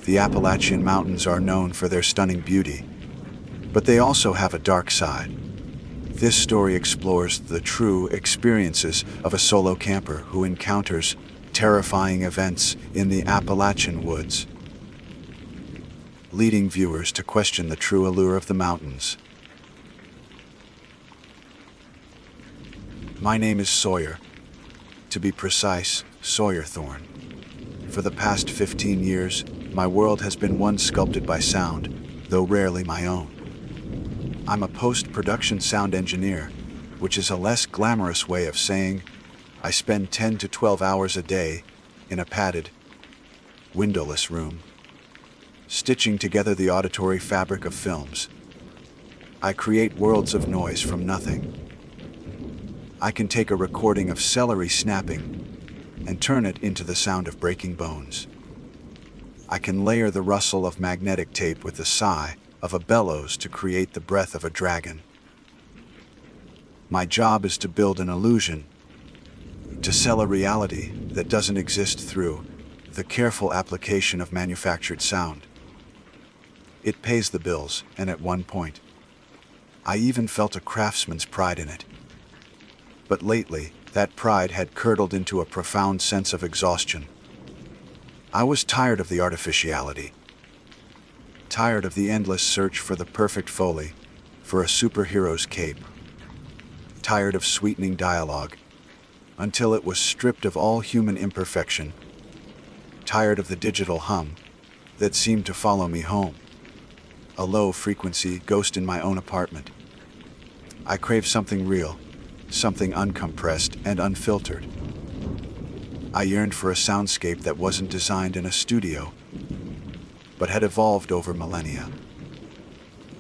The Appalachian Mountains are known for their stunning beauty, but they also have a dark side. This story explores the true experiences of a solo camper who encounters terrifying events in the Appalachian woods, leading viewers to question the true allure of the mountains. My name is Sawyer. To be precise, Sawyer Thorne. For the past 15 years, my world has been one sculpted by sound, though rarely my own. I'm a post-production sound engineer, which is a less glamorous way of saying I spend 10 to 12 hours a day in a padded, windowless room, stitching together the auditory fabric of films. I create worlds of noise from nothing. I can take a recording of celery snapping and turn it into the sound of breaking bones. I can layer the rustle of magnetic tape with the sigh of a bellows to create the breath of a dragon. My job is to build an illusion, to sell a reality that doesn't exist through the careful application of manufactured sound. It pays the bills, and at one point, I even felt a craftsman's pride in it. But lately, that pride had curdled into a profound sense of exhaustion. I was tired of the artificiality, tired of the endless search for the perfect Foley, for a superhero's cape, tired of sweetening dialogue until it was stripped of all human imperfection, tired of the digital hum that seemed to follow me home, a low-frequency ghost in my own apartment. I craved something real, something uncompressed and unfiltered. I yearned for a soundscape that wasn't designed in a studio, but had evolved over millennia.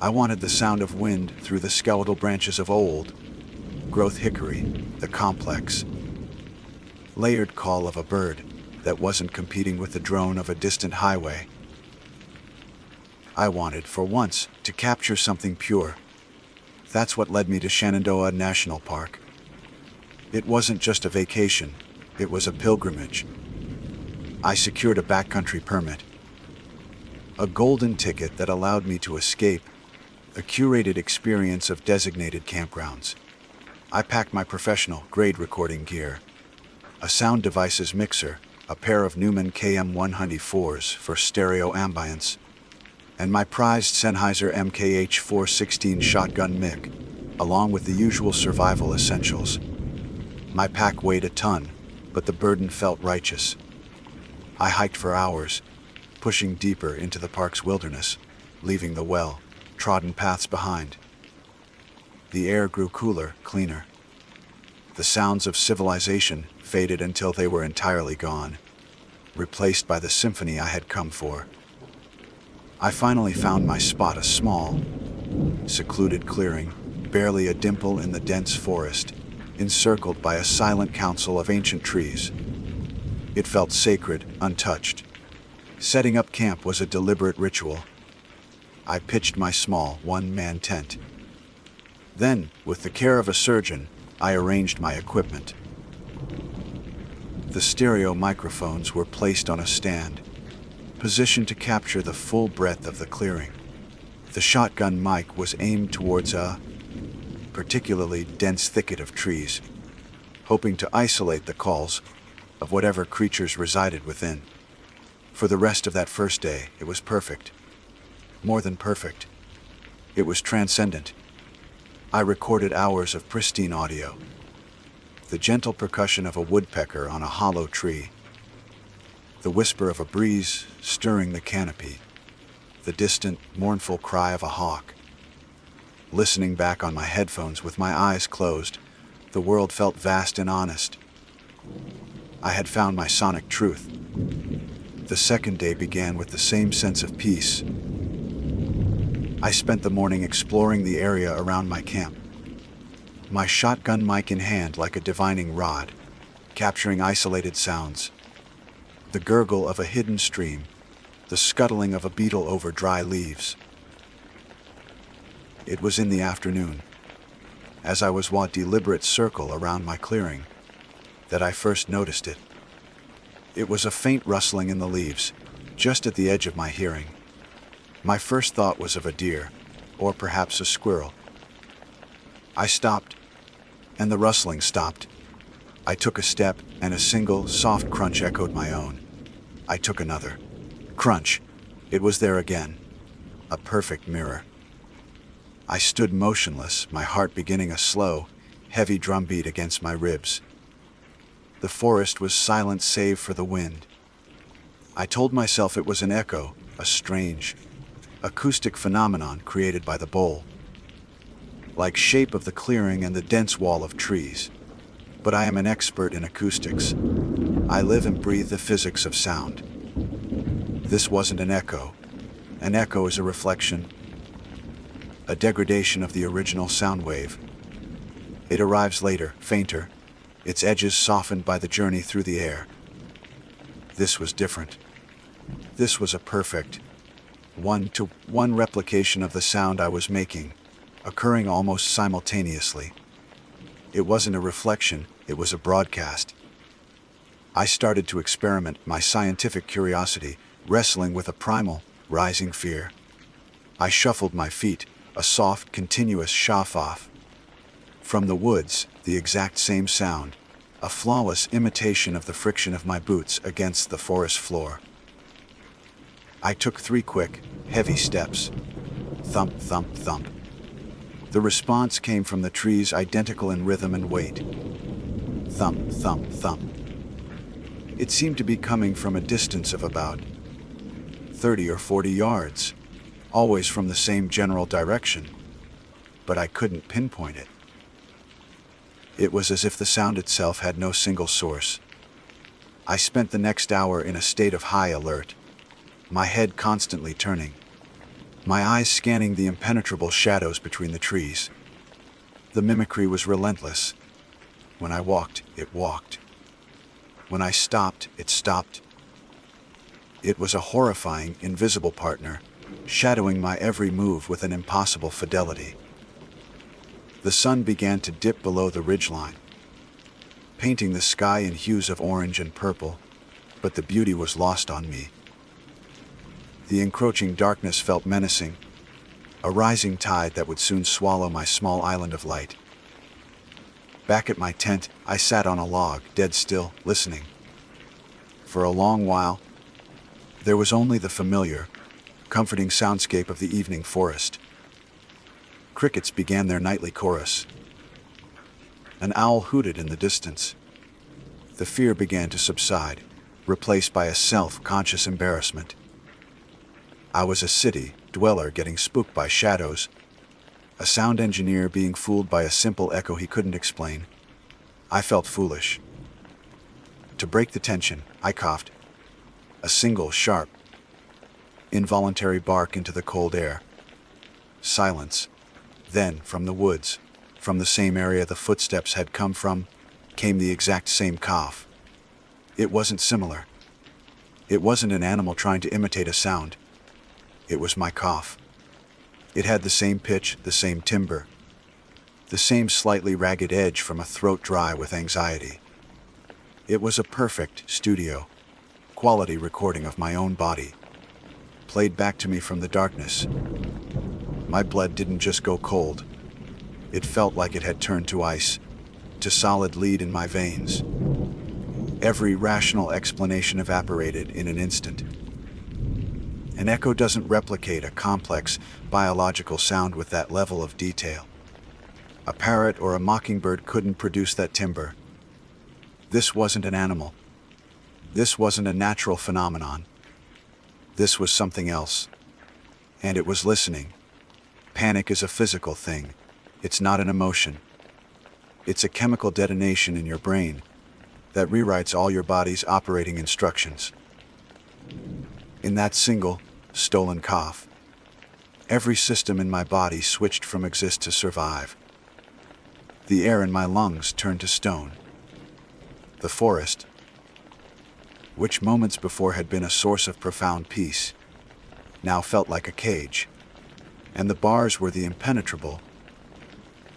I wanted the sound of wind through the skeletal branches of old growth hickory, the complex, layered call of a bird that wasn't competing with the drone of a distant highway. I wanted, for once, to capture something pure. That's what led me to Shenandoah National Park. It wasn't just a vacation, it was a pilgrimage. I secured a backcountry permit, a golden ticket that allowed me to escape a curated experience of designated campgrounds. I packed my professional grade recording gear, a sound devices mixer, a pair of Neumann KM104s for stereo ambience, and my prized Sennheiser MKH416 shotgun mic, along with the usual survival essentials. My pack weighed a ton, but the burden felt righteous. I hiked for hours, pushing deeper into the park's wilderness, leaving the well-trodden paths behind. The air grew cooler, cleaner. The sounds of civilization faded until they were entirely gone, replaced by the symphony I had come for. I finally found my spot, a small, secluded clearing, barely a dimple in the dense forest, encircled by a silent council of ancient trees. It felt sacred, untouched. Setting up camp was a deliberate ritual. I pitched my small, one-man tent. Then, with the care of a surgeon, I arranged my equipment. The stereo microphones were placed on a stand, positioned to capture the full breadth of the clearing. The shotgun mic was aimed towards a particularly dense thicket of trees, hoping to isolate the calls of whatever creatures resided within. For the rest of that first day, it was perfect. More than perfect. It was transcendent. I recorded hours of pristine audio. The gentle percussion of a woodpecker on a hollow tree, the whisper of a breeze stirring the canopy, the distant, mournful cry of a hawk. Listening back on my headphones with my eyes closed, the world felt vast and honest. I had found my sonic truth. The second day began with the same sense of peace. I spent the morning exploring the area around my camp, my shotgun mic in hand like a divining rod, capturing isolated sounds. The gurgle of a hidden stream, the scuttling of a beetle over dry leaves. It was in the afternoon, as I was walking a deliberate circle around my clearing, that I first noticed it. It was a faint rustling in the leaves, just at the edge of my hearing. My first thought was of a deer, or perhaps a squirrel. I stopped, and the rustling stopped. I took a step, and a single, soft crunch echoed my own. I took another. Crunch. It was there again. A perfect mirror. I stood motionless, my heart beginning a slow, heavy drumbeat against my ribs. The forest was silent save for the wind. I told myself it was an echo, a strange, acoustic phenomenon created by the bowl, like shape of the clearing and the dense wall of trees. But I am an expert in acoustics. I live and breathe the physics of sound. This wasn't an echo. An echo is a reflection, a degradation of the original sound wave. It arrives later, fainter, its edges softened by the journey through the air. This was different. This was a perfect, one-to-one replication of the sound I was making, occurring almost simultaneously. It wasn't a reflection, it was a broadcast. I started to experiment, my scientific curiosity wrestling with a primal, rising fear. I shuffled my feet, a soft, continuous shove-off. From the woods, the exact same sound, a flawless imitation of the friction of my boots against the forest floor. I took 3 quick, heavy steps. Thump, thump, thump. The response came from the trees, identical in rhythm and weight. Thump, thump, thump. It seemed to be coming from a distance of about 30 or 40 yards, always from the same general direction, but I couldn't pinpoint it. It was as if the sound itself had no single source. I spent the next hour in a state of high alert, my head constantly turning, my eyes scanning the impenetrable shadows between the trees. The mimicry was relentless. When I walked, it walked. When I stopped, it stopped. It was a horrifying, invisible partner, shadowing my every move with an impossible fidelity. The sun began to dip below the ridgeline, painting the sky in hues of orange and purple, but the beauty was lost on me. The encroaching darkness felt menacing, a rising tide that would soon swallow my small island of light. Back at my tent, I sat on a log, dead still, listening. For a long while, there was only the familiar, comforting soundscape of the evening forest. Crickets began their nightly chorus. An owl hooted in the distance. The fear began to subside, replaced by a self-conscious embarrassment. I was a city dweller getting spooked by shadows, a sound engineer being fooled by a simple echo he couldn't explain. I felt foolish. To break the tension, I coughed. A single, sharp, involuntary bark into the cold air. Silence. Then, from the woods, from the same area the footsteps had come from, came the exact same cough. It wasn't similar. It wasn't an animal trying to imitate a sound. It was my cough. It had the same pitch, the same timbre, the same slightly ragged edge from a throat dry with anxiety. It was a perfect studio, quality recording of my own body, played back to me from the darkness. My blood didn't just go cold. It felt like it had turned to ice, to solid lead in my veins. Every rational explanation evaporated in an instant. An echo doesn't replicate a complex, biological sound with that level of detail. A parrot or a mockingbird couldn't produce that timbre. This wasn't an animal. This wasn't a natural phenomenon. This was something else. And it was listening. Panic is a physical thing. It's not an emotion. It's a chemical detonation in your brain that rewrites all your body's operating instructions. In that single, stolen cough, every system in my body switched from exist to survive. The air in my lungs turned to stone. The forest, which moments before had been a source of profound peace, now felt like a cage, and the bars were the impenetrable,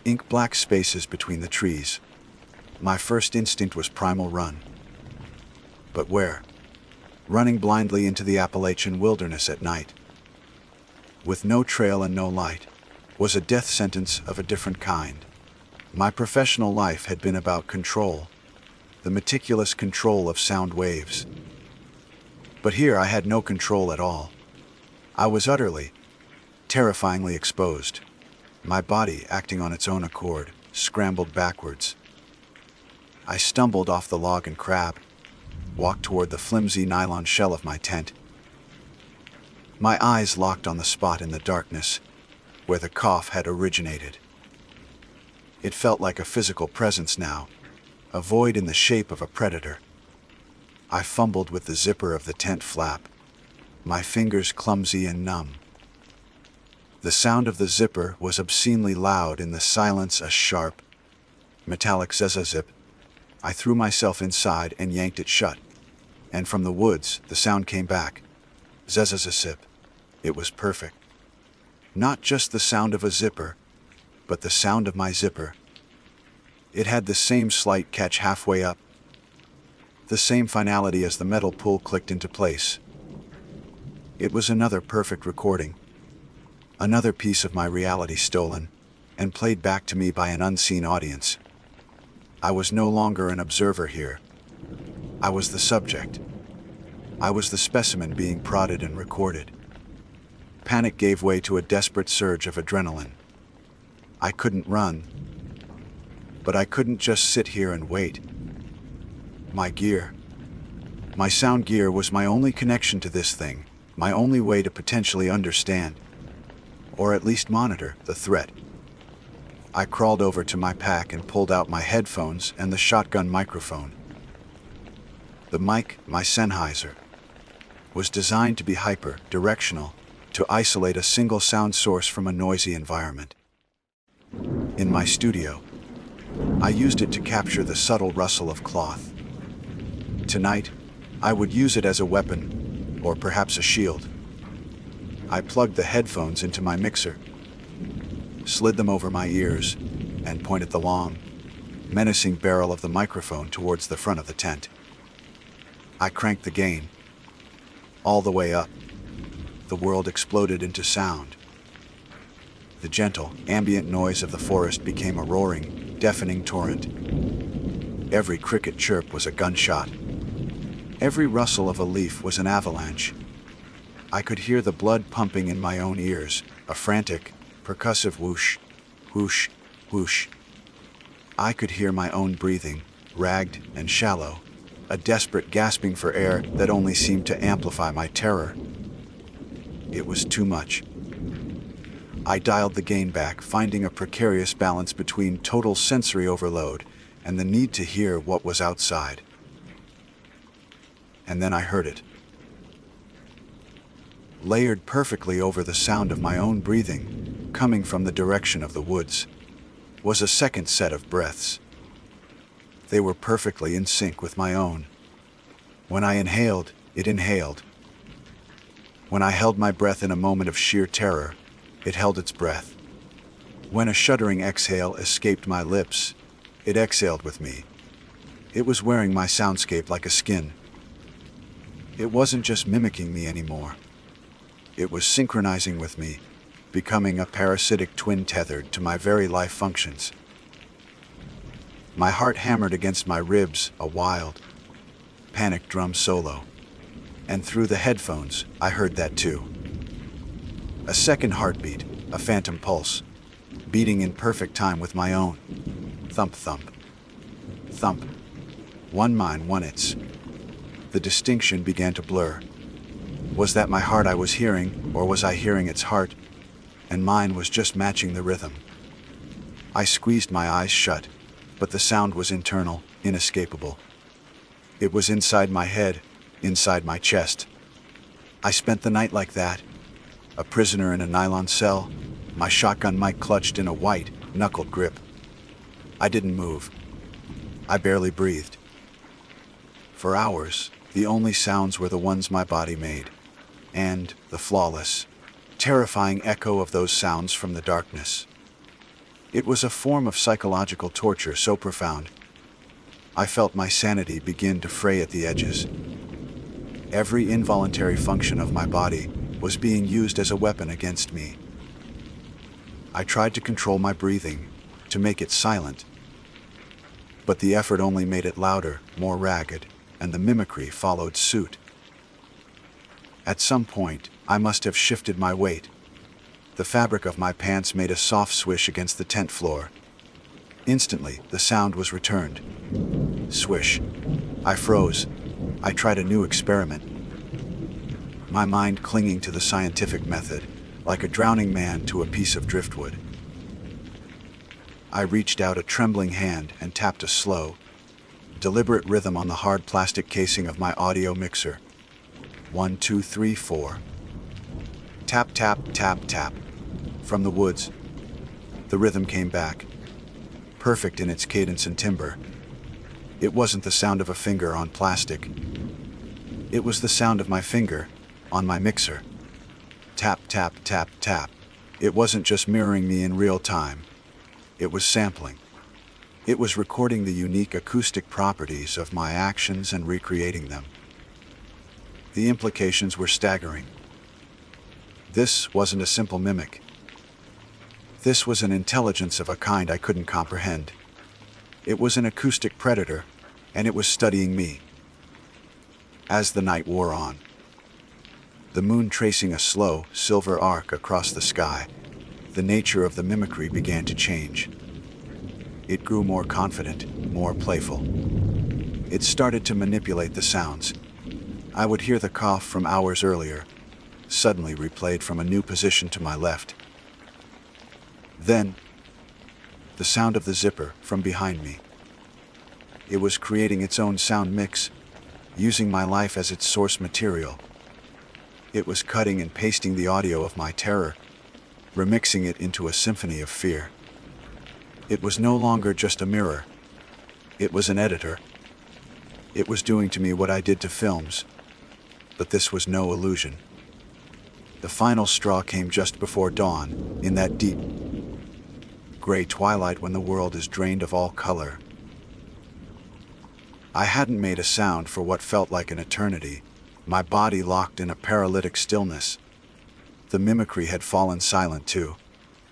ink-black spaces between the trees. My first instinct was primal run. But where? running blindly into the Appalachian wilderness at night, with no trail and no light, was a death sentence of a different kind. My professional life had been about control, the meticulous control of sound waves. But here I had no control at all. I was utterly, terrifyingly exposed. My body, acting on its own accord, scrambled backwards. I stumbled off the log and crab, walked toward the flimsy nylon shell of my tent. My eyes locked on the spot in the darkness where the cough had originated. It felt like a physical presence now, a void in the shape of a predator. I fumbled with the zipper of the tent flap, my fingers clumsy and numb. The sound of the zipper was obscenely loud, in the silence a sharp, metallic zip. I threw myself inside and yanked it shut, and from the woods the sound came back. Zip. It was perfect. Not just the sound of a zipper, but the sound of my zipper. It had the same slight catch halfway up, the same finality as the metal pull clicked into place. It was another perfect recording, another piece of my reality stolen and played back to me by an unseen audience. I was no longer an observer here. I was the subject. I was the specimen being prodded and recorded. Panic gave way to a desperate surge of adrenaline. I couldn't run, but I couldn't just sit here and wait. My gear, my sound gear, was my only connection to this thing, my only way to potentially understand, or at least monitor, the threat. I crawled over to my pack and pulled out my headphones and the shotgun microphone. The mic, my Sennheiser, was designed to be hyper-directional, to isolate a single sound source from a noisy environment. In my studio, I used it to capture the subtle rustle of cloth. Tonight, I would use it as a weapon, or perhaps a shield. I plugged the headphones into my mixer, slid them over my ears, and pointed the long, menacing barrel of the microphone towards the front of the tent. I cranked the gain all the way up. The world exploded into sound. The gentle, ambient noise of the forest became a roaring, deafening torrent. Every cricket chirp was a gunshot. Every rustle of a leaf was an avalanche. I could hear the blood pumping in my own ears, a frantic, percussive whoosh, whoosh, whoosh. I could hear my own breathing, ragged and shallow, a desperate gasping for air that only seemed to amplify my terror. It was too much. I dialed the gain back, finding a precarious balance between total sensory overload and the need to hear what was outside. And then I heard it. Layered perfectly over the sound of my own breathing, coming from the direction of the woods, was a second set of breaths. They were perfectly in sync with my own. When I inhaled, it inhaled. When I held my breath in a moment of sheer terror, it held its breath. When a shuddering exhale escaped my lips, it exhaled with me. It was wearing my soundscape like a skin. It wasn't just mimicking me anymore. It was synchronizing with me, becoming a parasitic twin tethered to my very life functions. My heart hammered against my ribs, a wild, panic drum solo. And through the headphones, I heard that too. A second heartbeat, a phantom pulse, beating in perfect time with my own. Thump, thump, thump. One mine, one its. The distinction began to blur. Was that my heart I was hearing, or was I hearing its heart? And mine was just matching the rhythm. I squeezed my eyes shut, but the sound was internal, inescapable. It was inside my head, inside my chest. I spent the night like that, a prisoner in a nylon cell, my shotgun mic clutched in a white, knuckled grip. I didn't move. I barely breathed. For hours, the only sounds were the ones my body made, and the flawless, terrifying echo of those sounds from the darkness. It was a form of psychological torture so profound, I felt my sanity begin to fray at the edges. Every involuntary function of my body was being used as a weapon against me. I tried to control my breathing, to make it silent, but the effort only made it louder, more ragged, and the mimicry followed suit. At some point, I must have shifted my weight. The fabric of my pants made a soft swish against the tent floor. Instantly, the sound was returned. Swish. I froze. I tried a new experiment. My mind clinging to the scientific method, like a drowning man to a piece of driftwood. I reached out a trembling hand and tapped a slow, deliberate rhythm on the hard plastic casing of my audio mixer. 1, 2, 3, 4. Tap, tap, tap, tap. From the woods, the rhythm came back, perfect in its cadence and timbre. It wasn't the sound of a finger on plastic. It was the sound of my finger on my mixer. Tap, tap, tap, tap. It wasn't just mirroring me in real time. It was sampling. It was recording the unique acoustic properties of my actions and recreating them. The implications were staggering. This wasn't a simple mimic. This was an intelligence of a kind I couldn't comprehend. It was an acoustic predator, and it was studying me. As the night wore on, the moon tracing a slow, silver arc across the sky, the nature of the mimicry began to change. It grew more confident, more playful. It started to manipulate the sounds. I would hear the cough from hours earlier, suddenly replayed from a new position to my left. Then, the sound of the zipper from behind me. It was creating its own sound mix, using my life as its source material. It was cutting and pasting the audio of my terror, remixing it into a symphony of fear. It was no longer just a mirror. It was an editor. It was doing to me what I did to films, but this was no illusion. The final straw came just before dawn, in that deep, gray twilight when the world is drained of all color. I hadn't made a sound for what felt like an eternity, my body locked in a paralytic stillness. The mimicry had fallen silent too.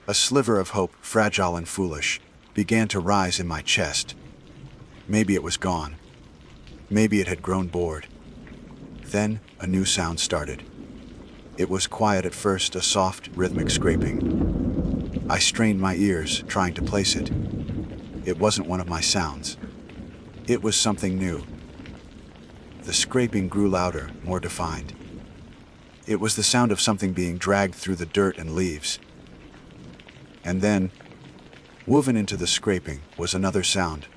A sliver of hope, fragile and foolish, began to rise in my chest. Maybe it was gone. Maybe it had grown bored. Then a new sound started. It was quiet at first, a soft, rhythmic scraping. I strained my ears, trying to place it. It wasn't one of my sounds. It was something new. The scraping grew louder, more defined. It was the sound of something being dragged through the dirt and leaves. And then, woven into the scraping, was another sound.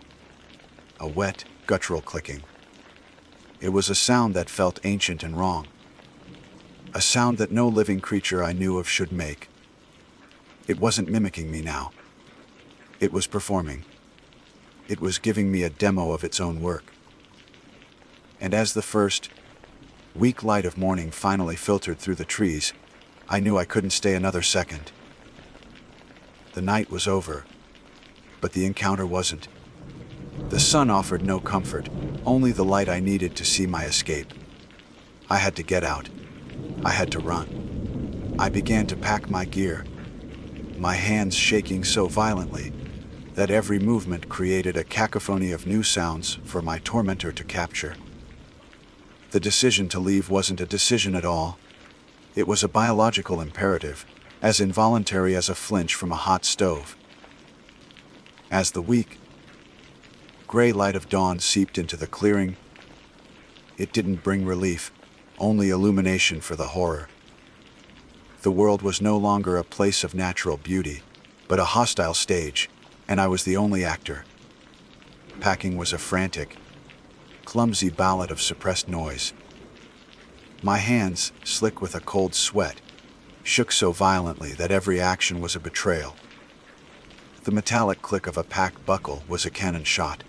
A wet, guttural clicking. It was a sound that felt ancient and wrong. A sound that no living creature I knew of should make. It wasn't mimicking me now. It was performing. It was giving me a demo of its own work. And as the first, weak light of morning finally filtered through the trees, I knew I couldn't stay another second. The night was over, but the encounter wasn't. The sun offered no comfort, only the light I needed to see my escape. I had to get out. I had to run. I began to pack my gear, my hands shaking so violently that every movement created a cacophony of new sounds for my tormentor to capture. The decision to leave wasn't a decision at all. It was a biological imperative, as involuntary as a flinch from a hot stove. As the weak, gray light of dawn seeped into the clearing, it didn't bring relief, only illumination for the horror. The world was no longer a place of natural beauty, but a hostile stage, and I was the only actor. Packing was a frantic, clumsy ballad of suppressed noise. My hands, slick with a cold sweat, shook so violently that every action was a betrayal. The metallic click of a pack buckle was a cannon shot.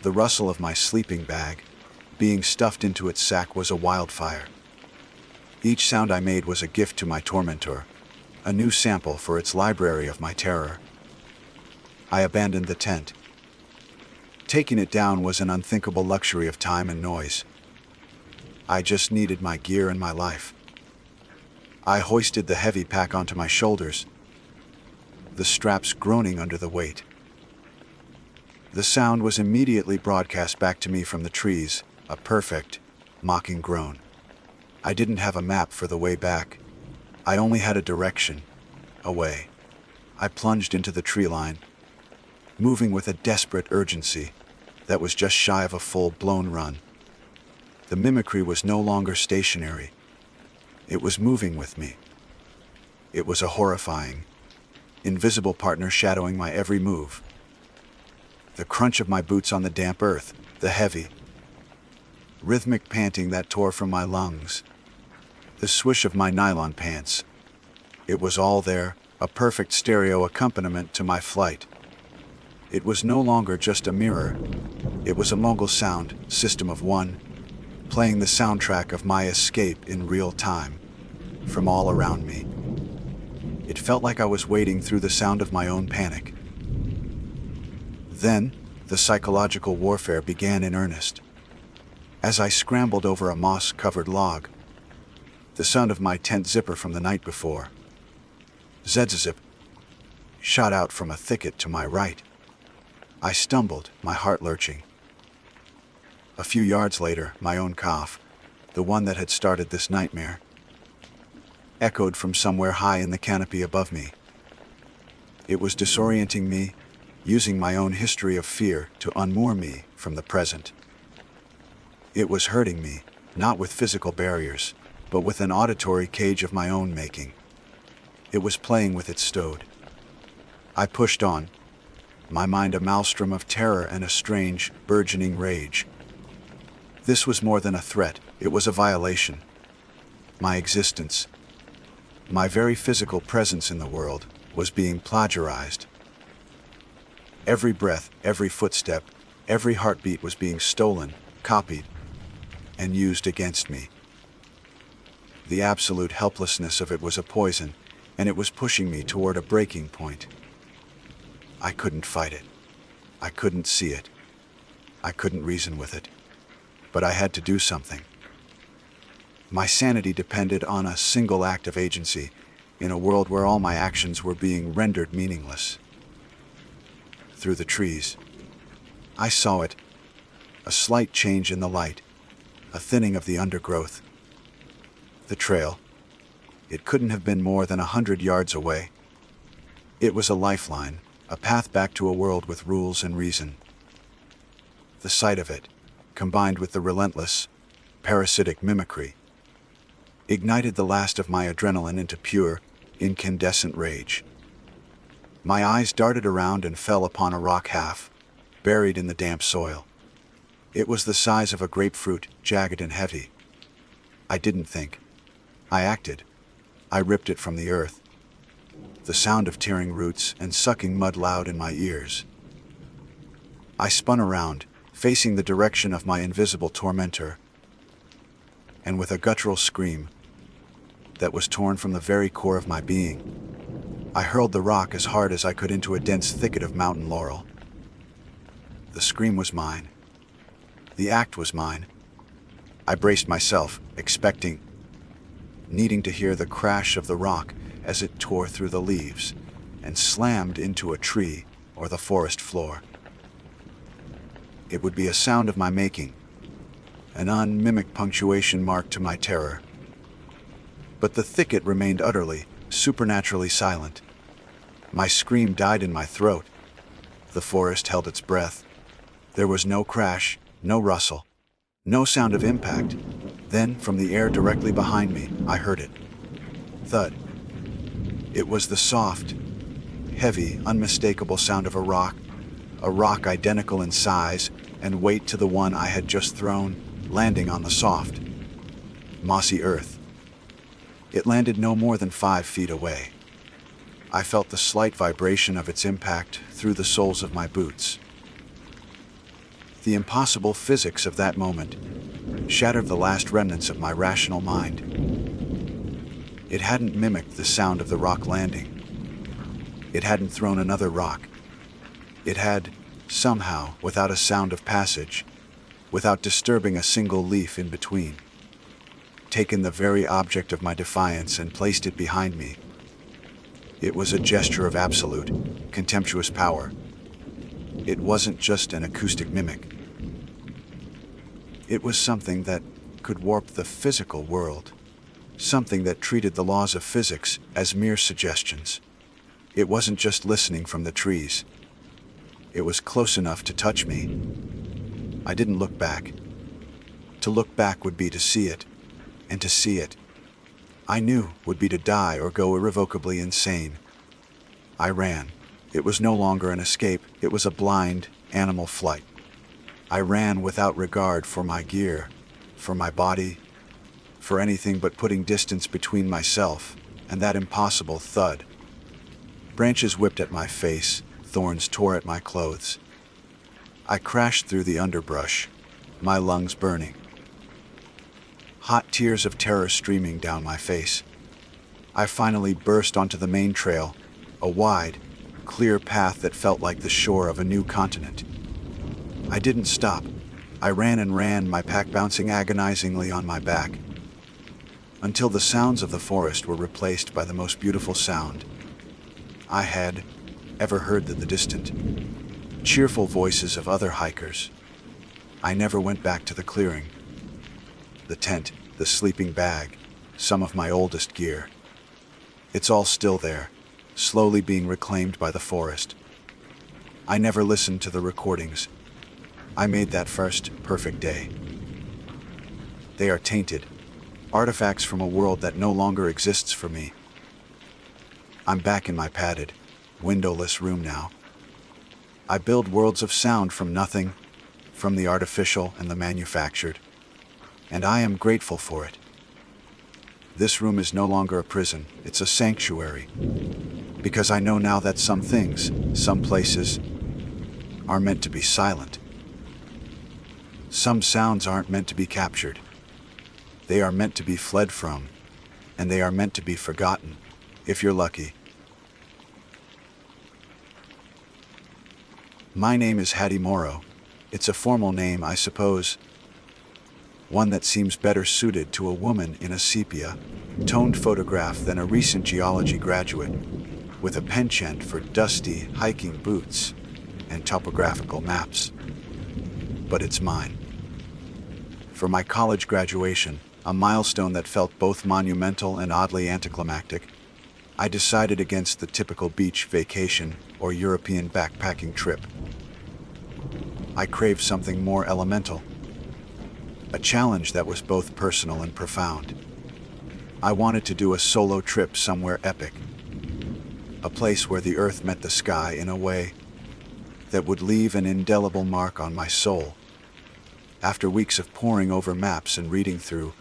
The rustle of my sleeping bag, being stuffed into its sack, was a wildfire. Each sound I made was a gift to my tormentor, a new sample for its library of my terror. I abandoned the tent. Taking it down was an unthinkable luxury of time and noise. I just needed my gear and my life. I hoisted the heavy pack onto my shoulders, the straps groaning under the weight. The sound was immediately broadcast back to me from the trees, a perfect, mocking groan. I didn't have a map for the way back. I only had a direction, away. I plunged into the tree line, moving with a desperate urgency that was just shy of a full-blown run. The mimicry was no longer stationary. It was moving with me. It was a horrifying, invisible partner shadowing my every move. The crunch of my boots on the damp earth, the heavy, rhythmic panting that tore from my lungs, the swish of my nylon pants. It was all there, a perfect stereo accompaniment to my flight. It was no longer just a mirror. It was a Mongol sound system of one, playing the soundtrack of my escape in real time, from all around me. It felt like I was wading through the sound of my own panic. Then, the psychological warfare began in earnest. As I scrambled over a moss-covered log, the sound of my tent zipper from the night before, zip, shot out from a thicket to my right. I stumbled, my heart lurching. A few yards later, my own cough, the one that had started this nightmare, echoed from somewhere high in the canopy above me. It was disorienting me, using my own history of fear to unmoor me from the present. It was hurting me, not with physical barriers, but with an auditory cage of my own making. It was playing with its stowed. I pushed on, my mind a maelstrom of terror and a strange, burgeoning rage. This was more than a threat, it was a violation. My existence, my very physical presence in the world, was being plagiarized. Every breath, every footstep, every heartbeat was being stolen, copied, and used against me. The absolute helplessness of it was a poison, and it was pushing me toward a breaking point. I couldn't fight it. I couldn't see it. I couldn't reason with it. But I had to do something. My sanity depended on a single act of agency in a world where all my actions were being rendered meaningless. Through the trees, I saw it, a slight change in the light, a thinning of the undergrowth. The trail, it couldn't have been more than 100 yards away. It was a lifeline, a path back to a world with rules and reason. The sight of it, combined with the relentless, parasitic mimicry, ignited the last of my adrenaline into pure, incandescent rage. My eyes darted around and fell upon a rock half, buried in the damp soil. It was the size of a grapefruit, jagged and heavy. I didn't think. I acted. I ripped it from the earth, the sound of tearing roots and sucking mud loud in my ears. I spun around, facing the direction of my invisible tormentor, and with a guttural scream that was torn from the very core of my being, I hurled the rock as hard as I could into a dense thicket of mountain laurel. The scream was mine. The act was mine. I braced myself, expecting, needing to hear the crash of the rock as it tore through the leaves and slammed into a tree or the forest floor. It would be a sound of my making, an unmimicked punctuation mark to my terror. But the thicket remained utterly, supernaturally silent. My scream died in my throat. The forest held its breath. There was no crash, no rustle, no sound of impact. Then, from the air directly behind me, I heard it. Thud. It was the soft, heavy, unmistakable sound of a rock identical in size and weight to the one I had just thrown, landing on the soft, mossy earth. It landed no more than 5 feet away. I felt the slight vibration of its impact through the soles of my boots. The impossible physics of that moment shattered the last remnants of my rational mind. It hadn't mimicked the sound of the rock landing. It hadn't thrown another rock. It had, somehow, without a sound of passage, without disturbing a single leaf in between, taken the very object of my defiance and placed it behind me. It was a gesture of absolute, contemptuous power. It wasn't just an acoustic mimic. It was something that could warp the physical world, something that treated the laws of physics as mere suggestions. It wasn't just listening from the trees. It was close enough to touch me. I didn't look back. To look back would be to see it, and to see it, I knew, would be to die or go irrevocably insane. I ran. It was no longer an escape, it was a blind, animal flight. I ran without regard for my gear, for my body, for anything but putting distance between myself and that impossible thud. Branches whipped at my face, thorns tore at my clothes. I crashed through the underbrush, my lungs burning. Hot tears of terror streaming down my face. I finally burst onto the main trail, a wide, clear path that felt like the shore of a new continent. I didn't stop. I ran and ran, my pack bouncing agonizingly on my back, until the sounds of the forest were replaced by the most beautiful sound I had ever heard, the distant, cheerful voices of other hikers. I never went back to the clearing. The tent, the sleeping bag, some of my oldest gear. It's all still there, slowly being reclaimed by the forest. I never listened to the recordings I made that first perfect day. They are tainted, artifacts from a world that no longer exists for me. I'm back in my padded, windowless room now. I build worlds of sound from nothing, from the artificial and the manufactured, and I am grateful for it. This room is no longer a prison, it's a sanctuary, because I know now that some things, some places, are meant to be silent. Some sounds aren't meant to be captured. They are meant to be fled from, and they are meant to be forgotten, if you're lucky. My name is Hattie Morrow. It's a formal name, I suppose, one that seems better suited to a woman in a sepia-toned photograph than a recent geology graduate with a penchant for dusty hiking boots and topographical maps. But it's mine. For my college graduation, a milestone that felt both monumental and oddly anticlimactic, I decided against the typical beach vacation or European backpacking trip. I craved something more elemental, a challenge that was both personal and profound. I wanted to do a solo trip somewhere epic, a place where the earth met the sky in a way that would leave an indelible mark on my soul. After weeks of poring over maps and reading through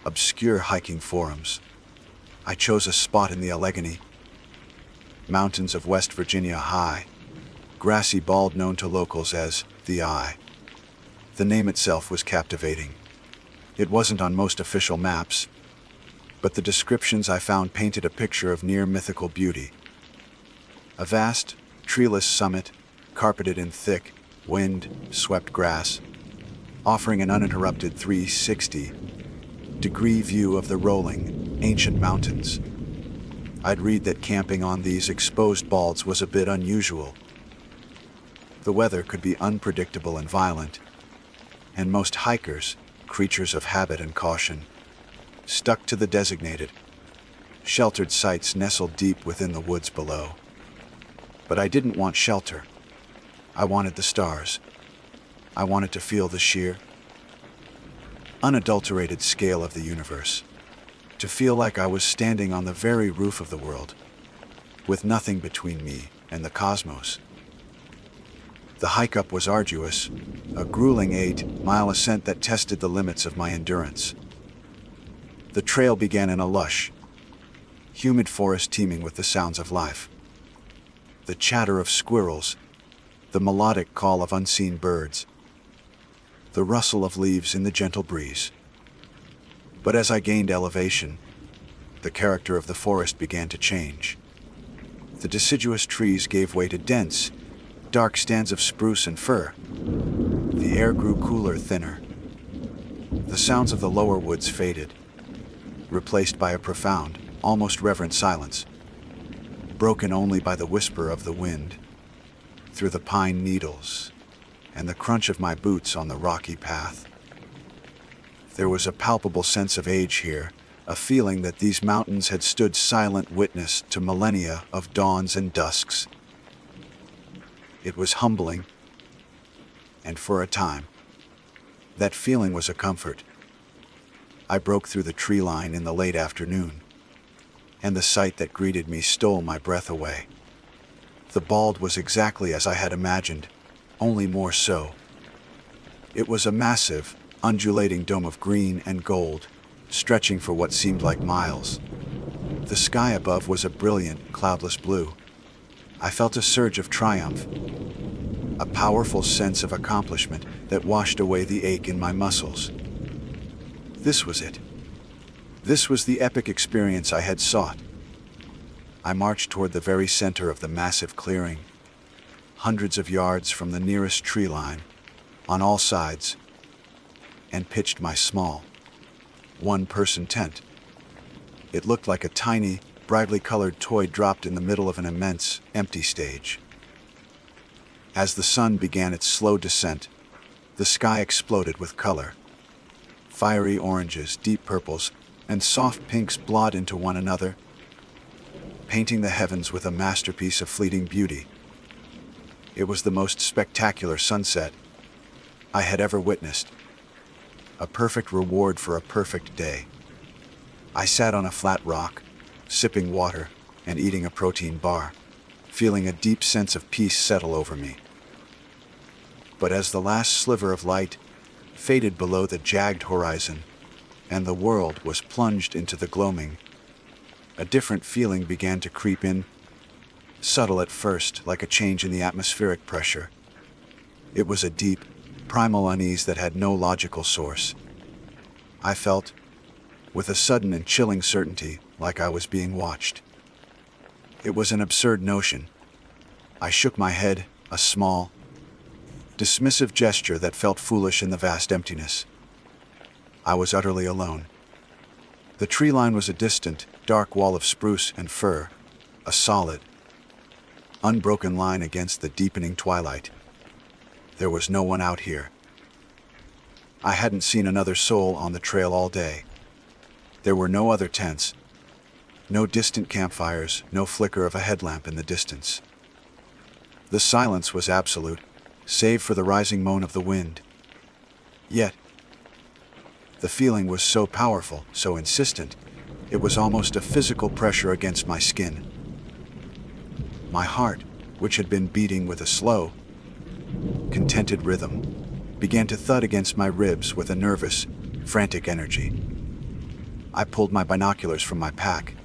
obscure hiking forums, I chose a spot in the Allegheny Mountains of West Virginia high, grassy bald known to locals as the Eye. The name itself was captivating. It wasn't on most official maps, but the descriptions I found painted a picture of near mythical beauty. A vast, treeless summit, carpeted in thick, wind-swept grass, offering an uninterrupted 360-degree view of the rolling, ancient mountains. I'd read that camping on these exposed balds was a bit unusual. The weather could be unpredictable and violent, and most hikers, creatures of habit and caution, stuck to the designated, sheltered sites nestled deep within the woods below. But I didn't want shelter. I wanted the stars. I wanted to feel the sheer, unadulterated scale of the universe, to feel like I was standing on the very roof of the world, with nothing between me and the cosmos. The hike up was arduous, a grueling 8-mile ascent that tested the limits of my endurance. The trail began in a lush, humid forest teeming with the sounds of life. The chatter of squirrels, the melodic call of unseen birds, the rustle of leaves in the gentle breeze. But as I gained elevation, the character of the forest began to change. The deciduous trees gave way to dense, dark stands of spruce and fir. The air grew cooler, thinner. The sounds of the lower woods faded, replaced by a profound, almost reverent silence, broken only by the whisper of the wind through the pine needles and the crunch of my boots on the rocky path. There was a palpable sense of age here, a feeling that these mountains had stood silent witness to millennia of dawns and dusks. It was humbling, and for a time, that feeling was a comfort. I broke through the tree line in the late afternoon, and the sight that greeted me stole my breath away. The bald was exactly as I had imagined, only more so. It was a massive, undulating dome of green and gold, stretching for what seemed like miles. The sky above was a brilliant, cloudless blue. I felt a surge of triumph, a powerful sense of accomplishment that washed away the ache in my muscles. This was it. This was the epic experience I had sought. I marched toward the very center of the massive clearing, hundreds of yards from the nearest tree line, on all sides, and pitched my small, one-person tent. It looked like a tiny, brightly colored toy dropped in the middle of an immense, empty stage. As the sun began its slow descent, the sky exploded with color. Fiery oranges, deep purples, and soft pinks blot into one another, painting the heavens with a masterpiece of fleeting beauty. It was the most spectacular sunset I had ever witnessed, a perfect reward for a perfect day. I sat on a flat rock, sipping water and eating a protein bar, feeling a deep sense of peace settle over me. But as the last sliver of light faded below the jagged horizon, and the world was plunged into the gloaming, a different feeling began to creep in, subtle at first, like a change in the atmospheric pressure. It was a deep, primal unease that had no logical source. I felt, with a sudden and chilling certainty, like I was being watched. It was an absurd notion. I shook my head, a small, dismissive gesture that felt foolish in the vast emptiness. I was utterly alone. The tree line was a distant, dark wall of spruce and fir, a solid, unbroken line against the deepening twilight. There was no one out here. I hadn't seen another soul on the trail all day. There were no other tents, no distant campfires, no flicker of a headlamp in the distance. The silence was absolute, save for the rising moan of the wind. Yet, the feeling was so powerful, so insistent, it was almost a physical pressure against my skin. My heart, which had been beating with a slow, contented rhythm, began to thud against my ribs with a nervous, frantic energy. I pulled my binoculars from my pack,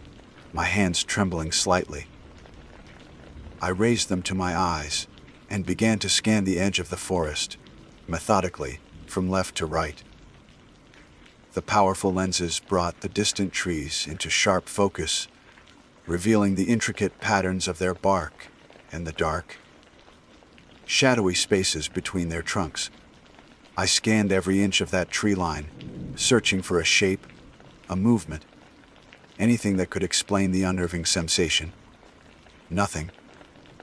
my hands trembling slightly. I raised them to my eyes and began to scan the edge of the forest, methodically, from left to right. The powerful lenses brought the distant trees into sharp focus, revealing the intricate patterns of their bark and the dark, shadowy spaces between their trunks. I scanned every inch of that tree line, searching for a shape, a movement, anything that could explain the unnerving sensation. Nothing.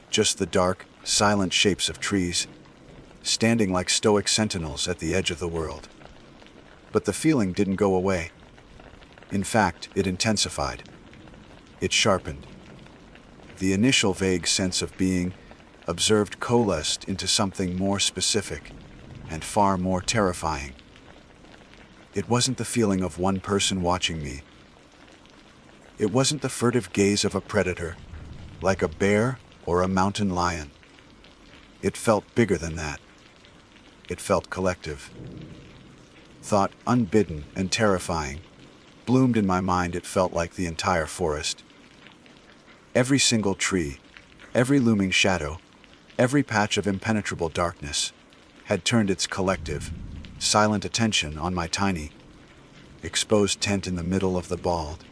Just the dark, silent shapes of trees, standing like stoic sentinels at the edge of the world. But the feeling didn't go away. In fact, it intensified. It sharpened. The initial vague sense of being observed coalesced into something more specific and far more terrifying. It wasn't the feeling of one person watching me. It wasn't the furtive gaze of a predator, like a bear or a mountain lion. It felt bigger than that. It felt collective. Thought unbidden and terrifying bloomed in my mind. It felt like the entire forest. Every single tree, every looming shadow, every patch of impenetrable darkness had turned its collective, silent attention on my tiny, exposed tent in the middle of the bald.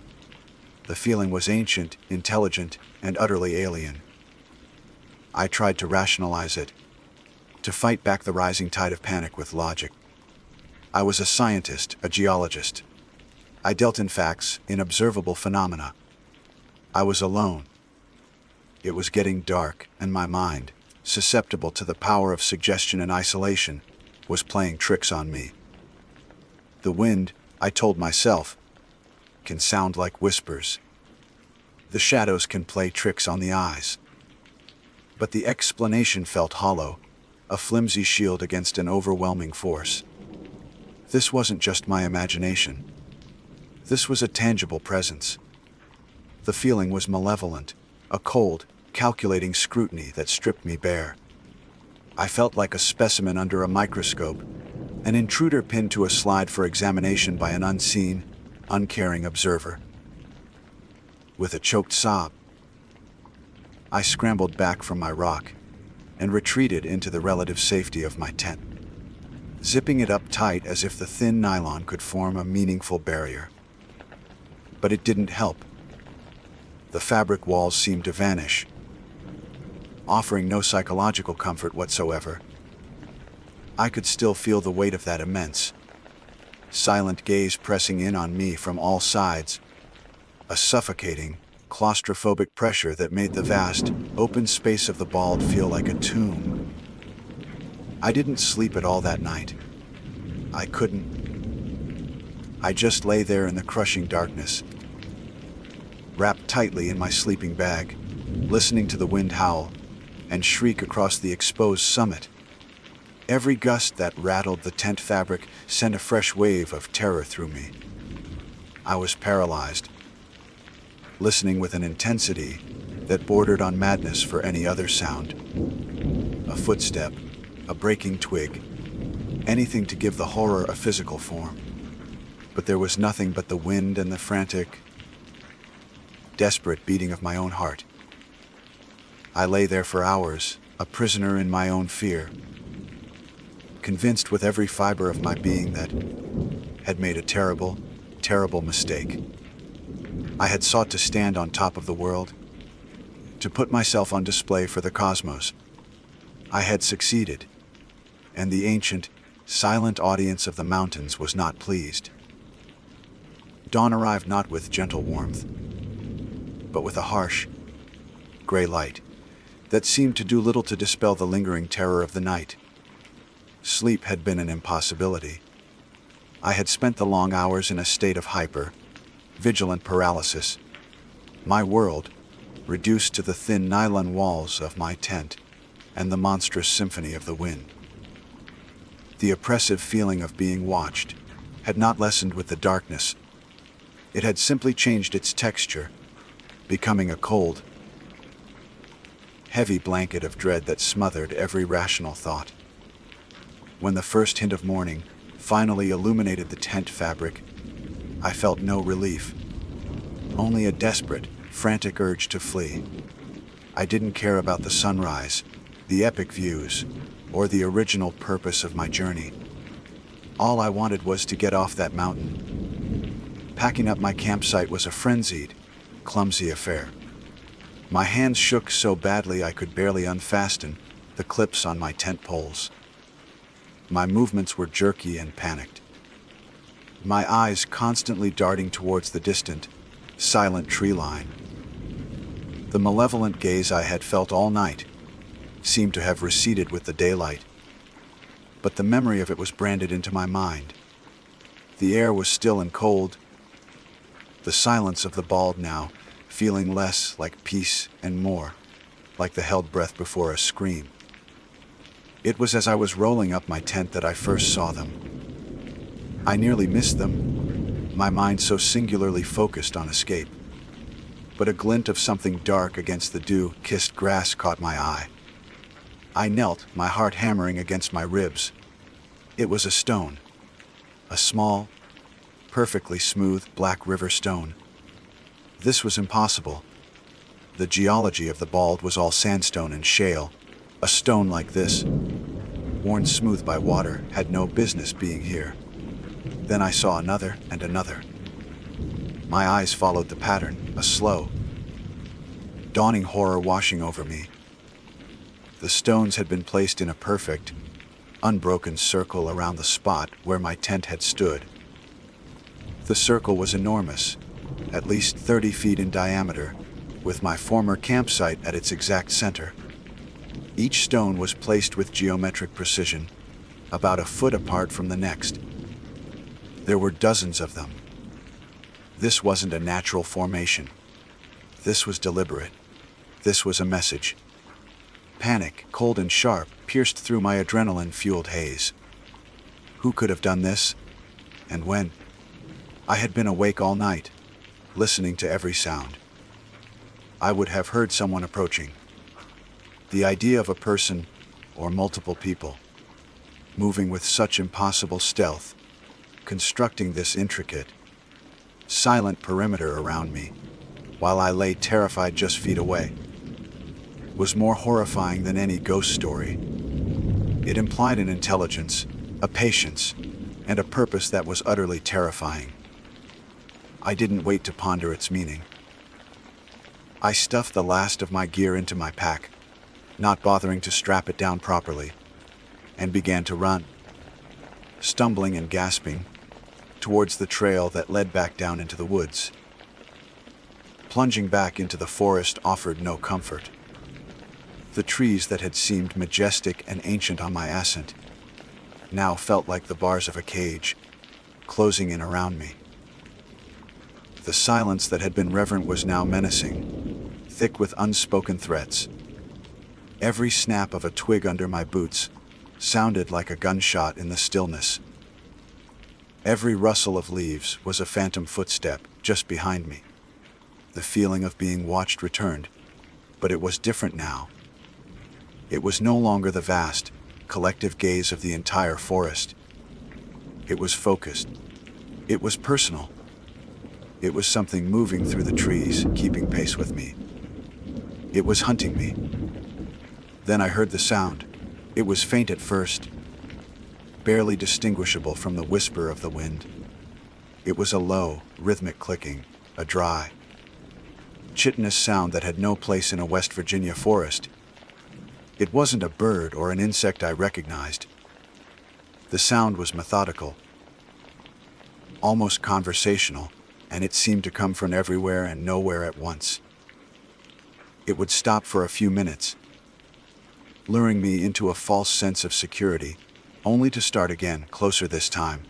The feeling was ancient, intelligent, and utterly alien. I tried to rationalize it, to fight back the rising tide of panic with logic. I was a scientist, a geologist. I dealt in facts, in observable phenomena. I was alone. It was getting dark, and my mind, susceptible to the power of suggestion and isolation, was playing tricks on me. The wind, I told myself, can sound like whispers. The shadows can play tricks on the eyes. But the explanation felt hollow, a flimsy shield against an overwhelming force. This wasn't just my imagination. This was a tangible presence. The feeling was malevolent, a cold, calculating scrutiny that stripped me bare. I felt like a specimen under a microscope, an intruder pinned to a slide for examination by an unseen, uncaring observer. With a choked sob, I scrambled back from my rock and retreated into the relative safety of my tent, zipping it up tight as if the thin nylon could form a meaningful barrier. But it didn't help. The fabric walls seemed to vanish, offering no psychological comfort whatsoever. I could still feel the weight of that immense, silent gaze pressing in on me from all sides, a suffocating, claustrophobic pressure that made the vast, open space of the bald feel like a tomb. I didn't sleep at all that night. I couldn't. I just lay there in the crushing darkness, wrapped tightly in my sleeping bag, listening to the wind howl and shriek across the exposed summit. Every gust that rattled the tent fabric sent a fresh wave of terror through me. I was paralyzed, listening with an intensity that bordered on madness for any other sound. A footstep, a breaking twig, anything to give the horror a physical form. But there was nothing but the wind and the frantic, desperate beating of my own heart. I lay there for hours, a prisoner in my own fear, convinced with every fiber of my being that had made a terrible, terrible mistake. I had sought to stand on top of the world, to put myself on display for the cosmos. I had succeeded, and the ancient, silent audience of the mountains was not pleased. Dawn arrived not with gentle warmth, but with a harsh, gray light that seemed to do little to dispel the lingering terror of the night. Sleep had been an impossibility. I had spent the long hours in a state of vigilant paralysis, my world reduced to the thin nylon walls of my tent and the monstrous symphony of the wind. The oppressive feeling of being watched had not lessened with the darkness. It had simply changed its texture, becoming a cold, heavy blanket of dread that smothered every rational thought. When the first hint of morning finally illuminated the tent fabric, I felt no relief, only a desperate, frantic urge to flee. I didn't care about the sunrise, the epic views, or the original purpose of my journey. All I wanted was to get off that mountain. Packing up my campsite was a frenzied, clumsy affair. My hands shook so badly I could barely unfasten the clips on my tent poles. My movements were jerky and panicked, my eyes constantly darting towards the distant, silent tree line. The malevolent gaze I had felt all night seemed to have receded with the daylight, but the memory of it was branded into my mind. The air was still and cold, the silence of the bald now feeling less like peace and more like the held breath before a scream. It was as I was rolling up my tent that I first saw them. I nearly missed them, my mind so singularly focused on escape. But a glint of something dark against the dew-kissed grass caught my eye. I knelt, my heart hammering against my ribs. It was a stone, a small, perfectly smooth black river stone. This was impossible. The geology of the bald was all sandstone and shale. A stone like this, worn smooth by water, had no business being here. Then I saw another and another. My eyes followed the pattern, a slow, dawning horror washing over me. The stones had been placed in a perfect, unbroken circle around the spot where my tent had stood. The circle was enormous, at least 30 feet in diameter, with my former campsite at its exact center. Each stone was placed with geometric precision, about a foot apart from the next. There were dozens of them. This wasn't a natural formation. This was deliberate. This was a message. Panic, cold and sharp, pierced through my adrenaline-fueled haze. Who could have done this? And when? I had been awake all night, listening to every sound. I would have heard someone approaching. The idea of a person, or multiple people, moving with such impossible stealth, constructing this intricate, silent perimeter around me, while I lay terrified just feet away, was more horrifying than any ghost story. It implied an intelligence, a patience, and a purpose that was utterly terrifying. I didn't wait to ponder its meaning. I stuffed the last of my gear into my pack, not bothering to strap it down properly, and began to run, stumbling and gasping, towards the trail that led back down into the woods. Plunging back into the forest offered no comfort. The trees that had seemed majestic and ancient on my ascent now felt like the bars of a cage, closing in around me. The silence that had been reverent was now menacing, thick with unspoken threats. Every snap of a twig under my boots sounded like a gunshot in the stillness. Every rustle of leaves was a phantom footstep just behind me. The feeling of being watched returned, but it was different now. It was no longer the vast, collective gaze of the entire forest. It was focused. It was personal. It was something moving through the trees, keeping pace with me. It was hunting me. Then I heard the sound. It was faint at first, barely distinguishable from the whisper of the wind. It was a low, rhythmic clicking, a dry, chitinous sound that had no place in a West Virginia forest. It wasn't a bird or an insect I recognized. The sound was methodical, almost conversational, and it seemed to come from everywhere and nowhere at once. It would stop for a few minutes, luring me into a false sense of security, only to start again, closer this time.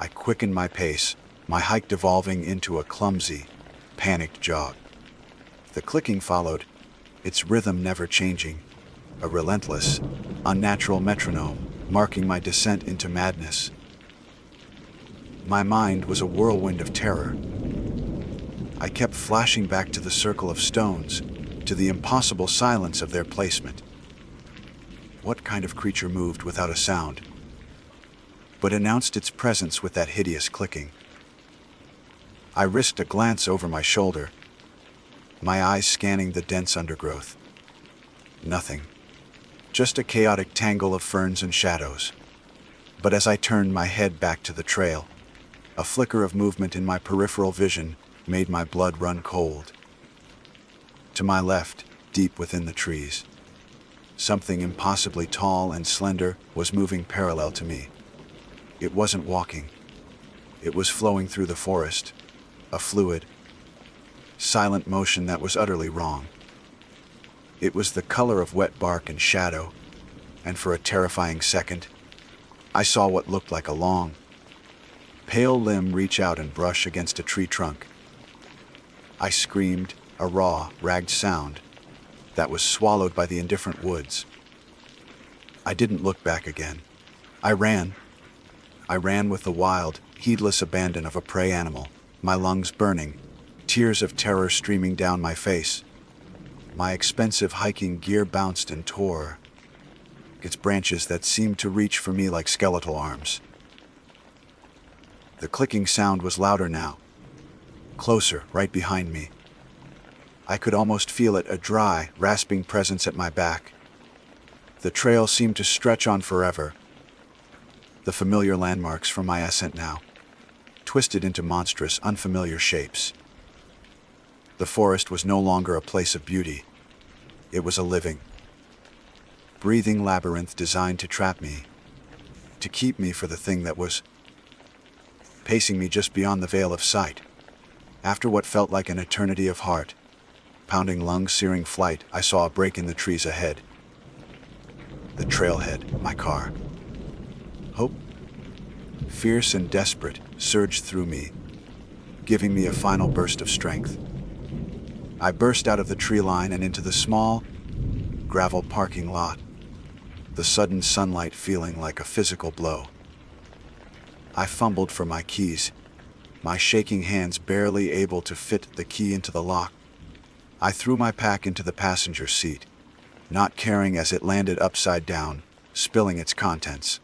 I quickened my pace, my hike devolving into a clumsy, panicked jog. The clicking followed, its rhythm never changing, a relentless, unnatural metronome marking my descent into madness. My mind was a whirlwind of terror. I kept flashing back to the circle of stones, to the impossible silence of their placement. What kind of creature moved without a sound, but announced its presence with that hideous clicking? I risked a glance over my shoulder, my eyes scanning the dense undergrowth. Nothing. Just a chaotic tangle of ferns and shadows. But as I turned my head back to the trail, a flicker of movement in my peripheral vision made my blood run cold. To my left, deep within the trees, something impossibly tall and slender was moving parallel to me. It wasn't walking. It was flowing through the forest, a fluid, silent motion that was utterly wrong. It was the color of wet bark and shadow, and for a terrifying second, I saw what looked like a long, pale limb reach out and brush against a tree trunk. I screamed, a raw, ragged sound that was swallowed by the indifferent woods. I didn't look back again. I ran. I ran with the wild, heedless abandon of a prey animal, my lungs burning, tears of terror streaming down my face. My expensive hiking gear bounced and tore, its branches that seemed to reach for me like skeletal arms. The clicking sound was louder now, closer, right behind me. I could almost feel it, a dry, rasping presence at my back. The trail seemed to stretch on forever. The familiar landmarks from my ascent now, twisted into monstrous, unfamiliar shapes. The forest was no longer a place of beauty. It was a living, breathing labyrinth designed to trap me, to keep me for the thing that was pacing me just beyond the veil of sight. After what felt like an eternity of heart-pounding, lung-searing flight, I saw a break in the trees ahead. The trailhead, my car. Hope, fierce and desperate, surged through me, giving me a final burst of strength. I burst out of the tree line and into the small, gravel parking lot, the sudden sunlight feeling like a physical blow. I fumbled for my keys, my shaking hands barely able to fit the key into the lock. I threw my pack into the passenger seat, not caring as it landed upside down, spilling its contents.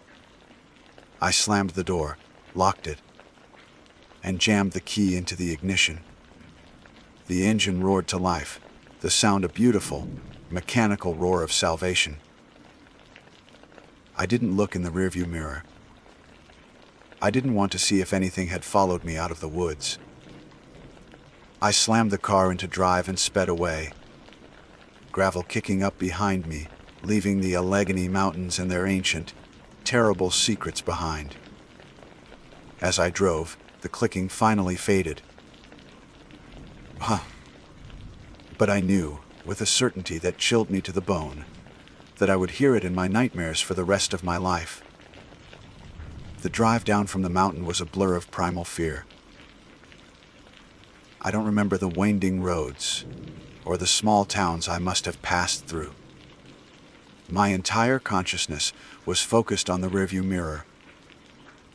I slammed the door, locked it, and jammed the key into the ignition. The engine roared to life, the sound a beautiful, mechanical roar of salvation. I didn't look in the rearview mirror. I didn't want to see if anything had followed me out of the woods. I slammed the car into drive and sped away, gravel kicking up behind me, leaving the Allegheny Mountains and their ancient, terrible secrets behind. As I drove, the clicking finally faded. But I knew, with a certainty that chilled me to the bone, that I would hear it in my nightmares for the rest of my life. The drive down from the mountain was a blur of primal fear. I don't remember the winding roads, or the small towns I must have passed through. My entire consciousness was focused on the rearview mirror,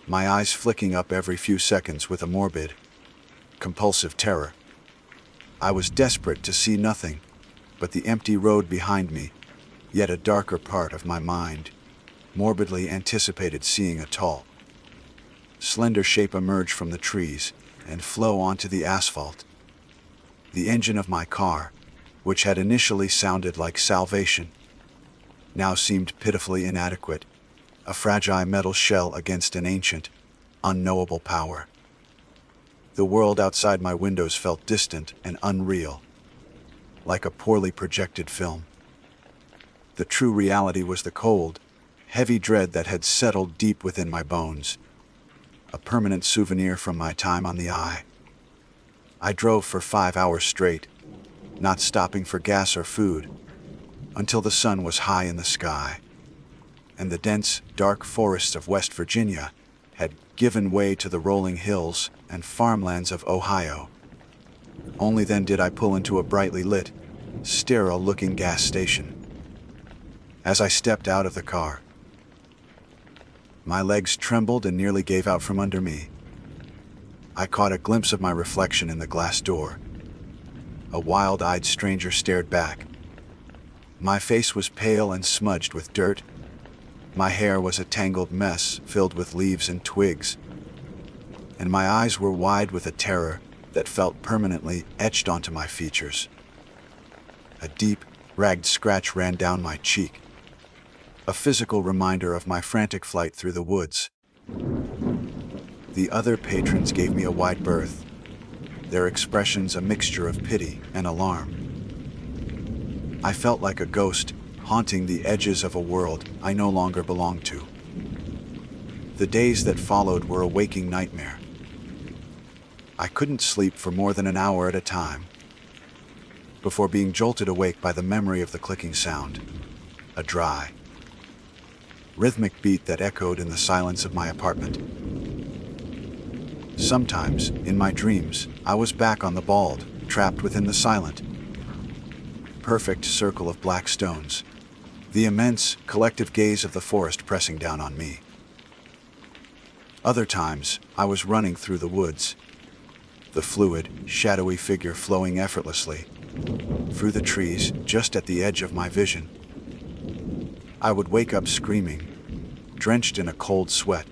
my eyes flicking up every few seconds with a morbid, compulsive terror. I was desperate to see nothing but the empty road behind me, yet a darker part of my mind morbidly anticipated seeing a tall, slender shape emerge from the trees and flow onto the asphalt. The engine of my car, which had initially sounded like salvation, now seemed pitifully inadequate, a fragile metal shell against an ancient, unknowable power. The world outside my windows felt distant and unreal, like a poorly projected film. The true reality was the cold, heavy dread that had settled deep within my bones, a permanent souvenir from my time on the eye. I drove for 5 hours straight, not stopping for gas or food, until the sun was high in the sky, and the dense, dark forests of West Virginia had given way to the rolling hills and farmlands of Ohio. Only then did I pull into a brightly lit, sterile-looking gas station. As I stepped out of the car, my legs trembled and nearly gave out from under me. I caught a glimpse of my reflection in the glass door. A wild-eyed stranger stared back. My face was pale and smudged with dirt. My hair was a tangled mess filled with leaves and twigs, and my eyes were wide with a terror that felt permanently etched onto my features. A deep, ragged scratch ran down my cheek, a physical reminder of my frantic flight through the woods. The other patrons gave me a wide berth, their expressions a mixture of pity and alarm. I felt like a ghost haunting the edges of a world I no longer belonged to. The days that followed were a waking nightmare. I couldn't sleep for more than an hour at a time, before being jolted awake by the memory of the clicking sound, a dry, rhythmic beat that echoed in the silence of my apartment. Sometimes, in my dreams, I was back on the bald, trapped within the silent, perfect circle of black stones, the immense, collective gaze of the forest pressing down on me. Other times, I was running through the woods, the fluid, shadowy figure flowing effortlessly through the trees just at the edge of my vision. I would wake up screaming, drenched in a cold sweat,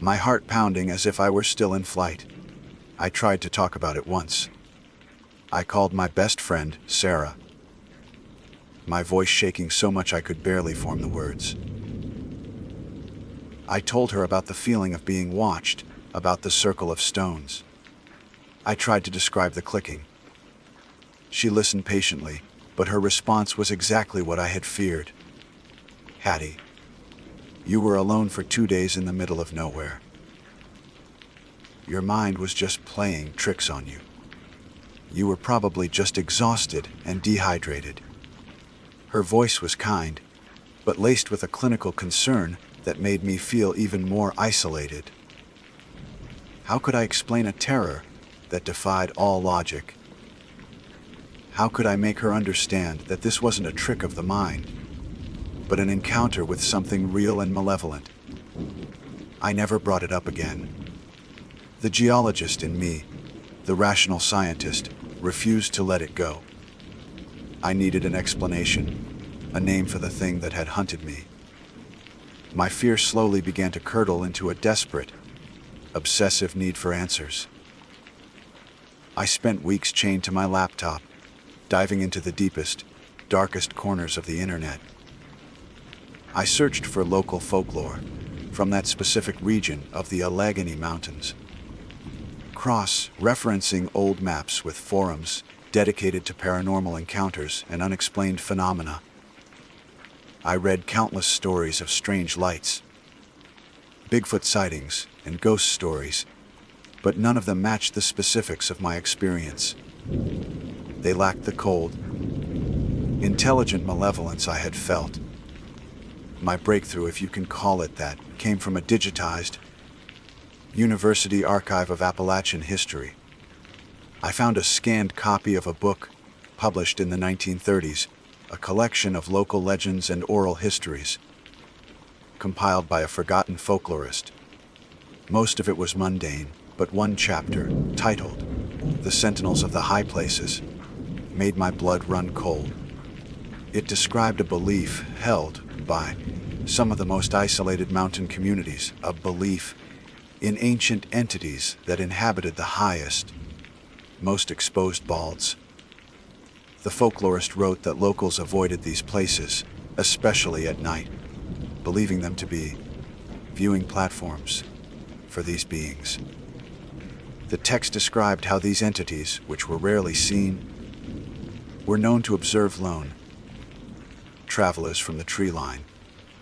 my heart pounding as if I were still in flight. I tried to talk about it once. I called my best friend, Sarah, my voice shaking so much I could barely form the words. I told her about the feeling of being watched, about the circle of stones. I tried to describe the clicking. She listened patiently, but her response was exactly what I had feared. Hattie, you were alone for 2 days in the middle of nowhere. your mind was just playing tricks on you. You were probably just exhausted and dehydrated. Her voice was kind, but laced with a clinical concern that made me feel even more isolated. How could I explain a terror that defied all logic? How could I make her understand that this wasn't a trick of the mind, but an encounter with something real and malevolent? I never brought it up again. The geologist in me, the rational scientist, refused to let it go. I needed an explanation, a name for the thing that had hunted me. My fear slowly began to curdle into a desperate, obsessive need for answers. I spent weeks chained to my laptop, diving into the deepest, darkest corners of the internet. I searched for local folklore from that specific region of the Allegheny Mountains, cross-referencing old maps with forums dedicated to paranormal encounters and unexplained phenomena. I read countless stories of strange lights, Bigfoot sightings, and ghost stories, but none of them matched the specifics of my experience. They lacked the cold, intelligent malevolence I had felt. My breakthrough, if you can call it that, came from a digitized University Archive of Appalachian History. I found a scanned copy of a book published in the 1930s, a collection of local legends and oral histories, compiled by a forgotten folklorist. Most of it was mundane, but one chapter, titled "The Sentinels of the High Places," made my blood run cold. It described a belief held by some of the most isolated mountain communities, a belief in ancient entities that inhabited the highest, most exposed balds. The folklorist wrote that locals avoided these places, especially at night, believing them to be viewing platforms for these beings. The text described how these entities, which were rarely seen, were known to observe lone travelers from the tree line.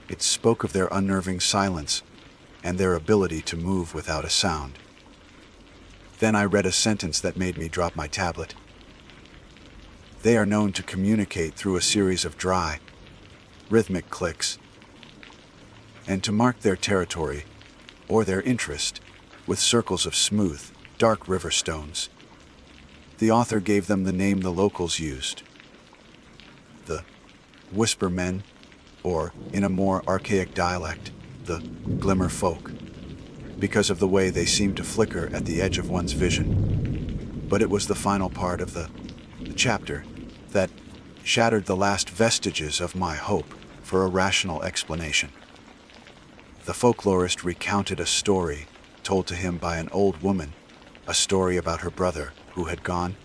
It spoke of their unnerving silence and their ability to move without a sound. Then I read a sentence that made me drop my tablet. They are known to communicate through a series of dry, rhythmic clicks, and to mark their territory or their interest with circles of smooth, dark river stones. The author gave them the name the locals used, the Whisper Men, or in a more archaic dialect, the Glimmer Folk, because of the way they seemed to flicker at the edge of one's vision. But it was the final part of the chapter that shattered the last vestiges of my hope for a rational explanation. The folklorist recounted a story told to him by an old woman, a story about her brother who had gone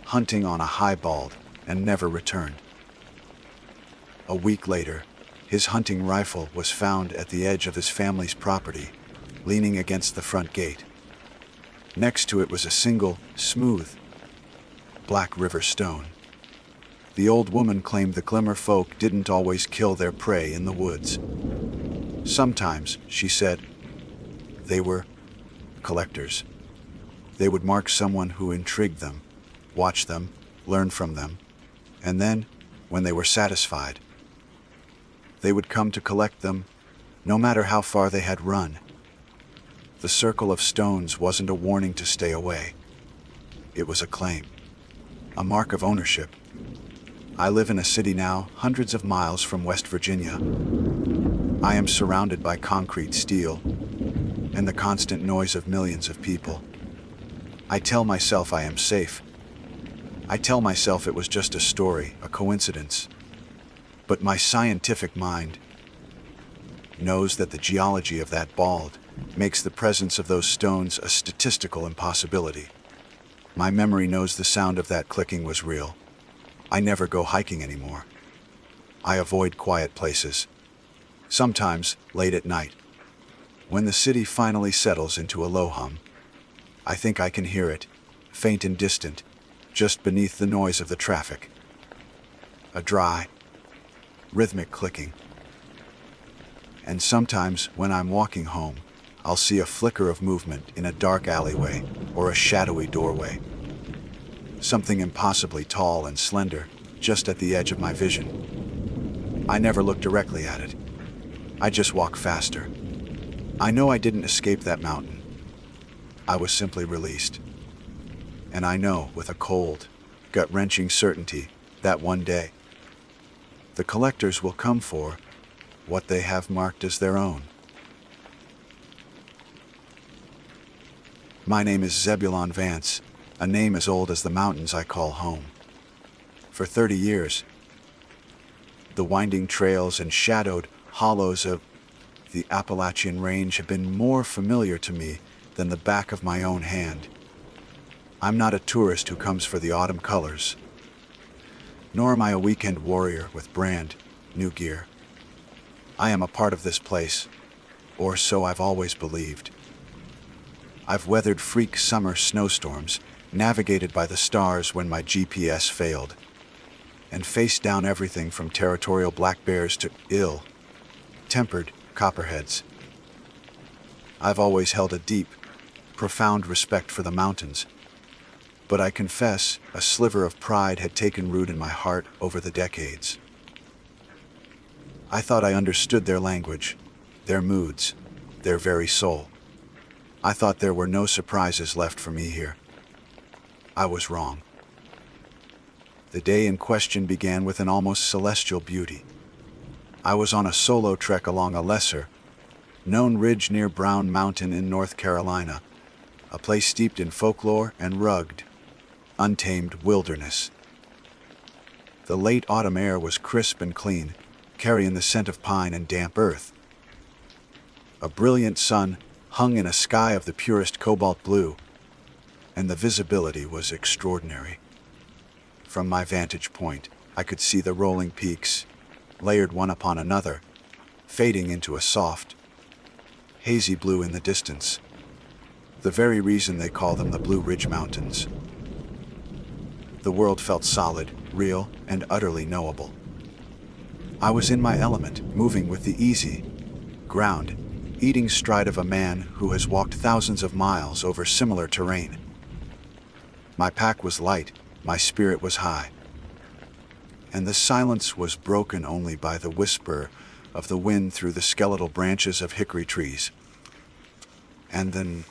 hunting on a high bald and never returned. A week later, his hunting rifle was found at the edge of his family's property, leaning against the front gate. Next to it was a single, smooth, black river stone. The old woman claimed the Glimmer folk didn't always kill their prey in the woods. Sometimes, she said, they were collectors. They would mark someone who intrigued them, watch them, learn from them, and then, when they were satisfied, they would come to collect them, no matter how far they had run. The circle of stones wasn't a warning to stay away. It was a claim, a mark of ownership. I live in a city now hundreds of miles from West Virginia. I am surrounded by concrete steel and the constant noise of millions of people. I tell myself I am safe. I tell myself it was just a story, a coincidence. But my scientific mind knows that the geology of that bald makes the presence of those stones a statistical impossibility. My memory knows the sound of that clicking was real. I never go hiking anymore. I avoid quiet places. Sometimes, late at night, when the city finally settles into a low hum, I think I can hear it, faint and distant, just beneath the noise of the traffic. A dry, rhythmic clicking. And sometimes, when I'm walking home, I'll see a flicker of movement in a dark alleyway or a shadowy doorway. Something impossibly tall and slender just at the edge of my vision. I never look directly at it. I just walk faster. I know I didn't escape that mountain. I was simply released. And I know with a cold, gut-wrenching certainty that one day, the collectors will come for what they have marked as their own. My name is Zebulon Vance, a name as old as the mountains I call home. For 30 years, the winding trails and shadowed hollows of the Appalachian Range have been more familiar to me than the back of my own hand. I'm not a tourist who comes for the autumn colors, nor am I a weekend warrior with brand new gear. I am a part of this place, or so I've always believed. I've weathered freak summer snowstorms, navigated by the stars when my GPS failed, and faced down everything from territorial black bears to ill-tempered copperheads. I've always held a deep, profound respect for the mountains, but I confess a sliver of pride had taken root in my heart over the decades. I thought I understood their language, their moods, their very soul. I thought there were no surprises left for me here. I was wrong. The day in question began with an almost celestial beauty. I was on a solo trek along a lesser-known ridge near Brown Mountain in North Carolina, a place steeped in folklore and rugged, untamed wilderness. The late autumn air was crisp and clean, carrying the scent of pine and damp earth. A brilliant sun hung in a sky of the purest cobalt blue, and the visibility was extraordinary. From my vantage point, I could see the rolling peaks, layered one upon another, fading into a soft, hazy blue in the distance, the very reason they call them the Blue Ridge Mountains. The world felt solid, real, and utterly knowable. I was in my element, moving with the easy, ground-eating stride of a man who has walked thousands of miles over similar terrain. My pack was light, my spirit was high, and the silence was broken only by the whisper of the wind through the skeletal branches of hickory trees, and then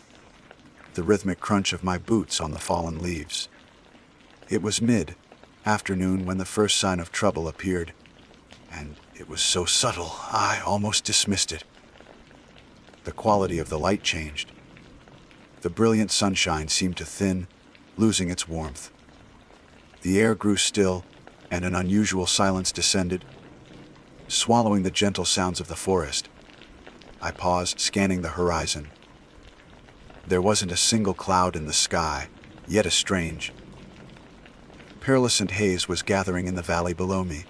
the rhythmic crunch of my boots on the fallen leaves. It was mid-afternoon when the first sign of trouble appeared, and it was so subtle I almost dismissed it. The quality of the light changed. The brilliant sunshine seemed to thin, losing its warmth. The air grew still, and an unusual silence descended, swallowing the gentle sounds of the forest. I paused, scanning the horizon. There wasn't a single cloud in the sky, yet a strange, pearlescent haze was gathering in the valley below me.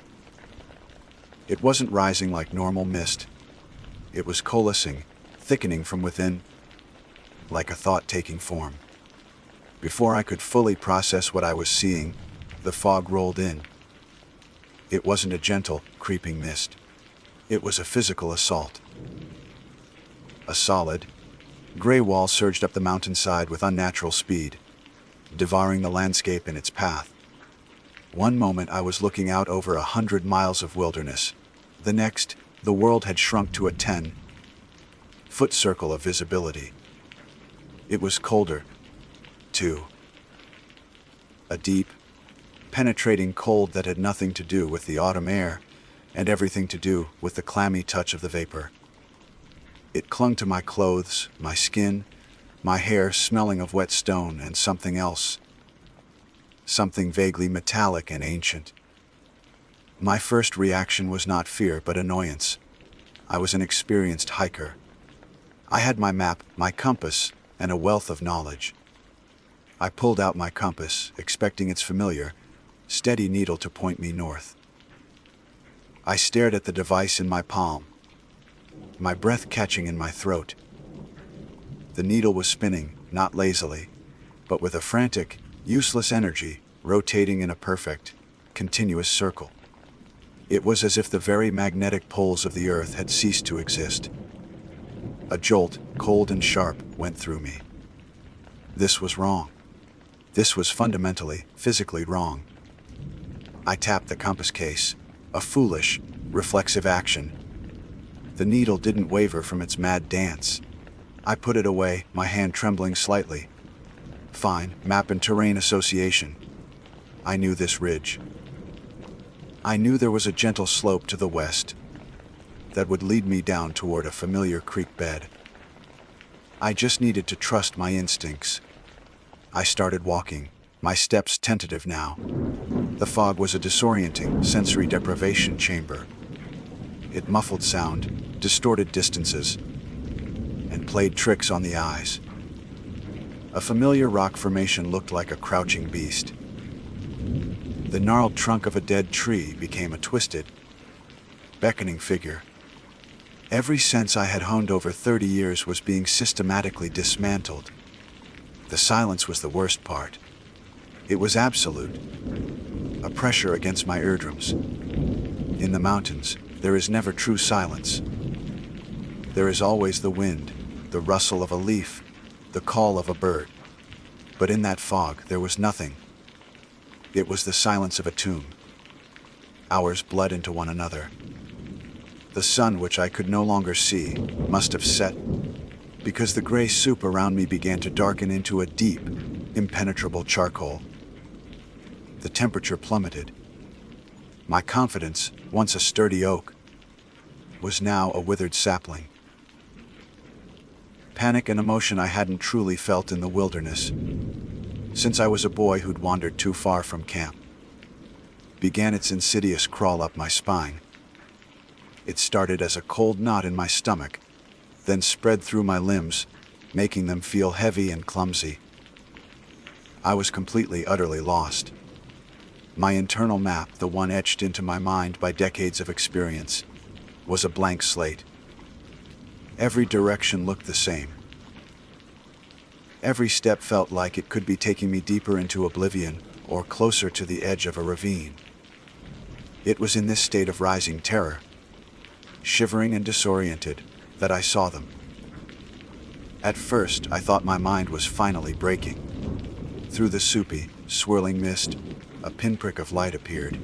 It wasn't rising like normal mist. It was coalescing, thickening from within, like a thought taking form. Before I could fully process what I was seeing, the fog rolled in. It wasn't a gentle, creeping mist. It was a physical assault. A solid, gray wall surged up the mountainside with unnatural speed, devouring the landscape in its path. One moment I was looking out over 100 miles of wilderness. The next, the world had shrunk to a 10-foot circle of visibility. It was colder, too. A deep, penetrating cold that had nothing to do with the autumn air and everything to do with the clammy touch of the vapor. It clung to my clothes, my skin, my hair smelling of wet stone and something else. Something vaguely metallic and ancient. My first reaction was not fear but annoyance. I was an experienced hiker. I had my map, my compass, and a wealth of knowledge. I pulled out my compass, expecting its familiar, steady needle to point me north. I stared at the device in my palm, my breath catching in my throat. The needle was spinning, not lazily, but with a frantic, useless energy, rotating in a perfect, continuous circle. It was as if the very magnetic poles of the earth had ceased to exist. A jolt, cold and sharp, went through me. This was wrong. This was fundamentally, physically wrong. I tapped the compass case, a foolish, reflexive action. The needle didn't waver from its mad dance. I put it away, my hand trembling slightly. Fine, map and terrain association. I knew this ridge. I knew there was a gentle slope to the west that would lead me down toward a familiar creek bed. I just needed to trust my instincts. I started walking, my steps tentative now. The fog was a disorienting, sensory deprivation chamber. It muffled sound, distorted distances, and played tricks on the eyes. A familiar rock formation looked like a crouching beast. The gnarled trunk of a dead tree became a twisted, beckoning figure. Every sense I had honed over 30 years was being systematically dismantled. The silence was the worst part. It was absolute, a pressure against my eardrums. In the mountains, there is never true silence. There is always the wind, the rustle of a leaf, the call of a bird. But in that fog, there was nothing. It was the silence of a tomb. Hours bled into one another. The sun, which I could no longer see, must have set, because the gray soup around me began to darken into a deep, impenetrable charcoal. The temperature plummeted. My confidence, once a sturdy oak, was now a withered sapling. Panic and emotion I hadn't truly felt in the wilderness, since I was a boy who'd wandered too far from camp, began its insidious crawl up my spine. It started as a cold knot in my stomach, then spread through my limbs, making them feel heavy and clumsy. I was completely, utterly lost. My internal map, the one etched into my mind by decades of experience, was a blank slate. Every direction looked the same. Every step felt like it could be taking me deeper into oblivion or closer to the edge of a ravine. It was in this state of rising terror, shivering and disoriented, that I saw them. At first, I thought my mind was finally breaking. Through the soupy, swirling mist, a pinprick of light appeared.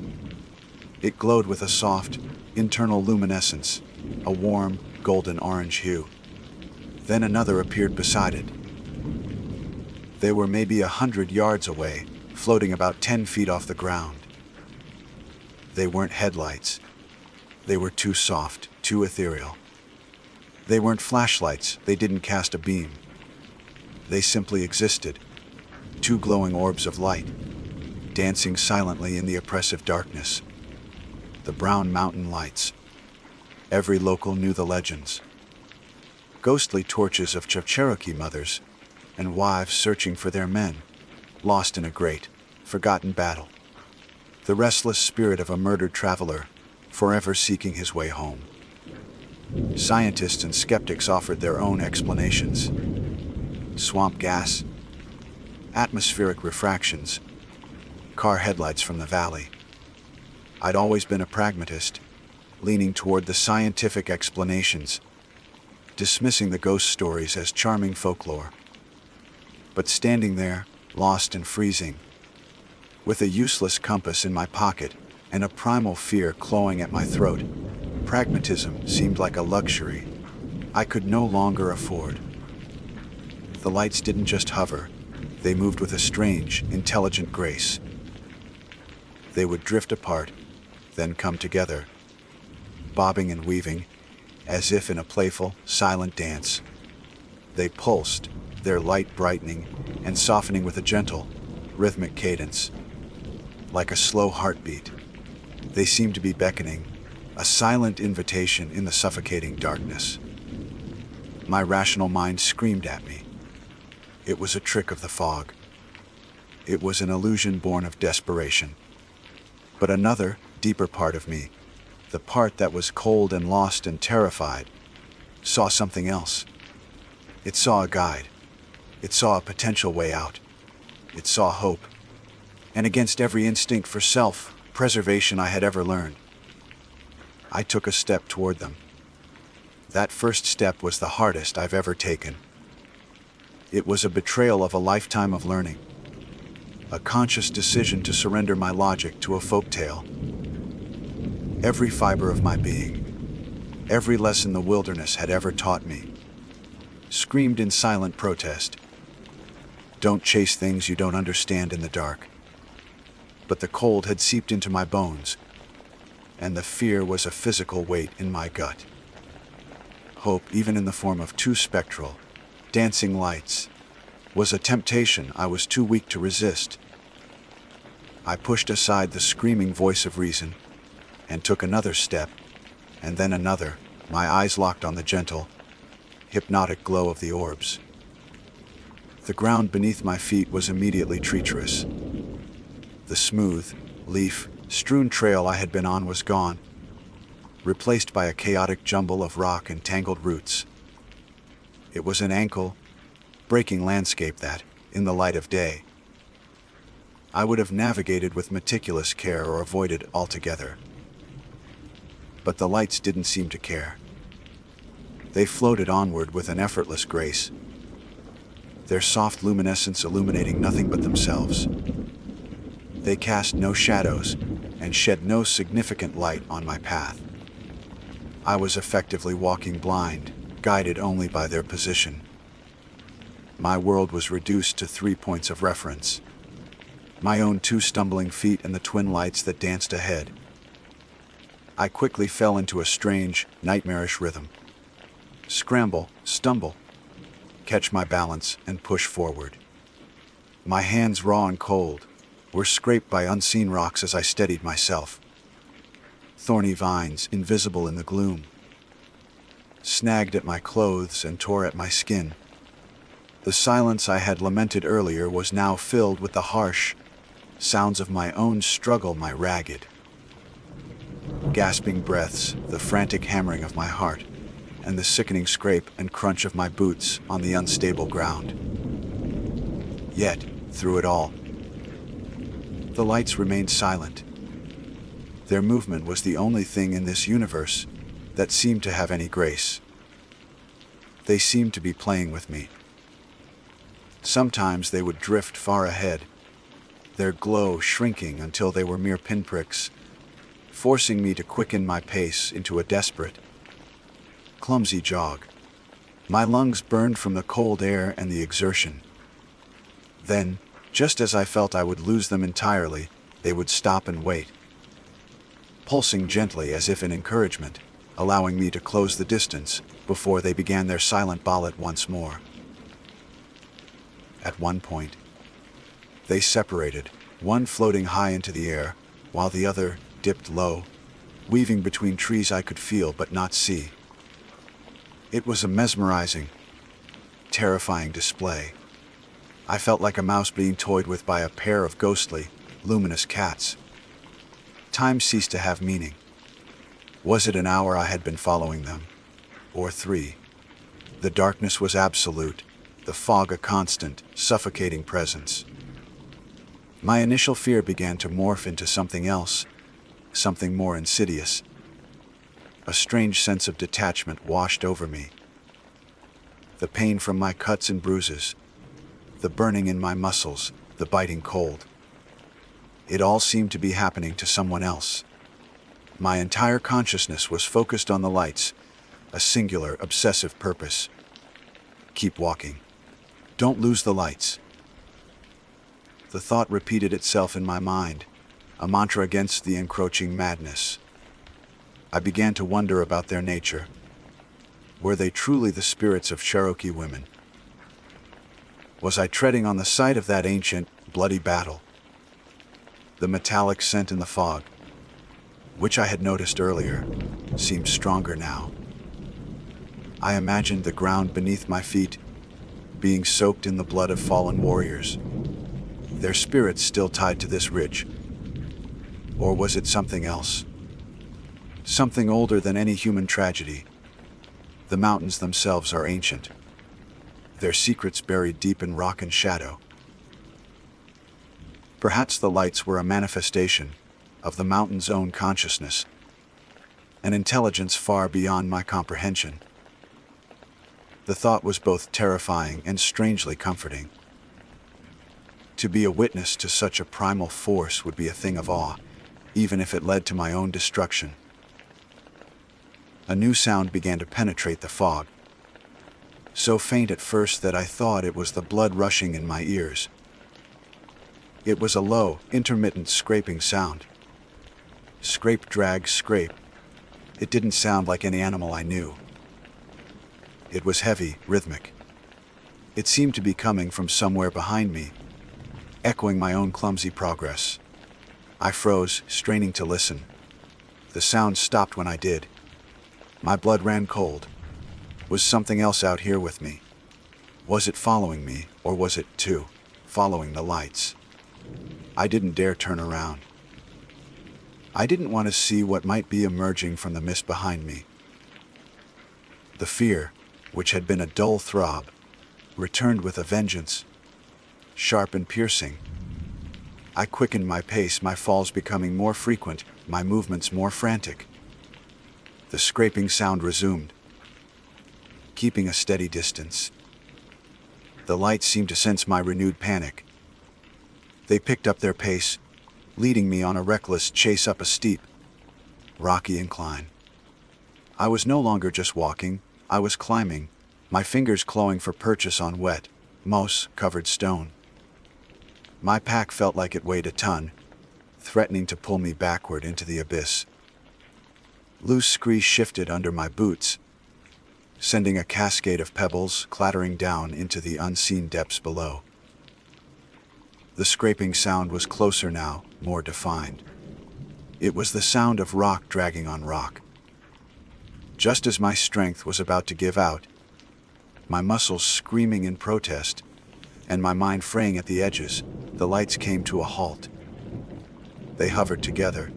It glowed with a soft, internal luminescence, a warm, golden orange hue. Then another appeared beside it. They were maybe 100 yards away, floating about 10 feet off the ground. They weren't headlights. They were too soft, too ethereal. They weren't flashlights, they didn't cast a beam. They simply existed, two glowing orbs of light, dancing silently in the oppressive darkness. The brown mountain lights. Every local knew the legends. Ghostly torches of Cherokee mothers and wives searching for their men, lost in a great, forgotten battle. The restless spirit of a murdered traveler, forever seeking his way home. Scientists and skeptics offered their own explanations. Swamp gas, atmospheric refractions, car headlights from the valley. I'd always been a pragmatist, leaning toward the scientific explanations, dismissing the ghost stories as charming folklore. But standing there, lost and freezing, with a useless compass in my pocket and a primal fear clawing at my throat, pragmatism seemed like a luxury I could no longer afford. The lights didn't just hover, they moved with a strange, intelligent grace. They would drift apart, then come together, bobbing and weaving, as if in a playful, silent dance. They pulsed, their light brightening and softening with a gentle, rhythmic cadence. Like a slow heartbeat, they seemed to be beckoning, a silent invitation in the suffocating darkness. My rational mind screamed at me. It was a trick of the fog. It was an illusion born of desperation. But another, deeper part of me, the part that was cold and lost and terrified, saw something else. It saw a guide. It saw a potential way out. It saw hope. And against every instinct for self-preservation I had ever learned, I took a step toward them. That first step was the hardest I've ever taken. It was a betrayal of a lifetime of learning, a conscious decision to surrender my logic to a folktale. Every fiber of my being, every lesson the wilderness had ever taught me, screamed in silent protest. Don't chase things you don't understand in the dark. But the cold had seeped into my bones, and the fear was a physical weight in my gut. Hope, even in the form of two spectral, dancing lights, was a temptation I was too weak to resist. I pushed aside the screaming voice of reason and took another step, and then another, my eyes locked on the gentle, hypnotic glow of the orbs. The ground beneath my feet was immediately treacherous. The smooth, leaf-strewn trail I had been on was gone, replaced by a chaotic jumble of rock and tangled roots. It was an ankle-breaking landscape that, in the light of day, I would have navigated with meticulous care or avoided altogether. But the lights didn't seem to care. They floated onward with an effortless grace, their soft luminescence illuminating nothing but themselves. They cast no shadows and shed no significant light on my path. I was effectively walking blind, guided only by their position. My world was reduced to 3 points of reference: my own 2 stumbling feet and the twin lights that danced ahead. I quickly fell into a strange, nightmarish rhythm. Scramble, stumble, catch my balance, and push forward. My hands, raw and cold, were scraped by unseen rocks as I steadied myself. Thorny vines, invisible in the gloom, snagged at my clothes and tore at my skin. The silence I had lamented earlier was now filled with the harsh sounds of my own struggle, my ragged, gasping breaths, the frantic hammering of my heart, and the sickening scrape and crunch of my boots on the unstable ground. Yet, through it all, the lights remained silent. Their movement was the only thing in this universe that seemed to have any grace. They seemed to be playing with me. Sometimes they would drift far ahead, their glow shrinking until they were mere pinpricks, forcing me to quicken my pace into a desperate, clumsy jog. My lungs burned from the cold air and the exertion. Then, just as I felt I would lose them entirely, they would stop and wait, pulsing gently as if in encouragement, allowing me to close the distance before they began their silent ballad once more. At one point, they separated, one floating high into the air, while the other dipped low, weaving between trees I could feel but not see. It was a mesmerizing, terrifying display. I felt like a mouse being toyed with by a pair of ghostly, luminous cats. Time ceased to have meaning. Was it an hour I had been following them? Or 3? The darkness was absolute, the fog a constant, suffocating presence. My initial fear began to morph into something else, something more insidious. A strange sense of detachment washed over me. The pain from my cuts and bruises, the burning in my muscles, the biting cold. It all seemed to be happening to someone else. My entire consciousness was focused on the lights, a singular, obsessive purpose. Keep walking. Don't lose the lights. The thought repeated itself in my mind, a mantra against the encroaching madness. I began to wonder about their nature. Were they truly the spirits of Cherokee women? Was I treading on the site of that ancient, bloody battle? The metallic scent in the fog, which I had noticed earlier, seemed stronger now. I imagined the ground beneath my feet being soaked in the blood of fallen warriors, their spirits still tied to this ridge. Or was it something else? Something older than any human tragedy. The mountains themselves are ancient, their secrets buried deep in rock and shadow. Perhaps the lights were a manifestation of the mountain's own consciousness, an intelligence far beyond my comprehension. The thought was both terrifying and strangely comforting. To be a witness to such a primal force would be a thing of awe, even if it led to my own destruction. A new sound began to penetrate the fog, so faint at first that I thought it was the blood rushing in my ears. It was a low, intermittent scraping sound. Scrape, drag, scrape. It didn't sound like any animal I knew. It was heavy, rhythmic. It seemed to be coming from somewhere behind me, echoing my own clumsy progress. I froze, straining to listen. The sound stopped when I did. My blood ran cold. Was something else out here with me? Was it following me, or was it, too, following the lights? I didn't dare turn around. I didn't want to see what might be emerging from the mist behind me. The fear, which had been a dull throb, returned with a vengeance, sharp and piercing. I quickened my pace, my falls becoming more frequent, my movements more frantic. The scraping sound resumed, keeping a steady distance. The lights seemed to sense my renewed panic. They picked up their pace, leading me on a reckless chase up a steep, rocky incline. I was no longer just walking, I was climbing, my fingers clawing for purchase on wet, moss-covered stone. My pack felt like it weighed a ton, threatening to pull me backward into the abyss. Loose scree shifted under my boots, sending a cascade of pebbles clattering down into the unseen depths below. The scraping sound was closer now, more defined. It was the sound of rock dragging on rock. Just as my strength was about to give out, my muscles screaming in protest, and my mind fraying at the edges, the lights came to a halt. They hovered together,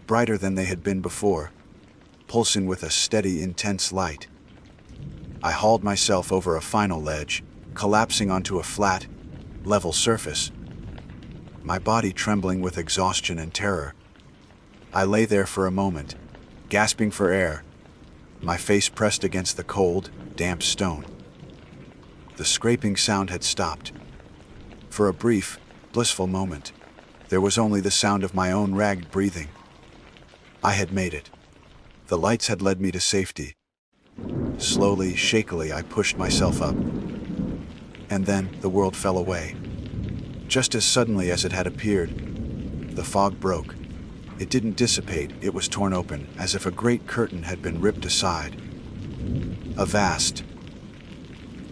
brighter than they had been before, pulsing with a steady, intense light. I hauled myself over a final ledge, collapsing onto a flat, level surface, my body trembling with exhaustion and terror. I lay there for a moment, gasping for air, my face pressed against the cold, damp stone. The scraping sound had stopped. For a brief, blissful moment, there was only the sound of my own ragged breathing. I had made it. The lights had led me to safety. Slowly, shakily, I pushed myself up. And then the world fell away. Just as suddenly as it had appeared, the fog broke. It didn't dissipate, it was torn open, as if a great curtain had been ripped aside. A vast,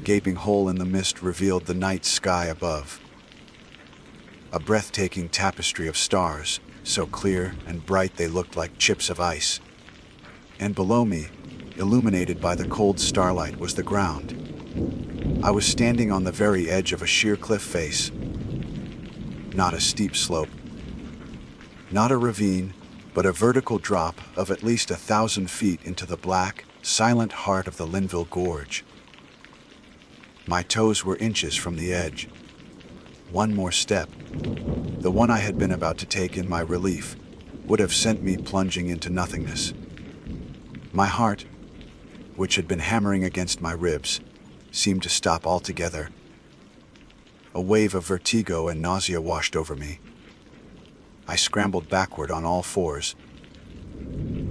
gaping hole in the mist revealed the night sky above. A breathtaking tapestry of stars, so clear and bright they looked like chips of ice. And below me, illuminated by the cold starlight, was the ground. I was standing on the very edge of a sheer cliff face. Not a steep slope, not a ravine, but a vertical drop of at least 1,000 feet into the black, silent heart of the Linville Gorge. My toes were inches from the edge. One more step, the one I had been about to take in my relief, would have sent me plunging into nothingness. My heart, which had been hammering against my ribs, seemed to stop altogether. A wave of vertigo and nausea washed over me. I scrambled backward on all fours,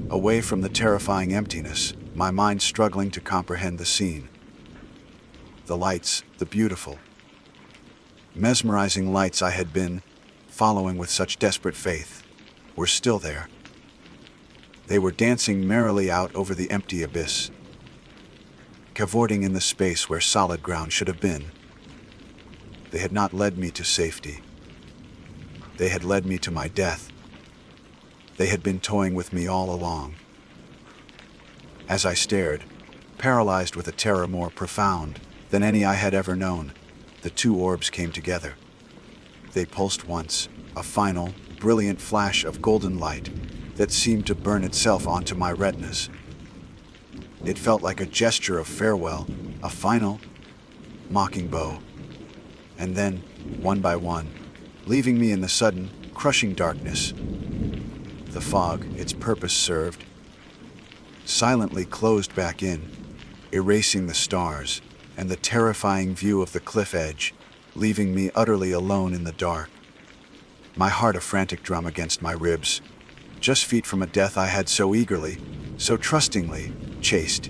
away from the terrifying emptiness, my mind struggling to comprehend the scene. The lights, the beautiful, mesmerizing lights I had been following with such desperate faith, were still there. They were dancing merrily out over the empty abyss, cavorting in the space where solid ground should have been. They had not led me to safety. They had led me to my death. They had been toying with me all along. As I stared, paralyzed with a terror more profound than any I had ever known, the two orbs came together. They pulsed once, a final, brilliant flash of golden light that seemed to burn itself onto my retinas. It felt like a gesture of farewell, a final, mocking bow. And then, one by one, leaving me in the sudden, crushing darkness, the fog, its purpose served, silently closed back in, erasing the stars and the terrifying view of the cliff edge, leaving me utterly alone in the dark. My heart a frantic drum against my ribs, just feet from a death I had so eagerly, so trustingly, chased.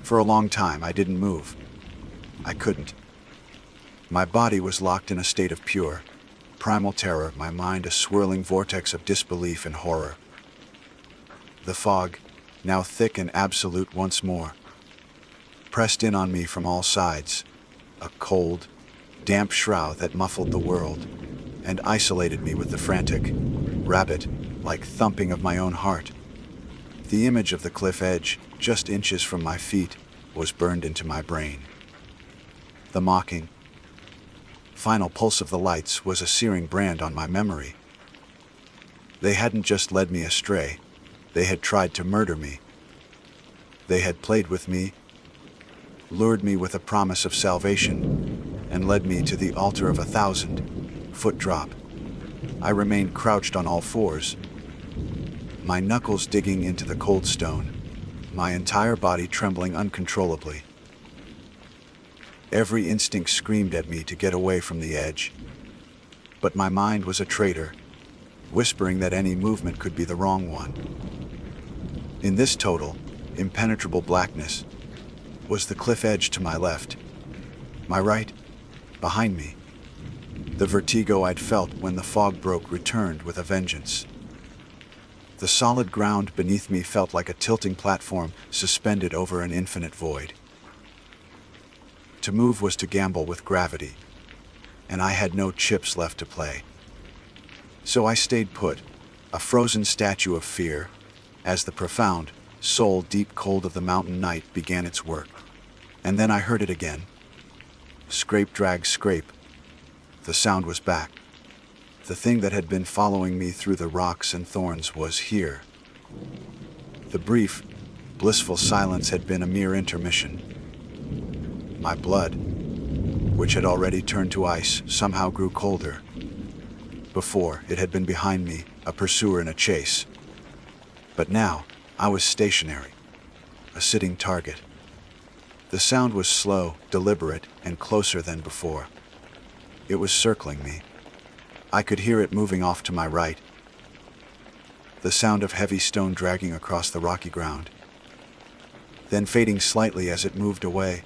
For a long time I didn't move. I couldn't. My body was locked in a state of pure, primal terror, my mind a swirling vortex of disbelief and horror. The fog, now thick and absolute once more, pressed in on me from all sides, a cold, damp shroud that muffled the world and isolated me with the frantic, rabbit-like thumping of my own heart. The image of the cliff edge, just inches from my feet, was burned into my brain. The mocking, final pulse of the lights was a searing brand on my memory. They hadn't just led me astray, they had tried to murder me. They had played with me, lured me with a promise of salvation, and led me to the altar of 1,000-foot drop. I remained crouched on all fours, my knuckles digging into the cold stone, my entire body trembling uncontrollably. Every instinct screamed at me to get away from the edge, but my mind was a traitor, whispering that any movement could be the wrong one. In this total, impenetrable blackness was the cliff edge to my left, my right, behind me. The vertigo I'd felt when the fog broke returned with a vengeance. The solid ground beneath me felt like a tilting platform suspended over an infinite void. To move was to gamble with gravity, and I had no chips left to play. So I stayed put, a frozen statue of fear, as the profound, soul-deep cold of the mountain night began its work. And then I heard it again. Scrape, drag, scrape. The sound was back. The thing that had been following me through the rocks and thorns was here. The brief, blissful silence had been a mere intermission. My blood, which had already turned to ice, somehow grew colder. Before, it had been behind me, a pursuer in a chase. But now, I was stationary, a sitting target. The sound was slow, deliberate, and closer than before. It was circling me. I could hear it moving off to my right. The sound of heavy stone dragging across the rocky ground, then fading slightly as it moved away,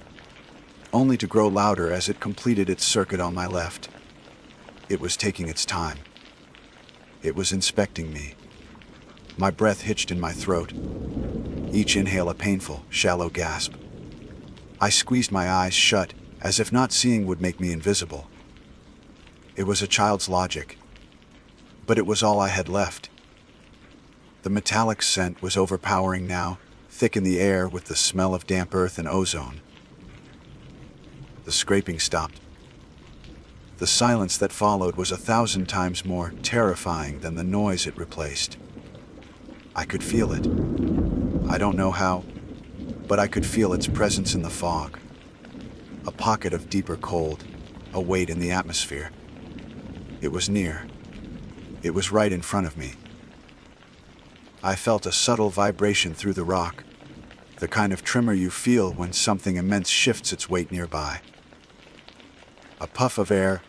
only to grow louder as it completed its circuit on my left. It was taking its time. It was inspecting me. My breath hitched in my throat, each inhale a painful, shallow gasp. I squeezed my eyes shut, as if not seeing would make me invisible. It was a child's logic, but it was all I had left. The metallic scent was overpowering now, thick in the air with the smell of damp earth and ozone. The scraping stopped. The silence that followed was 1,000 times more terrifying than the noise it replaced. I could feel it. I don't know how, but I could feel its presence in the fog. A pocket of deeper cold, a weight in the atmosphere. It was near. It was right in front of me. I felt a subtle vibration through the rock, the kind of tremor you feel when something immense shifts its weight nearby. A puff of air,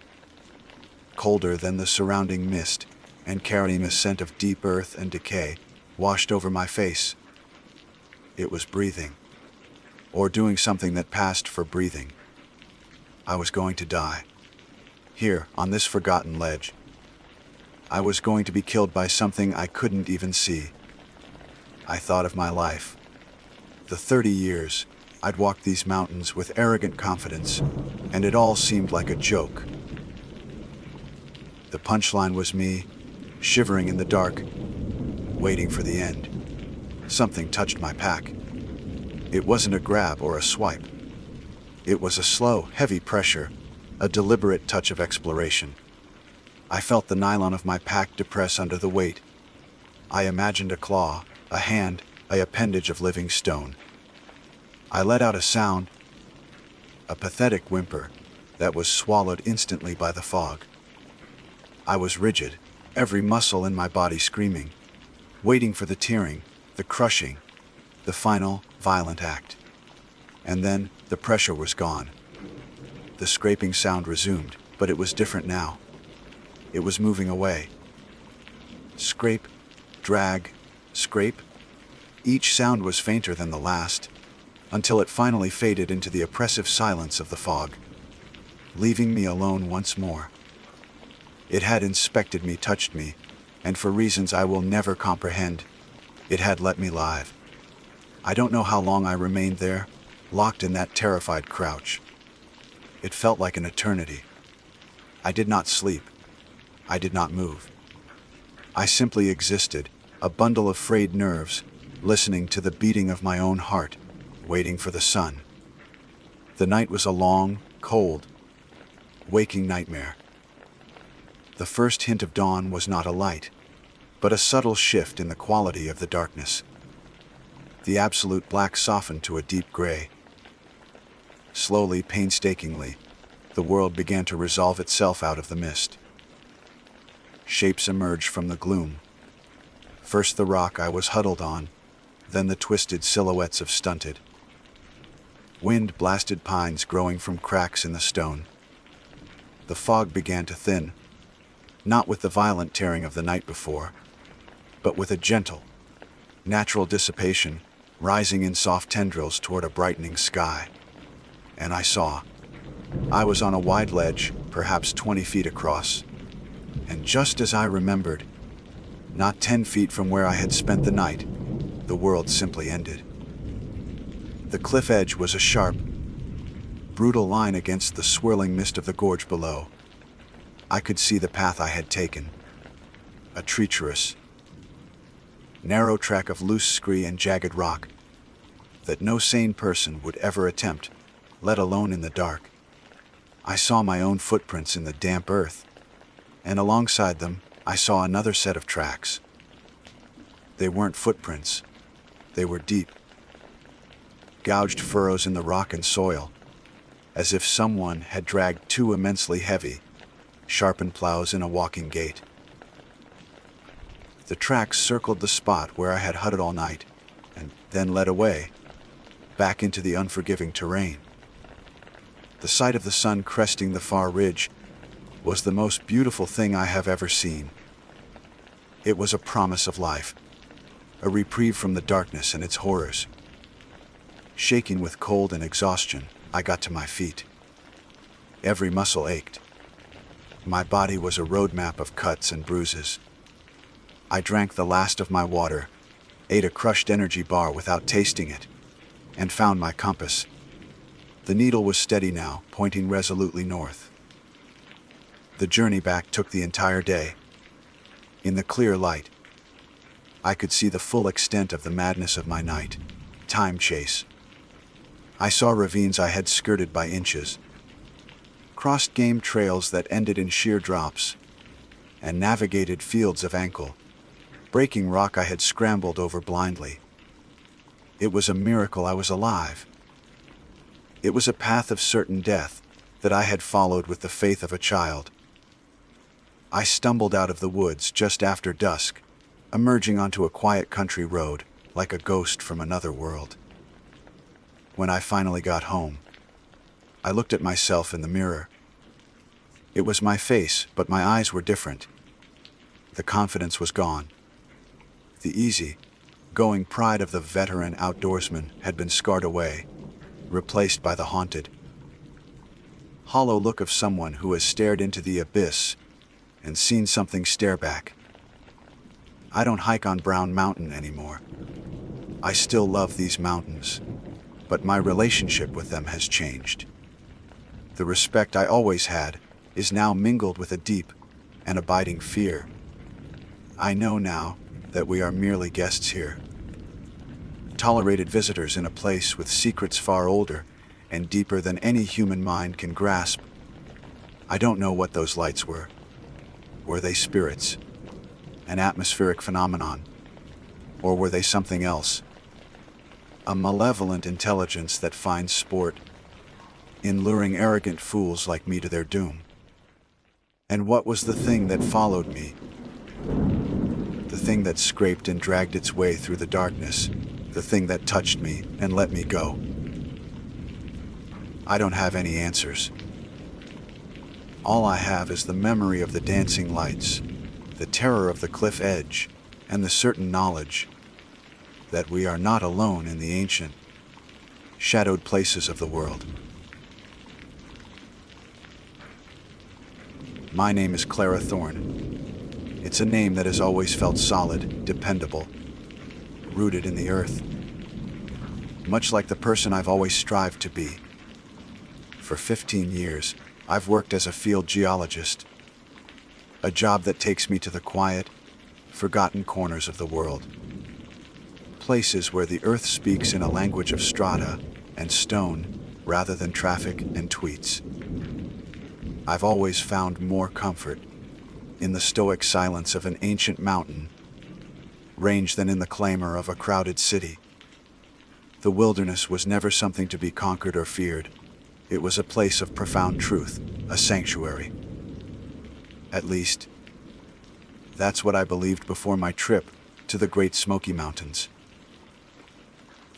colder than the surrounding mist, and carrying a scent of deep earth and decay, washed over my face. It was breathing, or doing something that passed for breathing. I was going to die. Here, on this forgotten ledge. I was going to be killed by something I couldn't even see. I thought of my life. The 30 years I'd walked these mountains with arrogant confidence, and it all seemed like a joke. The punchline was me, shivering in the dark, waiting for the end. Something touched my pack. It wasn't a grab or a swipe. It was a slow, heavy pressure, a deliberate touch of exploration. I felt the nylon of my pack depress under the weight. I imagined a claw, a hand, an appendage of living stone. I let out a sound, a pathetic whimper, that was swallowed instantly by the fog. I was rigid, every muscle in my body screaming, waiting for the tearing, the crushing, the final, violent act. And then the pressure was gone. The scraping sound resumed, but it was different now. It was moving away. Scrape, drag, scrape. Each sound was fainter than the last, until it finally faded into the oppressive silence of the fog, leaving me alone once more. It had inspected me, touched me, and for reasons I will never comprehend, it had let me live. I don't know how long I remained there, locked in that terrified crouch. It felt like an eternity. I did not sleep. I did not move. I simply existed, a bundle of frayed nerves, listening to the beating of my own heart, waiting for the sun. The night was a long, cold, waking nightmare. The first hint of dawn was not a light, but a subtle shift in the quality of the darkness. The absolute black softened to a deep gray. Slowly, painstakingly, the world began to resolve itself out of the mist. Shapes emerged from the gloom. First the rock I was huddled on, then the twisted silhouettes of stunted, wind-blasted pines growing from cracks in the stone. The fog began to thin, not with the violent tearing of the night before, but with a gentle, natural dissipation, rising in soft tendrils toward a brightening sky. And I saw. I was on a wide ledge, perhaps 20 feet across, and just as I remembered, not 10 feet from where I had spent the night, the world simply ended. The cliff edge was a sharp, brutal line against the swirling mist of the gorge below. I could see the path I had taken, a treacherous, narrow track of loose scree and jagged rock that no sane person would ever attempt, let alone in the dark. I saw my own footprints in the damp earth, and alongside them, I saw another set of tracks. They weren't footprints. They were deep, gouged furrows in the rock and soil, as if someone had dragged two immensely heavy, sharpened plows in a walking gait. The tracks circled the spot where I had huddled all night, and then led away, back into the unforgiving terrain. The sight of the sun cresting the far ridge was the most beautiful thing I have ever seen. It was a promise of life, a reprieve from the darkness and its horrors. Shaking with cold and exhaustion, I got to my feet. Every muscle ached. My body was a road map of cuts and bruises. I drank the last of my water, ate a crushed energy bar without tasting it, and found my compass. The needle was steady now, pointing resolutely north. The journey back took the entire day. In the clear light, I could see the full extent of the madness of my night. Time chase. I saw ravines I had skirted by inches, crossed game trails that ended in sheer drops, and navigated fields of ankle, breaking rock I had scrambled over blindly. It was a miracle I was alive. It was a path of certain death that I had followed with the faith of a child. I stumbled out of the woods just after dusk, emerging onto a quiet country road like a ghost from another world. When I finally got home, I looked at myself in the mirror. It was my face, but my eyes were different. The confidence was gone. The easy, going pride of the veteran outdoorsman had been scarred away, replaced by the haunted, hollow look of someone who has stared into the abyss and seen something stare back. I don't hike on Brown Mountain anymore. I still love these mountains, but my relationship with them has changed. The respect I always had is now mingled with a deep and abiding fear. I know now that we are merely guests here, tolerated visitors in a place with secrets far older and deeper than any human mind can grasp. I don't know what those lights were. Were they spirits, an atmospheric phenomenon, or were they something else? A malevolent intelligence that finds sport in luring arrogant fools like me to their doom. And what was the thing that followed me? The thing that scraped and dragged its way through the darkness, the thing that touched me and let me go. I don't have any answers. All I have is the memory of the dancing lights, the terror of the cliff edge, and the certain knowledge that we are not alone in the ancient, shadowed places of the world. My name is Clara Thorne. It's a name that has always felt solid, dependable, rooted in the earth. Much like the person I've always strived to be. For 15 years, I've worked as a field geologist, a job that takes me to the quiet, forgotten corners of the world. Places where the earth speaks in a language of strata and stone rather than traffic and tweets. I've always found more comfort in the stoic silence of an ancient mountain range than in the clamor of a crowded city. The wilderness was never something to be conquered or feared. It was a place of profound truth, a sanctuary. At least, that's what I believed before my trip to the Great Smoky Mountains.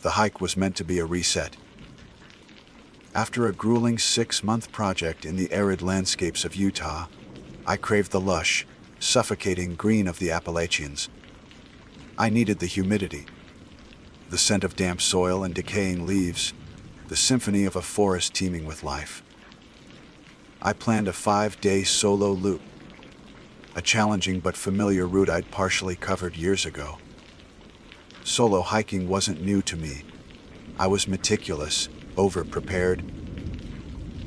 The hike was meant to be a reset. After a grueling 6-month project in the arid landscapes of Utah, I craved the lush, suffocating green of the Appalachians. I needed the humidity, the scent of damp soil and decaying leaves, the symphony of a forest teeming with life. I planned a 5-day solo loop, a challenging but familiar route I'd partially covered years ago. Solo hiking wasn't new to me. I was meticulous, over-prepared,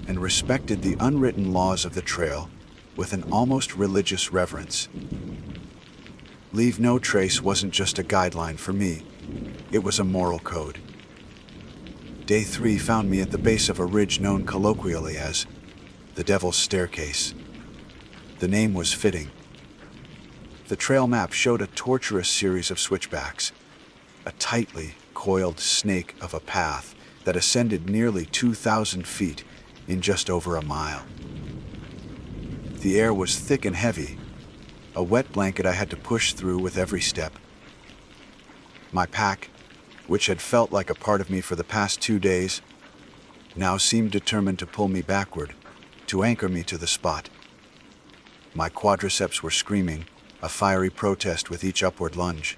and respected the unwritten laws of the trail with an almost religious reverence. Leave no trace wasn't just a guideline for me, it was a moral code. Day 3 found me at the base of a ridge known colloquially as the Devil's Staircase. The name was fitting. The trail map showed a tortuous series of switchbacks, a tightly coiled snake of a path that ascended nearly 2,000 feet in just over a mile. The air was thick and heavy, a wet blanket I had to push through with every step. My pack, which had felt like a part of me for the past 2 days, now seemed determined to pull me backward, to anchor me to the spot. My quadriceps were screaming, a fiery protest with each upward lunge.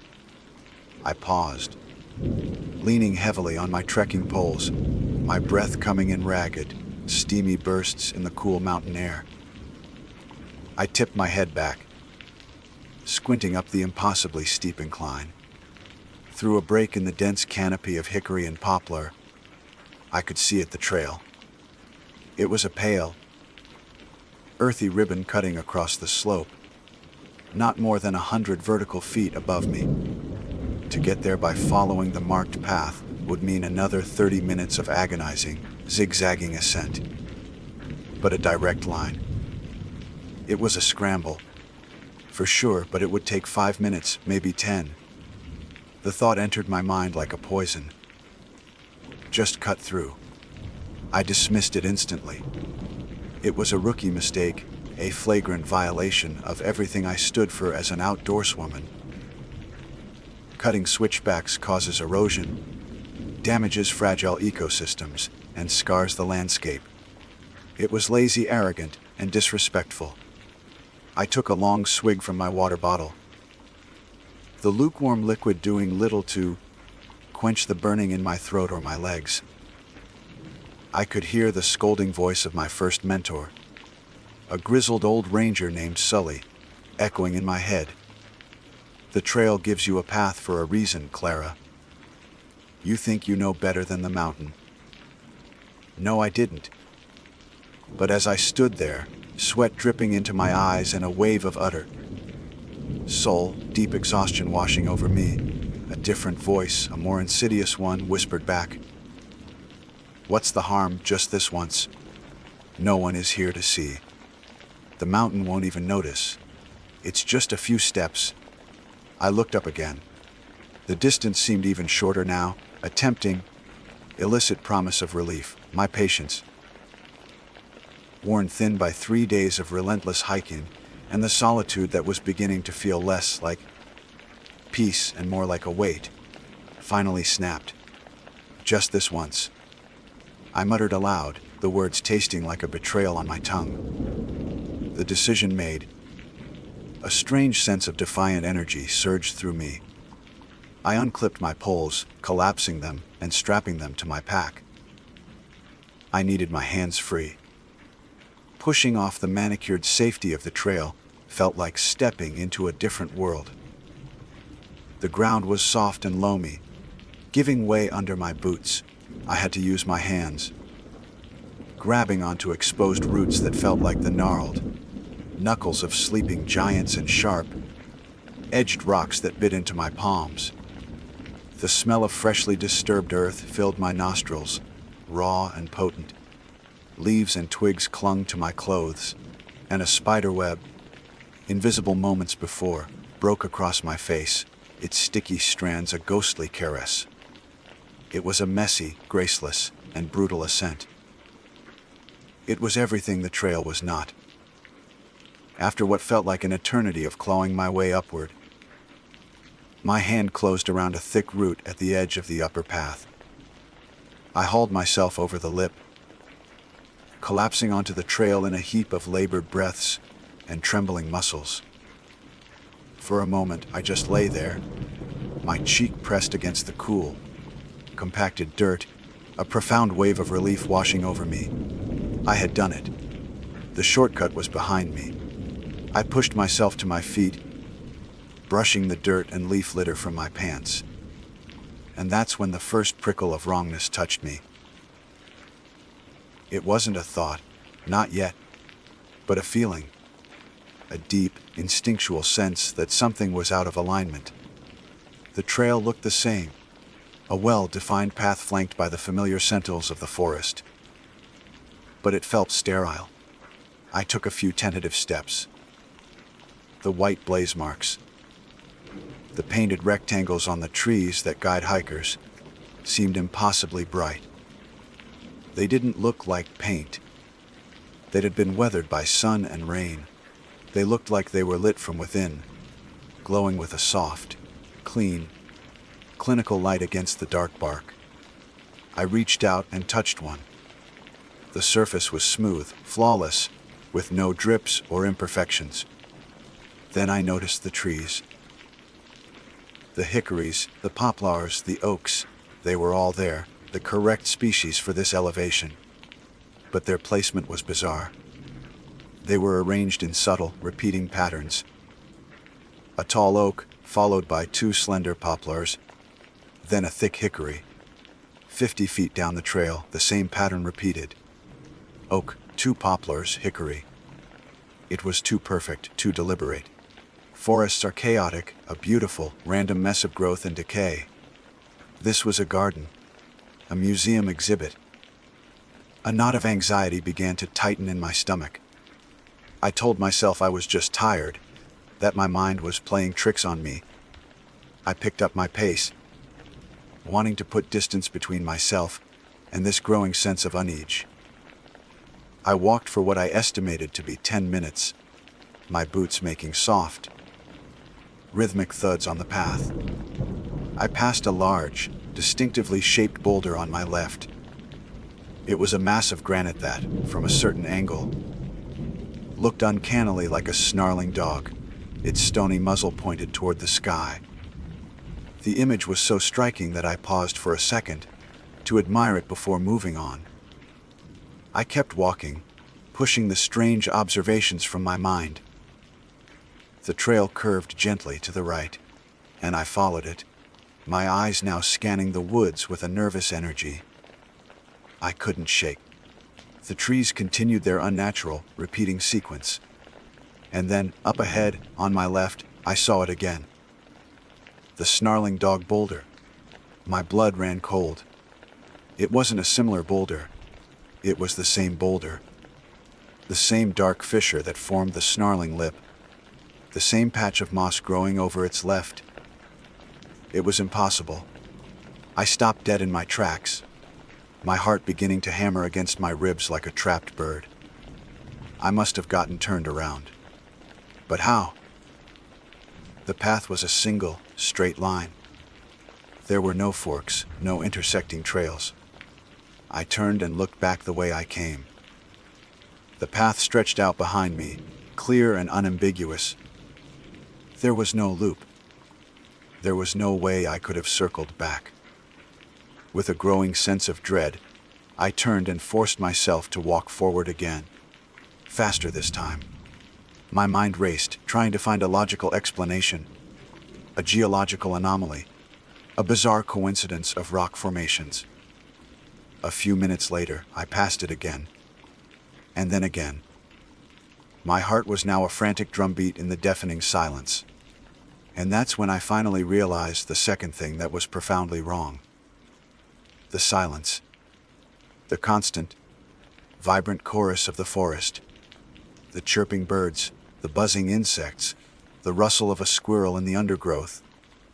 I paused, leaning heavily on my trekking poles, my breath coming in ragged, steamy bursts in the cool mountain air. I tipped my head back, squinting up the impossibly steep incline. Through a break in the dense canopy of hickory and poplar, I could see at the trail. It was a pale, earthy ribbon cutting across the slope, not more than 100 vertical feet above me. To get there by following the marked path would mean another 30 minutes of agonizing, zigzagging ascent. But a direct line. It was a scramble, for sure, but it would take 5 minutes, maybe 10. The thought entered my mind like a poison. Just cut through. I dismissed it instantly. It was a rookie mistake, a flagrant violation of everything I stood for as an outdoorswoman. Cutting switchbacks causes erosion, damages fragile ecosystems, and scars the landscape. It was lazy, arrogant, and disrespectful. I took a long swig from my water bottle, the lukewarm liquid doing little to quench the burning in my throat or my legs. I could hear the scolding voice of my first mentor, a grizzled old ranger named Sully, echoing in my head. The trail gives you a path for a reason, Clara. You think you know better than the mountain. No, I didn't. But as I stood there, sweat dripping into my eyes and a wave of utter soul, deep exhaustion washing over me, a different voice, a more insidious one, whispered back, "What's the harm, just this once? No one is here to see. The mountain won't even notice. It's just a few steps." I looked up again. The distance seemed even shorter now, a tempting, illicit promise of relief. My patience, worn thin by 3 days of relentless hiking, and the solitude that was beginning to feel less like peace and more like a weight, finally snapped. "Just this once," I muttered aloud, the words tasting like a betrayal on my tongue. The decision made, a strange sense of defiant energy surged through me. I unclipped my poles, collapsing them and strapping them to my pack. I needed my hands free. Pushing off the manicured safety of the trail felt like stepping into a different world. The ground was soft and loamy, giving way under my boots. I had to use my hands, grabbing onto exposed roots that felt like the gnarled knuckles of sleeping giants and sharp, edged rocks that bit into my palms. The smell of freshly disturbed earth filled my nostrils, raw and potent. Leaves and twigs clung to my clothes, and a spider web, invisible moments before, broke across my face, its sticky strands a ghostly caress. It was a messy, graceless, and brutal ascent. It was everything the trail was not. After what felt like an eternity of clawing my way upward, my hand closed around a thick root at the edge of the upper path. I hauled myself over the lip, collapsing onto the trail in a heap of labored breaths and trembling muscles. For a moment, I just lay there, my cheek pressed against the cool, compacted dirt, a profound wave of relief washing over me. I had done it. The shortcut was behind me. I pushed myself to my feet, brushing the dirt and leaf litter from my pants. And that's when the first prickle of wrongness touched me. It wasn't a thought, not yet, but a feeling. A deep, instinctual sense that something was out of alignment. The trail looked the same, a well-defined path flanked by the familiar sentinels of the forest. But it felt sterile. I took a few tentative steps. The white blaze marks, the painted rectangles on the trees that guide hikers, seemed impossibly bright. They didn't look like paint. They had been weathered by sun and rain. They looked like they were lit from within, glowing with a soft, clean, clinical light against the dark bark. I reached out and touched one. The surface was smooth, flawless, with no drips or imperfections. Then I noticed the trees. The hickories, the poplars, the oaks, they were all there, the correct species for this elevation. But their placement was bizarre. They were arranged in subtle, repeating patterns. A tall oak, followed by two slender poplars, then a thick hickory. 50 feet down the trail, the same pattern repeated. Oak, two poplars, hickory. It was too perfect, too deliberate. Forests are chaotic, a beautiful, random mess of growth and decay. This was a garden, a museum exhibit. A knot of anxiety began to tighten in my stomach. I told myself I was just tired, that my mind was playing tricks on me. I picked up my pace, wanting to put distance between myself and this growing sense of unease. I walked for what I estimated to be 10 minutes, my boots making soft, rhythmic thuds on the path. I passed a large, distinctively shaped boulder on my left. It was a mass of granite that, from a certain angle, looked uncannily like a snarling dog, its stony muzzle pointed toward the sky. The image was so striking that I paused for a second to admire it before moving on. I kept walking, pushing the strange observations from my mind. The trail curved gently to the right, and I followed it, my eyes now scanning the woods with a nervous energy I couldn't shake. The trees continued their unnatural, repeating sequence. And then, up ahead, on my left, I saw it again. The snarling dog boulder. My blood ran cold. It wasn't a similar boulder. It was the same boulder. The same dark fissure that formed the snarling lip. The same patch of moss growing over its left. It was impossible. I stopped dead in my tracks, my heart beginning to hammer against my ribs like a trapped bird. I must have gotten turned around. But how? The path was a single, straight line. There were no forks, no intersecting trails. I turned and looked back the way I came. The path stretched out behind me, clear and unambiguous. There was no loop. There was no way I could have circled back. With a growing sense of dread, I turned and forced myself to walk forward again. Faster this time. My mind raced, trying to find a logical explanation. A geological anomaly. A bizarre coincidence of rock formations. A few minutes later, I passed it again. And then again. My heart was now a frantic drumbeat in the deafening silence. And that's when I finally realized the second thing that was profoundly wrong. The silence. The constant, vibrant chorus of the forest. The chirping birds, the buzzing insects, the rustle of a squirrel in the undergrowth,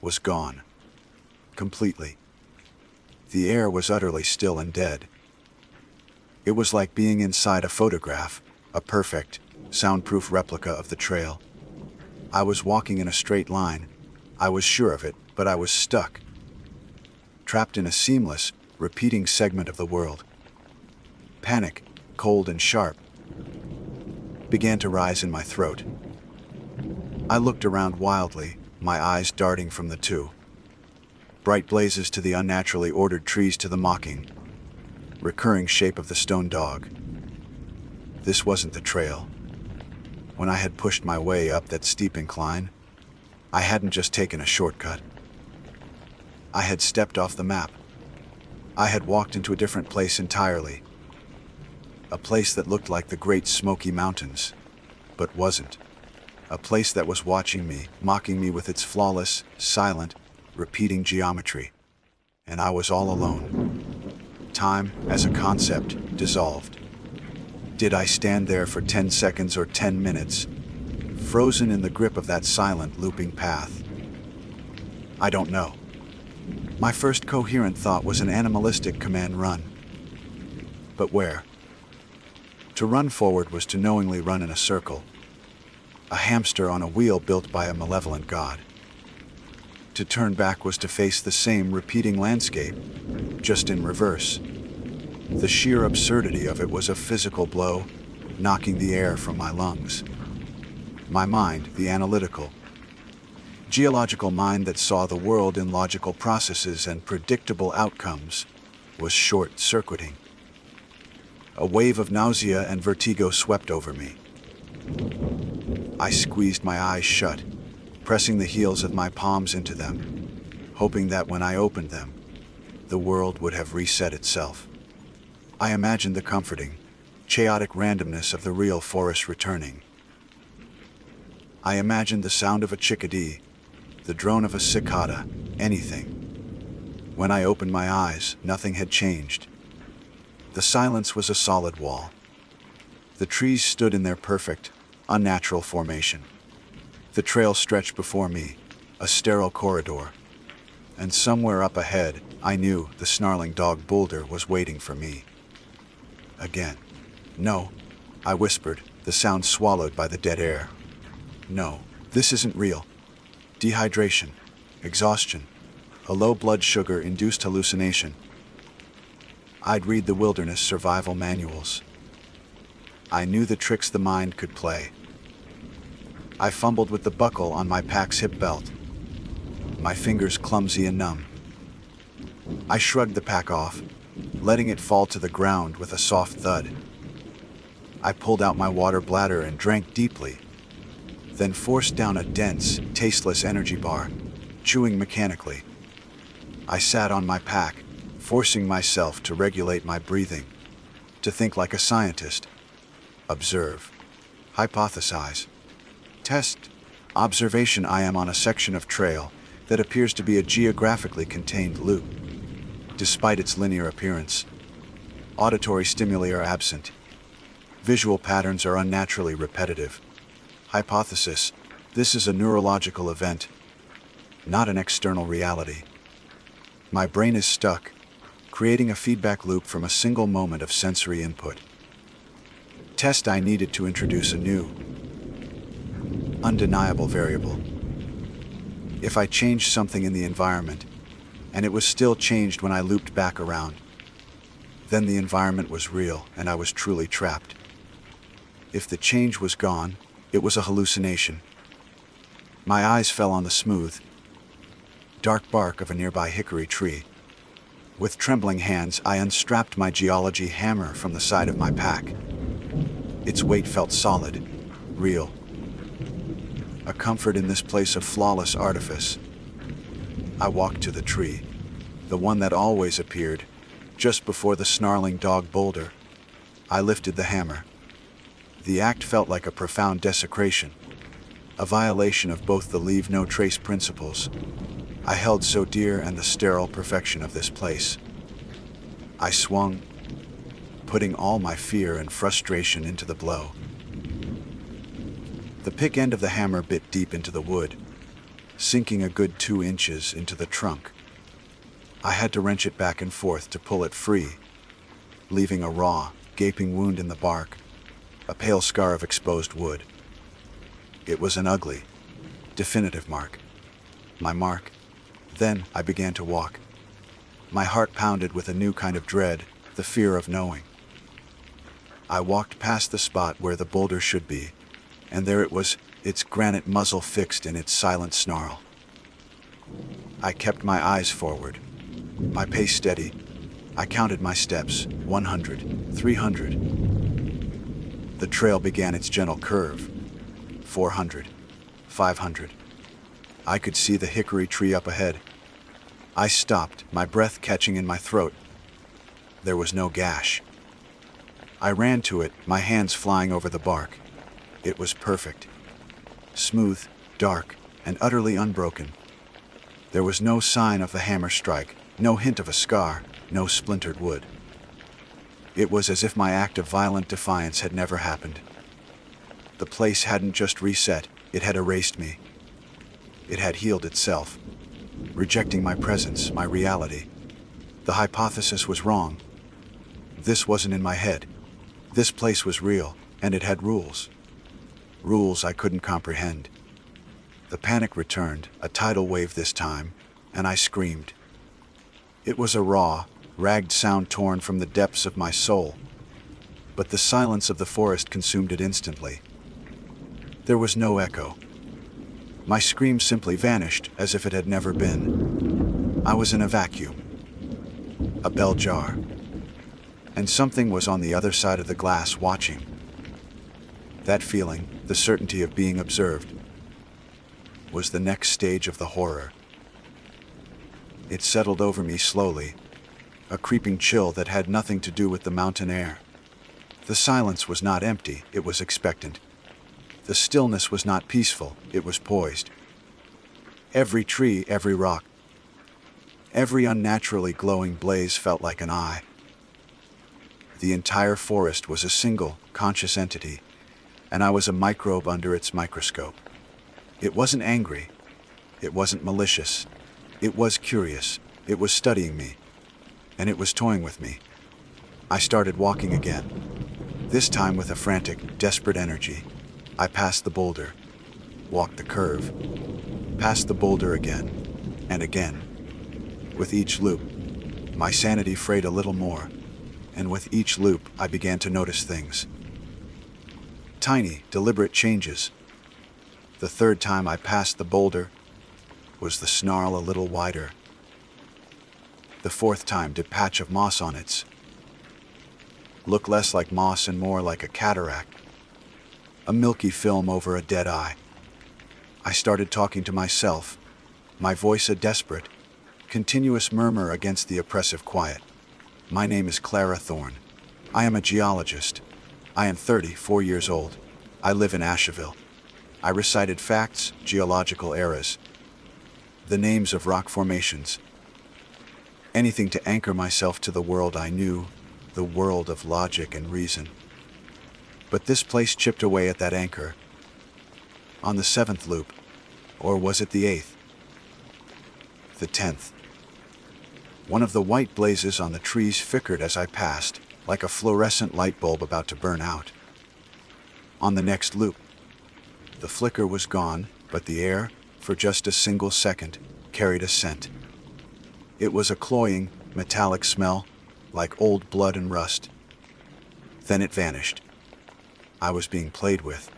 was gone. Completely. The air was utterly still and dead. It was like being inside a photograph, a perfect, soundproof replica of the trail. I was walking in a straight line. I was sure of it, but I was stuck. Trapped in a seamless, repeating segment of the world. Panic, cold and sharp, began to rise in my throat. I looked around wildly, my eyes darting from the two. Bright blazes to the unnaturally ordered trees to the mocking, recurring shape of the stone dog. This wasn't the trail. When I had pushed my way up that steep incline, I hadn't just taken a shortcut. I had stepped off the map. I had walked into a different place entirely. A place that looked like the Great Smoky Mountains, but wasn't. A place that was watching me, mocking me with its flawless, silent, repeating geometry. And I was all alone. Time, as a concept, dissolved. Did I stand there for 10 seconds or 10 minutes, frozen in the grip of that silent, looping path? I don't know. My first coherent thought was an animalistic command run. But where? To run forward was to knowingly run in a circle, a hamster on a wheel built by a malevolent god. To turn back was to face the same repeating landscape, just in reverse. The sheer absurdity of it was a physical blow, knocking the air from my lungs. My mind, the analytical, geological mind that saw the world in logical processes and predictable outcomes, was short-circuiting. A wave of nausea and vertigo swept over me. I squeezed my eyes shut, pressing the heels of my palms into them, hoping that when I opened them, the world would have reset itself. I imagined the comforting, chaotic randomness of the real forest returning. I imagined the sound of a chickadee, the drone of a cicada, anything. When I opened my eyes, nothing had changed. The silence was a solid wall. The trees stood in their perfect, unnatural formation. The trail stretched before me, a sterile corridor. And somewhere up ahead, I knew the snarling dog Boulder was waiting for me. Again. No, I whispered, the sound swallowed by the dead air. No, this isn't real. Dehydration, exhaustion, a low blood sugar-induced hallucination. I'd read the wilderness survival manuals. I knew the tricks the mind could play. I fumbled with the buckle on my pack's hip belt, my fingers clumsy and numb. I shrugged the pack off, letting it fall to the ground with a soft thud. I pulled out my water bladder and drank deeply, then forced down a dense, tasteless energy bar, chewing mechanically. I sat on my pack, forcing myself to regulate my breathing, to think like a scientist. Observe. Hypothesize. Test. Observation. I am on a section of trail that appears to be a geographically contained loop. Despite its linear appearance, auditory stimuli are absent. Visual patterns are unnaturally repetitive. Hypothesis. This is a neurological event, not an external reality. My brain is stuck, creating a feedback loop from a single moment of sensory input. Test. I needed to introduce a new, undeniable variable. If I changed something in the environment, and it was still changed when I looped back around, Then the environment was real, and I was truly trapped. If the change was gone, it was a hallucination. My eyes fell on the smooth, dark bark of a nearby hickory tree. With trembling hands, I unstrapped my geology hammer from the side of my pack. Its weight felt solid, real. A comfort in this place of flawless artifice. I walked to the tree, the one that always appeared, just before the snarling dog boulder. I lifted the hammer. The act felt like a profound desecration, a violation of both the leave no trace principles I held so dear and the sterile perfection of this place. I swung, putting all my fear and frustration into the blow. The pick end of the hammer bit deep into the wood, sinking a good 2 inches into the trunk. I had to wrench it back and forth to pull it free, leaving a raw, gaping wound in the bark, a pale scar of exposed wood. It was an ugly, definitive mark. My mark. Then I began to walk. My heart pounded with a new kind of dread, the fear of knowing. I walked past the spot where the boulder should be, and there it was, its granite muzzle fixed in its silent snarl. I kept my eyes forward, my pace steady. I counted my steps, 100, 300. The trail began its gentle curve, 400, 500. I could see the hickory tree up ahead. I stopped, my breath catching in my throat. There was no gash. I ran to it, my hands flying over the bark. It was perfect. Smooth, dark, and utterly unbroken. There was no sign of the hammer strike, no hint of a scar, no splintered wood. It was as if my act of violent defiance had never happened. The place hadn't just reset, it had erased me. It had healed itself, rejecting my presence, my reality. The hypothesis was wrong. This wasn't in my head. This place was real, and it had rules. Rules I couldn't comprehend. The panic returned, a tidal wave this time, and I screamed. It was a raw, ragged sound torn from the depths of my soul, but the silence of the forest consumed it instantly. There was no echo. My scream simply vanished as if it had never been. I was in a vacuum. A bell jar. And something was on the other side of the glass watching. That feeling, the certainty of being observed, was the next stage of the horror. It settled over me slowly, a creeping chill that had nothing to do with the mountain air. The silence was not empty, it was expectant. The stillness was not peaceful, it was poised. Every tree, every rock, every unnaturally glowing blaze felt like an eye. The entire forest was a single, conscious entity, and I was a microbe under its microscope. It wasn't angry. It wasn't malicious. It was curious. It was studying me. And it was toying with me. I started walking again, this time with a frantic, desperate energy. I passed the boulder, walked the curve, passed the boulder again, and again. With each loop, my sanity frayed a little more, and with each loop I began to notice things. Tiny, deliberate changes. The third time I passed the boulder, was the snarl a little wider. The fourth time did patch of moss on its look less like moss and more like a cataract. A milky film over a dead eye. I started talking to myself, my voice a desperate, continuous murmur against the oppressive quiet. My name is Clara Thorne. I am a geologist. I am 34 years old. I live in Asheville. I recited facts, geological eras, the names of rock formations. Anything to anchor myself to the world I knew, the world of logic and reason. But this place chipped away at that anchor. On the 7th loop, or was it the 8th? The 10th. One of the white blazes on the trees flickered as I passed, like a fluorescent light bulb about to burn out. On the next loop, the flicker was gone, but the air, for just a single second, carried a scent. It was a cloying, metallic smell, like old blood and rust. Then it vanished. I was being played with.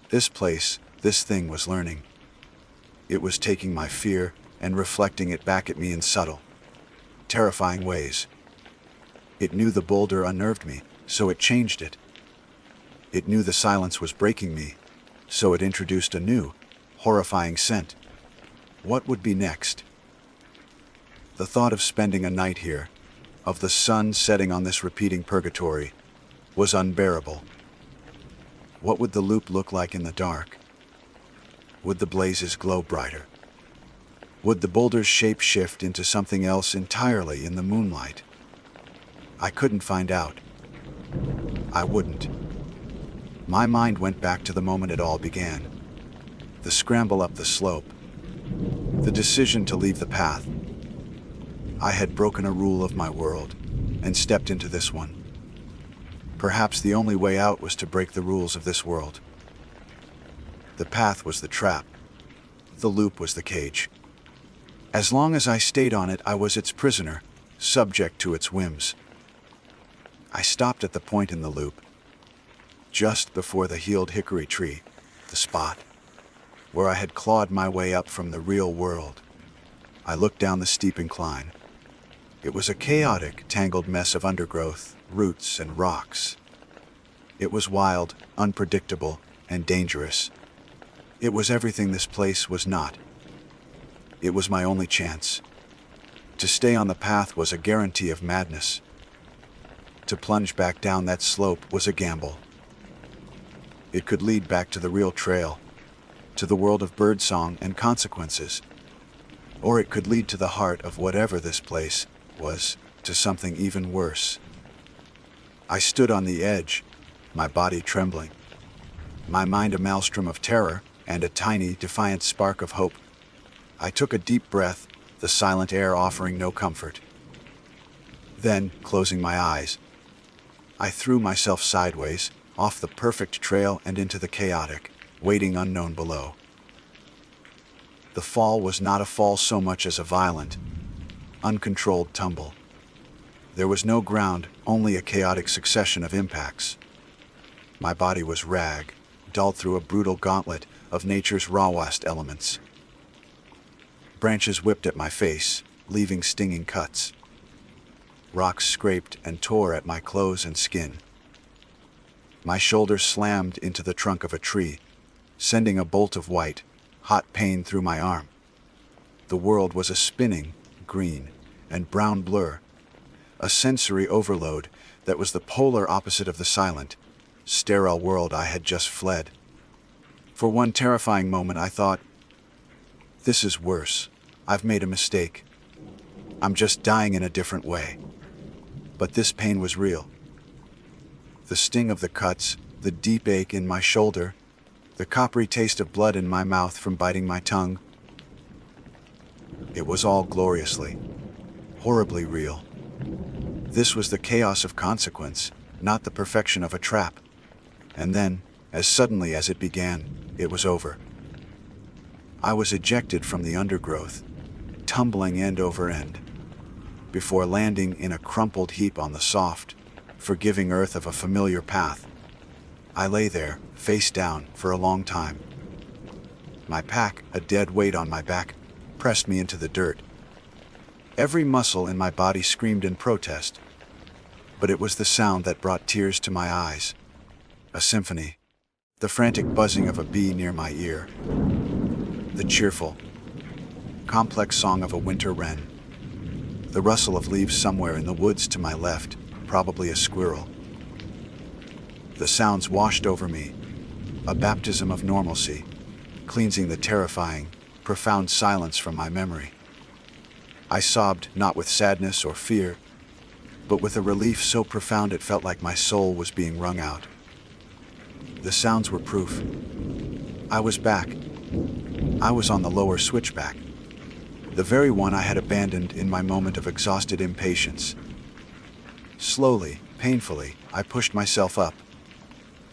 This place, this thing was learning. It was taking my fear and reflecting it back at me in subtle, terrifying ways. It knew the boulder unnerved me, so it changed it. It knew the silence was breaking me, so it introduced a new, horrifying scent. What would be next? The thought of spending a night here, of the sun setting on this repeating purgatory, was unbearable. What would the loop look like in the dark? Would the blazes glow brighter? Would the boulder's shape shift into something else entirely in the moonlight? I couldn't find out. I wouldn't. My mind went back to the moment it all began. The scramble up the slope. The decision to leave the path. I had broken a rule of my world and stepped into this one. Perhaps the only way out was to break the rules of this world. The path was the trap. The loop was the cage. As long as I stayed on it, I was its prisoner, subject to its whims. I stopped at the point in the loop, just before the healed hickory tree, the spot where I had clawed my way up from the real world. I looked down the steep incline. It was a chaotic, tangled mess of undergrowth, roots, and rocks. It was wild, unpredictable, and dangerous. It was everything this place was not. It was my only chance. To stay on the path was a guarantee of madness. To plunge back down that slope was a gamble. It could lead back to the real trail, to the world of birdsong and consequences. Or it could lead to the heart of whatever this place was, to something even worse. I stood on the edge, my body trembling, my mind a maelstrom of terror and a tiny, defiant spark of hope. I took a deep breath, the silent air offering no comfort. Then, closing my eyes, I threw myself sideways, off the perfect trail and into the chaotic, waiting unknown below. The fall was not a fall so much as a violent, uncontrolled tumble. There was no ground, only a chaotic succession of impacts. My body was rag-dolled through a brutal gauntlet of nature's rawest elements. Branches whipped at my face, leaving stinging cuts. Rocks scraped and tore at my clothes and skin. My shoulder slammed into the trunk of a tree, sending a bolt of white, hot pain through my arm. The world was a spinning, green, and brown blur, a sensory overload that was the polar opposite of the silent, sterile world I had just fled. For one terrifying moment I thought, this is worse. I've made a mistake. I'm just dying in a different way. But this pain was real. The sting of the cuts, the deep ache in my shoulder, the coppery taste of blood in my mouth from biting my tongue. It was all gloriously, horribly real. This was the chaos of consequence, not the perfection of a trap. And then, as suddenly as it began, it was over. I was ejected from the undergrowth, tumbling end over end, before landing in a crumpled heap on the soft, forgiving earth of a familiar path. I lay there, face down, for a long time. My pack, a dead weight on my back, pressed me into the dirt. Every muscle in my body screamed in protest, but it was the sound that brought tears to my eyes. A symphony, the frantic buzzing of a bee near my ear, the cheerful, complex song of a winter wren, the rustle of leaves somewhere in the woods to my left, probably a squirrel. The sounds washed over me, a baptism of normalcy, cleansing the terrifying, profound silence from my memory. I sobbed not with sadness or fear, but with a relief so profound it felt like my soul was being wrung out. The sounds were proof. I was back. I was on the lower switchback, the very one I had abandoned in my moment of exhausted impatience. Slowly, painfully, I pushed myself up.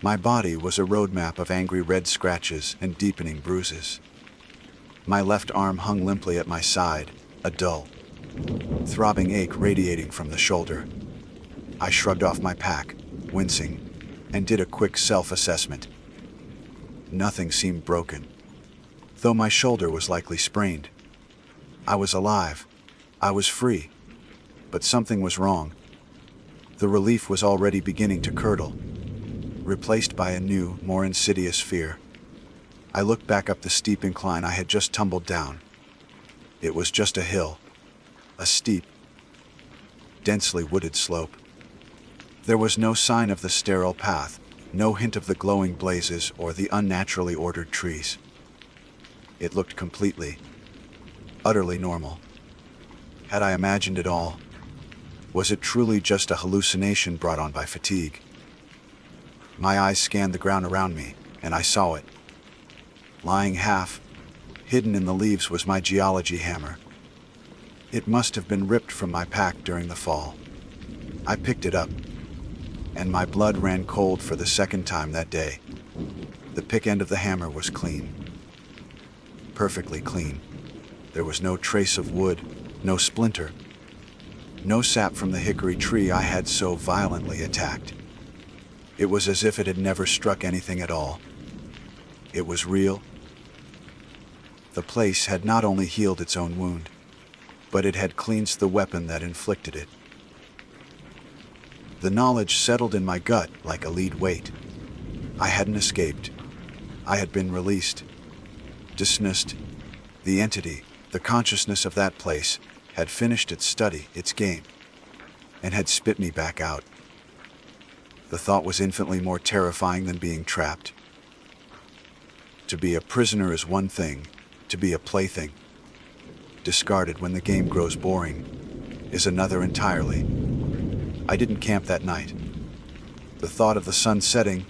My body was a roadmap of angry red scratches and deepening bruises. My left arm hung limply at my side, a dull, throbbing ache radiating from the shoulder. I shrugged off my pack, wincing, and did a quick self-assessment. Nothing seemed broken, though my shoulder was likely sprained. I was alive. I was free. But something was wrong. The relief was already beginning to curdle, replaced by a new, more insidious fear. I looked back up the steep incline I had just tumbled down. It was just a hill, a steep, densely wooded slope. There was no sign of the sterile path, no hint of the glowing blazes or the unnaturally ordered trees. It looked completely, utterly normal. Had I imagined it all? Was it truly just a hallucination brought on by fatigue? My eyes scanned the ground around me, and I saw it. Lying half, hidden in the leaves was my geology hammer. It must have been ripped from my pack during the fall. I picked it up, and my blood ran cold for the second time that day. The pick end of the hammer was clean. Perfectly clean. There was no trace of wood, no splinter, no sap from the hickory tree I had so violently attacked. It was as if it had never struck anything at all. It was real. The place had not only healed its own wound, but it had cleansed the weapon that inflicted it. The knowledge settled in my gut like a lead weight. I hadn't escaped. I had been released, dismissed. The entity, the consciousness of that place, had finished its study, its game, and had spit me back out. The thought was infinitely more terrifying than being trapped. To be a prisoner is one thing, to be a plaything, discarded when the game grows boring, is another entirely. I didn't camp that night. The thought of the sun setting,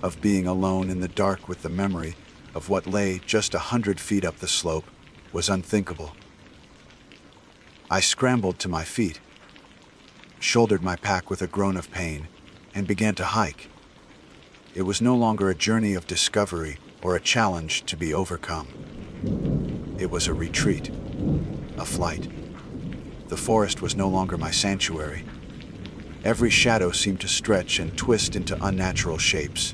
of being alone in the dark with the memory of what lay just 100 feet up the slope, was unthinkable. I scrambled to my feet, shouldered my pack with a groan of pain, and began to hike. It was no longer a journey of discovery or a challenge to be overcome. It was a retreat, a flight. The forest was no longer my sanctuary. Every shadow seemed to stretch and twist into unnatural shapes.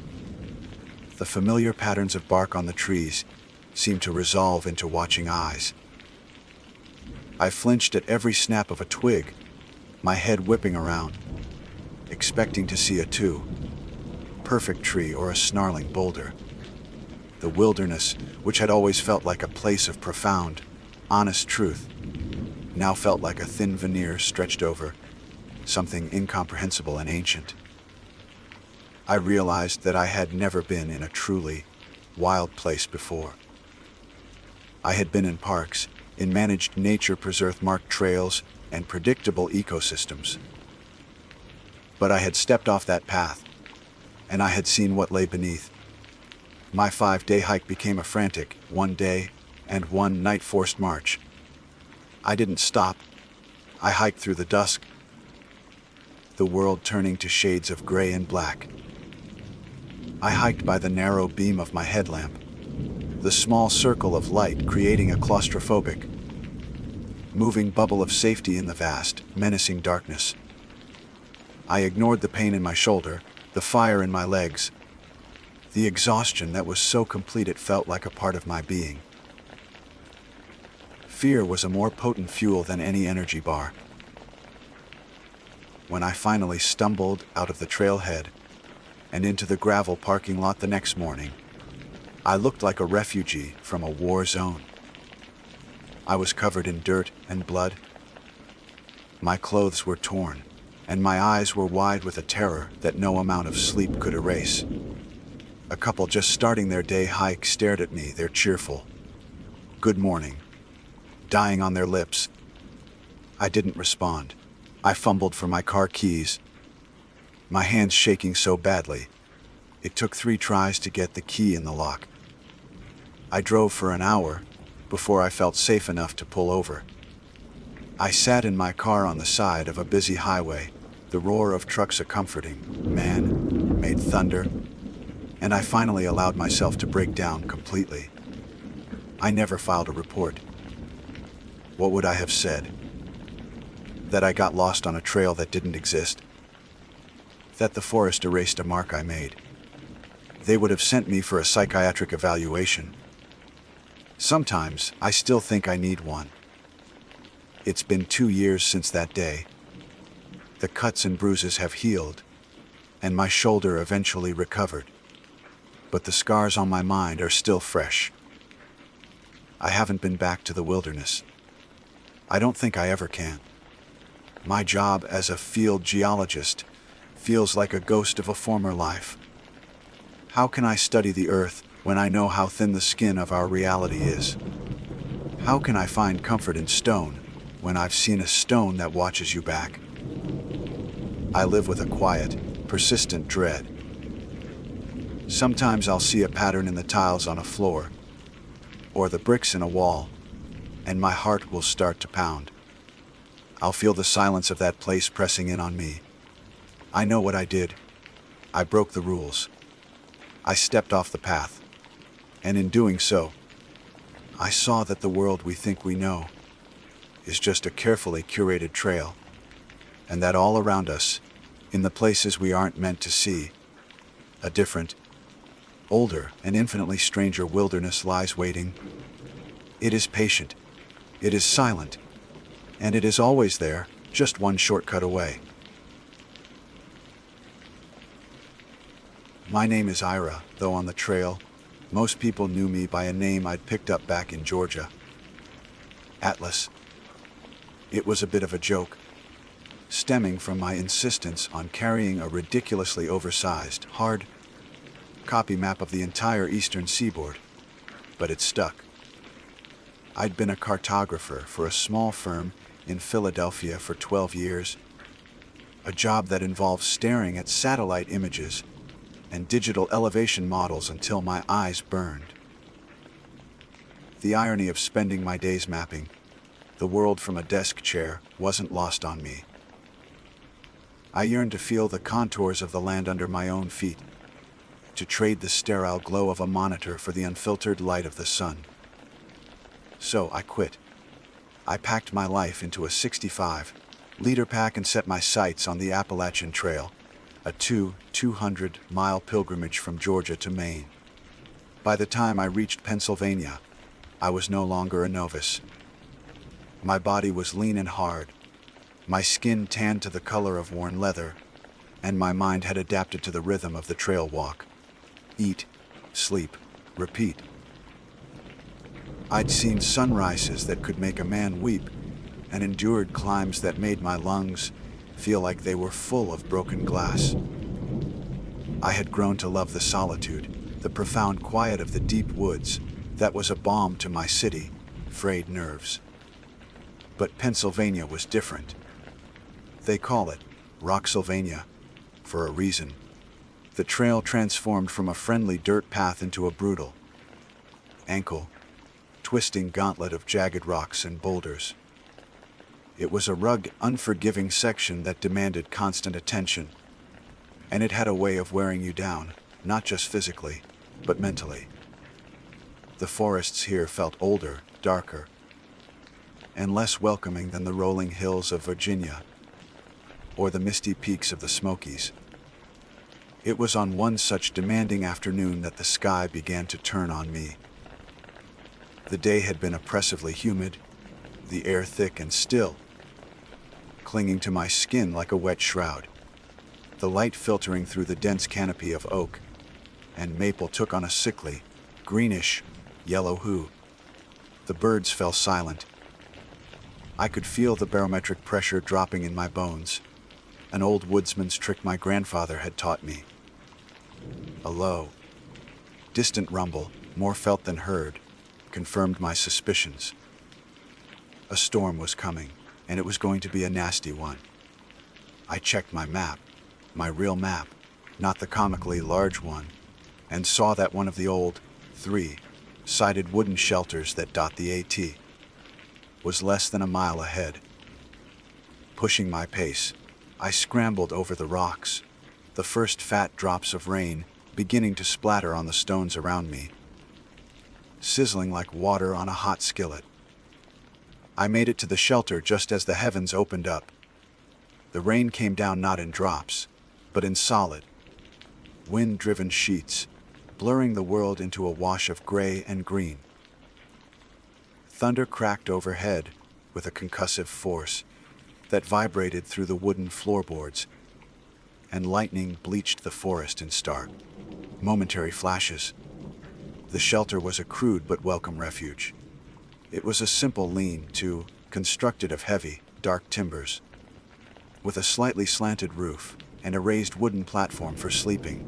The familiar patterns of bark on the trees seemed to resolve into watching eyes. I flinched at every snap of a twig, my head whipping around, expecting to see a perfect tree or a snarling boulder. The wilderness, which had always felt like a place of profound, honest truth, now felt like a thin veneer stretched over something incomprehensible and ancient. I realized that I had never been in a truly wild place before. I had been in parks, in managed nature preserve-marked trails, and predictable ecosystems. But I had stepped off that path, and I had seen what lay beneath. My 5-day hike became a frantic, one-day and one-night forced march. I didn't stop. I hiked through the dusk, the world turning to shades of gray and black. I hiked by the narrow beam of my headlamp, the small circle of light creating a claustrophobic, moving bubble of safety in the vast, menacing darkness. I ignored the pain in my shoulder, the fire in my legs, the exhaustion that was so complete it felt like a part of my being. Fear was a more potent fuel than any energy bar. When I finally stumbled out of the trailhead and into the gravel parking lot the next morning, I looked like a refugee from a war zone. I was covered in dirt and blood. My clothes were torn, and my eyes were wide with a terror that no amount of sleep could erase. A couple just starting their day hike stared at me, their cheerful "good morning" dying on their lips. I didn't respond. I fumbled for my car keys, my hands shaking so badly it took 3 tries to get the key in the lock. I drove for an hour before I felt safe enough to pull over. I sat in my car on the side of a busy highway, the roar of trucks a comforting, man-made thunder, and I finally allowed myself to break down completely. I never filed a report. What would I have said? that I got lost on a trail that didn't exist, that the forest erased a mark I made. They would have sent me for a psychiatric evaluation. Sometimes I still think I need one. It's been 2 years since that day. The cuts and bruises have healed, and my shoulder eventually recovered. But the scars on my mind are still fresh. I haven't been back to the wilderness. I don't think I ever can. My job as a field geologist feels like a ghost of a former life. How can I study the earth when I know how thin the skin of our reality is? How can I find comfort in stone when I've seen a stone that watches you back? I live with a quiet, persistent dread. Sometimes I'll see a pattern in the tiles on a floor, or the bricks in a wall, and my heart will start to pound. I'll feel the silence of that place pressing in on me. I know what I did. I broke the rules. I stepped off the path, and in doing so, I saw that the world we think we know is just a carefully curated trail, and that all around us, in the places we aren't meant to see, a different, older, and infinitely stranger wilderness lies waiting. It is patient, it is silent, and it is always there, just one shortcut away. My name is Ira, though on the trail, most people knew me by a name I'd picked up back in Georgia. Atlas. It was a bit of a joke, stemming from my insistence on carrying a ridiculously oversized, hard copy map of the entire eastern seaboard, but it stuck. I'd been a cartographer for a small firm in Philadelphia for 12 years, a job that involved staring at satellite images and digital elevation models until my eyes burned. The irony of spending my days mapping the world from a desk chair wasn't lost on me. I yearned to feel the contours of the land under my own feet, to trade the sterile glow of a monitor for the unfiltered light of the sun. So I quit. I packed my life into a 65-liter pack and set my sights on the Appalachian Trail, a 200-mile pilgrimage from Georgia to Maine. By the time I reached Pennsylvania, I was no longer a novice. My body was lean and hard, my skin tanned to the color of worn leather, and my mind had adapted to the rhythm of the trail walk. Eat, sleep, repeat. I'd seen sunrises that could make a man weep, and endured climbs that made my lungs feel like they were full of broken glass. I had grown to love the solitude, the profound quiet of the deep woods that was a balm to my city, frayed nerves. But Pennsylvania was different. They call it Rocksylvania for a reason. The trail transformed from a friendly dirt path into a brutal, ankle-twisting gauntlet of jagged rocks and boulders. It was a rugged, unforgiving section that demanded constant attention, and it had a way of wearing you down, not just physically, but mentally. The forests here felt older, darker, and less welcoming than the rolling hills of Virginia or the misty peaks of the Smokies. It was on one such demanding afternoon that the sky began to turn on me. The day had been oppressively humid, the air thick and still, clinging to my skin like a wet shroud. The light filtering through the dense canopy of oak and maple took on a sickly, greenish, yellow hue. The birds fell silent. I could feel the barometric pressure dropping in my bones, an old woodsman's trick my grandfather had taught me. A low, distant rumble, more felt than heard, confirmed my suspicions. A storm was coming, and it was going to be a nasty one. I checked my map, my real map, not the comically large one, and saw that one of the old, three-sided wooden shelters that dot the AT was less than a mile ahead. Pushing my pace, I scrambled over the rocks, the first fat drops of rain beginning to splatter on the stones around me, sizzling like water on a hot skillet. I made it to the shelter just as the heavens opened up, The rain came down not in drops, but in solid, wind-driven sheets, blurring the world into a wash of gray and green. Thunder cracked overhead with a concussive force that vibrated through the wooden floorboards, and lightning bleached the forest in stark, momentary flashes. The shelter was a crude but welcome refuge. It was a simple lean-to constructed of heavy, dark timbers, with a slightly slanted roof and a raised wooden platform for sleeping.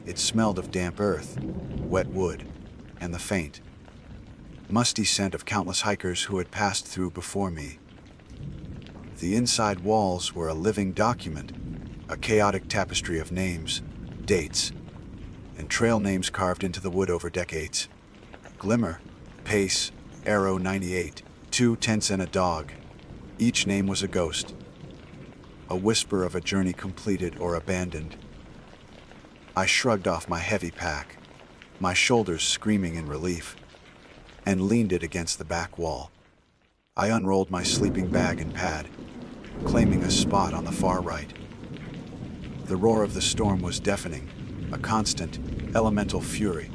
It smelled of damp earth, wet wood, and the faint, musty scent of countless hikers who had passed through before me. The inside walls were a living document, a chaotic tapestry of names, dates, and trail names carved into the wood over decades. Glimmer, Pace, Arrow 98, 2 tents and a dog. Each name was a ghost, a whisper of a journey completed or abandoned. I shrugged off my heavy pack, my shoulders screaming in relief, and leaned it against the back wall. I unrolled my sleeping bag and pad, claiming a spot on the far right. The roar of the storm was deafening, a constant, elemental fury.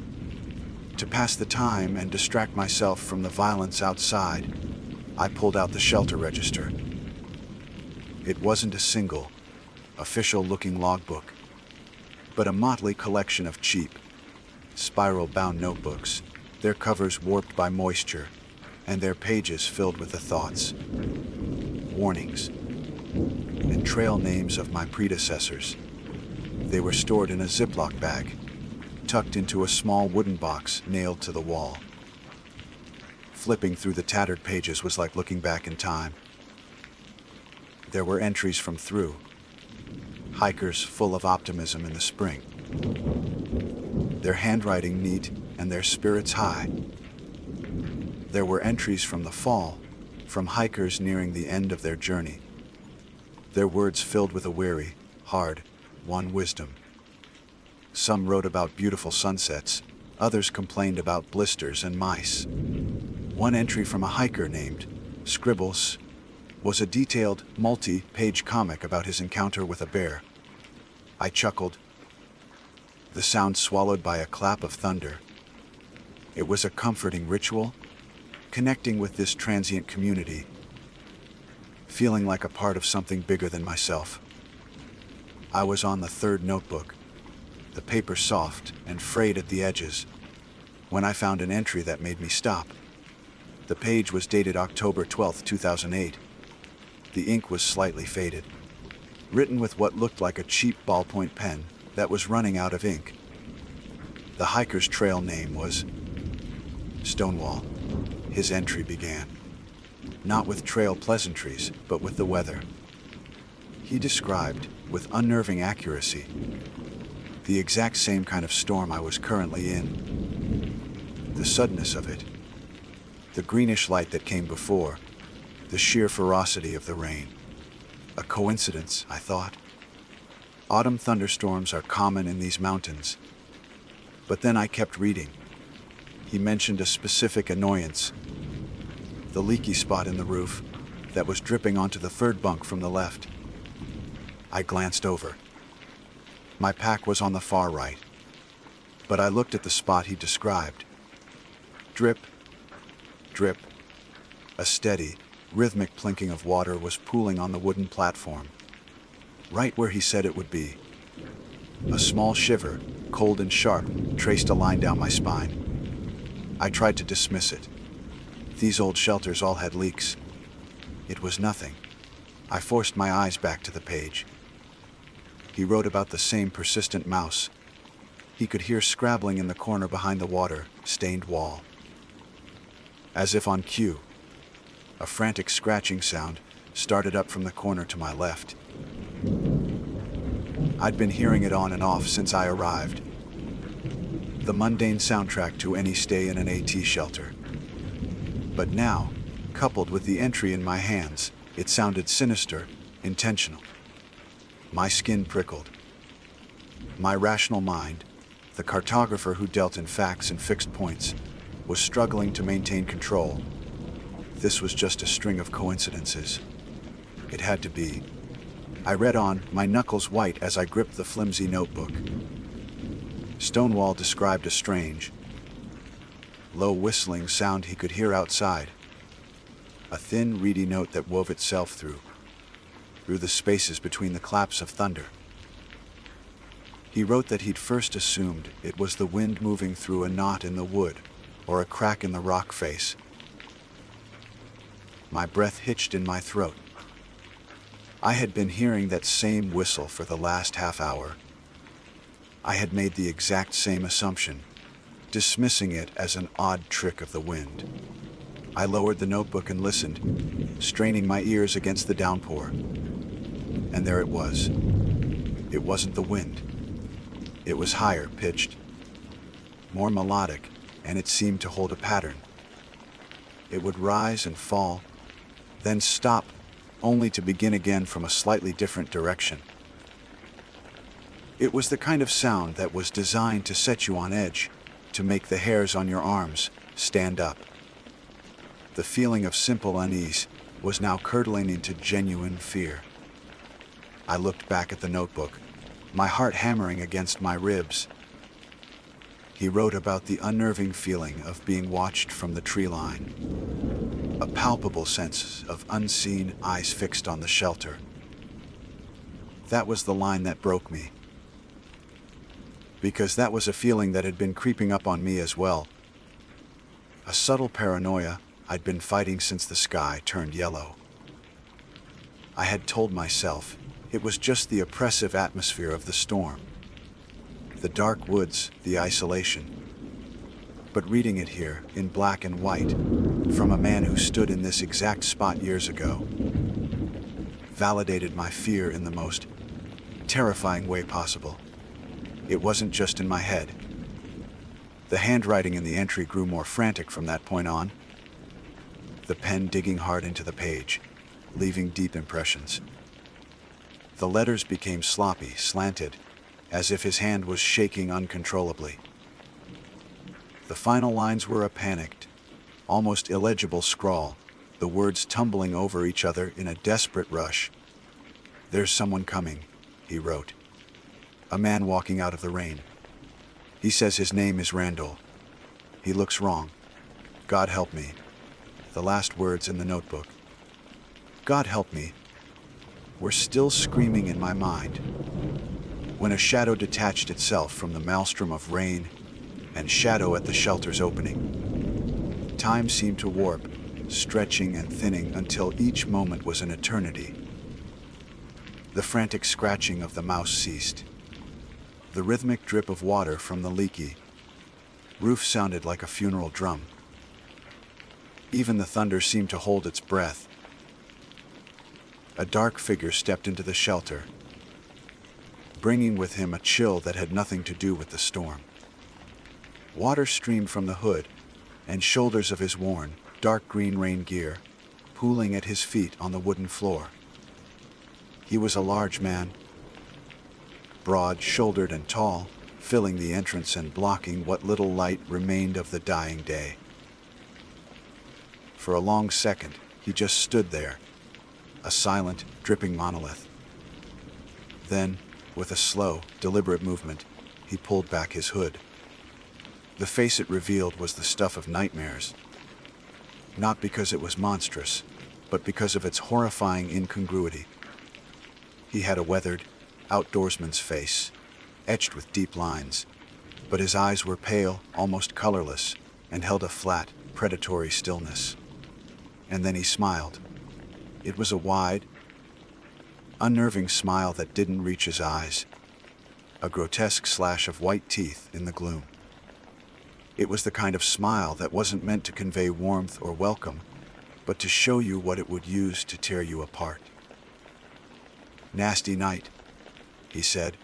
To pass the time and distract myself from the violence outside, I pulled out the shelter register. It wasn't a single, official-looking logbook, but a motley collection of cheap, spiral-bound notebooks, their covers warped by moisture, and their pages filled with the thoughts, warnings, and trail names of my predecessors. They were stored in a Ziploc bag, tucked into a small wooden box nailed to the wall. Flipping through the tattered pages was like looking back in time. There were entries from through, hikers full of optimism in the spring, their handwriting neat and their spirits high. There were entries from the fall, from hikers nearing the end of their journey, their words filled with a weary, hard-won wisdom. Some wrote about beautiful sunsets, others complained about blisters and mice. One entry from a hiker named Scribbles was a detailed, multi-page comic about his encounter with a bear. I chuckled, the sound swallowed by a clap of thunder. It was a comforting ritual, connecting with this transient community, feeling like a part of something bigger than myself. I was on the third notebook, the paper soft and frayed at the edges, when I found an entry that made me stop. The page was dated October 12, 2008. The ink was slightly faded, written with what looked like a cheap ballpoint pen that was running out of ink. The hiker's trail name was Stonewall. His entry began, not with trail pleasantries, but with the weather. He described, with unnerving accuracy, the exact same kind of storm I was currently in. The suddenness of it, the greenish light that came before, the sheer ferocity of the rain. A coincidence, I thought. Autumn thunderstorms are common in these mountains. But then I kept reading. He mentioned a specific annoyance, the leaky spot in the roof that was dripping onto the third bunk from the left. I glanced over. My pack was on the far right, but I looked at the spot he described. Drip, drip. A steady, rhythmic plinking of water was pooling on the wooden platform, right where he said it would be. A small shiver, cold and sharp, traced a line down my spine. I tried to dismiss it. These old shelters all had leaks. It was nothing. I forced my eyes back to the page. He wrote about the same persistent mouse. He could hear scrabbling in the corner behind the water-stained wall. As if on cue, a frantic scratching sound started up from the corner to my left. I'd been hearing it on and off since I arrived. The mundane soundtrack to any stay in an AT shelter. But now, coupled with the entry in my hands, it sounded sinister, intentional. My skin prickled. My rational mind, the cartographer who dealt in facts and fixed points, was struggling to maintain control. This was just a string of coincidences. It had to be, I read on, my knuckles white as I gripped the flimsy notebook. Stonewall described a strange, low whistling sound he could hear outside. A thin, reedy note that wove itself through the spaces between the claps of thunder. He wrote that he'd first assumed it was the wind moving through a knot in the wood or a crack in the rock face. My breath hitched in my throat. I had been hearing that same whistle for the last half hour. I had made the exact same assumption, dismissing it as an odd trick of the wind. I lowered the notebook and listened, straining my ears against the downpour. And there it was. It wasn't the wind. It was higher pitched, more melodic, and it seemed to hold a pattern. It would rise and fall, then stop, only to begin again from a slightly different direction. It was the kind of sound that was designed to set you on edge, to make the hairs on your arms stand up. The feeling of simple unease was now curdling into genuine fear. I looked back at the notebook, my heart hammering against my ribs. He wrote about the unnerving feeling of being watched from the tree line, a palpable sense of unseen eyes fixed on the shelter. That was the line that broke me, because that was a feeling that had been creeping up on me as well. A subtle paranoia I'd been fighting since the sky turned yellow. I had told myself it was just the oppressive atmosphere of the storm, the dark woods, the isolation. But reading it here, in black and white, from a man who stood in this exact spot years ago, validated my fear in the most terrifying way possible. It wasn't just in my head. The handwriting in the entry grew more frantic from that point on, the pen digging hard into the page, leaving deep impressions. The letters became sloppy, slanted, as if his hand was shaking uncontrollably. The final lines were a panicked, almost illegible scrawl, the words tumbling over each other in a desperate rush. "There's someone coming," he wrote. "A man walking out of the rain. He says his name is Randall. He looks wrong. God help me." The last words in the notebook. God help me were still screaming in my mind when a shadow detached itself from the maelstrom of rain and shadow at the shelter's opening. Time seemed to warp, stretching and thinning until each moment was an eternity. The frantic scratching of the mouse ceased. The rhythmic drip of water from the leaky roof sounded like a funeral drum. Even the thunder seemed to hold its breath. A dark figure stepped into the shelter, bringing with him a chill that had nothing to do with the storm. Water streamed from the hood and shoulders of his worn, dark green rain gear, pooling at his feet on the wooden floor. He was a large man, broad-shouldered and tall, filling the entrance and blocking what little light remained of the dying day. For a long second, he just stood there, a silent, dripping monolith. Then, with a slow, deliberate movement, he pulled back his hood. The face it revealed was the stuff of nightmares. Not because it was monstrous, but because of its horrifying incongruity. He had a weathered, outdoorsman's face, etched with deep lines, but his eyes were pale, almost colorless, and held a flat, predatory stillness. And then he smiled. It was a wide, unnerving smile that didn't reach his eyes, a grotesque slash of white teeth in the gloom. It was the kind of smile that wasn't meant to convey warmth or welcome, but to show you what it would use to tear you apart. "Nasty night," he said,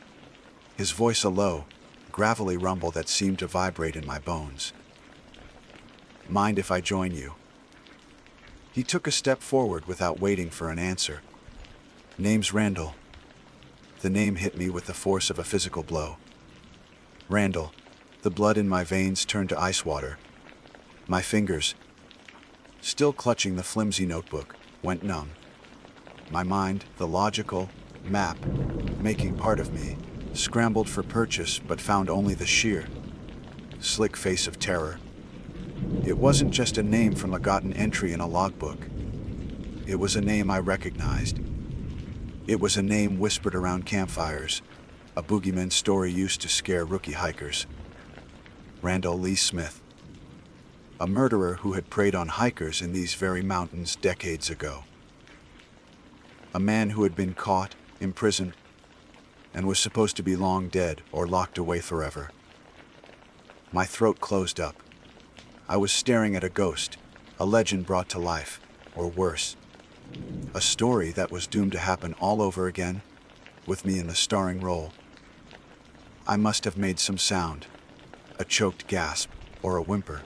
his voice a low, gravelly rumble that seemed to vibrate in my bones. "Mind if I join you?" He took a step forward without waiting for an answer. "Name's Randall." The name hit me with the force of a physical blow. Randall. The blood in my veins turned to ice water. My fingers, still clutching the flimsy notebook, went numb. My mind, the logical, map, making part of me, scrambled for purchase but found only the sheer, slick face of terror. It wasn't just a name from a forgotten entry in a logbook. It was a name I recognized. It was a name whispered around campfires, a boogeyman story used to scare rookie hikers. Randall Lee Smith. A murderer who had preyed on hikers in these very mountains decades ago. A man who had been caught, imprisoned, and was supposed to be long dead or locked away forever. My throat closed up. I was staring at a ghost, a legend brought to life, or worse. A story that was doomed to happen all over again, with me in the starring role. I must have made some sound, a choked gasp or a whimper,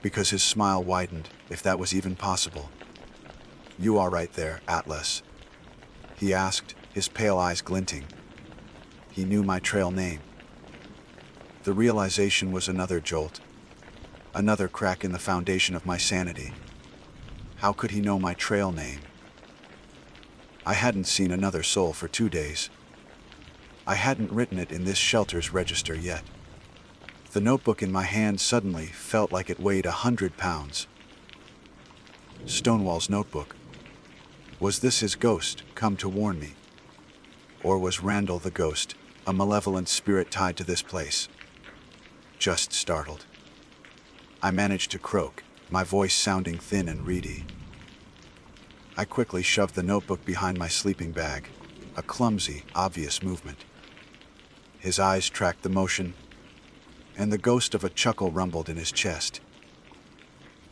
because his smile widened, if that was even possible. "You are right there, Atlas?" he asked, his pale eyes glinting. He knew my trail name. The realization was another jolt, another crack in the foundation of my sanity. How could he know my trail name? I hadn't seen another soul for 2 days. I hadn't written it in this shelter's register yet. The notebook in my hand suddenly felt like it weighed 100 pounds. Stonewall's notebook. Was this his ghost, come to warn me? Or was Randall the ghost, a malevolent spirit tied to this place? Just startled. I managed to croak, my voice sounding thin and reedy. I quickly shoved the notebook behind my sleeping bag, a clumsy, obvious movement. His eyes tracked the motion, and the ghost of a chuckle rumbled in his chest.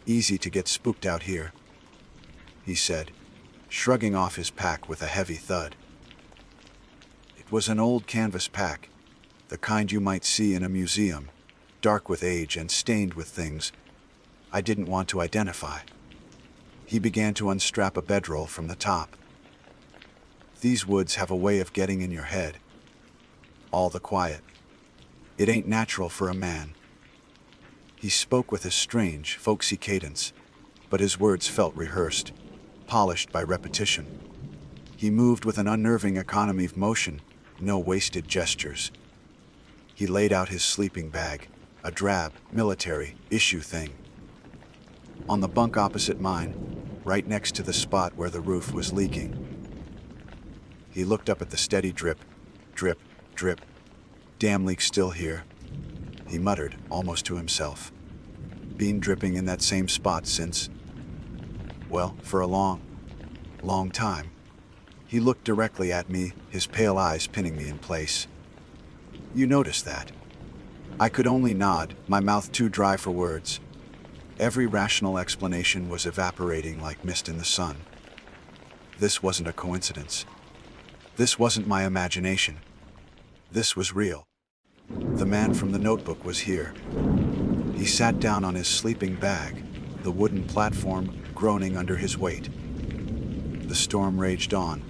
"Easy to get spooked out here," he said, shrugging off his pack with a heavy thud. It was an old canvas pack, the kind you might see in a museum, dark with age and stained with things I didn't want to identify. He began to unstrap a bedroll from the top. These woods have a way of getting in your head. All the quiet. It ain't natural for a man. He spoke with a strange, folksy cadence, but his words felt rehearsed, polished by repetition. He moved with an unnerving economy of motion, no wasted gestures. He laid out his sleeping bag, a drab, military, issue thing. On the bunk opposite mine, right next to the spot where the roof was leaking. He looked up at the steady drip, drip, drip. "Damn leak's still here," he muttered, almost to himself. "Been dripping in that same spot since, well, for a long, long time." He looked directly at me, his pale eyes pinning me in place. "You noticed that?" I could only nod, my mouth too dry for words. Every rational explanation was evaporating like mist in the sun. This wasn't a coincidence. This wasn't my imagination. This was real. The man from the notebook was here. He sat down on his sleeping bag, the wooden platform groaning under his weight. The storm raged on,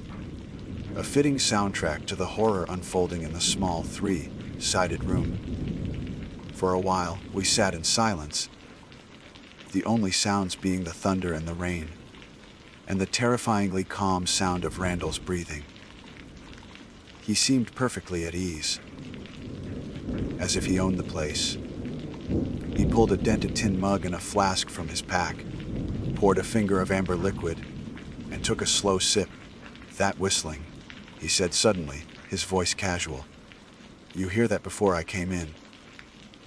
a fitting soundtrack to the horror unfolding in the small, three-sided room. For a while, we sat in silence, the only sounds being the thunder and the rain, and the terrifyingly calm sound of Randall's breathing. He seemed perfectly at ease, as if he owned the place. He pulled a dented tin mug and a flask from his pack, poured a finger of amber liquid, and took a slow sip. "That whistling," he said suddenly, his voice casual. "You hear that before I came in?"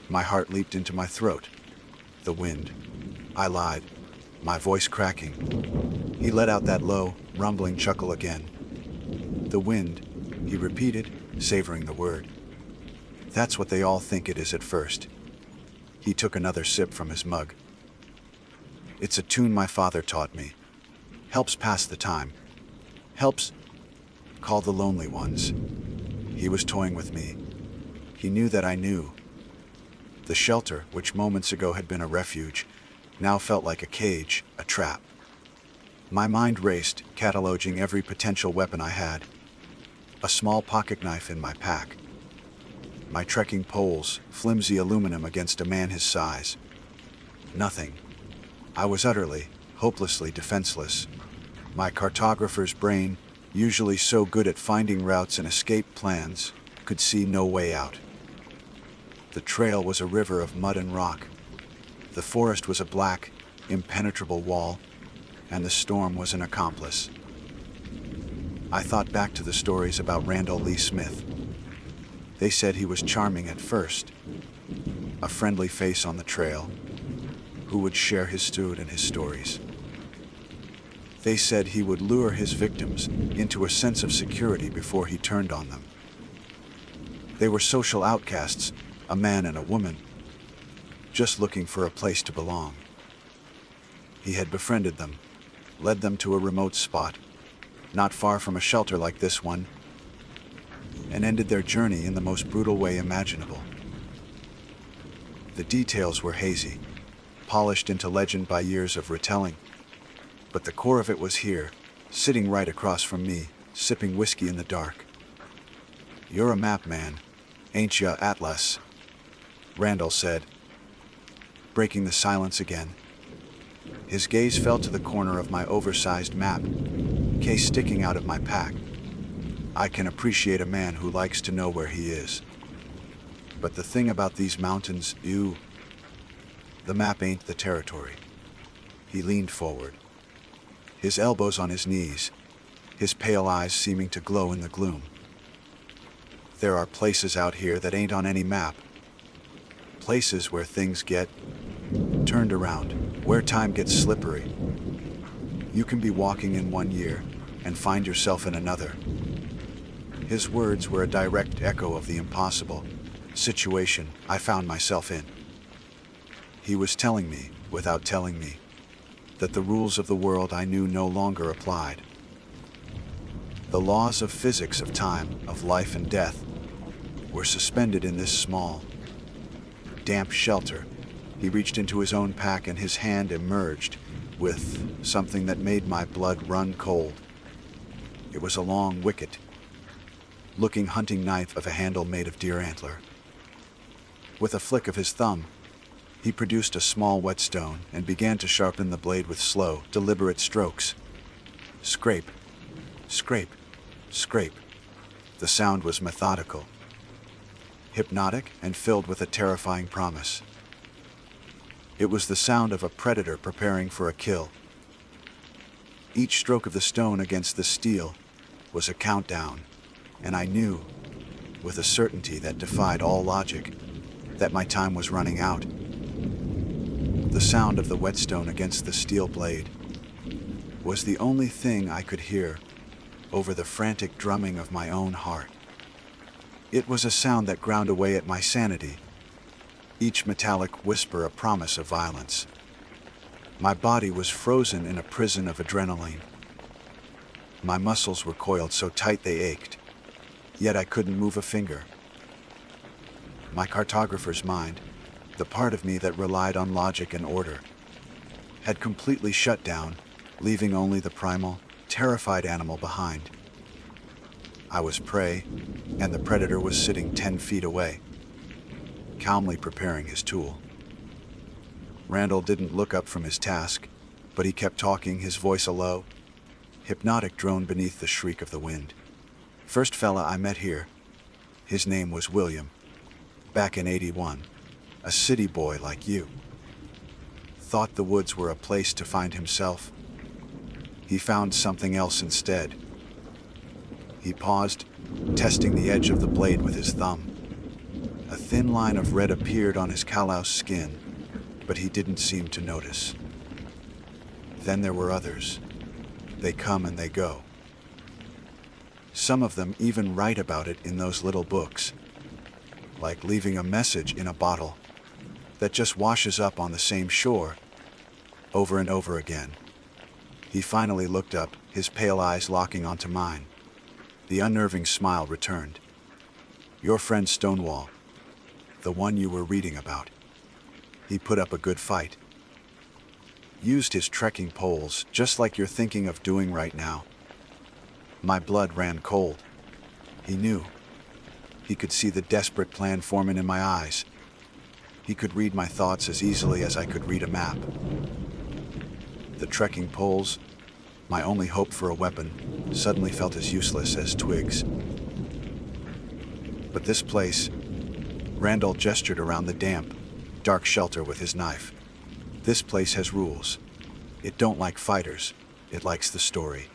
My heart leaped into my throat. "The wind." I lied, my voice cracking. He let out that low, rumbling chuckle again. "The wind," he repeated, savoring the word. "That's what they all think it is at first." He took another sip from his mug. "It's a tune my father taught me. Helps pass the time. Helps call the lonely ones." He was toying with me. He knew that I knew. The shelter, which moments ago had been a refuge, now felt like a cage, a trap. My mind raced, cataloging every potential weapon I had. A small pocket knife in my pack. My trekking poles, flimsy aluminum against a man his size. Nothing. I was utterly, hopelessly defenseless. My cartographer's brain, usually so good at finding routes and escape plans, could see no way out. The trail was a river of mud and rock. The forest was a black, impenetrable wall, and the storm was an accomplice. I thought back to the stories about Randall Lee Smith. They said he was charming at first, a friendly face on the trail, who would share his food and his stories. They said he would lure his victims into a sense of security before he turned on them. They were social outcasts, a man and a woman, just looking for a place to belong. He had befriended them, led them to a remote spot, not far from a shelter like this one, and ended their journey in the most brutal way imaginable. The details were hazy, polished into legend by years of retelling, but the core of it was here, sitting right across from me, sipping whiskey in the dark. "You're a map man, ain't ya, Atlas?" Randall said, breaking the silence again. His gaze fell to the corner of my oversized map, case sticking out of my pack. I can appreciate a man who likes to know where he is. But the thing about these mountains, the map ain't the territory. He leaned forward, his elbows on his knees, his pale eyes seeming to glow in the gloom. There are places out here that ain't on any map. Places where things get turned around, where time gets slippery. You can be walking in one year and find yourself in another. His words were a direct echo of the impossible situation I found myself in. He was telling me, without telling me, that the rules of the world I knew no longer applied. The laws of physics, of time, of life and death, were suspended in this small, damp shelter. He reached into his own pack and his hand emerged with something that made my blood run cold. It was a long, wicked-looking hunting knife of a handle made of deer antler. With a flick of his thumb, he produced a small whetstone and began to sharpen the blade with slow, deliberate strokes. Scrape, scrape, scrape. The sound was methodical, hypnotic, and filled with a terrifying promise. It was the sound of a predator preparing for a kill. Each stroke of the stone against the steel was a countdown, and I knew, with a certainty that defied all logic, that my time was running out. The sound of the whetstone against the steel blade was the only thing I could hear over the frantic drumming of my own heart. It was a sound that ground away at my sanity, each metallic whisper a promise of violence. My body was frozen in a prison of adrenaline. My muscles were coiled so tight they ached, yet I couldn't move a finger. My cartographer's mind, the part of me that relied on logic and order, had completely shut down, leaving only the primal, terrified animal behind. I was prey, and the predator was sitting 10 feet away, calmly preparing his tool. Randall didn't look up from his task, but he kept talking, his voice a low, hypnotic drone beneath the shriek of the wind. "First fella I met here, his name was William. Back in '81, a city boy like you. Thought the woods were a place to find himself. He found something else instead." He paused, testing the edge of the blade with his thumb. A thin line of red appeared on his calloused skin, but he didn't seem to notice. Then there were others. They come and they go. Some of them even write about it in those little books, like leaving a message in a bottle that just washes up on the same shore over and over again. He finally looked up, his pale eyes locking onto mine. The unnerving smile returned. "Your friend Stonewall, the one you were reading about. He put up a good fight. Used his trekking poles, just like you're thinking of doing right now." My blood ran cold. He knew. He could see the desperate plan forming in my eyes. He could read my thoughts as easily as I could read a map. The trekking poles, my only hope for a weapon, suddenly felt as useless as twigs. But this place, Randall gestured around the damp, dark shelter with his knife. This place has rules. It don't like fighters, it likes the story.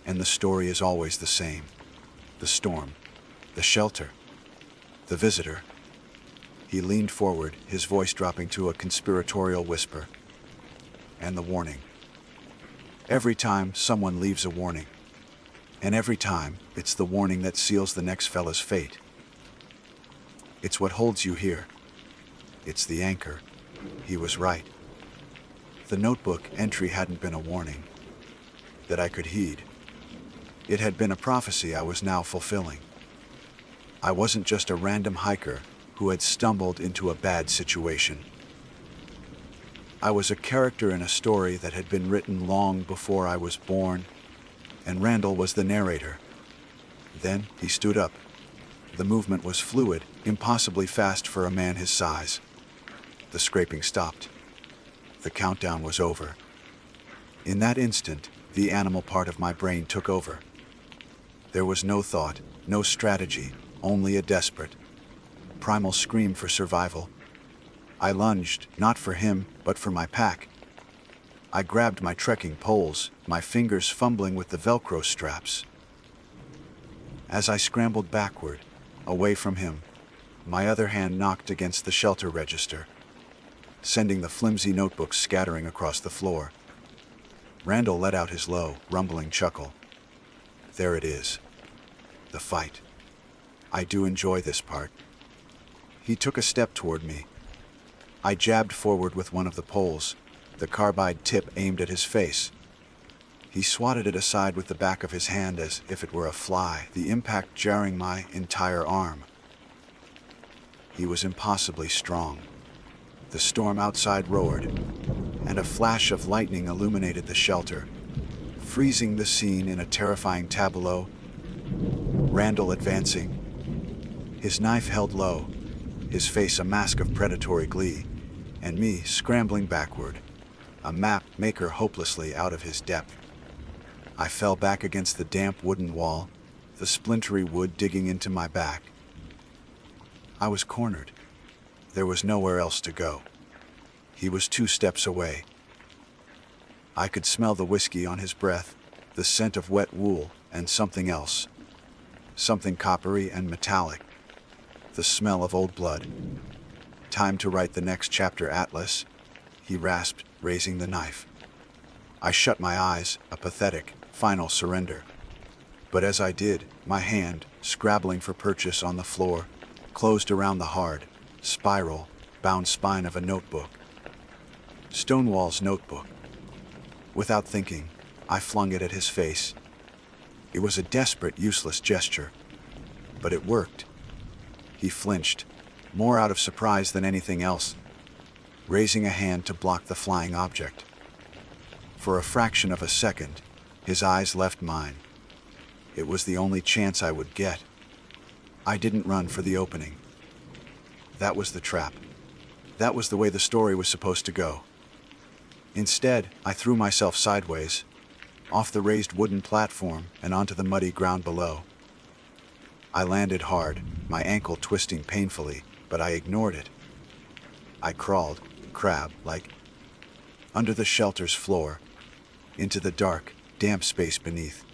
And the story is always the same. The storm, the shelter, the visitor. He leaned forward, his voice dropping to a conspiratorial whisper. And the warning. Every time someone leaves a warning. And every time, it's the warning that seals the next fella's fate. It's what holds you here. It's the anchor. He was right. The notebook entry hadn't been a warning that I could heed. It had been a prophecy I was now fulfilling. I wasn't just a random hiker who had stumbled into a bad situation. I was a character in a story that had been written long before I was born, and Randall was the narrator. Then he stood up. The movement was fluid, impossibly fast for a man his size. The scraping stopped. The countdown was over. In that instant, the animal part of my brain took over. There was no thought, no strategy, only a desperate, primal scream for survival. I lunged, not for him, but for my pack. I grabbed my trekking poles, my fingers fumbling with the Velcro straps. As I scrambled backward, away from him, my other hand knocked against the shelter register, sending the flimsy notebooks scattering across the floor. Randall let out his low, rumbling chuckle. There it is. The fight. I do enjoy this part. He took a step toward me. I jabbed forward with one of the poles, the carbide tip aimed at his face. He swatted it aside with the back of his hand as if it were a fly, the impact jarring my entire arm. He was impossibly strong. The storm outside roared, and a flash of lightning illuminated the shelter, freezing the scene in a terrifying tableau. Randall advancing, his knife held low, his face a mask of predatory glee, and me scrambling backward, a map maker hopelessly out of his depth. I fell back against the damp wooden wall, the splintery wood digging into my back. I was cornered. There was nowhere else to go. He was 2 steps away. I could smell the whiskey on his breath, the scent of wet wool, and something else. Something coppery and metallic. The smell of old blood. Time to write the next chapter, Atlas, he rasped, raising the knife. I shut my eyes, a pathetic, final surrender. But as I did, my hand, scrabbling for purchase on the floor, closed around the hard, spiral, bound spine of a notebook. Stonewall's notebook. Without thinking, I flung it at his face. It was a desperate, useless gesture, but it worked. He flinched, more out of surprise than anything else, raising a hand to block the flying object. For a fraction of a second, his eyes left mine. It was the only chance I would get. I didn't run for the opening. That was the trap. That was the way the story was supposed to go. Instead, I threw myself sideways, off the raised wooden platform and onto the muddy ground below. I landed hard, my ankle twisting painfully, but I ignored it. I crawled, crab-like, under the shelter's floor, into the dark, damp space beneath.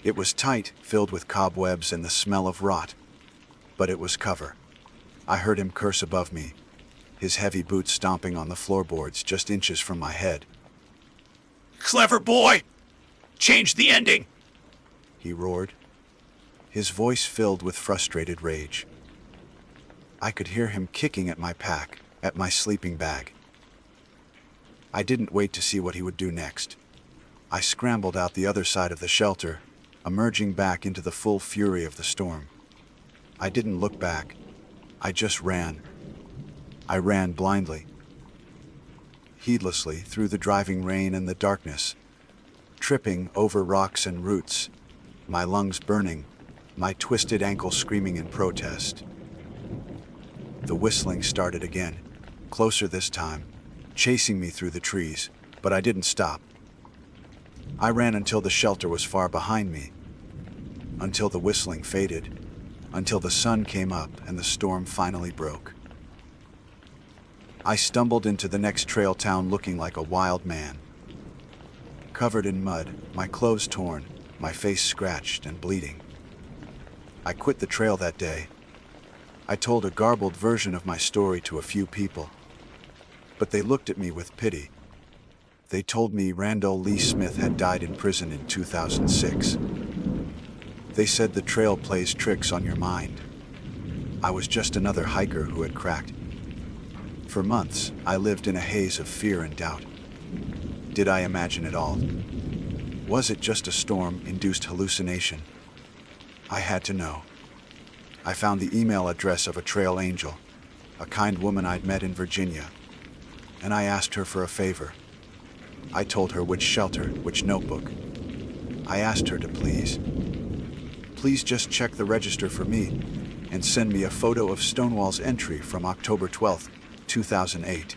It was tight, filled with cobwebs and the smell of rot, but it was cover. I heard him curse above me, his heavy boots stomping on the floorboards just inches from my head. "Clever boy! Change the ending!" he roared, his voice filled with frustrated rage. I could hear him kicking at my pack, at my sleeping bag. I didn't wait to see what he would do next. I scrambled out the other side of the shelter, emerging back into the full fury of the storm. I didn't look back. I just ran. I ran blindly, heedlessly through the driving rain and the darkness, tripping over rocks and roots, my lungs burning, my twisted ankle screaming in protest. The whistling started again, closer this time, chasing me through the trees, but I didn't stop. I ran until the shelter was far behind me, until the whistling faded, until the sun came up and the storm finally broke. I stumbled into the next trail town looking like a wild man. Covered in mud, my clothes torn, my face scratched and bleeding. I quit the trail that day. I told a garbled version of my story to a few people, but they looked at me with pity. They told me Randall Lee Smith had died in prison in 2006. They said the trail plays tricks on your mind. I was just another hiker who had cracked. For months, I lived in a haze of fear and doubt. Did I imagine it all? Was it just a storm-induced hallucination? I had to know. I found the email address of a trail angel, a kind woman I'd met in Virginia, and I asked her for a favor. I told her which shelter, which notebook. I asked her to please just check the register for me and send me a photo of Stonewall's entry from October 12th, 2008.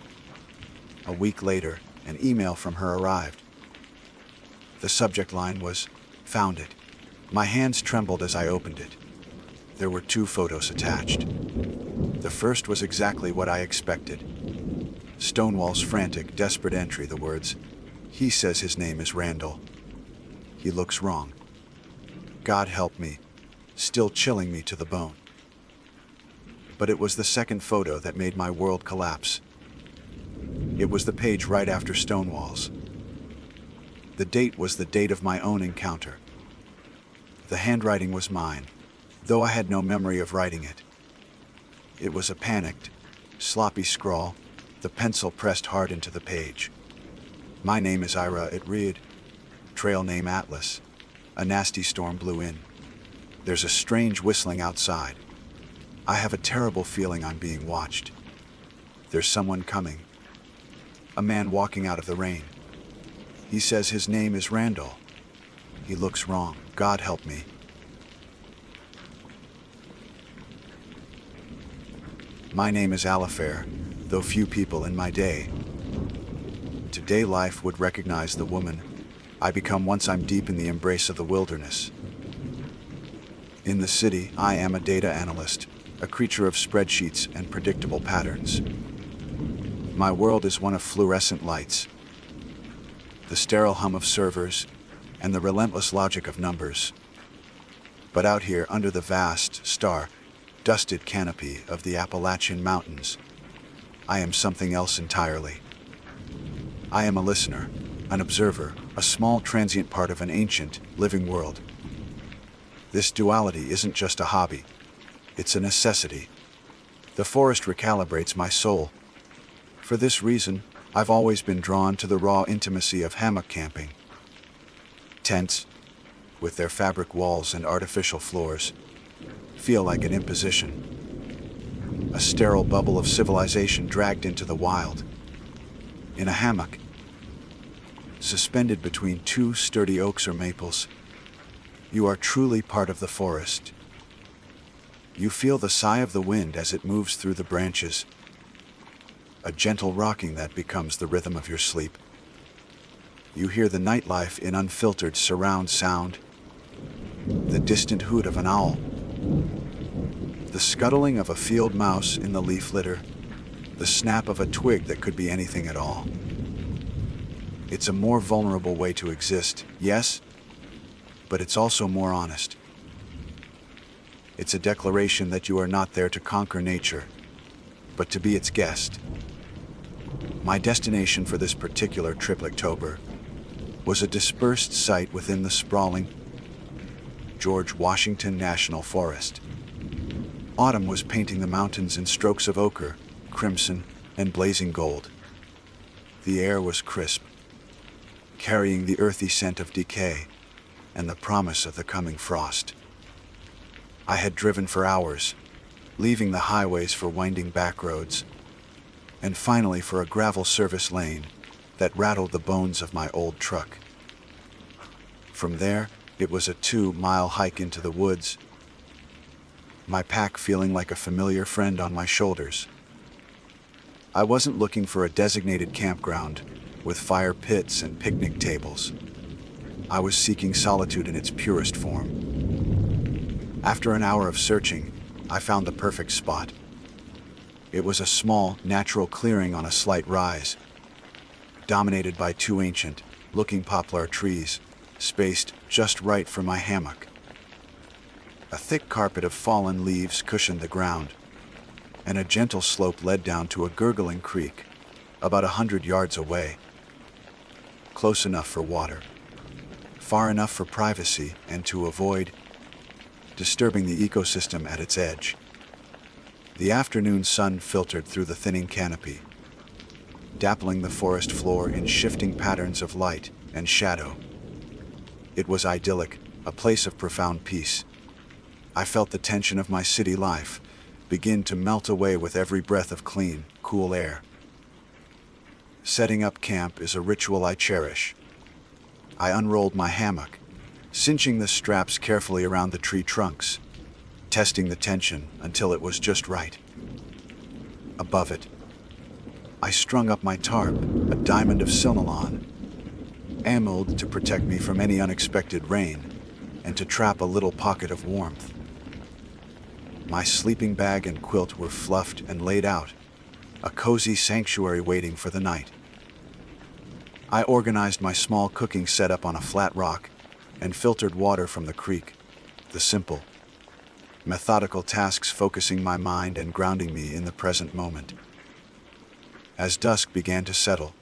A week later, an email from her arrived. The subject line was, "Found it." My hands trembled as I opened it. There were 2 photos attached. The first was exactly what I expected. Stonewall's frantic, desperate entry, the words, "He says his name is Randall. He looks wrong. God help me," still chilling me to the bone. But it was the second photo that made my world collapse. It was the page right after Stonewall's. The date was the date of my own encounter. The handwriting was mine, though I had no memory of writing it. It was a panicked, sloppy scrawl, the pencil pressed hard into the page. "My name is Ira," it read. "Trail name Atlas." A nasty storm blew in. There's a strange whistling outside. I have a terrible feeling I'm being watched. There's someone coming. A man walking out of the rain. He says his name is Randall. He looks wrong. God help me. My name is Alifair, though few people in my day. Today life would recognize the woman I become once I'm deep in the embrace of the wilderness. In the city, I am a data analyst, a creature of spreadsheets and predictable patterns. My world is one of fluorescent lights, the sterile hum of servers, and the relentless logic of numbers. But out here, under the vast, star-dusted canopy of the Appalachian Mountains, I am something else entirely. I am a listener, an observer, a small transient part of an ancient, living world. This duality isn't just a hobby. It's a necessity. The forest recalibrates my soul. For this reason, I've always been drawn to the raw intimacy of hammock camping. Tents, with their fabric walls and artificial floors, feel like an imposition. A sterile bubble of civilization dragged into the wild. In a hammock, suspended between 2 sturdy oaks or maples, you are truly part of the forest. You feel the sigh of the wind as it moves through the branches, a gentle rocking that becomes the rhythm of your sleep. You hear the nightlife in unfiltered surround sound, the distant hoot of an owl, the scuttling of a field mouse in the leaf litter, the snap of a twig that could be anything at all. It's a more vulnerable way to exist, yes, but it's also more honest. It's a declaration that you are not there to conquer nature, but to be its guest. My destination for this particular trip-October was a dispersed site within the sprawling George Washington National Forest. Autumn was painting the mountains in strokes of ochre, crimson, and blazing gold. The air was crisp, carrying the earthy scent of decay and the promise of the coming frost. I had driven for hours, leaving the highways for winding back roads, and finally for a gravel service lane that rattled the bones of my old truck. From there, it was a 2-mile hike into the woods, my pack feeling like a familiar friend on my shoulders. I wasn't looking for a designated campground with fire pits and picnic tables. I was seeking solitude in its purest form. After an hour of searching, I found the perfect spot. It was a small, natural clearing on a slight rise, dominated by two ancient-looking poplar trees, spaced just right for my hammock. A thick carpet of fallen leaves cushioned the ground, and a gentle slope led down to a gurgling creek, about 100 yards away. Close enough for water, far enough for privacy and to avoid disturbing the ecosystem at its edge. The afternoon sun filtered through the thinning canopy, dappling the forest floor in shifting patterns of light and shadow. It was idyllic, a place of profound peace. I felt the tension of my city life begin to melt away with every breath of clean, cool air. Setting up camp is a ritual I cherish. I unrolled my hammock, cinching the straps carefully around the tree trunks, testing the tension until it was just right. Above it, I strung up my tarp, a diamond of Synalon, ammoed to protect me from any unexpected rain and to trap a little pocket of warmth. My sleeping bag and quilt were fluffed and laid out, a cozy sanctuary waiting for the night. I organized my small cooking setup on a flat rock and filtered water from the creek, the simple, methodical tasks focusing my mind and grounding me in the present moment. As dusk began to settle,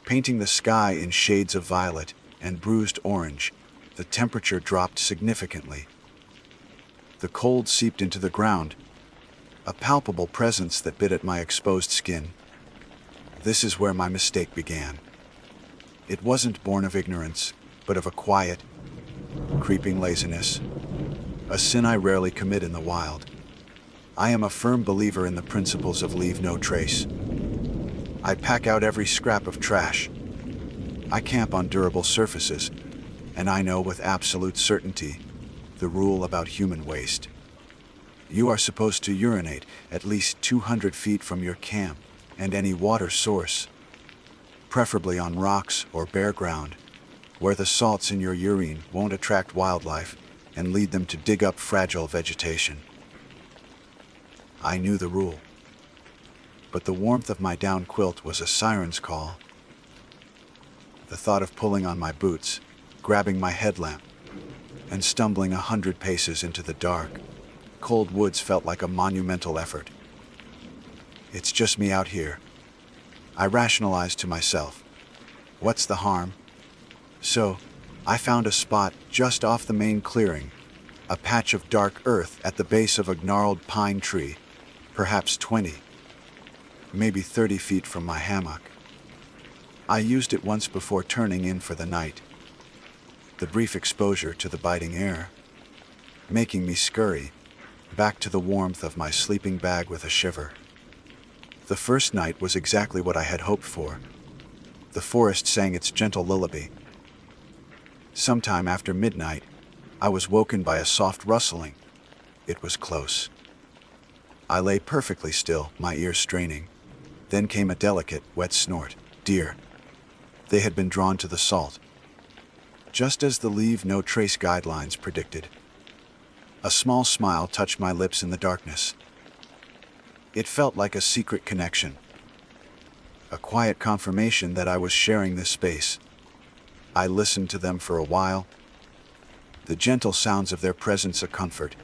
painting the sky in shades of violet and bruised orange, the temperature dropped significantly. The cold seeped into the ground, a palpable presence that bit at my exposed skin. This is where my mistake began. It wasn't born of ignorance, but of a quiet, creeping laziness, a sin I rarely commit in the wild. I am a firm believer in the principles of leave no trace. I pack out every scrap of trash. I camp on durable surfaces, and I know with absolute certainty the rule about human waste. You are supposed to urinate at least 200 feet from your camp and any water source, preferably on rocks or bare ground, where the salts in your urine won't attract wildlife and lead them to dig up fragile vegetation. I knew the rule, but the warmth of my down quilt was a siren's call. The thought of pulling on my boots, grabbing my headlamp, and stumbling 100 paces into the dark, cold woods felt like a monumental effort. It's just me out here, I rationalized to myself. What's the harm? So, I found a spot just off the main clearing, a patch of dark earth at the base of a gnarled pine tree, perhaps 20, maybe 30 feet from my hammock. I used it once before turning in for the night. The brief exposure to the biting air, making me scurry back to the warmth of my sleeping bag with a shiver. The first night was exactly what I had hoped for. The forest sang its gentle lullaby. Sometime after midnight, I was woken by a soft rustling. It was close. I lay perfectly still, my ears straining. Then came a delicate, wet snort. Deer. They had been drawn to the salt, just as the leave no trace guidelines predicted. A small smile touched my lips in the darkness. It felt like a secret connection, a quiet confirmation that I was sharing this space. I listened to them for a while, the gentle sounds of their presence a comfort,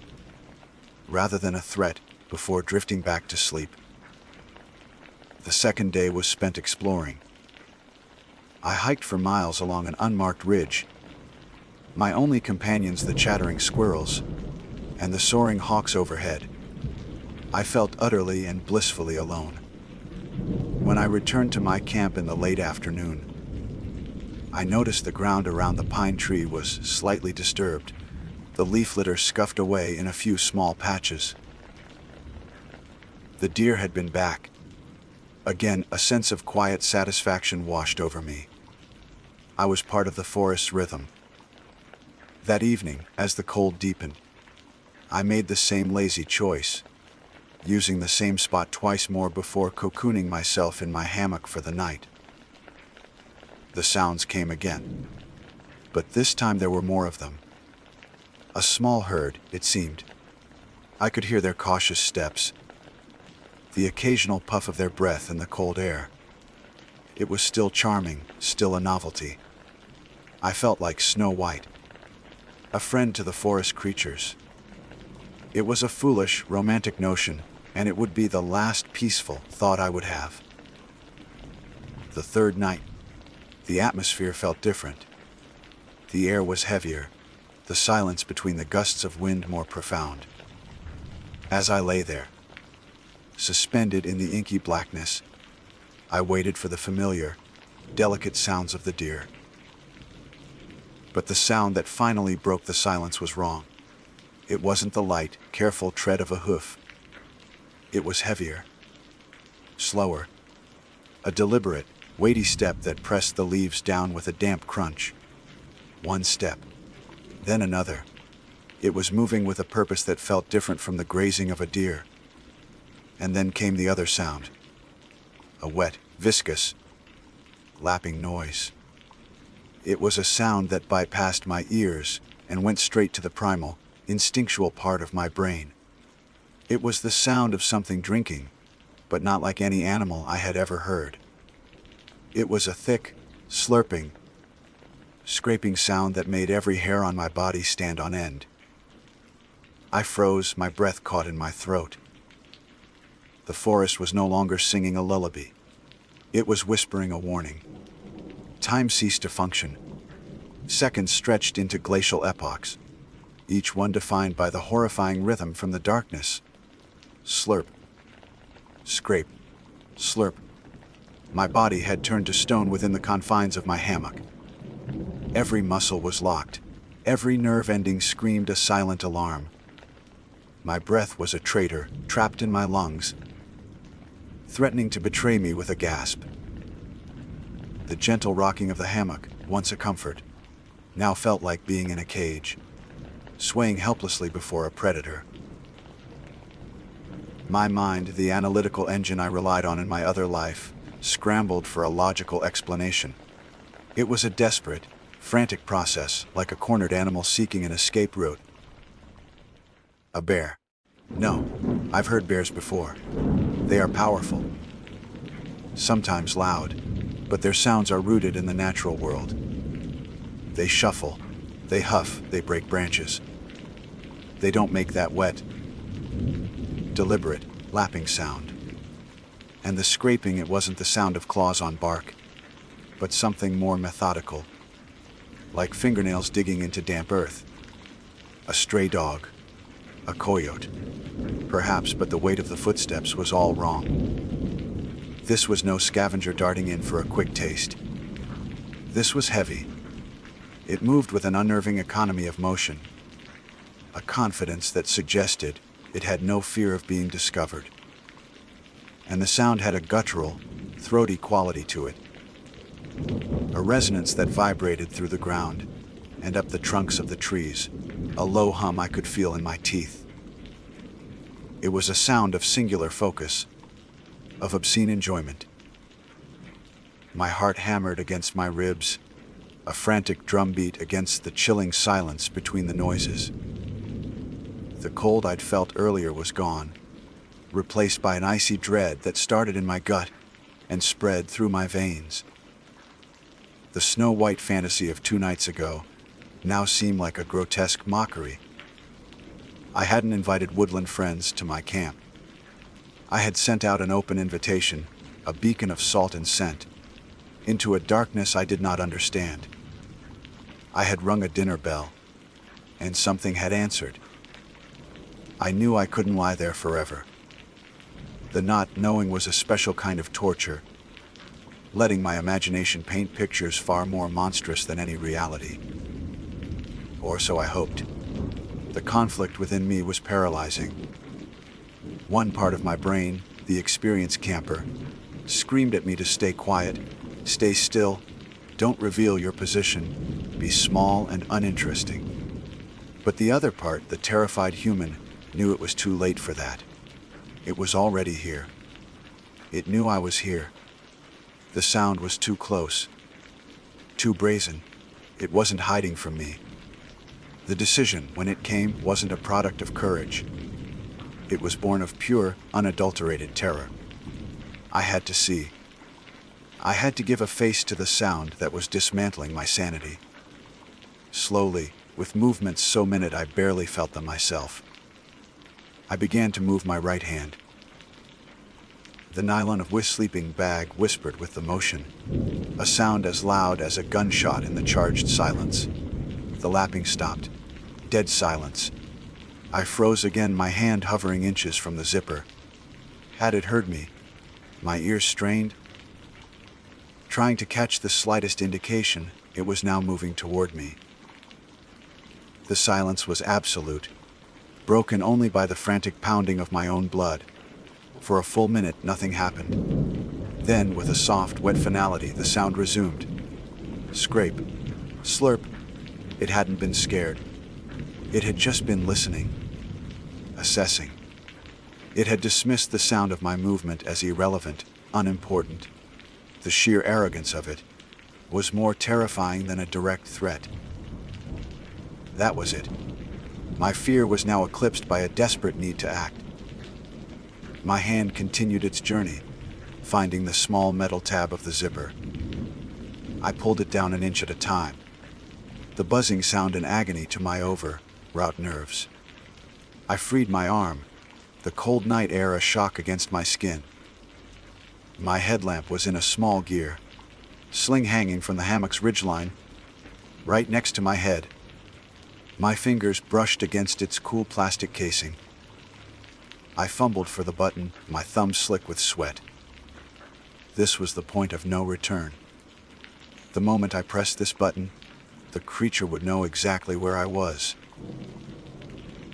rather than a threat, before drifting back to sleep. The second day was spent exploring. I hiked for miles along an unmarked ridge, my only companions the chattering squirrels and the soaring hawks overhead. I felt utterly and blissfully alone. When I returned to my camp in the late afternoon, I noticed the ground around the pine tree was slightly disturbed, the leaf litter scuffed away in a few small patches. The deer had been back. Again, a sense of quiet satisfaction washed over me. I was part of the forest's rhythm. That evening, as the cold deepened, I made the same lazy choice, using the same spot twice more before cocooning myself in my hammock for the night. The sounds came again. but this time there were more of them. A small herd, it seemed. I could hear their cautious steps, the occasional puff of their breath in the cold air. It was still charming, still a novelty. I felt like Snow White, a friend to the forest creatures. It was a foolish, romantic notion, and it would be the last peaceful thought I would have. The third night, the atmosphere felt different. The air was heavier, the silence between the gusts of wind more profound. As I lay there, suspended in the inky blackness, I waited for the familiar, delicate sounds of the deer. But the sound that finally broke the silence was wrong. It wasn't the light, careful tread of a hoof. It was heavier, slower, a deliberate, weighty step that pressed the leaves down with a damp crunch. One step, then another. It was moving with a purpose that felt different from the grazing of a deer. And then came the other sound, a wet, viscous, lapping noise. It was a sound that bypassed my ears and went straight to the primal, instinctual part of my brain. It was the sound of something drinking, but not like any animal I had ever heard. It was a thick, slurping, scraping sound that made every hair on my body stand on end. I froze, my breath caught in my throat. The forest was no longer singing a lullaby. It was whispering a warning. Time ceased to function. Seconds stretched into glacial epochs, each one defined by the horrifying rhythm from the darkness. Slurp, scrape, slurp. My body had turned to stone within the confines of my hammock. Every muscle was locked. Every nerve ending screamed a silent alarm. My breath was a traitor, trapped in my lungs, threatening to betray me with a gasp. The gentle rocking of the hammock, once a comfort, now felt like being in a cage, swaying helplessly before a predator. My mind, the analytical engine I relied on in my other life, scrambled for a logical explanation. It was a desperate, frantic process, like a cornered animal seeking an escape route. A bear. No, I've heard bears before. They are powerful, sometimes loud, but their sounds are rooted in the natural world. They shuffle, they huff, they break branches. They don't make that wet, deliberate, lapping sound. And the scraping, it wasn't the sound of claws on bark, but something more methodical, like fingernails digging into damp earth. A stray dog, a coyote, perhaps, but the weight of the footsteps was all wrong. This was no scavenger darting in for a quick taste. This was heavy. It moved with an unnerving economy of motion, a confidence that suggested it had no fear of being discovered. And the sound had a guttural, throaty quality to it, a resonance that vibrated through the ground and up the trunks of the trees, a low hum I could feel in my teeth. It was a sound of singular focus, of obscene enjoyment. My heart hammered against my ribs, a frantic drumbeat against the chilling silence between the noises. The cold I'd felt earlier was gone, replaced by an icy dread that started in my gut and spread through my veins. The snow-white fantasy of 2 nights ago now seemed like a grotesque mockery. I hadn't invited woodland friends to my camp. I had sent out an open invitation, a beacon of salt and scent, into a darkness I did not understand. I had rung a dinner bell, and something had answered. I knew I couldn't lie there forever. The not knowing was a special kind of torture, letting my imagination paint pictures far more monstrous than any reality. Or so I hoped. The conflict within me was paralyzing. One part of my brain, the experienced camper, screamed at me to stay quiet, stay still, don't reveal your position, be small and uninteresting. But the other part, the terrified human, knew it was too late for that. It was already here. It knew I was here. The sound was too close, too brazen. It wasn't hiding from me. The decision, when it came, wasn't a product of courage. It was born of pure, unadulterated terror. I had to see. I had to give a face to the sound that was dismantling my sanity. Slowly, with movements so minute I barely felt them myself, I began to move my right hand. The nylon of his sleeping bag whispered with the motion, a sound as loud as a gunshot in the charged silence. The lapping stopped. Dead silence. I froze again, my hand hovering inches from the zipper. Had it heard me? My ears strained. Trying to catch the slightest indication, it was now moving toward me. The silence was absolute, broken only by the frantic pounding of my own blood. For a full minute, nothing happened. Then, with a soft, wet finality, the sound resumed. Scrape. Slurp. It hadn't been scared. It had just been listening. Assessing. It had dismissed the sound of my movement as irrelevant, unimportant. The sheer arrogance of it was more terrifying than a direct threat. That was it. My fear was now eclipsed by a desperate need to act. My hand continued its journey, finding the small metal tab of the zipper. I pulled it down an inch at a time, the buzzing sound an agony to my overwrought nerves. I freed my arm, the cold night air a shock against my skin. My headlamp was in a small gear, sling hanging from the hammock's ridgeline, right next to my head. My fingers brushed against its cool plastic casing. I fumbled for the button, my thumb slick with sweat. This was the point of no return. The moment I pressed this button, the creature would know exactly where I was.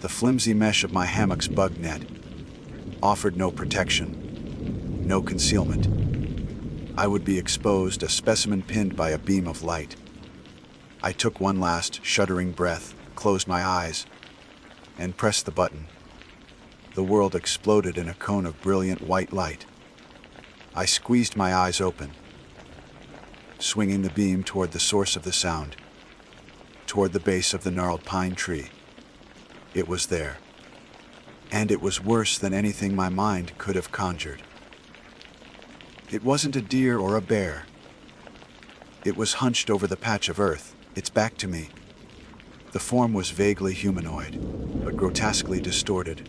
The flimsy mesh of my hammock's bug net offered no protection, no concealment. I would be exposed, a specimen pinned by a beam of light. I took one last, shuddering breath, closed my eyes, and pressed the button. The world exploded in a cone of brilliant white light. I squeezed my eyes open, swinging the beam toward the source of the sound, toward the base of the gnarled pine tree. It was there, and it was worse than anything my mind could have conjured. It wasn't a deer or a bear. It was hunched over the patch of earth, its back to me. The form was vaguely humanoid, but grotesquely distorted.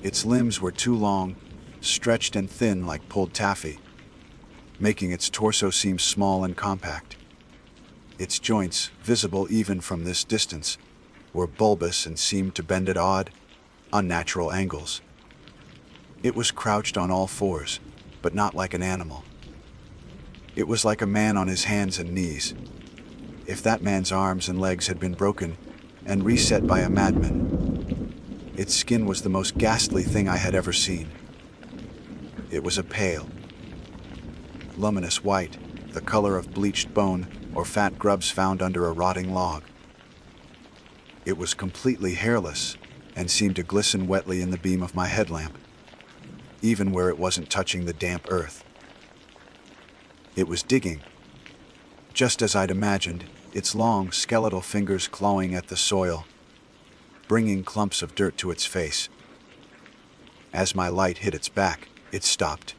Its limbs were too long, stretched and thin like pulled taffy, making its torso seem small and compact. Its joints, visible even from this distance, were bulbous and seemed to bend at odd, unnatural angles. It was crouched on all fours, but not like an animal. It was like a man on his hands and knees. If that man's arms and legs had been broken and reset by a madman, its skin was the most ghastly thing I had ever seen. It was a pale, luminous white, the color of bleached bone or fat grubs found under a rotting log. It was completely hairless and seemed to glisten wetly in the beam of my headlamp, even where it wasn't touching the damp earth. It was digging, just as I'd imagined, its long, skeletal fingers clawing at the soil, bringing clumps of dirt to its face. As my light hit its back, it stopped.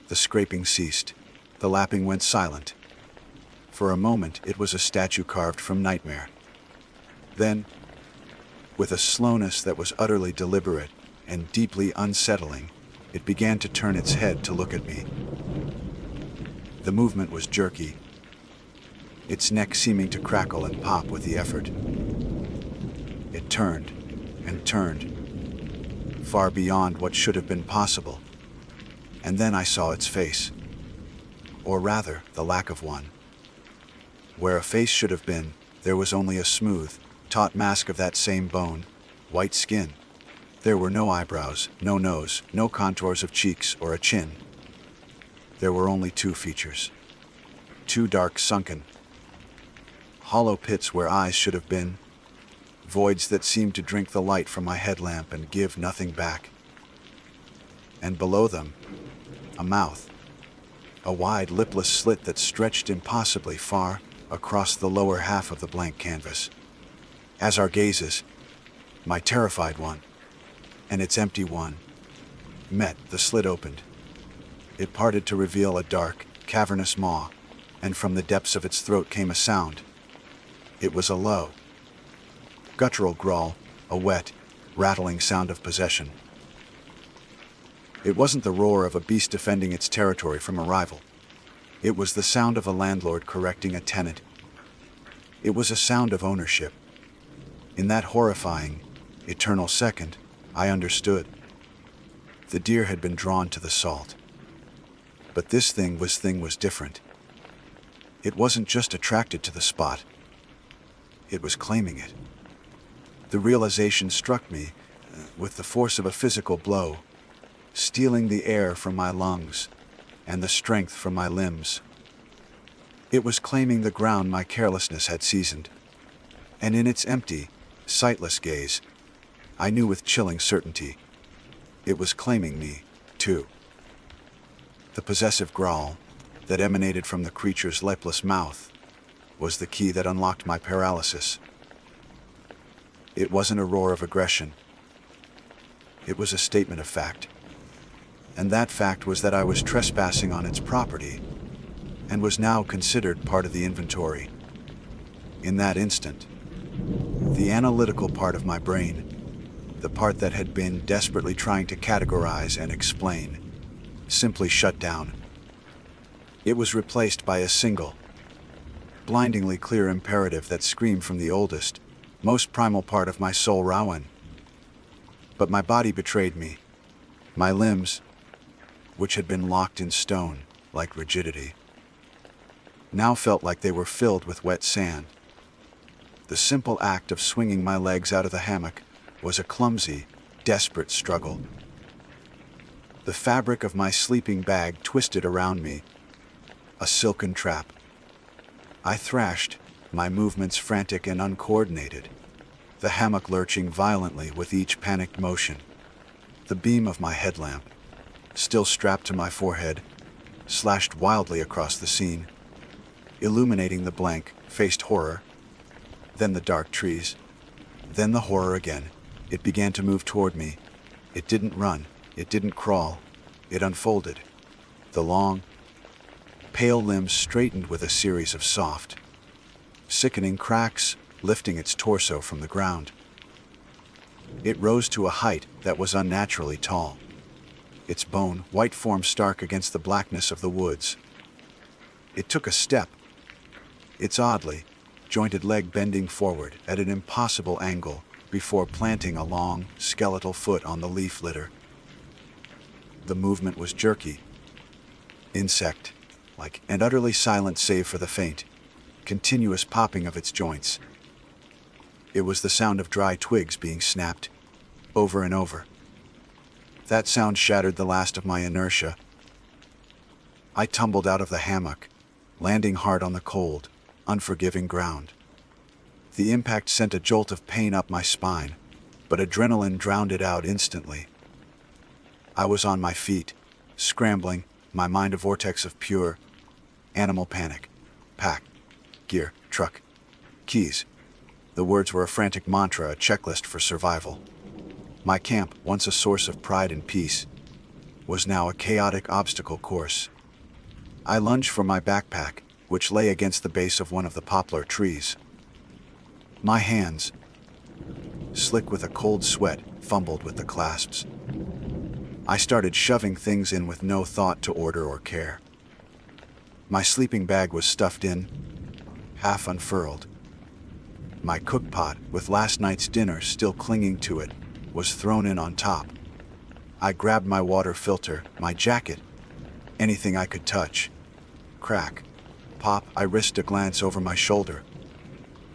The scraping ceased. The lapping went silent. For a moment, it was a statue carved from nightmare. Then, with a slowness that was utterly deliberate and deeply unsettling, it began to turn its head to look at me. The movement was jerky, its neck seeming to crackle and pop with the effort. It turned and turned, far beyond what should have been possible. And then I saw its face, or rather, the lack of one. Where a face should have been, there was only a smooth, taut mask of that same bone, white skin. There were no eyebrows, no nose, no contours of cheeks or a chin. There were only two features, two dark sunken, hollow pits where eyes should have been, voids that seemed to drink the light from my headlamp and give nothing back. And below them, a mouth, a wide lipless slit that stretched impossibly far, across the lower half of the blank canvas. As our gazes, my terrified one and its empty one, met, the slit opened. It parted to reveal a dark, cavernous maw, and from the depths of its throat came a sound. It was a low, guttural growl, a wet, rattling sound of possession. It wasn't the roar of a beast defending its territory from a rival. It was the sound of a landlord correcting a tenant. It was a sound of ownership. In that horrifying, eternal second, I understood. The deer had been drawn to the salt. But this thing was different. It wasn't just attracted to the spot. It was claiming it. The realization struck me with the force of a physical blow, stealing the air from my lungs and the strength from my limbs. It was claiming the ground my carelessness had seasoned. And in its empty, sightless gaze, I knew with chilling certainty, it was claiming me, too. The possessive growl that emanated from the creature's lipless mouth was the key that unlocked my paralysis. It wasn't a roar of aggression. It was a statement of fact. And that fact was that I was trespassing on its property and was now considered part of the inventory. In that instant, the analytical part of my brain, the part that had been desperately trying to categorize and explain, simply shut down. It was replaced by a single, blindingly clear imperative that screamed from the oldest, most primal part of my soul, Rowan. But my body betrayed me. My limbs, which had been locked in stone like rigidity, now felt like they were filled with wet sand. The simple act of swinging my legs out of the hammock was a clumsy, desperate struggle. The fabric of my sleeping bag twisted around me, a silken trap. I thrashed, my movements frantic and uncoordinated, the hammock lurching violently with each panicked motion. The beam of my headlamp, still strapped to my forehead, slashed wildly across the scene, illuminating the blank-faced horror, then the dark trees, then the horror again. It began to move toward me. It didn't run, it didn't crawl, it unfolded. The long, pale limbs straightened with a series of soft, sickening cracks, lifting its torso from the ground. It rose to a height that was unnaturally tall, its bone, white form stark against the blackness of the woods. It took a step, its oddly jointed leg bending forward at an impossible angle before planting a long, skeletal foot on the leaf litter. The movement was jerky, insect-like, and utterly silent save for the faint, continuous popping of its joints. It was the sound of dry twigs being snapped, over and over. That sound shattered the last of my inertia. I tumbled out of the hammock, landing hard on the cold, unforgiving ground. The impact sent a jolt of pain up my spine, but adrenaline drowned it out instantly. I was on my feet, scrambling, my mind a vortex of pure, animal panic. Pack, gear, truck, keys. The words were a frantic mantra, a checklist for survival. My camp, once a source of pride and peace, was now a chaotic obstacle course. I lunged for my backpack, which lay against the base of one of the poplar trees. My hands, slick with a cold sweat, fumbled with the clasps. I started shoving things in with no thought to order or care. My sleeping bag was stuffed in, half unfurled. My cookpot, with last night's dinner still clinging to it, was thrown in on top. I grabbed my water filter, my jacket, anything I could touch. Crack, pop, I risked a glance over my shoulder.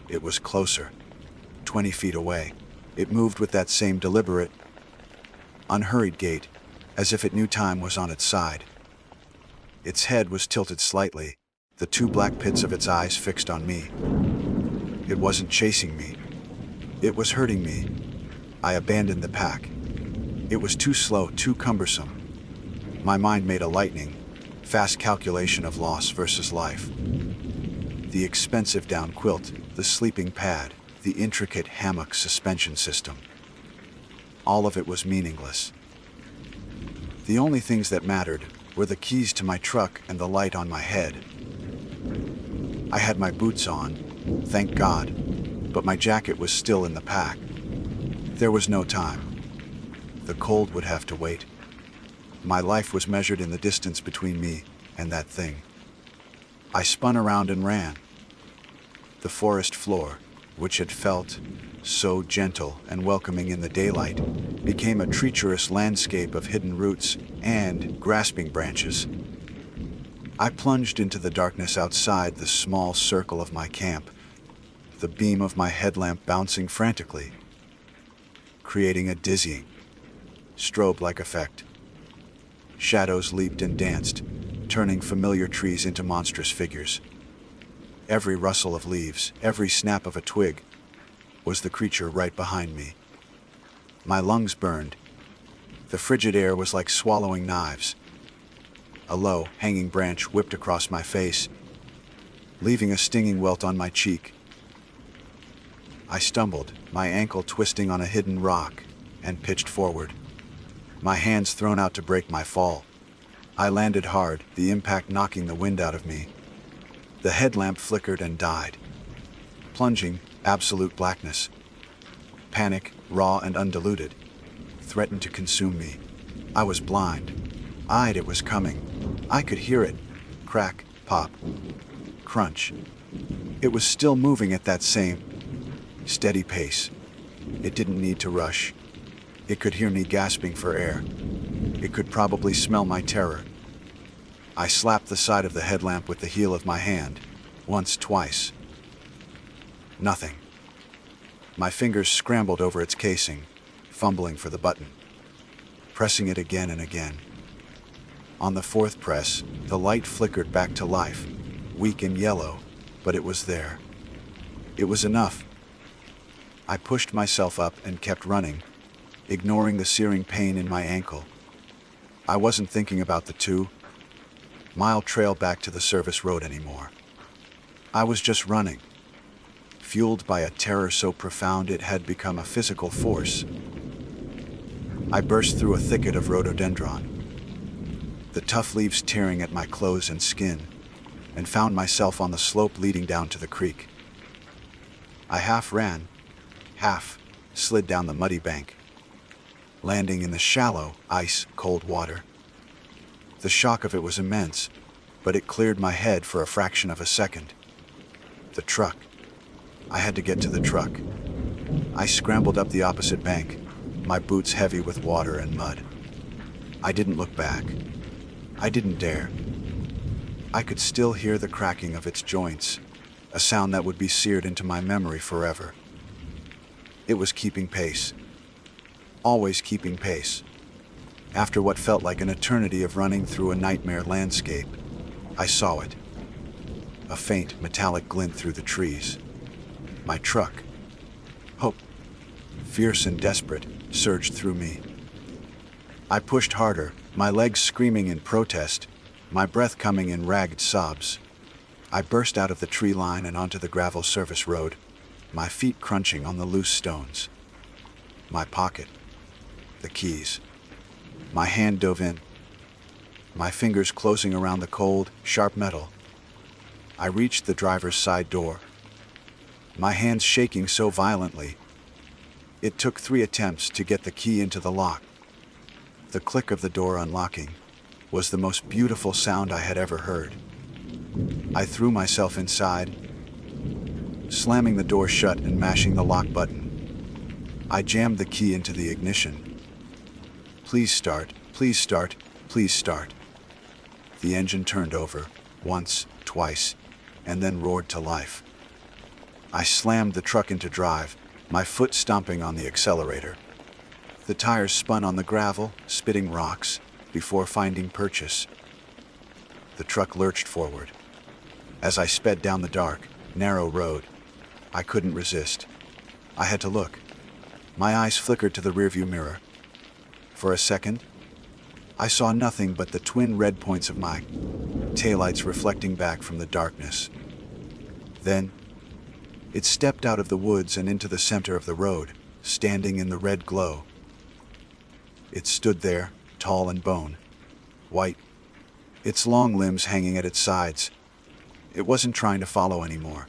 It was closer, 20 feet away. It moved with that same deliberate, unhurried gait, as if it knew time was on its side. Its head was tilted slightly, the two black pits of its eyes fixed on me. It wasn't chasing me. It was hurting me. I abandoned the pack. It was too slow, too cumbersome. My mind made a lightning, fast calculation of loss versus life. The expensive down quilt, the sleeping pad, the intricate hammock suspension system. All of it was meaningless. The only things that mattered were the keys to my truck and the light on my head. I had my boots on, thank God, but my jacket was still in the pack. There was no time. The cold would have to wait. My life was measured in the distance between me and that thing. I spun around and ran. The forest floor, which had felt so gentle and welcoming in the daylight, became a treacherous landscape of hidden roots and grasping branches. I plunged into the darkness outside the small circle of my camp, the beam of my headlamp bouncing frantically, creating a dizzying, strobe-like effect. Shadows leaped and danced, turning familiar trees into monstrous figures. Every rustle of leaves, every snap of a twig, was the creature right behind me. My lungs burned. The frigid air was like swallowing knives. A low, hanging branch whipped across my face, leaving a stinging welt on my cheek. I stumbled, my ankle twisting on a hidden rock, and pitched forward, my hands thrown out to break my fall. I landed hard, the impact knocking the wind out of me. The headlamp flickered and died. Plunging, absolute blackness. Panic, raw and undiluted, threatened to consume me. I was blind. Eyed it was coming. I could hear it. Crack, pop, crunch. It was still moving at that same steady pace. It didn't need to rush. It could hear me gasping for air. It could probably smell my terror. I slapped the side of the headlamp with the heel of my hand, once, twice. Nothing. My fingers scrambled over its casing, fumbling for the button, pressing it again and again. On the fourth press, the light flickered back to life, weak and yellow, but it was there. It was enough. I pushed myself up and kept running, ignoring the searing pain in my ankle. I wasn't thinking about the 2-mile trail back to the service road anymore. I was just running, fueled by a terror so profound it had become a physical force. I burst through a thicket of rhododendron, the tough leaves tearing at my clothes and skin, and found myself on the slope leading down to the creek. I half ran, half slid down the muddy bank, landing in the shallow, ice-cold water. The shock of it was immense, but it cleared my head for a fraction of a second. The truck. I had to get to the truck. I scrambled up the opposite bank, my boots heavy with water and mud. I didn't look back. I didn't dare. I could still hear the cracking of its joints, a sound that would be seared into my memory forever. It was keeping pace. Always keeping pace. After what felt like an eternity of running through a nightmare landscape, I saw it. A faint metallic glint through the trees. My truck. Hope, fierce and desperate, surged through me. I pushed harder, my legs screaming in protest, my breath coming in ragged sobs. I burst out of the tree line and onto the gravel service road, my feet crunching on the loose stones. My pocket. The keys. My hand dove in, my fingers closing around the cold, sharp metal. I reached the driver's side door, my hands shaking so violently. It took 3 attempts to get the key into the lock. The click of the door unlocking was the most beautiful sound I had ever heard. I threw myself inside, slamming the door shut and mashing the lock button. I jammed the key into the ignition. Please start, please start, please start. The engine turned over, once, twice, and then roared to life. I slammed the truck into drive, my foot stomping on the accelerator. The tires spun on the gravel, spitting rocks, before finding purchase. The truck lurched forward. As I sped down the dark, narrow road, I couldn't resist. I had to look. My eyes flickered to the rearview mirror. For a second, I saw nothing but the twin red points of my taillights reflecting back from the darkness. Then, it stepped out of the woods and into the center of the road, standing in the red glow. It stood there, tall and bone, white, its long limbs hanging at its sides. It wasn't trying to follow anymore.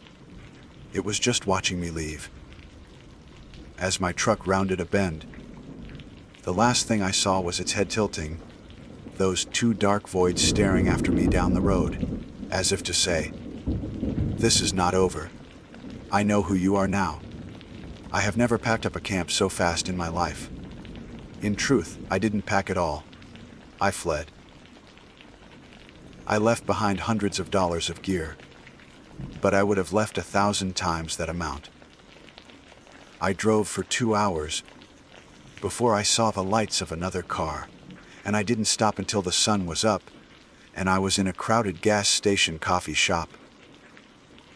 It was just watching me leave. As my truck rounded a bend, the last thing I saw was its head tilting, those two dark voids staring after me down the road, as if to say, "This is not over. I know who you are now." I have never packed up a camp so fast in my life. In truth, I didn't pack at all. I fled. I left behind hundreds of dollars of gear, but I would have left 1,000 times that amount. I drove for 2 hours before I saw the lights of another car, and I didn't stop until the sun was up and I was in a crowded gas station coffee shop,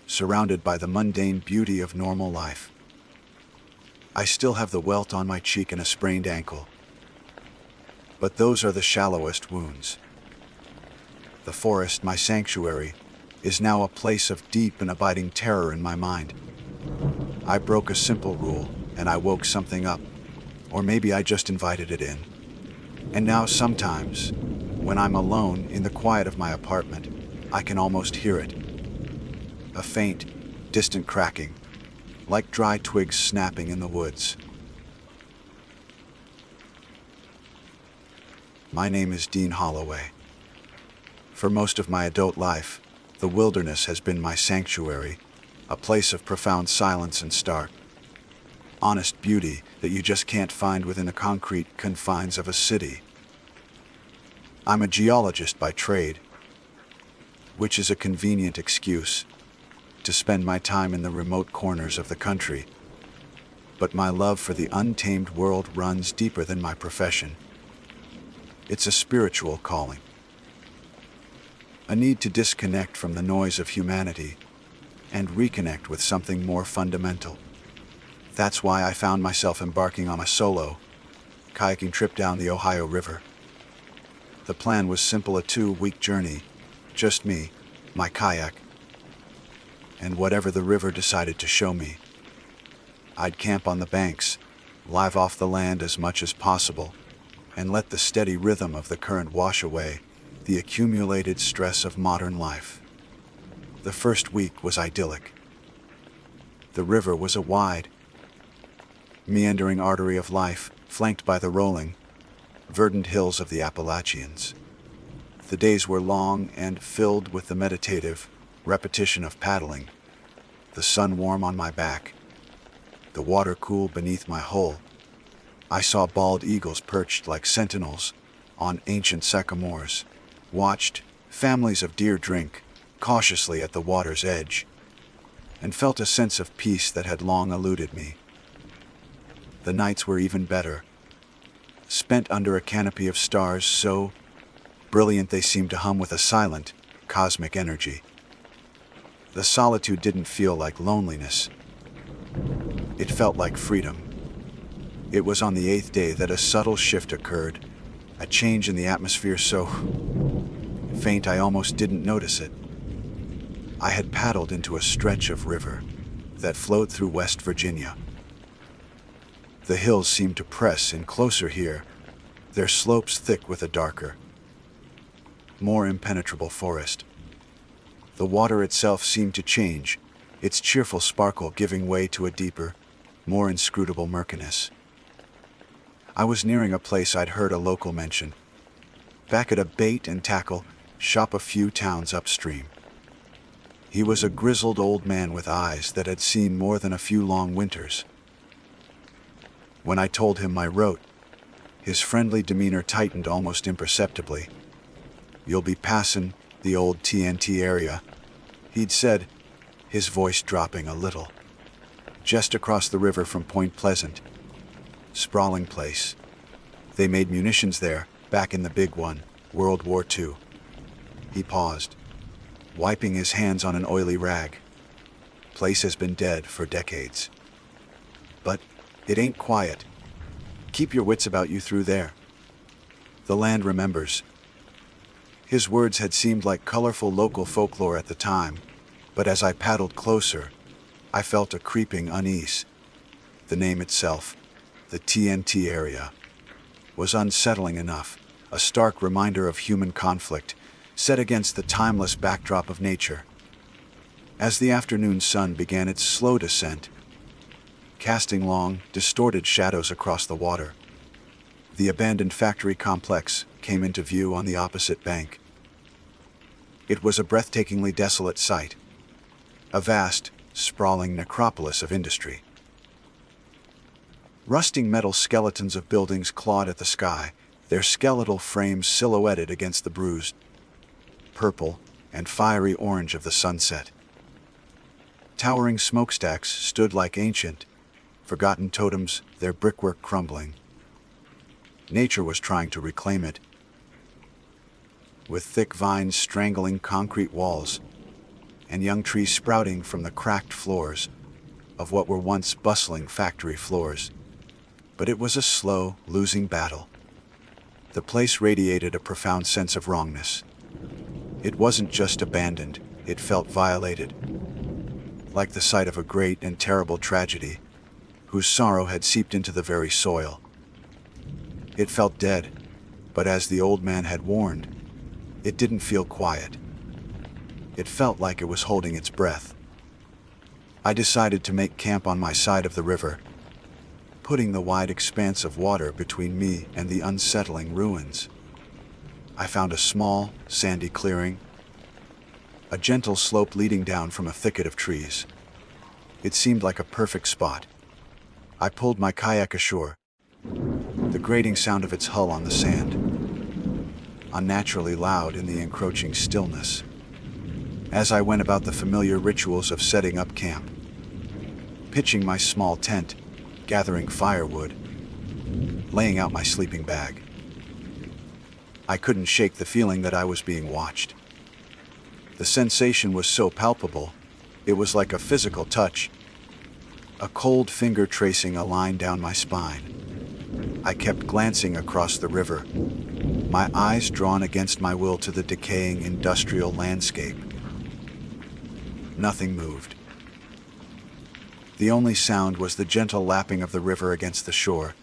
surrounded by the mundane beauty of normal life. I still have the welt on my cheek and a sprained ankle, but those are the shallowest wounds. The forest, my sanctuary, is now a place of deep and abiding terror in my mind. I broke a simple rule, and I woke something up, or maybe I just invited it in. And now sometimes, when I'm alone in the quiet of my apartment, I can almost hear it. A faint, distant cracking, like dry twigs snapping in the woods. My name is Dean Holloway. For most of my adult life, the wilderness has been my sanctuary, a place of profound silence and stark, honest beauty that you just can't find within the concrete confines of a city. I'm a geologist by trade, which is a convenient excuse to spend my time in the remote corners of the country. But my love for the untamed world runs deeper than my profession. It's a spiritual calling, a need to disconnect from the noise of humanity and reconnect with something more fundamental. That's why I found myself embarking on a solo, kayaking trip down the Ohio River. The plan was simple, a 2-week journey, just me, my kayak, and whatever the river decided to show me. I'd camp on the banks, live off the land as much as possible, and let the steady rhythm of the current wash away the accumulated stress of modern life. The first week was idyllic. The river was a wide, meandering artery of life, flanked by the rolling, verdant hills of the Appalachians. The days were long and filled with the meditative repetition of paddling, the sun warm on my back, the water cool beneath my hull. I saw bald eagles perched like sentinels on ancient sycamores, watched families of deer drink cautiously at the water's edge, and felt a sense of peace that had long eluded me. The nights were even better, spent under a canopy of stars so brilliant they seemed to hum with a silent, cosmic energy. The solitude didn't feel like loneliness. It felt like freedom. It was on the 8th day that a subtle shift occurred, a change in the atmosphere so faint I almost didn't notice it. I had paddled into a stretch of river that flowed through West Virginia. The hills seemed to press in closer here, their slopes thick with a darker, more impenetrable forest. The water itself seemed to change, its cheerful sparkle giving way to a deeper, more inscrutable murkiness. I was nearing a place I'd heard a local mention, back at a bait and tackle shop a few towns upstream. He was a grizzled old man with eyes that had seen more than a few long winters. When I told him my route, his friendly demeanor tightened almost imperceptibly. "You'll be passin' the old TNT area," he'd said, his voice dropping a little. "Just across the river from Point Pleasant. Sprawling place. They made munitions there, back in the big one, World War II. He paused, wiping his hands on an oily rag. Place has been dead for decades. But it ain't quiet. Keep your wits about you through there. The land remembers." His words had seemed like colorful local folklore at the time, But as I paddled closer, I felt a creeping unease. The name itself, the TNT area, was unsettling enough, a stark reminder of human conflict, set against the timeless backdrop of nature. As the afternoon sun began its slow descent, casting long, distorted shadows across the water, the abandoned factory complex came into view on the opposite bank. It was a breathtakingly desolate sight, a vast, sprawling necropolis of industry. Rusting metal skeletons of buildings clawed at the sky, their skeletal frames silhouetted against the bruised purple and fiery orange of the sunset. Towering smokestacks stood like ancient, forgotten totems, their brickwork crumbling. Nature was trying to reclaim it, with thick vines strangling concrete walls and young trees sprouting from the cracked floors of what were once bustling factory floors. But it was a slow, losing battle. The place radiated a profound sense of wrongness. It wasn't just abandoned, it felt violated, like the site of a great and terrible tragedy, whose sorrow had seeped into the very soil. It felt dead, but as the old man had warned, it didn't feel quiet. It felt like it was holding its breath. I decided to make camp on my side of the river, putting the wide expanse of water between me and the unsettling ruins. I found a small, sandy clearing, a gentle slope leading down from a thicket of trees. It seemed like a perfect spot. I pulled my kayak ashore, the grating sound of its hull on the sand, unnaturally loud in the encroaching stillness. As I went about the familiar rituals of setting up camp, pitching my small tent, gathering firewood, laying out my sleeping bag, I couldn't shake the feeling that I was being watched. The sensation was so palpable, it was like a physical touch, a cold finger tracing a line down my spine. I kept glancing across the river, my eyes drawn against my will to the decaying industrial landscape. Nothing moved. The only sound was the gentle lapping of the river against the shore,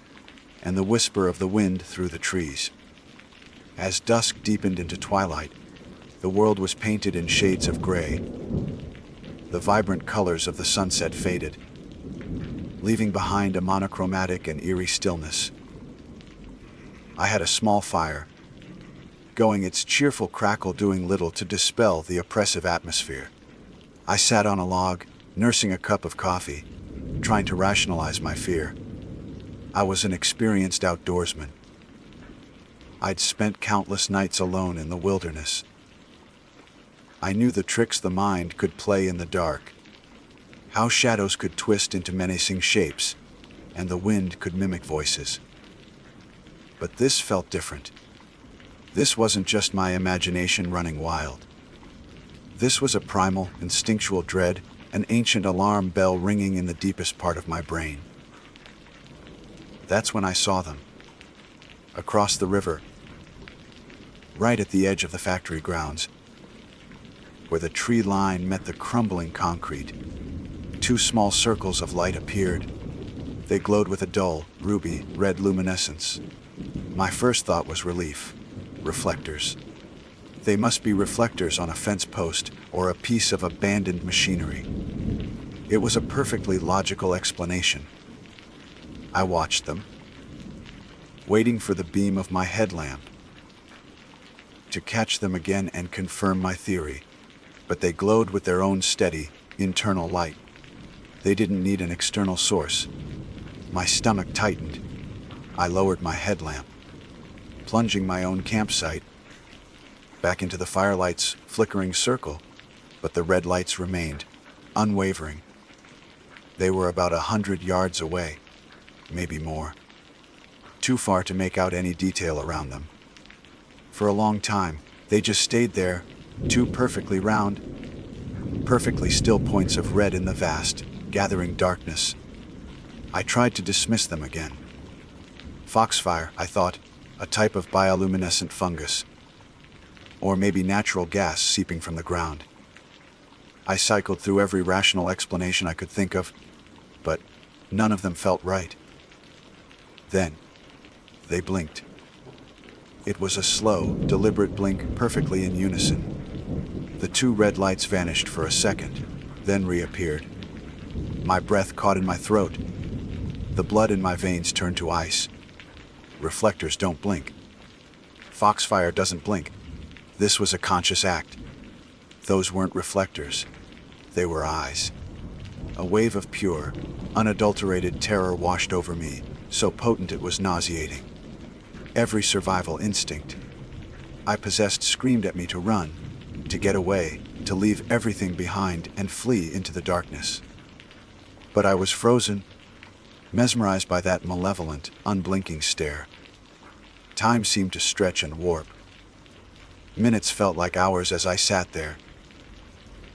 and the whisper of the wind through the trees. As dusk deepened into twilight, the world was painted in shades of gray. The vibrant colors of the sunset faded, leaving behind a monochromatic and eerie stillness. I had a small fire, going its cheerful crackle doing little to dispel the oppressive atmosphere. I sat on a log, nursing a cup of coffee, trying to rationalize my fear. I was an experienced outdoorsman. I'd spent countless nights alone in the wilderness. I knew the tricks the mind could play in the dark, how shadows could twist into menacing shapes, and the wind could mimic voices. But this felt different. This wasn't just my imagination running wild. This was a primal, instinctual dread, an ancient alarm bell ringing in the deepest part of my brain. That's when I saw them. Across the river, right at the edge of the factory grounds, where the tree line met the crumbling concrete, two small circles of light appeared. They glowed with a dull, ruby red luminescence. My first thought was relief. Reflectors. They must be reflectors on a fence post or a piece of abandoned machinery. It was a perfectly logical explanation. I watched them, waiting for the beam of my headlamp to catch them again and confirm my theory. But they glowed with their own steady, internal light. They didn't need an external source. My stomach tightened. I lowered my headlamp, plunging my own campsite back into the firelight's flickering circle, but the red lights remained, unwavering. They were about 100 yards away, maybe more. Too far to make out any detail around them. For a long time, they just stayed there, two perfectly round, perfectly still points of red in the vast, gathering darkness. I tried to dismiss them again. Foxfire, I thought, a type of bioluminescent fungus. Or maybe natural gas seeping from the ground. I cycled through every rational explanation I could think of, but none of them felt right. Then, they blinked. It was a slow, deliberate blink perfectly in unison. The two red lights vanished for a second, then reappeared. My breath caught in my throat. The blood in my veins turned to ice. Reflectors don't blink. Foxfire doesn't blink. This was a conscious act. Those weren't reflectors. They were eyes. A wave of pure, unadulterated terror washed over me, so potent it was nauseating. Every survival instinct I possessed screamed at me to run, to get away, to leave everything behind and flee into the darkness. But I was frozen, mesmerized by that malevolent, unblinking stare. Time seemed to stretch and warp. Minutes felt like hours as I sat there,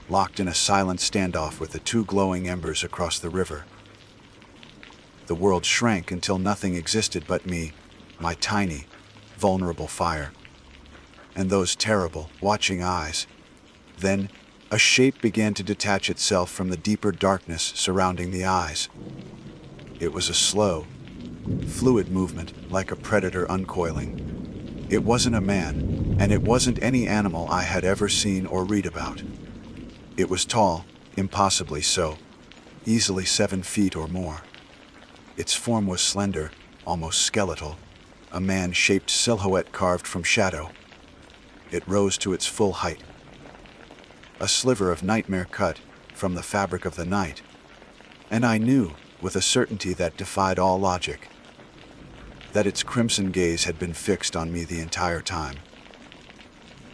locked in a silent standoff with the two glowing embers across the river. The world shrank until nothing existed but me, my tiny, vulnerable fire, and those terrible, watching eyes. Then, a shape began to detach itself from the deeper darkness surrounding the eyes. It was a slow, fluid movement like a predator uncoiling. It wasn't a man, and it wasn't any animal I had ever seen or read about. It was tall, impossibly so, easily 7 feet or more. Its form was slender, almost skeletal, a man-shaped silhouette carved from shadow. It rose to its full height, a sliver of nightmare cut from the fabric of the night, and I knew, with a certainty that defied all logic, that its crimson gaze had been fixed on me the entire time.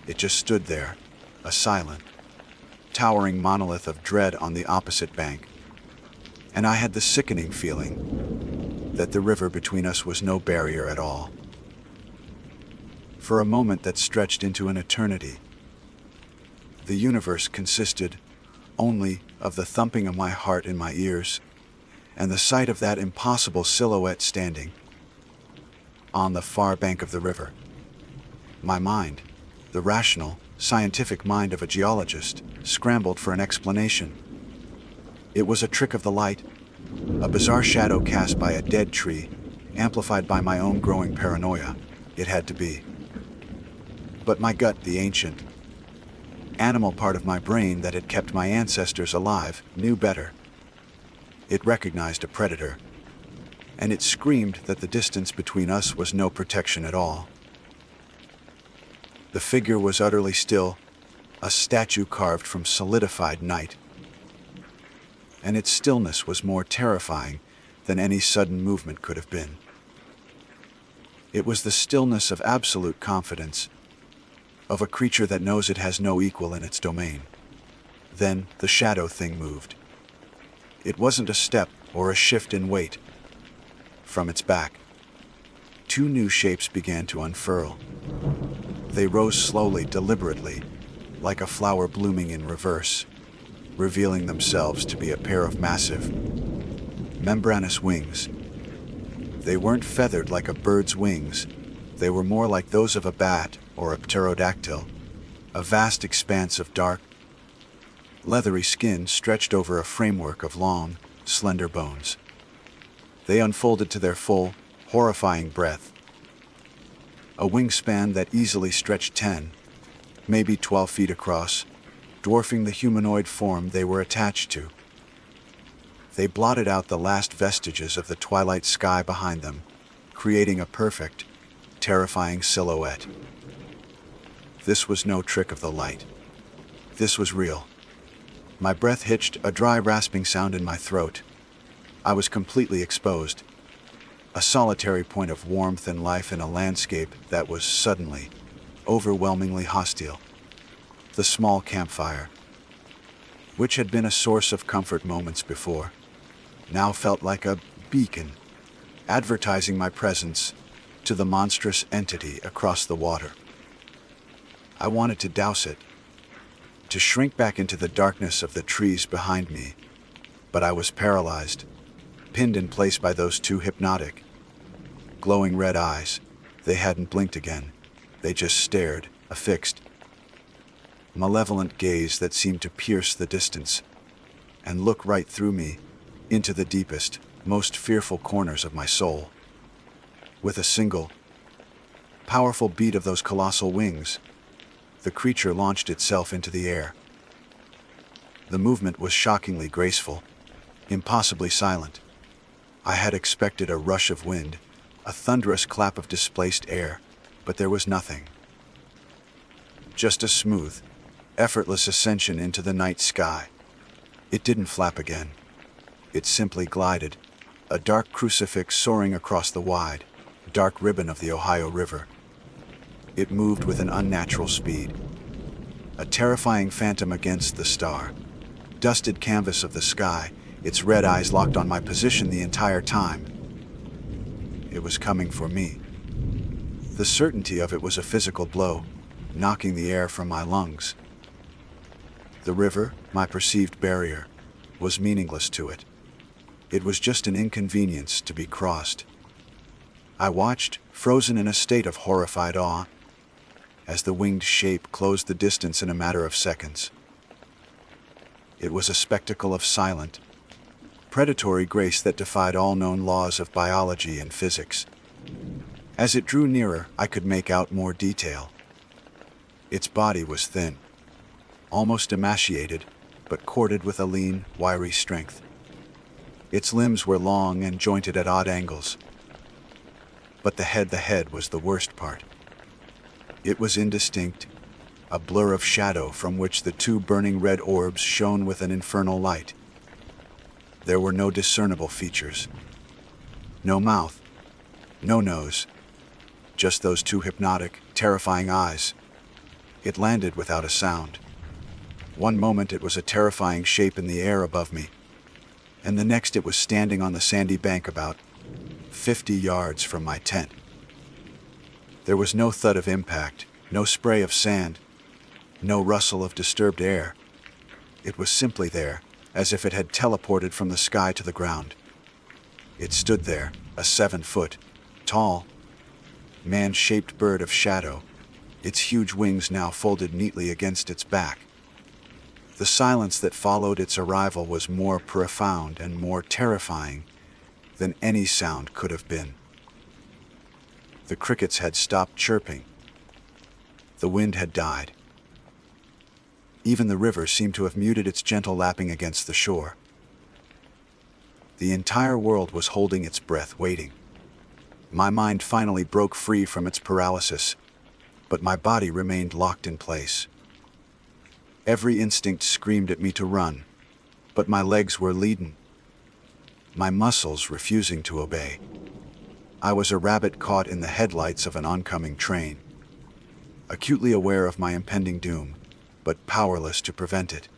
It just stood there, a silent, towering monolith of dread on the opposite bank, and I had the sickening feeling that the river between us was no barrier at all. For a moment that stretched into an eternity, the universe consisted only of the thumping of my heart in my ears and the sight of that impossible silhouette standing on the far bank of the river. My mind, the rational, scientific mind of a geologist, scrambled for an explanation. It was a trick of the light, a bizarre shadow cast by a dead tree, amplified by my own growing paranoia. It had to be. But my gut, the ancient, animal part of my brain that had kept my ancestors alive, knew better. It recognized a predator, and it screamed that the distance between us was no protection at all. The figure was utterly still, a statue carved from solidified night, and its stillness was more terrifying than any sudden movement could have been. It was the stillness of absolute confidence, of a creature that knows it has no equal in its domain. Then the shadow thing moved. It wasn't a step or a shift in weight. From its back, two new shapes began to unfurl. They rose slowly, deliberately, like a flower blooming in reverse, revealing themselves to be a pair of massive, membranous wings. They weren't feathered like a bird's wings. They were more like those of a bat or a pterodactyl, a vast expanse of dark, leathery skin stretched over a framework of long, slender bones. They unfolded to their full, horrifying breadth, a wingspan that easily stretched 10, maybe 12 feet across, dwarfing the humanoid form they were attached to. They blotted out the last vestiges of the twilight sky behind them, creating a perfect, terrifying silhouette. This was no trick of the light. This was real. My breath hitched, a dry rasping sound in my throat. I was completely exposed, a solitary point of warmth and life in a landscape that was suddenly, overwhelmingly hostile. The small campfire, which had been a source of comfort moments before, now felt like a beacon, advertising my presence to the monstrous entity across the water. I wanted to douse it, to shrink back into the darkness of the trees behind me, but I was paralyzed, pinned in place by those two hypnotic, glowing red eyes. They hadn't blinked again. They just stared, affixed. malevolent gaze that seemed to pierce the distance and look right through me into the deepest, most fearful corners of my soul. With a single, powerful beat of those colossal wings, the creature launched itself into the air. The movement was shockingly graceful, impossibly silent. I had expected a rush of wind, a thunderous clap of displaced air, but there was nothing. Just a smooth, effortless ascension into the night sky. It didn't flap again. It simply glided, a dark crucifix soaring across the wide, dark ribbon of the Ohio River. It moved with an unnatural speed, a terrifying phantom against the star-dusted canvas of the sky, its red eyes locked on my position the entire time. It was coming for me. The certainty of it was a physical blow, knocking the air from my lungs. The river, my perceived barrier, was meaningless to it. It was just an inconvenience to be crossed. I watched, frozen in a state of horrified awe, as the winged shape closed the distance in a matter of seconds. It was a spectacle of silent, predatory grace that defied all known laws of biology and physics. As it drew nearer, I could make out more detail. Its body was thin, almost emaciated, but corded with a lean, wiry strength. Its limbs were long and jointed at odd angles. But the head was the worst part. It was indistinct, a blur of shadow from which the two burning red orbs shone with an infernal light. There were no discernible features. No mouth, no nose, just those two hypnotic, terrifying eyes. It landed without a sound. One moment it was a terrifying shape in the air above me, and the next it was standing on the sandy bank about 50 yards from my tent. There was no thud of impact, no spray of sand, no rustle of disturbed air. It was simply there, as if it had teleported from the sky to the ground. It stood there, a 7-foot, tall, man-shaped bird of shadow, its huge wings now folded neatly against its back. The silence that followed its arrival was more profound and more terrifying than any sound could have been. The crickets had stopped chirping. The wind had died. Even the river seemed to have muted its gentle lapping against the shore. The entire world was holding its breath, waiting. My mind finally broke free from its paralysis, but my body remained locked in place. Every instinct screamed at me to run, but my legs were leaden, my muscles refusing to obey. I was a rabbit caught in the headlights of an oncoming train, acutely aware of my impending doom, but powerless to prevent it.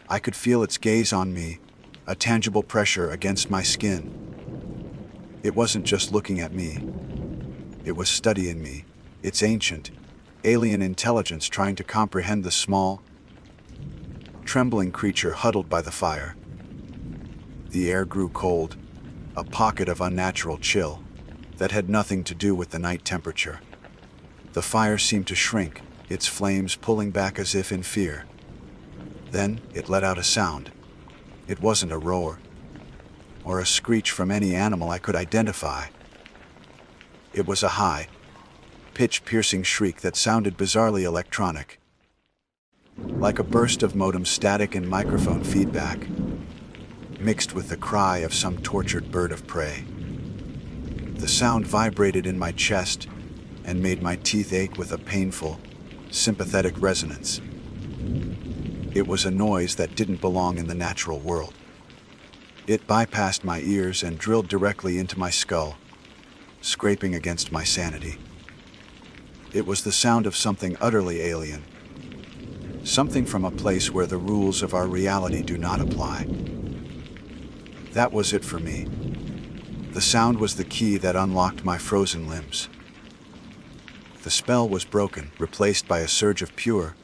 I could feel its gaze on me, a tangible pressure against my skin. It wasn't just looking at me. It was studying me, its ancient, alien intelligence trying to comprehend the small, trembling creature huddled by the fire. The air grew cold, a pocket of unnatural chill that had nothing to do with the night temperature. The fire seemed to shrink, its flames pulling back as if in fear. Then it let out a sound. It wasn't a roar, or a screech from any animal I could identify. It was a high, pitch-piercing shriek that sounded bizarrely electronic, like a burst of modem static and microphone feedback, mixed with the cry of some tortured bird of prey. The sound vibrated in my chest and made my teeth ache with a painful, sympathetic resonance. It was a noise that didn't belong in the natural world. It bypassed my ears and drilled directly into my skull, scraping against my sanity. It was the sound of something utterly alien, something from a place where the rules of our reality do not apply. That was it for me. The sound was the key that unlocked my frozen limbs. The spell was broken, replaced by a surge of pure,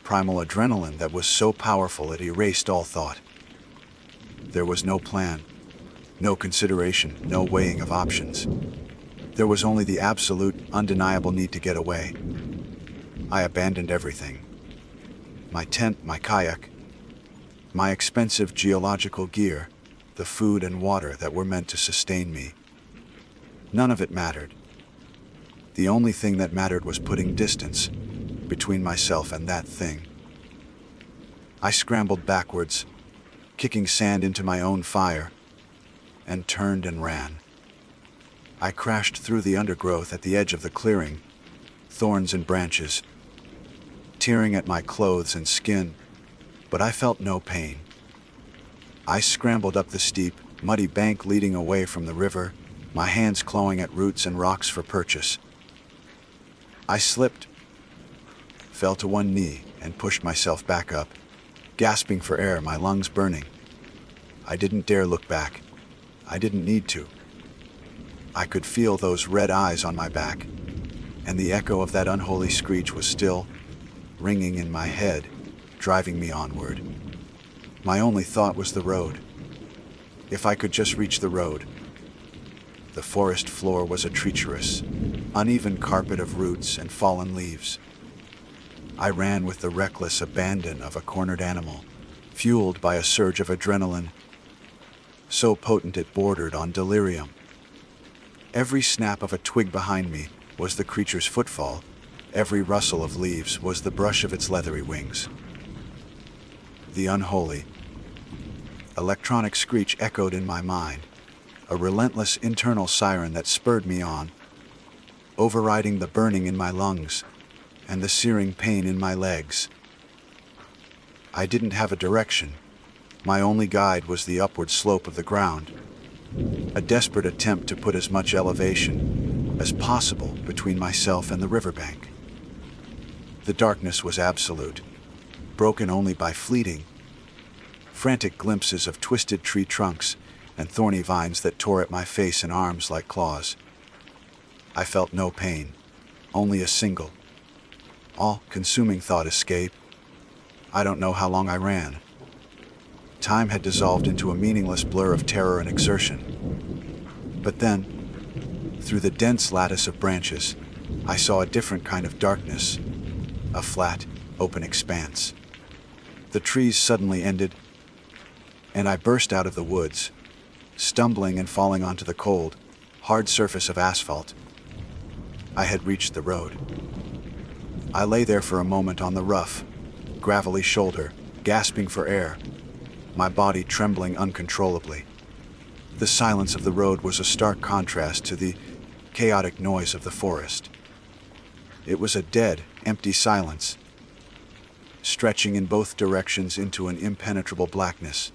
primal adrenaline that was so powerful it erased all thought. There was no plan, no consideration, no weighing of options. There was only the absolute, undeniable need to get away. I abandoned everything. my tent, my kayak, my expensive geological gear, the food and water that were meant to sustain me. None of it mattered. The only thing that mattered was putting distance between myself and that thing. I scrambled backwards, kicking sand into my own fire, and turned and ran. I crashed through the undergrowth at the edge of the clearing, thorns and branches, tearing at my clothes and skin, but I felt no pain. I scrambled up the steep, muddy bank leading away from the river, my hands clawing at roots and rocks for purchase. I slipped, fell to one knee, and pushed myself back up, gasping for air, my lungs burning. I didn't dare look back. I didn't need to. I could feel those red eyes on my back, and the echo of that unholy screech was still ringing in my head, driving me onward. My only thought was the road. If I could just reach the road. The forest floor was a treacherous, uneven carpet of roots and fallen leaves. I ran with the reckless abandon of a cornered animal, fueled by a surge of adrenaline, so potent it bordered on delirium. Every snap of a twig behind me was the creature's footfall. Every rustle of leaves was the brush of its leathery wings. The unholy, electronic screech echoed in my mind, a relentless internal siren that spurred me on, overriding the burning in my lungs and the searing pain in my legs. I didn't have a direction. My only guide was the upward slope of the ground, a desperate attempt to put as much elevation as possible between myself and the riverbank. The darkness was absolute, broken only by fleeting, frantic glimpses of twisted tree trunks and thorny vines that tore at my face and arms like claws. I felt no pain, only a single, all-consuming thought: escape. I don't know how long I ran. Time had dissolved into a meaningless blur of terror and exertion. But then, through the dense lattice of branches, I saw a different kind of darkness, a flat, open expanse. The trees suddenly ended, and I burst out of the woods, stumbling and falling onto the cold, hard surface of asphalt. I had reached the road. I lay there for a moment on the rough, gravelly shoulder, gasping for air, my body trembling uncontrollably. The silence of the road was a stark contrast to the chaotic noise of the forest. It was a dead, empty silence, stretching in both directions into an impenetrable blackness.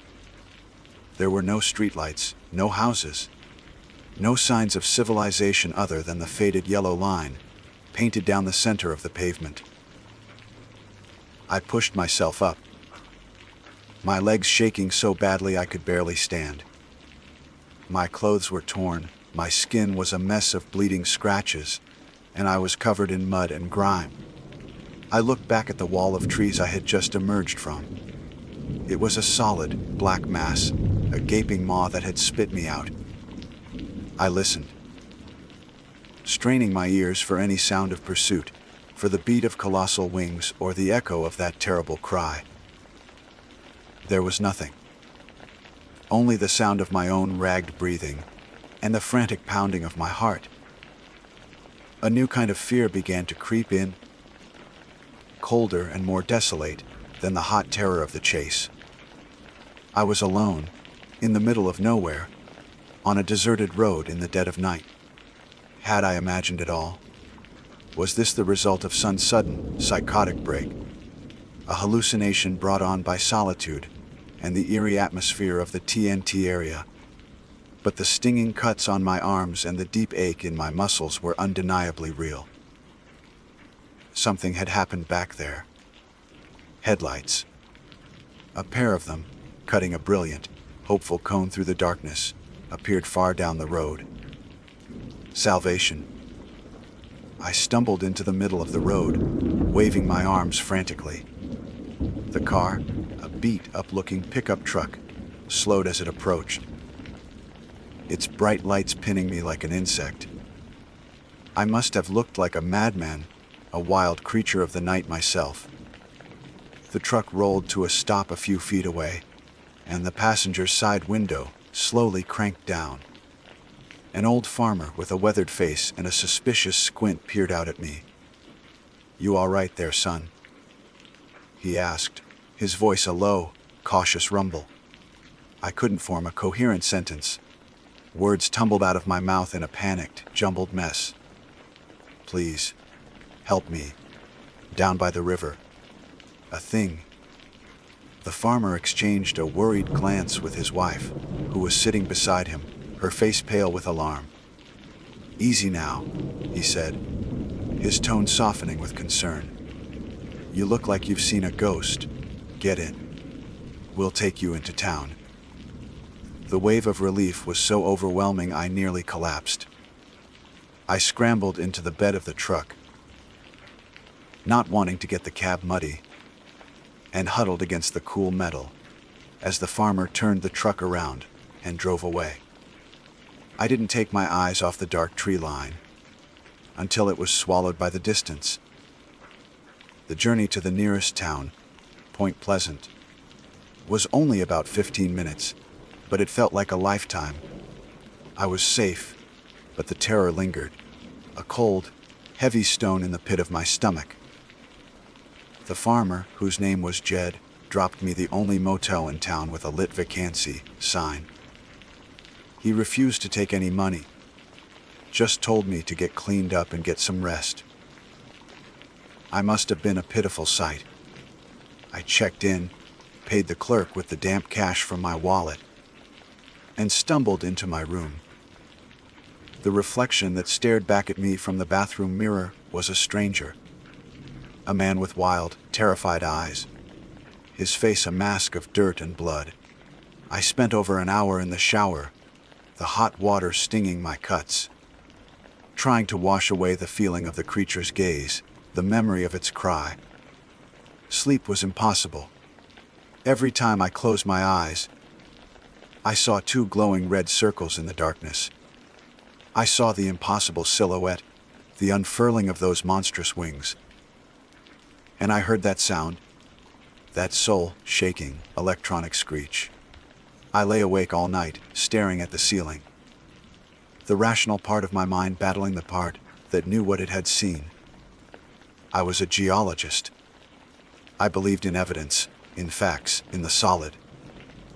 There were no streetlights, no houses, no signs of civilization other than the faded yellow line painted down the center of the pavement. I pushed myself up, my legs shaking so badly I could barely stand. My clothes were torn, my skin was a mess of bleeding scratches, and I was covered in mud and grime. I looked back at the wall of trees I had just emerged from. It was a solid, black mass, a gaping maw that had spit me out. I listened, straining my ears for any sound of pursuit, for the beat of colossal wings or the echo of that terrible cry. There was nothing. Only the sound of my own ragged breathing and the frantic pounding of my heart. A new kind of fear began to creep in, colder and more desolate than the hot terror of the chase. I was alone, in the middle of nowhere, on a deserted road in the dead of night. Had I imagined it all? Was this the result of some sudden, psychotic break? A hallucination brought on by solitude and the eerie atmosphere of the TNT area? But the stinging cuts on my arms and the deep ache in my muscles were undeniably real. Something had happened back there. Headlights. A pair of them, cutting a brilliant, hopeful cone through the darkness, appeared far down the road. Salvation. I stumbled into the middle of the road, waving my arms frantically. The car, a beat-up-looking pickup truck, slowed as it approached, its bright lights pinning me like an insect. I must have looked like a madman, a wild creature of the night myself. The truck rolled to a stop a few feet away, and the passenger's side window slowly cranked down. An old farmer with a weathered face and a suspicious squint peered out at me. "You all right there, son?" he asked, his voice a low, cautious rumble. I couldn't form a coherent sentence. Words tumbled out of my mouth in a panicked, jumbled mess. "Please, help me. Down by the river. A thing." The farmer exchanged a worried glance with his wife, who was sitting beside him, her face pale with alarm. "Easy now," he said, his tone softening with concern. "You look like you've seen a ghost. Get in. We'll take you into town." The wave of relief was so overwhelming I nearly collapsed. I scrambled into the bed of the truck, not wanting to get the cab muddy, and huddled against the cool metal as the farmer turned the truck around and drove away. I didn't take my eyes off the dark tree line until it was swallowed by the distance. The journey to the nearest town, Point Pleasant, was only about 15 minutes, but it felt like a lifetime. I was safe, but the terror lingered, a cold, heavy stone in the pit of my stomach. The farmer, whose name was Jed, dropped me the only motel in town with a lit vacancy sign. He refused to take any money, just told me to get cleaned up and get some rest. I must have been a pitiful sight. I checked in, paid the clerk with the damp cash from my wallet, and stumbled into my room. The reflection that stared back at me from the bathroom mirror was a stranger. A man with wild, terrified eyes, his face a mask of dirt and blood. I spent over an hour in the shower, the hot water stinging my cuts, trying to wash away the feeling of the creature's gaze, the memory of its cry. Sleep was impossible. Every time I closed my eyes, I saw two glowing red circles in the darkness. I saw the impossible silhouette, the unfurling of those monstrous wings. And I heard that sound, that soul-shaking electronic screech. I lay awake all night, staring at the ceiling, the rational part of my mind battling the part that knew what it had seen. I was a geologist. I believed in evidence, in facts, in the solid,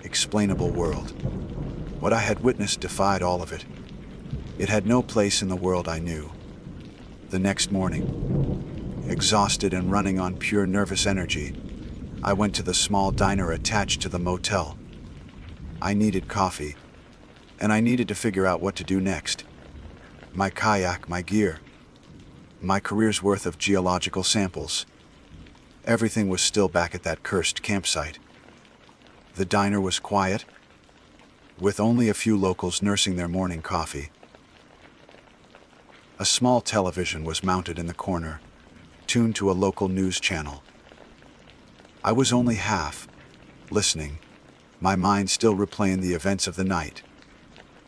explainable world. What I had witnessed defied all of it. It had no place in the world I knew. The next morning, exhausted and running on pure nervous energy, I went to the small diner attached to the motel. I needed coffee, and I needed to figure out what to do next. My kayak, my gear, my career's worth of geological samples. Everything was still back at that cursed campsite. The diner was quiet, with only a few locals nursing their morning coffee. A small television was mounted in the corner, tuned to a local news channel. I was only half listening, my mind still replaying the events of the night,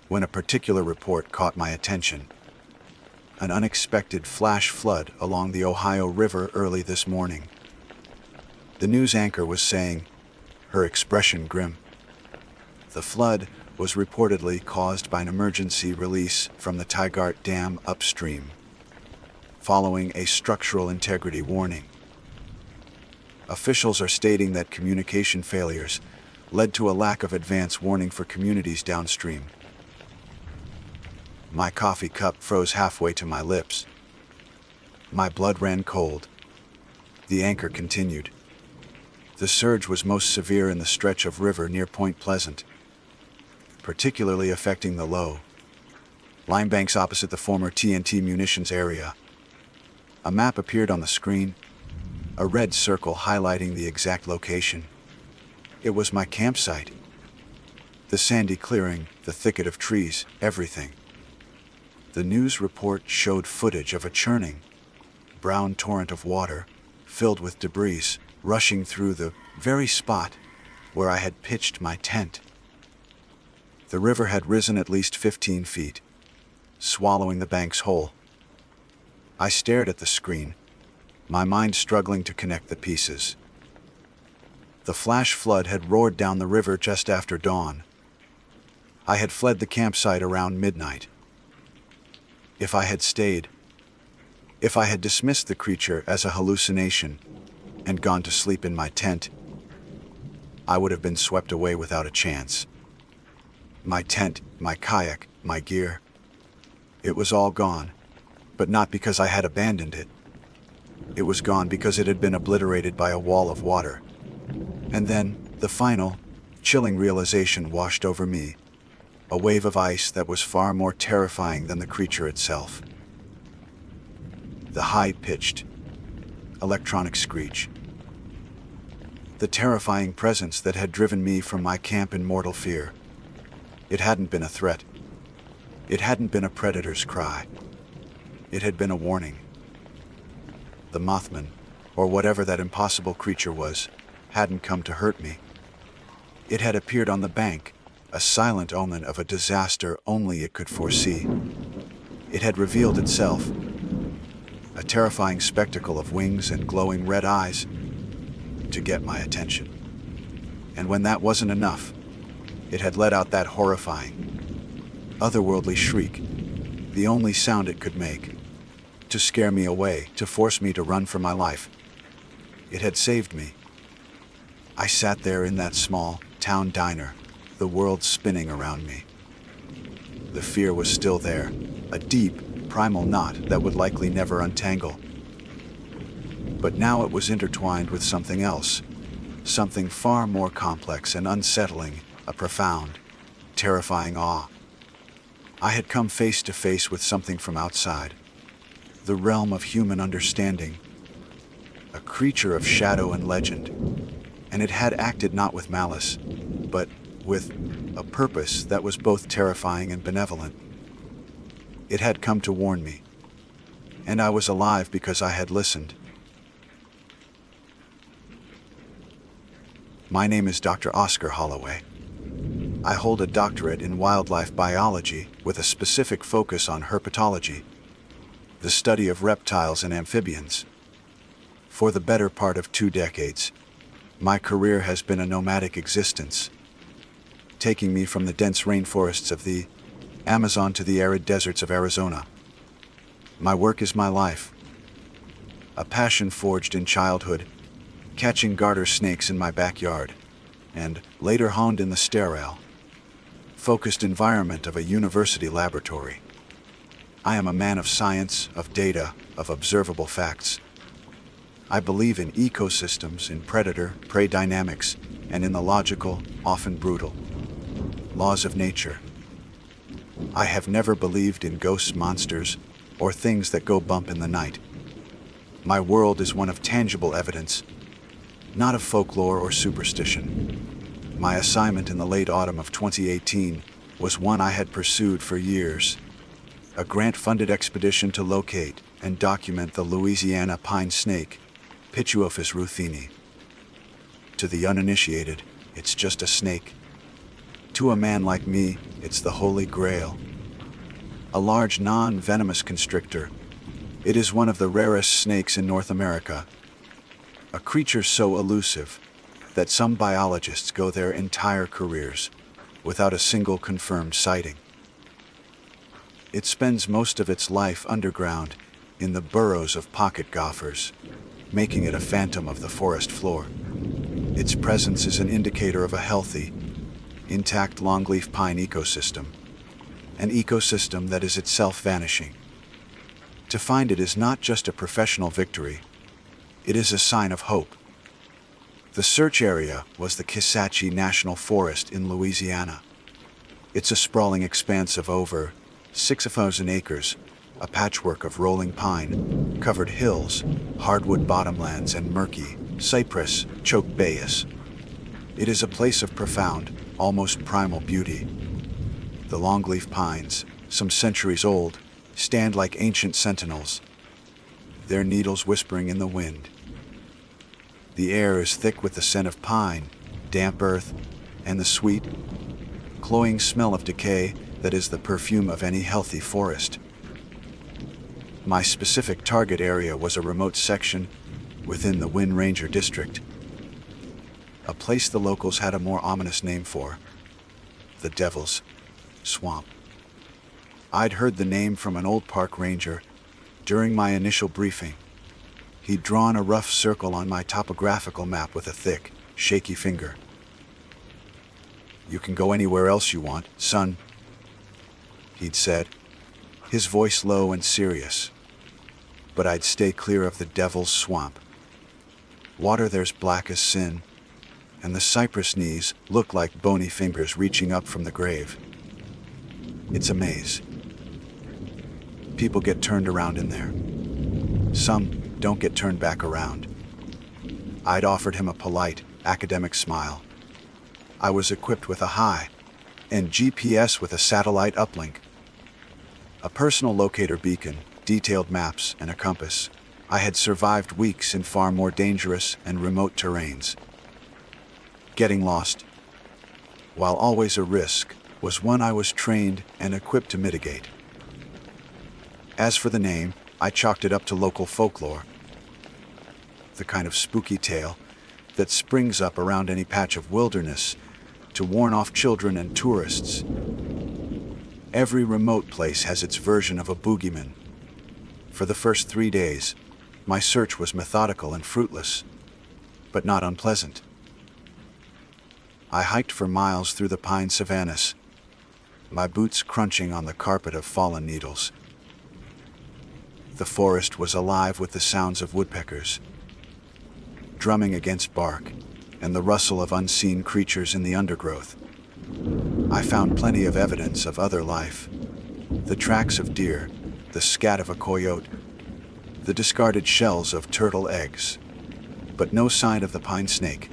when a particular report caught my attention. An unexpected flash flood along the Ohio River early this morning. The news anchor was saying, her expression grim, the flood was reportedly caused by an emergency release from the Tigard Dam upstream, following a structural integrity warning. Officials are stating that communication failures led to a lack of advance warning for communities downstream. My coffee cup froze halfway to my lips. My blood ran cold. The anchor continued. The surge was most severe in the stretch of river near Point Pleasant, particularly affecting the low line banks opposite the former TNT munitions area. A map appeared on the screen, a red circle highlighting the exact location. It was my campsite. The sandy clearing, the thicket of trees, everything. The news report showed footage of a churning, brown torrent of water, filled with debris, rushing through the very spot where I had pitched my tent. The river had risen at least 15 feet, swallowing the banks whole. I stared at the screen, my mind struggling to connect the pieces. The flash flood had roared down the river just after dawn. I had fled the campsite around midnight. If I had stayed, if I had dismissed the creature as a hallucination and gone to sleep in my tent, I would have been swept away without a chance. My tent, my kayak, my gear. It was all gone, but not because I had abandoned it. It was gone because it had been obliterated by a wall of water. And then, the final, chilling realization washed over me, a wave of ice that was far more terrifying than the creature itself. The high-pitched, electronic screech. The terrifying presence that had driven me from my camp in mortal fear. It hadn't been a threat. It hadn't been a predator's cry. It had been a warning. The Mothman, or whatever that impossible creature was, hadn't come to hurt me. It had appeared on the bank, a silent omen of a disaster only it could foresee. It had revealed itself, a terrifying spectacle of wings and glowing red eyes, to get my attention. And when that wasn't enough, it had let out that horrifying, otherworldly shriek, the only sound it could make, to scare me away, to force me to run for my life. It had saved me. I sat there in that small town diner, the world spinning around me. The fear was still there, a deep, primal knot that would likely never untangle. But now it was intertwined with something else, something far more complex and unsettling, a profound, terrifying awe. I had come face to face with something from outside, the realm of human understanding, a creature of shadow and legend, and it had acted not with malice, but with a purpose that was both terrifying and benevolent. It had come to warn me, and I was alive because I had listened. My name is Dr. Oscar Holloway. I hold a doctorate in wildlife biology with a specific focus on herpetology, the study of reptiles and amphibians. For the better part of 2 decades, my career has been a nomadic existence, taking me from the dense rainforests of the Amazon to the arid deserts of Arizona. My work is my life, a passion forged in childhood, catching garter snakes in my backyard, and later honed in the sterile, focused environment of a university laboratory. I am a man of science, of data, of observable facts. I believe in ecosystems, in predator-prey dynamics, and in the logical, often brutal, laws of nature. I have never believed in ghosts, monsters, or things that go bump in the night. My world is one of tangible evidence, not of folklore or superstition. My assignment in the late autumn of 2018 was one I had pursued for years, a grant-funded expedition to locate and document the Louisiana pine snake, Pituophis rutheni. To the uninitiated, it's just a snake. To a man like me, it's the holy grail. A large non-venomous constrictor, it is one of the rarest snakes in North America. A creature so elusive that some biologists go their entire careers without a single confirmed sighting. It spends most of its life underground in the burrows of pocket gophers, making it a phantom of the forest floor. Its presence is an indicator of a healthy, intact longleaf pine ecosystem, an ecosystem that is itself vanishing. To find it is not just a professional victory, it is a sign of hope. The search area was the Kisatchie National Forest in Louisiana. It's a sprawling expanse of over 6,000 acres, a patchwork of rolling pine, covered hills, hardwood bottomlands, and murky, cypress-choked bayous. It is a place of profound, almost primal beauty. The longleaf pines, some centuries old, stand like ancient sentinels, their needles whispering in the wind. The air is thick with the scent of pine, damp earth, and the sweet, cloying smell of decay that is the perfume of any healthy forest. My specific target area was a remote section within the Wind Ranger district, a place the locals had a more ominous name for: the Devil's Swamp. I'd heard the name from an old park ranger during my initial briefing. He'd drawn a rough circle on my topographical map with a thick, shaky finger. "You can go anywhere else you want, son," he'd said, his voice low and serious. "But I'd stay clear of the Devil's Swamp. Water there's black as sin, and the cypress knees look like bony fingers reaching up from the grave. It's a maze. People get turned around in there. Some don't get turned back around." I'd offered him a polite, academic smile. I was equipped with a high-end GPS with a satellite uplink, a personal locator beacon, detailed maps, and a compass. I had survived weeks in far more dangerous and remote terrains. Getting lost, while always a risk, was one I was trained and equipped to mitigate. As for the name, I chalked it up to local folklore, the kind of spooky tale that springs up around any patch of wilderness to warn off children and tourists. Every remote place has its version of a boogeyman. For the first 3 days, my search was methodical and fruitless, but not unpleasant. I hiked for miles through the pine savannas, my boots crunching on the carpet of fallen needles. The forest was alive with the sounds of woodpeckers, drumming against bark, and the rustle of unseen creatures in the undergrowth. I found plenty of evidence of other life: the tracks of deer, the scat of a coyote, the discarded shells of turtle eggs, but no sign of the pine snake.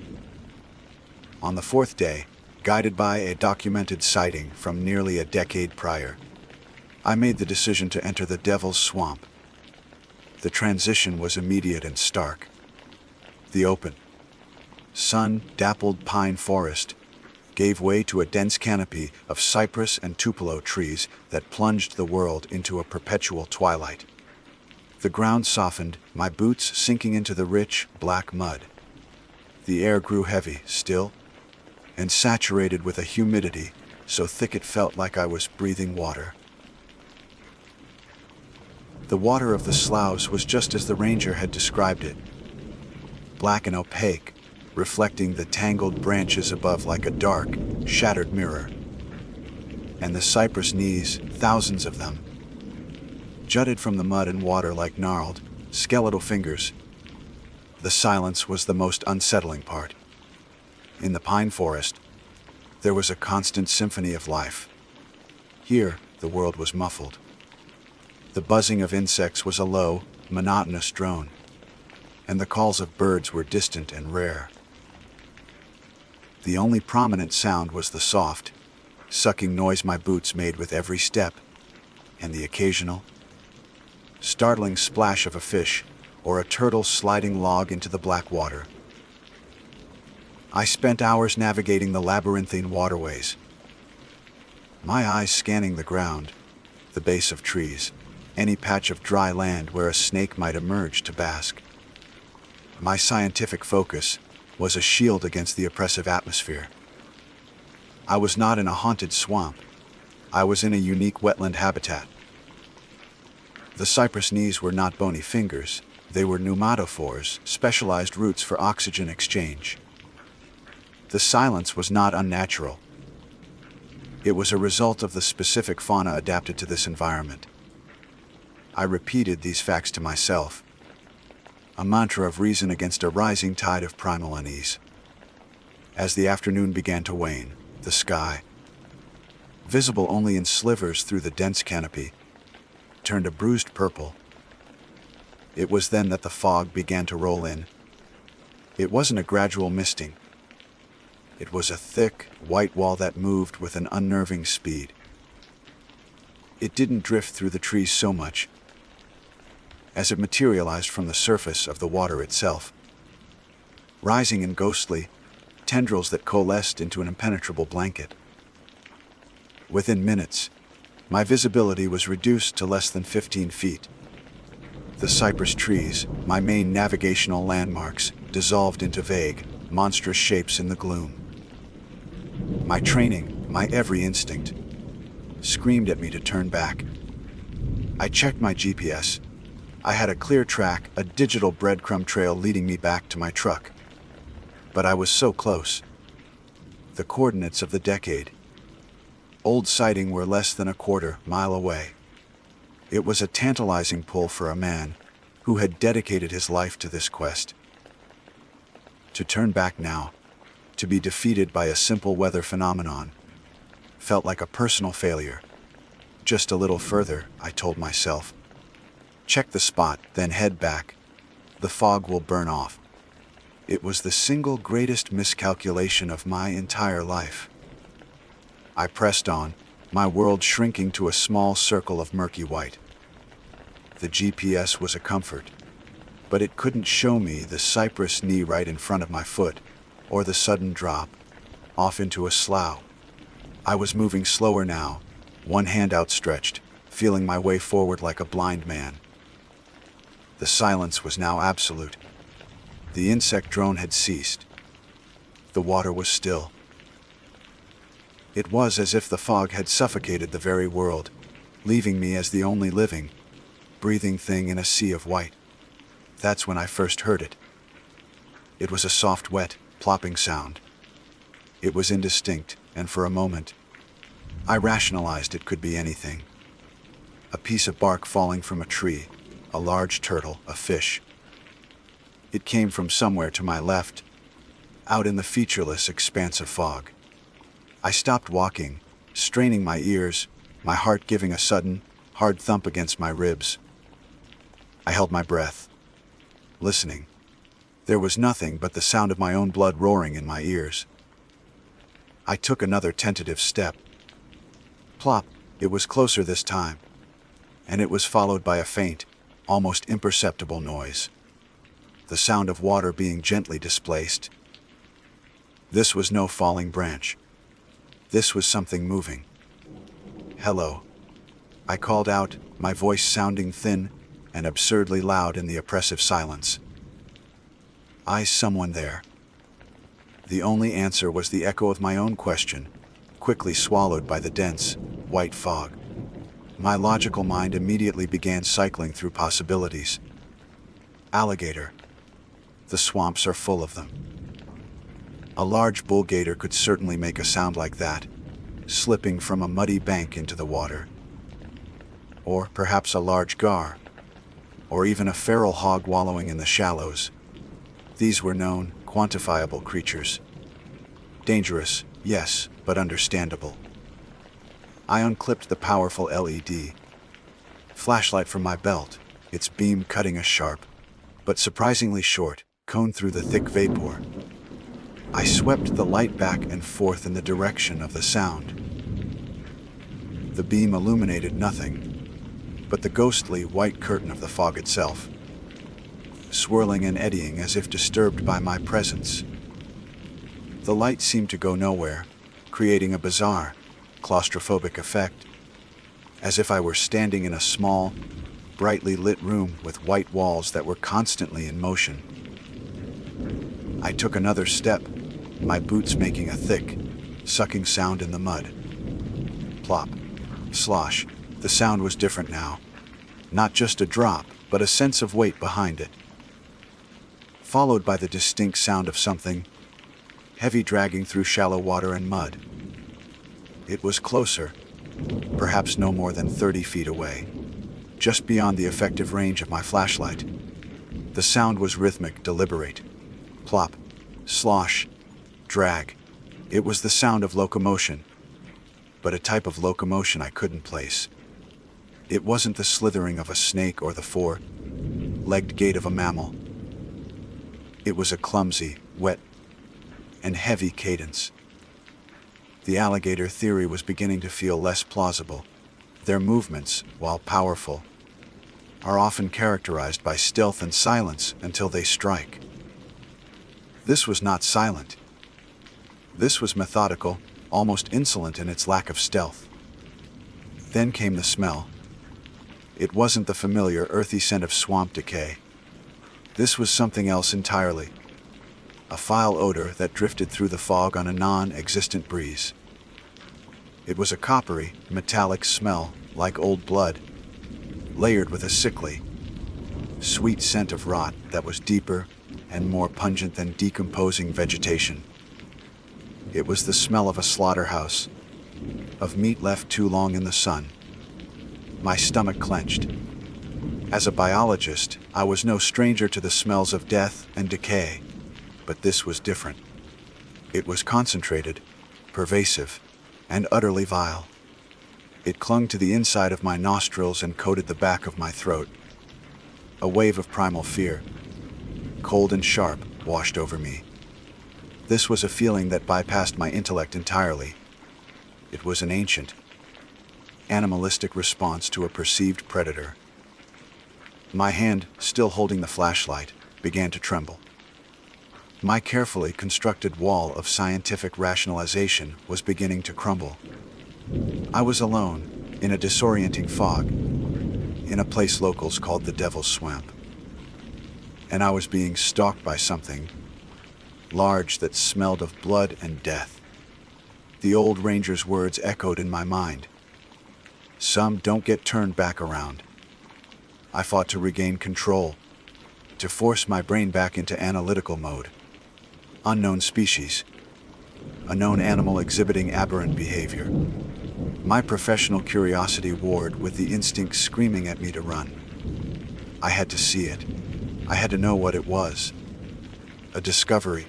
On the 4th day, guided by a documented sighting from nearly a decade prior, I made the decision to enter the Devil's Swamp. The transition was immediate and stark. The open, sun-dappled pine forest gave way to a dense canopy of cypress and tupelo trees that plunged the world into a perpetual twilight. The ground softened, my boots sinking into the rich, black mud. The air grew heavy, still, and saturated with a humidity so thick it felt like I was breathing water. The water of the sloughs was just as the ranger had described it: black and opaque, reflecting the tangled branches above like a dark, shattered mirror. And the cypress knees, thousands of them, jutted from the mud and water like gnarled, skeletal fingers. The silence was the most unsettling part. In the pine forest, there was a constant symphony of life. Here, the world was muffled. The buzzing of insects was a low, monotonous drone, and the calls of birds were distant and rare. The only prominent sound was the soft, sucking noise my boots made with every step, and the occasional, startling splash of a fish or a turtle sliding log into the black water. I spent hours navigating the labyrinthine waterways, my eyes scanning the ground, the base of trees, any patch of dry land where a snake might emerge to bask. My scientific focus was a shield against the oppressive atmosphere. I was not in a haunted swamp. I was in a unique wetland habitat. The cypress knees were not bony fingers. They were pneumatophores, specialized roots for oxygen exchange. The silence was not unnatural. It was a result of the specific fauna adapted to this environment. I repeated these facts to myself, a mantra of reason against a rising tide of primal unease. As the afternoon began to wane, the sky, visible only in slivers through the dense canopy, turned a bruised purple. It was then that the fog began to roll in. It wasn't a gradual misting. It was a thick, white wall that moved with an unnerving speed. It didn't drift through the trees so much as it materialized from the surface of the water itself, rising in ghostly tendrils that coalesced into an impenetrable blanket. Within minutes, my visibility was reduced to less than 15 feet. The cypress trees, my main navigational landmarks, dissolved into vague, monstrous shapes in the gloom. My training, my every instinct, screamed at me to turn back. I checked my GPS. I had a clear track, a digital breadcrumb trail leading me back to my truck. But I was so close. The coordinates of the decade. Old sighting were less than a quarter-mile away. It was a tantalizing pull for a man who had dedicated his life to this quest. To turn back now, to be defeated by a simple weather phenomenon, felt like a personal failure. Just a little further, I told myself. Check the spot, then head back. The fog will burn off. It was the single greatest miscalculation of my entire life. I pressed on, my world shrinking to a small circle of murky white. The GPS was a comfort, but it couldn't show me the cypress knee right in front of my foot, or the sudden drop, off into a slough. I was moving slower now, one hand outstretched, feeling my way forward like a blind man. The silence was now absolute. The insect drone had ceased. The water was still. It was as if the fog had suffocated the very world, leaving me as the only living, breathing thing in a sea of white. That's when I first heard it. It was a soft, wet, plopping sound. It was indistinct, and for a moment, I rationalized it could be anything. A piece of bark falling from a tree, a large turtle, a fish. It came from somewhere to my left, out in the featureless expanse of fog. I stopped walking, straining my ears, my heart giving a sudden, hard thump against my ribs. I held my breath, listening. There was nothing but the sound of my own blood roaring in my ears. I took another tentative step. Plop, it was closer this time, and it was followed by a faint, almost imperceptible noise. The sound of water being gently displaced. This was no falling branch. This was something moving. Hello. I called out, my voice sounding thin and absurdly loud in the oppressive silence. Is someone there? The only answer was the echo of my own question, quickly swallowed by the dense, white fog. My logical mind immediately began cycling through possibilities. Alligator. The swamps are full of them. A large bull gator could certainly make a sound like that, slipping from a muddy bank into the water. Or perhaps a large gar, or even a feral hog wallowing in the shallows. These were known, quantifiable creatures. Dangerous, yes, but understandable. I unclipped the powerful LED flashlight from my belt, its beam cutting a sharp, but surprisingly short, cone through the thick vapor. I swept the light back and forth in the direction of the sound. The beam illuminated nothing but the ghostly white curtain of the fog itself, swirling and eddying as if disturbed by my presence. The light seemed to go nowhere, creating a bizarre, claustrophobic effect, as if I were standing in a small, brightly lit room with white walls that were constantly in motion. I took another step, my boots making a thick, sucking sound in the mud. Plop. Slosh. The sound was different now. Not just a drop, but a sense of weight behind it. Followed by the distinct sound of something heavy dragging through shallow water and mud. It was closer, perhaps no more than 30 feet away, just beyond the effective range of my flashlight. The sound was rhythmic, deliberate. Plop, slosh, drag. It was the sound of locomotion, but a type of locomotion I couldn't place. It wasn't the slithering of a snake or the four-legged gait of a mammal. It was a clumsy, wet, and heavy cadence. The alligator theory was beginning to feel less plausible. Their movements, while powerful, are often characterized by stealth and silence until they strike. This was not silent. This was methodical, almost insolent in its lack of stealth. Then came the smell. It wasn't the familiar earthy scent of swamp decay. This was something else entirely. a foul odor that drifted through the fog on a non-existent breeze. It was a coppery, metallic smell, like old blood, layered with a sickly, sweet scent of rot that was deeper and more pungent than decomposing vegetation. It was the smell of a slaughterhouse, of meat left too long in the sun. My stomach clenched. As a biologist, I was no stranger to the smells of death and decay, but this was different. It was concentrated, pervasive, and utterly vile. It clung to the inside of my nostrils and coated the back of my throat. A wave of primal fear, cold and sharp, washed over me. This was a feeling that bypassed my intellect entirely. It was an ancient, animalistic response to a perceived predator. My hand, still holding the flashlight, began to tremble. My carefully constructed wall of scientific rationalization was beginning to crumble. I was alone, in a disorienting fog, in a place locals called the Devil's Swamp. And I was being stalked by something large that smelled of blood and death. The old ranger's words echoed in my mind. Some don't get turned back around. I fought to regain control, to force my brain back into analytical mode. Unknown species, a known animal exhibiting aberrant behavior. My professional curiosity warred with the instinct screaming at me to run. I had to see it. I had to know what it was. A discovery,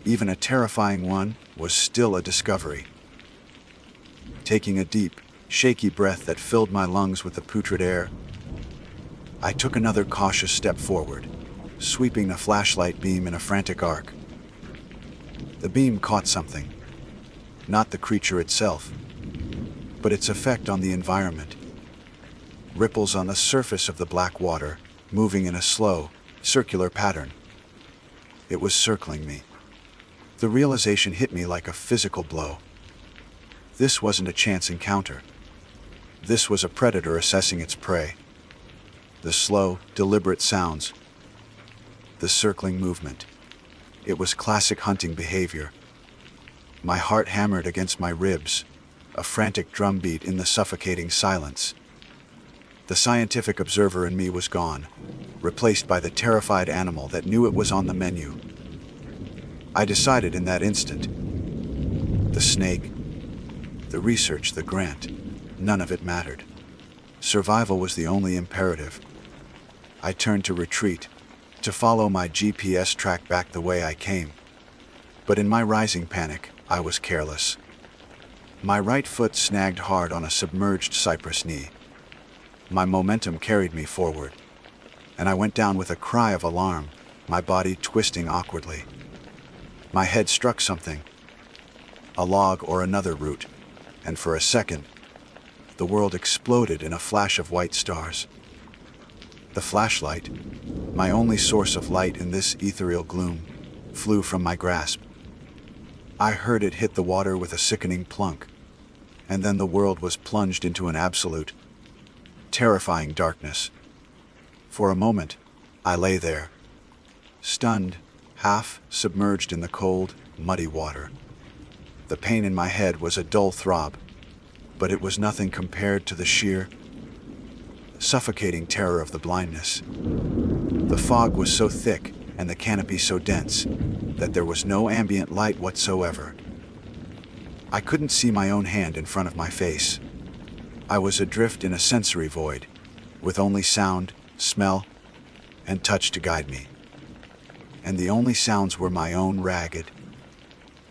even a terrifying one, was still a discovery. Taking a deep, shaky breath that filled my lungs with the putrid air, I took another cautious step forward, sweeping the flashlight beam in a frantic arc. The beam caught something, not the creature itself, but its effect on the environment. Ripples on the surface of the black water, moving in a slow, circular pattern. It was circling me. The realization hit me like a physical blow. This wasn't a chance encounter. This was a predator assessing its prey. The slow, deliberate sounds, the circling movement. It was classic hunting behavior. My heart hammered against my ribs, a frantic drumbeat in the suffocating silence. The scientific observer in me was gone, replaced by the terrified animal that knew it was on the menu. I decided in that instant. The snake, the research, the grant, none of it mattered. Survival was the only imperative. I turned to retreat, to follow my GPS track back the way I came. But in my rising panic, I was careless. My right foot snagged hard on a submerged cypress knee. My momentum carried me forward, and I went down with a cry of alarm, my body twisting awkwardly. My head struck something, a log or another root, and for a second, the world exploded in a flash of white stars. The flashlight, my only source of light in this ethereal gloom, flew from my grasp. I heard it hit the water with a sickening plunk, and then the world was plunged into an absolute, terrifying darkness. For a moment, I lay there, stunned, half submerged in the cold, muddy water. The pain in my head was a dull throb, but it was nothing compared to the sheer, suffocating terror of the blindness. The fog was so thick and the canopy so dense that there was no ambient light whatsoever. I couldn't see my own hand in front of my face. I was adrift in a sensory void, with only sound, smell, and touch to guide me. And the only sounds were my own ragged,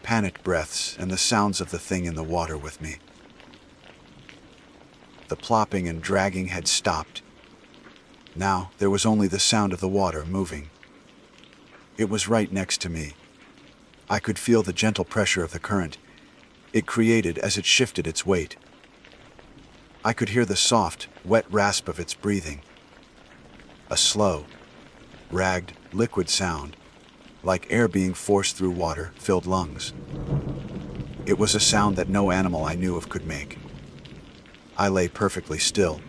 panicked breaths and the sounds of the thing in the water with me. The plopping and dragging had stopped. Now there was only the sound of the water moving. It was right next to me. I could feel the gentle pressure of the current it created as it shifted its weight. I could hear the soft, wet rasp of its breathing. A slow, ragged, liquid sound, like air being forced through water-filled lungs. It was a sound that no animal I knew of could make. I lay perfectly still,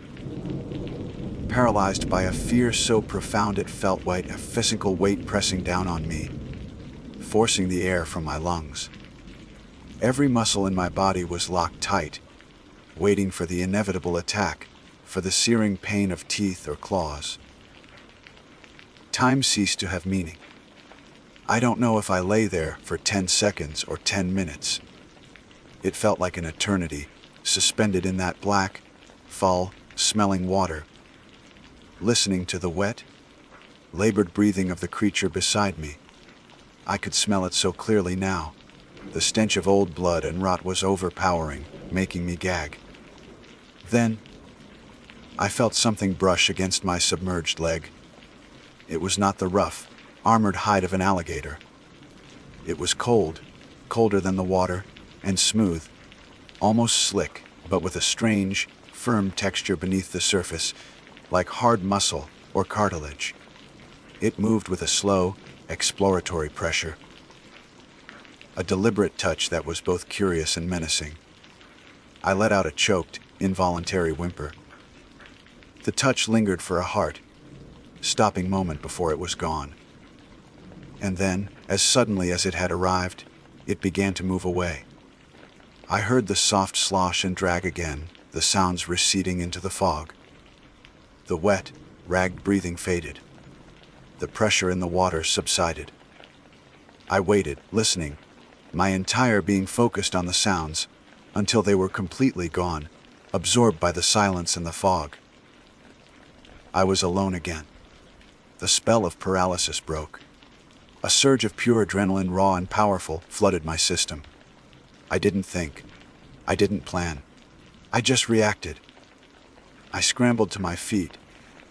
paralyzed by a fear so profound it felt like a physical weight pressing down on me. forcing the air from my lungs. Every muscle in my body was locked tight, waiting for the inevitable attack, for the searing pain of teeth or claws. Time ceased to have meaning. I don't know if I lay there for 10 seconds or 10 minutes. It felt like an eternity, suspended in that black, foul-smelling water, listening to the wet, labored breathing of the creature beside me. I could smell it so clearly now. The stench of old blood and rot was overpowering, making me gag. Then, I felt something brush against my submerged leg. It was not the rough, armored hide of an alligator. It was cold, colder than the water, and smooth, almost slick, but with a strange, firm texture beneath the surface, like hard muscle or cartilage. It moved with a slow, exploratory pressure, a deliberate touch that was both curious and menacing. I let out a choked, involuntary whimper. The touch lingered for a heart-stopping moment before it was gone. And then, as suddenly as it had arrived, it began to move away. I heard the soft slosh and drag again, the sounds receding into the fog. The wet, ragged breathing faded. The pressure in the water subsided. I waited, listening, my entire being focused on the sounds, until they were completely gone, absorbed by the silence and the fog. I was alone again. The spell of paralysis broke. A surge of pure adrenaline, raw and powerful, flooded my system. I didn't think. I didn't plan. I just reacted. I scrambled to my feet,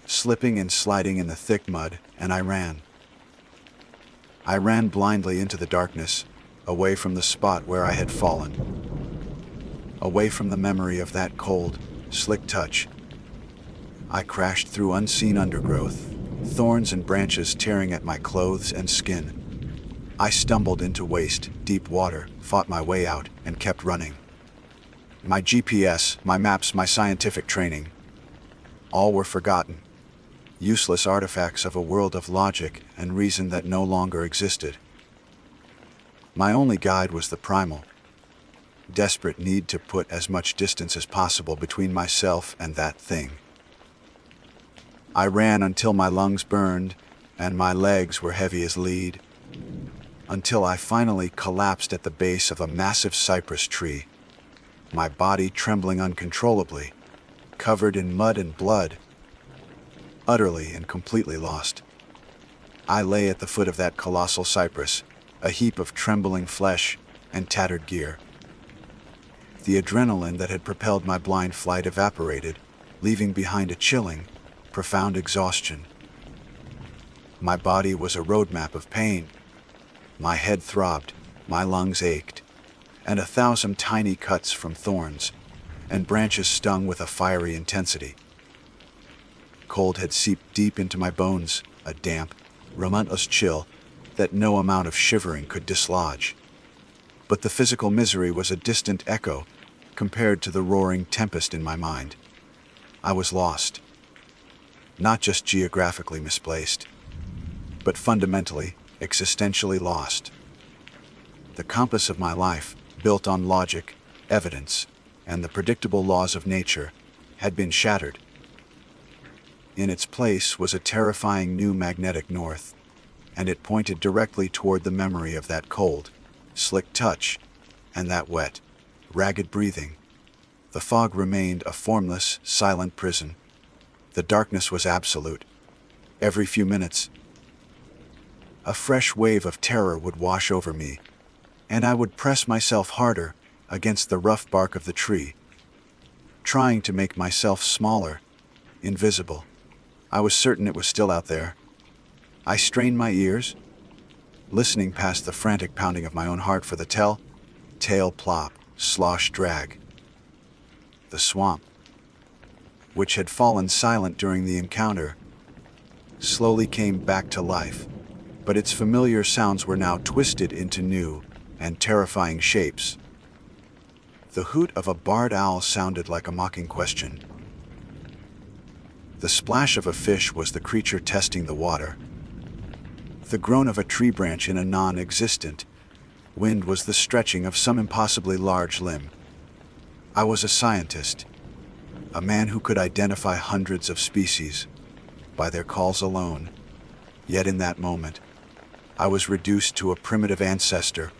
slipping and sliding in the thick mud, and I ran. I ran blindly into the darkness, away from the spot where I had fallen. Away from the memory of that cold, slick touch. I crashed through unseen undergrowth, thorns and branches tearing at my clothes and skin. I stumbled into waist, deep water, fought my way out, and kept running. My GPS, my maps, my scientific training, all were forgotten. Useless artifacts of a world of logic and reason that no longer existed. My only guide was the primal, desperate need to put as much distance as possible between myself and that thing. I ran until my lungs burned and my legs were heavy as lead, until I finally collapsed at the base of a massive cypress tree, my body trembling uncontrollably, covered in mud and blood, utterly and completely lost. I lay at the foot of that colossal cypress, a heap of trembling flesh and tattered gear. The adrenaline that had propelled my blind flight evaporated, leaving behind a chilling, profound exhaustion. My body was a roadmap of pain. My head throbbed, my lungs ached, and 1,000 tiny cuts from thorns and branches stung with a fiery intensity. Cold had seeped deep into my bones, a damp, relentless chill that no amount of shivering could dislodge. But the physical misery was a distant echo compared to the roaring tempest in my mind. I was lost. Not just geographically misplaced, but fundamentally, existentially lost. The compass of my life, built on logic, evidence, and the predictable laws of nature, had been shattered. In its place was a terrifying new magnetic north, and it pointed directly toward the memory of that cold, slick touch, and that wet, ragged breathing. The fog remained a formless, silent prison. The darkness was absolute. Every few minutes, a fresh wave of terror would wash over me, and I would press myself harder against the rough bark of the tree, trying to make myself smaller, invisible. I was certain it was still out there. I strained my ears, listening past the frantic pounding of my own heart for the tail plop, slosh drag. The swamp, which had fallen silent during the encounter, slowly came back to life, but its familiar sounds were now twisted into new and terrifying shapes. The hoot of a barred owl sounded like a mocking question. The splash of a fish was the creature testing the water. The groan of a tree branch in a non-existent wind was the stretching of some impossibly large limb. I was a scientist, a man who could identify hundreds of species by their calls alone. Yet in that moment, I was reduced to a primitive ancestor,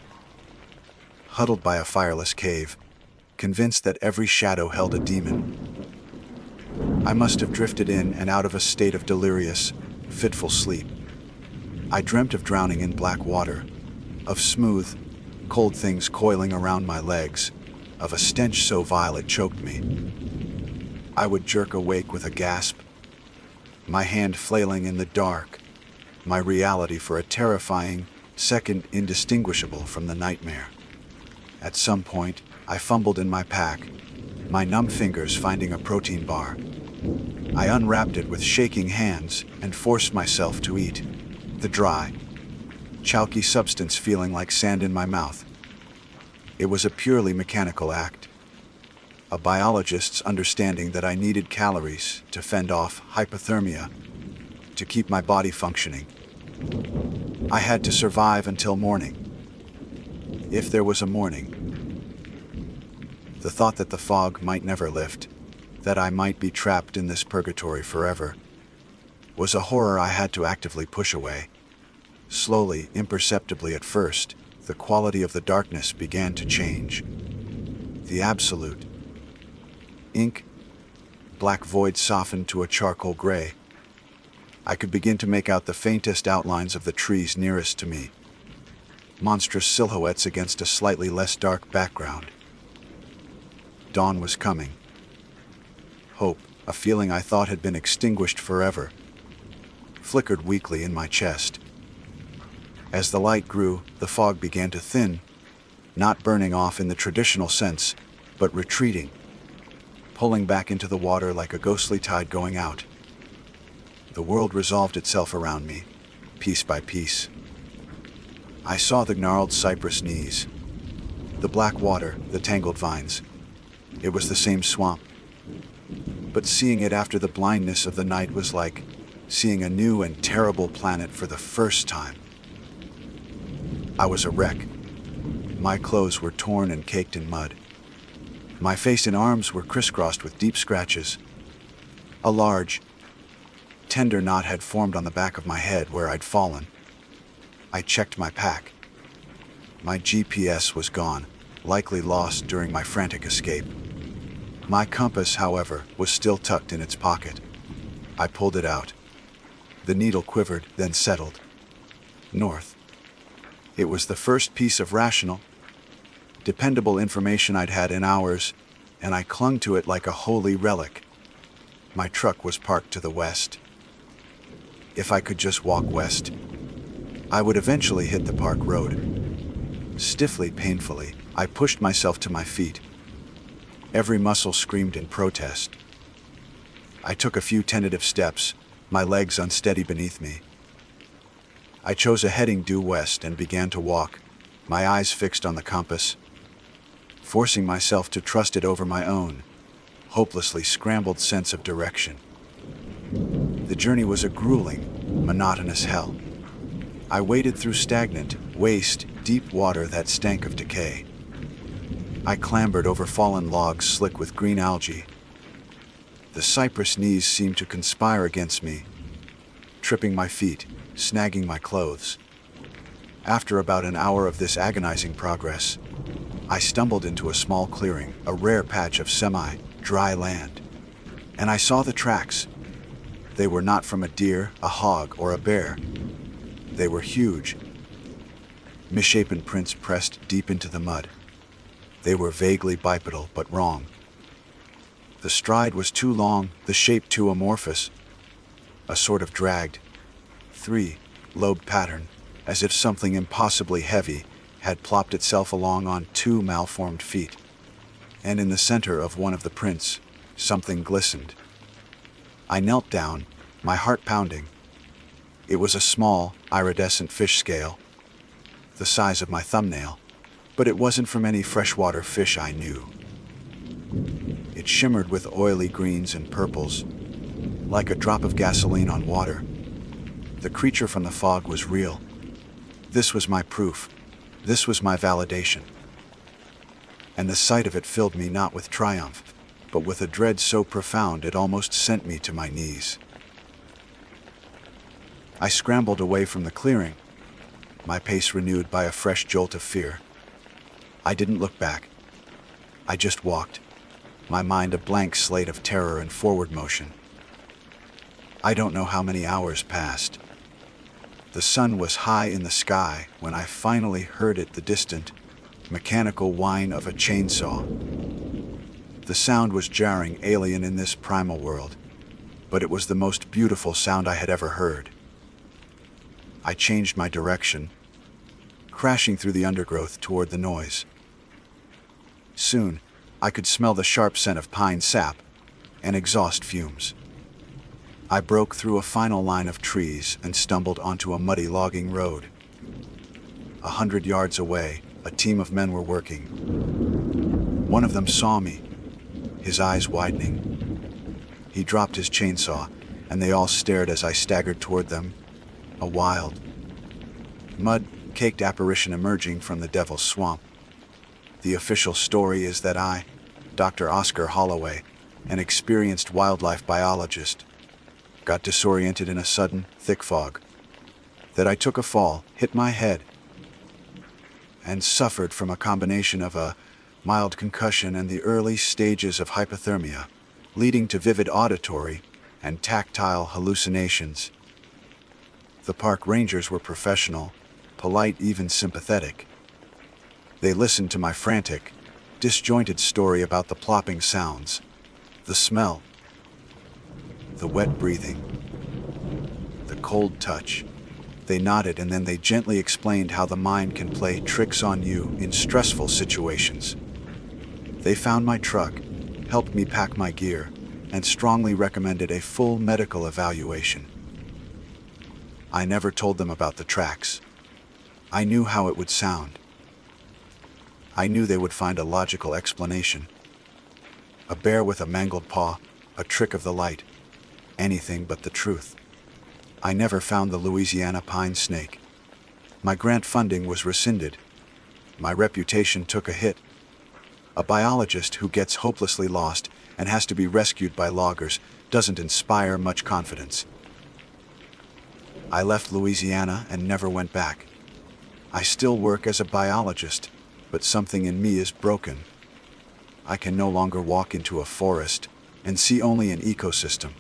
huddled by a fireless cave, convinced that every shadow held a demon. I must have drifted in and out of a state of delirious, fitful sleep. I dreamt of drowning in black water, of smooth, cold things coiling around my legs, of a stench so vile it choked me. I would jerk awake with a gasp, my hand flailing in the dark, my reality for a terrifying second indistinguishable from the nightmare. At some point, I fumbled in my pack, my numb fingers finding a protein bar. I unwrapped it with shaking hands and forced myself to eat the dry, chalky substance feeling like sand in my mouth. It was a purely mechanical act, a biologist's understanding that I needed calories to fend off hypothermia, to keep my body functioning. I had to survive until morning. If there was a morning. The thought that the fog might never lift, that I might be trapped in this purgatory forever, was a horror I had to actively push away. Slowly, imperceptibly at first, the quality of the darkness began to change. The absolute, ink, black void softened to a charcoal gray. I could begin to make out the faintest outlines of the trees nearest to me, monstrous silhouettes against a slightly less dark background. Dawn was coming. Hope, a feeling I thought had been extinguished forever, flickered weakly in my chest. As the light grew, the fog began to thin, not burning off in the traditional sense, but retreating, pulling back into the water like a ghostly tide going out. The world resolved itself around me, piece by piece. I saw the gnarled cypress knees, the black water, the tangled vines. It was the same swamp. But seeing it after the blindness of the night was like seeing a new and terrible planet for the first time. I was a wreck. My clothes were torn and caked in mud. My face and arms were crisscrossed with deep scratches. A large, tender knot had formed on the back of my head where I'd fallen. I checked my pack. My GPS was gone, likely lost during my frantic escape. My compass, however, was still tucked in its pocket. I pulled it out. The needle quivered, then settled. North. It was the first piece of rational, dependable information I'd had in hours, and I clung to it like a holy relic. My truck was parked to the west. If I could just walk west, I would eventually hit the park road. Stiffly, painfully, I pushed myself to my feet. Every muscle screamed in protest. I took a few tentative steps, my legs unsteady beneath me. I chose a heading due west and began to walk, my eyes fixed on the compass, forcing myself to trust it over my own, hopelessly scrambled sense of direction. The journey was a grueling, monotonous hell. I waded through stagnant, waist, deep water that stank of decay. I clambered over fallen logs slick with green algae. The cypress knees seemed to conspire against me, tripping my feet, snagging my clothes. After about an hour of this agonizing progress, I stumbled into a small clearing, a rare patch of semi-dry land, and I saw the tracks. They were not from a deer, a hog, or a bear. They were huge, misshapen prints pressed deep into the mud. They were vaguely bipedal, but wrong. The stride was too long, the shape too amorphous, a sort of dragged, three-lobed pattern, as if something impossibly heavy had plopped itself along on two malformed feet. And in the center of one of the prints, something glistened. I knelt down, my heart pounding. It was a small, iridescent fish scale, the size of my thumbnail, but it wasn't from any freshwater fish I knew. It shimmered with oily greens and purples, like a drop of gasoline on water. The creature from the fog was real. This was my proof. This was my validation. And the sight of it filled me not with triumph, but with a dread so profound it almost sent me to my knees. I scrambled away from the clearing, my pace renewed by a fresh jolt of fear. I didn't look back. I just walked, my mind a blank slate of terror and forward motion. I don't know how many hours passed. The sun was high in the sky when I finally heard it, the distant, mechanical whine of a chainsaw. The sound was jarring, alien in this primal world, but it was the most beautiful sound I had ever heard. I changed my direction, crashing through the undergrowth toward the noise. Soon, I could smell the sharp scent of pine sap and exhaust fumes. I broke through a final line of trees and stumbled onto a muddy logging road. 100 yards away, a team of men were working. One of them saw me, his eyes widening. He dropped his chainsaw, and they all stared as I staggered toward them, a wild, mud-caked apparition emerging from the Devil's Swamp. The official story is that I, Dr. Oscar Holloway, an experienced wildlife biologist, got disoriented in a sudden, thick fog, that I took a fall, hit my head, and suffered from a combination of a mild concussion and the early stages of hypothermia, leading to vivid auditory and tactile hallucinations. The park rangers were professional, polite, even sympathetic. They listened to my frantic, disjointed story about the plopping sounds, the smell, the wet breathing, the cold touch. They nodded, and then they gently explained how the mind can play tricks on you in stressful situations. They found my truck, helped me pack my gear, and strongly recommended a full medical evaluation. I never told them about the tracks. I knew how it would sound. I knew they would find a logical explanation. A bear with a mangled paw, a trick of the light, anything but the truth. I never found the Louisiana pine snake. My grant funding was rescinded. My reputation took a hit. A biologist who gets hopelessly lost and has to be rescued by loggers doesn't inspire much confidence. I left Louisiana and never went back. I still work as a biologist, but something in me is broken. I can no longer walk into a forest and see only an ecosystem.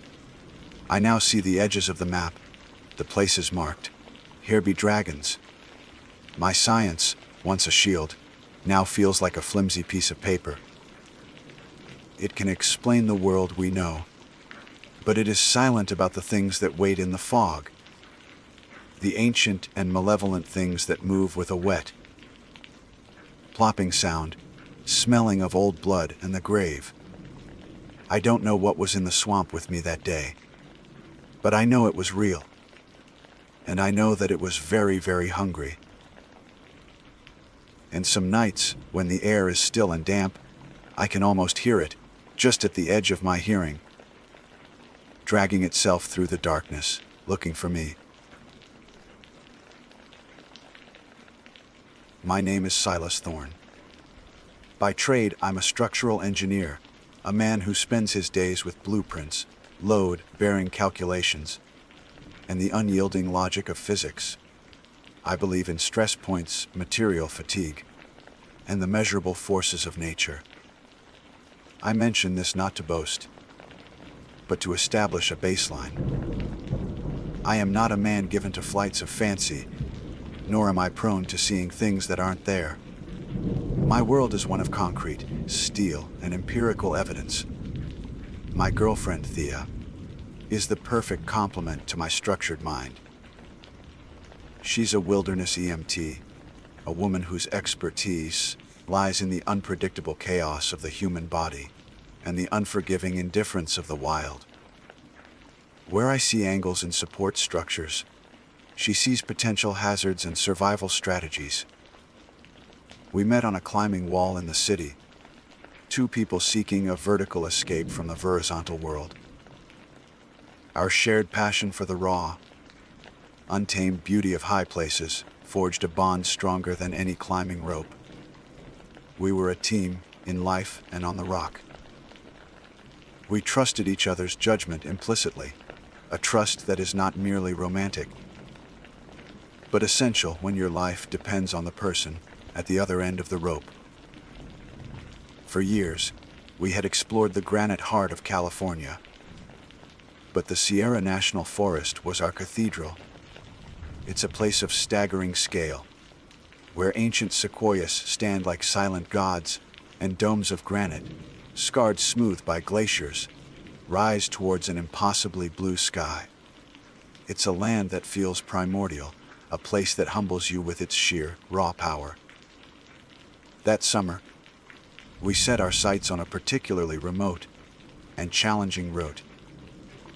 I now see the edges of the map, the places marked. Here be dragons. My science, once a shield, now feels like a flimsy piece of paper. It can explain the world we know, but it is silent about the things that wait in the fog, the ancient and malevolent things that move with a wet, plopping sound, smelling of old blood and the grave. I don't know what was in the swamp with me that day, but I know it was real. And I know that it was very, very hungry. And some nights, when the air is still and damp, I can almost hear it, just at the edge of my hearing, dragging itself through the darkness, looking for me. My name is Silas Thorne. By trade, I'm a structural engineer, a man who spends his days with blueprints, load-bearing calculations, and the unyielding logic of physics. I believe in stress points, material fatigue, and the measurable forces of nature. I mention this not to boast, but to establish a baseline. I am not a man given to flights of fancy, nor am I prone to seeing things that aren't there. My world is one of concrete, steel, and empirical evidence. My girlfriend, Thea, is the perfect complement to my structured mind. She's a wilderness EMT, a woman whose expertise lies in the unpredictable chaos of the human body and the unforgiving indifference of the wild. Where I see angles in support structures, she sees potential hazards and survival strategies. We met on a climbing wall in the city, two people seeking a vertical escape from the horizontal world. Our shared passion for the raw, untamed beauty of high places, forged a bond stronger than any climbing rope. We were a team, in life and on the rock. We trusted each other's judgment implicitly, a trust that is not merely romantic, but essential when your life depends on the person at the other end of the rope. For years, we had explored the granite heart of California, but the Sierra National Forest was our cathedral. It's a place of staggering scale, where ancient sequoias stand like silent gods, and domes of granite, scarred smooth by glaciers, rise towards an impossibly blue sky. It's a land that feels primordial, a place that humbles you with its sheer, raw power. That summer, we set our sights on a particularly remote and challenging route,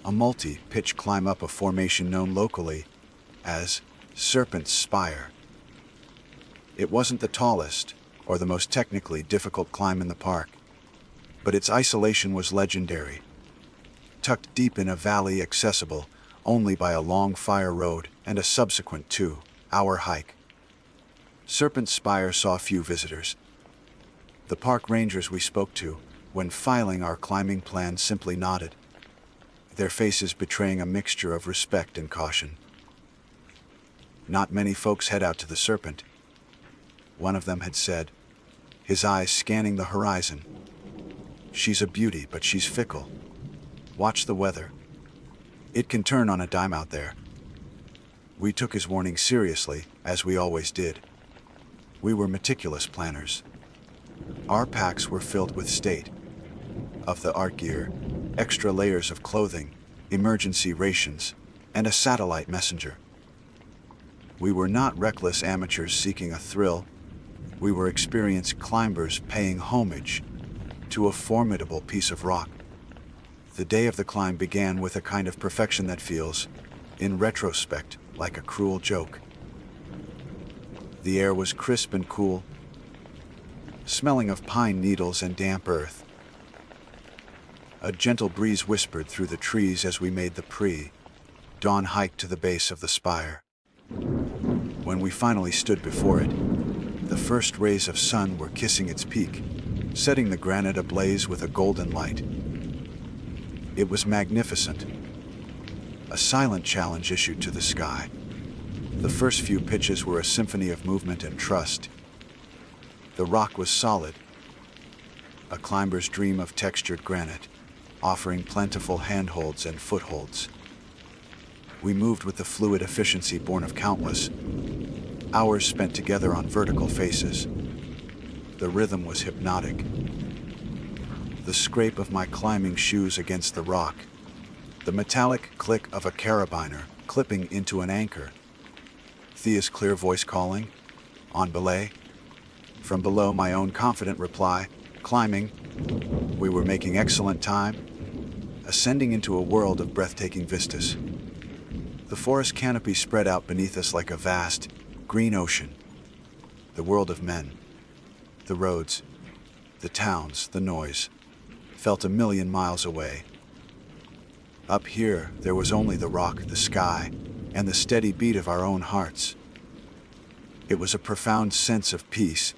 a multi-pitch climb up a formation known locally as Serpent Spire. It wasn't the tallest or the most technically difficult climb in the park, but its isolation was legendary. Tucked deep in a valley accessible only by a long fire road and a subsequent 2-hour hike. Serpent Spire saw few visitors. The park rangers we spoke to, when filing our climbing plan, simply nodded, their faces betraying a mixture of respect and caution. Not many folks head out to the Serpent, one of them had said, his eyes scanning the horizon. She's a beauty, but she's fickle. Watch the weather. It can turn on a dime out there. We took his warning seriously, as we always did. We were meticulous planners. Our packs were filled with state-of-the-art gear, extra layers of clothing, emergency rations, and a satellite messenger. We were not reckless amateurs seeking a thrill. We were experienced climbers paying homage to a formidable piece of rock. The day of the climb began with a kind of perfection that feels, in retrospect, like a cruel joke. The air was crisp and cool, smelling of pine needles and damp earth. A gentle breeze whispered through the trees as we made the pre-dawn hike to the base of the spire. When we finally stood before it, the first rays of sun were kissing its peak, setting the granite ablaze with a golden light. It was magnificent, a silent challenge issued to the sky. The first few pitches were a symphony of movement and trust. The rock was solid, a climber's dream of textured granite, offering plentiful handholds and footholds. We moved with the fluid efficiency born of countless hours spent together on vertical faces. The rhythm was hypnotic. The scrape of my climbing shoes against the rock, the metallic click of a carabiner clipping into an anchor, Thea's clear voice calling, "On belay." From below, my own confident reply, climbing. We were making excellent time, ascending into a world of breathtaking vistas. The forest canopy spread out beneath us like a vast, green ocean. The world of men, the roads, the towns, the noise, felt a million miles away. Up here, there was only the rock, the sky, and the steady beat of our own hearts. It was a profound sense of peace,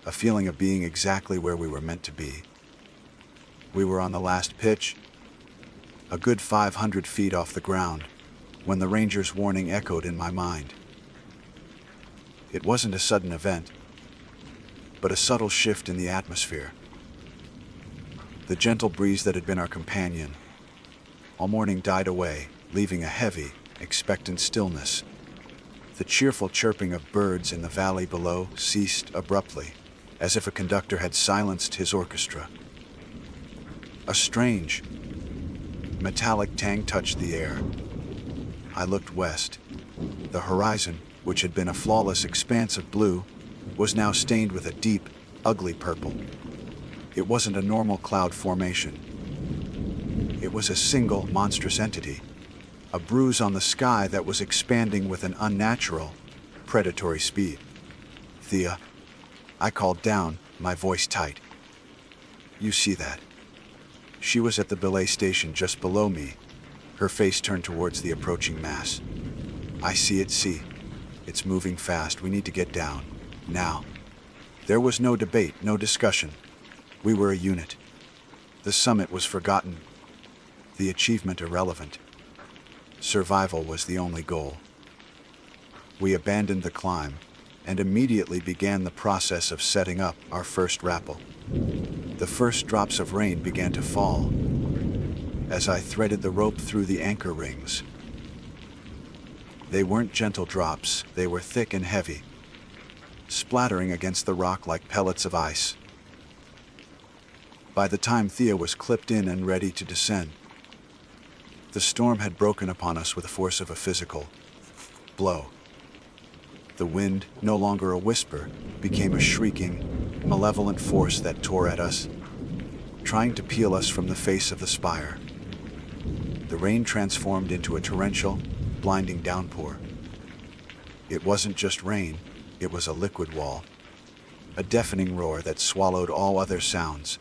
a feeling of being exactly where we were meant to be. We were on the last pitch, a good 500 feet off the ground, when the ranger's warning echoed in my mind. It wasn't a sudden event, but a subtle shift in the atmosphere. The gentle breeze that had been our companion all morning died away, leaving a heavy, expectant stillness. The cheerful chirping of birds in the valley below ceased abruptly, as if a conductor had silenced his orchestra. A strange, metallic tang touched the air. I looked west. The horizon, which had been a flawless expanse of blue, was now stained with a deep, ugly purple. It wasn't a normal cloud formation. It was a single, monstrous entity, a bruise on the sky that was expanding with an unnatural, predatory speed. "Thea," I called down, my voice tight. "You see that?" She was at the belay station just below me, her face turned towards the approaching mass. I see it, see. It's moving fast. We need to get down. Now. There was no debate, no discussion. We were a unit. The summit was forgotten. The achievement irrelevant. Survival was the only goal. We abandoned the climb and immediately began the process of setting up our first rappel. The first drops of rain began to fall as I threaded the rope through the anchor rings. They weren't gentle drops, they were thick and heavy, splattering against the rock like pellets of ice. By the time Thea was clipped in and ready to descend, the storm had broken upon us with the force of a physical blow. The wind, no longer a whisper, became a shrieking, malevolent force that tore at us, trying to peel us from the face of the spire. The rain transformed into a torrential, blinding downpour. It wasn't just rain, it was a liquid wall, a deafening roar that swallowed all other sounds.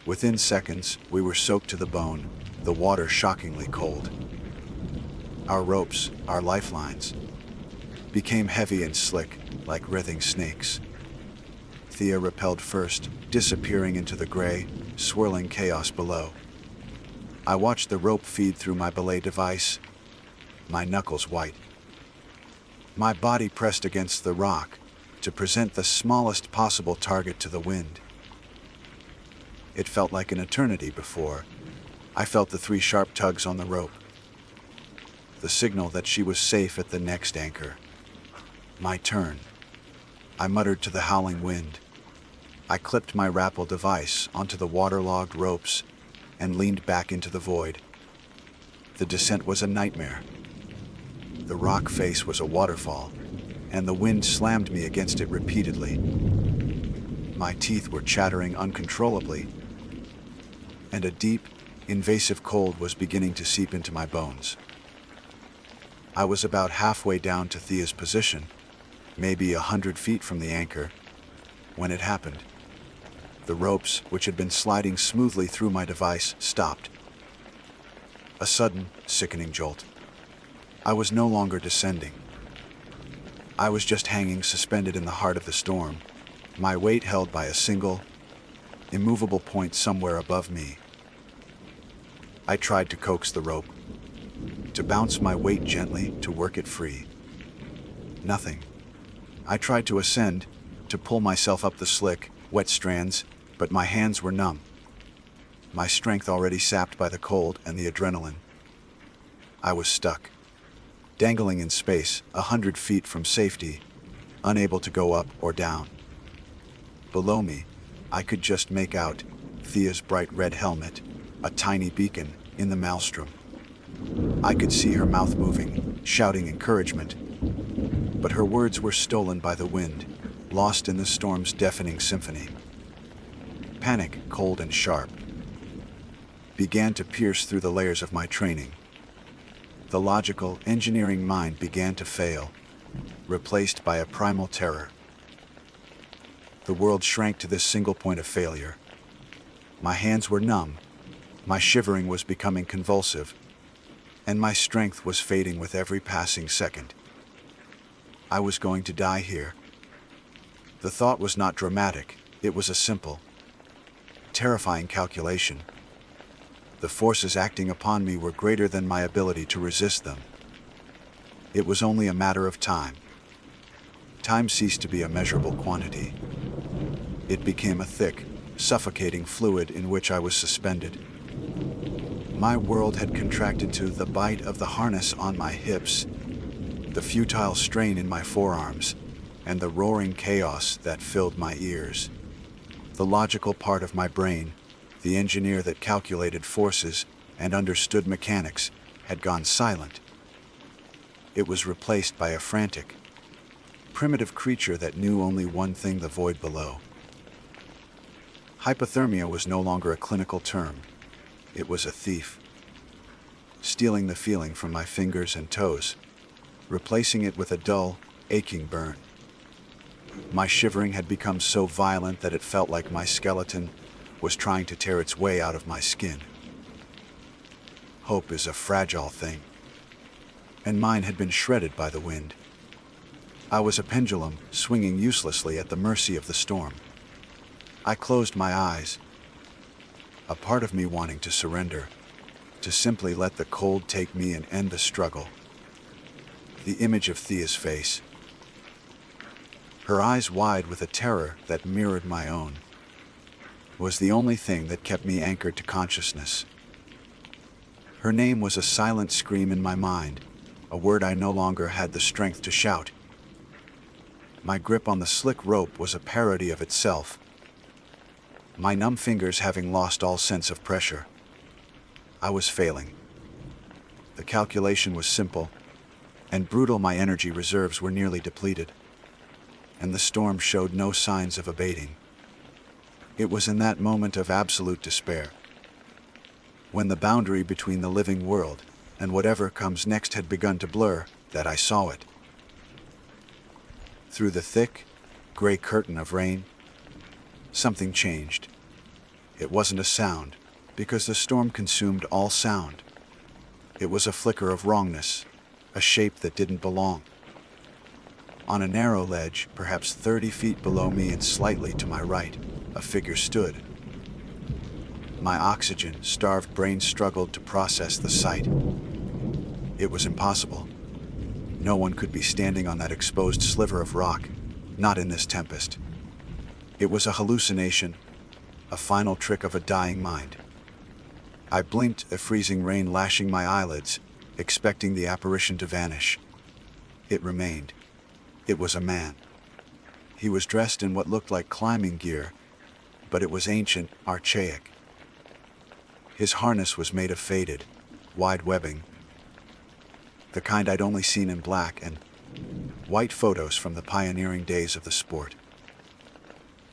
Within seconds, we were soaked to the bone, the water shockingly cold. Our ropes, our lifelines, became heavy and slick, like writhing snakes. Thea rappelled first, disappearing into the gray, swirling chaos below. I watched the rope feed through my belay device, my knuckles white. My body pressed against the rock to present the smallest possible target to the wind. It felt like an eternity before I felt the 3 sharp tugs on the rope, the signal that she was safe at the next anchor. My turn. I muttered to the howling wind. I clipped my rappel device onto the waterlogged ropes and leaned back into the void. The descent was a nightmare. The rock face was a waterfall, and the wind slammed me against it repeatedly. My teeth were chattering uncontrollably, and a deep, invasive cold was beginning to seep into my bones. I was about halfway down to Thea's position, maybe 100 feet from the anchor, when it happened. The ropes, which had been sliding smoothly through my device, stopped. A sudden, sickening jolt. I was no longer descending. I was just hanging suspended in the heart of the storm, my weight held by a single, immovable point somewhere above me. I tried to coax the rope, to bounce my weight gently, to work it free. Nothing. I tried to ascend, to pull myself up the slick, wet strands, but my hands were numb, my strength already sapped by the cold and the adrenaline. I was stuck, dangling in space 100 feet from safety, unable to go up or down. Below me, I could just make out Thea's bright red helmet, a tiny beacon in the maelstrom. I could see her mouth moving, shouting encouragement, but her words were stolen by the wind, lost in the storm's deafening symphony. Panic, cold and sharp, began to pierce through the layers of my training. The logical, engineering mind began to fail, replaced by a primal terror. The world shrank to this single point of failure. My hands were numb, my shivering was becoming convulsive, and my strength was fading with every passing second. I was going to die here. The thought was not dramatic, it was a simple, terrifying calculation. The forces acting upon me were greater than my ability to resist them. It was only a matter of time. Time ceased to be a measurable quantity. It became a thick, suffocating fluid in which I was suspended. My world had contracted to the bite of the harness on my hips, the futile strain in my forearms, and the roaring chaos that filled my ears. The logical part of my brain, the engineer that calculated forces and understood mechanics, had gone silent. It was replaced by a frantic, primitive creature that knew only one thing: the void below. Hypothermia was no longer a clinical term. It was a thief, stealing the feeling from my fingers and toes, replacing it with a dull, aching burn. My shivering had become so violent that it felt like my skeleton was trying to tear its way out of my skin. Hope is a fragile thing. and mine had been shredded by the wind. I was a pendulum, swinging uselessly at the mercy of the storm. I closed my eyes, a part of me wanting to surrender, to simply let the cold take me and end the struggle. The image of Thea's face, her eyes wide with a terror that mirrored my own, was the only thing that kept me anchored to consciousness. Her name was a silent scream in my mind, a word I no longer had the strength to shout. My grip on the slick rope was a parody of itself, my numb fingers having lost all sense of pressure. I was failing. The calculation was simple and brutal. My energy reserves were nearly depleted, and the storm showed no signs of abating. It was in that moment of absolute despair, when the boundary between the living world and whatever comes next had begun to blur, that I saw it. Through the thick, gray curtain of rain, something changed. It wasn't a sound, because the storm consumed all sound. It was a flicker of wrongness, a shape that didn't belong. On a narrow ledge, perhaps 30 feet below me and slightly to my right, a figure stood. My oxygen-starved brain struggled to process the sight. It was impossible. No one could be standing on that exposed sliver of rock, not in this tempest. It was a hallucination, a final trick of a dying mind. I blinked, the freezing rain lashing my eyelids, expecting the apparition to vanish. It remained. It was a man. He was dressed in what looked like climbing gear, but it was ancient, archaic. His harness was made of faded, wide webbing, the kind I'd only seen in black and white photos from the pioneering days of the sport.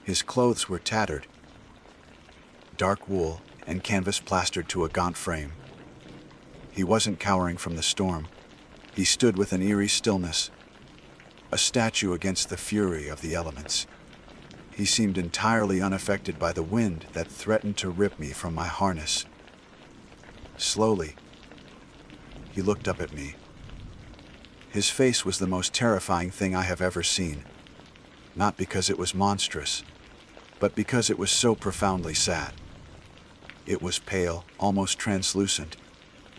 His clothes were tattered, dark wool and canvas plastered to a gaunt frame. He wasn't cowering from the storm. He stood with an eerie stillness, a statue against the fury of the elements. He seemed entirely unaffected by the wind that threatened to rip me from my harness. Slowly, he looked up at me. His face was the most terrifying thing I have ever seen, not because it was monstrous, but because it was so profoundly sad. It was pale, almost translucent,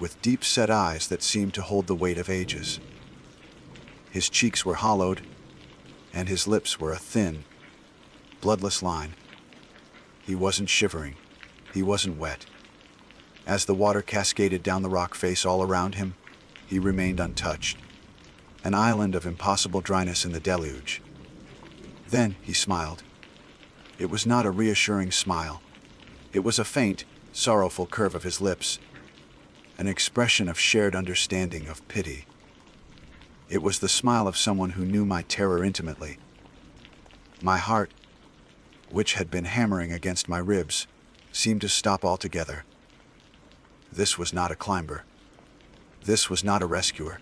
with deep-set eyes that seemed to hold the weight of ages. His cheeks were hollowed, and his lips were a thin, bloodless line. He wasn't shivering. He wasn't wet. As the water cascaded down the rock face all around him, he remained untouched, an island of impossible dryness in the deluge. Then he smiled. It was not a reassuring smile. It was a faint, sorrowful curve of his lips, an expression of shared understanding, of pity. It was the smile of someone who knew my terror intimately. My heart, which had been hammering against my ribs, seemed to stop altogether. This was not a climber. This was not a rescuer.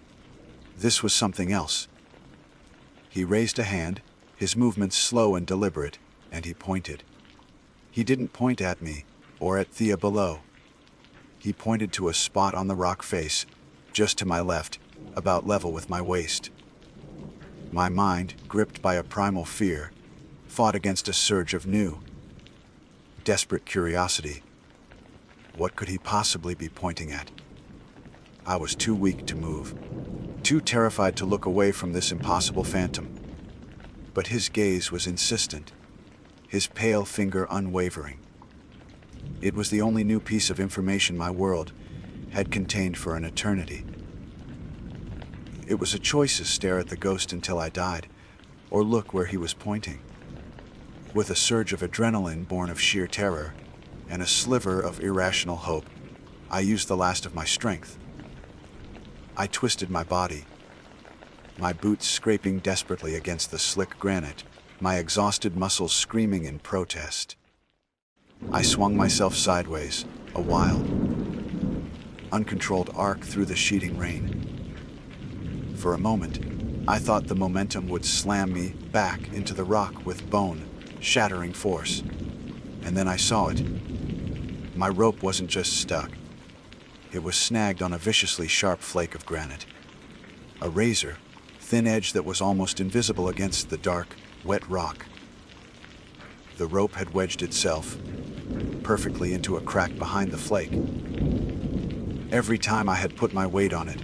This was something else. He raised a hand, his movements slow and deliberate, and he pointed. He didn't point at me, or at Thea below. He pointed to a spot on the rock face, just to my left, about level with my waist. My mind, gripped by a primal fear, fought against a surge of new, desperate curiosity. What could he possibly be pointing at? I was too weak to move, too terrified to look away from this impossible phantom. But his gaze was insistent, his pale finger unwavering. It was the only new piece of information my world had contained for an eternity. It was a choice to stare at the ghost until I died, or look where he was pointing. With a surge of adrenaline born of sheer terror, and a sliver of irrational hope, I used the last of my strength. I twisted my body, my boots scraping desperately against the slick granite, my exhausted muscles screaming in protest. I swung myself sideways, a wild, uncontrolled arc through the sheeting rain. For a moment, I thought the momentum would slam me back into the rock with bone-shattering force. And then I saw it. My rope wasn't just stuck. It was snagged on a viciously sharp flake of granite. A razor, thin edge that was almost invisible against the dark, wet rock. The rope had wedged itself perfectly into a crack behind the flake. Every time I had put my weight on it,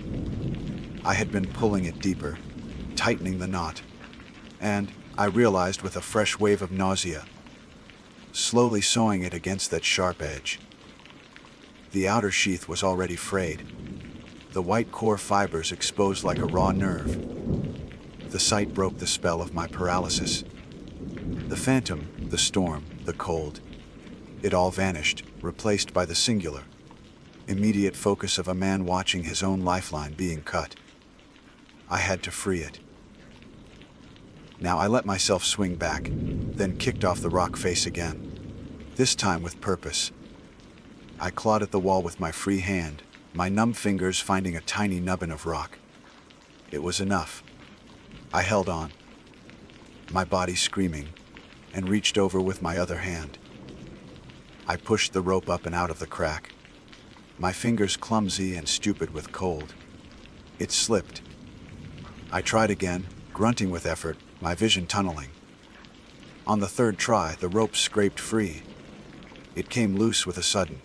I had been pulling it deeper, tightening the knot, and, I realized with a fresh wave of nausea, slowly sewing it against that sharp edge. The outer sheath was already frayed, the white core fibers exposed like a raw nerve. The sight broke the spell of my paralysis. The phantom, the storm, the cold, it all vanished, replaced by the singular, immediate focus of a man watching his own lifeline being cut. I had to free it. Now I let myself swing back, then kicked off the rock face again, this time with purpose. I clawed at the wall with my free hand, my numb fingers finding a tiny nubbin of rock. It was enough. I held on, my body screaming, and reached over with my other hand. I pushed the rope up and out of the crack, my fingers clumsy and stupid with cold. It slipped. I tried again, grunting with effort, my vision tunneling. On the third try, the rope scraped free. It came loose with a sudden,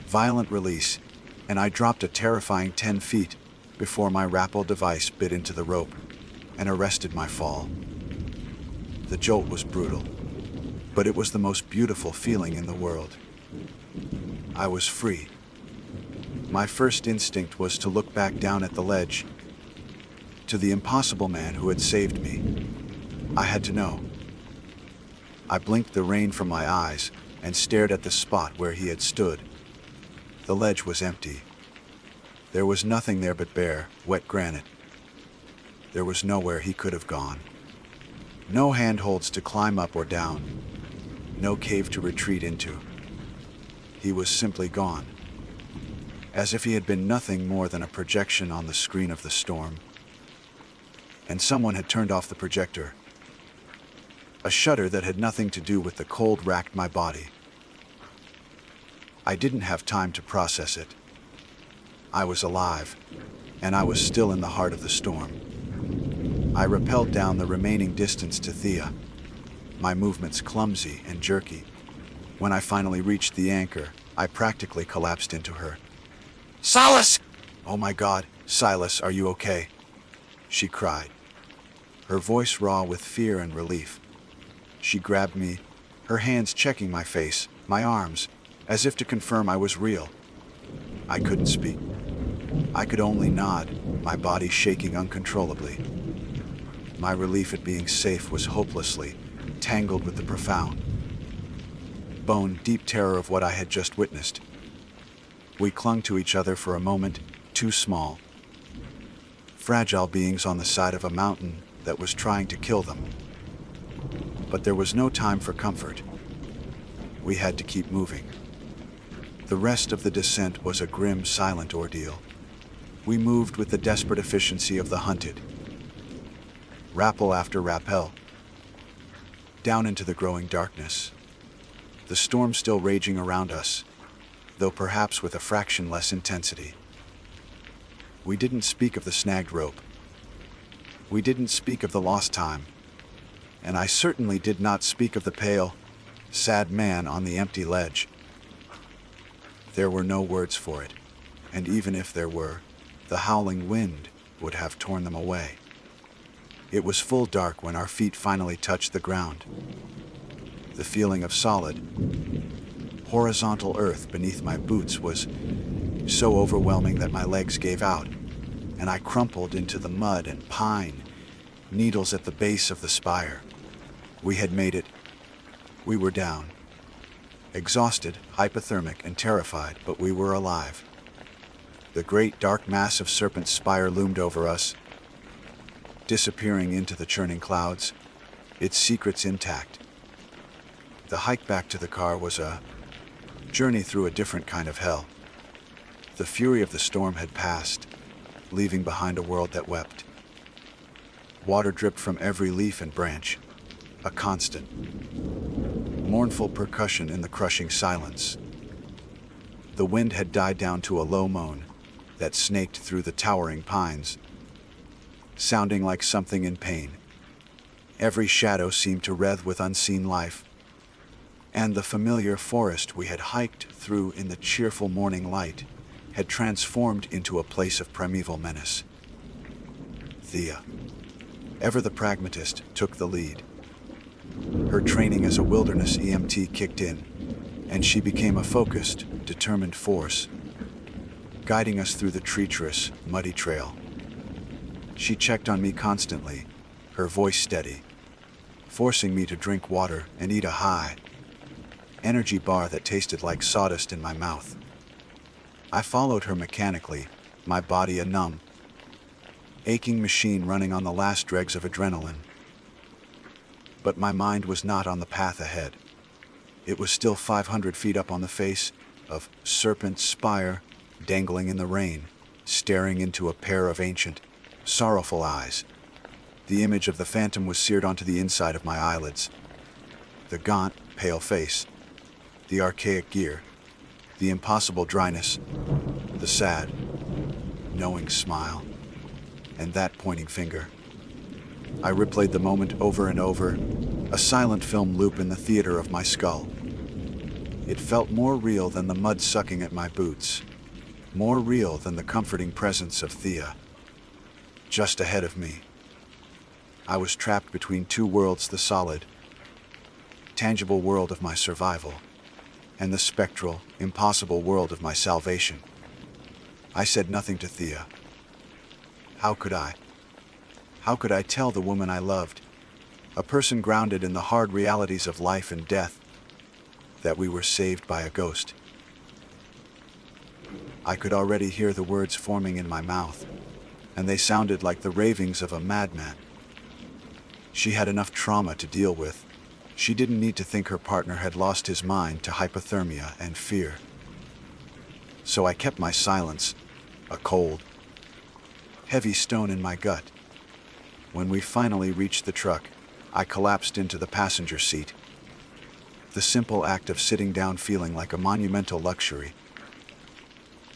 violent release, and I dropped a terrifying 10 feet before my rappel device bit into the rope and arrested my fall. The jolt was brutal, but it was the most beautiful feeling in the world. I was free. My first instinct was to look back down at the ledge, to the impossible man who had saved me. I had to know. I blinked the rain from my eyes and stared at the spot where he had stood. The ledge was empty. There was nothing there but bare, wet granite. There was nowhere he could have gone. No handholds to climb up or down. No cave to retreat into. He was simply gone, as if he had been nothing more than a projection on the screen of the storm. And someone had turned off the projector. A shudder that had nothing to do with the cold racked my body. I didn't have time to process it. I was alive, and I was still in the heart of the storm. I rappelled down the remaining distance to Thea, my movements clumsy and jerky. When I finally reached the anchor, I practically collapsed into her. Silas! "Oh my God, Silas, are you okay?" she cried, her voice raw with fear and relief. She grabbed me, her hands checking my face, my arms, as if to confirm I was real. I couldn't speak. I could only nod, my body shaking uncontrollably. My relief at being safe was hopelessly tangled with the profound, bone-deep terror of what I had just witnessed. We clung to each other for a moment, too small. Fragile beings on the side of a mountain that was trying to kill them. But there was no time for comfort. We had to keep moving. The rest of the descent was a grim, silent ordeal. We moved with the desperate efficiency of the hunted. Rappel after rappel. Down into the growing darkness. The storm still raging around us, though perhaps with a fraction less intensity. We didn't speak of the snagged rope. We didn't speak of the lost time. And I certainly did not speak of the pale, sad man on the empty ledge. There were no words for it, and even if there were, the howling wind would have torn them away. It was full dark when our feet finally touched the ground. The feeling of solid, horizontal earth beneath my boots was so overwhelming that my legs gave out, and I crumpled into the mud and pine needles at the base of the spire. We had made it. We were down. Exhausted, hypothermic, and terrified, but we were alive. The great dark mass of Serpent Spire loomed over us, disappearing into the churning clouds, its secrets intact. The hike back to the car was a journey through a different kind of hell. The fury of the storm had passed, leaving behind a world that wept. Water dripped from every leaf and branch, a constant, mournful percussion in the crushing silence. The wind had died down to a low moan that snaked through the towering pines, sounding like something in pain. Every shadow seemed to writhe with unseen life, and the familiar forest we had hiked through in the cheerful morning light had transformed into a place of primeval menace. Thea, ever the pragmatist, took the lead. Her training as a wilderness EMT kicked in, and she became a focused, determined force, guiding us through the treacherous, muddy trail. She checked on me constantly, her voice steady, forcing me to drink water and eat a high energy bar that tasted like sawdust in my mouth. I followed her mechanically, my body a numb, aching machine running on the last dregs of adrenaline. But my mind was not on the path ahead. It was still 500 feet up on the face of Serpent Spire, dangling in the rain, staring into a pair of ancient, sorrowful eyes. The image of the phantom was seared onto the inside of my eyelids. The gaunt, pale face, the archaic gear, the impossible dryness, the sad, knowing smile, and that pointing finger. I replayed the moment over and over, a silent film loop in the theater of my skull. It felt more real than the mud sucking at my boots, more real than the comforting presence of Thea. Just ahead of me, I was trapped between two worlds: the solid, tangible world of my survival, and the spectral, impossible world of my salvation. I said nothing to Thea. How could I? How could I tell the woman I loved, a person grounded in the hard realities of life and death, that we were saved by a ghost? I could already hear the words forming in my mouth, and they sounded like the ravings of a madman. She had enough trauma to deal with. She didn't need to think her partner had lost his mind to hypothermia and fear. So I kept my silence, a cold, heavy stone in my gut. When we finally reached the truck, I collapsed into the passenger seat. The simple act of sitting down feeling like a monumental luxury.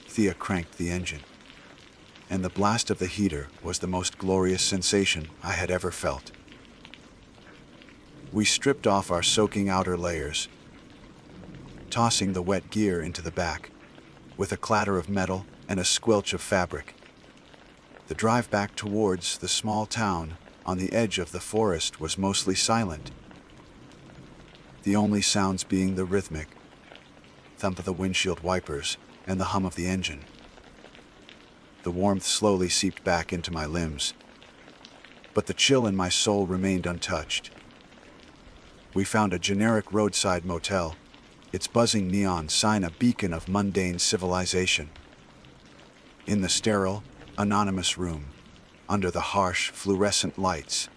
Thea cranked the engine, and the blast of the heater was the most glorious sensation I had ever felt. We stripped off our soaking outer layers, tossing the wet gear into the back, with a clatter of metal and a squelch of fabric. The drive back towards the small town on the edge of the forest was mostly silent, the only sounds being the rhythmic thump of the windshield wipers and the hum of the engine. The warmth slowly seeped back into my limbs, but the chill in my soul remained untouched. We found a generic roadside motel, its buzzing neon sign a beacon of mundane civilization. In the sterile, anonymous room, under the harsh, fluorescent lights,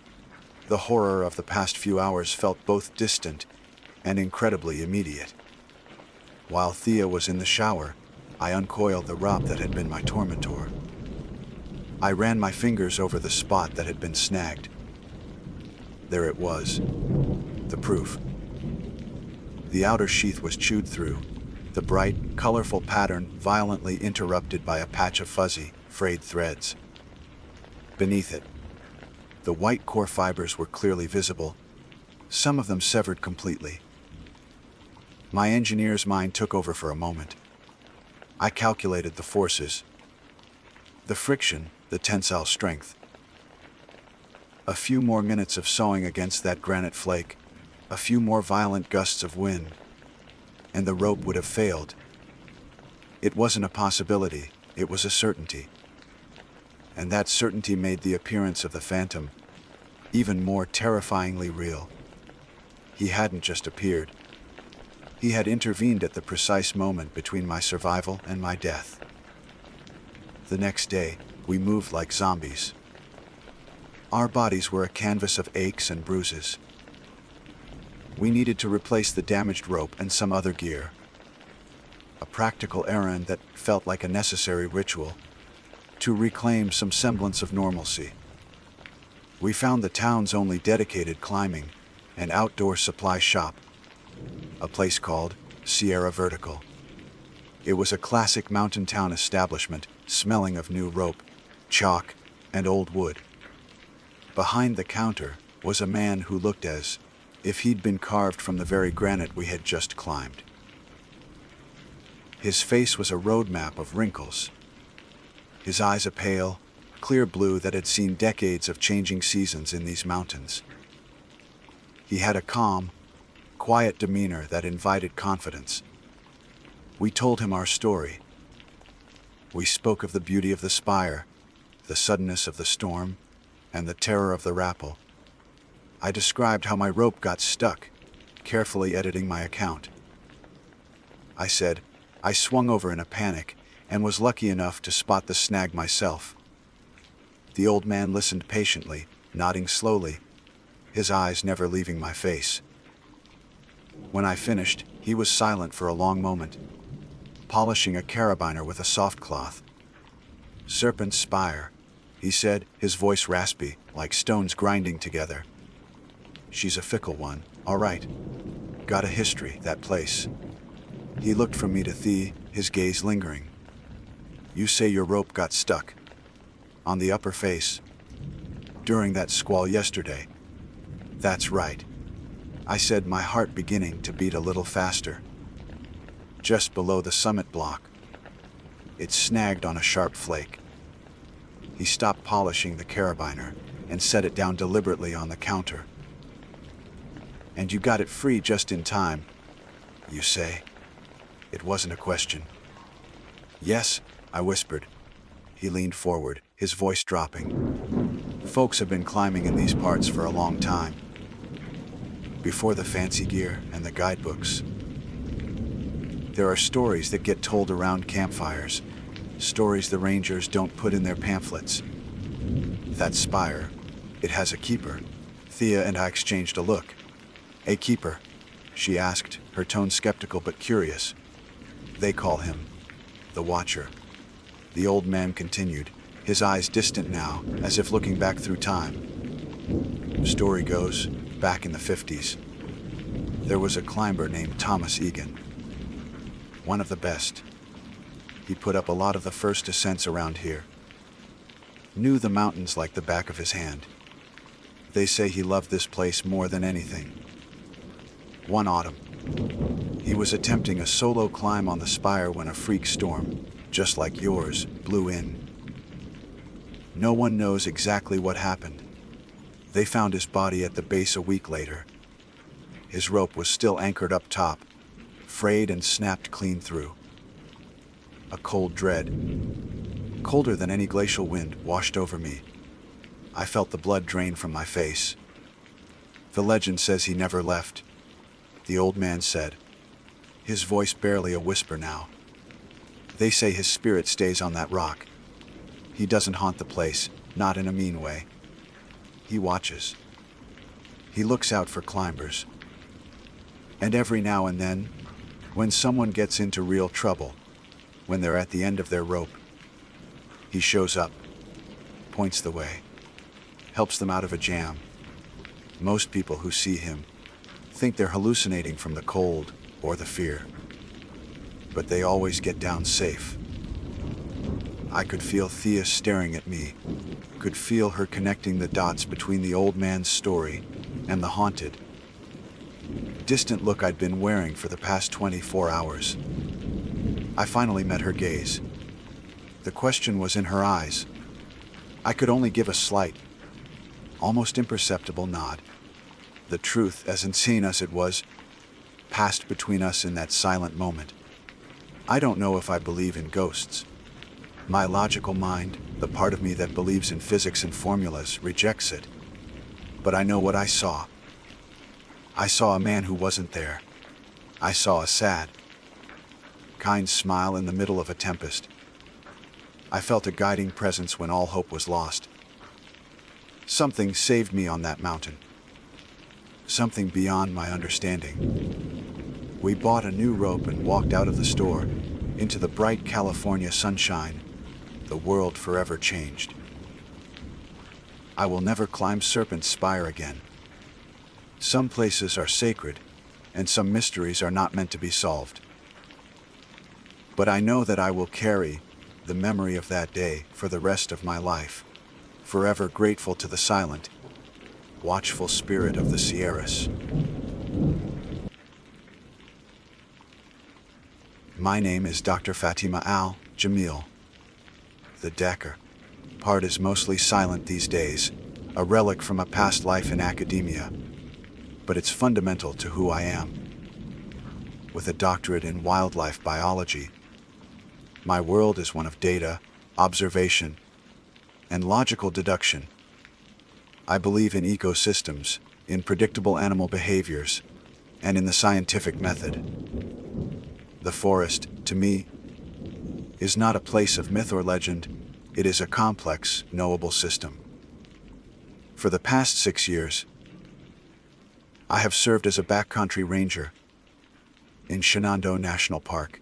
the horror of the past few hours felt both distant and incredibly immediate. While Thea was in the shower, I uncoiled the rope that had been my tormentor. I ran my fingers over the spot that had been snagged. There it was. The proof. The outer sheath was chewed through, the bright, colorful pattern violently interrupted by a patch of fuzzy, frayed threads. Beneath it, the white core fibers were clearly visible, some of them severed completely. My engineer's mind took over for a moment. I calculated the forces, the friction, the tensile strength. A few more minutes of sawing against that granite flake, a few more violent gusts of wind, and the rope would have failed. It wasn't a possibility, it was a certainty. And that certainty made the appearance of the phantom even more terrifyingly real. He hadn't just appeared. He had intervened at the precise moment between my survival and my death. The next day, we moved like zombies. Our bodies were a canvas of aches and bruises. We needed to replace the damaged rope and some other gear. A practical errand that felt like a necessary ritual, to reclaim some semblance of normalcy. We found the town's only dedicated climbing and outdoor supply shop, a place called Sierra Vertical. It was a classic mountain town establishment, smelling of new rope, chalk, and old wood. Behind the counter was a man who looked as if he'd been carved from the very granite we had just climbed. His face was a roadmap of wrinkles, his eyes a pale, clear blue that had seen decades of changing seasons in these mountains. He had a calm, quiet demeanor that invited confidence. We told him our story. We spoke of the beauty of the spire, the suddenness of the storm, and the terror of the rappel. I described how my rope got stuck, carefully editing my account. I said, I swung over in a panic and was lucky enough to spot the snag myself. The old man listened patiently, nodding slowly, his eyes never leaving my face. When I finished, he was silent for a long moment, polishing a carabiner with a soft cloth. Serpent Spire, he said, his voice raspy, like stones grinding together. She's a fickle one, all right. Got a history, that place. He looked from me to Thea, his gaze lingering. You say your rope got stuck. On the upper face. During that squall yesterday. That's right. I said, my heart beginning to beat a little faster. Just below the summit block. It snagged on a sharp flake. He stopped polishing the carabiner and set it down deliberately on the counter. And you got it free just in time, you say? It wasn't a question. Yes, I whispered. He leaned forward, his voice dropping. Folks have been climbing in these parts for a long time. Before the fancy gear and the guidebooks. There are stories that get told around campfires, stories the rangers don't put in their pamphlets. That spire, it has a keeper. Thea and I exchanged a look. A keeper, she asked, her tone skeptical but curious. They call him the Watcher. The old man continued, his eyes distant now, as if looking back through time. Story goes, back in the 50s, there was a climber named Thomas Egan. One of the best. He put up a lot of the first ascents around here. Knew the mountains like the back of his hand. They say he loved this place more than anything. One autumn, he was attempting a solo climb on the spire when a freak storm, just like yours, blew in. No one knows exactly what happened. They found his body at the base a week later. His rope was still anchored up top, frayed and snapped clean through. A cold dread, colder than any glacial wind, washed over me. I felt the blood drain from my face. The legend says he never left, the old man said, his voice barely a whisper now. They say his spirit stays on that rock. He doesn't haunt the place, not in a mean way. He watches. He looks out for climbers. And every now and then, when someone gets into real trouble, when they're at the end of their rope, he shows up, points the way, helps them out of a jam. Most people who see him think they're hallucinating from the cold or the fear. But they always get down safe. I could feel Thea staring at me, could feel her connecting the dots between the old man's story and the haunted, distant look I'd been wearing for the past 24 hours. I finally met her gaze. The question was in her eyes. I could only give a slight, almost imperceptible nod. The truth, as insane as it was, passed between us in that silent moment. I don't know if I believe in ghosts. My logical mind, the part of me that believes in physics and formulas, rejects it. But I know what I saw. I saw a man who wasn't there. I saw a sad, kind smile in the middle of a tempest. I felt a guiding presence when all hope was lost. Something saved me on that mountain. Something beyond my understanding. We bought a new rope and walked out of the store, into the bright California sunshine. The world forever changed. I will never climb Serpent Spire again. Some places are sacred, and some mysteries are not meant to be solved. But I know that I will carry the memory of that day for the rest of my life, forever grateful to the silent, watchful spirit of the Sierras. My name is Dr. Fatima Al-Jamil. The Decker part is mostly silent these days, a relic from a past life in academia, but it's fundamental to who I am. With a doctorate in wildlife biology, my world is one of data, observation, and logical deduction. I believe in ecosystems, in predictable animal behaviors, and in the scientific method. The forest, to me, is not a place of myth or legend. It is a complex, knowable system. For the past 6 years, I have served as a backcountry ranger in Shenandoah National Park.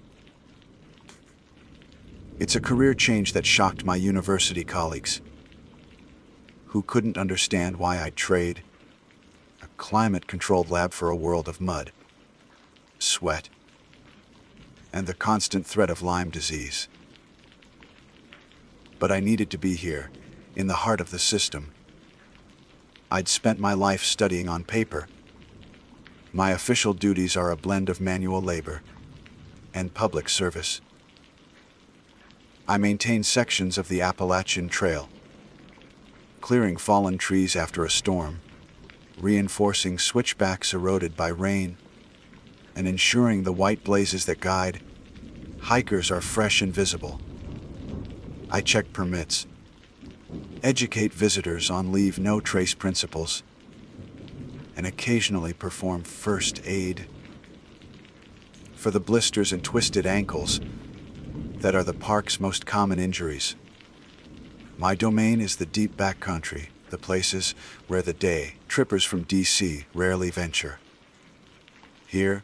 It's a career change that shocked my university colleagues, who couldn't understand why I'd trade a climate-controlled lab for a world of mud, sweat, and the constant threat of Lyme disease. But I needed to be here, in the heart of the system. I'd spent my life studying on paper. My official duties are a blend of manual labor and public service. I maintain sections of the Appalachian Trail, clearing fallen trees after a storm, reinforcing switchbacks eroded by rain, and ensuring the white blazes that guide hikers are fresh and visible. I check permits, educate visitors on leave no trace principles, and occasionally perform first aid for the blisters and twisted ankles that are the park's most common injuries. My domain is the deep backcountry, the places where the day trippers from DC rarely venture. Here,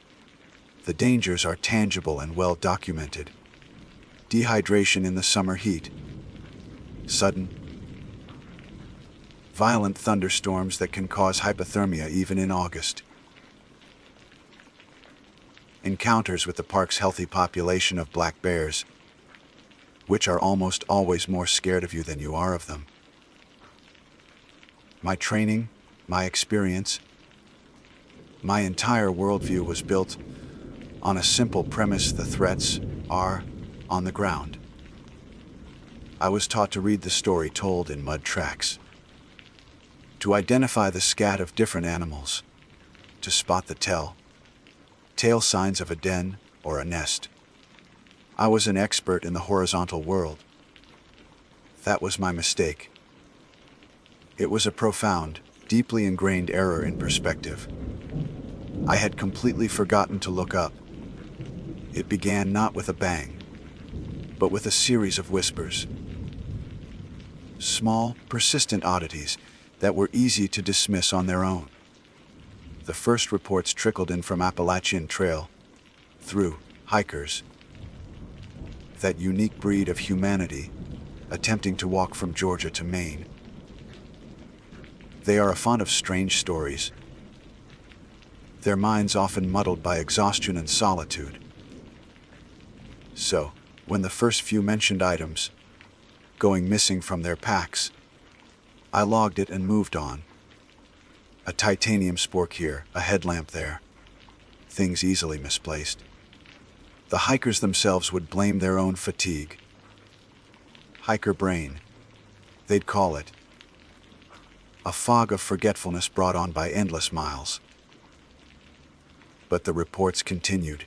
the dangers are tangible and well documented. Dehydration in the summer heat, sudden, violent thunderstorms that can cause hypothermia even in August. Encounters with the park's healthy population of black bears, which are almost always more scared of you than you are of them. My training, my experience, my entire worldview was built on a simple premise: the threats are on the ground. I was taught to read the story told in mud tracks, to identify the scat of different animals, to spot the tail signs of a den or a nest. I was an expert in the horizontal world. That was my mistake. It was a profound, deeply ingrained error in perspective. I had completely forgotten to look up. It began not with a bang, but with a series of whispers. Small, persistent oddities that were easy to dismiss on their own. The first reports trickled in from Appalachian Trail, through hikers, that unique breed of humanity attempting to walk from Georgia to Maine. They are fond of strange stories, their minds often muddled by exhaustion and solitude. So, when the first few mentioned items going missing from their packs, I logged it and moved on. A titanium spork here, a headlamp there. Things easily misplaced. The hikers themselves would blame their own fatigue. Hiker brain, they'd call it. A fog of forgetfulness brought on by endless miles. But the reports continued,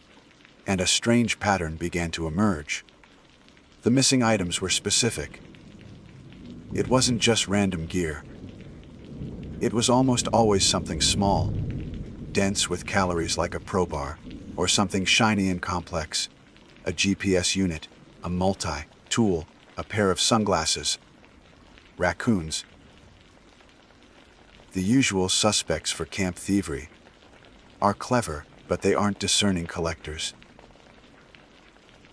and a strange pattern began to emerge. The missing items were specific. It wasn't just random gear. It was almost always something small, dense with calories like a Probar, or something shiny and complex, a GPS unit, a multi-tool, a pair of sunglasses, raccoons. The usual suspects for camp thievery are clever, but they aren't discerning collectors.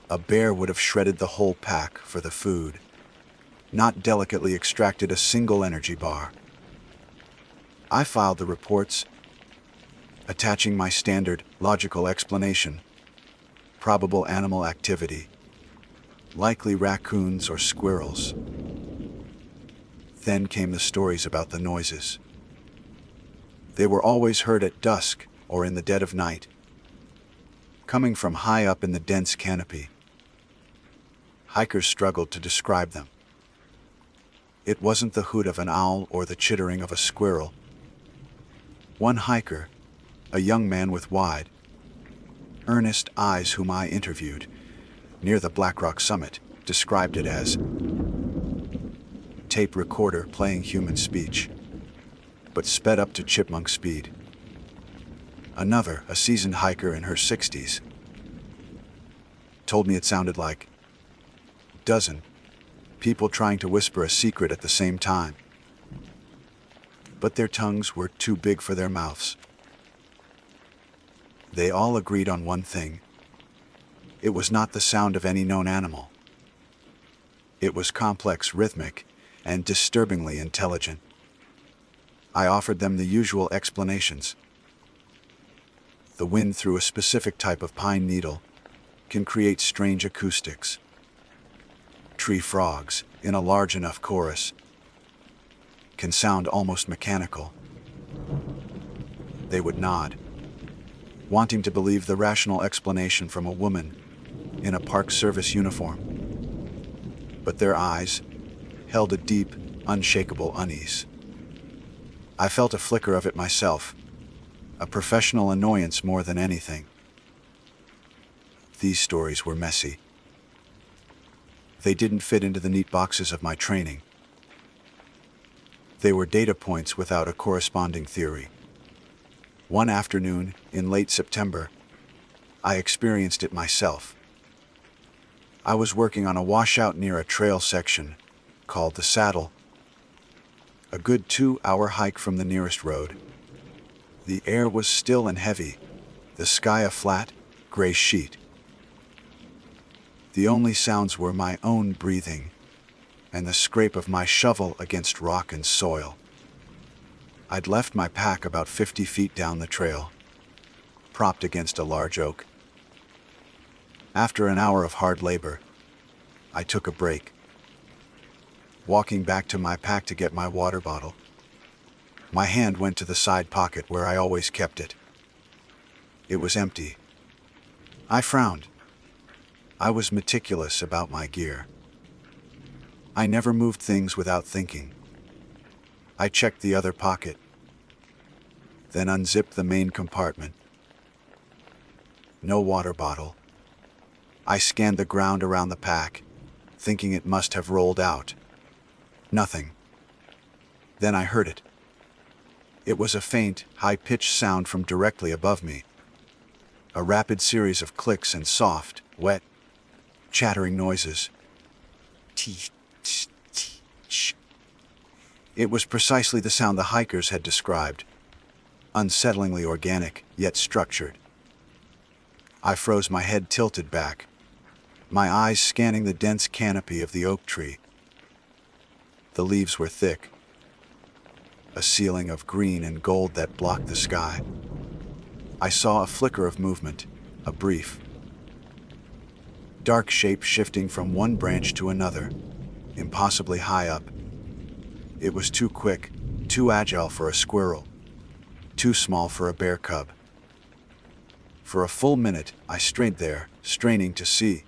A bear would have shredded the whole pack for the food, not delicately extracted a single energy bar. I filed the reports, attaching my standard logical explanation: probable animal activity, likely raccoons or squirrels. Then came the stories about the noises. They were always heard at dusk or in the dead of night, coming from high up in the dense canopy. Hikers struggled to describe them. It wasn't the hoot of an owl or the chittering of a squirrel. One hiker, a young man with wide, earnest eyes whom I interviewed near the Black Rock summit, described it as tape recorder playing human speech, but sped up to chipmunk speed. Another, a seasoned hiker in her 60s, told me it sounded like dozen people trying to whisper a secret at the same time, but their tongues were too big for their mouths. They all agreed on one thing. It was not the sound of any known animal. It was complex, rhythmic, and disturbingly intelligent. I offered them the usual explanations. The wind through a specific type of pine needle can create strange acoustics. Tree frogs, in a large enough chorus, can sound almost mechanical. They would nod, wanting to believe the rational explanation from a woman in a Park Service uniform. But their eyes held a deep, unshakable unease. I felt a flicker of it myself, a professional annoyance more than anything. These stories were messy. They didn't fit into the neat boxes of my training. They were data points without a corresponding theory. One afternoon, in late September, I experienced it myself. I was working on a washout near a trail section called the Saddle, a good 2-hour hike from the nearest road. The air was still and heavy, the sky a flat, gray sheet. The only sounds were my own breathing and the scrape of my shovel against rock and soil. I'd left my pack about 50 feet down the trail, propped against a large oak. After an hour of hard labor, I took a break. Walking back to my pack to get my water bottle, my hand went to the side pocket where I always kept it. It was empty. I frowned. I was meticulous about my gear. I never moved things without thinking. I checked the other pocket, then unzipped the main compartment. No water bottle. I scanned the ground around the pack, thinking it must have rolled out. Nothing. Then I heard it. It was a faint, high-pitched sound from directly above me. A rapid series of clicks and soft, wet, chattering noises. It was precisely the sound the hikers had described. Unsettlingly organic, yet structured. I froze, my head tilted back, my eyes scanning the dense canopy of the oak tree. The leaves were thick, a ceiling of green and gold that blocked the sky. I saw a flicker of movement, a brief, dark shape shifting from one branch to another, impossibly high up. It was too quick, too agile for a squirrel, too small for a bear cub. For a full minute, I stayed there, straining to see,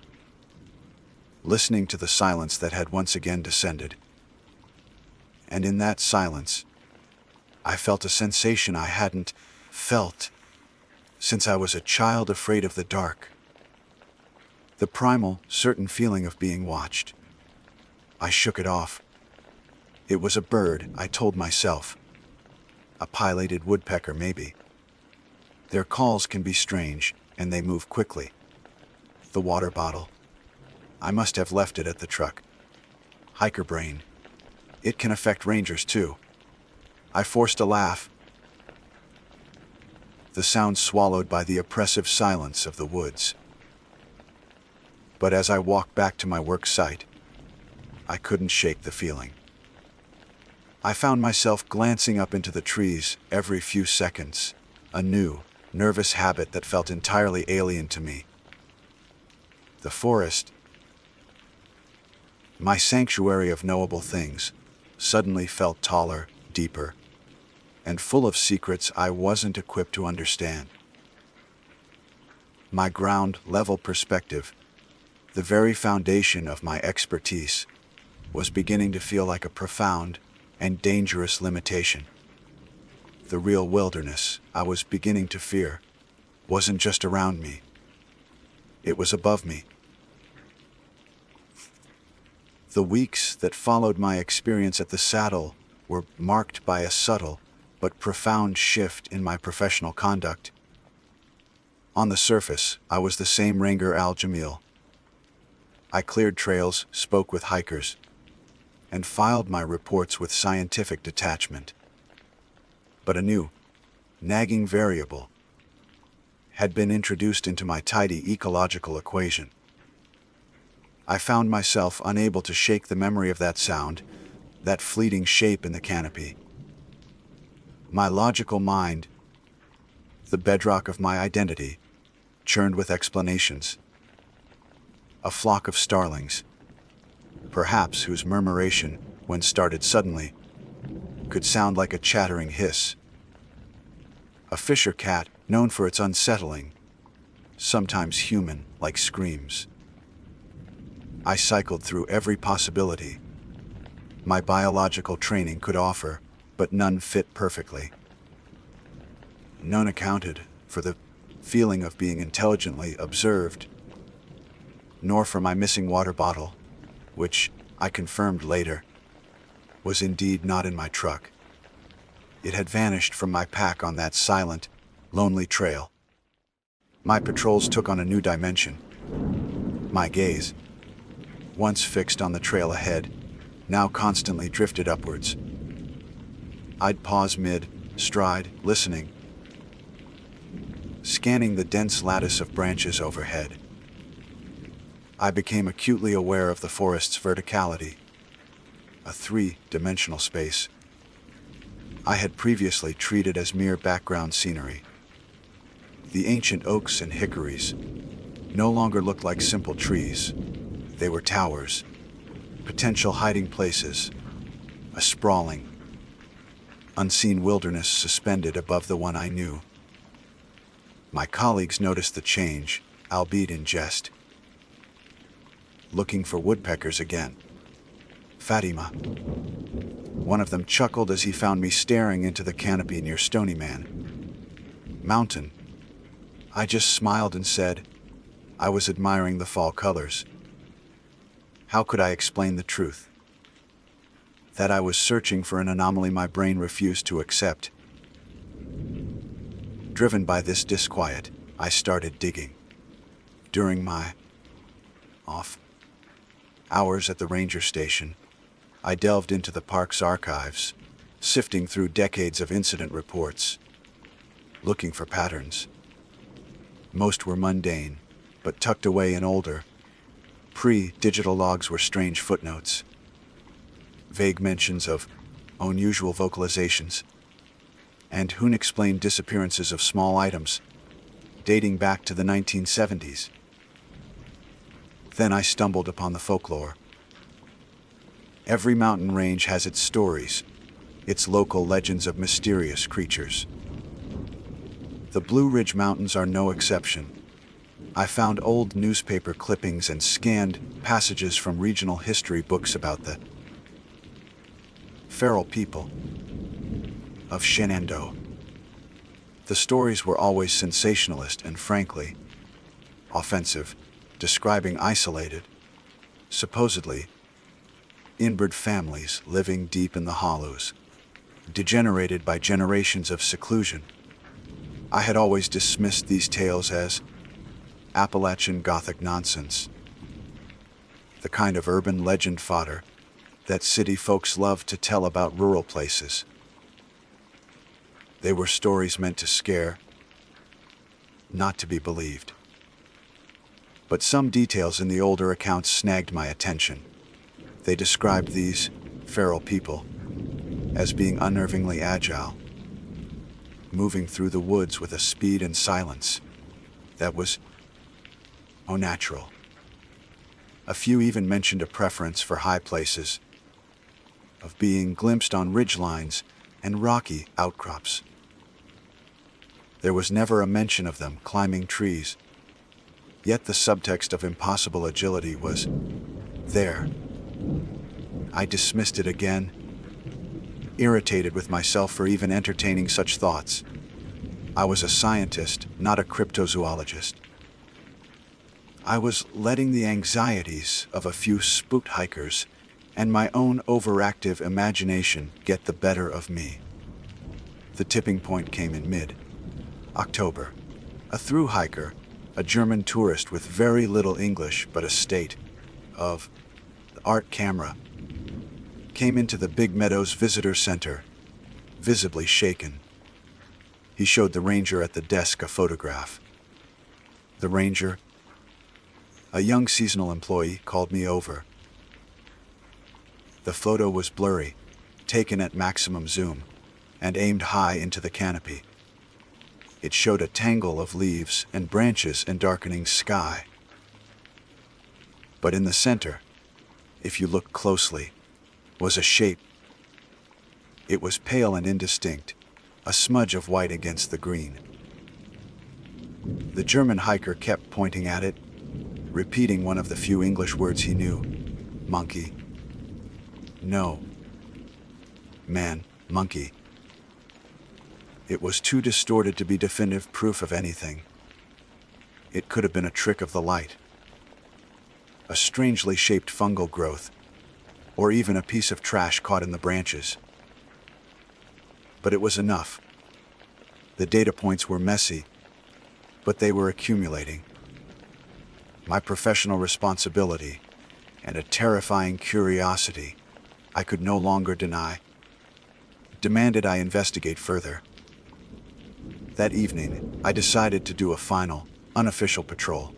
listening to the silence that had once again descended. And in that silence, I felt a sensation I hadn't felt since I was a child afraid of the dark. The primal, certain feeling of being watched. I shook it off. It was a bird, I told myself. A pileated woodpecker, maybe. Their calls can be strange, and they move quickly. The water bottle. I must have left it at the truck. Hiker brain. It can affect rangers too. I forced a laugh. The sound swallowed by the oppressive silence of the woods. But as I walked back to my work site, I couldn't shake the feeling. I found myself glancing up into the trees every few seconds, a new, nervous habit that felt entirely alien to me. The forest, my sanctuary of knowable things, suddenly felt taller, deeper, and full of secrets I wasn't equipped to understand. My ground-level perspective, the very foundation of my expertise, was beginning to feel like a profound and dangerous limitation. The real wilderness I was beginning to fear wasn't just around me. It was above me. The weeks that followed my experience at the saddle were marked by a subtle but profound shift in my professional conduct. On the surface, I was the same Ranger Al Jamil. I cleared trails, spoke with hikers, and filed my reports with scientific detachment. But a new, nagging variable had been introduced into my tidy ecological equation. I found myself unable to shake the memory of that sound, that fleeting shape in the canopy. My logical mind, the bedrock of my identity, churned with explanations. A flock of starlings, perhaps whose murmuration, when started suddenly, could sound like a chattering hiss. A fisher cat known for its unsettling, sometimes human-like screams. I cycled through every possibility my biological training could offer, but none fit perfectly. None accounted for the feeling of being intelligently observed, nor for my missing water bottle, which, I confirmed later, was indeed not in my truck. It had vanished from my pack on that silent, lonely trail. My patrols took on a new dimension. My gaze, once fixed on the trail ahead, now constantly drifted upwards. I'd pause mid-stride, listening, scanning the dense lattice of branches overhead. I became acutely aware of the forest's verticality, a three-dimensional space I had previously treated as mere background scenery. The ancient oaks and hickories no longer looked like simple trees. They were towers, potential hiding places, a sprawling, unseen wilderness suspended above the one I knew. My colleagues noticed the change, albeit in jest. Looking for woodpeckers again. Fatima. One of them chuckled as he found me staring into the canopy near Stony Man. Mountain. I just smiled and said I was admiring the fall colors. How could I explain the truth? That I was searching for an anomaly my brain refused to accept. Driven by this disquiet, I started digging. During my off hours at the ranger station, I delved into the park's archives, sifting through decades of incident reports, looking for patterns. Most were mundane, but tucked away in older, pre-digital logs were strange footnotes, vague mentions of unusual vocalizations, and unexplained disappearances of small items dating back to the 1970s. Then I stumbled upon the folklore. Every mountain range has its stories, its local legends of mysterious creatures. The Blue Ridge Mountains are no exception. I found old newspaper clippings and scanned passages from regional history books about the feral people of Shenandoah. The stories were always sensationalist and, frankly, offensive, describing isolated, supposedly inbred families living deep in the hollows, degenerated by generations of seclusion. I had always dismissed these tales as Appalachian Gothic nonsense, the kind of urban legend fodder that city folks love to tell about rural places. They were stories meant to scare, not to be believed. But some details in the older accounts snagged my attention. They described these feral people as being unnervingly agile, moving through the woods with a speed and silence that was unnatural. A few even mentioned a preference for high places, of being glimpsed on ridgelines and rocky outcrops. There was never a mention of them climbing trees, yet the subtext of impossible agility was there. I dismissed it again, irritated with myself for even entertaining such thoughts. I was a scientist, not a cryptozoologist. I was letting the anxieties of a few spooked hikers and my own overactive imagination get the better of me. The tipping point came in mid-October. A through hiker, a German tourist with very little English but a state of art camera, came into the Big Meadows Visitor Center, visibly shaken. He showed the ranger at the desk a photograph. The ranger, a young seasonal employee, called me over. The photo was blurry, taken at maximum zoom, and aimed high into the canopy. It showed a tangle of leaves and branches and darkening sky. But in the center, if you looked closely, was a shape. It was pale and indistinct, a smudge of white against the green. The German hiker kept pointing at it, repeating one of the few English words he knew. Monkey. No. Man, monkey. It was too distorted to be definitive proof of anything. It could have been a trick of the light, a strangely shaped fungal growth, or even a piece of trash caught in the branches. But it was enough. The data points were messy, but they were accumulating. My professional responsibility and a terrifying curiosity I could no longer deny demanded I investigate further. That evening, I decided to do a final, unofficial patrol.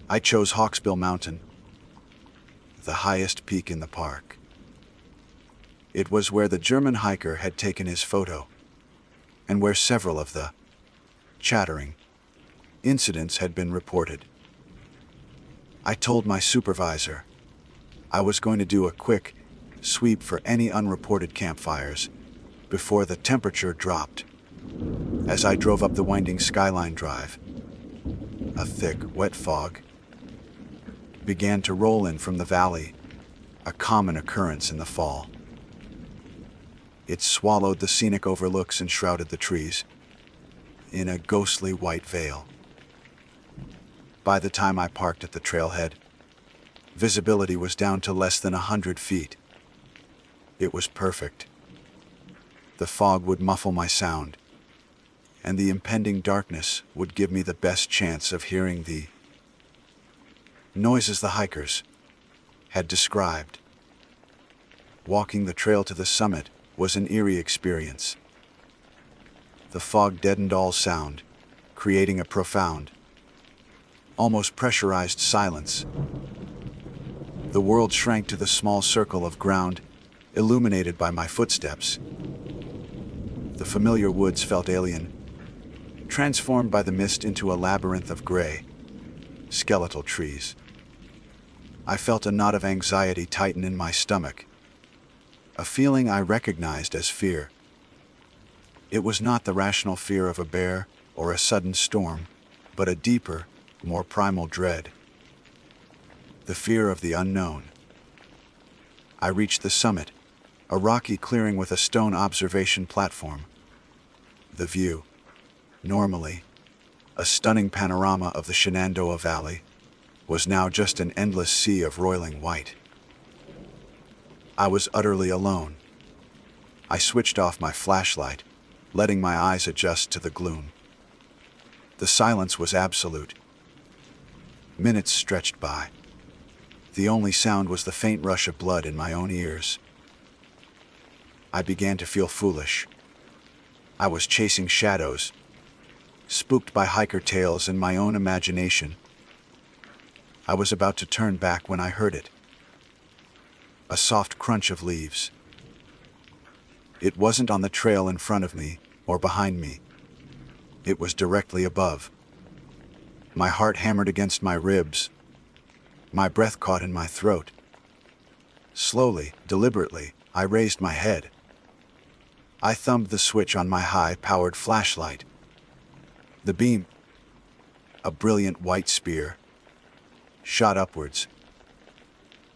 I chose Hawksbill Mountain, the highest peak in the park. It was where the German hiker had taken his photo, and where several of the chattering incidents had been reported. I told my supervisor I was going to do a quick sweep for any unreported campfires before the temperature dropped. As I drove up the winding Skyline Drive, a thick, wet fog began to roll in from the valley, a common occurrence in the fall. It swallowed the scenic overlooks and shrouded the trees in a ghostly white veil. By the time I parked at the trailhead, visibility was down to less than 100 feet. It was perfect. The fog would muffle my sound, and the impending darkness would give me the best chance of hearing the noises the hikers had described. Walking the trail to the summit was an eerie experience. The fog deadened all sound, creating a profound, almost pressurized silence. The world shrank to the small circle of ground illuminated by my footsteps. The familiar woods felt alien, transformed by the mist into a labyrinth of gray, skeletal trees. I felt a knot of anxiety tighten in my stomach, a feeling I recognized as fear. It was not the rational fear of a bear or a sudden storm, but a deeper, more primal dread. The fear of the unknown. I reached the summit, a rocky clearing with a stone observation platform. The view, normally a stunning panorama of the Shenandoah Valley, was now just an endless sea of roiling white. I was utterly alone. I switched off my flashlight, letting my eyes adjust to the gloom. The silence was absolute. Minutes stretched by. The only sound was the faint rush of blood in my own ears. I began to feel foolish. I was chasing shadows, spooked by hiker tales and my own imagination. I was about to turn back when I heard it. A soft crunch of leaves. It wasn't on the trail in front of me or behind me. It was directly above. My heart hammered against my ribs. My breath caught in my throat. Slowly, deliberately, I raised my head. I thumbed the switch on my high-powered flashlight. The beam, a brilliant white spear, shot upwards,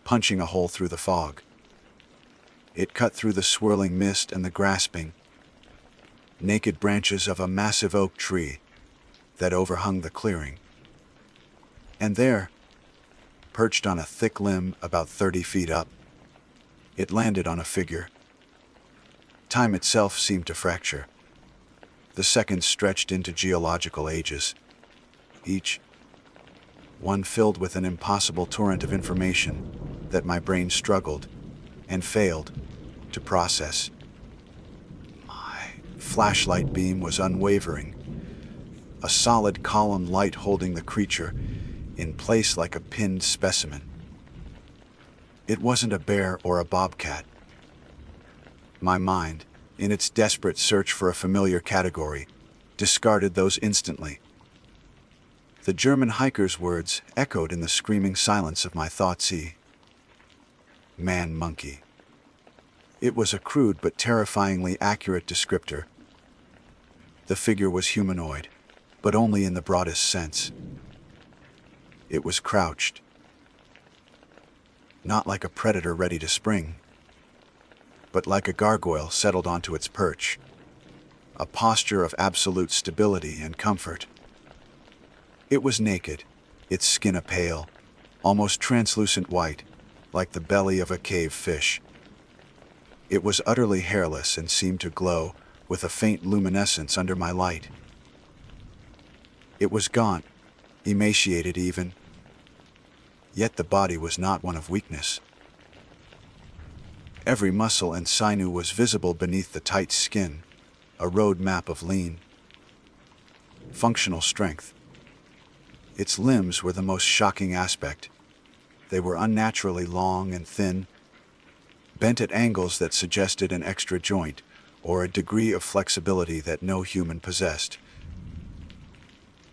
punching a hole through the fog. It cut through the swirling mist and the grasping, naked branches of a massive oak tree that overhung the clearing. And there, perched on a thick limb about 30 feet up, it landed on a figure. Time itself seemed to fracture. The seconds stretched into geological ages, each one filled with an impossible torrent of information that my brain struggled and failed to process. My flashlight beam was unwavering, a solid column light holding the creature in place like a pinned specimen. It wasn't a bear or a bobcat. My mind, in its desperate search for a familiar category, discarded those instantly. The German hiker's words echoed in the screaming silence of my thoughts. Man-monkey. It was a crude but terrifyingly accurate descriptor. The figure was humanoid, but only in the broadest sense. It was crouched, not like a predator ready to spring, but like a gargoyle settled onto its perch, a posture of absolute stability and comfort. It was naked, its skin a pale, almost translucent white, like the belly of a cave fish. It was utterly hairless and seemed to glow with a faint luminescence under my light. It was gaunt, emaciated even, yet the body was not one of weakness. Every muscle and sinew was visible beneath the tight skin, a road map of lean, functional strength. Its limbs were the most shocking aspect. They were unnaturally long and thin, bent at angles that suggested an extra joint or a degree of flexibility that no human possessed.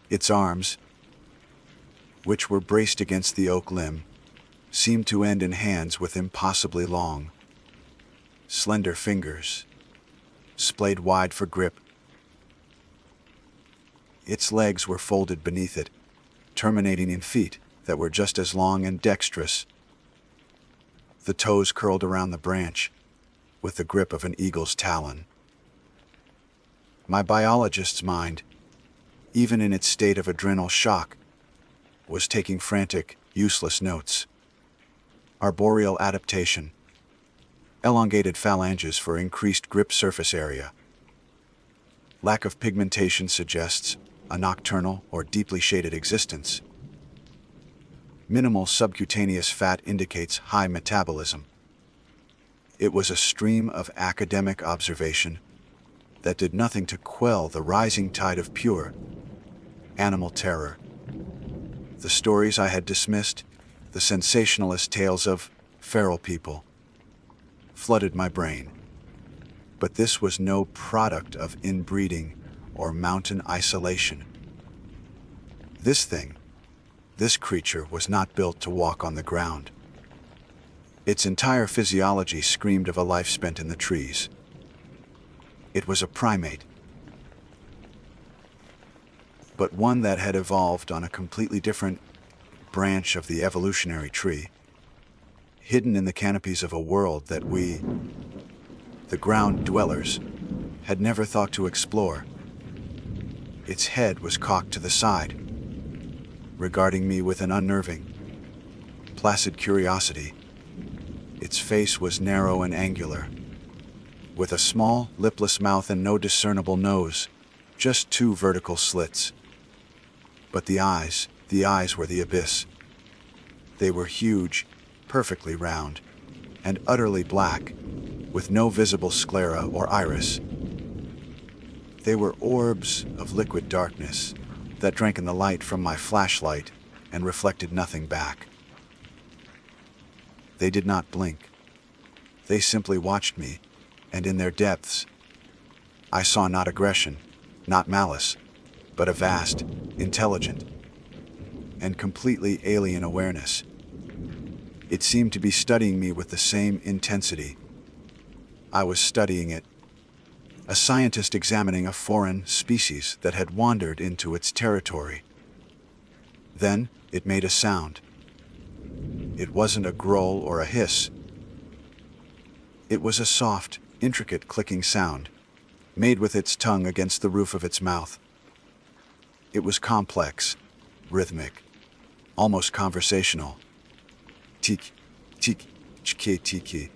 Its arms, which were braced against the oak limb, seemed to end in hands with impossibly long, slender fingers, splayed wide for grip. Its legs were folded beneath it, terminating in feet that were just as long and dexterous. The toes curled around the branch, with the grip of an eagle's talon. My biologist's mind, even in its state of adrenal shock, was taking frantic, useless notes. Arboreal adaptation. Elongated phalanges for increased grip surface area. Lack of pigmentation suggests a nocturnal or deeply shaded existence. Minimal subcutaneous fat indicates high metabolism. It was a stream of academic observation that did nothing to quell the rising tide of pure animal terror. The stories I had dismissed, the sensationalist tales of feral people, flooded my brain. But this was no product of inbreeding or mountain isolation. This creature was not built to walk on the ground. Its entire physiology screamed of a life spent in the trees. It was a primate, but one that had evolved on a completely different branch of the evolutionary tree, hidden in the canopies of a world that we, the ground dwellers, had never thought to explore. Its head was cocked to the side, regarding me with an unnerving, placid curiosity. Its face was narrow and angular, with a small, lipless mouth and no discernible nose, just two vertical slits. But the eyes were the abyss. They were huge, perfectly round, and utterly black, with no visible sclera or iris. They were orbs of liquid darkness that drank in the light from my flashlight and reflected nothing back. They did not blink. They simply watched me, and in their depths, I saw not aggression, not malice, but a vast, intelligent, and completely alien awareness. It seemed to be studying me with the same intensity I was studying it. a scientist examining a foreign species that had wandered into its territory. Then it made a sound. It wasn't a growl or a hiss. It was a soft, intricate clicking sound, made with its tongue against the roof of its mouth. It was complex, rhythmic, almost conversational. Tik, tik, chke tiki.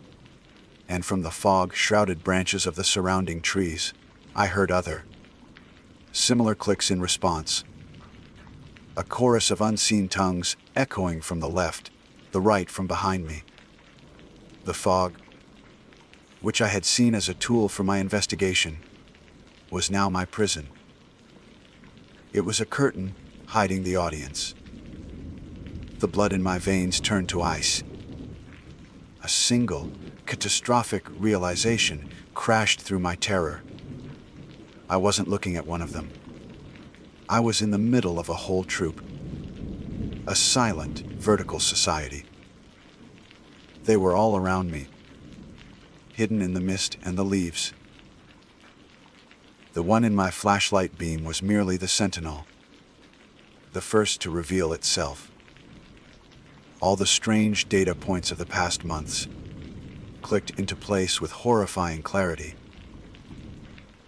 And from the fog-shrouded branches of the surrounding trees, I heard other, similar clicks in response. A chorus of unseen tongues echoing from the left, the right from behind me. The fog, which I had seen as a tool for my investigation, was now my prison. It was a curtain hiding the audience. The blood in my veins turned to ice. A single, catastrophic realization crashed through my terror. I wasn't looking at one of them. I was in the middle of a whole troop. A silent, vertical society. They were all around me, hidden in the mist and the leaves. The one in my flashlight beam was merely the sentinel, the first to reveal itself. All the strange data points of the past months clicked into place with horrifying clarity.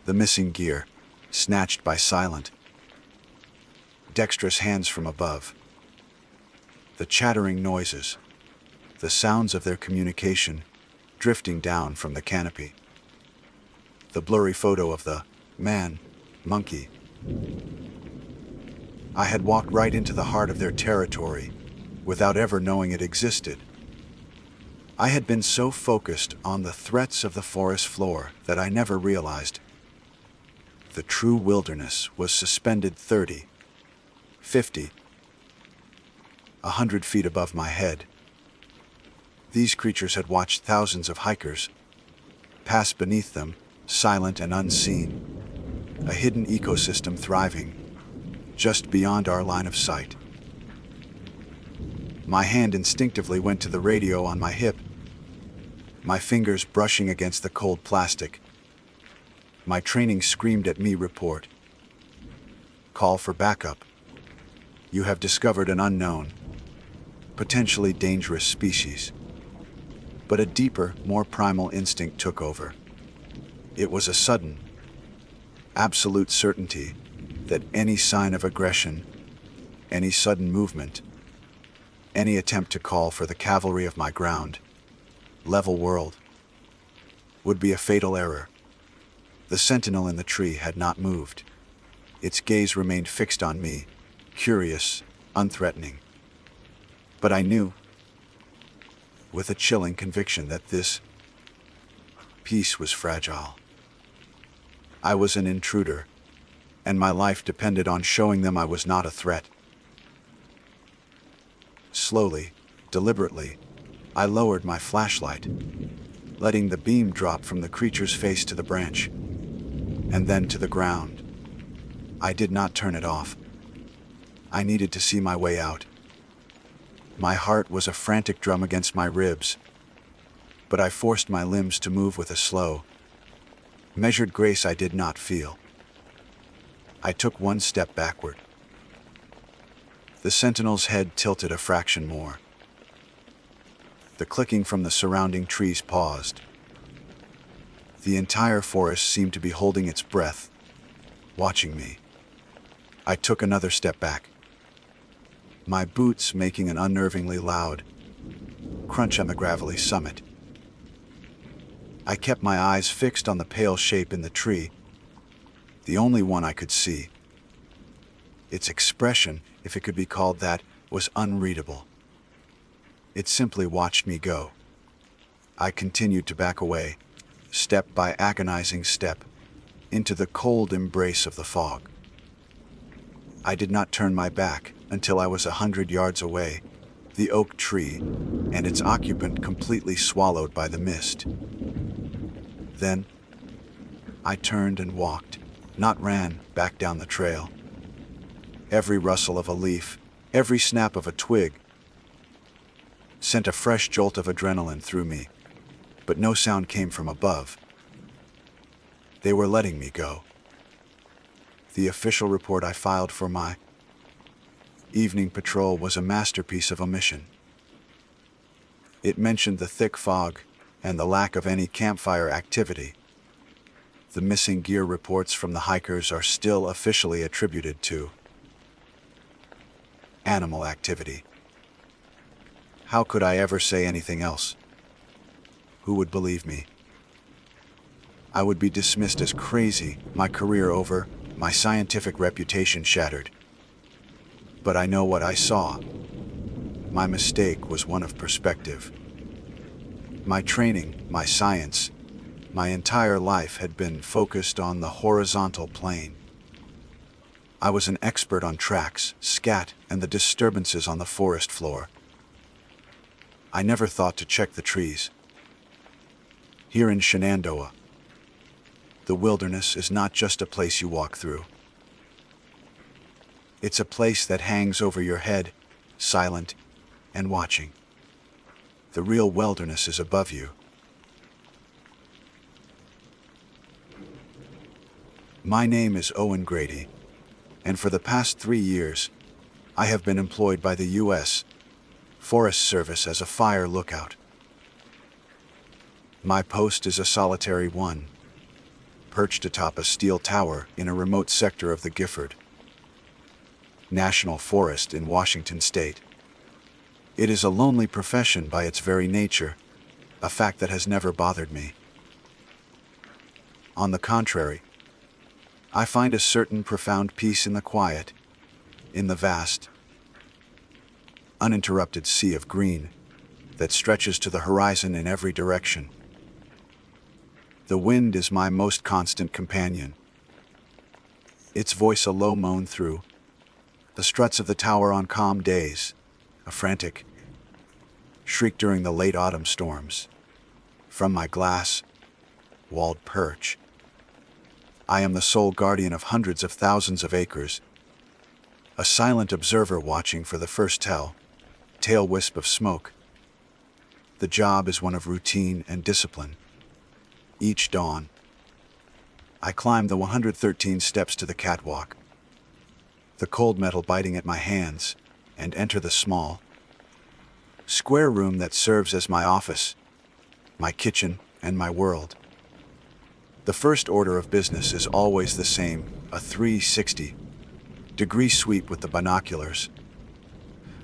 The missing gear, snatched by silent, dexterous hands from above. The chattering noises, the sounds of their communication drifting down from the canopy. The blurry photo of the man, monkey. I had walked right into the heart of their territory without ever knowing it existed. I had been so focused on the threats of the forest floor that I never realized the true wilderness was suspended 30, 50, 100 feet above my head. These creatures had watched thousands of hikers pass beneath them, silent and unseen, a hidden ecosystem thriving just beyond our line of sight. My hand instinctively went to the radio on my hip, my fingers brushing against the cold plastic. My training screamed at me, report. Call for backup. You have discovered an unknown, potentially dangerous species. But a deeper, more primal instinct took over. It was a sudden, absolute certainty that any sign of aggression, any sudden movement, any attempt to call for the cavalry of my ground, level world, would be a fatal error. The sentinel in the tree had not moved. Its gaze remained fixed on me, curious, unthreatening. But I knew, with a chilling conviction, that this peace was fragile. I was an intruder, and my life depended on showing them I was not a threat. Slowly, deliberately, I lowered my flashlight, letting the beam drop from the creature's face to the branch, and then to the ground. I did not turn it off. I needed to see my way out. My heart was a frantic drum against my ribs, but I forced my limbs to move with a slow, measured grace I did not feel. I took one step backward. The sentinel's head tilted a fraction more. The clicking from the surrounding trees paused. The entire forest seemed to be holding its breath, watching me. I took another step back, my boots making an unnervingly loud crunch on the gravelly summit. I kept my eyes fixed on the pale shape in the tree, the only one I could see. Its expression, if it could be called that, was unreadable. It simply watched me go. I continued to back away, step by agonizing step, into the cold embrace of the fog. I did not turn my back until I was 100 yards away, the oak tree and its occupant completely swallowed by the mist. Then, I turned and walked, not ran, back down the trail. Every rustle of a leaf, every snap of a twig, sent a fresh jolt of adrenaline through me, but no sound came from above. They were letting me go. The official report I filed for my evening patrol was a masterpiece of omission. It mentioned the thick fog and the lack of any campfire activity. The missing gear reports from the hikers are still officially attributed to animal activity. How could I ever say anything else? Who would believe me? I would be dismissed as crazy, my career over, my scientific reputation shattered. But I know what I saw. My mistake was one of perspective. My training, my science, my entire life had been focused on the horizontal plane. I was an expert on tracks, scat, and the disturbances on the forest floor. I never thought to check the trees. Here in Shenandoah, the wilderness is not just a place you walk through. It's a place that hangs over your head, silent and watching. The real wilderness is above you. My name is Owen Grady, and for the past 3 years, I have been employed by the U.S. Forest Service as a fire lookout. My post is a solitary one, perched atop a steel tower in a remote sector of the Gifford National Forest in Washington State. It is a lonely profession by its very nature, a fact that has never bothered me. On the contrary, I find a certain profound peace in the quiet, in the vast, uninterrupted sea of green that stretches to the horizon in every direction. The wind is my most constant companion. Its voice a low moan through the struts of the tower on calm days, a frantic shriek during the late autumn storms. From my glass-walled perch, I am the sole guardian of hundreds of thousands of acres, a silent observer watching for the first tail wisp of smoke. The job is one of routine and discipline. Each dawn, I climb the 113 steps to the catwalk, the cold metal biting at my hands, and enter the small, square room that serves as my office, my kitchen, and my world. The first order of business is always the same, a 360-degree sweep with the binoculars,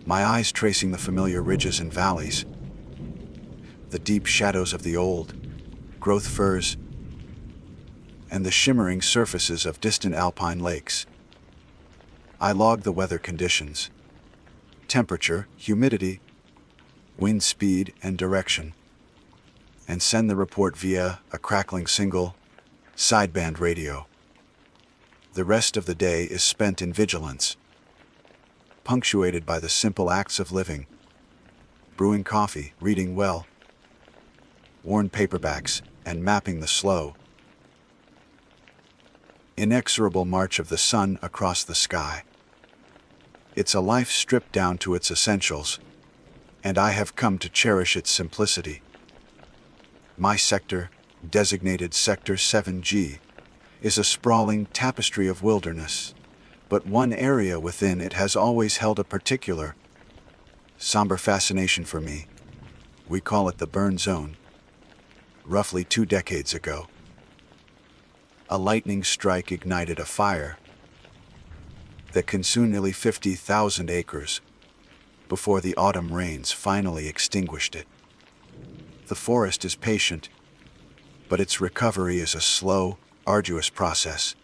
my eyes tracing the familiar ridges and valleys, the deep shadows of the old growth firs, and the shimmering surfaces of distant alpine lakes. I log the weather conditions, temperature, humidity, wind speed, and direction, and send the report via a crackling single sideband radio. The rest of the day is spent in vigilance, punctuated by the simple acts of living, brewing coffee, reading well worn paperbacks, and mapping the slow, inexorable march of the sun across the sky. It's a life stripped down to its essentials, and I have come to cherish its simplicity. My sector, designated Sector 7G, is a sprawling tapestry of wilderness, but one area within it has always held a particular, somber fascination for me. We call it the burn zone. Roughly 2 decades ago, a lightning strike ignited a fire that consumed nearly 50,000 acres before the autumn rains finally extinguished it. The forest is patient, but its recovery is a slow, arduous process.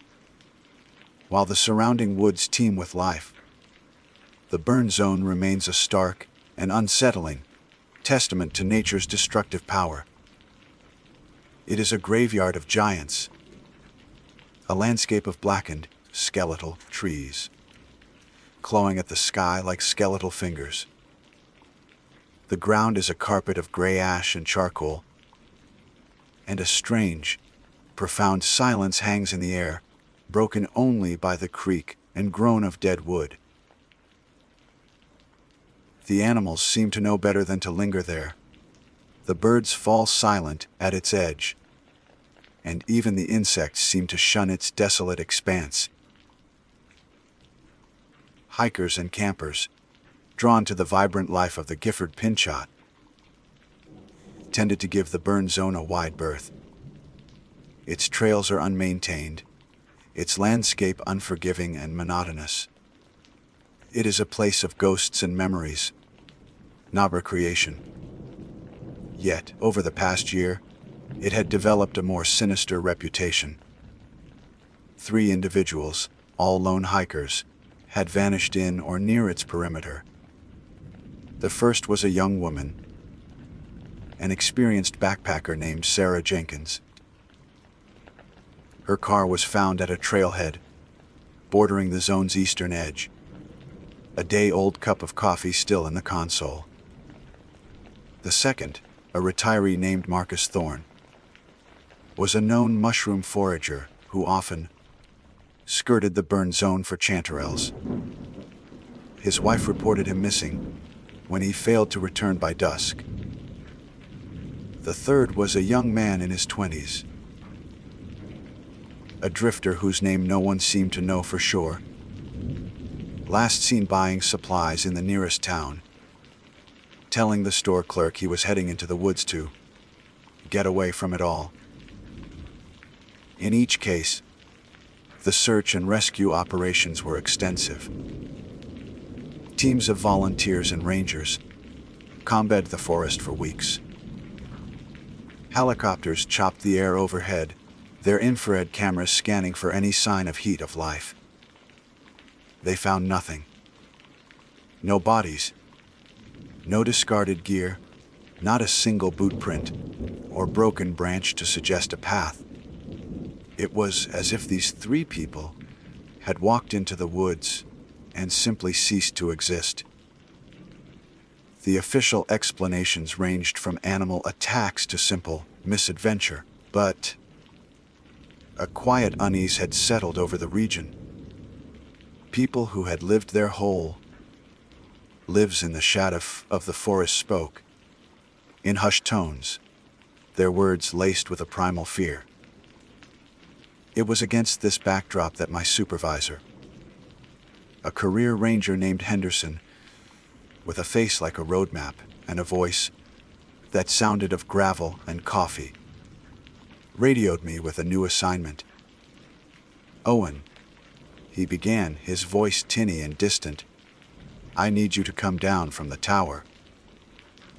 While the surrounding woods teem with life, the burn zone remains a stark and unsettling testament to nature's destructive power. It is a graveyard of giants, a landscape of blackened, skeletal trees, clawing at the sky like skeletal fingers. The ground is a carpet of gray ash and charcoal, and a strange, profound silence hangs in the air, broken only by the creak and groan of dead wood. The animals seem to know better than to linger there. The birds fall silent at its edge, and even the insects seemed to shun its desolate expanse. Hikers and campers, drawn to the vibrant life of the Gifford Pinchot, tended to give the burn zone a wide berth. Its trails are unmaintained, its landscape unforgiving and monotonous. It is a place of ghosts and memories, not recreation. Yet, over the past year, it had developed a more sinister reputation. 3 individuals, all lone hikers, had vanished in or near its perimeter. The first was a young woman, an experienced backpacker named Sarah Jenkins. Her car was found at a trailhead, bordering the zone's eastern edge, a day-old cup of coffee still in the console. The second, a retiree named Marcus Thorne, was a known mushroom forager who often skirted the burn zone for chanterelles. His wife reported him missing when he failed to return by dusk. The third was a young man in his 20s, a drifter whose name no one seemed to know for sure, last seen buying supplies in the nearest town, telling the store clerk he was heading into the woods to get away from it all. In each case, the search and rescue operations were extensive. Teams of volunteers and rangers combated the forest for weeks. Helicopters chopped the air overhead, their infrared cameras scanning for any sign of heat of life. They found nothing. No bodies, no discarded gear, not a single boot print or broken branch to suggest a path. It was as if these 3 people had walked into the woods and simply ceased to exist. The official explanations ranged from animal attacks to simple misadventure, but a quiet unease had settled over the region. People who had lived their whole lives in the shadow of the forest spoke, in hushed tones, their words laced with a primal fear. It was against this backdrop that my supervisor, a career ranger named Henderson, with a face like a road map and a voice that sounded of gravel and coffee, radioed me with a new assignment. "Owen," he began, his voice tinny and distant, "I need you to come down from the tower.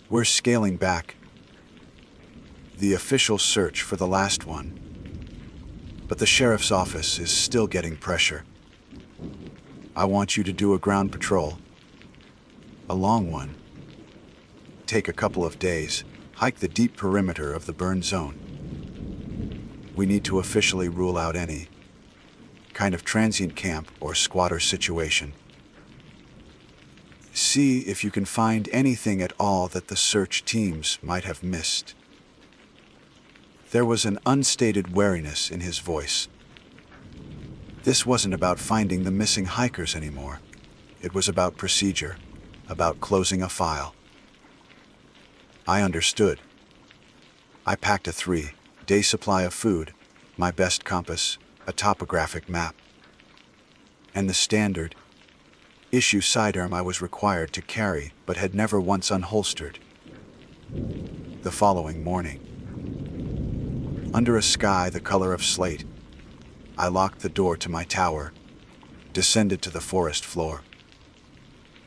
We're scaling back the official search for the last one, but the sheriff's office is still getting pressure. I want you to do a ground patrol, a long one. Take a couple of days, hike the deep perimeter of the burn zone. We need to officially rule out any kind of transient camp or squatter situation. See if you can find anything at all that the search teams might have missed." There was an unstated wariness in his voice. This wasn't about finding the missing hikers anymore. It was about procedure, about closing a file. I understood. I packed a 3-day supply of food, my best compass, a topographic map, and the standard issue sidearm I was required to carry but had never once unholstered. The following morning, under a sky the color of slate, I locked the door to my tower, descended to the forest floor,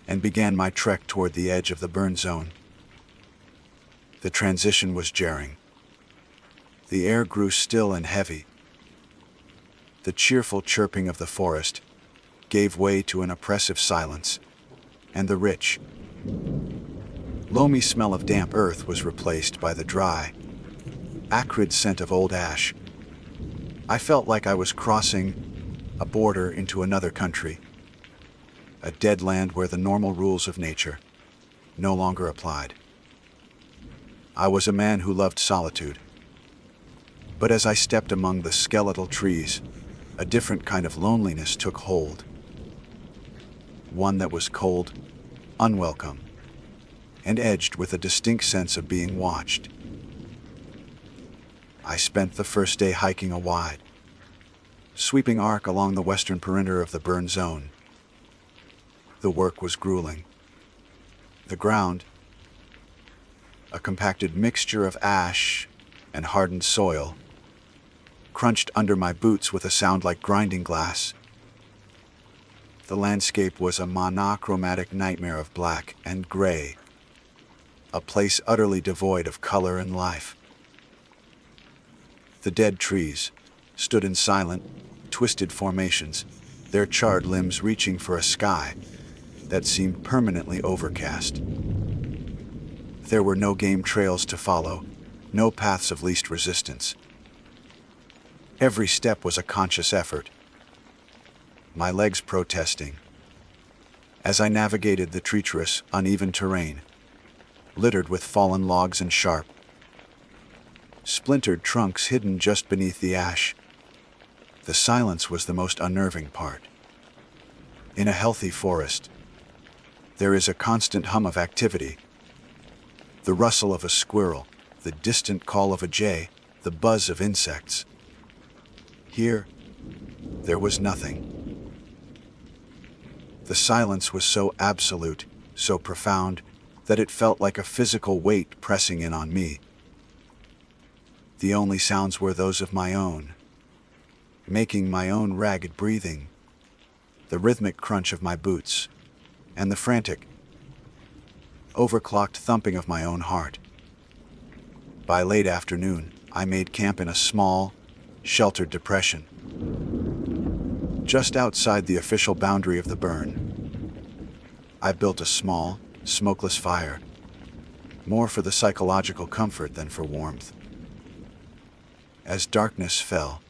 and began my trek toward the edge of the burn zone. The transition was jarring. The air grew still and heavy. The cheerful chirping of the forest gave way to an oppressive silence, and the rich, loamy smell of damp earth was replaced by the dry, acrid scent of old ash. I felt like I was crossing a border into another country, a dead land where the normal rules of nature no longer applied. I was a man who loved solitude, but as I stepped among the skeletal trees, a different kind of loneliness took hold. One that was cold, unwelcome, and edged with a distinct sense of being watched. I spent the first day hiking a wide, sweeping arc along the western perimeter of the burn zone. The work was grueling. The ground, a compacted mixture of ash and hardened soil, crunched under my boots with a sound like grinding glass. The landscape was a monochromatic nightmare of black and gray, a place utterly devoid of color and life. The dead trees stood in silent, twisted formations, their charred limbs reaching for a sky that seemed permanently overcast. There were no game trails to follow, no paths of least resistance. Every step was a conscious effort, my legs protesting, as I navigated the treacherous, uneven terrain, littered with fallen logs and sharp, splintered trunks hidden just beneath the ash. The silence was the most unnerving part. In a healthy forest, there is a constant hum of activity. The rustle of a squirrel, the distant call of a jay, the buzz of insects. Here, there was nothing. The silence was so absolute, so profound, that it felt like a physical weight pressing in on me. The only sounds were those of my own, making my own ragged breathing, the rhythmic crunch of my boots, and the frantic, overclocked thumping of my own heart. By late afternoon, I made camp in a small, sheltered depression, just outside the official boundary of the burn. I built a small, smokeless fire, more for the psychological comfort than for warmth. As darkness fell,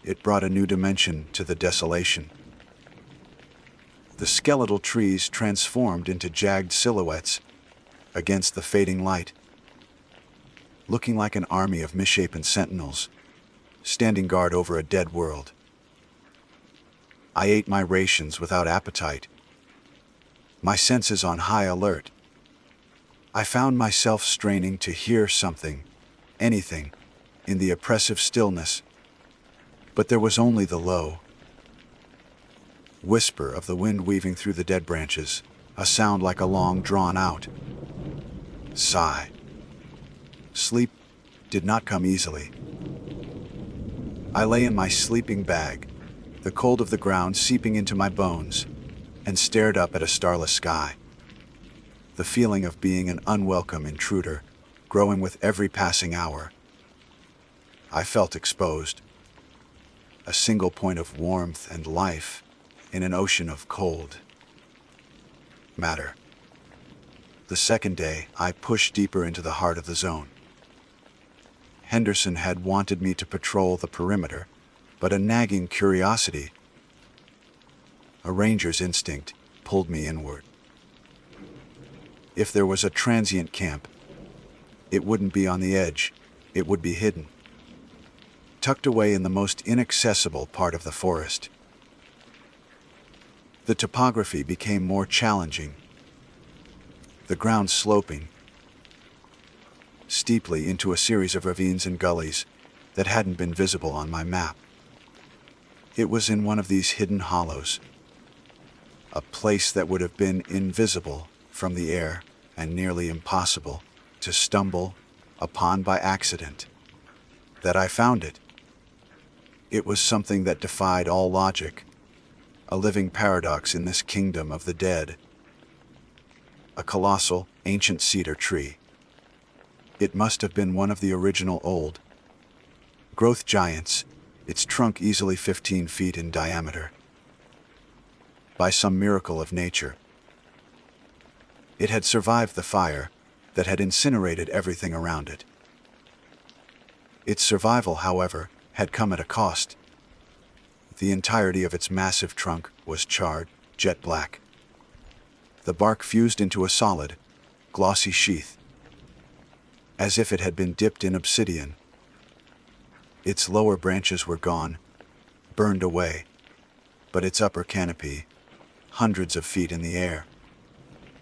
it brought a new dimension to the desolation. The skeletal trees transformed into jagged silhouettes against the fading light, looking like an army of misshapen sentinels, standing guard over a dead world. I ate my rations without appetite, my senses on high alert. I found myself straining to hear something, anything, in the oppressive stillness, but there was only the low whisper of the wind weaving through the dead branches, a sound like a long drawn-out sigh. Sleep did not come easily. I lay in my sleeping bag, the cold of the ground seeping into my bones, and stared up at a starless sky. The feeling of being an unwelcome intruder growing with every passing hour. I felt exposed, a single point of warmth and life in an ocean of cold matter. The second day, I pushed deeper into the heart of the zone. Henderson had wanted me to patrol the perimeter, but a nagging curiosity, a ranger's instinct, pulled me inward. If there was a transient camp, it wouldn't be on the edge, it would be hidden, tucked away in the most inaccessible part of the forest. The topography became more challenging, the ground sloping steeply into a series of ravines and gullies that hadn't been visible on my map. It was in one of these hidden hollows, a place that would have been invisible from the air and nearly impossible to stumble upon by accident, that I found it. It was something that defied all logic, a living paradox in this kingdom of the dead. A colossal, ancient cedar tree. It must have been one of the original old growth giants, its trunk easily 15 feet in diameter. By some miracle of nature, it had survived the fire that had incinerated everything around it. Its survival, however, had come at a cost. The entirety of its massive trunk was charred, jet black. The bark fused into a solid, glossy sheath, as if it had been dipped in obsidian. Its lower branches were gone, burned away, but its upper canopy, hundreds of feet in the air,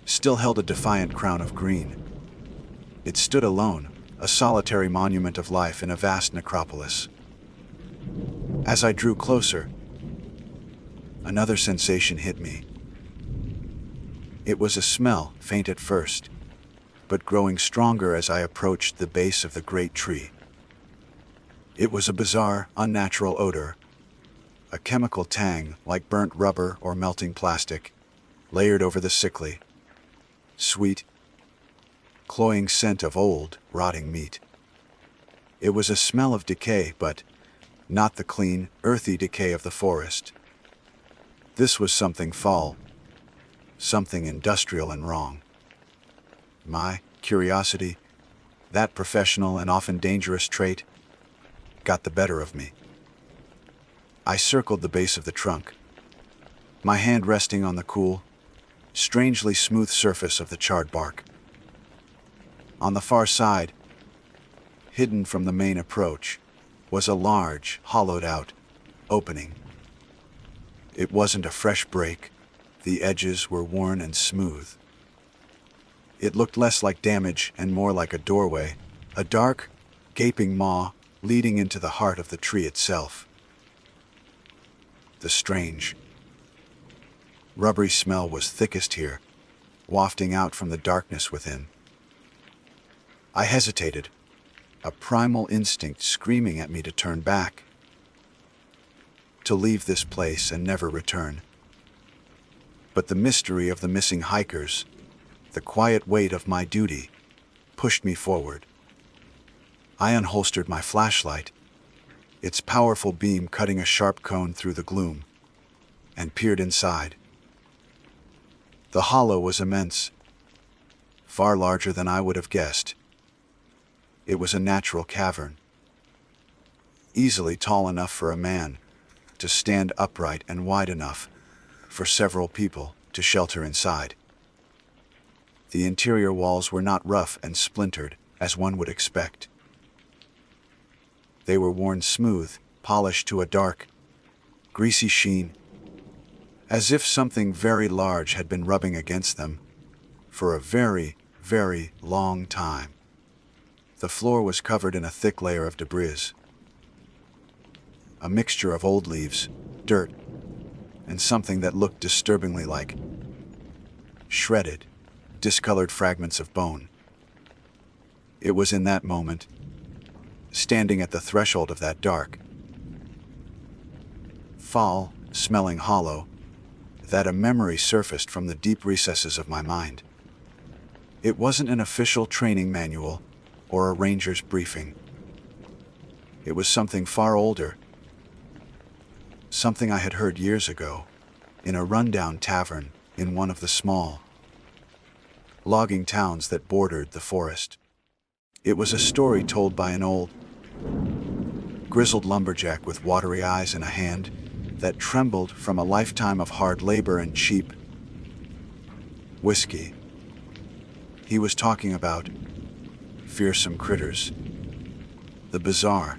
still held a defiant crown of green. It stood alone, a solitary monument of life in a vast necropolis. As I drew closer, another sensation hit me. It was a smell, faint at first, but growing stronger as I approached the base of the great tree. It was a bizarre, unnatural odor, a chemical tang like burnt rubber or melting plastic, layered over the sickly, sweet, cloying scent of old, rotting meat. It was a smell of decay, but not the clean, earthy decay of the forest. This was something foul, something industrial and wrong. My curiosity, that professional and often dangerous trait, got the better of me. I circled the base of the trunk, my hand resting on the cool, strangely smooth surface of the charred bark. On the far side, hidden from the main approach, was a large, hollowed-out opening. It wasn't a fresh break. The edges were worn and smooth. It looked less like damage and more like a doorway, a dark, gaping maw leading into the heart of the tree itself. The strange, rubbery smell was thickest here, wafting out from the darkness within. I hesitated, a primal instinct screaming at me to turn back, to leave this place and never return. But the mystery of the missing hikers, the quiet weight of my duty, pushed me forward. I unholstered my flashlight, its powerful beam cutting a sharp cone through the gloom, and peered inside. The hollow was immense, far larger than I would have guessed. It was a natural cavern, easily tall enough for a man to stand upright and wide enough for several people to shelter inside. The interior walls were not rough and splintered as one would expect. They were worn smooth, polished to a dark, greasy sheen, as if something very large had been rubbing against them for a very, very long time. The floor was covered in a thick layer of debris, a mixture of old leaves, dirt, and something that looked disturbingly like shredded, discolored fragments of bone. It was in that moment, standing at the threshold of that dark, foul-smelling hollow, that a memory surfaced from the deep recesses of my mind. It wasn't an official training manual or a ranger's briefing. It was something far older, something I had heard years ago in a rundown tavern in one of the small logging towns that bordered the forest. It was a story told by an old, grizzled lumberjack with watery eyes and a hand that trembled from a lifetime of hard labor and cheap whiskey. He was talking about fearsome critters, the bizarre,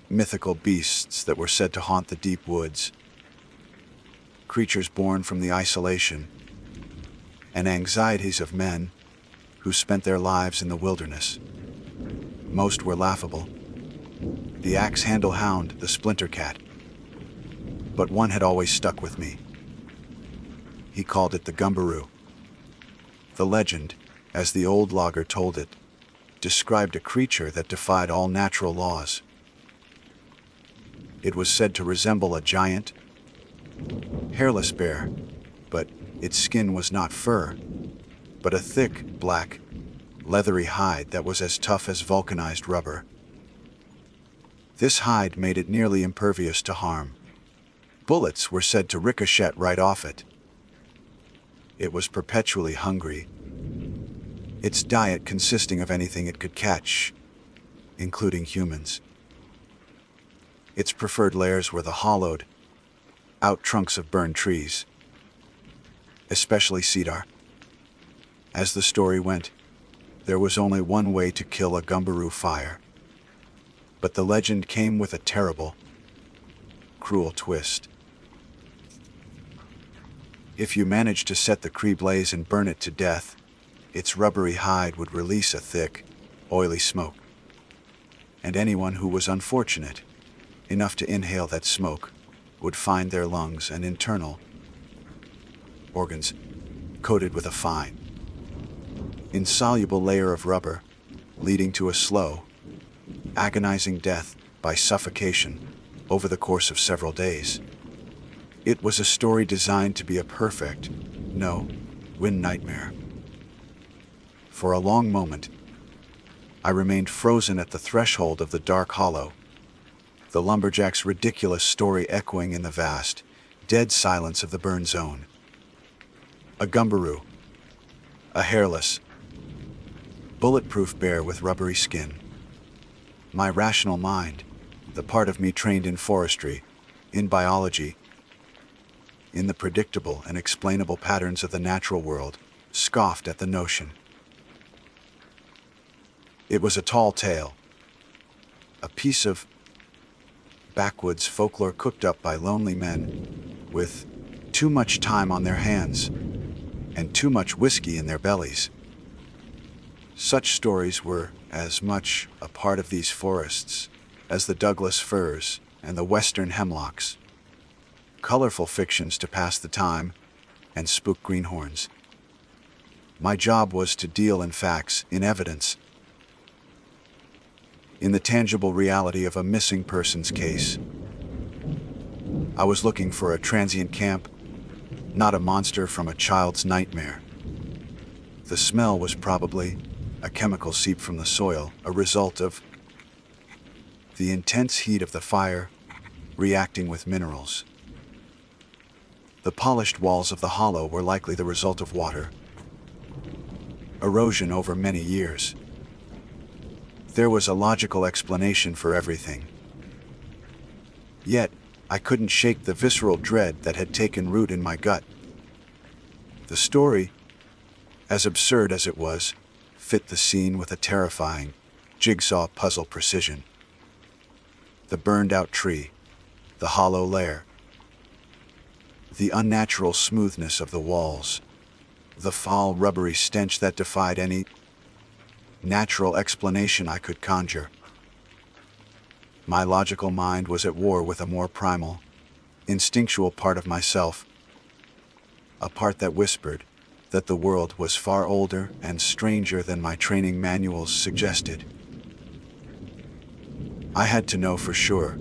mythical beasts that were said to haunt the deep woods, creatures born from the isolation and anxieties of men who spent their lives in the wilderness. Most were laughable. The axe-handle hound, the splinter cat. But one had always stuck with me. He called it the gumbaroo. The legend, as the old logger told it, described a creature that defied all natural laws. It was said to resemble a giant, hairless bear, but its skin was not fur, but a thick, black, leathery hide that was as tough as vulcanized rubber. This hide made it nearly impervious to harm. Bullets were said to ricochet right off it. It was perpetually hungry, its diet consisting of anything it could catch, including humans. Its preferred lairs were the hollowed out trunks of burned trees, especially cedar. As the story went, there was only one way to kill a gumbaroo fire, but the legend came with a terrible, cruel twist. If you managed to set the Cree blaze and burn it to death, its rubbery hide would release a thick, oily smoke. and anyone who was unfortunate enough to inhale that smoke would find their lungs and internal organs coated with a fine, insoluble layer of rubber, leading to a slow, agonizing death by suffocation over the course of several days. It was a story designed to be a perfect, no-win nightmare. For a long moment, I remained frozen at the threshold of the dark hollow, the lumberjack's ridiculous story echoing in the vast, dead silence of the burn zone. A gumbaroo, a hairless, bulletproof bear with rubbery skin. My rational mind, the part of me trained in forestry, in biology, in the predictable and explainable patterns of the natural world, scoffed at the notion. It was a tall tale, a piece of backwoods folklore cooked up by lonely men with too much time on their hands and too much whiskey in their bellies. Such stories were as much a part of these forests as the Douglas firs and the western hemlocks, colorful fictions to pass the time and spook greenhorns. My job was to deal in facts, in evidence, in the tangible reality of a missing persons case. I was looking for a transient camp, not a monster from a child's nightmare. The smell was probably a chemical seep from the soil, a result of the intense heat of the fire reacting with minerals. The polished walls of the hollow were likely the result of water, erosion over many years. There was a logical explanation for everything. Yet, I couldn't shake the visceral dread that had taken root in my gut. The story, as absurd as it was, fit the scene with a terrifying, jigsaw puzzle precision. The burned-out tree, the hollow lair, the unnatural smoothness of the walls, the foul, rubbery stench that defied any natural explanation I could conjure. My logical mind was at war with a more primal, instinctual part of myself, a part that whispered that the world was far older and stranger than my training manuals suggested. I had to know for sure.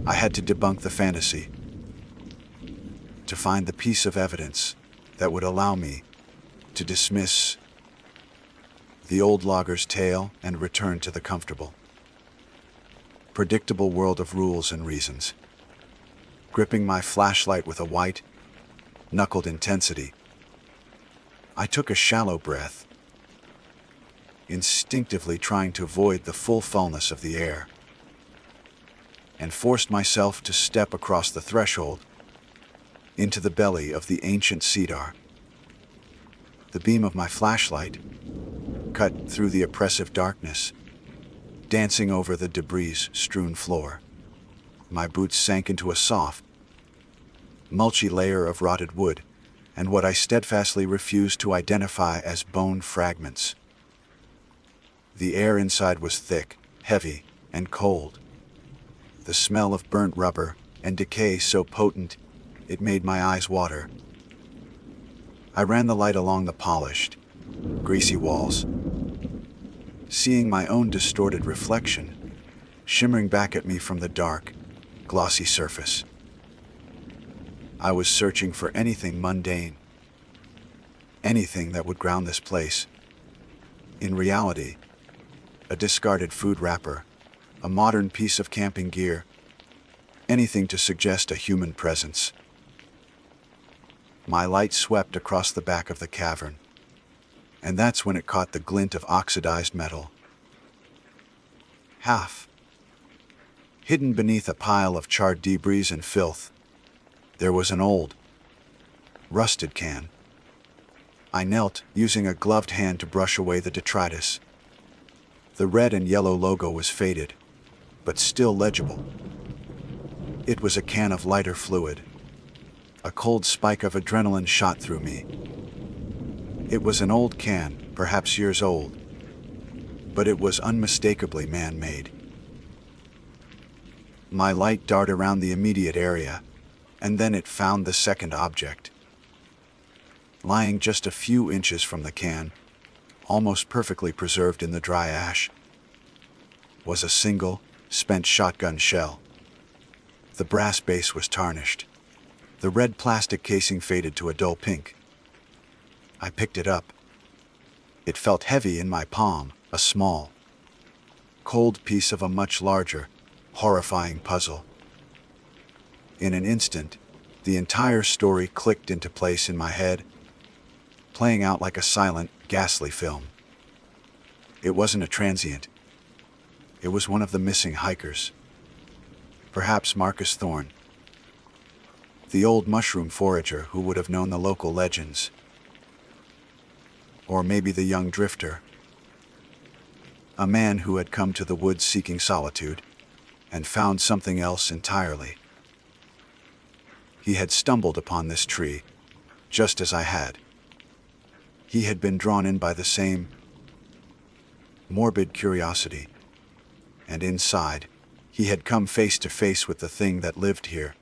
I had to debunk the fantasy, to find the piece of evidence that would allow me to dismiss the old logger's tale and return to the comfortable, predictable world of rules and reasons. Gripping my flashlight with a white, knuckled intensity, I took a shallow breath, instinctively trying to avoid the full fullness of the air, and forced myself to step across the threshold into the belly of the ancient cedar. The beam of my flashlight cut through the oppressive darkness, dancing over the debris-strewn floor. My boots sank into a soft, mulchy layer of rotted wood, and what I steadfastly refused to identify as bone fragments. The air inside was thick, heavy, and cold. The smell of burnt rubber and decay so potent it made my eyes water. I ran the light along the polished, greasy walls, seeing my own distorted reflection shimmering back at me from the dark, glossy surface. I was searching for anything mundane, anything that would ground this place. In reality, a discarded food wrapper, a modern piece of camping gear, anything to suggest a human presence. My light swept across the back of the cavern, and that's when it caught the glint of oxidized metal. Half hidden beneath a pile of charred debris and filth, there was an old, rusted can. I knelt, using a gloved hand to brush away the detritus. The red and yellow logo was faded, but still legible. It was a can of lighter fluid. A cold spike of adrenaline shot through me. It was an old can, perhaps years old, but it was unmistakably man-made. My light darted around the immediate area, and then it found the second object. Lying just a few inches from the can, almost perfectly preserved in the dry ash, was a single, spent shotgun shell. The brass base was tarnished. The red plastic casing faded to a dull pink. I picked it up. It felt heavy in my palm, a small, cold piece of a much larger, horrifying puzzle. In an instant, the entire story clicked into place in my head, playing out like a silent, ghastly film. It wasn't a transient. It was one of the missing hikers. Perhaps Marcus Thorne, the old mushroom forager who would have known the local legends. Or maybe the young drifter, a man who had come to the woods seeking solitude and found something else entirely. He had stumbled upon this tree, just as I had. He had been drawn in by the same morbid curiosity, and inside, he had come face to face with the thing that lived here.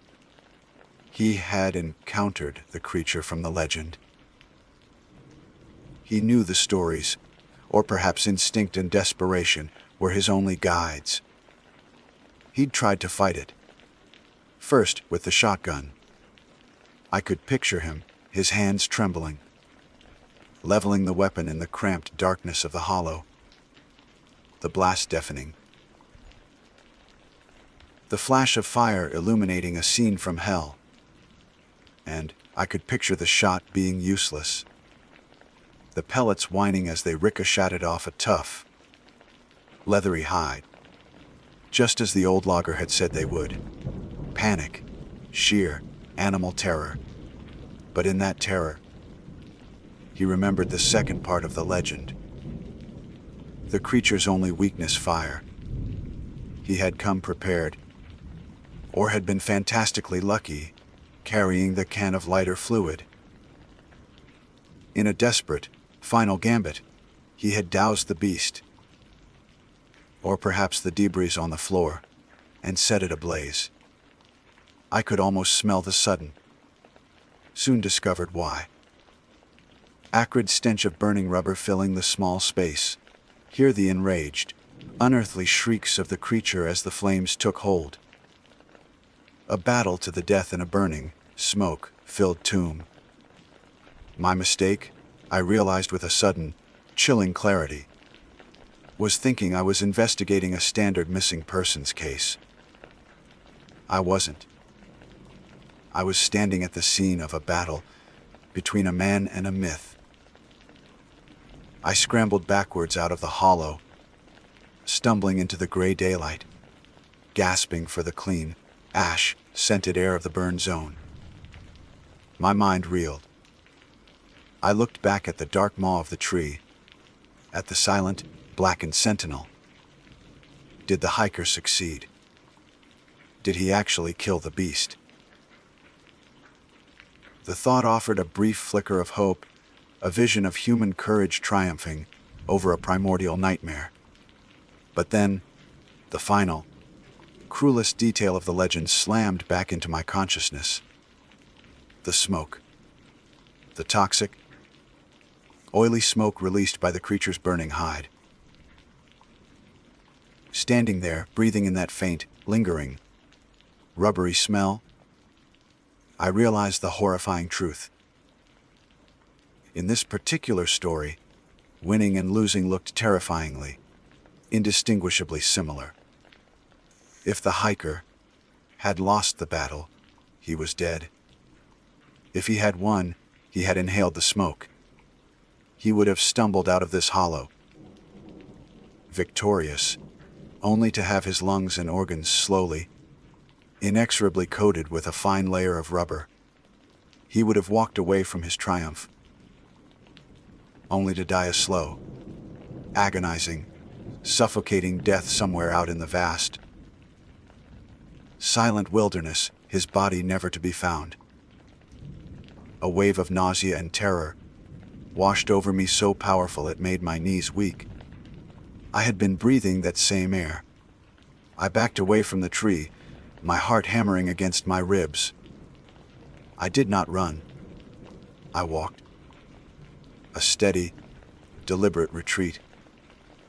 He had encountered the creature from the legend. He knew the stories, or perhaps instinct and desperation were his only guides. He'd tried to fight it. First, with the shotgun. I could picture him, his hands trembling, leveling the weapon in the cramped darkness of the hollow. The blast deafening. The flash of fire illuminating a scene from hell. And I could picture the shot being useless. The pellets whining as they ricocheted off a tough, leathery hide, just as the old logger had said they would. Panic, sheer, animal terror. But in that terror, he remembered the second part of the legend. The creature's only weakness, fire. He had come prepared, or had been fantastically lucky, carrying the can of lighter fluid. In a desperate, final gambit, he had doused the beast, or perhaps the debris on the floor, and set it ablaze. I could almost smell the sudden, soon discovered why. Acrid stench of burning rubber filling the small space. Hear the enraged, unearthly shrieks of the creature as the flames took hold. A battle to the death in a burning, smoke-filled tomb. My mistake, I realized with a sudden, chilling clarity, was thinking I was investigating a standard missing persons case. I wasn't. I was standing at the scene of a battle between a man and a myth. I scrambled backwards out of the hollow, stumbling into the gray daylight, gasping for the clean, ash-scented air of the burn zone. My mind reeled. I looked back at the dark maw of the tree, at the silent, blackened sentinel. Did the hiker succeed? Did he actually kill the beast? The thought offered a brief flicker of hope, a vision of human courage triumphing over a primordial nightmare. But then, the final, cruelest detail of the legend slammed back into my consciousness. The smoke. The toxic, oily smoke released by the creature's burning hide. Standing there, breathing in that faint, lingering, rubbery smell, I realized the horrifying truth. In this particular story, winning and losing looked terrifyingly, indistinguishably similar. If the hiker had lost the battle, he was dead. If he had won, he had inhaled the smoke. He would have stumbled out of this hollow, victorious, only to have his lungs and organs slowly, inexorably coated with a fine layer of rubber. He would have walked away from his triumph, only to die a slow, agonizing, suffocating death somewhere out in the vast, silent wilderness, his body never to be found. A wave of nausea and terror washed over me so powerful it made my knees weak. I had been breathing that same air. I backed away from the tree, my heart hammering against my ribs. I did not run. I walked. A steady, deliberate retreat,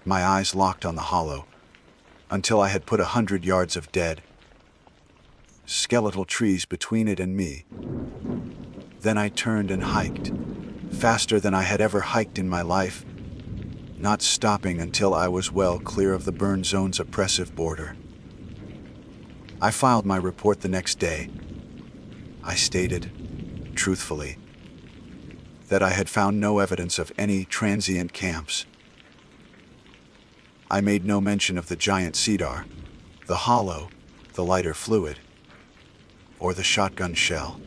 my eyes locked on the hollow, until I had put 100 yards of dead, skeletal trees between it and me. Then I turned and hiked, faster than I had ever hiked in my life, not stopping until I was well clear of the burn zone's oppressive border. I filed my report the next day. I stated, truthfully, that I had found no evidence of any transient camps. I made no mention of the giant cedar, the hollow, the lighter fluid, or the shotgun shell.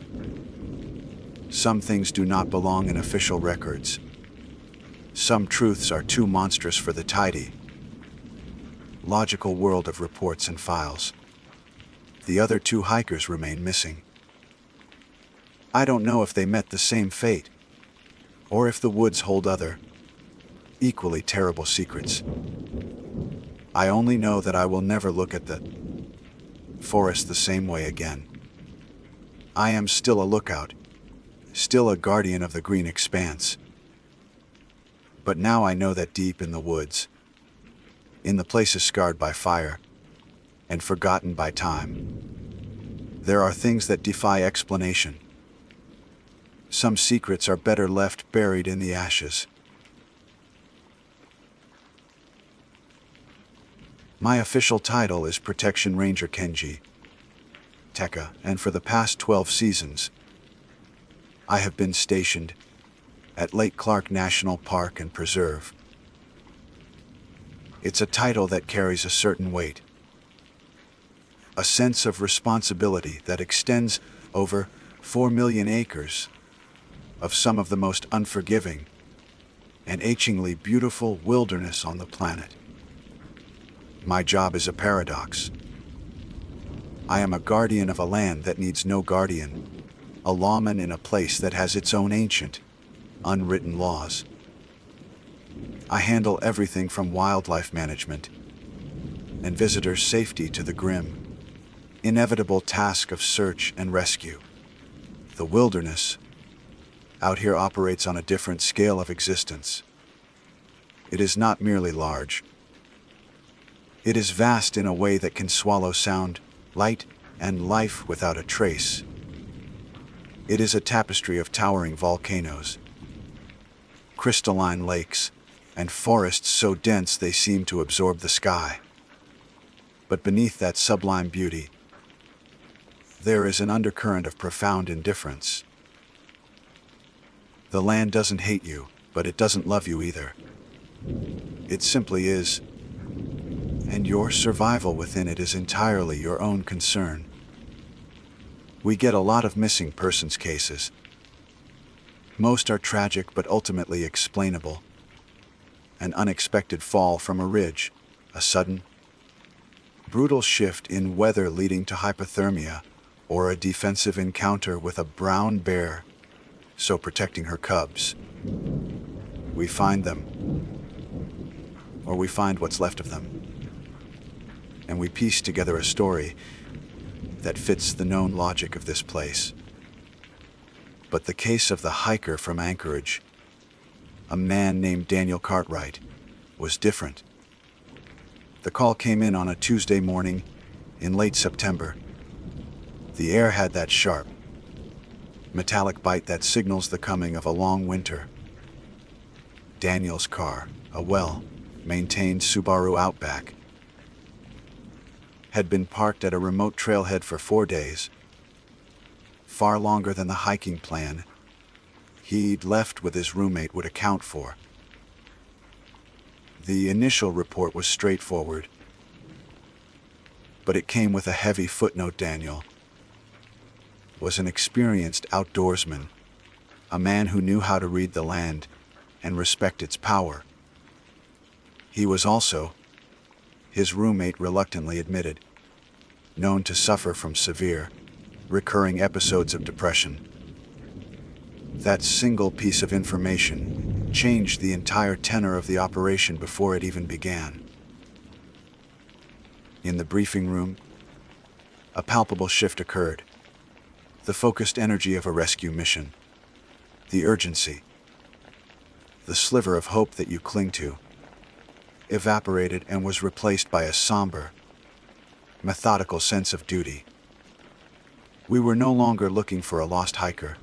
Some things do not belong in official records. Some truths are too monstrous for the tidy, logical world of reports and files. The other 2 hikers remain missing. I don't know if they met the same fate, or if the woods hold other, equally terrible secrets. I only know that I will never look at the forest the same way again. I am still a lookout, still a guardian of the green expanse. But now I know that deep in the woods, in the places scarred by fire and forgotten by time, there are things that defy explanation. Some secrets are better left buried in the ashes. My official title is Protection Ranger Kenji, Tekka, and for the past 12 seasons, I have been stationed at Lake Clark National Park and Preserve. It's a title that carries a certain weight, a sense of responsibility that extends over 4 million acres of some of the most unforgiving and achingly beautiful wilderness on the planet. My job is a paradox. I am a guardian of a land that needs no guardian, a lawman in a place that has its own ancient, unwritten laws. I handle everything from wildlife management and visitor safety to the grim, inevitable task of search and rescue. The wilderness out here operates on a different scale of existence. It is not merely large. It is vast in a way that can swallow sound, light, and life without a trace. It is a tapestry of towering volcanoes, crystalline lakes, and forests so dense they seem to absorb the sky. But beneath that sublime beauty, there is an undercurrent of profound indifference. The land doesn't hate you, but it doesn't love you either. It simply is, and your survival within it is entirely your own concern. We get a lot of missing persons cases. Most are tragic but ultimately explainable. An unexpected fall from a ridge, a sudden, brutal shift in weather leading to hypothermia, or a defensive encounter with a brown bear, so protecting her cubs. We find them, or we find what's left of them, and we piece together a story that fits the known logic of this place. But the case of the hiker from Anchorage, a man named Daniel Cartwright, was different. The call came in on a Tuesday morning in late September. The air had that sharp, metallic bite that signals the coming of a long winter. Daniel's car, a well-maintained Subaru Outback, had been parked at a remote trailhead for 4 days, far longer than the hiking plan he'd left with his roommate would account for. The initial report was straightforward, but it came with a heavy footnote. Daniel was an experienced outdoorsman, a man who knew how to read the land and respect its power. He was also, his roommate reluctantly admitted, known to suffer from severe, recurring episodes of depression. That single piece of information changed the entire tenor of the operation before it even began. In the briefing room, a palpable shift occurred. The focused energy of a rescue mission. The urgency. The sliver of hope that you cling to evaporated and was replaced by a somber, methodical sense of duty. We were no longer looking for a lost hiker.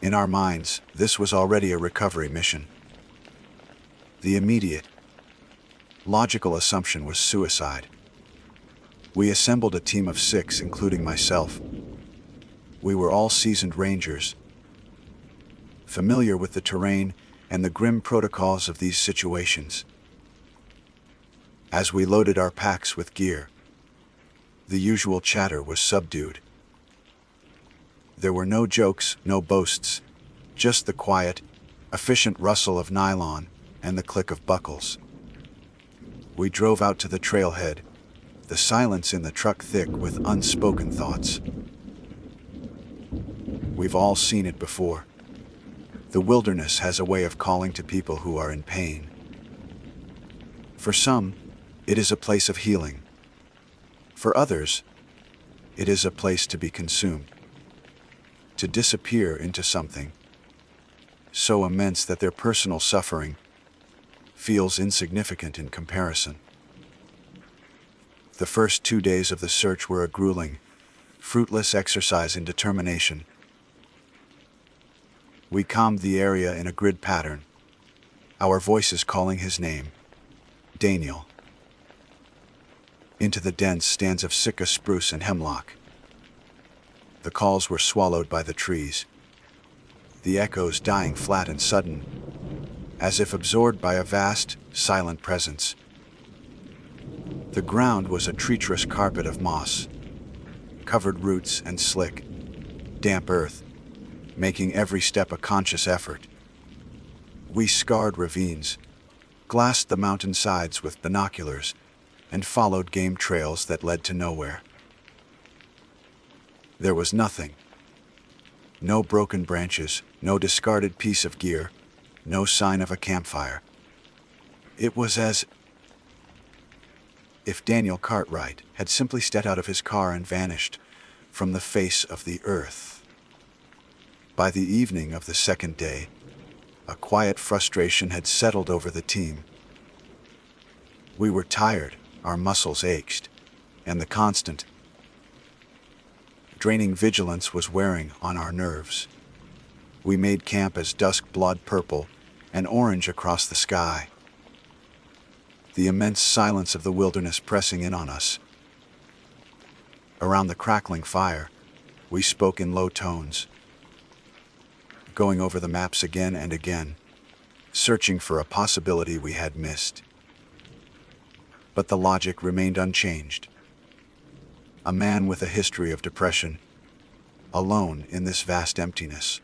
In our minds, this was already a recovery mission. The immediate, logical assumption was suicide. We assembled a team of 6, including myself. We were all seasoned rangers, familiar with the terrain and the grim protocols of these situations. As we loaded our packs with gear, the usual chatter was subdued. There were no jokes, no boasts, just the quiet, efficient rustle of nylon and the click of buckles. We drove out to the trailhead, the silence in the truck thick with unspoken thoughts. We've all seen it before. The wilderness has a way of calling to people who are in pain. For some, it is a place of healing. For others, it is a place to be consumed, to disappear into something so immense that their personal suffering feels insignificant in comparison. The first 2 days of the search were a grueling, fruitless exercise in determination. We combed the area in a grid pattern, our voices calling his name, Daniel, into the dense stands of Sitka spruce and hemlock. The calls were swallowed by the trees, the echoes dying flat and sudden, as if absorbed by a vast, silent presence. The ground was a treacherous carpet of moss, covered roots and slick, damp earth, making every step a conscious effort. We scarred ravines, glassed the mountainsides with binoculars, and followed game trails that led to nowhere. There was nothing. No broken branches, no discarded piece of gear, no sign of a campfire. It was as if Daniel Cartwright had simply stepped out of his car and vanished from the face of the earth. By the evening of the second day, a quiet frustration had settled over the team. We were tired, our muscles ached, and the constant, draining vigilance was wearing on our nerves. We made camp as dusk blood purple and orange across the sky, the immense silence of the wilderness pressing in on us. Around the crackling fire, we spoke in low tones, going over the maps again and again, searching for a possibility we had missed. But the logic remained unchanged. A man with a history of depression, alone in this vast emptiness.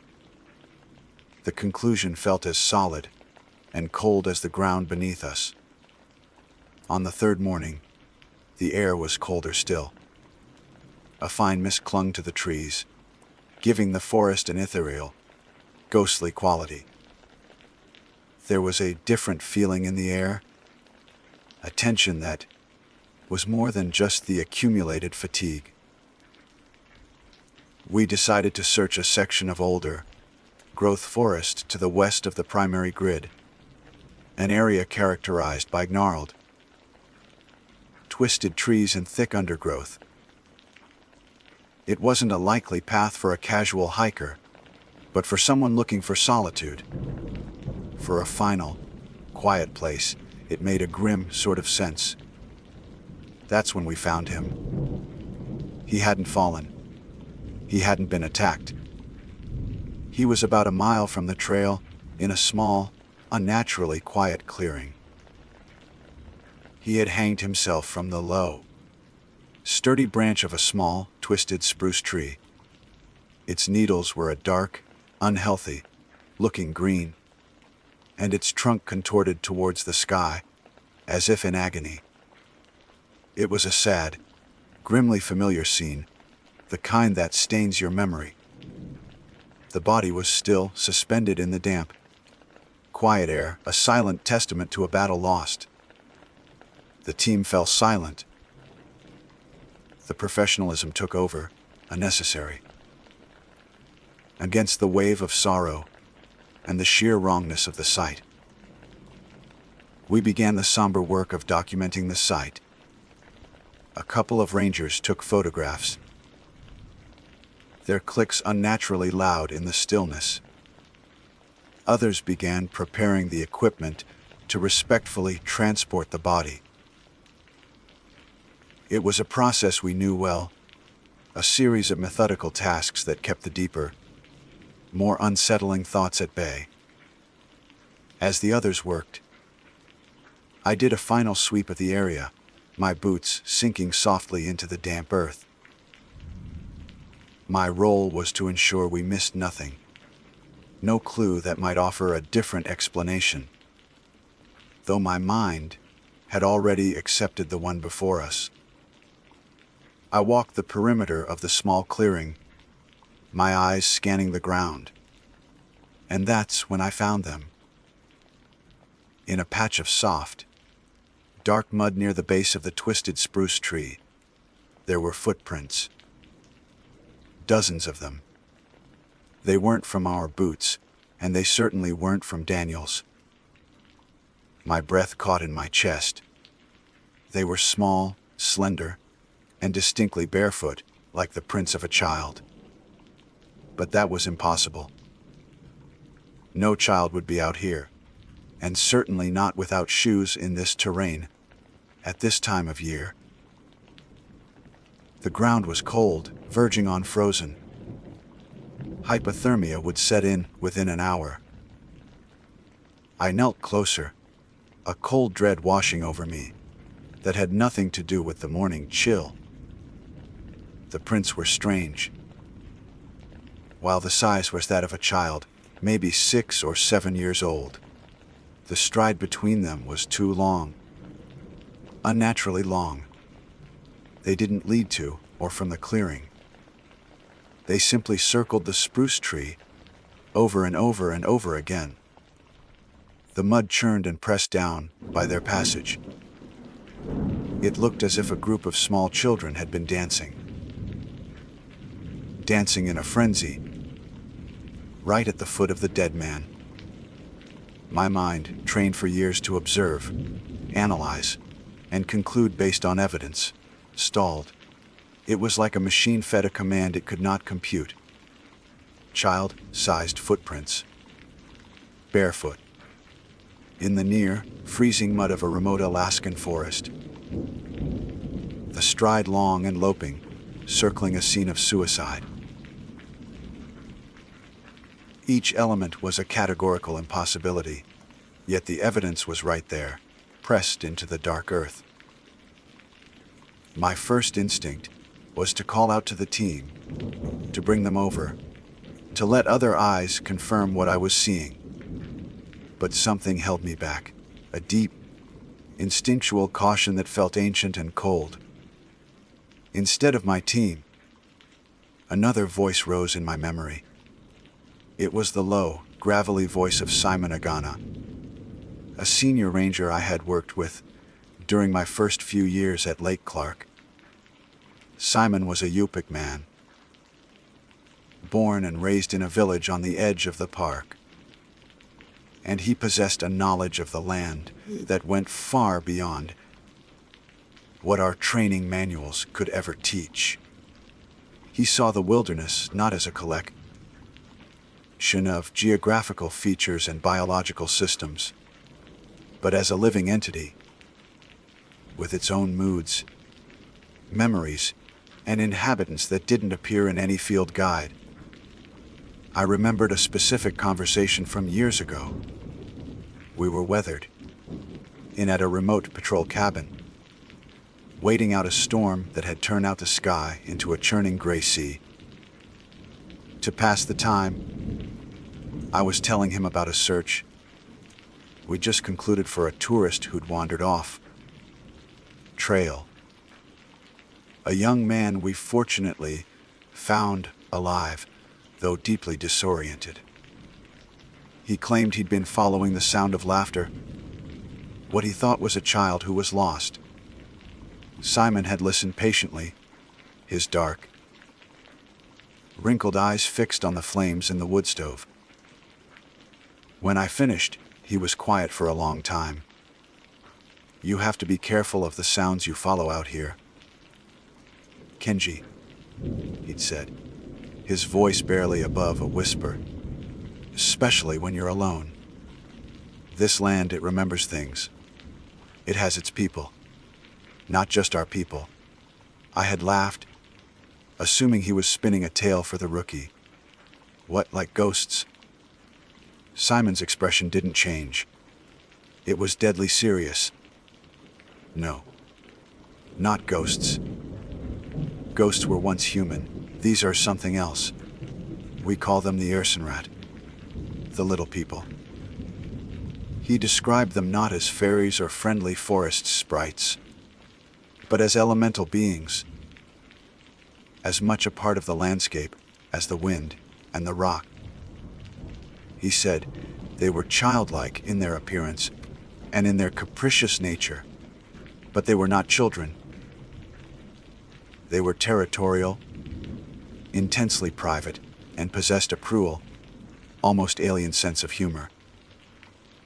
The conclusion felt as solid and cold as the ground beneath us. On the third morning, the air was colder still. A fine mist clung to the trees, giving the forest an ethereal, ghostly quality. There was a different feeling in the air, a tension that was more than just the accumulated fatigue. We decided to search a section of older, growth forest to the west of the primary grid, an area characterized by gnarled, twisted trees and thick undergrowth. It wasn't a likely path for a casual hiker, but for someone looking for solitude, for a final, quiet place, it made a grim sort of sense. That's when we found him. He hadn't fallen. He hadn't been attacked. He was about a mile from the trail, in a small, unnaturally quiet clearing. He had hanged himself from the low, sturdy branch of a small, twisted spruce tree. Its needles were a dark, unhealthy-looking green, and its trunk contorted towards the sky, as if in agony. It was a sad, grimly familiar scene, the kind that stains your memory. The body was still suspended in the damp, quiet air, a silent testament to a battle lost. The team fell silent. the professionalism took over, unnecessary. Against the wave of sorrow and the sheer wrongness of the sight, we began the somber work of documenting the sight. A couple of rangers took photographs, their clicks unnaturally loud in the stillness. Others began preparing the equipment to respectfully transport the body. It was a process we knew well, a series of methodical tasks that kept the deeper, more unsettling thoughts at bay. As the others worked, I did a final sweep of the area, my boots sinking softly into the damp earth. My role was to ensure we missed nothing, no clue that might offer a different explanation, though my mind had already accepted the one before us. I walked the perimeter of the small clearing, my eyes scanning the ground, and that's when I found them. In a patch of soft, dark mud near the base of the twisted spruce tree, there were footprints. Dozens of them. They weren't from our boots, and they certainly weren't from Daniel's. My breath caught in my chest. They were small, slender, and distinctly barefoot, like the prints of a child. But that was impossible. No child would be out here, and certainly not without shoes in this terrain, at this time of year. The ground was cold, verging on frozen. Hypothermia would set in within an hour. I knelt closer, a cold dread washing over me that had nothing to do with the morning chill. The prints were strange. While the size was that of a child, maybe 6 or 7 years old, the stride between them was too long, unnaturally long. They didn't lead to or from the clearing. They simply circled the spruce tree over and over and over again. The mud churned and pressed down by their passage. It looked as if a group of small children had been dancing in a frenzy, right at the foot of the dead man. My mind, trained for years to observe, analyze, and conclude based on evidence, stalled. It was like a machine fed a command it could not compute. Child-sized footprints. Barefoot. In the near, freezing mud of a remote Alaskan forest. The stride long and loping, circling a scene of suicide. Each element was a categorical impossibility, yet the evidence was right there, pressed into the dark earth. My first instinct was to call out to the team, to bring them over, to let other eyes confirm what I was seeing. But something held me back, a deep, instinctual caution that felt ancient and cold. Instead of my team, another voice rose in my memory. It was the low, gravelly voice of Simon Agana, a senior ranger I had worked with during my first few years at Lake Clark. Simon was a Yupik man, born and raised in a village on the edge of the park, and he possessed a knowledge of the land that went far beyond what our training manuals could ever teach. He saw the wilderness not as a collection of geographical features and biological systems, but as a living entity, with its own moods, memories, and inhabitants that didn't appear in any field guide. I remembered a specific conversation from years ago. We were weathered, at a remote patrol cabin, waiting out a storm that had turned out the sky into a churning gray sea. To pass the time, I was telling him about a search we'd just concluded for a tourist who'd wandered off trail. A young man we fortunately found alive, though deeply disoriented. He claimed he'd been following the sound of laughter, what he thought was a child who was lost. Simon had listened patiently, his dark, wrinkled eyes fixed on the flames in the wood stove. When I finished, he was quiet for a long time. "You have to be careful of the sounds you follow out here, Kenji," he'd said, his voice barely above a whisper. "Especially when you're alone. This land, it remembers things. It has its people. Not just our people." I had laughed, assuming he was spinning a tale for the rookie. "What, like ghosts?" Simon's expression didn't change. It was deadly serious. "No. Not ghosts. Ghosts were once human. These are something else. We call them the Ersenrat. The little people." He described them not as fairies or friendly forest sprites, but as elemental beings, as much a part of the landscape as the wind and the rock. He said they were childlike in their appearance and in their capricious nature, but they were not children. They were territorial, intensely private, and possessed a cruel, almost alien sense of humor.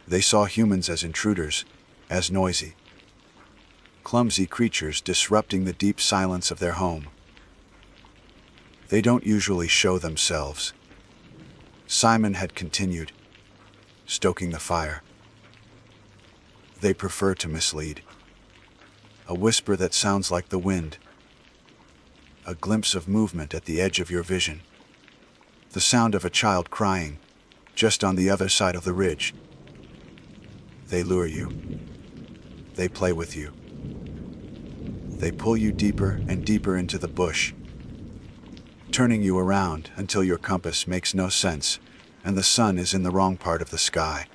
They saw humans as intruders, as noisy, clumsy creatures disrupting the deep silence of their home. They don't usually show themselves. Simon had continued, stoking the fire. They prefer to mislead. A whisper that sounds like the wind. A glimpse of movement at the edge of your vision. The sound of a child crying, just on the other side of the ridge. They lure you. They play with you. They pull you deeper and deeper into the bush, turning you around until your compass makes no sense and the sun is in the wrong part of the sky.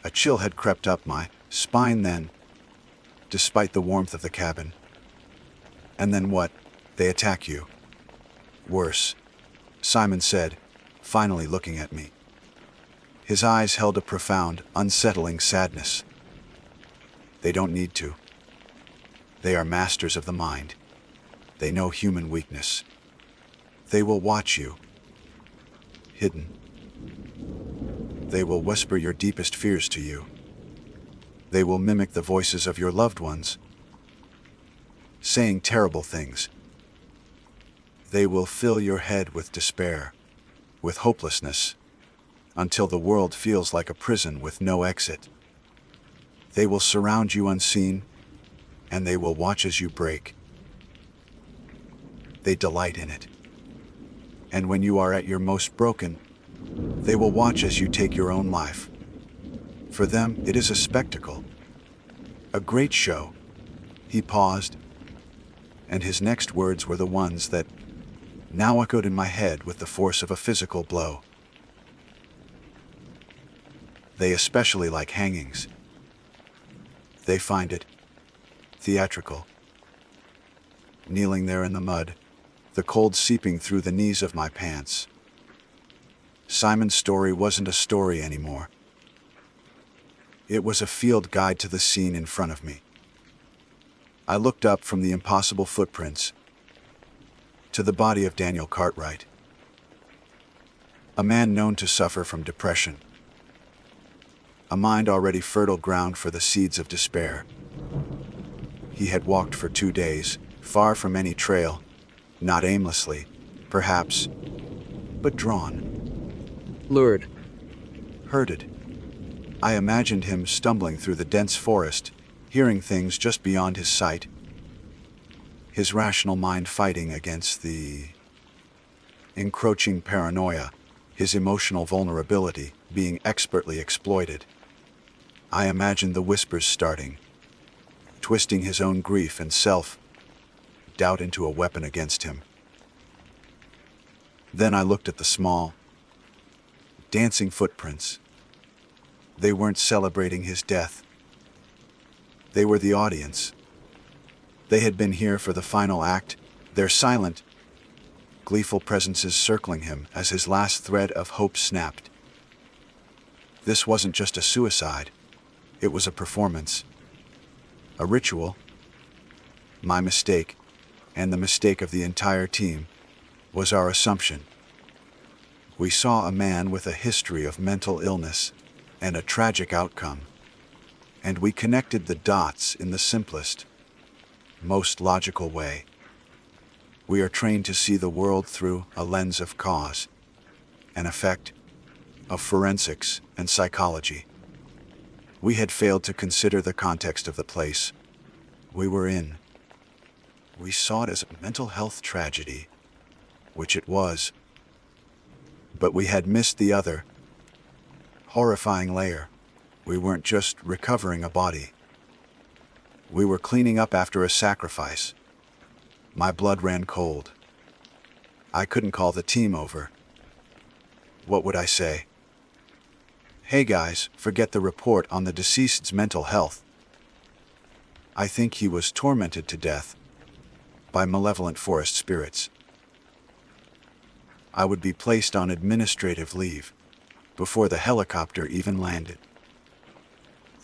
A chill had crept up my spine then, despite the warmth of the cabin. And then what? They attack you. Worse, Simon said, finally looking at me. His eyes held a profound, unsettling sadness. They don't need to. They are masters of the mind. They know human weakness. They will watch you, hidden. They will whisper your deepest fears to you. They will mimic the voices of your loved ones, saying terrible things. They will fill your head with despair, with hopelessness, until the world feels like a prison with no exit. They will surround you unseen, and they will watch as you break. They delight in it. And when you are at your most broken, they will watch as you take your own life. For them, it is a spectacle, a great show. He paused, and his next words were the ones that now echoed in my head with the force of a physical blow. They especially like hangings. They find it theatrical. Kneeling there in the mud, the cold seeping through the knees of my pants. Simon's story wasn't a story anymore. It was a field guide to the scene in front of me. I looked up from the impossible footprints to the body of Daniel Cartwright, a man known to suffer from depression, a mind already fertile ground for the seeds of despair. He had walked for 2 days, far from any trail, not aimlessly, perhaps, but drawn. Lured. Herded. I imagined him stumbling through the dense forest, hearing things just beyond his sight, his rational mind fighting against the encroaching paranoia, his emotional vulnerability being expertly exploited. I imagined the whispers starting, twisting his own grief and self-doubt into a weapon against him. Then I looked at the small, dancing footprints. They weren't celebrating his death. They were the audience. They had been here for the final act, their silent, gleeful presences circling him as his last thread of hope snapped. This wasn't just a suicide. It was a performance. A ritual. My mistake, and the mistake of the entire team, was our assumption. We saw a man with a history of mental illness and a tragic outcome, and we connected the dots in the simplest, most logical way. We are trained to see the world through a lens of cause and effect, of forensics and psychology. We had failed to consider the context of the place we were in. We saw it as a mental health tragedy, which it was, but we had missed the other, horrifying layer. We weren't just recovering a body. We were cleaning up after a sacrifice. My blood ran cold. I couldn't call the team over. What would I say? Hey guys, forget the report on the deceased's mental health. I think he was tormented to death by malevolent forest spirits. I would be placed on administrative leave before the helicopter even landed.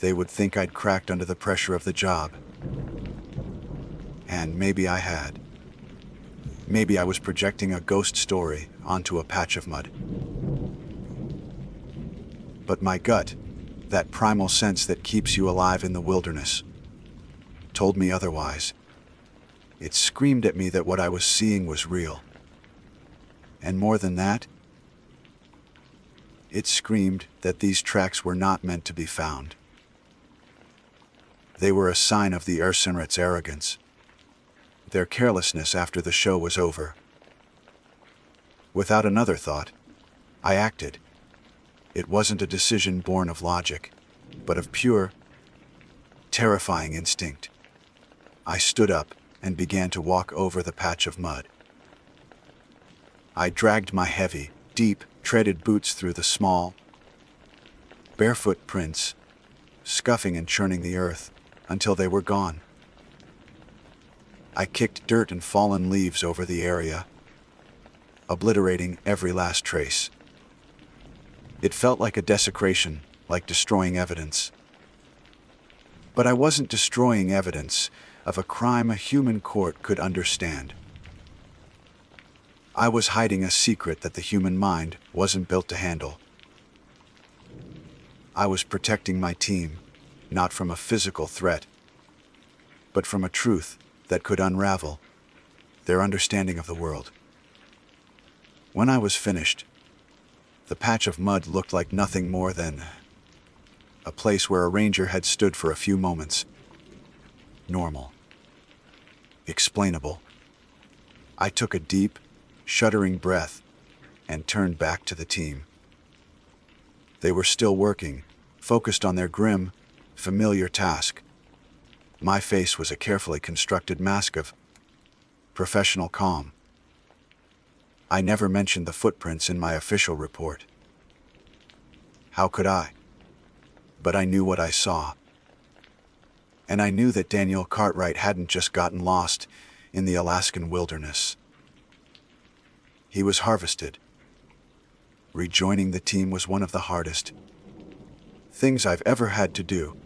They would think I'd cracked under the pressure of the job. And maybe I had. Maybe I was projecting a ghost story onto a patch of mud. But my gut, that primal sense that keeps you alive in the wilderness, told me otherwise. It screamed at me that what I was seeing was real. And more than that, it screamed that these tracks were not meant to be found. They were a sign of the Ursenret's arrogance, their carelessness after the show was over. Without another thought, I acted. It wasn't a decision born of logic, but of pure, terrifying instinct. I stood up and began to walk over the patch of mud. I dragged my heavy, deep, treaded boots through the small, barefoot prints, scuffing and churning the earth until they were gone. I kicked dirt and fallen leaves over the area, obliterating every last trace. It felt like a desecration, like destroying evidence. But I wasn't destroying evidence of a crime a human court could understand. I was hiding a secret that the human mind wasn't built to handle. I was protecting my team, not from a physical threat, but from a truth that could unravel their understanding of the world. When I was finished, the patch of mud looked like nothing more than a place where a ranger had stood for a few moments. Normal. Explainable. I took a deep, shuddering breath and turned back to the team. They were still working, focused on their grim, familiar task. My face was a carefully constructed mask of professional calm. I never mentioned the footprints in my official report. How could I? But I knew what I saw. And I knew that Daniel Cartwright hadn't just gotten lost in the Alaskan wilderness. He was harvested. Rejoining the team was one of the hardest things I've ever had to do.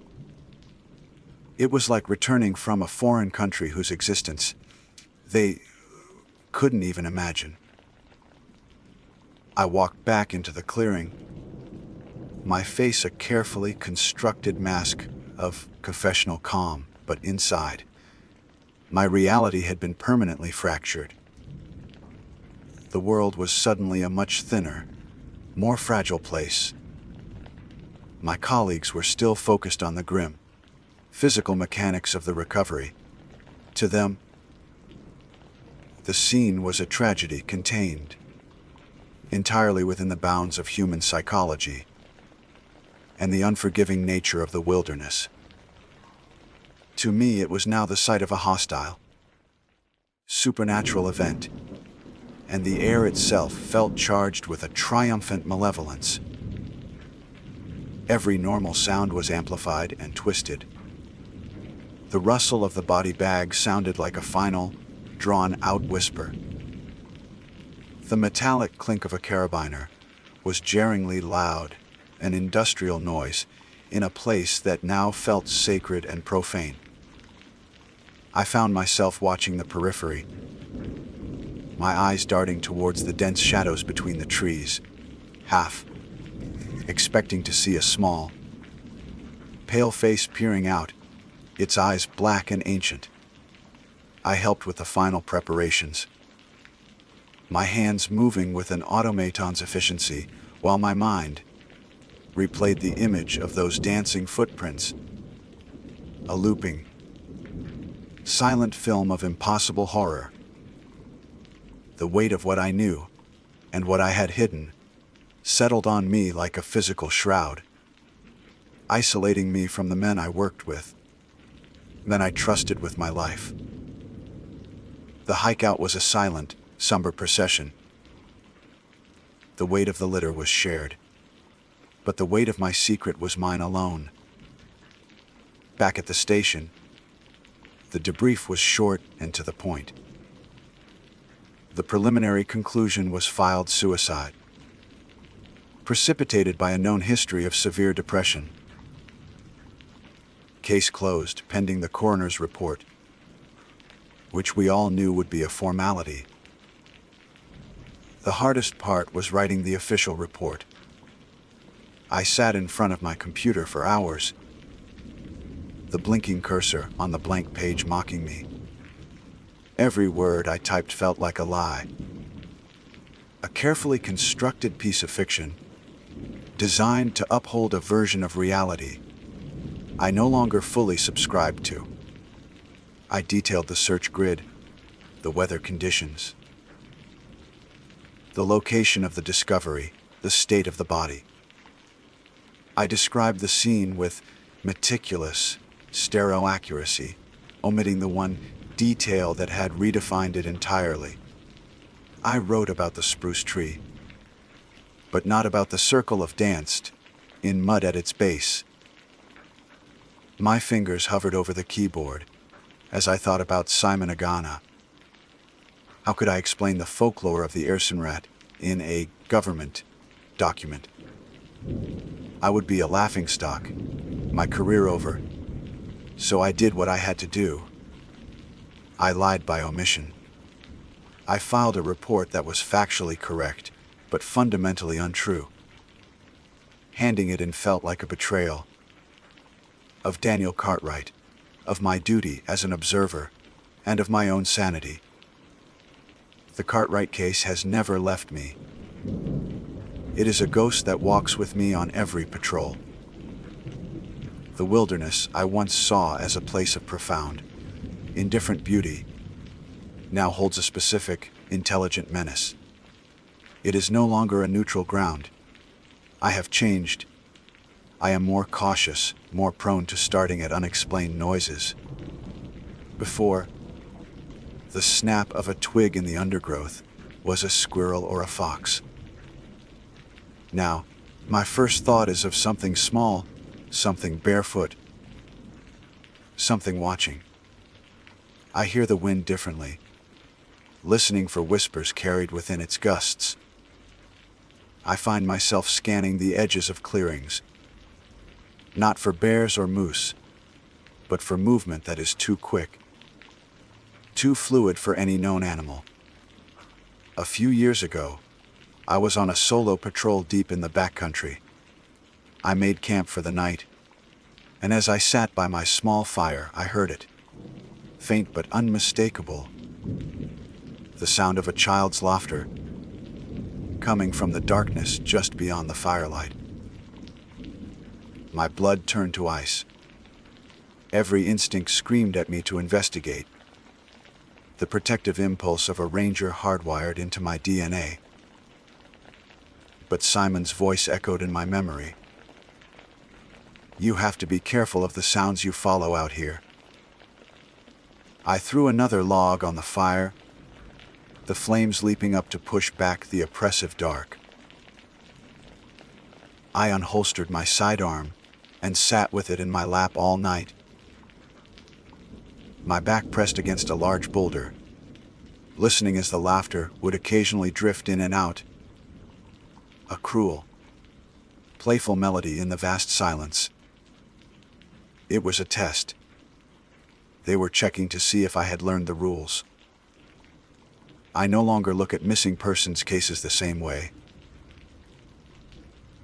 It was like returning from a foreign country whose existence they couldn't even imagine. I walked back into the clearing, my face a carefully constructed mask of confessional calm, but inside, my reality had been permanently fractured. The world was suddenly a much thinner, more fragile place. My colleagues were still focused on the grim, physical mechanics of the recovery. To them, the scene was a tragedy contained entirely within the bounds of human psychology and the unforgiving nature of the wilderness. To me, it was now the site of a hostile, supernatural event, and the air itself felt charged with a triumphant malevolence. Every normal sound was amplified and twisted. The rustle of the body bag sounded like a final, drawn-out whisper. The metallic clink of a carabiner was jarringly loud, an industrial noise in a place that now felt sacred and profane. I found myself watching the periphery, my eyes darting towards the dense shadows between the trees, half expecting to see a small, pale face peering out, its eyes black and ancient. I helped with the final preparations, my hands moving with an automaton's efficiency, while my mind replayed the image of those dancing footprints, a looping, silent film of impossible horror. The weight of what I knew, and what I had hidden, settled on me like a physical shroud, isolating me from the men I worked with, men I trusted with my life. The hike out was a silent, somber procession. The weight of the litter was shared, but the weight of my secret was mine alone. Back at the station, the debrief was short and to the point. The preliminary conclusion was filed suicide, precipitated by a known history of severe depression. Case closed pending the coroner's report, which we all knew would be a formality. The hardest part was writing the official report. I sat in front of my computer for hours, the blinking cursor on the blank page mocking me. Every word I typed felt like a lie, a carefully constructed piece of fiction, designed to uphold a version of reality I no longer fully subscribed to. I detailed the search grid, the weather conditions, the location of the discovery, the state of the body. I described the scene with meticulous stereo-accuracy, omitting the one detail that had redefined it entirely. I wrote about the spruce tree, but not about the circle of danced, in mud at its base. My fingers hovered over the keyboard as I thought about Simon Agana. How could I explain the folklore of the Ersenrat in a government document? I would be a laughingstock, my career over. So I did what I had to do. I lied by omission. I filed a report that was factually correct, but fundamentally untrue. Handing it in felt like a betrayal of Daniel Cartwright, of my duty as an observer, and of my own sanity. The Cartwright case has never left me. It is a ghost that walks with me on every patrol. The wilderness I once saw as a place of profound, indifferent beauty now holds a specific, intelligent menace. It is no longer a neutral ground. I have changed. I am more cautious, more prone to starting at unexplained noises. Before, the snap of a twig in the undergrowth was a squirrel or a fox. Now, my first thought is of something small, something barefoot, something watching. I hear the wind differently, listening for whispers carried within its gusts. I find myself scanning the edges of clearings, not for bears or moose, but for movement that is too quick, too fluid for any known animal. A few years ago, I was on a solo patrol deep in the backcountry. I made camp for the night, and as I sat by my small fire, I heard it, faint but unmistakable, the sound of a child's laughter, coming from the darkness just beyond the firelight. My blood turned to ice. Every instinct screamed at me to investigate, the protective impulse of a ranger hardwired into my DNA. But Simon's voice echoed in my memory. You have to be careful of the sounds you follow out here. I threw another log on the fire, the flames leaping up to push back the oppressive dark. I unholstered my sidearm and sat with it in my lap all night, my back pressed against a large boulder, listening as the laughter would occasionally drift in and out, a cruel, playful melody in the vast silence. It was a test. They were checking to see if I had learned the rules. I no longer look at missing persons cases the same way.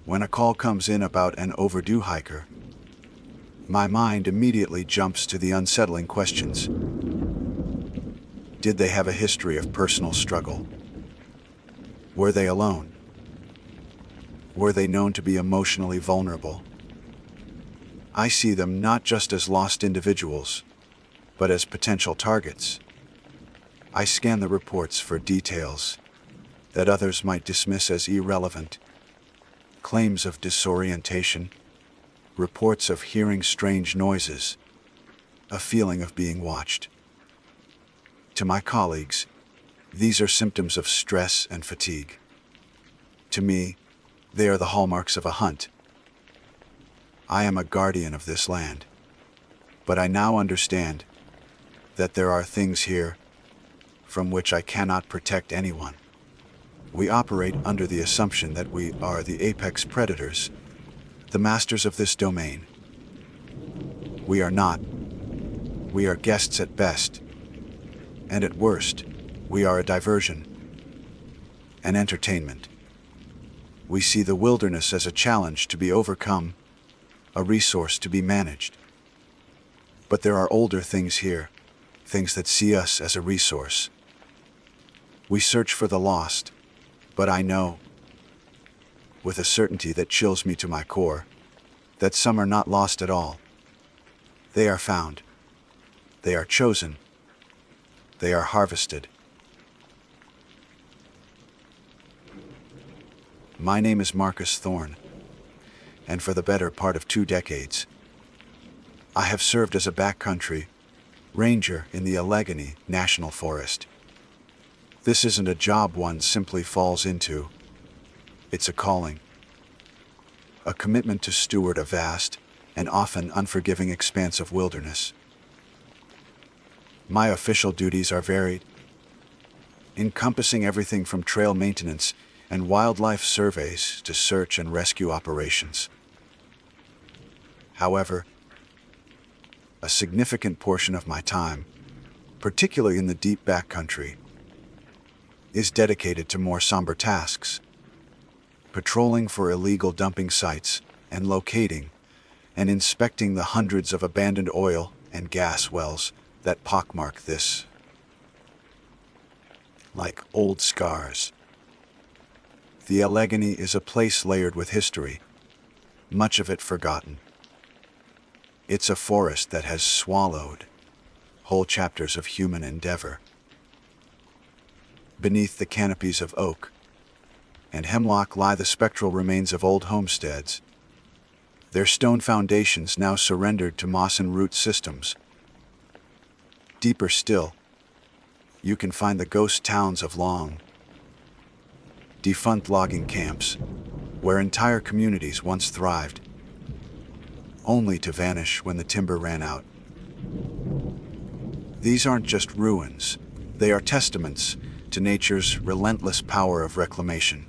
When a call comes in about an overdue hiker, my mind immediately jumps to the unsettling questions. Did they have a history of personal struggle? Were they alone? Were they known to be emotionally vulnerable? I see them not just as lost individuals, but as potential targets. I scan the reports for details that others might dismiss as irrelevant. Claims of disorientation, reports of hearing strange noises, a feeling of being watched. To my colleagues, these are symptoms of stress and fatigue. To me, they are the hallmarks of a hunt. I am a guardian of this land, but I now understand that there are things here from which I cannot protect anyone. We operate under the assumption that we are the apex predators, the masters of this domain. We are not. We are guests at best, and at worst, we are a diversion, an entertainment. We see the wilderness as a challenge to be overcome, a resource to be managed. But there are older things here, things that see us as a resource. We search for the lost, but I know, with a certainty that chills me to my core, that some are not lost at all. They are found. They are chosen. They are harvested. My name is Marcus Thorne, and for the better part of 2 decades, I have served as a backcountry ranger in the Allegheny National Forest. This isn't a job one simply falls into. It's a calling. A commitment to steward a vast and often unforgiving expanse of wilderness. My official duties are varied, encompassing everything from trail maintenance and wildlife surveys to search and rescue operations. However, a significant portion of my time, particularly in the deep backcountry, is dedicated to more somber tasks, patrolling for illegal dumping sites and locating and inspecting the hundreds of abandoned oil and gas wells that pockmark this, like old scars. The Allegheny is a place layered with history, much of it forgotten. It's a forest that has swallowed whole chapters of human endeavor. Beneath the canopies of oak and hemlock lie the spectral remains of old homesteads, their stone foundations now surrendered to moss and root systems. Deeper still, you can find the ghost towns of long, defunct logging camps, where entire communities once thrived, only to vanish when the timber ran out. These aren't just ruins, they are testaments to nature's relentless power of reclamation.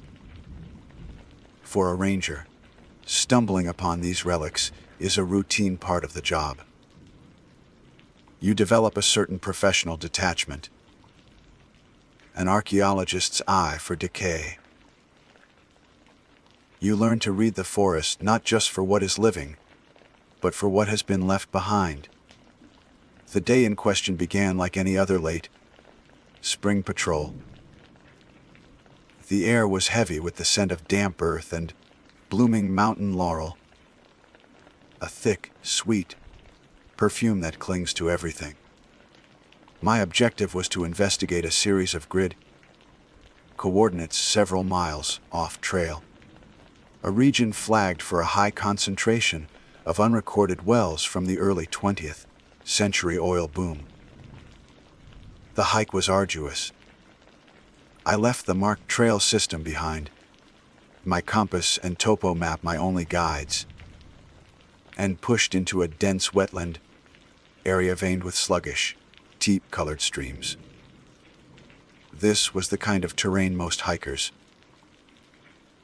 For a ranger, stumbling upon these relics is a routine part of the job. You develop a certain professional detachment, an archaeologist's eye for decay. You learn to read the forest not just for what is living, but for what has been left behind. The day in question began like any other late spring patrol. The air was heavy with the scent of damp earth and blooming mountain laurel, a thick, sweet perfume that clings to everything. My objective was to investigate a series of grid coordinates several miles off trail, a region flagged for a high concentration of unrecorded wells from the early 20th century oil boom. The hike was arduous. I left the marked trail system behind, my compass and topo map my only guides, and pushed into a dense wetland area veined with sluggish, deep-colored streams. This was the kind of terrain most hikers,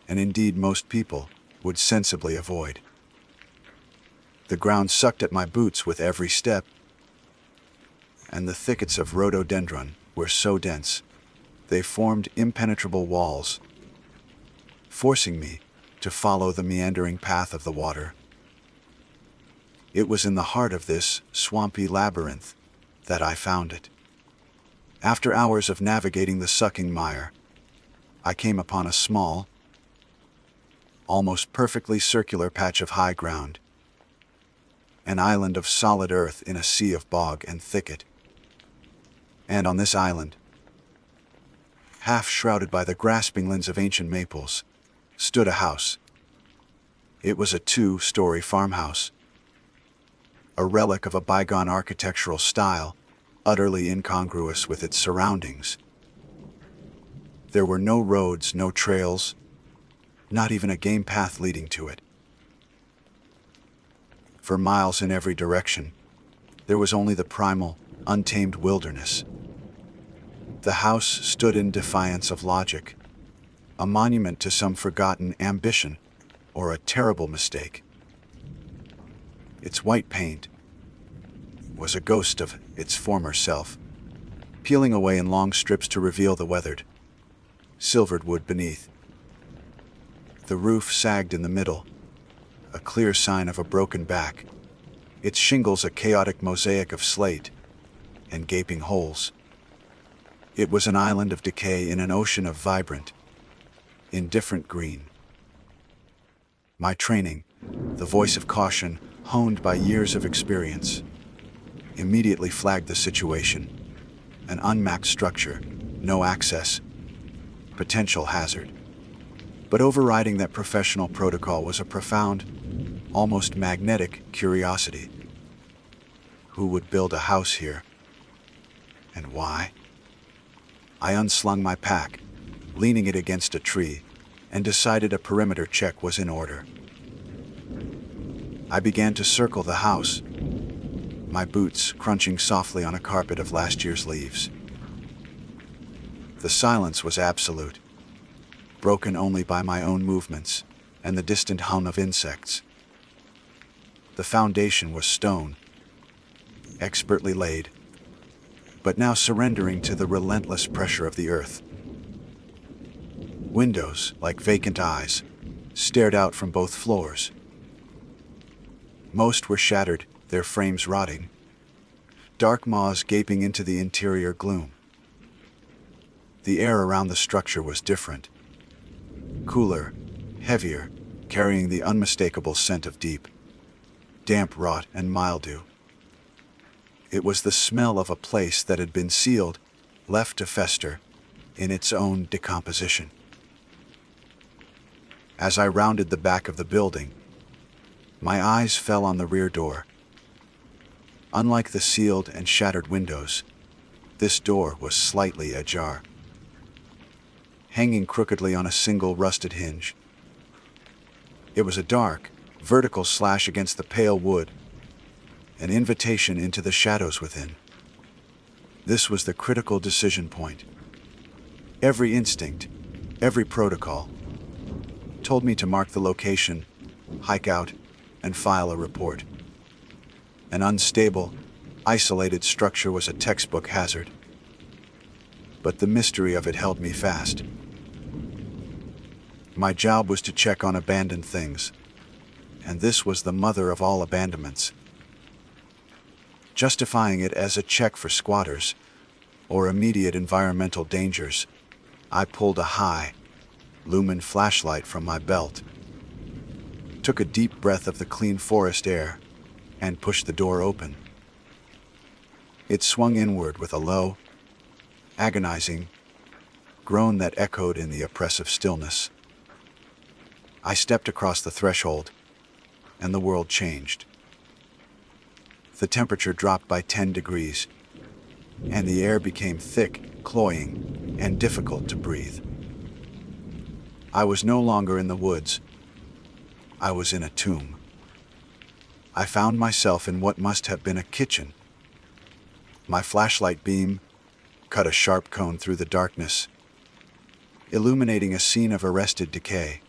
and indeed most people, would sensibly avoid. The ground sucked at my boots with every step, and the thickets of rhododendron were so dense they formed impenetrable walls, forcing me to follow the meandering path of the water. It was in the heart of this swampy labyrinth that I found it. After hours of navigating the sucking mire, I came upon a small, almost perfectly circular patch of high ground, an island of solid earth in a sea of bog and thicket. And on this island, half shrouded by the grasping limbs of ancient maples, stood a house. It was a 2-story farmhouse, a relic of a bygone architectural style, utterly incongruous with its surroundings. There were no roads, no trails, not even a game path leading to it. For miles in every direction, there was only the primal, untamed wilderness. The house stood in defiance of logic, a monument to some forgotten ambition or a terrible mistake. Its white paint was a ghost of its former self, peeling away in long strips to reveal the weathered, silvered wood beneath. The roof sagged in the middle, a clear sign of a broken back, its shingles a chaotic mosaic of slate and gaping holes. It was an island of decay in an ocean of vibrant, indifferent green. My training, the voice of caution honed by years of experience, immediately flagged the situation. An unmapped structure, no access, potential hazard. But overriding that professional protocol was a profound, almost magnetic curiosity. Who would build a house here? And why? I unslung my pack, leaning it against a tree, and decided a perimeter check was in order. I began to circle the house, my boots crunching softly on a carpet of last year's leaves. The silence was absolute, broken only by my own movements and the distant hum of insects. The foundation was stone, expertly laid, but now surrendering to the relentless pressure of the earth. Windows, like vacant eyes, stared out from both floors. Most were shattered, their frames rotting, dark maws gaping into the interior gloom. The air around the structure was different, cooler, heavier, carrying the unmistakable scent of deep, damp rot and mildew. It was the smell of a place that had been sealed, left to fester, in its own decomposition. As I rounded the back of the building, my eyes fell on the rear door. Unlike the sealed and shattered windows, this door was slightly ajar, hanging crookedly on a single rusted hinge. It was a dark, vertical slash against the pale wood, an invitation into the shadows within. This was the critical decision point. Every instinct, every protocol, told me to mark the location, hike out, and file a report. An unstable, isolated structure was a textbook hazard. But the mystery of it held me fast. My job was to check on abandoned things, and this was the mother of all abandonments. Justifying it as a check for squatters or immediate environmental dangers, I pulled a high, lumen flashlight from my belt, took a deep breath of the clean forest air, and pushed the door open. It swung inward with a low, agonizing groan that echoed in the oppressive stillness. I stepped across the threshold, and the world changed. The temperature dropped by 10 degrees, and the air became thick, cloying, and difficult to breathe. I was no longer in the woods. I was in a tomb. I found myself in what must have been a kitchen. My flashlight beam cut a sharp cone through the darkness, illuminating a scene of arrested decay.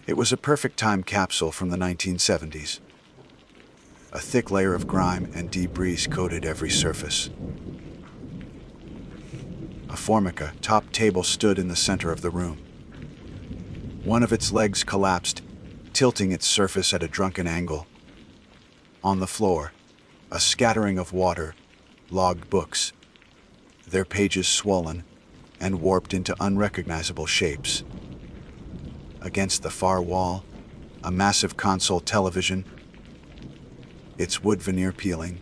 It was a perfect time capsule from the 1970s. A thick layer of grime and debris coated every surface. A formica top table stood in the center of the room. One of its legs collapsed, tilting its surface at a drunken angle. On the floor, a scattering of water, logged books, their pages swollen and warped into unrecognizable shapes. Against the far wall, a massive console television, its wood veneer peeling,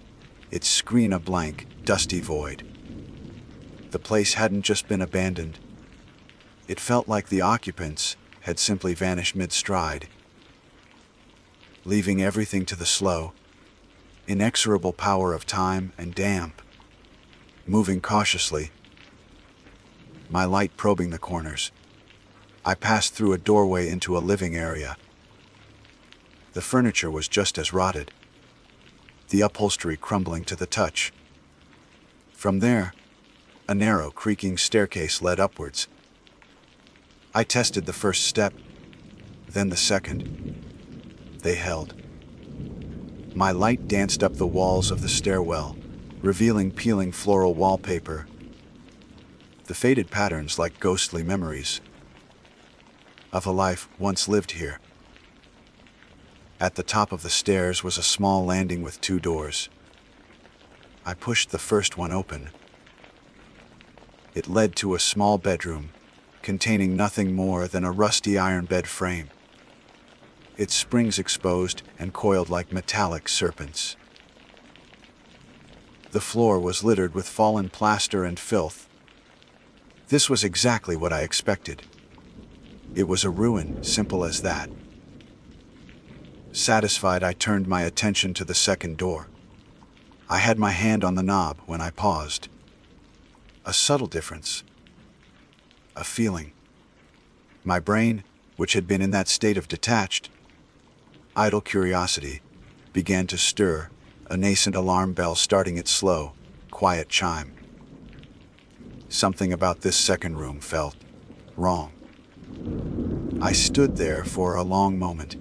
its screen a blank, dusty void. The place hadn't just been abandoned. It felt like the occupants had simply vanished mid-stride, leaving everything to the slow, inexorable power of time and damp. Moving cautiously, my light probing the corners, I passed through a doorway into a living area. The furniture was just as rotted, the upholstery crumbling to the touch. From there, a narrow, creaking staircase led upwards. I tested the first step, then the second. They held. My light danced up the walls of the stairwell, revealing peeling floral wallpaper, the faded patterns like ghostly memories of a life once lived here. At the top of the stairs was a small landing with 2 doors. I pushed the first one open. It led to a small bedroom, containing nothing more than a rusty iron bed frame, its springs exposed and coiled like metallic serpents. The floor was littered with fallen plaster and filth. This was exactly what I expected. It was a ruin, simple as that. Satisfied, I turned my attention to the second door. I had my hand on the knob when I paused. A subtle difference. A feeling. My brain, which had been in that state of detached, idle curiosity, began to stir, a nascent alarm bell starting its slow, quiet chime. Something about this second room felt wrong. I stood there for a long moment,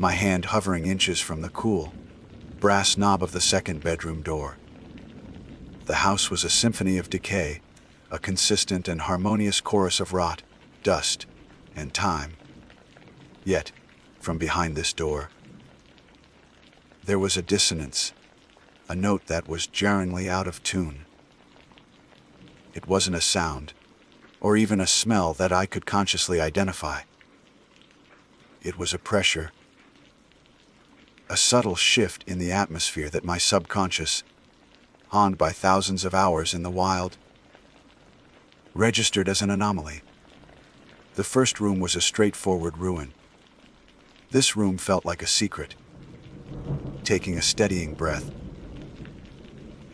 my hand hovering inches from the cool, brass knob of the second bedroom door. The house was a symphony of decay, a consistent and harmonious chorus of rot, dust, and time. Yet, from behind this door, there was a dissonance, a note that was jarringly out of tune. It wasn't a sound, or even a smell that I could consciously identify. It was a pressure, a subtle shift in the atmosphere that my subconscious, haunted by thousands of hours in the wild, registered as an anomaly. The first room was a straightforward ruin. This room felt like a secret. Taking a steadying breath,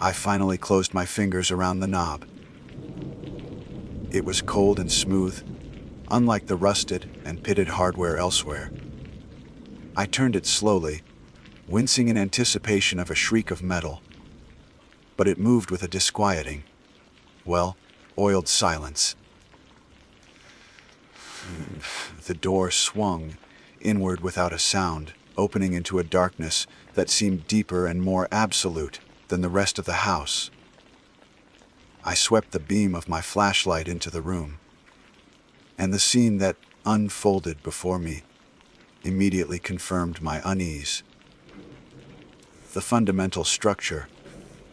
I finally closed my fingers around the knob. It was cold and smooth, unlike the rusted and pitted hardware elsewhere. I turned it slowly, wincing in anticipation of a shriek of metal. But it moved with a disquieting, oiled silence. The door swung inward without a sound, opening into a darkness that seemed deeper and more absolute than the rest of the house. I swept the beam of my flashlight into the room, and the scene that unfolded before me immediately confirmed my unease. The fundamental structure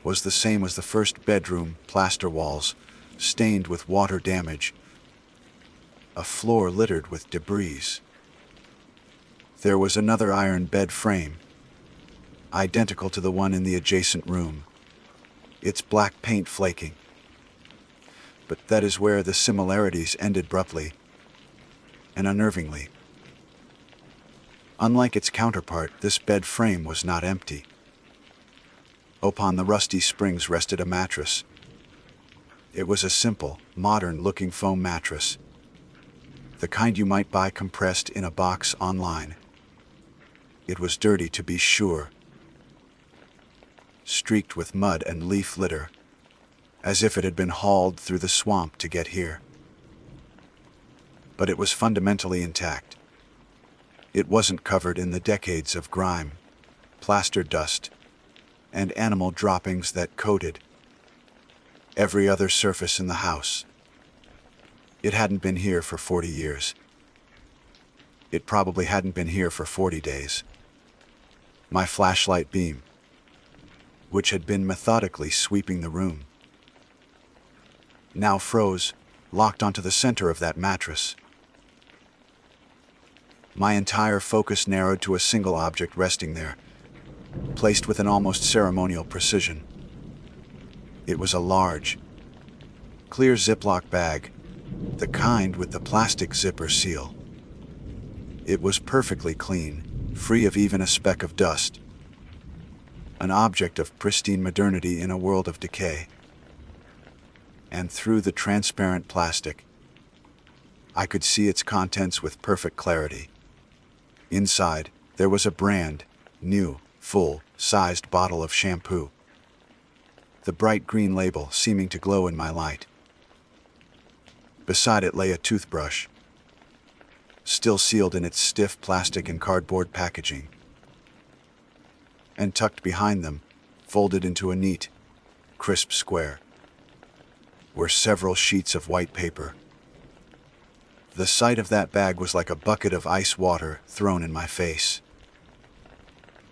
was the same as the first bedroom, plaster walls, stained with water damage, a floor littered with debris. There was another iron bed frame, identical to the one in the adjacent room, its black paint flaking. But that is where the similarities ended abruptly and unnervingly. Unlike its counterpart, this bed frame was not empty. Upon the rusty springs rested a mattress. It was a simple, modern-looking foam mattress, the kind you might buy compressed in a box online. It was dirty, to be sure, streaked with mud and leaf litter, as if it had been hauled through the swamp to get here. But it was fundamentally intact. It wasn't covered in the decades of grime, plaster dust, and animal droppings that coated every other surface in the house. It hadn't been here for 40 years. It probably hadn't been here for 40 days. My flashlight beam, which had been methodically sweeping the room, now froze, locked onto the center of that mattress. My entire focus narrowed to a single object resting there, placed with an almost ceremonial precision. It was a large, clear Ziploc bag, the kind with the plastic zipper seal. It was perfectly clean, free of even a speck of dust. An object of pristine modernity in a world of decay. And through the transparent plastic, I could see its contents with perfect clarity. Inside, there was a brand new, full-sized bottle of shampoo, the bright green label seeming to glow in my light. Beside it lay a toothbrush, still sealed in its stiff plastic and cardboard packaging. And tucked behind them, folded into a neat, crisp square, were several sheets of white paper. The sight of that bag was like a bucket of ice water thrown in my face.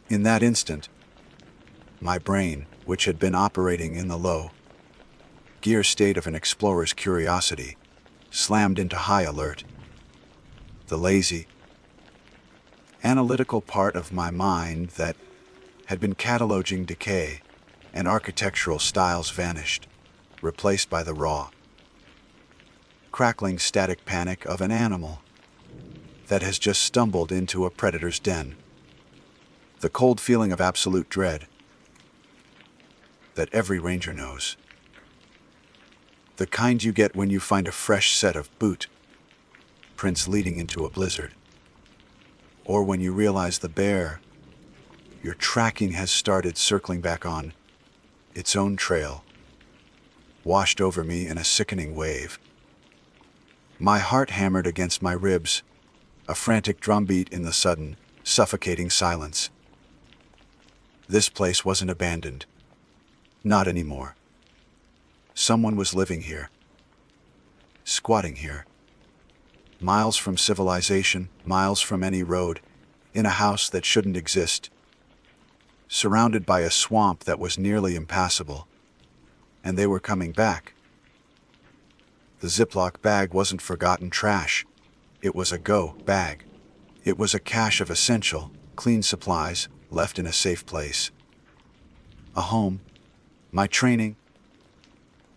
In that instant, my brain, which had been operating in the low gear state of an explorer's curiosity, slammed into high alert. The lazy, analytical part of my mind that had been cataloging decay and architectural styles vanished, replaced by the raw, crackling static panic of an animal that has just stumbled into a predator's den. The cold feeling of absolute dread that every ranger knows. The kind you get when you find a fresh set of boot prints leading into a blizzard. Or when you realize the bear you're tracking has started circling back on its own trail, washed over me in a sickening wave. My heart hammered against my ribs, a frantic drumbeat in the sudden, suffocating silence. This place wasn't abandoned. Not anymore. Someone was living here, squatting here, miles from civilization, miles from any road, in a house that shouldn't exist, surrounded by a swamp that was nearly impassable, and they were coming back. The Ziploc bag wasn't forgotten trash. It was a go bag. It was a cache of essential, clean supplies left in a safe place. A home, my training,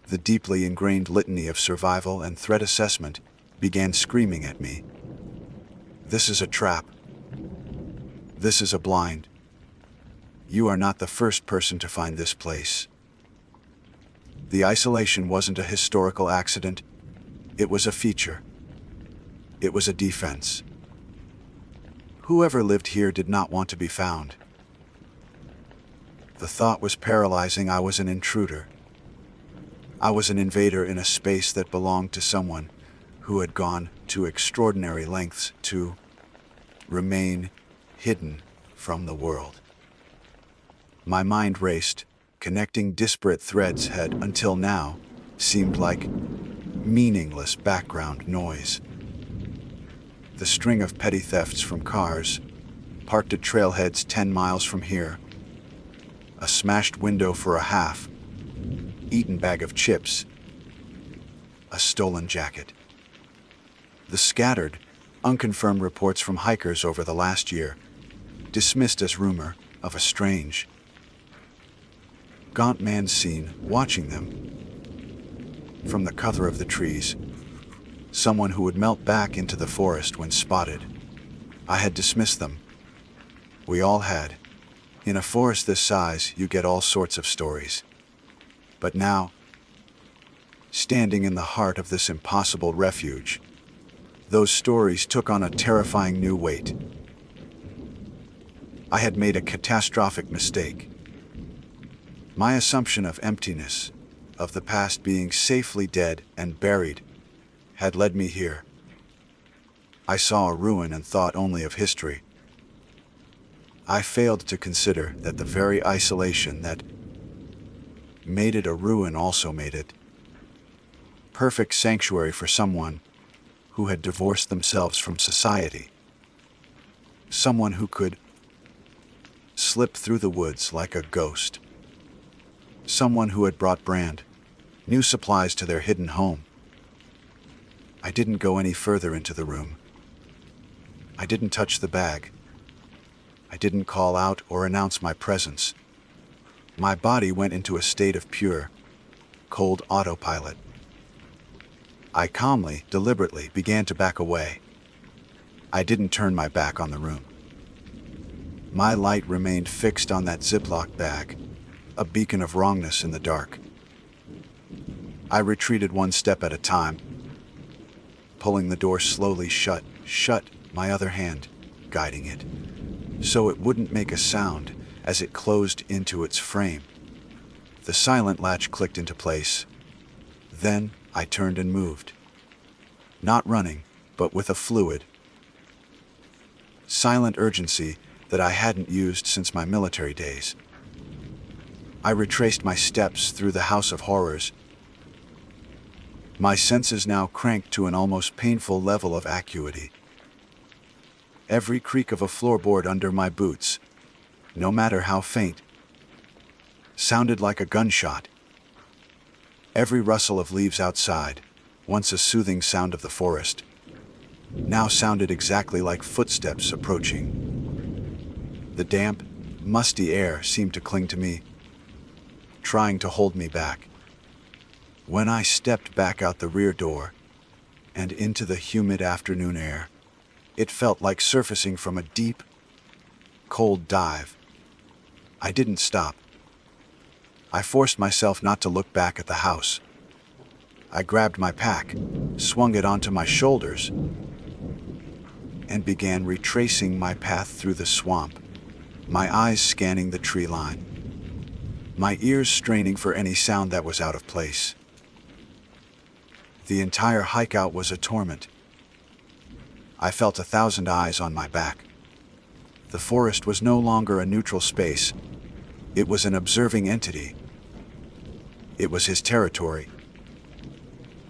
the deeply ingrained litany of survival and threat assessment began screaming at me. This is a trap. This is a blind. You are not the first person to find this place. The isolation wasn't a historical accident. It was a feature. It was a defense. Whoever lived here did not want to be found. The thought was paralyzing. I was an intruder. I was an invader in a space that belonged to someone who had gone to extraordinary lengths to remain hidden from the world. My mind raced, connecting disparate threads had, until now, seemed like meaningless background noise. The string of petty thefts from cars, parked at trailheads 10 miles from here, a smashed window for a half-eaten bag of chips, a stolen jacket. The scattered, unconfirmed reports from hikers over the last year, dismissed as rumor of a strange, gaunt man seen watching them from the cover of the trees, someone who would melt back into the forest when spotted. I had dismissed them. We all had. In a forest this size, you get all sorts of stories. But now, standing in the heart of this impossible refuge, those stories took on a terrifying new weight. I had made a catastrophic mistake. My assumption of emptiness, of the past being safely dead and buried, had led me here. I saw a ruin and thought only of history. I failed to consider that the very isolation that made it a ruin also made it perfect sanctuary for someone who had divorced themselves from society. Someone who could slip through the woods like a ghost. Someone who had brought brand new supplies to their hidden home. I didn't go any further into the room. I didn't touch the bag. I didn't call out or announce my presence. My body went into a state of pure, cold autopilot. I calmly, deliberately began to back away. I didn't turn my back on the room. My light remained fixed on that Ziploc bag, a beacon of wrongness in the dark. I retreated one step at a time, pulling the door slowly shut, my other hand guiding it, so it wouldn't make a sound as it closed into its frame. The silent latch clicked into place. Then I turned and moved. Not running, but with a fluid, silent urgency that I hadn't used since my military days. I retraced my steps through the house of horrors, my senses now cranked to an almost painful level of acuity. Every creak of a floorboard under my boots, no matter how faint, sounded like a gunshot. Every rustle of leaves outside, once a soothing sound of the forest, now sounded exactly like footsteps approaching. The damp, musty air seemed to cling to me, trying to hold me back. When I stepped back out the rear door and into the humid afternoon air, it felt like surfacing from a deep, cold dive. I didn't stop. I forced myself not to look back at the house. I grabbed my pack, swung it onto my shoulders, and began retracing my path through the swamp, my eyes scanning the tree line, my ears straining for any sound that was out of place. The entire hike out was a torment. I felt 1,000 eyes on my back. The forest was no longer a neutral space. It was an observing entity. It was his territory,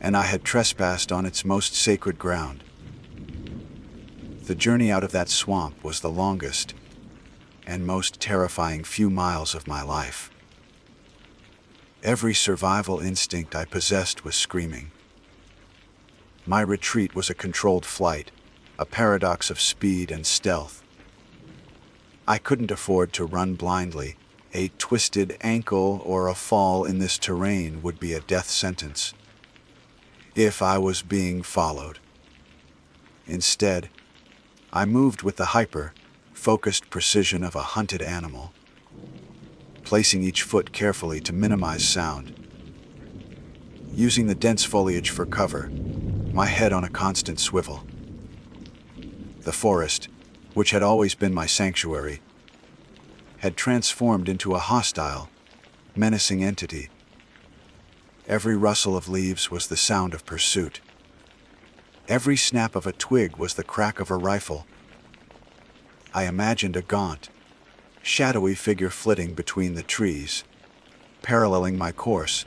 and I had trespassed on its most sacred ground. The journey out of that swamp was the longest and most terrifying few miles of my life. Every survival instinct I possessed was screaming. My retreat was a controlled flight, a paradox of speed and stealth. I couldn't afford to run blindly. A twisted ankle or a fall in this terrain would be a death sentence if I was being followed. Instead, I moved with the hyper-focused precision of a hunted animal, placing each foot carefully to minimize sound, using the dense foliage for cover, my head on a constant swivel. The forest, which had always been my sanctuary, had transformed into a hostile, menacing entity. Every rustle of leaves was the sound of pursuit. Every snap of a twig was the crack of a rifle. I imagined a gaunt, shadowy figure flitting between the trees, paralleling my course,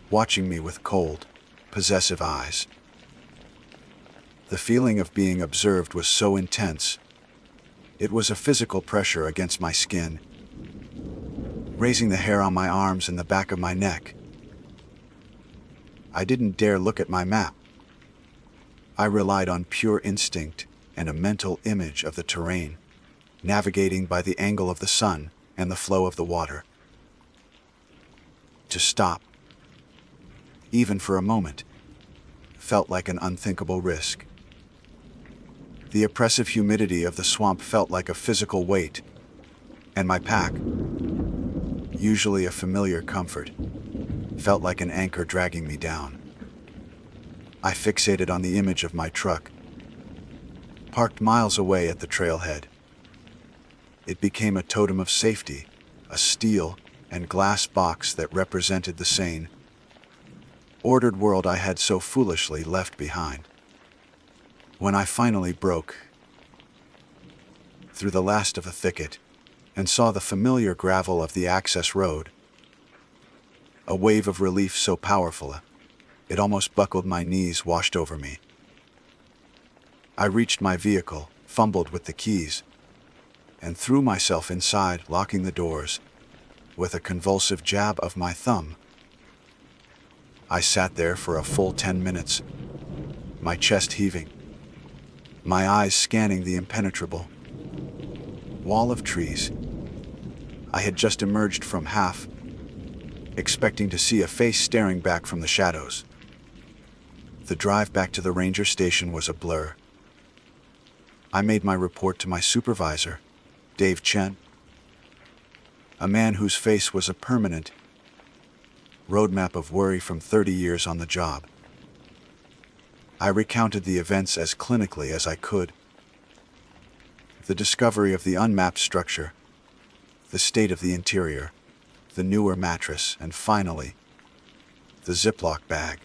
watching me with cold, possessive eyes. The feeling of being observed was so intense. It was a physical pressure against my skin, raising the hair on my arms and the back of my neck. I didn't dare look at my map. I relied on pure instinct and a mental image of the terrain, navigating by the angle of the sun and the flow of the water. To stop, even for a moment, felt like an unthinkable risk. The oppressive humidity of the swamp felt like a physical weight, and my pack, usually a familiar comfort, felt like an anchor dragging me down. I fixated on the image of my truck, parked miles away at the trailhead. It became a totem of safety, a steel and glass box that represented the sane, ordered world I had so foolishly left behind. When I finally broke through the last of a thicket and saw the familiar gravel of the access road. A wave of relief so powerful, it almost buckled my knees, washed over me. I reached my vehicle, fumbled with the keys, and threw myself inside, locking the doors with a convulsive jab of my thumb. I sat there for a full 10 minutes, my chest heaving, my eyes scanning the impenetrable wall of trees. I had just emerged from half, expecting to see a face staring back from the shadows. The drive back to the ranger station was a blur. I made my report to my supervisor, Dave Chen, a man whose face was a permanent roadmap of worry from 30 years on the job. I recounted the events as clinically as I could. The discovery of the unmapped structure, the state of the interior, the newer mattress, and finally, the Ziploc bag.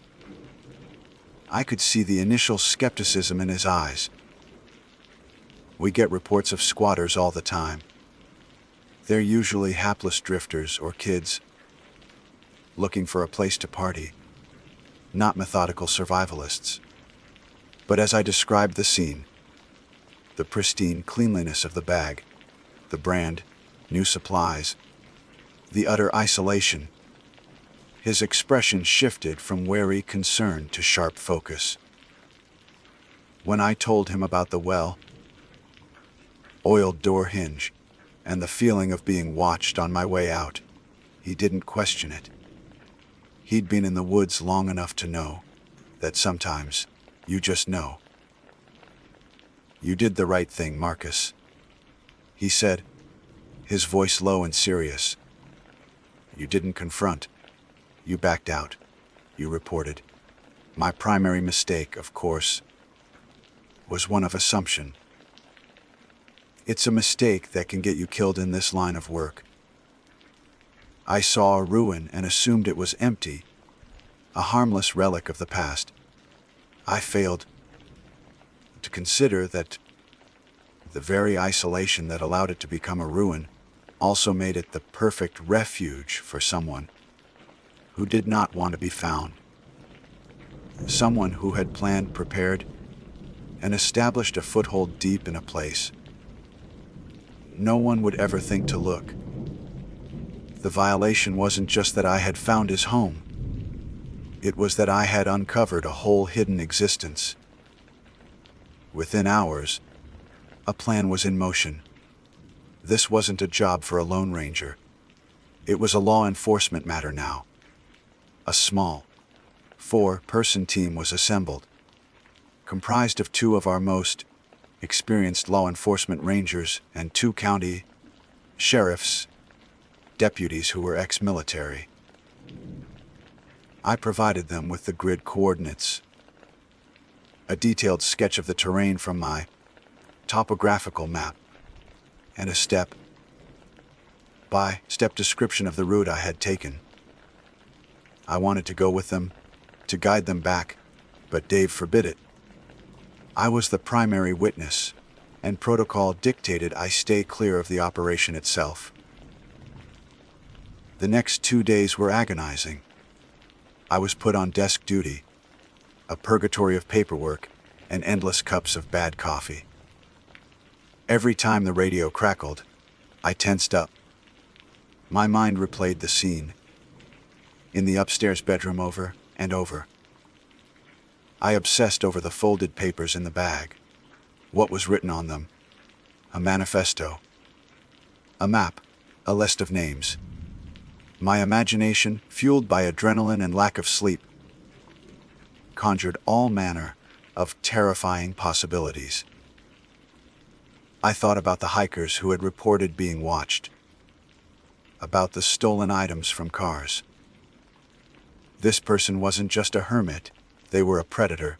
I could see the initial skepticism in his eyes. We get reports of squatters all the time. They're usually hapless drifters or kids looking for a place to party, not methodical survivalists. But as I described the scene, the pristine cleanliness of the bag, the brand, new supplies, the utter isolation, his expression shifted from wary concern to sharp focus. When I told him about the well, oiled door hinge, and the feeling of being watched on my way out, he didn't question it. He'd been in the woods long enough to know that sometimes you just know. "You did the right thing, Marcus," he said, his voice low and serious. "You didn't confront. You backed out. You reported. My primary mistake, of course, was one of assumption. It's a mistake that can get you killed in this line of work. I saw a ruin and assumed it was empty, a harmless relic of the past. I failed to consider that the very isolation that allowed it to become a ruin also made it the perfect refuge for someone who did not want to be found. Someone who had planned, prepared, and established a foothold deep in a place no one would ever think to look. The violation wasn't just that I had found his home. It was that I had uncovered a whole hidden existence. Within hours, a plan was in motion. This wasn't a job for a lone ranger. It was a law enforcement matter now. A small, 4-person team was assembled, comprised of 2 of our most experienced law enforcement rangers and 2 county sheriffs, deputies who were ex-military. I provided them with the grid coordinates, a detailed sketch of the terrain from my topographical map, and a step-by-step description of the route I had taken. I wanted to go with them, to guide them back, but Dave forbid it. I was the primary witness, and protocol dictated I stay clear of the operation itself. The next 2 days were agonizing. I was put on desk duty, a purgatory of paperwork and endless cups of bad coffee. Every time the radio crackled, I tensed up. My mind replayed the scene in the upstairs bedroom over and over. I obsessed over the folded papers in the bag. What was written on them? A manifesto, a map, a list of names. My imagination, fueled by adrenaline and lack of sleep, conjured all manner of terrifying possibilities. I thought about the hikers who had reported being watched, about the stolen items from cars. This person wasn't just a hermit, they were a predator,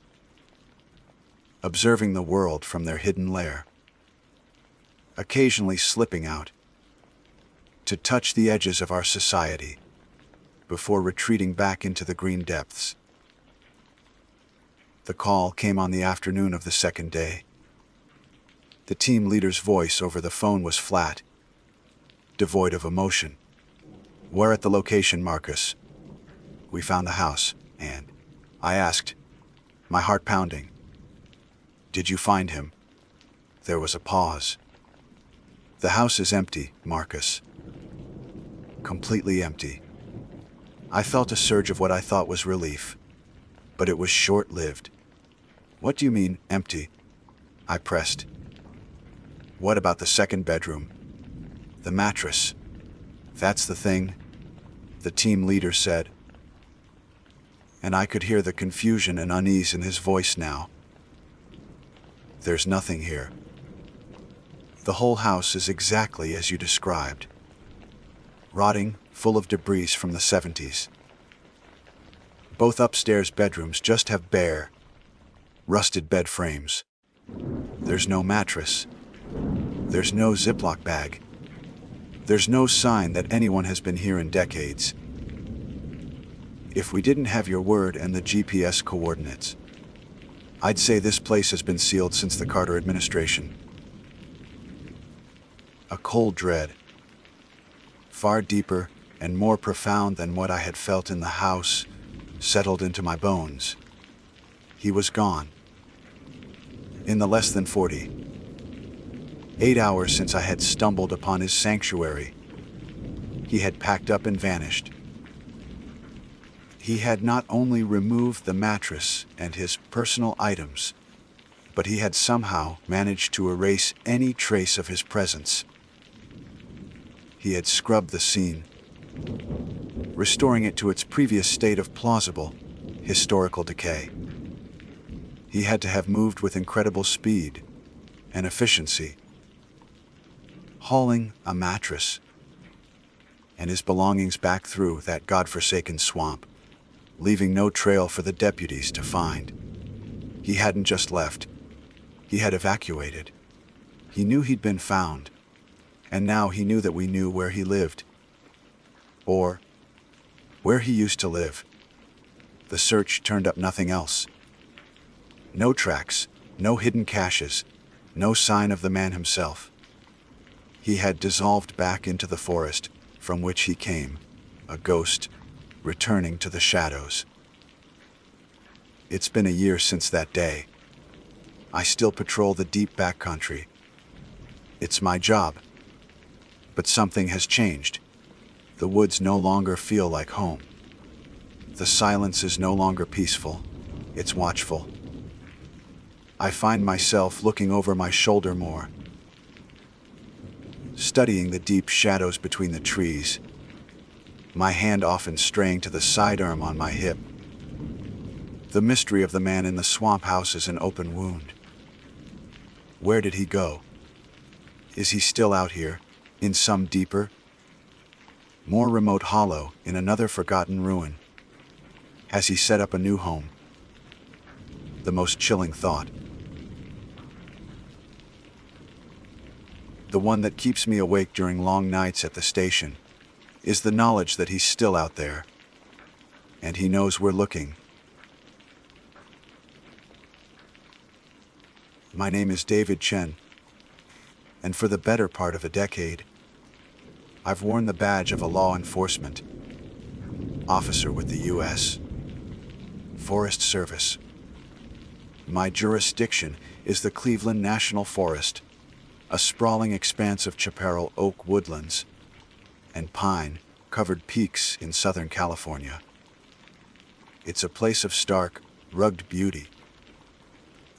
observing the world from their hidden lair, occasionally slipping out to touch the edges of our society before retreating back into the green depths. The call came on the afternoon of the second day. The team leader's voice over the phone was flat, devoid of emotion. "We're at the location, Marcus. We found the house, and..." I asked, my heart pounding. "Did you find him?" There was a pause. "The house is empty, Marcus. Completely empty." I felt a surge of what I thought was relief, but it was short-lived. "What do you mean, empty?" I pressed. "What about the second bedroom? The mattress?" "That's the thing," the team leader said. And I could hear the confusion and unease in his voice now. "There's nothing here. The whole house is exactly as you described. Rotting, full of debris from the 70s. Both upstairs bedrooms just have bare, rusted bed frames. There's no mattress. There's no Ziploc bag. There's no sign that anyone has been here in decades. If we didn't have your word and the GPS coordinates, I'd say this place has been sealed since the Carter administration." A cold dread, far deeper and more profound than what I had felt in the house, settled into my bones. He was gone. In the less than 48 hours since I had stumbled upon his sanctuary, he had packed up and vanished. He had not only removed the mattress and his personal items, but he had somehow managed to erase any trace of his presence. He had scrubbed the scene, restoring it to its previous state of plausible, historical decay. He had to have moved with incredible speed and efficiency, hauling a mattress and his belongings back through that godforsaken swamp, leaving no trail for the deputies to find. He hadn't just left. He had evacuated. He knew he'd been found, and now he knew that we knew where he lived. Or where he used to live. The search turned up nothing else. No tracks, no hidden caches, no sign of the man himself. He had dissolved back into the forest from which he came, a ghost, returning to the shadows. It's been a year since that day. I still patrol the deep backcountry. It's my job. But something has changed. The woods no longer feel like home. The silence is no longer peaceful. It's watchful. I find myself looking over my shoulder more, studying the deep shadows between the trees, my hand often straying to the sidearm on my hip. The mystery of the man in the swamp house is an open wound. Where did he go? Is he still out here, in some deeper, more remote hollow in another forgotten ruin? Has he set up a new home? The most chilling thought. The one that keeps me awake during long nights at the station is the knowledge that he's still out there, and he knows we're looking. My name is David Chen, and for the better part of a decade, I've worn the badge of a law enforcement officer with the U.S. Forest Service. My jurisdiction is the Cleveland National Forest, a sprawling expanse of chaparral oak woodlands and pine-covered peaks in Southern California. It's a place of stark, rugged beauty,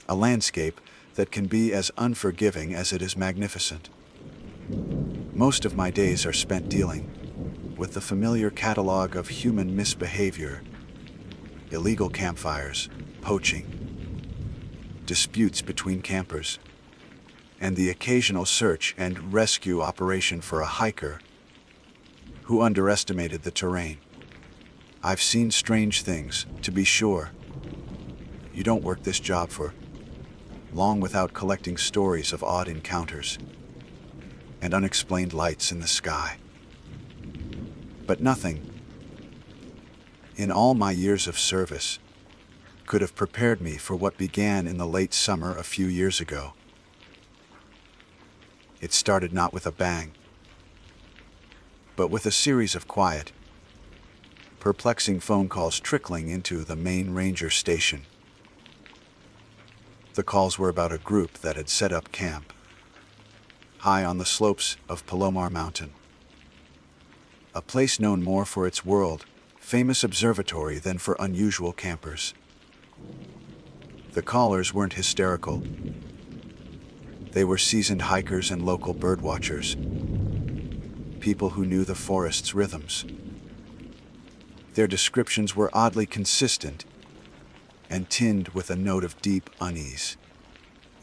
a landscape that can be as unforgiving as it is magnificent. Most of my days are spent dealing with the familiar catalog of human misbehavior, illegal campfires, poaching, disputes between campers, and the occasional search and rescue operation for a hiker who underestimated the terrain. I've seen strange things, to be sure. You don't work this job for long without collecting stories of odd encounters and unexplained lights in the sky. But nothing, in all my years of service, could have prepared me for what began in the late summer a few years ago. It started not with a bang, but with a series of quiet, perplexing phone calls trickling into the main ranger station. The calls were about a group that had set up camp high on the slopes of Palomar Mountain, a place known more for its world-famous observatory than for unusual campers. The callers weren't hysterical. They were seasoned hikers and local birdwatchers, people who knew the forest's rhythms. Their descriptions were oddly consistent and tinged with a note of deep unease.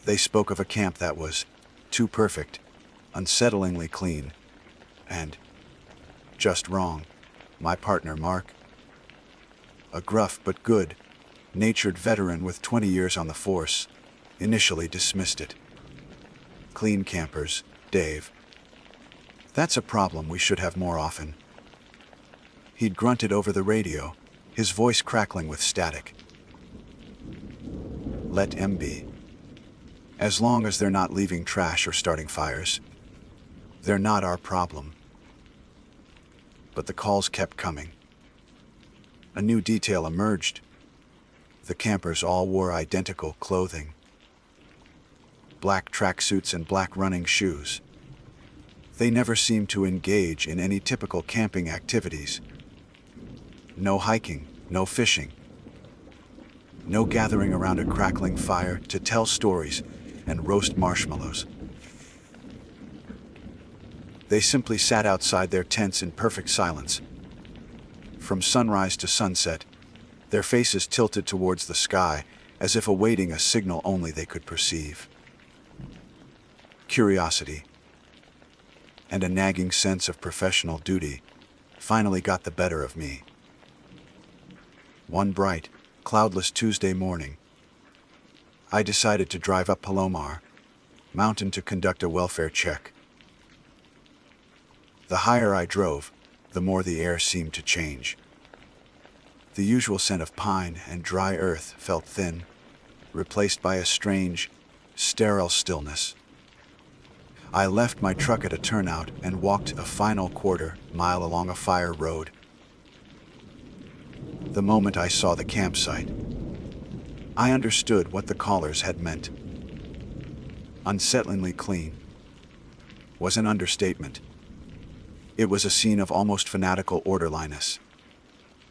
They spoke of a camp that was too perfect, unsettlingly clean, and just wrong. My partner, Mark, a gruff but good-natured veteran with 20 years on the force, initially dismissed it. Clean campers, Dave. That's a problem we should have more often. He'd grunted over the radio, his voice crackling with static. Let 'em be. As long as they're not leaving trash or starting fires, they're not our problem. But the calls kept coming. A new detail emerged. The campers all wore identical clothing. Black tracksuits and black running shoes. They never seemed to engage in any typical camping activities. No hiking, no fishing. No gathering around a crackling fire to tell stories and roast marshmallows. They simply sat outside their tents in perfect silence. From sunrise to sunset, their faces tilted towards the sky as if awaiting a signal only they could perceive. Curiosity and a nagging sense of professional duty finally got the better of me. One bright, cloudless Tuesday morning, I decided to drive up Palomar Mountain to conduct a welfare check. The higher I drove, the more the air seemed to change. The usual scent of pine and dry earth felt thin, replaced by a strange, sterile stillness. I left my truck at a turnout and walked a final quarter-mile along a fire road. The moment I saw the campsite, I understood what the callers had meant. Unsettlingly clean was an understatement. It was a scene of almost fanatical orderliness,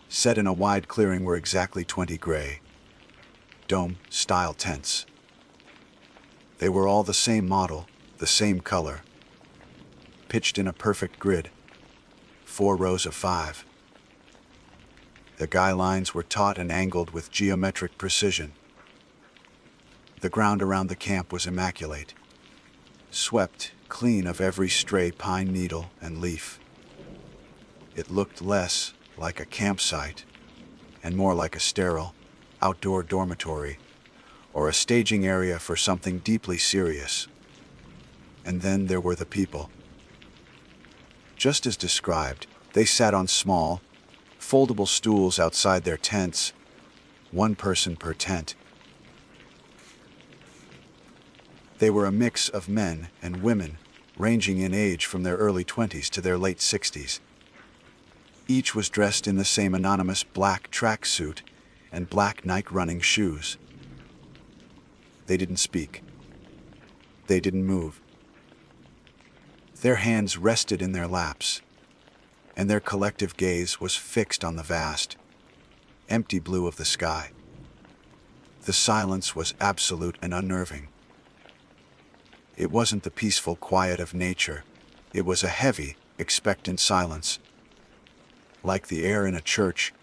set in a wide clearing where exactly 20 gray, dome-style tents. They were all the same model, the same color, pitched in a perfect grid, 4 rows of 5. The guy lines were taut and angled with geometric precision. The ground around the camp was immaculate, swept clean of every stray pine needle and leaf. It looked less like a campsite and more like a sterile, outdoor dormitory or a staging area for something deeply serious. And then there were the people. Just as described, they sat on small, foldable stools outside their tents, 1 person per tent. They were a mix of men and women, ranging in age from their early 20s to their late 60s. Each was dressed in the same anonymous black tracksuit and black Nike running shoes. They didn't speak. They didn't move. Their hands rested in their laps, and their collective gaze was fixed on the vast, empty blue of the sky. The silence was absolute and unnerving. It wasn't the peaceful quiet of nature. It was a heavy, expectant silence, like the air in a church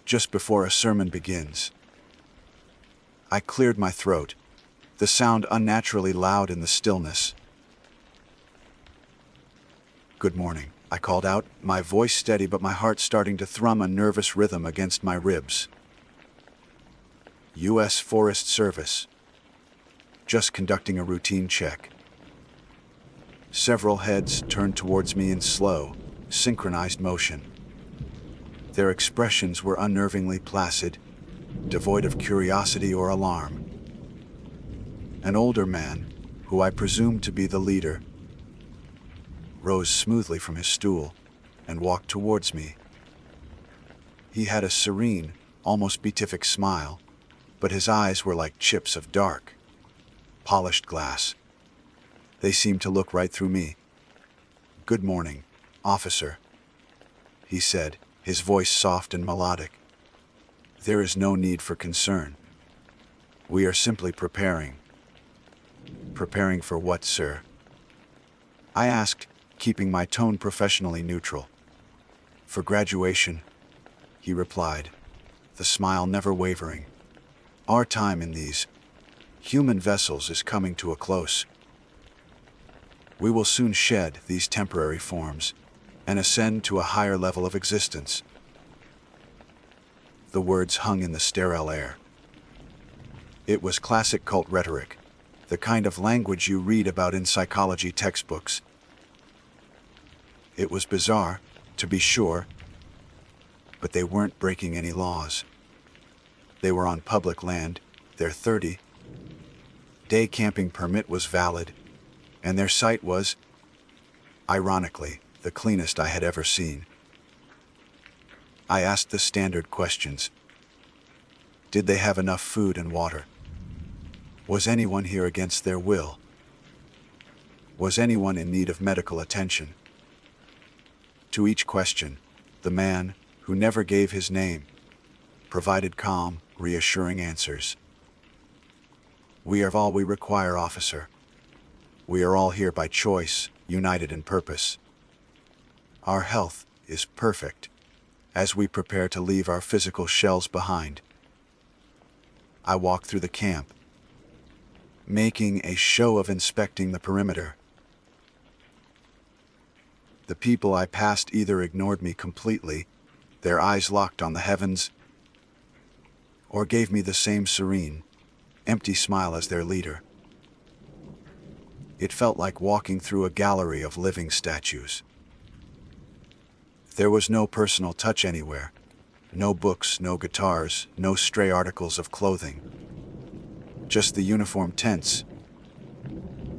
just before a sermon begins. I cleared my throat, the sound unnaturally loud in the stillness. "Good morning," I called out, my voice steady but my heart starting to thrum a nervous rhythm against my ribs. U.S. Forest Service. Just conducting a routine check. Several heads turned towards me in slow, synchronized motion. Their expressions were unnervingly placid, devoid of curiosity or alarm. An older man, who I presumed to be the leader, rose smoothly from his stool and walked towards me. He had a serene, almost beatific smile, but his eyes were like chips of dark, polished glass. They seemed to look right through me. "Good morning, officer," he said, his voice soft and melodic. "There is no need for concern. We are simply preparing." "Preparing for what, sir?" I asked, keeping my tone professionally neutral. "For graduation," he replied, the smile never wavering. "Our time in these human vessels is coming to a close. We will soon shed these temporary forms and ascend to a higher level of existence." The words hung in the sterile air. It was classic cult rhetoric, the kind of language you read about in psychology textbooks. It was bizarre, to be sure, but they weren't breaking any laws. They were on public land, their 30-day camping permit was valid, and their site was, ironically, the cleanest I had ever seen. I asked the standard questions. Did they have enough food and water? Was anyone here against their will? Was anyone in need of medical attention? To each question, the man, who never gave his name, provided calm, reassuring answers. "We are all we require, officer. We are all here by choice, united in purpose. Our health is perfect as we prepare to leave our physical shells behind." I walked through the camp, making a show of inspecting the perimeter. The people I passed either ignored me completely, their eyes locked on the heavens, or gave me the same serene, empty smile as their leader. It felt like walking through a gallery of living statues. There was no personal touch anywhere. No books, no guitars, no stray articles of clothing. Just the uniform tents,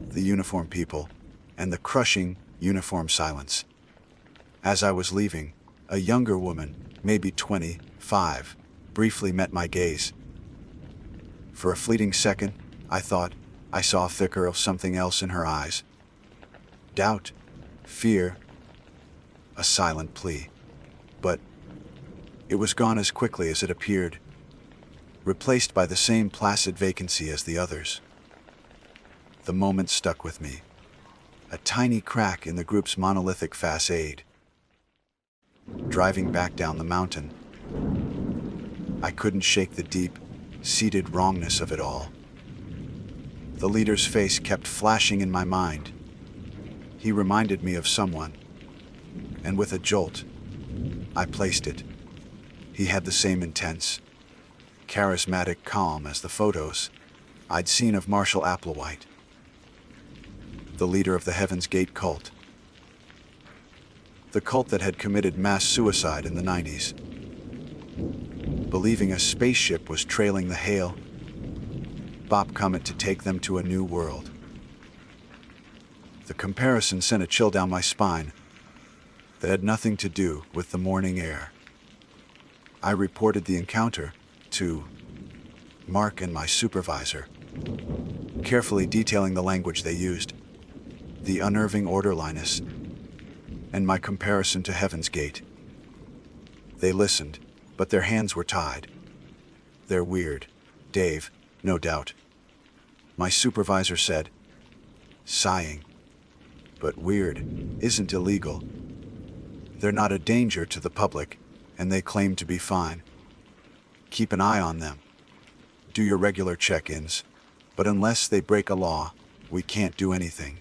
the uniform people, and the crushing uniform silence. As I was leaving, a younger woman, maybe 25, briefly met my gaze. For a fleeting second, I thought I saw a flicker of something else in her eyes. Doubt, fear, a silent plea. But it was gone as quickly as it appeared, replaced by the same placid vacancy as the others. The moment stuck with me. A tiny crack in the group's monolithic facade. Driving back down the mountain, I couldn't shake the deep-seated wrongness of it all. The leader's face kept flashing in my mind. He reminded me of someone, and with a jolt, I placed it. He had the same intense, charismatic calm as the photos I'd seen of Marshall Applewhite, the leader of the Heaven's Gate cult. The cult that had committed mass suicide in the 90s. Believing a spaceship was trailing the Hale Bob comet to take them to a new world. The comparison sent a chill down my spine that had nothing to do with the morning air. I reported the encounter to Mark and my supervisor, carefully detailing the language they used, the unnerving orderliness, and my comparison to Heaven's Gate. They listened, but their hands were tied. "They're weird, Dave, no doubt," my supervisor said, sighing. "But weird isn't illegal. They're not a danger to the public, and they claim to be fine. Keep an eye on them. Do your regular check-ins, but unless they break a law, we can't do anything."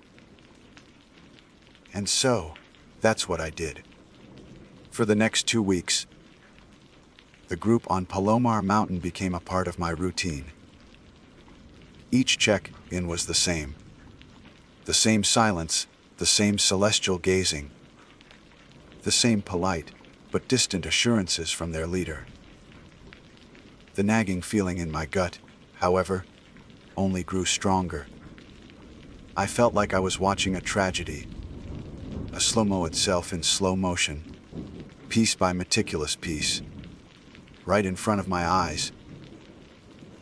And so, that's what I did. For the next 2 weeks, the group on Palomar Mountain became a part of my routine. Each check-in was the same. The same silence, the same celestial gazing, the same polite but distant assurances from their leader. The nagging feeling in my gut, however, only grew stronger. I felt like I was watching a tragedy, a a slow-mo itself in slow motion, piece by meticulous piece, right in front of my eyes,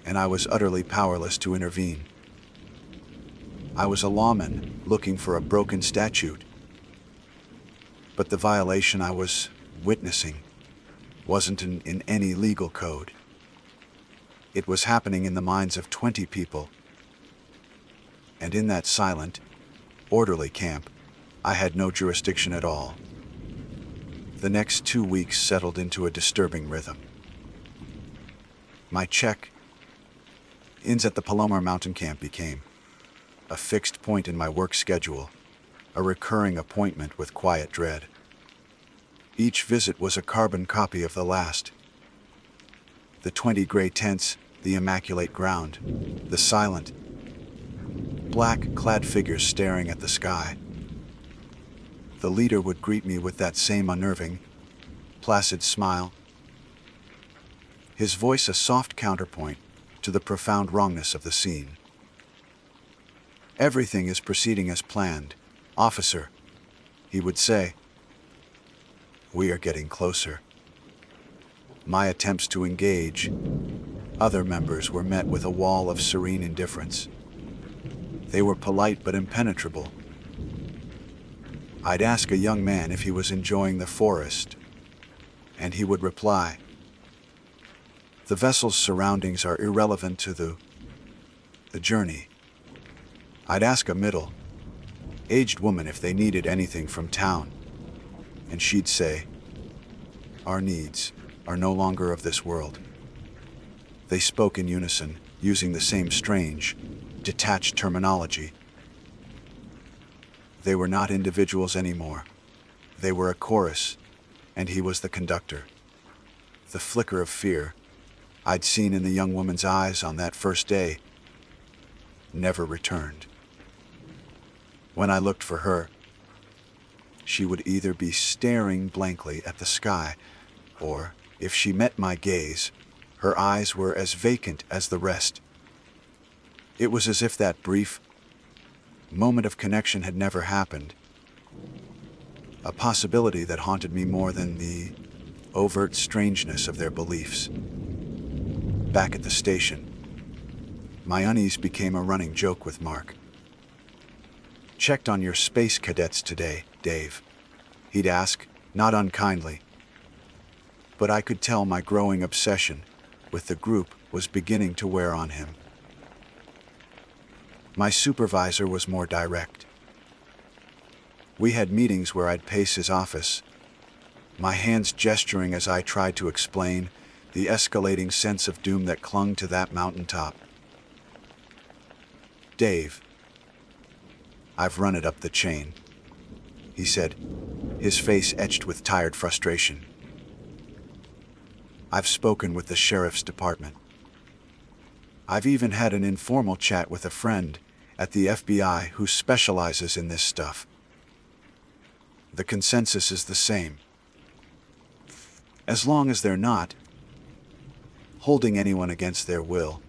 and I was utterly powerless to intervene. I was a lawman looking for a broken statute, but the violation I was witnessing wasn't in any legal code. It was happening in the minds of 20 people, and in that silent, orderly camp, I had no jurisdiction at all. The next 2 weeks settled into a disturbing rhythm. My check-ins at the Palomar Mountain Camp became a fixed point in my work schedule, a recurring appointment with quiet dread. Each visit was a carbon copy of the last. The 20 gray tents, the immaculate ground, the silent, black-clad figures staring at the sky. The leader would greet me with that same unnerving, placid smile, his voice a soft counterpoint to the profound wrongness of the scene. "Everything is proceeding as planned, officer," he would say. "We are getting closer." My attempts to engage other members were met with a wall of serene indifference. They were polite but impenetrable. I'd ask a young man if he was enjoying the forest, and he would reply, "The vessel's surroundings are irrelevant to the journey." I'd ask a middle-aged woman if they needed anything from town, and she'd say, "Our needs are no longer of this world." They spoke in unison, using the same strange, detached terminology. They were not individuals anymore. They were a chorus, and he was the conductor. The flicker of fear I'd seen in the young woman's eyes on that first day never returned. When I looked for her, she would either be staring blankly at the sky, or, if she met my gaze, her eyes were as vacant as the rest. It was as if that brief moment of connection had never happened, a possibility that haunted me more than the overt strangeness of their beliefs. Back at the station, my unease became a running joke with Mark. "Checked on your space cadets today, Dave," he'd ask, not unkindly. But I could tell my growing obsession with the group was beginning to wear on him. My supervisor was more direct. We had meetings where I'd pace his office, my hands gesturing as I tried to explain the escalating sense of doom that clung to that mountaintop. "Dave, I've run it up the chain," he said, his face etched with tired frustration. "I've spoken with the sheriff's department. I've even had an informal chat with a friend at the FBI who specializes in this stuff. The consensus is the same. As long as they're not holding anyone against their will,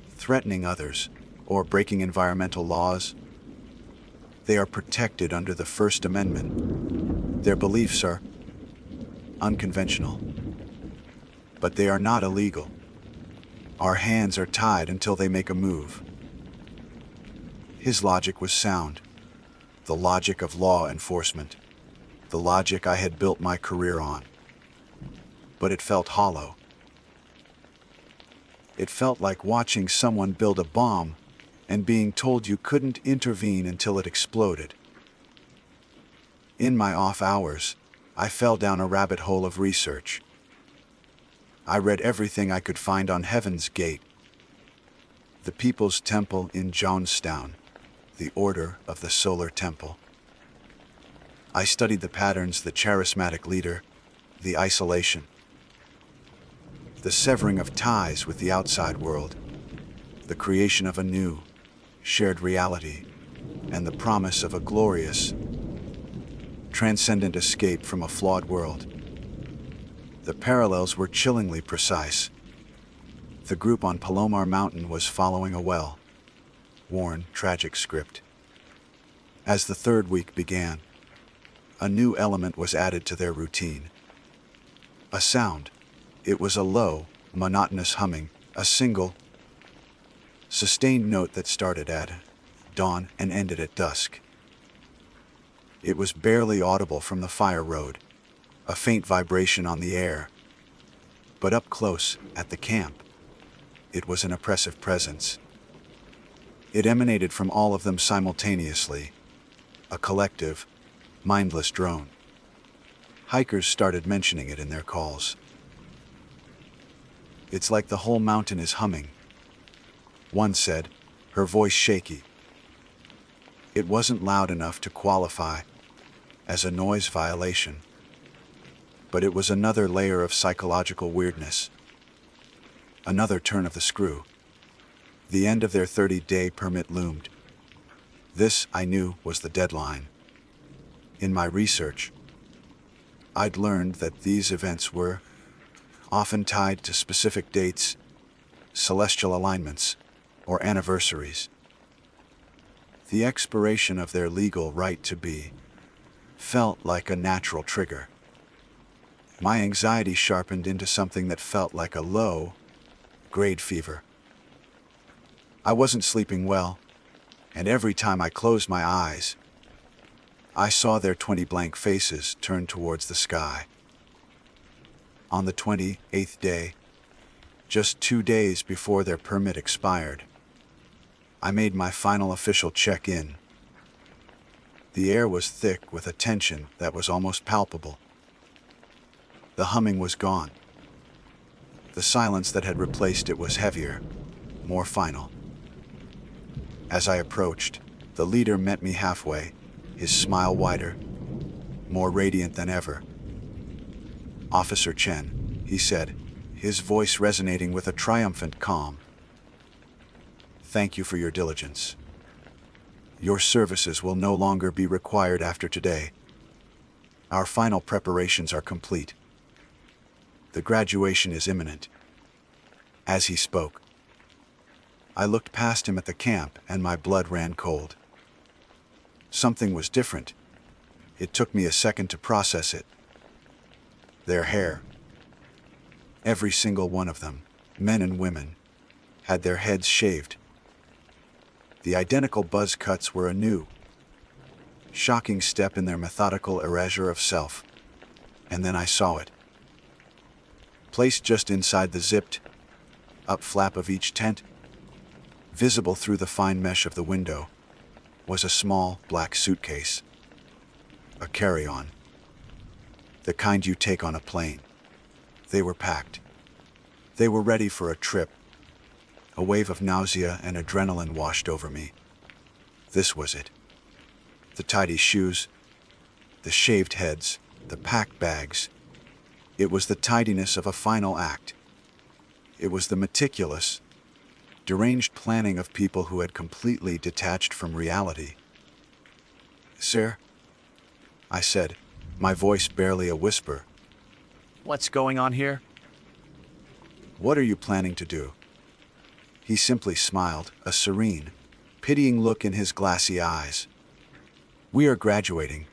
threatening others, or breaking environmental laws, they are protected under the First Amendment. Their beliefs are unconventional, but they are not illegal. Our hands are tied until they make a move." His logic was sound, the logic of law enforcement, the logic I had built my career on. But it felt hollow. It felt like watching someone build a bomb and being told you couldn't intervene until it exploded. In my off hours, I fell down a rabbit hole of research. I read everything I could find on Heaven's Gate, the People's Temple in Jonestown, the Order of the Solar Temple. I studied the patterns, the charismatic leader, the isolation, the severing of ties with the outside world, the creation of a new, shared reality, and the promise of a glorious, transcendent escape from a flawed world. The parallels were chillingly precise. The group on Palomar Mountain was following a well-worn, tragic script. As the third week began, A new element was added to their routine. A sound. It was a low, monotonous humming, a single, sustained note that started at dawn and ended at dusk. It was barely audible from the fire road, a faint vibration on the air. But up close, at the camp, it was an oppressive presence. It emanated from all of them simultaneously, a collective, mindless drone. Hikers started mentioning it in their calls. It's like the whole mountain is humming, one said, her voice shaky. It wasn't loud enough to qualify as a noise violation, but it was another layer of psychological weirdness. Another turn of the screw. The end of their 30-day permit loomed. This, I knew, was the deadline. In my research, I'd learned that these events were often tied to specific dates, celestial alignments, or anniversaries. The expiration of their legal right to be felt like a natural trigger. My anxiety sharpened into something that felt like a low-grade fever. I wasn't sleeping well, and every time I closed my eyes, I saw their 20 blank faces turned towards the sky. On the 28th day, just 2 days before their permit expired, I made my final official check-in. The air was thick with a tension that was almost palpable. The humming was gone. The silence that had replaced it was heavier, more final. As I approached, the leader met me halfway, his smile wider, more radiant than ever. "Officer Chen," he said, his voice resonating with a triumphant calm. "Thank you for your diligence. Your services will no longer be required after today. Our final preparations are complete. The graduation is imminent." As he spoke, I looked past him at the camp and my blood ran cold. Something was different. It took me a second to process it. Their hair, every single one of them, men and women, had their heads shaved. The identical buzz cuts were a new, shocking step in their methodical erasure of self. And then I saw it. Placed just inside the zipped-up flap of each tent, visible through the fine mesh of the window, was a small black suitcase. A carry-on. The kind you take on a plane. They were packed. They were ready for a trip. A wave of nausea and adrenaline washed over me. This was it. The tidy shoes, the shaved heads, the packed bags. It was the tidiness of a final act. It was the meticulous, deranged planning of people who had completely detached from reality. "Sir," I said, my voice barely a whisper. What's going on here? "What are you planning to do?" He simply smiled, a serene, pitying look in his glassy eyes. "We are graduating,"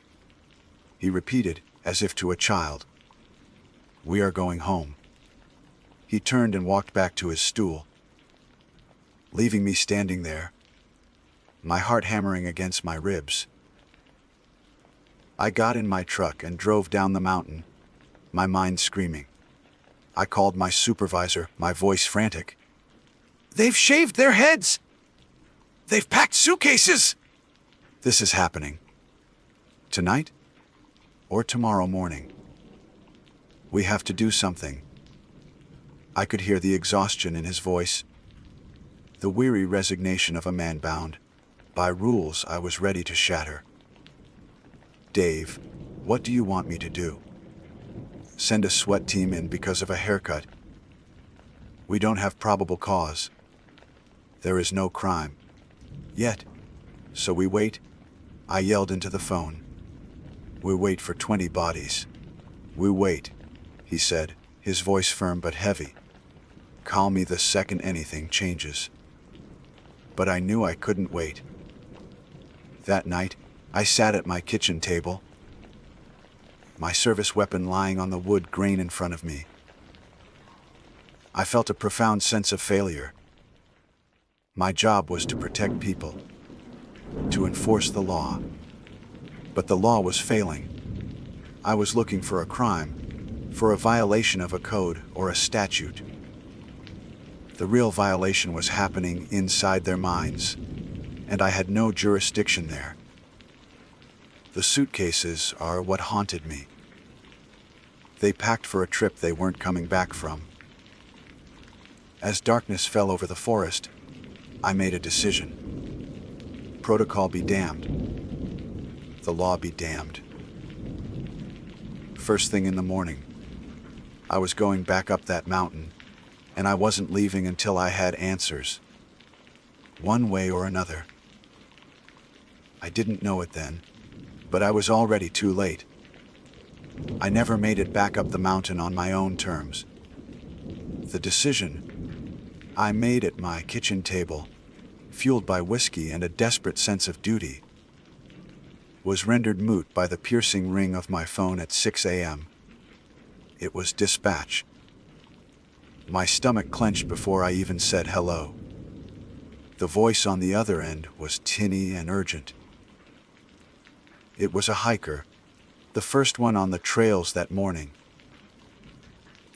he repeated, as if to a child. "We are going home." He turned and walked back to his stool, leaving me standing there, my heart hammering against my ribs. I got in my truck and drove down the mountain, my mind screaming. I called my supervisor, my voice frantic. They've shaved their heads! They've packed suitcases! This is happening. Tonight? Or tomorrow morning? We have to do something. I could hear the exhaustion in his voice, the weary resignation of a man bound by rules I was ready to shatter. "Dave, what do you want me to do? Send a SWAT team in because of a haircut? We don't have probable cause. There is no crime. Yet. So we wait?" I yelled into the phone. "We wait for 20 bodies. We wait," he said, his voice firm but heavy. "Call me the second anything changes." But I knew I couldn't wait. That night, I sat at my kitchen table, my service weapon lying on the wood grain in front of me. I felt a profound sense of failure. My job was to protect people, to enforce the law. But the law was failing. I was looking for a crime, for a violation of a code or a statute. The real violation was happening inside their minds, and I had no jurisdiction there. The suitcases are what haunted me. They packed for a trip they weren't coming back from. As darkness fell over the forest, I made a decision. Protocol be damned. The law be damned. First thing in the morning, I was going back up that mountain, and I wasn't leaving until I had answers. One way or another. I didn't know it then, but I was already too late. I never made it back up the mountain on my own terms. The decision I made at my kitchen table, fueled by whiskey and a desperate sense of duty, was rendered moot by the piercing ring of my phone at 6 a.m. It was dispatch. My stomach clenched before I even said hello. The voice on the other end was tinny and urgent. It was a hiker, the first one on the trails that morning,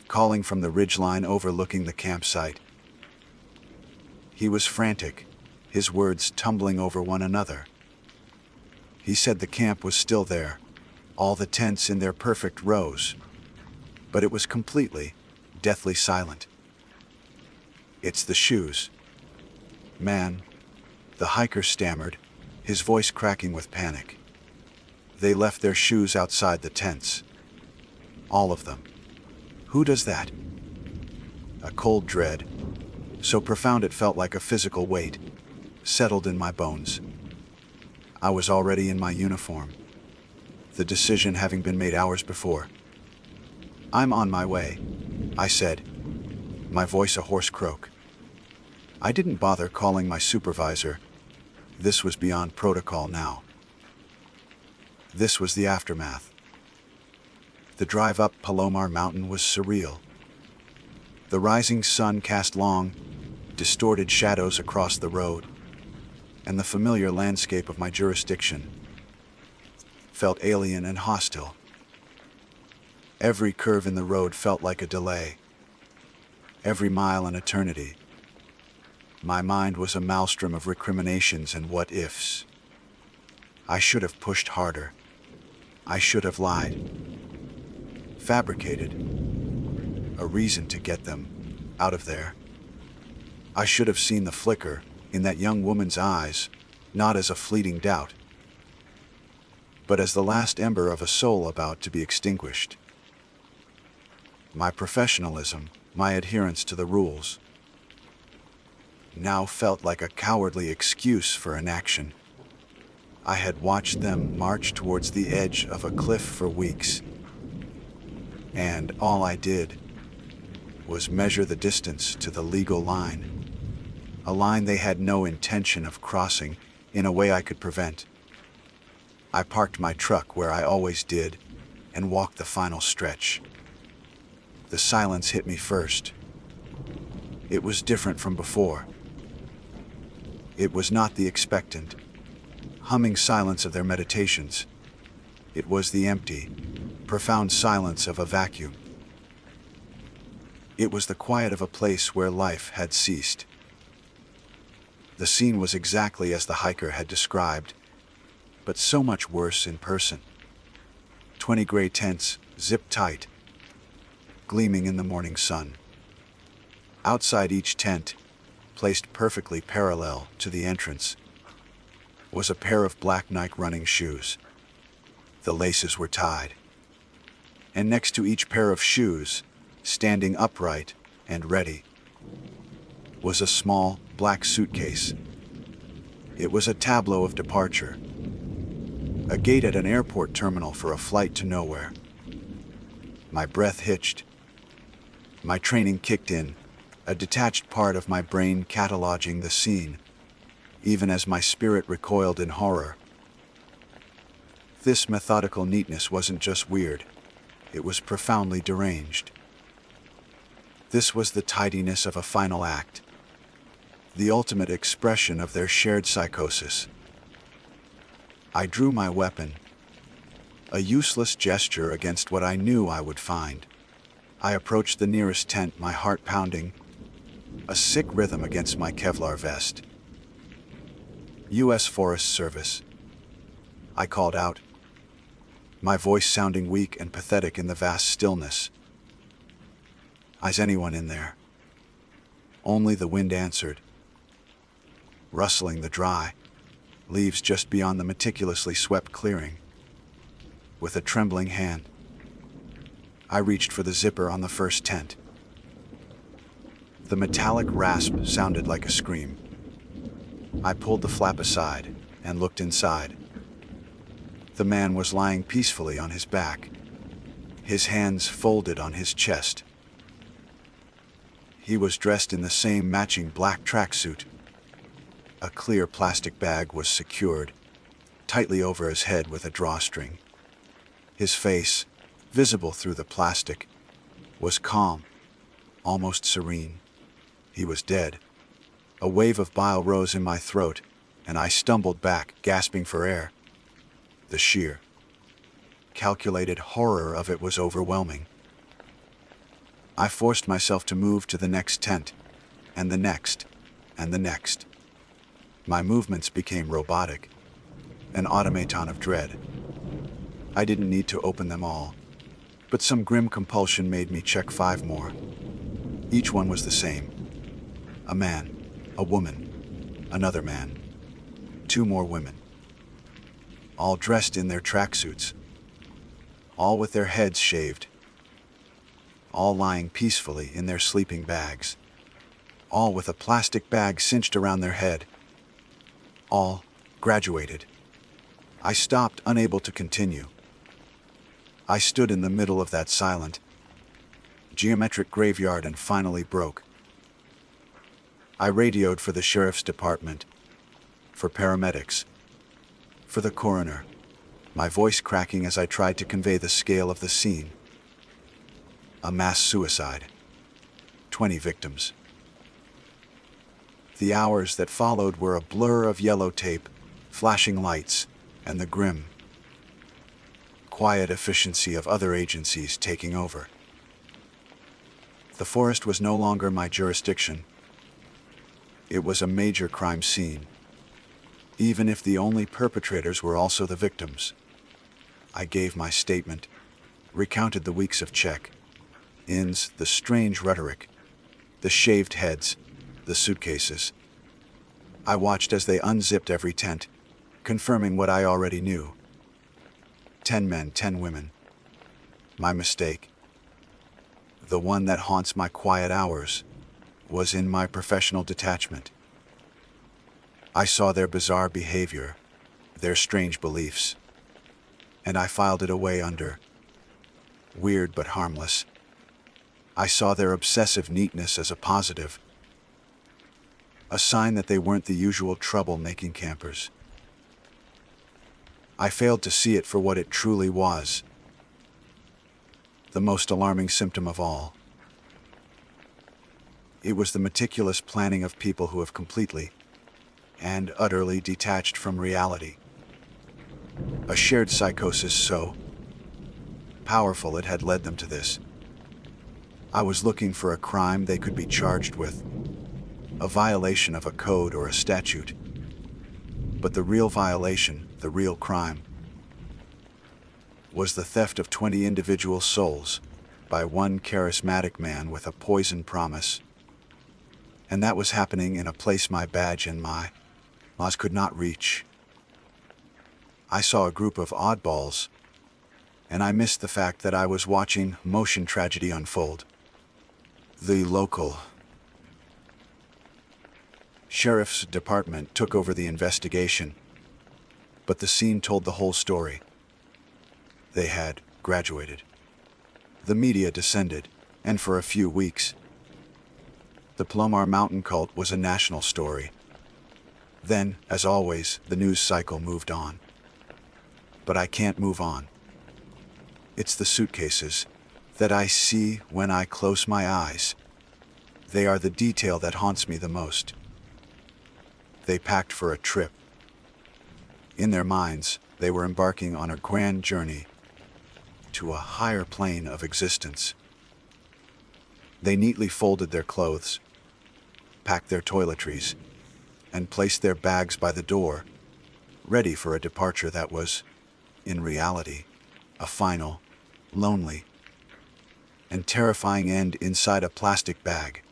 calling from the ridgeline overlooking the campsite. He was frantic, his words tumbling over one another. He said the camp was still there, all the tents in their perfect rows, but it was completely, deathly silent. It's the shoes. Man, the hiker stammered, his voice cracking with panic. They left their shoes outside the tents. All of them. Who does that? A cold dread, so profound it felt like a physical weight, settled in my bones. I was already in my uniform, the decision having been made hours before. I'm on my way, I said, my voice a hoarse croak. I didn't bother calling my supervisor. This was beyond protocol now. This was the aftermath. The drive up Palomar Mountain was surreal. The rising sun cast long, distorted shadows across the road, and the familiar landscape of my jurisdiction felt alien and hostile. Every curve in the road felt like a delay, every mile an eternity. My mind was a maelstrom of recriminations and what-ifs. I should have pushed harder. I should have lied, fabricated a reason to get them out of there. I should have seen the flicker in that young woman's eyes, not as a fleeting doubt, but as the last ember of a soul about to be extinguished. My professionalism, my adherence to the rules, now felt like a cowardly excuse for inaction. I had watched them march towards the edge of a cliff for weeks, and all I did was measure the distance to the legal line, a line they had no intention of crossing in a way I could prevent. I parked my truck where I always did and walked the final stretch. The silence hit me first. It was different from before. It was not the expectant, humming silence of their meditations. It was the empty, profound silence of a vacuum. It was the quiet of a place where life had ceased. The scene was exactly as the hiker had described, but so much worse in person. 20 gray tents, zipped tight, gleaming in the morning sun. Outside each tent, placed perfectly parallel to the entrance, was a pair of black Nike running shoes. The laces were tied. And next to each pair of shoes, standing upright and ready, was a small black suitcase. It was a tableau of departure, a gate at an airport terminal for a flight to nowhere. My breath hitched. My training kicked in, a detached part of my brain cataloging the scene, even as my spirit recoiled in horror. This methodical neatness wasn't just weird. it was profoundly deranged. This was the tidiness of a final act, the ultimate expression of their shared psychosis. I drew my weapon, a useless gesture against what I knew I would find. I approached the nearest tent, my heart pounding, a sick rhythm against my Kevlar vest. U.S. Forest Service. I called out, my voice sounding weak and pathetic in the vast stillness. Is anyone in there? Only the wind answered, rustling the dry leaves just beyond the meticulously swept clearing. With a trembling hand, I reached for the zipper on the first tent. The metallic rasp sounded like a scream. I pulled the flap aside and looked inside. The man was lying peacefully on his back, his hands folded on his chest. He was dressed in the same matching black tracksuit. A clear plastic bag was secured tightly over his head with a drawstring. His face, visible through the plastic, was calm, almost serene. He was dead. A wave of bile rose in my throat, and I stumbled back, gasping for air. The sheer, calculated horror of it was overwhelming. I forced myself to move to the next tent, and the next, and the next. My movements became robotic, an automaton of dread. I didn't need to open them all, but some grim compulsion made me check 5 more. Each one was the same. A man, a woman, another man, 2 more women. All dressed in their tracksuits, all with their heads shaved, all lying peacefully in their sleeping bags, all with a plastic bag cinched around their head, all graduated. I stopped, unable to continue. I stood in the middle of that silent, geometric graveyard and finally broke. I radioed for the sheriff's department, for paramedics, for the coroner, my voice cracking as I tried to convey the scale of the scene. A mass suicide. 20 victims. The hours that followed were a blur of yellow tape, flashing lights, and the grim, quiet efficiency of other agencies taking over. The forest was no longer my jurisdiction. It was a major crime scene, even if the only perpetrators were also the victims. I gave my statement, recounted the weeks of check-ins, the strange rhetoric, the shaved heads, the suitcases. I watched as they unzipped every tent, confirming what I already knew. 10 men, 10 women. My mistake, the one that haunts my quiet hours, was in my professional detachment. I saw their bizarre behavior, their strange beliefs, and I filed it away under weird but harmless. I saw their obsessive neatness as a positive, a sign that they weren't the usual trouble-making campers. I failed to see it for what it truly was, the most alarming symptom of all. It was the meticulous planning of people who have completely and utterly detached from reality. A shared psychosis so powerful it had led them to this. I was looking for a crime they could be charged with, a violation of a code or a statute. But the real violation, the real crime, was the theft of 20 individual souls by one charismatic man with a poison promise. And that was happening in a place my badge and my laws could not reach. I saw a group of oddballs, and I missed the fact that I was watching motion tragedy unfold. The local sheriff's department took over the investigation, but the scene told the whole story. They had graduated. The media descended, and for a few weeks, the Plomar Mountain cult was a national story. Then, as always, the news cycle moved on. But I can't move on. It's the suitcases that I see when I close my eyes. They are the detail that haunts me the most. They packed for a trip. In their minds, they were embarking on a grand journey to a higher plane of existence. They neatly folded their clothes, packed their toiletries, and placed their bags by the door, ready for a departure that was, in reality, a final, lonely, and terrifying end inside a plastic bag.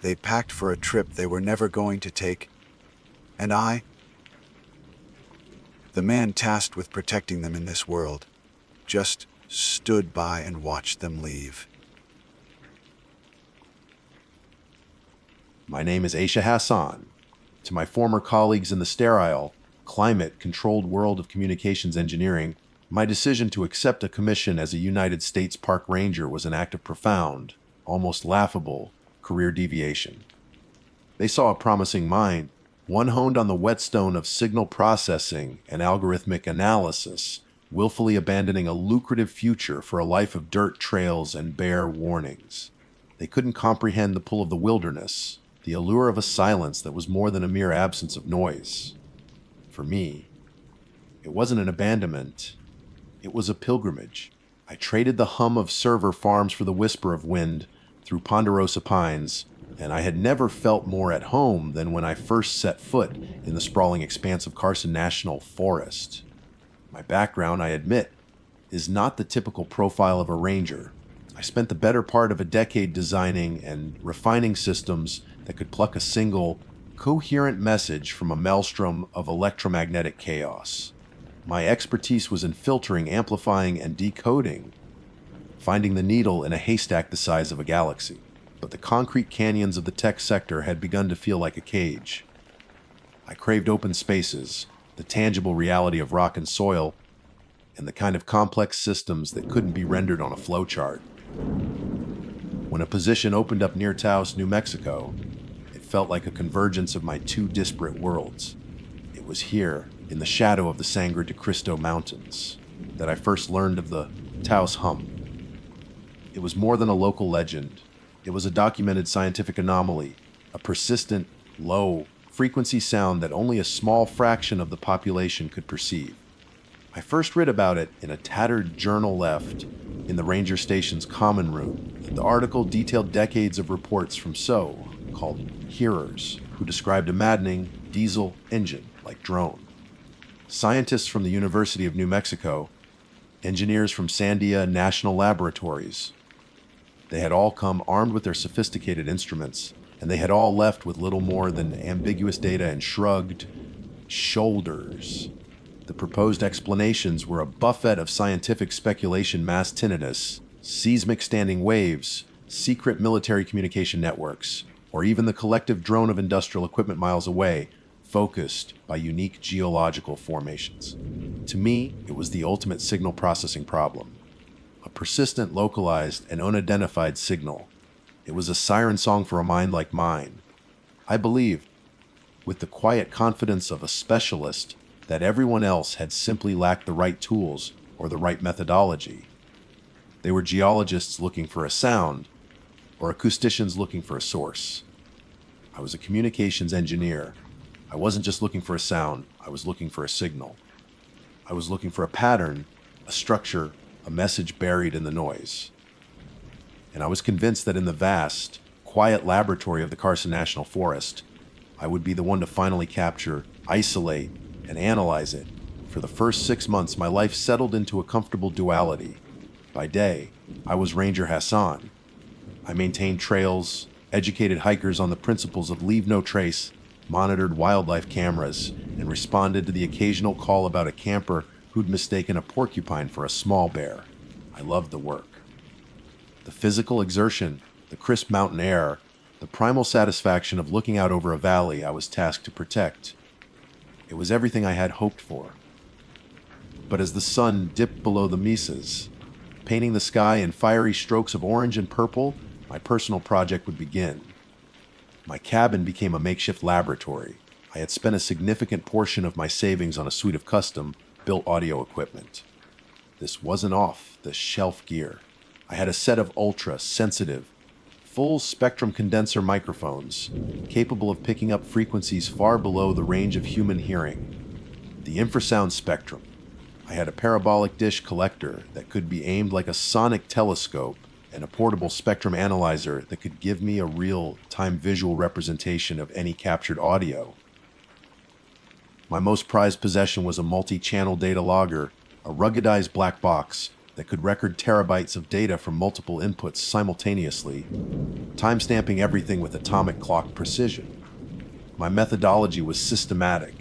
They packed for a trip they were never going to take, and I, the man tasked with protecting them in this world, just stood by and watched them leave. My name is Aisha Hassan. To my former colleagues in the sterile, climate-controlled world of communications engineering, my decision to accept a commission as a United States Park Ranger was an act of profound, almost laughable, career deviation. They saw a promising mind, one honed on the whetstone of signal processing and algorithmic analysis, willfully abandoning a lucrative future for a life of dirt trails and bare warnings. They couldn't comprehend the pull of the wilderness, the allure of a silence that was more than a mere absence of noise. For me, it wasn't an abandonment, it was a pilgrimage. I traded the hum of server farms for the whisper of wind through ponderosa pines, and I had never felt more at home than when I first set foot in the sprawling expanse of Carson National Forest. My background, I admit, is not the typical profile of a ranger. I spent the better part of a decade designing and refining systems that could pluck a single, coherent message from a maelstrom of electromagnetic chaos. My expertise was in filtering, amplifying, and decoding, finding the needle in a haystack the size of a galaxy. But the concrete canyons of the tech sector had begun to feel like a cage. I craved open spaces, the tangible reality of rock and soil, and the kind of complex systems that couldn't be rendered on a flowchart. When a position opened up near Taos, New Mexico, it felt like a convergence of my two disparate worlds. It was here, in the shadow of the Sangre de Cristo Mountains, that I first learned of the Taos hum. It was more than a local legend. It was a documented scientific anomaly, a persistent, low, frequency sound that only a small fraction of the population could perceive. I first read about it in a tattered journal left in the ranger station's common room. The article detailed decades of reports from SO, called hearers, who described a maddening diesel engine-like drone. Scientists from the University of New Mexico, engineers from Sandia National Laboratories, they had all come armed with their sophisticated instruments, and they had all left with little more than ambiguous data and shrugged shoulders. The proposed explanations were a buffet of scientific speculation, mass tinnitus, seismic standing waves, secret military communication networks, or even the collective drone of industrial equipment miles away, focused by unique geological formations. To me, it was the ultimate signal processing problem. A persistent, localized, and unidentified signal. It was a siren song for a mind like mine. I believed, with the quiet confidence of a specialist, that everyone else had simply lacked the right tools or the right methodology. They were geologists looking for a sound, or acousticians looking for a source. I was a communications engineer. I wasn't just looking for a sound, I was looking for a signal. I was looking for a pattern, a structure, a message buried in the noise. And I was convinced that in the vast, quiet laboratory of the Carson National Forest, I would be the one to finally capture, isolate, and analyze it. For the first 6 months, my life settled into a comfortable duality. By day, I was Ranger Hassan. I maintained trails, educated hikers on the principles of leave no trace, monitored wildlife cameras, and responded to the occasional call about a camper who'd mistaken a porcupine for a small bear. I loved the work. The physical exertion, the crisp mountain air, the primal satisfaction of looking out over a valley I was tasked to protect. It was everything I had hoped for. But as the sun dipped below the mesas, painting the sky in fiery strokes of orange and purple, my personal project would begin. My cabin became a makeshift laboratory. I had spent a significant portion of my savings on a suite of custom-built audio equipment. This wasn't off the shelf gear. I had a set of ultra-sensitive, full-spectrum condenser microphones, capable of picking up frequencies far below the range of human hearing. The infrasound spectrum. I had a parabolic dish collector that could be aimed like a sonic telescope, and a portable spectrum analyzer that could give me a real-time visual representation of any captured audio. My most prized possession was a multi-channel data logger, a ruggedized black box that could record terabytes of data from multiple inputs simultaneously, timestamping everything with atomic clock precision. My methodology was systematic.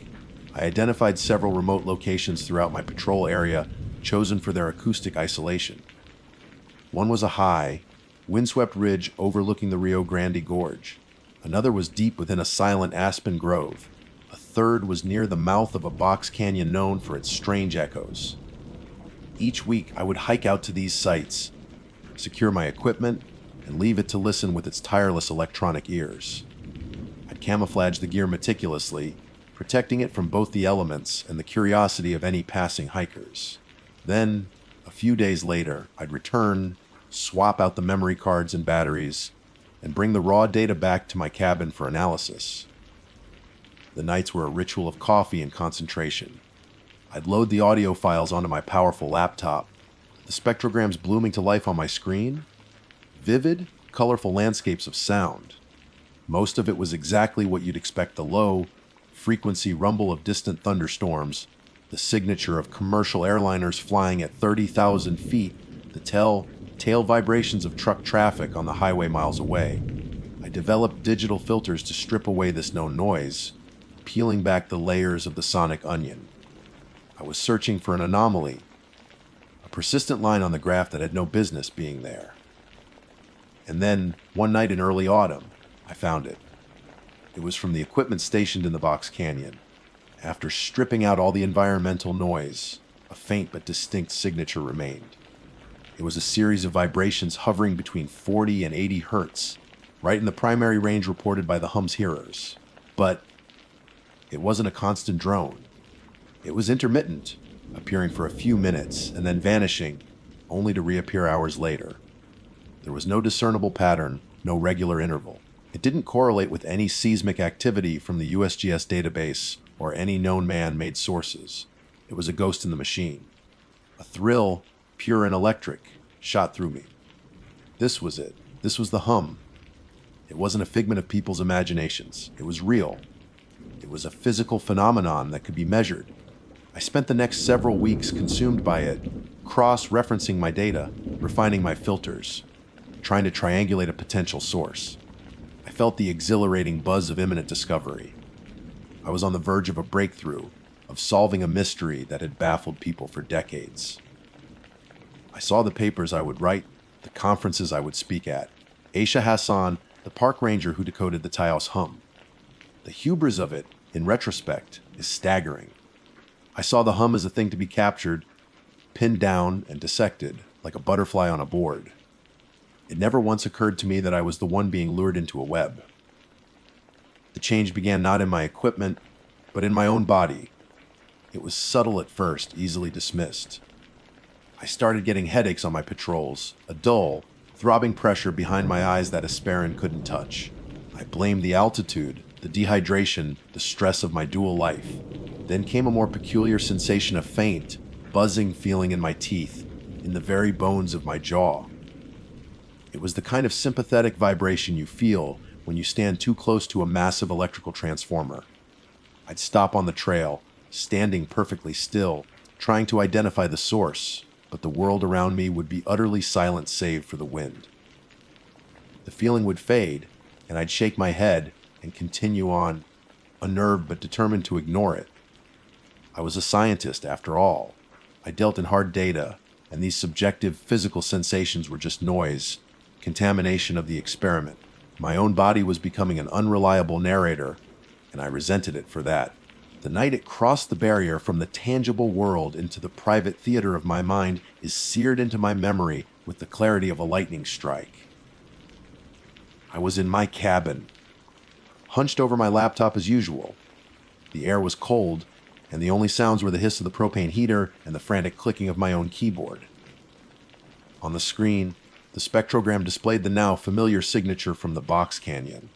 I identified several remote locations throughout my patrol area, chosen for their acoustic isolation. One was a high, windswept ridge overlooking the Rio Grande Gorge. Another was deep within a silent aspen grove. A third was near the mouth of a box canyon known for its strange echoes. Each week, I would hike out to these sites, secure my equipment, and leave it to listen with its tireless electronic ears. I'd camouflage the gear meticulously, protecting it from both the elements and the curiosity of any passing hikers. Then, a few days later, I'd return, swap out the memory cards and batteries, and bring the raw data back to my cabin for analysis. The nights were a ritual of coffee and concentration. I'd load the audio files onto my powerful laptop, the spectrograms blooming to life on my screen. Vivid, colorful landscapes of sound. Most of it was exactly what you'd expect: the low, frequency rumble of distant thunderstorms, the signature of commercial airliners flying at 30,000 feet, the telltale vibrations of truck traffic on the highway miles away. I developed digital filters to strip away this known noise, peeling back the layers of the sonic onion. I was searching for an anomaly, a persistent line on the graph that had no business being there. And then, one night in early autumn, I found it. It was from the equipment stationed in the box canyon. After stripping out all the environmental noise, a faint but distinct signature remained. It was a series of vibrations hovering between 40 and 80 hertz, right in the primary range reported by the hum's hearers. But it wasn't a constant drone. It was intermittent, appearing for a few minutes and then vanishing, only to reappear hours later. There was no discernible pattern, no regular interval. It didn't correlate with any seismic activity from the USGS database or any known man-made sources. It was a ghost in the machine. A thrill, pure and electric, shot through me. This was it. This was the hum. It wasn't a figment of people's imaginations. It was real. It was a physical phenomenon that could be measured. I spent the next several weeks consumed by it, cross-referencing my data, refining my filters, trying to triangulate a potential source. I felt the exhilarating buzz of imminent discovery. I was on the verge of a breakthrough, of solving a mystery that had baffled people for decades. I saw the papers I would write, the conferences I would speak at. Aisha Hassan, the park ranger who decoded the Taos hum. The hubris of it, in retrospect, is staggering. I saw the hum as a thing to be captured, pinned down and dissected, like a butterfly on a board. It never once occurred to me that I was the one being lured into a web. The change began not in my equipment, but in my own body. It was subtle at first, easily dismissed. I started getting headaches on my patrols, a dull, throbbing pressure behind my eyes that aspirin couldn't touch. I blamed the altitude, the dehydration, the stress of my dual life. Then came a more peculiar sensation of faint, buzzing feeling in my teeth, in the very bones of my jaw. It was the kind of sympathetic vibration you feel when you stand too close to a massive electrical transformer. I'd stop on the trail, standing perfectly still, trying to identify the source, but the world around me would be utterly silent save for the wind. The feeling would fade, and I'd shake my head and continue on, unnerved but determined to ignore it. I was a scientist, after all. I dealt in hard data, and these subjective physical sensations were just noise, contamination of the experiment. My own body was becoming an unreliable narrator, and I resented it for that. The night it crossed the barrier from the tangible world into the private theater of my mind is seared into my memory with the clarity of a lightning strike. I was in my cabin, hunched over my laptop as usual. The air was cold, and the only sounds were the hiss of the propane heater and the frantic clicking of my own keyboard. On the screen, the spectrogram displayed the now familiar signature from the box canyon,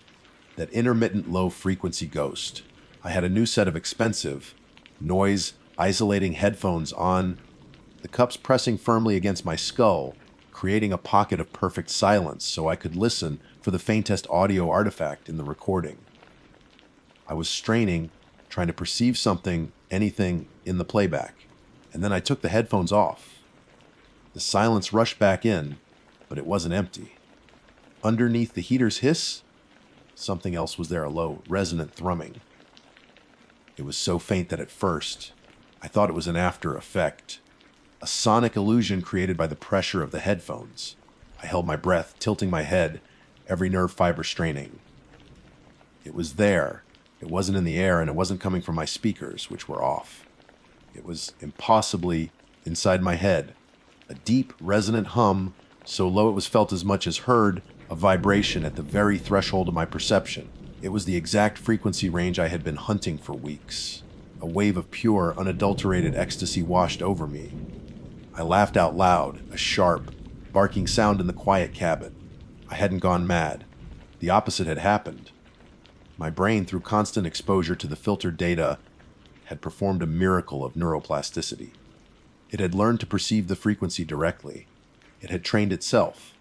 that intermittent low-frequency ghost. I had a new set of expensive, noise-isolating headphones on, the cups pressing firmly against my skull, creating a pocket of perfect silence so I could listen for the faintest audio artifact in the recording. I was straining, trying to perceive something, anything, in the playback, and then I took the headphones off. The silence rushed back in, but it wasn't empty. Underneath the heater's hiss, something else was there, a low, resonant thrumming. It was so faint that at first, I thought it was an after effect, a sonic illusion created by the pressure of the headphones. I held my breath, tilting my head, every nerve fiber straining. It was there. It wasn't in the air, and it wasn't coming from my speakers, which were off. It was impossibly inside my head, a deep, resonant hum, so low it was felt as much as heard, a vibration at the very threshold of my perception. It was the exact frequency range I had been hunting for weeks. A wave of pure, unadulterated ecstasy washed over me. I laughed out loud, a sharp, barking sound in the quiet cabin. I hadn't gone mad. The opposite had happened. My brain, through constant exposure to the filtered data, had performed a miracle of neuroplasticity. It had learned to perceive the frequency directly. It had trained itself.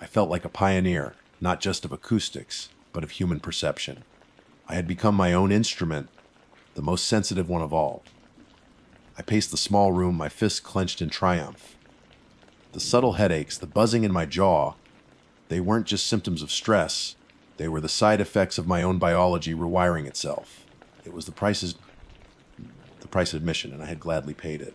I felt like a pioneer, not just of acoustics, but of human perception. I had become my own instrument, the most sensitive one of all. I paced the small room, my fists clenched in triumph. The subtle headaches, the buzzing in my jaw, they weren't just symptoms of stress. They were the side effects of my own biology rewiring itself. It was the price of admission, and I had gladly paid it.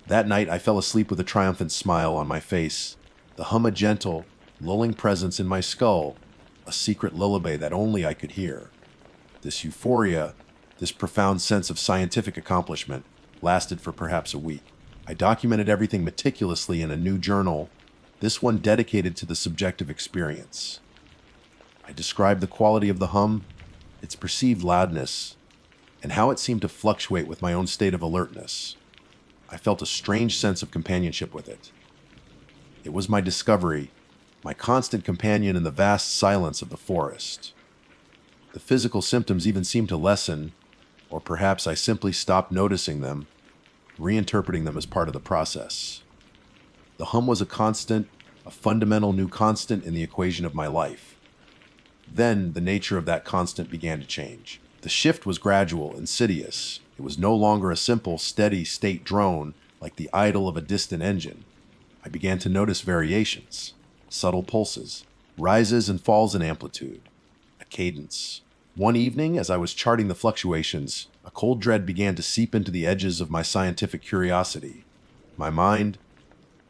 That night, I fell asleep with a triumphant smile on my face, the hum a gentle, lulling presence in my skull, a secret lullaby that only I could hear. This euphoria, this profound sense of scientific accomplishment, lasted for perhaps a week. I documented everything meticulously in a new journal, this one dedicated to the subjective experience. I described the quality of the hum, its perceived loudness, and how it seemed to fluctuate with my own state of alertness. I felt a strange sense of companionship with it. It was my discovery, my constant companion in the vast silence of the forest. The physical symptoms even seemed to lessen, or perhaps I simply stopped noticing them, reinterpreting them as part of the process. The hum was a constant, a fundamental new constant in the equation of my life. Then the nature of that constant began to change. The shift was gradual, insidious. It was no longer a simple, steady state drone like the idle of a distant engine. I began to notice variations, subtle pulses, rises and falls in amplitude, a cadence. One evening, as I was charting the fluctuations, a cold dread began to seep into the edges of my scientific curiosity. My mind,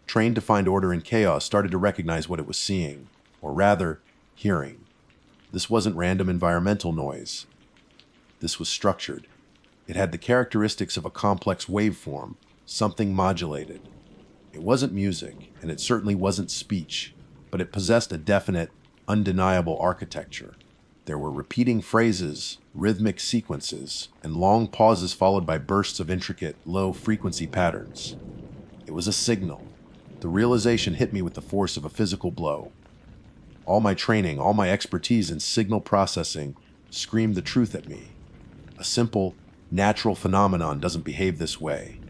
trained to find order in chaos, started to recognize what it was seeing, or rather, hearing. This wasn't random environmental noise. This was structured. It had the characteristics of a complex waveform, something modulated. It wasn't music, and it certainly wasn't speech, but it possessed a definite, undeniable architecture. There were repeating phrases, rhythmic sequences, and long pauses followed by bursts of intricate, low-frequency patterns. It was a signal. The realization hit me with the force of a physical blow. All my training, all my expertise in signal processing screamed the truth at me. A simple, natural phenomenon doesn't behave this way.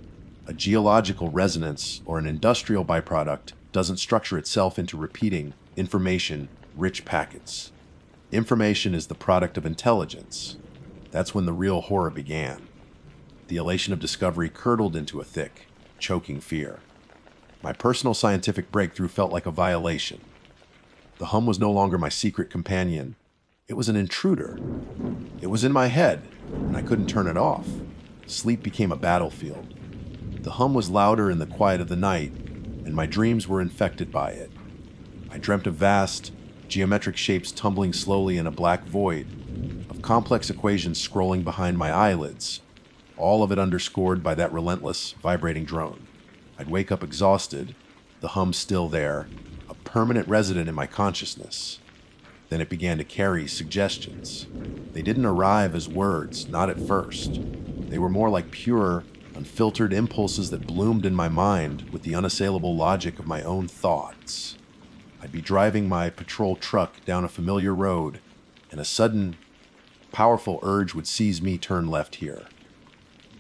A geological resonance or an industrial byproduct doesn't structure itself into repeating, information-rich packets. Information is the product of intelligence. That's when the real horror began. The elation of discovery curdled into a thick, choking fear. My personal scientific breakthrough felt like a violation. The hum was no longer my secret companion. It was an intruder. It was in my head, and I couldn't turn it off. Sleep became a battlefield. The hum was louder in the quiet of the night, and my dreams were infected by it. I dreamt of vast, geometric shapes tumbling slowly in a black void, of complex equations scrolling behind my eyelids, all of it underscored by that relentless, vibrating drone. I'd wake up exhausted, the hum still there, a permanent resident in my consciousness. Then it began to carry suggestions. They didn't arrive as words, not at first. They were more like pure, unfiltered impulses that bloomed in my mind with the unassailable logic of my own thoughts. I'd be driving my patrol truck down a familiar road, and a sudden, powerful urge would seize me turn left here.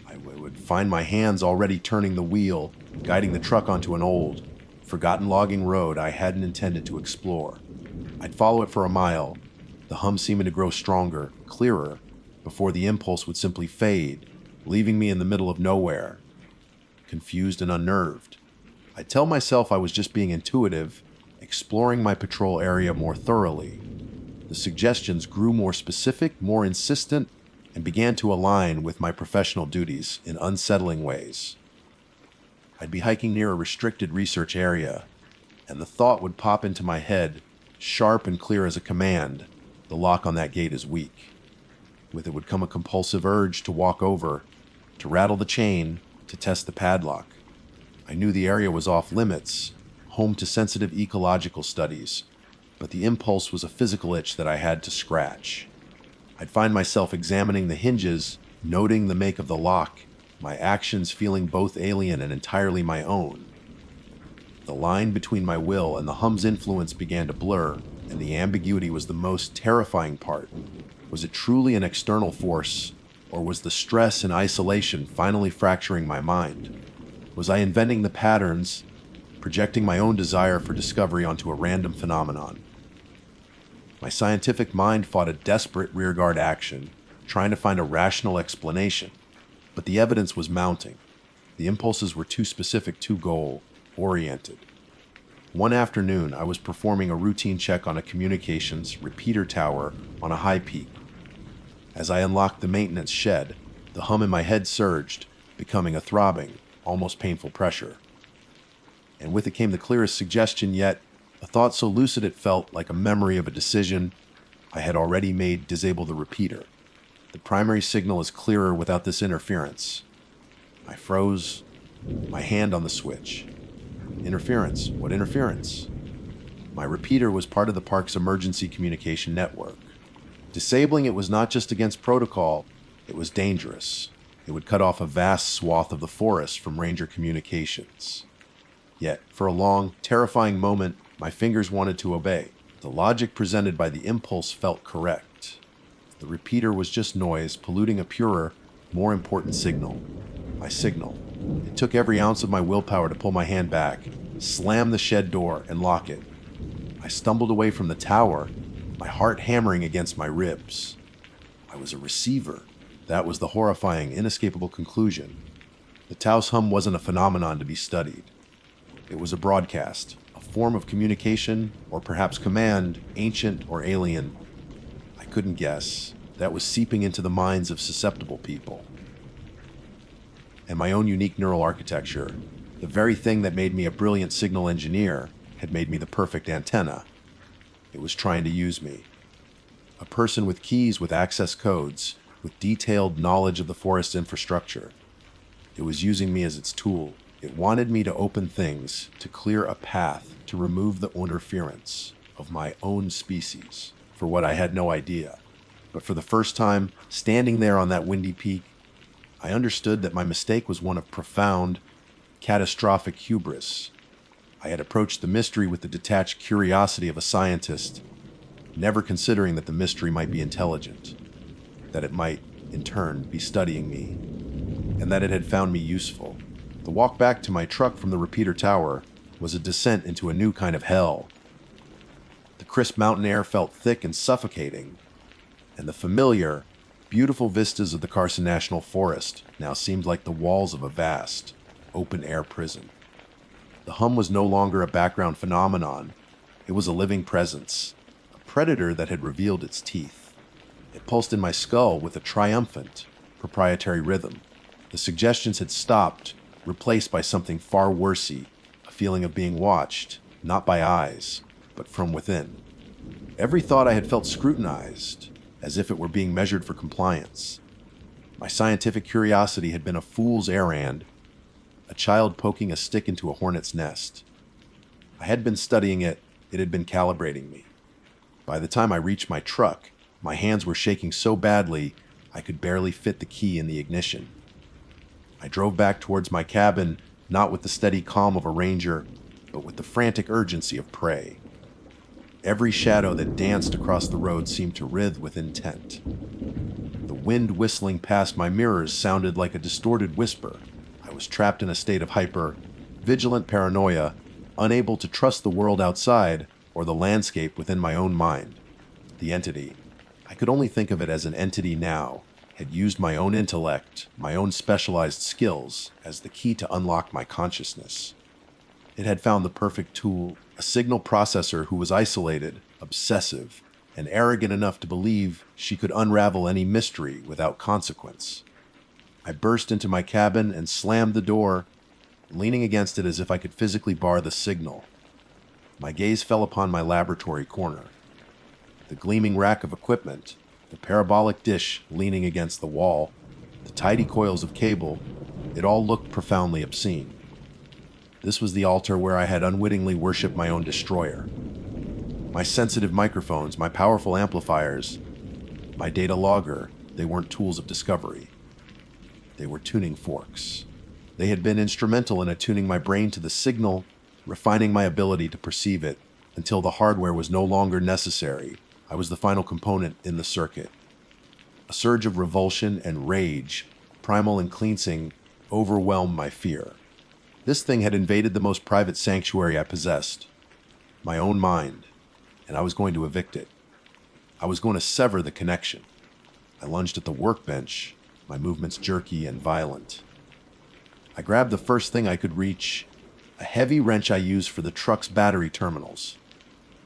I would find my hands already turning the wheel, guiding the truck onto an old, forgotten logging road I hadn't intended to explore. I'd follow it for a mile, the hum seeming to grow stronger, clearer, before the impulse would simply fade, leaving me in the middle of nowhere, confused and unnerved. I'd tell myself I was just being intuitive, exploring my patrol area more thoroughly. The suggestions grew more specific, more insistent, and began to align with my professional duties in unsettling ways. I'd be hiking near a restricted research area, and the thought would pop into my head, sharp and clear as a command, the lock on that gate is weak. With it would come a compulsive urge to walk over, to rattle the chain, to test the padlock. I knew the area was off limits, home to sensitive ecological studies, but the impulse was a physical itch that I had to scratch. I'd find myself examining the hinges, noting the make of the lock, my actions feeling both alien and entirely my own. The line between my will and the hum's influence began to blur, and the ambiguity was the most terrifying part. Was it truly an external force, or was the stress and isolation finally fracturing my mind? Was I inventing the patterns, projecting my own desire for discovery onto a random phenomenon? My scientific mind fought a desperate rearguard action, trying to find a rational explanation, but the evidence was mounting. The impulses were too specific, too goal-oriented. One afternoon, I was performing a routine check on a communications repeater tower on a high peak. As I unlocked the maintenance shed, the hum in my head surged, becoming a throbbing, almost painful pressure. And with it came the clearest suggestion yet, a thought so lucid it felt like a memory of a decision I had already made: disable the repeater. The primary signal is clearer without this interference. I froze, my hand on the switch. Interference? What interference? My repeater was part of the park's emergency communication network. Disabling it was not just against protocol, it was dangerous. It would cut off a vast swath of the forest from ranger communications. Yet, for a long, terrifying moment, my fingers wanted to obey. The logic presented by the impulse felt correct. The repeater was just noise, polluting a purer, more important signal. My signal. It took every ounce of my willpower to pull my hand back, slam the shed door, and lock it. I stumbled away from the tower, my heart hammering against my ribs. I was a receiver. That was the horrifying, inescapable conclusion. The Taos hum wasn't a phenomenon to be studied. It was a broadcast, a form of communication, or perhaps command, ancient or alien. I couldn't guess. That was seeping into the minds of susceptible people. And my own unique neural architecture, the very thing that made me a brilliant signal engineer, had made me the perfect antenna. It was trying to use me. A person with keys, with access codes, with detailed knowledge of the forest infrastructure. It was using me as its tool. It wanted me to open things, to clear a path, to remove the interference of my own species, for what I had no idea. But for the first time, standing there on that windy peak, I understood that my mistake was one of profound, catastrophic hubris. I had approached the mystery with the detached curiosity of a scientist, never considering that the mystery might be intelligent, that it might, in turn, be studying me, and that it had found me useful. The walk back to my truck from the repeater tower was a descent into a new kind of hell. The crisp mountain air felt thick and suffocating, and the familiar, beautiful vistas of the Carson National Forest now seemed like the walls of a vast, open-air prison. The hum was no longer a background phenomenon. It was a living presence, a predator that had revealed its teeth. It pulsed in my skull with a triumphant, proprietary rhythm. The suggestions had stopped, replaced by something far worsey, a feeling of being watched, not by eyes, but from within. Every thought I had felt scrutinized, as if it were being measured for compliance. My scientific curiosity had been a fool's errand, a child poking a stick into a hornet's nest. I had been studying it, it had been calibrating me. By the time I reached my truck, my hands were shaking so badly I could barely fit the key in the ignition. I drove back towards my cabin, not with the steady calm of a ranger, but with the frantic urgency of prey. Every shadow that danced across the road seemed to writhe with intent. The wind whistling past my mirrors sounded like a distorted whisper. I was trapped in a state of vigilant paranoia, unable to trust the world outside or the landscape within my own mind. The entity, I could only think of it as an entity now, had used my own intellect, my own specialized skills, as the key to unlock my consciousness. It had found the perfect tool, a signal processor who was isolated, obsessive, and arrogant enough to believe she could unravel any mystery without consequence. I burst into my cabin and slammed the door, leaning against it as if I could physically bar the signal. My gaze fell upon my laboratory corner. The gleaming rack of equipment, the parabolic dish leaning against the wall, the tidy coils of cable, it all looked profoundly obscene. This was the altar where I had unwittingly worshipped my own destroyer. My sensitive microphones, my powerful amplifiers, my data logger, they weren't tools of discovery. They were tuning forks. They had been instrumental in attuning my brain to the signal, refining my ability to perceive it, until the hardware was no longer necessary. I was the final component in the circuit. A surge of revulsion and rage, primal and cleansing, overwhelmed my fear. This thing had invaded the most private sanctuary I possessed, my own mind, and I was going to evict it. I was going to sever the connection. I lunged at the workbench, my movements jerky and violent. I grabbed the first thing I could reach, a heavy wrench I used for the truck's battery terminals.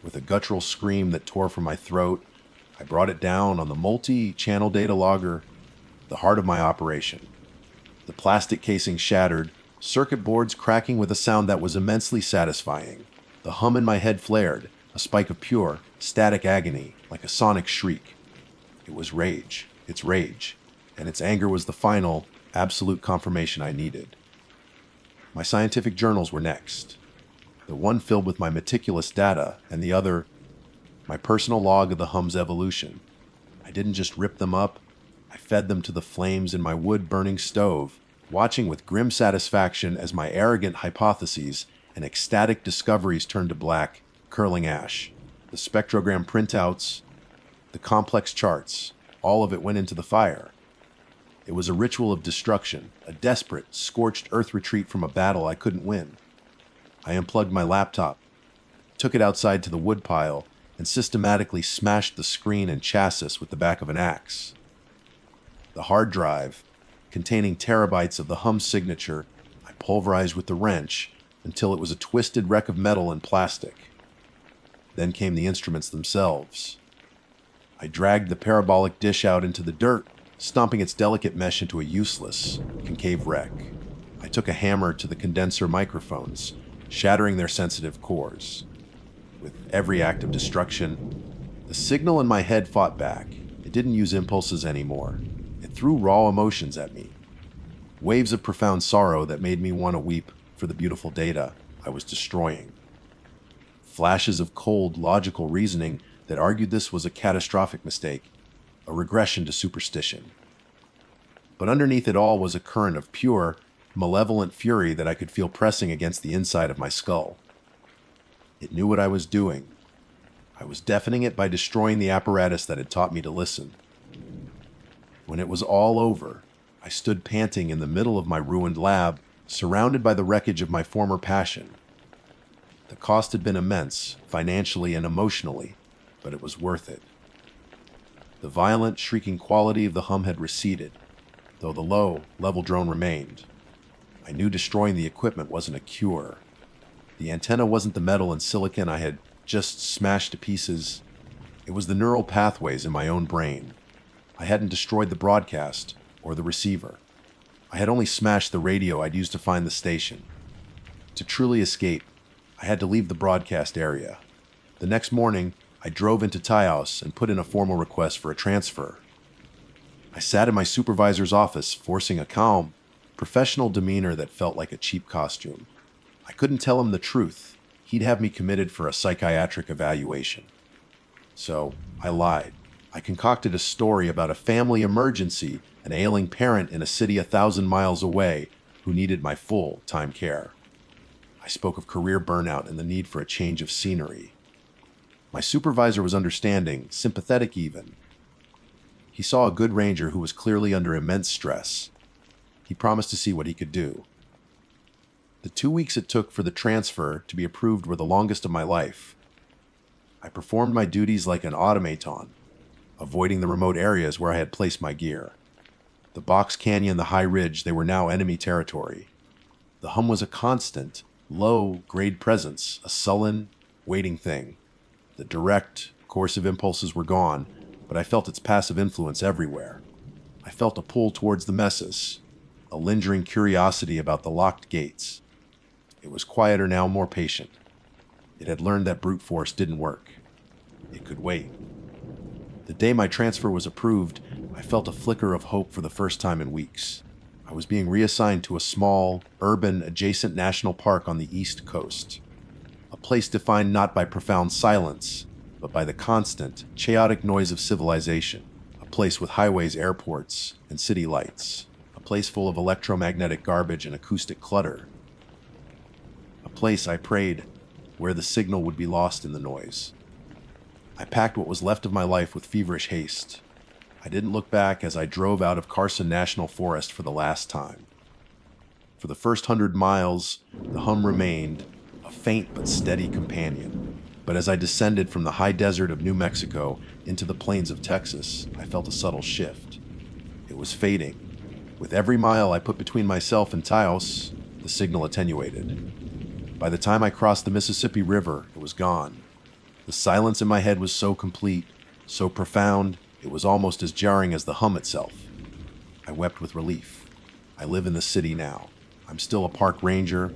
With a guttural scream that tore from my throat, I brought it down on the multi-channel data logger, the heart of my operation. The plastic casing shattered, circuit boards cracking with a sound that was immensely satisfying. The hum in my head flared, a spike of pure, static agony, like a sonic shriek. It was rage, its rage, and its anger was the final, absolute confirmation I needed. My scientific journals were next. The one filled with my meticulous data, and the other, my personal log of the hum's evolution. I didn't just rip them up, I fed them to the flames in my wood-burning stove, watching with grim satisfaction as my arrogant hypotheses and ecstatic discoveries turned to black, curling ash. The spectrogram printouts, the complex charts, all of it went into the fire. It was a ritual of destruction, a desperate, scorched earth retreat from a battle I couldn't win. I unplugged my laptop, took it outside to the woodpile, and systematically smashed the screen and chassis with the back of an axe. The hard drive, containing terabytes of the hum's signature, I pulverized with the wrench until it was a twisted wreck of metal and plastic. Then came the instruments themselves. I dragged the parabolic dish out into the dirt, stomping its delicate mesh into a useless, concave wreck. I took a hammer to the condenser microphones, shattering their sensitive cores. With every act of destruction, the signal in my head fought back. It didn't use impulses anymore. It threw raw emotions at me. Waves of profound sorrow that made me want to weep for the beautiful data I was destroying. Flashes of cold, logical reasoning that argued this was a catastrophic mistake, a regression to superstition. But underneath it all was a current of pure, malevolent fury that I could feel pressing against the inside of my skull. It knew what I was doing. I was deafening it by destroying the apparatus that had taught me to listen. When it was all over, I stood panting in the middle of my ruined lab, surrounded by the wreckage of my former passion. The cost had been immense, financially and emotionally, but it was worth it. The violent, shrieking quality of the hum had receded, though the low-level drone remained. I knew destroying the equipment wasn't a cure. The antenna wasn't the metal and silicon I had just smashed to pieces. It was the neural pathways in my own brain. I hadn't destroyed the broadcast or the receiver. I had only smashed the radio I'd used to find the station. To truly escape, I had to leave the broadcast area. The next morning, I drove into Taos and put in a formal request for a transfer. I sat in my supervisor's office, forcing a calm, professional demeanor that felt like a cheap costume. I couldn't tell him the truth. He'd have me committed for a psychiatric evaluation. So I lied. I concocted a story about a family emergency, an ailing parent in a city 1,000 miles away who needed my full-time care. I spoke of career burnout and the need for a change of scenery. My supervisor was understanding, sympathetic even. He saw a good ranger who was clearly under immense stress. He promised to see what he could do. The 2 weeks it took for the transfer to be approved were the longest of my life. I performed my duties like an automaton, avoiding the remote areas where I had placed my gear. The box canyon, the high ridge, they were now enemy territory. The hum was a constant, low-grade presence, a sullen, waiting thing. The direct, coercive impulses were gone, but I felt its passive influence everywhere. I felt a pull towards the messes, a lingering curiosity about the locked gates. It was quieter now, more patient. It had learned that brute force didn't work. It could wait. The day my transfer was approved, I felt a flicker of hope for the first time in weeks. I was being reassigned to a small, urban, adjacent national park on the East Coast. A place defined not by profound silence, but by the constant, chaotic noise of civilization. A place with highways, airports, and city lights. A place full of electromagnetic garbage and acoustic clutter. A place, I prayed, where the signal would be lost in the noise. I packed what was left of my life with feverish haste. I didn't look back as I drove out of Carson National Forest for the last time. For the first 100 miles, the hum remained, a faint but steady companion. But as I descended from the high desert of New Mexico into the plains of Texas, I felt a subtle shift. It was fading. With every mile I put between myself and Taos, the signal attenuated. By the time I crossed the Mississippi River, it was gone. The silence in my head was so complete, so profound, it was almost as jarring as the hum itself. I wept with relief. I live in the city now. I'm still a park ranger,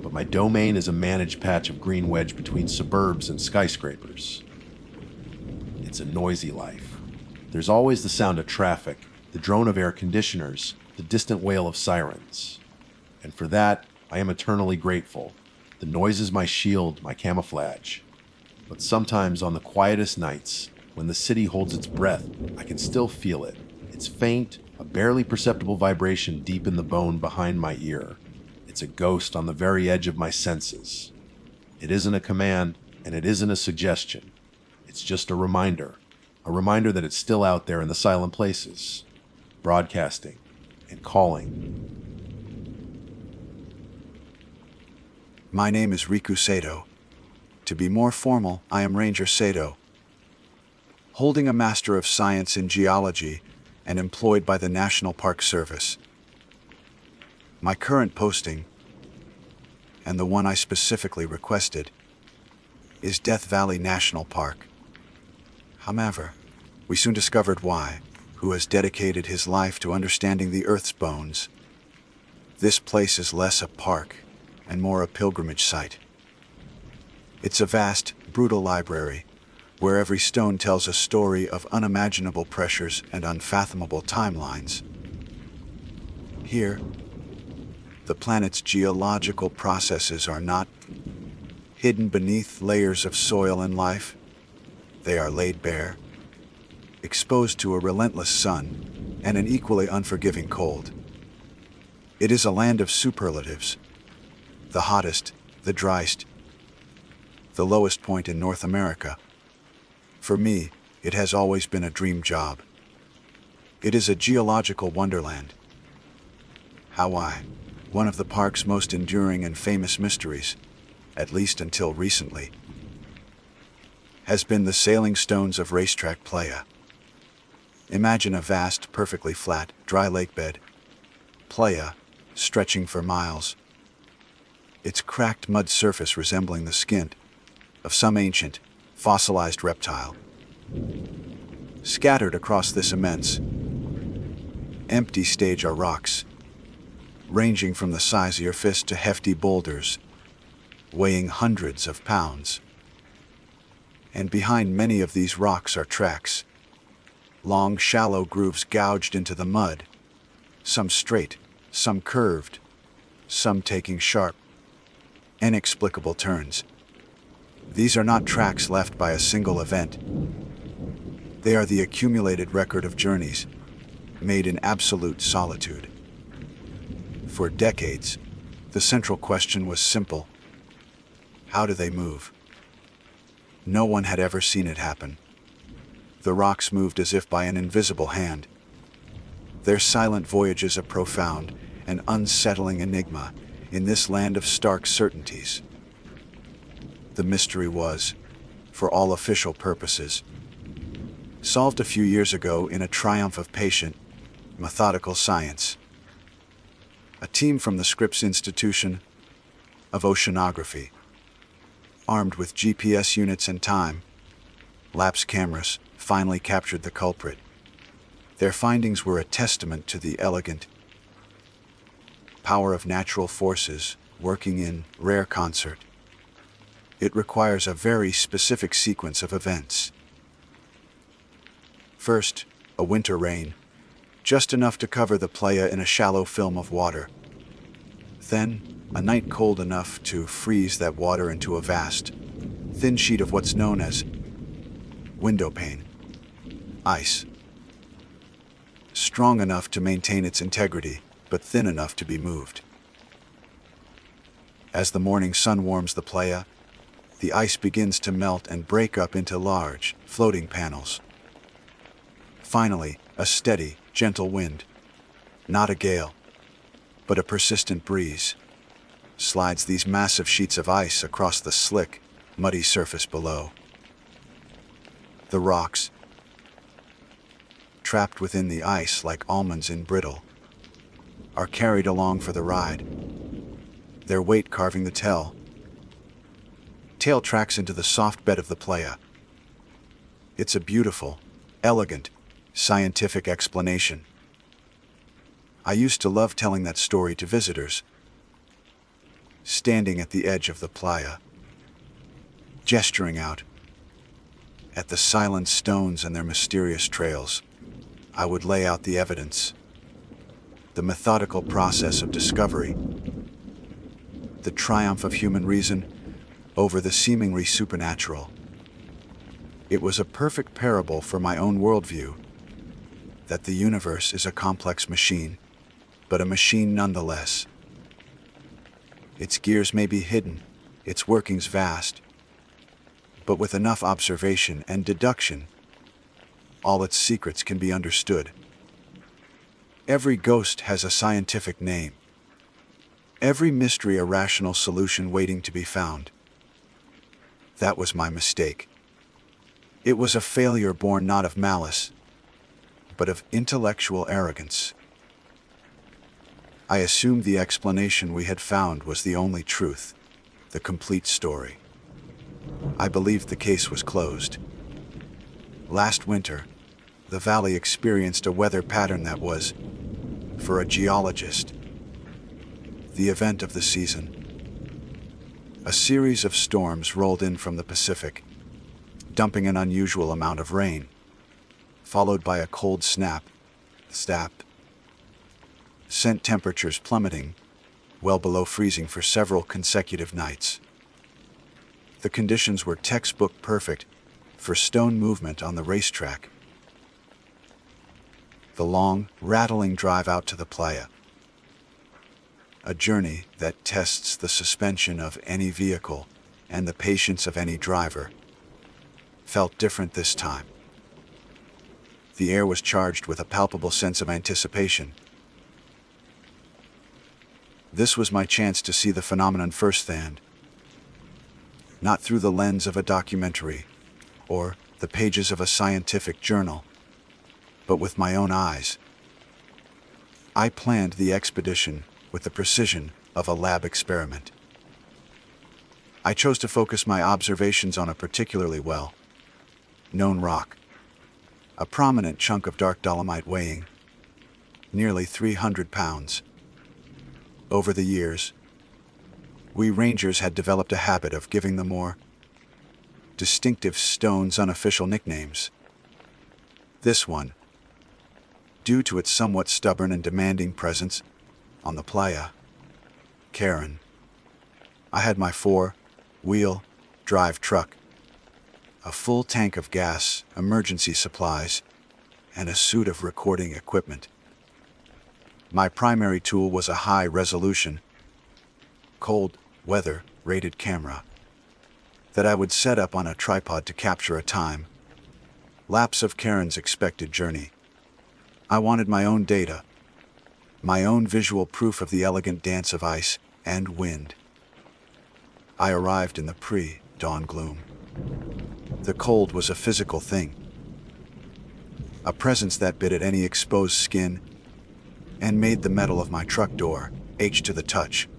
but my domain is a managed patch of green wedged between suburbs and skyscrapers. It's a noisy life. There's always the sound of traffic, the drone of air conditioners, the distant wail of sirens. And for that, I am eternally grateful. The noise is my shield, my camouflage. But sometimes on the quietest nights, when the city holds its breath, I can still feel it. It's faint, a barely perceptible vibration deep in the bone behind my ear. It's a ghost on the very edge of my senses. It isn't a command, and it isn't a suggestion. It's just a reminder that it's still out there in the silent places, broadcasting and calling. My name is Riku Sato. To be more formal, I am Ranger Sato, holding a Master of Science in Geology and employed by the National Park Service. My current posting, and the one I specifically requested, is Death Valley National Park. However, we soon discovered why, who has dedicated his life to understanding the Earth's bones. This place is less a park and more a pilgrimage site. It's a vast, brutal library, where every stone tells a story of unimaginable pressures and unfathomable timelines. Here, the planet's geological processes are not hidden beneath layers of soil and life. They are laid bare, exposed to a relentless sun and an equally unforgiving cold. It is a land of superlatives, the hottest, the driest, the lowest point in North America. For me, it has always been a dream job. It is a geological wonderland. Hawaii, one of the park's most enduring and famous mysteries, at least until recently, has been the sailing stones of racetrack playa. Imagine a vast, perfectly flat, dry lake bed, playa, stretching for miles, its cracked mud surface resembling the skin of some ancient, fossilized reptile. Scattered across this immense, empty stage are rocks, ranging from the size of your fist to hefty boulders, weighing hundreds of pounds. And behind many of these rocks are tracks, long, shallow grooves gouged into the mud, some straight, some curved, some taking sharp, inexplicable turns. These are not tracks left by a single event. They are the accumulated record of journeys made in absolute solitude. For decades, the central question was simple: how do they move? No one had ever seen it happen. The rocks moved as if by an invisible hand. Their silent voyages a profound and unsettling enigma in this land of stark certainties. The mystery was, for all official purposes, solved a few years ago in a triumph of patient, methodical science. A team from the Scripps Institution of Oceanography, armed with GPS units and time-lapse cameras, finally captured the culprit. Their findings were a testament to the elegant power of natural forces working in rare concert. It requires a very specific sequence of events. First, a winter rain, just enough to cover the playa in a shallow film of water. Then, a night cold enough to freeze that water into a vast, thin sheet of what's known as windowpane, ice. Strong enough to maintain its integrity, but thin enough to be moved. As the morning sun warms the playa, the ice begins to melt and break up into large, floating panels. Finally, a steady, gentle wind, not a gale, but a persistent breeze, slides these massive sheets of ice across the slick, muddy surface below. The rocks, trapped within the ice like almonds in brittle, are carried along for the ride, their weight carving the tail tracks into the soft bed of the playa. It's a beautiful, elegant, scientific explanation. I used to love telling that story to visitors, standing at the edge of the playa, gesturing out at the silent stones and their mysterious trails. I would lay out the evidence, the methodical process of discovery, the triumph of human reason over the seemingly supernatural. It was a perfect parable for my own worldview, that the universe is a complex machine, but a machine nonetheless. Its gears may be hidden, its workings vast, but with enough observation and deduction, all its secrets can be understood. Every ghost has a scientific name. Every mystery a rational solution waiting to be found. That was my mistake. It was a failure born not of malice, but of intellectual arrogance. I assumed the explanation we had found was the only truth, the complete story. I believed the case was closed. Last winter, the valley experienced a weather pattern that was, for a geologist, the event of the season. A series of storms rolled in from the Pacific, dumping an unusual amount of rain, followed by a cold snap, sent temperatures plummeting, well below freezing for several consecutive nights. The conditions were textbook perfect for stone movement on the racetrack. The long, rattling drive out to the playa, a journey that tests the suspension of any vehicle and the patience of any driver, felt different this time. The air was charged with a palpable sense of anticipation. This was my chance to see the phenomenon firsthand, not through the lens of a documentary or the pages of a scientific journal, but with my own eyes. I planned the expedition with the precision of a lab experiment. I chose to focus my observations on a particularly well-known rock, a prominent chunk of dark dolomite weighing nearly 300 pounds. Over the years, we rangers had developed a habit of giving the more distinctive stones unofficial nicknames. This one, due to its somewhat stubborn and demanding presence on the playa, Karen. I had my 4-wheel drive truck a full tank of gas, emergency supplies, and a suit of recording equipment. My primary tool was a high-resolution, cold weather rated camera that I would set up on a tripod to capture a time lapse of Karen's expected journey. I wanted my own data, my own visual proof of the elegant dance of ice and wind. I arrived in the pre-dawn gloom. The cold was a physical thing, a presence that bit at any exposed skin and made the metal of my truck door ache to the touch.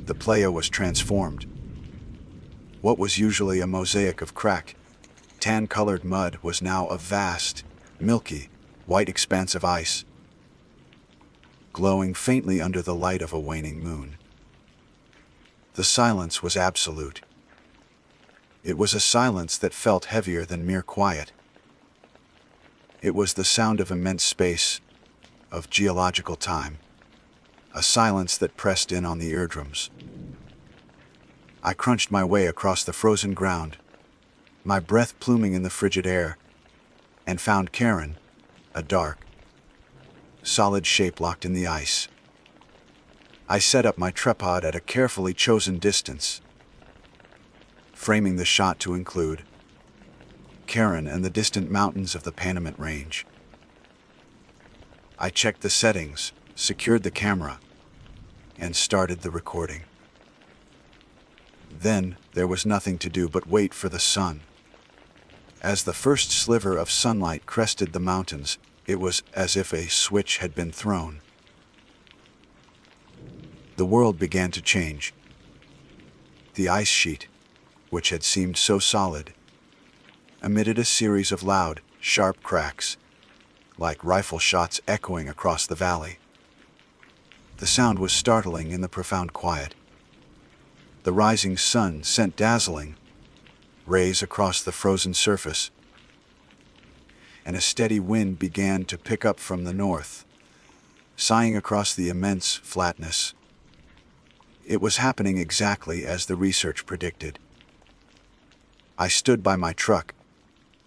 The playa was transformed. What was usually a mosaic of cracked, tan-colored mud was now a vast, milky, white expanse of ice, glowing faintly under the light of a waning moon. The silence was absolute. It was a silence that felt heavier than mere quiet. It was the sound of immense space, of geological time, a silence that pressed in on the eardrums. I crunched my way across the frozen ground, my breath pluming in the frigid air, and found Karen, a dark, solid shape locked in the ice. I set up my tripod at a carefully chosen distance, framing the shot to include Karen and the distant mountains of the Panamint Range. I checked the settings, secured the camera, and started the recording. Then there was nothing to do but wait for the sun. As the first sliver of sunlight crested the mountains, it was as if a switch had been thrown. The world began to change. The ice sheet, which had seemed so solid, emitted a series of loud, sharp cracks, like rifle shots echoing across the valley. The sound was startling in the profound quiet. The rising sun sent dazzling rays across the frozen surface, and a steady wind began to pick up from the north, sighing across the immense flatness. It was happening exactly as the research predicted. I stood by my truck,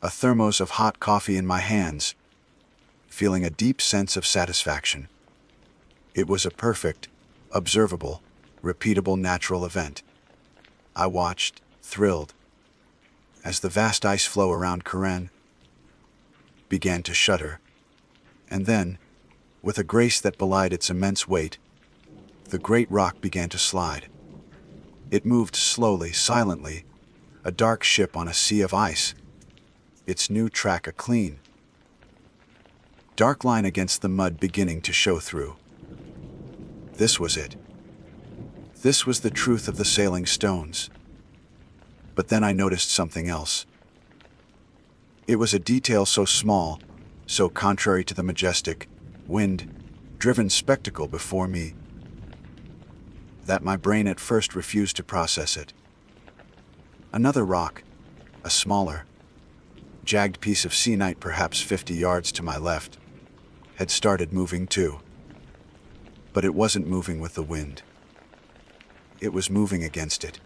a thermos of hot coffee in my hands, feeling a deep sense of satisfaction. It was a perfect, observable, repeatable natural event. I watched, thrilled, as the vast ice floe around Karen began to shudder, and then, with a grace that belied its immense weight, the great rock began to slide. It moved slowly, silently, a dark ship on a sea of ice, its new track a clean, dark line against the mud beginning to show through. This was it. This was the truth of the sailing stones. But then I noticed something else. It was a detail so small, so contrary to the majestic, wind-driven spectacle before me, that my brain at first refused to process it. Another rock, a smaller, jagged piece of seanite perhaps 50 yards to my left, had started moving too. But it wasn't moving with the wind. It was moving against it.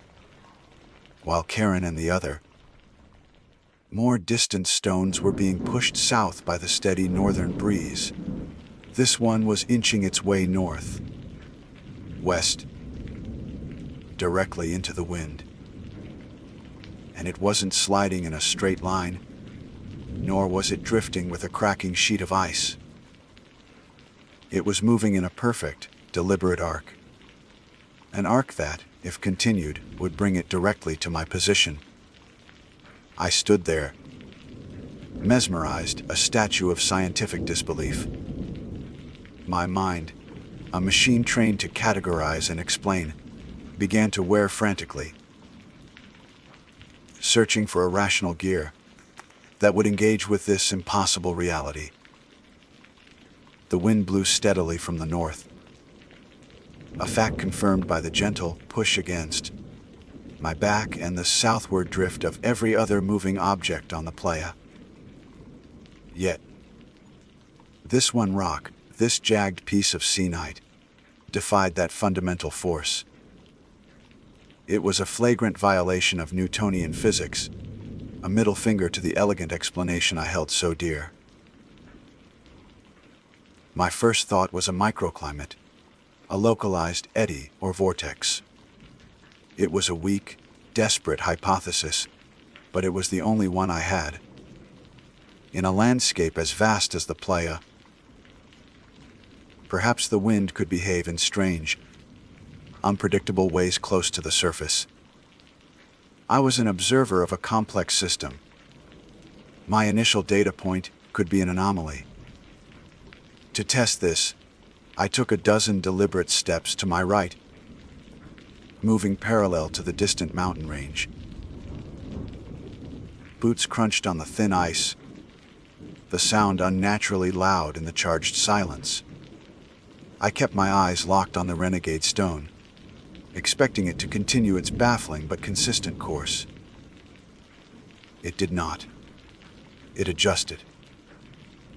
While Karen and the other, more distant stones were being pushed south by the steady northern breeze. This one was inching its way north, west, directly into the wind. And it wasn't sliding in a straight line, nor was it drifting with a cracking sheet of ice. It was moving in a perfect, deliberate arc. An arc that, if continued, would bring it directly to my position. I stood there, mesmerized, a statue of scientific disbelief. My mind, a machine trained to categorize and explain, began to wear frantically, searching for a rational gear that would engage with this impossible reality. The wind blew steadily from the north, a fact confirmed by the gentle push against my back and the southward drift of every other moving object on the playa. Yet, this one rock, this jagged piece of seanite, defied that fundamental force. It was a flagrant violation of Newtonian physics, a middle finger to the elegant explanation I held so dear. My first thought was a microclimate, a localized eddy or vortex. It was a weak, desperate hypothesis, but it was the only one I had. In a landscape as vast as the playa, perhaps the wind could behave in strange, unpredictable ways close to the surface. I was an observer of a complex system. My initial data point could be an anomaly. To test this, I took a dozen deliberate steps to my right, moving parallel to the distant mountain range. Boots crunched on the thin ice, the sound unnaturally loud in the charged silence. I kept my eyes locked on the renegade stone, expecting it to continue its baffling but consistent course. It did not. It adjusted.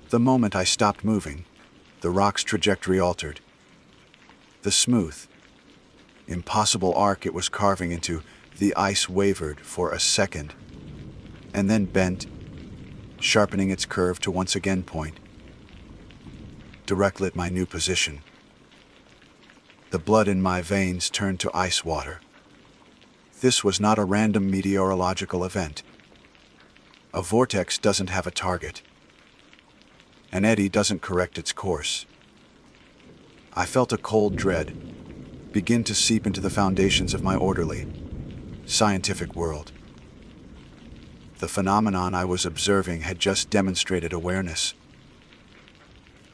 The moment I stopped moving, the rock's trajectory altered. The smooth, impossible arc it was carving into the ice wavered for a second, and then bent, sharpening its curve to once again point directly at my new position. The blood in my veins turned to ice water. This was not a random meteorological event. A vortex doesn't have a target. An eddy doesn't correct its course. I felt a cold dread begin to seep into the foundations of my orderly, scientific world. The phenomenon I was observing had just demonstrated awareness.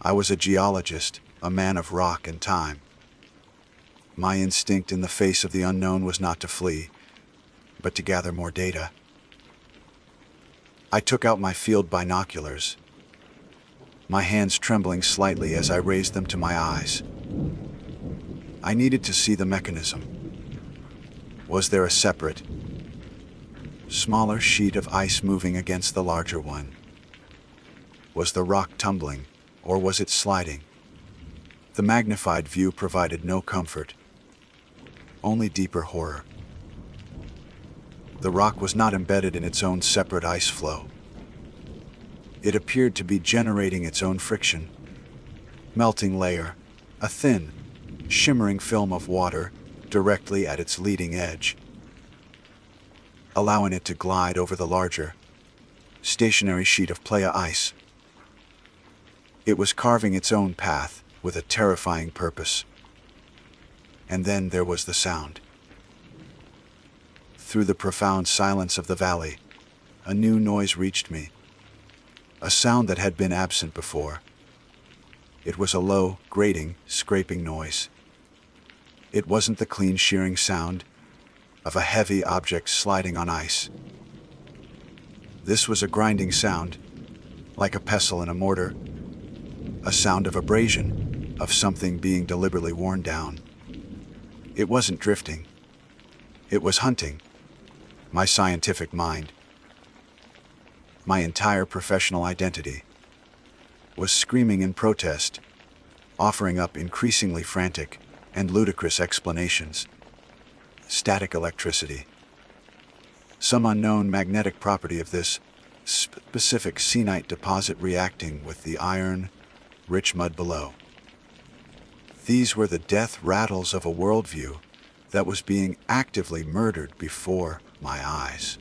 I was a geologist, a man of rock and time. My instinct in the face of the unknown was not to flee, but to gather more data. I took out my field binoculars, my hands trembling slightly as I raised them to my eyes. I needed to see the mechanism. Was there a separate, smaller sheet of ice moving against the larger one? Was the rock tumbling, or was it sliding? The magnified view provided no comfort, only deeper horror. The rock was not embedded in its own separate ice flow. It appeared to be generating its own friction. Melting layer, a thin, shimmering film of water directly at its leading edge, allowing it to glide over the larger, stationary sheet of playa ice. It was carving its own path with a terrifying purpose. And then there was the sound. Through the profound silence of the valley, a new noise reached me, a sound that had been absent before. It was a low, grating, scraping noise. It wasn't the clean shearing sound of a heavy object sliding on ice. This was a grinding sound, like a pestle in a mortar, a sound of abrasion, of something being deliberately worn down. It wasn't drifting. It was hunting. My scientific mind, my entire professional identity, was screaming in protest, offering up increasingly frantic and ludicrous explanations. Static electricity. Some unknown magnetic property of this specific senite deposit reacting with the iron, rich mud below. These were the death rattles of a worldview that was being actively murdered before my eyes.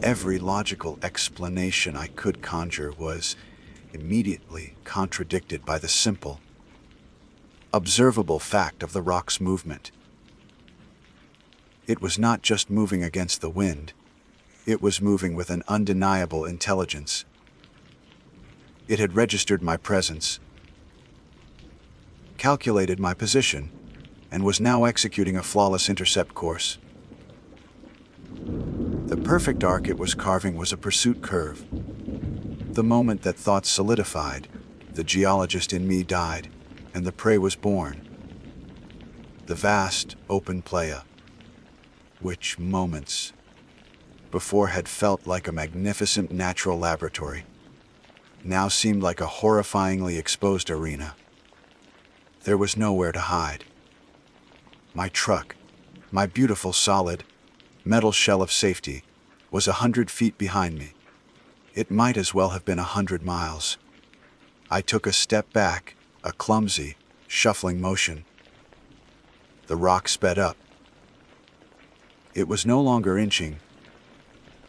Every logical explanation I could conjure was immediately contradicted by the simple, observable fact of the rock's movement. It was not just moving against the wind, it was moving with an undeniable intelligence. It had registered my presence, calculated my position, and was now executing a flawless intercept course. The perfect arc it was carving was a pursuit curve. The moment that thoughts solidified, the geologist in me died, and the prey was born. The vast, open playa, which moments before had felt like a magnificent natural laboratory, now seemed like a horrifyingly exposed arena. There was nowhere to hide. My truck, my beautiful solid, metal shell of safety, was 100 feet behind me. It might as well have been 100 miles. I took a step back, a clumsy, shuffling motion. The rock sped up. It was no longer inching.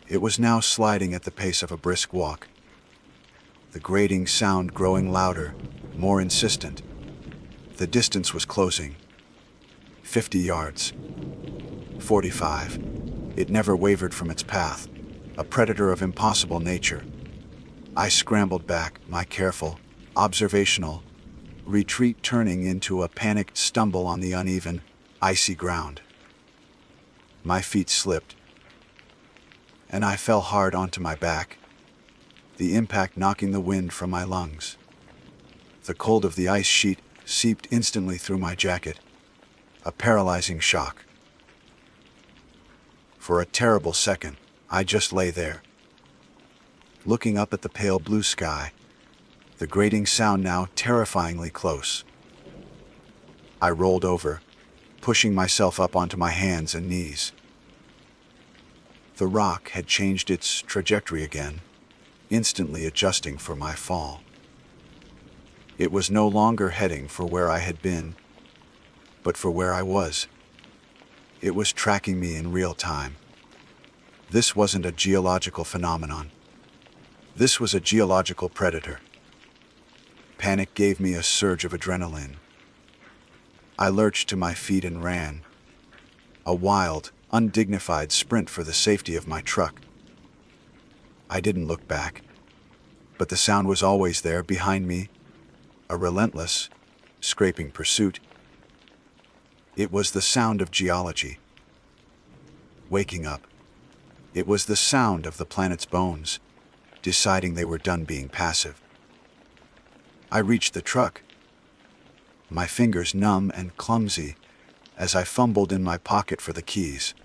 It was now sliding at the pace of a brisk walk. The grating sound growing louder, more insistent. The distance was closing. 50 yards. 45. It never wavered from its path, a predator of impossible nature. I scrambled back, my careful, observational retreat turning into a panicked stumble on the uneven, icy ground. My feet slipped, and I fell hard onto my back, the impact knocking the wind from my lungs. The cold of the ice sheet seeped instantly through my jacket, a paralyzing shock. For a terrible second, I just lay there, looking up at the pale blue sky, the grating sound now terrifyingly close. I rolled over, pushing myself up onto my hands and knees. The rock had changed its trajectory again, instantly adjusting for my fall. It was no longer heading for where I had been, but for where I was. It was tracking me in real time. This wasn't a geological phenomenon. This was a geological predator. Panic gave me a surge of adrenaline. I lurched to my feet and ran. A wild, undignified sprint for the safety of my truck. I didn't look back, but the sound was always there behind me, a relentless, scraping pursuit. It was the sound of geology. Waking up. It was the sound of the planet's bones, deciding they were done being passive. I reached the truck, my fingers numb and clumsy as I fumbled in my pocket for the keys.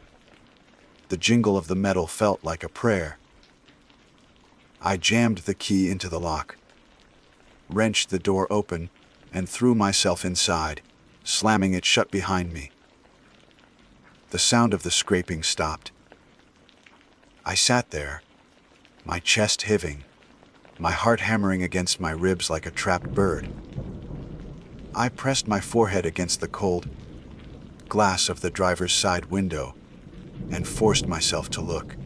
The jingle of the metal felt like a prayer. I jammed the key into the lock, wrenched the door open, and threw myself inside, slamming it shut behind me. The sound of the scraping stopped. I sat there, my chest heaving, my heart hammering against my ribs like a trapped bird. I pressed my forehead against the cold glass of the driver's side window and forced myself to look.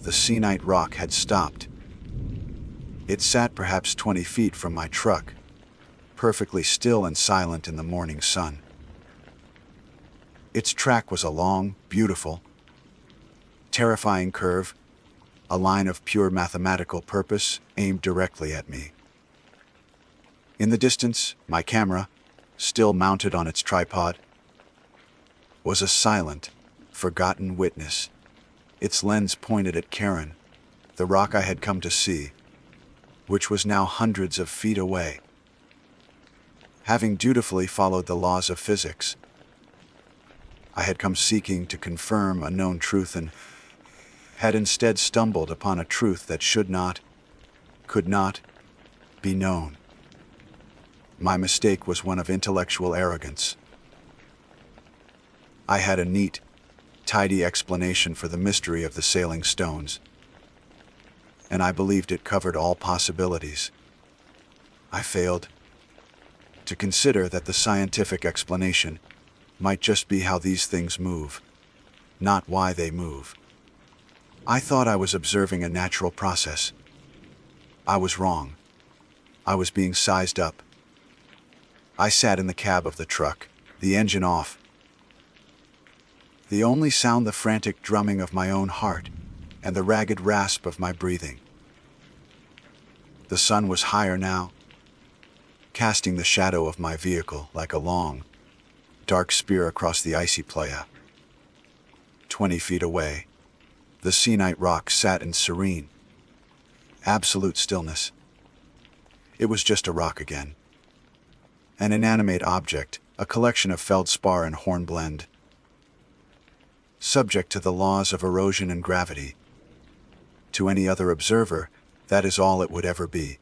The Seanite rock had stopped. It sat perhaps 20 feet from my truck, perfectly still and silent in the morning sun. Its track was a long, beautiful, terrifying curve, a line of pure mathematical purpose aimed directly at me. In the distance, my camera, still mounted on its tripod, was a silent, forgotten witness, its lens pointed at Karen, the rock I had come to see, which was now hundreds of feet away. Having dutifully followed the laws of physics, I had come seeking to confirm a known truth and had instead stumbled upon a truth that should not, could not, be known. My mistake was one of intellectual arrogance. I had a neat, tidy explanation for the mystery of the sailing stones, and I believed it covered all possibilities. I failed to consider that the scientific explanation might just be how these things move, not why they move. I thought I was observing a natural process. I was wrong. I was being sized up. I sat in the cab of the truck, the engine off. The only sound the frantic drumming of my own heart and the ragged rasp of my breathing. The sun was higher now, casting the shadow of my vehicle like a long, dark spear across the icy playa. 20 feet away, the Seanite rock sat in serene, absolute stillness. It was just a rock again. An inanimate object, a collection of feldspar and hornblende. Subject to the laws of erosion and gravity. To any other observer, that is all it would ever be.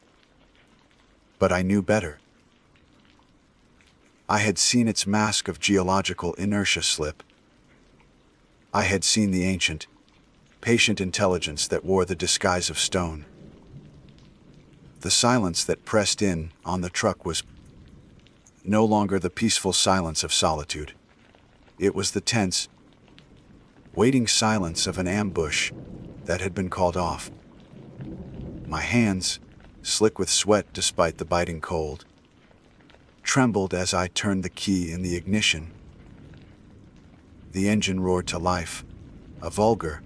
But I knew better. I had seen its mask of geological inertia slip. I had seen the ancient, patient intelligence that wore the disguise of stone. The silence that pressed in on the truck was no longer the peaceful silence of solitude. It was the tense, waiting silence of an ambush that had been called off. My hands, slick with sweat despite the biting cold, trembled as I turned the key in the ignition. The engine roared to life, a vulgar,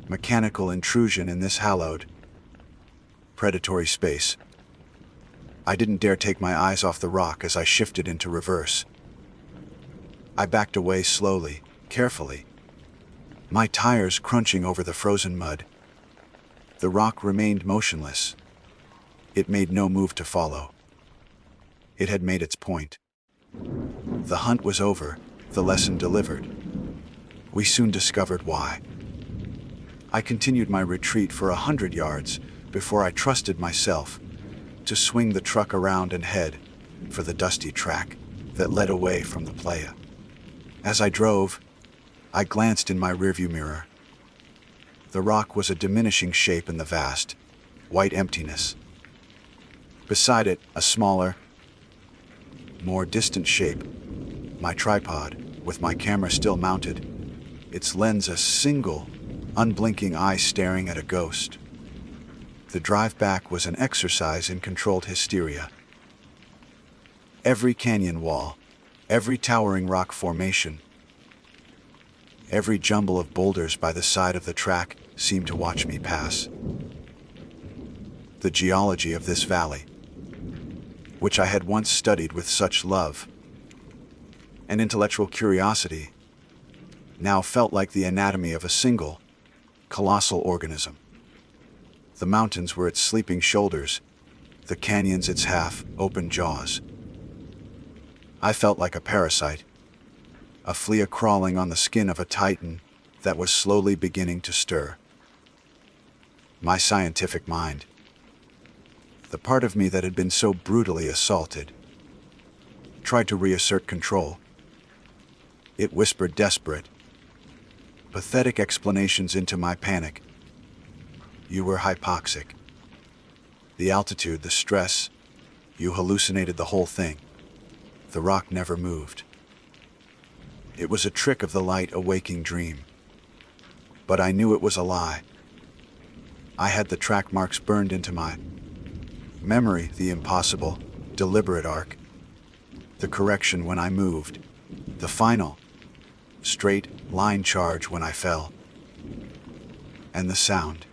mechanical intrusion in this hallowed, predatory space. I didn't dare take my eyes off the rock as I shifted into reverse. I backed away slowly, carefully, my tires crunching over the frozen mud. The rock remained motionless. It made no move to follow. It had made its point. The hunt was over, the lesson delivered. We soon discovered why. I continued my retreat for 100 yards before I trusted myself to swing the truck around and head for the dusty track that led away from the playa. As I drove, I glanced in my rearview mirror. The rock was a diminishing shape in the vast, white emptiness. Beside it, a smaller, more distant shape, my tripod, with my camera still mounted, its lens a single, unblinking eye staring at a ghost. The drive back was an exercise in controlled hysteria. Every canyon wall, every towering rock formation, every jumble of boulders by the side of the track seemed to watch me pass. The geology of this valley, which I had once studied with such love and intellectual curiosity, now felt like the anatomy of a single, colossal organism. The mountains were its sleeping shoulders, the canyons its half-open jaws. I felt like a parasite, a flea crawling on the skin of a titan that was slowly beginning to stir. My scientific mind, the part of me that had been so brutally assaulted, tried to reassert control. It whispered desperate, pathetic explanations into my panic. You were hypoxic. The altitude, the stress, you hallucinated the whole thing. The rock never moved. It was a trick of the light, a waking dream. But I knew it was a lie. I had the track marks burned into my memory, the impossible, deliberate arc, the correction when I moved, the final, straight line charge when I fell, and the sound.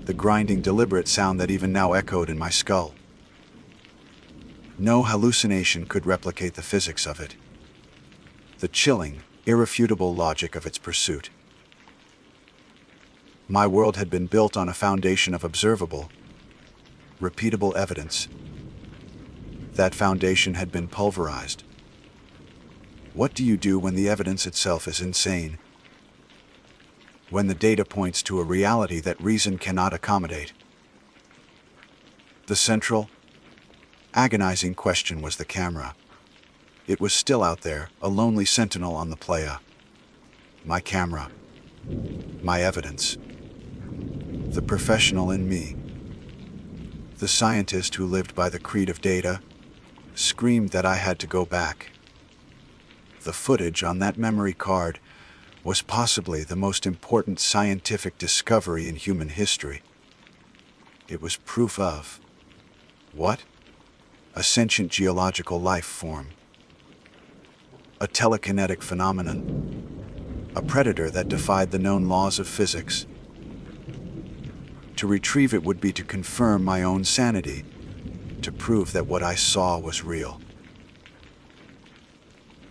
The grinding, deliberate sound that even now echoed in my skull. No hallucination could replicate the physics of it, the chilling, irrefutable logic of its pursuit. My world had been built on a foundation of observable, repeatable evidence. That foundation had been pulverized. What do you do when the evidence itself is insane? When the data points to a reality that reason cannot accommodate? The central, agonizing question was the camera. It was still out there, a lonely sentinel on the playa. My camera. My evidence. The professional in me, the scientist who lived by the creed of data, screamed that I had to go back. The footage on that memory card was possibly the most important scientific discovery in human history. It was proof of what? A sentient geological life form. A telekinetic phenomenon. A predator that defied the known laws of physics. To retrieve it would be to confirm my own sanity, to prove that what I saw was real.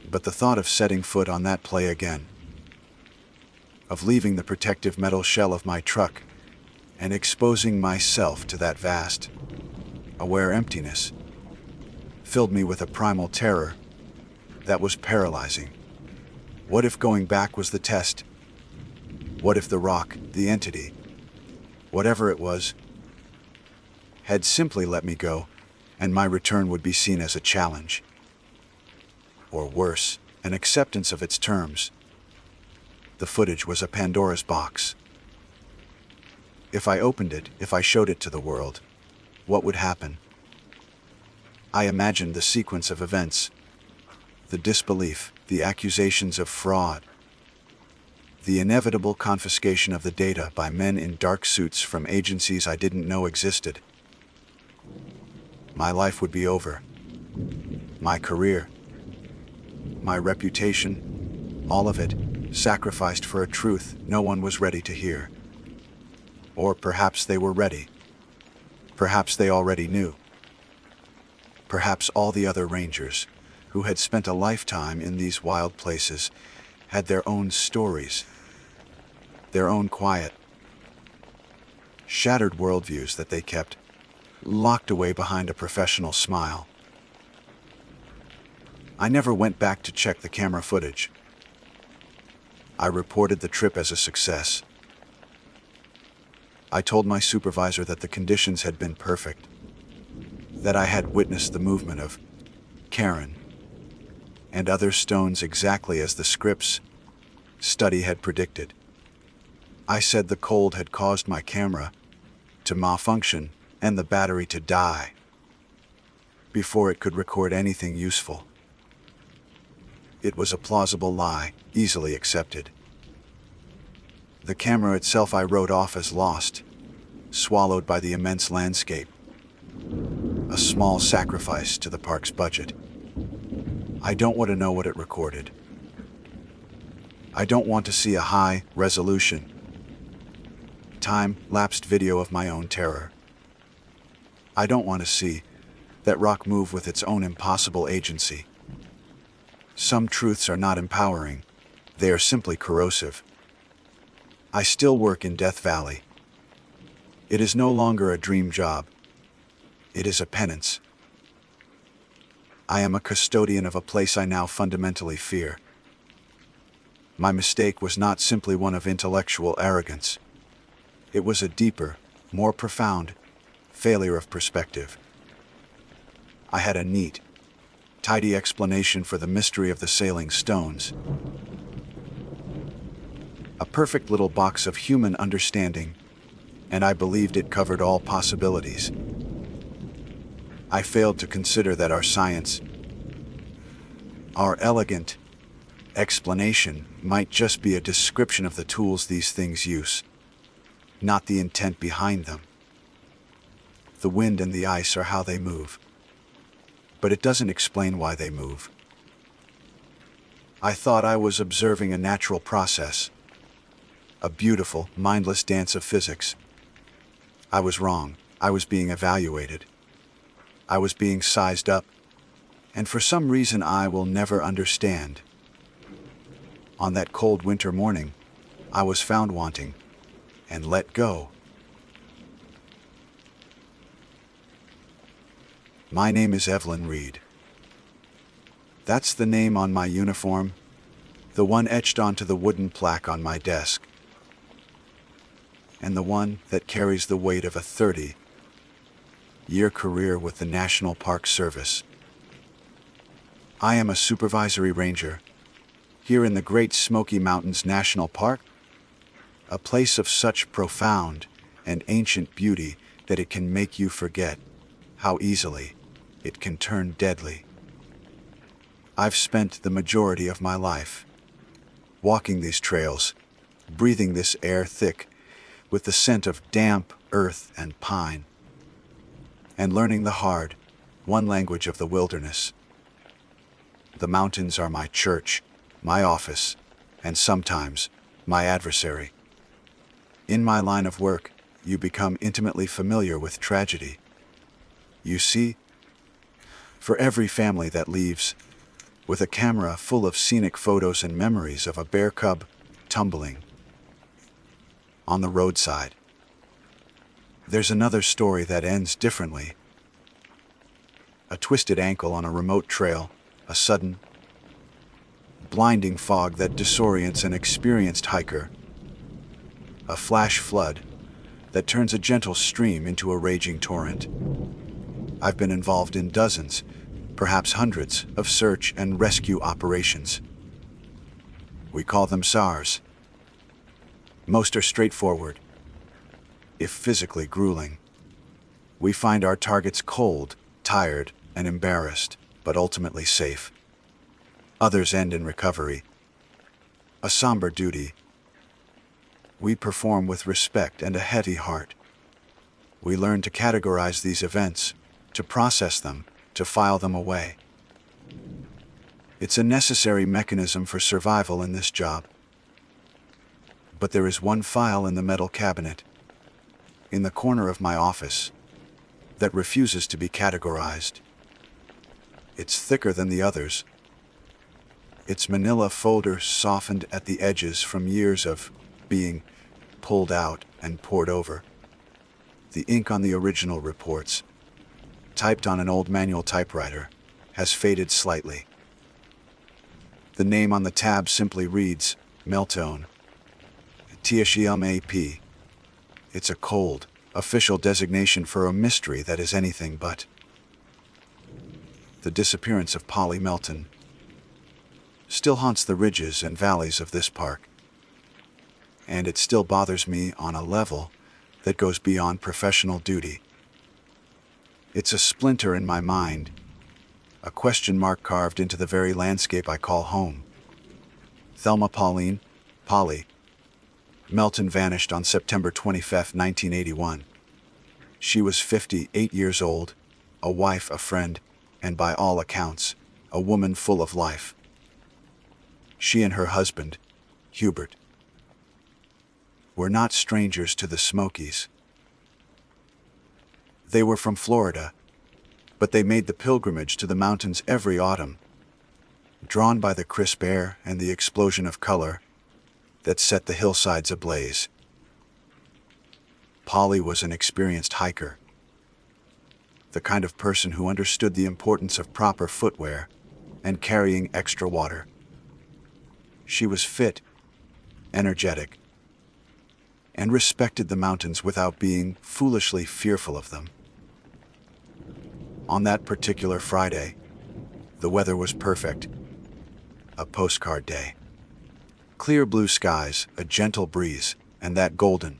But the thought of setting foot on that play again, of leaving the protective metal shell of my truck and exposing myself to that vast, aware emptiness, filled me with a primal terror that was paralyzing. What if going back was the test? What if the rock, the entity, whatever it was, had simply let me go, and my return would be seen as a challenge? Or worse, an acceptance of its terms. The footage was a Pandora's box. If I opened it, if I showed it to the world, what would happen? I imagined the sequence of events, the disbelief, the accusations of fraud, the inevitable confiscation of the data by men in dark suits from agencies I didn't know existed. My life would be over. My career, my reputation, all of it sacrificed for a truth no one was ready to hear. Or perhaps they were ready. Perhaps they already knew. Perhaps all the other rangers, who had spent a lifetime in these wild places, had their own stories, their own quiet, shattered worldviews that they kept locked away behind a professional smile. I never went back to check the camera footage. I reported the trip as a success. I told my supervisor that the conditions had been perfect, that I had witnessed the movement of Karen and other stones exactly as the script's study had predicted. I said the cold had caused my camera to malfunction and the battery to die before it could record anything useful. It was a plausible lie, easily accepted. The camera itself I wrote off as lost, swallowed by the immense landscape. A small sacrifice to the park's budget. I don't want to know what it recorded. I don't want to see a high-resolution, time-lapsed video of my own terror. I don't want to see that rock move with its own impossible agency. Some truths are not empowering. They are simply corrosive. I still work in Death Valley. It is no longer a dream job. It is a penance. I am a custodian of a place I now fundamentally fear. My mistake was not simply one of intellectual arrogance. It was a deeper, more profound failure of perspective. I had a neat, tidy explanation for the mystery of the sailing stones. A perfect little box of human understanding, and I believed it covered all possibilities. I failed to consider that our science, our elegant explanation, might just be a description of the tools these things use, not the intent behind them. The wind and the ice are how they move, but it doesn't explain why they move. I thought I was observing a natural process, a beautiful, mindless dance of physics. I was wrong. I was being evaluated. I was being sized up, and for some reason I will never understand. On that cold winter morning, I was found wanting and let go. My name is Evelyn Reed. That's the name on my uniform, the one etched onto the wooden plaque on my desk, and the one that carries the weight of a 30-year career with the National Park Service. I am a supervisory ranger here in the Great Smoky Mountains National Park, a place of such profound and ancient beauty that it can make you forget how easily it can turn deadly. I've spent the majority of my life walking these trails, breathing this air thick with the scent of damp earth and pine, and learning the hard, one language of the wilderness. The mountains are my church, my office, and sometimes my adversary. In my line of work, you become intimately familiar with tragedy. You see, for every family that leaves with a camera full of scenic photos and memories of a bear cub tumbling on the roadside, there's another story that ends differently. A twisted ankle on a remote trail, a sudden, blinding fog that disorients an experienced hiker, a flash flood that turns a gentle stream into a raging torrent. I've been involved in dozens, perhaps hundreds, of search and rescue operations. We call them SARS, Most are straightforward, if physically grueling. We find our targets cold, tired, and embarrassed, but ultimately safe. Others end in recovery, a somber duty. We perform with respect and a heavy heart. We learn to categorize these events, to process them, to file them away. It's a necessary mechanism for survival in this job. But there is one file in the metal cabinet, in the corner of my office, that refuses to be categorized. It's thicker than the others. Its manila folder softened at the edges from years of being pulled out and poured over. The ink on the original reports, typed on an old manual typewriter, has faded slightly. The name on the tab simply reads Meltone. TSHMAP. It's a cold, official designation for a mystery that is anything but. The disappearance of Polly Melton still haunts the ridges and valleys of this park. And it still bothers me on a level that goes beyond professional duty. It's a splinter in my mind, a question mark carved into the very landscape I call home. Thelma Pauline, Polly Melton vanished on September 25, 1981. She was 58 years old, a wife, a friend, and by all accounts, a woman full of life. She and her husband, Hubert, were not strangers to the Smokies. They were from Florida, but they made the pilgrimage to the mountains every autumn, drawn by the crisp air and the explosion of color that set the hillsides ablaze. Polly was an experienced hiker, the kind of person who understood the importance of proper footwear and carrying extra water. She was fit, energetic, and respected the mountains without being foolishly fearful of them. On that particular Friday, the weather was perfect, a postcard day. Clear blue skies, a gentle breeze, and that golden,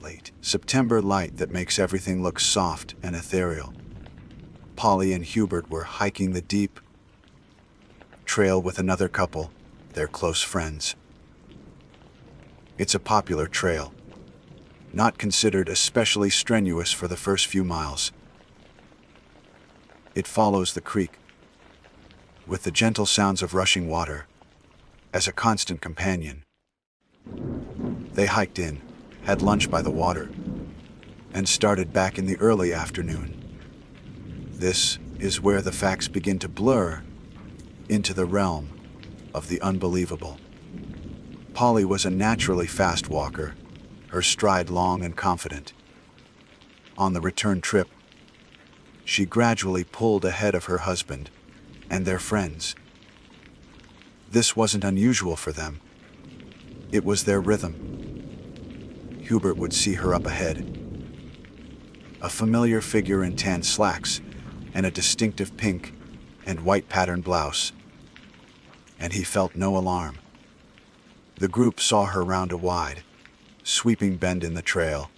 late September light that makes everything look soft and ethereal. Polly and Hubert were hiking the deep trail with another couple, their close friends. It's a popular trail, not considered especially strenuous for the first few miles. It follows the creek, with the gentle sounds of rushing water as a constant companion. They hiked in, had lunch by the water, and started back in the early afternoon. This is where the facts begin to blur into the realm of the unbelievable. Polly was a naturally fast walker, her stride long and confident. On the return trip, she gradually pulled ahead of her husband and their friends. This wasn't unusual for them. It was their rhythm. Hubert would see her up ahead, a familiar figure in tan slacks and a distinctive pink and white patterned blouse, and he felt no alarm. The group saw her round a wide, sweeping bend in the trail,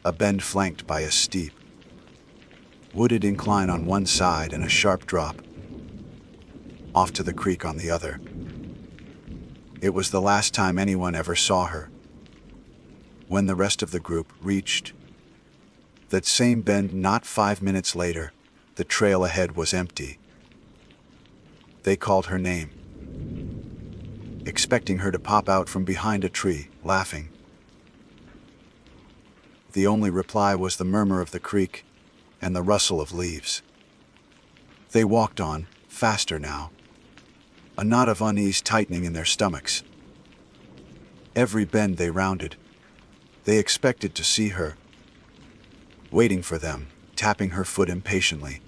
a bend flanked by a steep, wooded incline on one side and a sharp drop off to the creek on the other. It was the last time anyone ever saw her. When the rest of the group reached that same bend not 5 minutes later, the trail ahead was empty. They called her name, expecting her to pop out from behind a tree, laughing. The only reply was the murmur of the creek and the rustle of leaves. They walked on, faster now, a knot of unease tightening in their stomachs. Every bend they rounded, they expected to see her, waiting for them, tapping her foot impatiently.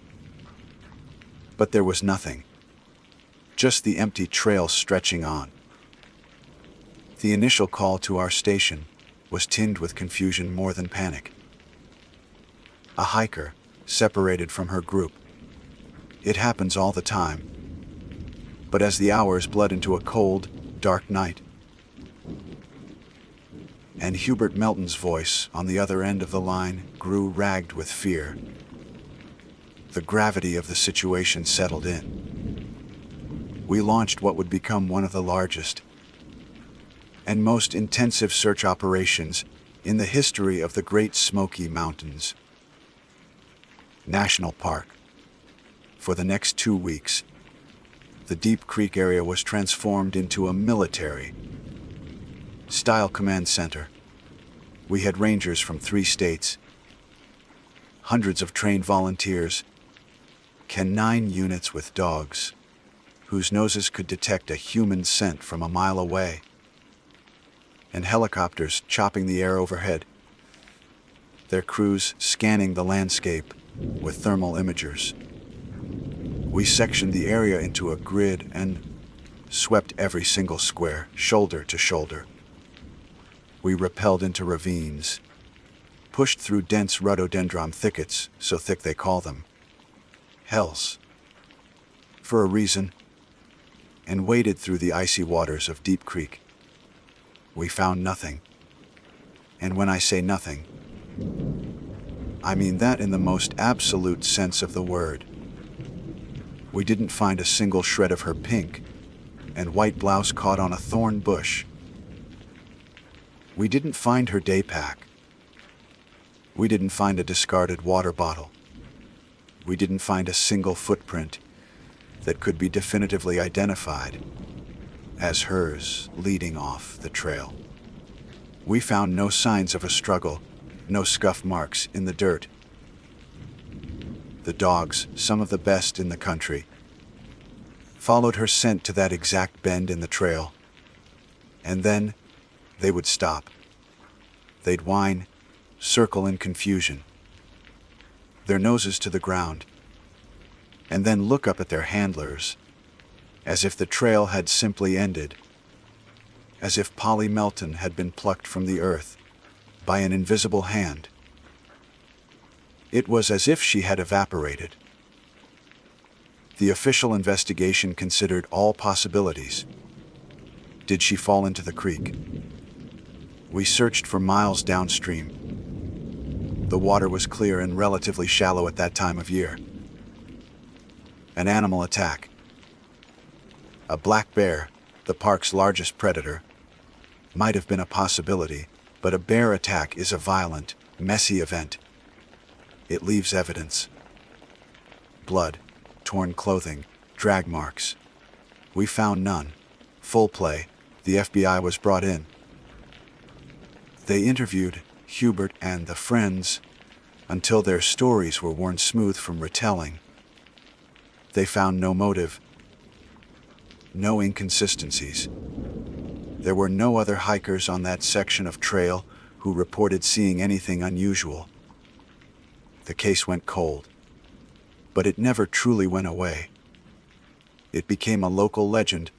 But there was nothing, just the empty trail stretching on. The initial call to our station was tinged with confusion more than panic. A hiker, separated from her group. It happens all the time. But as the hours bled into a cold, dark night, and Hubert Melton's voice on the other end of the line grew ragged with fear. The gravity of the situation settled in. We launched what would become one of the largest and most intensive search operations in the history of the Great Smoky Mountains National Park. For the next 2 weeks, the Deep Creek area was transformed into a military-style command center. We had rangers from 3 states, hundreds of trained volunteers, canine units with dogs, whose noses could detect a human scent from a mile away, and helicopters chopping the air overhead, their crews scanning the landscape with thermal imagers. We sectioned the area into a grid and swept every single square, shoulder to shoulder. We rappelled into ravines, pushed through dense rhododendron thickets, so thick they call them hells, for a reason, and waded through the icy waters of Deep Creek. We found nothing. And when I say nothing, I mean that in the most absolute sense of the word. We didn't find a single shred of her pink and white blouse caught on a thorn bush. We didn't find her day pack. We didn't find a discarded water bottle. We didn't find a single footprint that could be definitively identified as hers leading off the trail. We found no signs of a struggle, no scuff marks in the dirt. The dogs, some of the best in the country, followed her scent to that exact bend in the trail, and then they would stop. They'd whine, circle in confusion, their noses to the ground, and then look up at their handlers, as if the trail had simply ended, as if Polly Melton had been plucked from the earth by an invisible hand. It was as if she had evaporated. The official investigation considered all possibilities. Did she fall into the creek? We searched for miles downstream. The water was clear and relatively shallow at that time of year. An animal attack. A black bear, the park's largest predator, might have been a possibility, but a bear attack is a violent, messy event. It leaves evidence. Blood, torn clothing, drag marks. We found none. Full play. The FBI was brought in. They interviewed Hubert and the friends until their stories were worn smooth from retelling. They found no motive, no inconsistencies. There were no other hikers on that section of trail who reported seeing anything unusual. The case went cold, but it never truly went away. It became a local legend,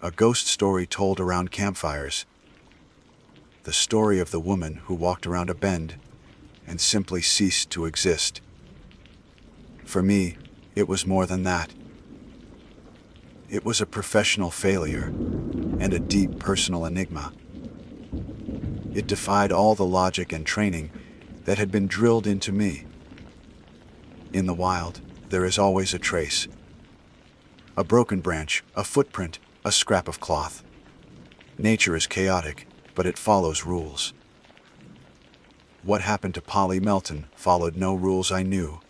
a ghost story told around campfires. The story of the woman who walked around a bend and simply ceased to exist. For me, it was more than that. It was a professional failure and a deep personal enigma. It defied all the logic and training that had been drilled into me. In the wild, there is always a trace. A broken branch, a footprint, a scrap of cloth. Nature is chaotic, but it follows rules. What happened to Polly Melton followed no rules I knew.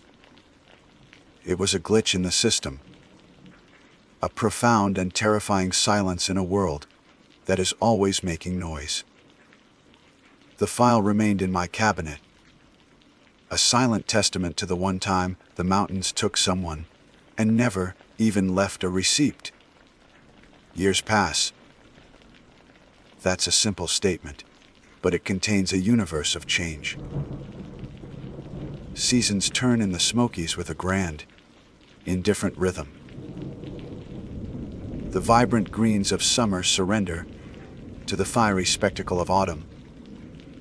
It was a glitch in the system. A profound and terrifying silence in a world that is always making noise. The file remained in my cabinet, a silent testament to the one time the mountains took someone and never even left a receipt. Years pass. That's a simple statement, but it contains a universe of change. Seasons turn in the Smokies with a grand, indifferent rhythm. The vibrant greens of summer surrender to the fiery spectacle of autumn,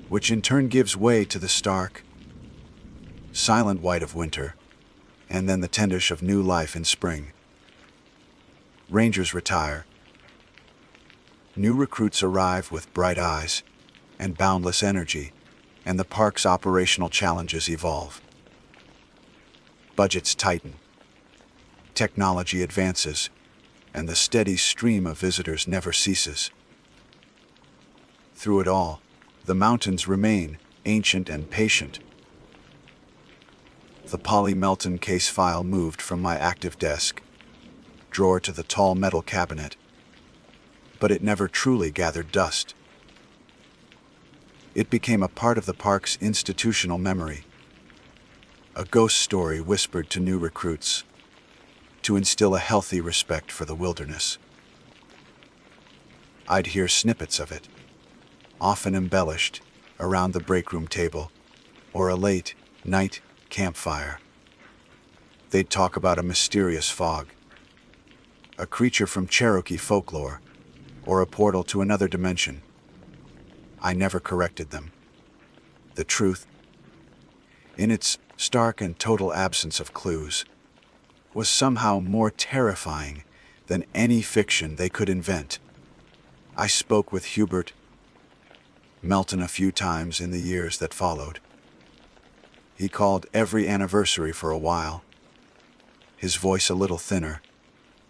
which in turn gives way to the stark, silent white of winter, and then the tinge of new life in spring. Rangers retire. New recruits arrive with bright eyes and boundless energy, and the park's operational challenges evolve. Budgets tighten, technology advances, and the steady stream of visitors never ceases. Through it all, the mountains remain ancient and patient. The Polly Melton case file moved from my active desk drawer to the tall metal cabinet, but it never truly gathered dust. It became a part of the park's institutional memory, a ghost story whispered to new recruits to instill a healthy respect for the wilderness. I'd hear snippets of it, often embellished, around the break room table or a late-night campfire. They'd talk about a mysterious fog, a creature from Cherokee folklore, or a portal to another dimension. I never corrected them. The truth, in its stark and total absence of clues, was somehow more terrifying than any fiction they could invent. I spoke with Hubert Melton a few times in the years that followed. He called every anniversary for a while, his voice a little thinner,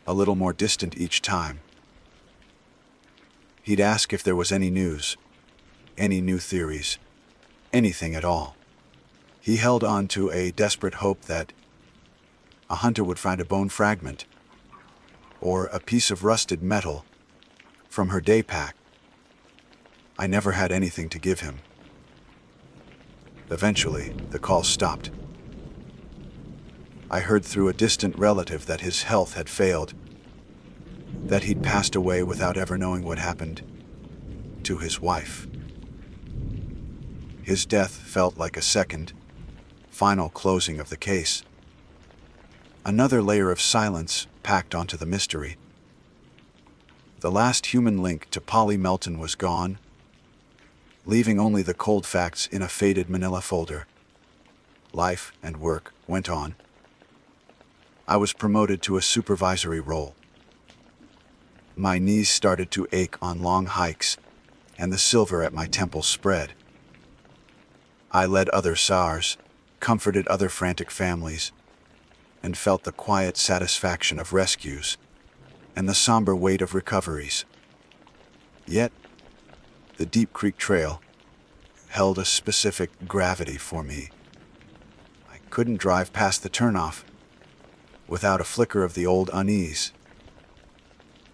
a little more distant each time. He'd ask if there was any news, any new theories, anything at all. He held on to a desperate hope that a hunter would find a bone fragment or a piece of rusted metal from her day pack. I never had anything to give him. Eventually, the calls stopped. I heard through a distant relative that his health had failed, that he'd passed away without ever knowing what happened to his wife. His death felt like a second, final closing of the case. Another layer of silence packed onto the mystery. The last human link to Polly Melton was gone, leaving only the cold facts in a faded manila folder. Life and work went on. I was promoted to a supervisory role. My knees started to ache on long hikes, and the silver at my temples spread. I led other SARs, comforted other frantic families, and felt the quiet satisfaction of rescues and the somber weight of recoveries. Yet, the Deep Creek Trail held a specific gravity for me. I couldn't drive past the turnoff without a flicker of the old unease,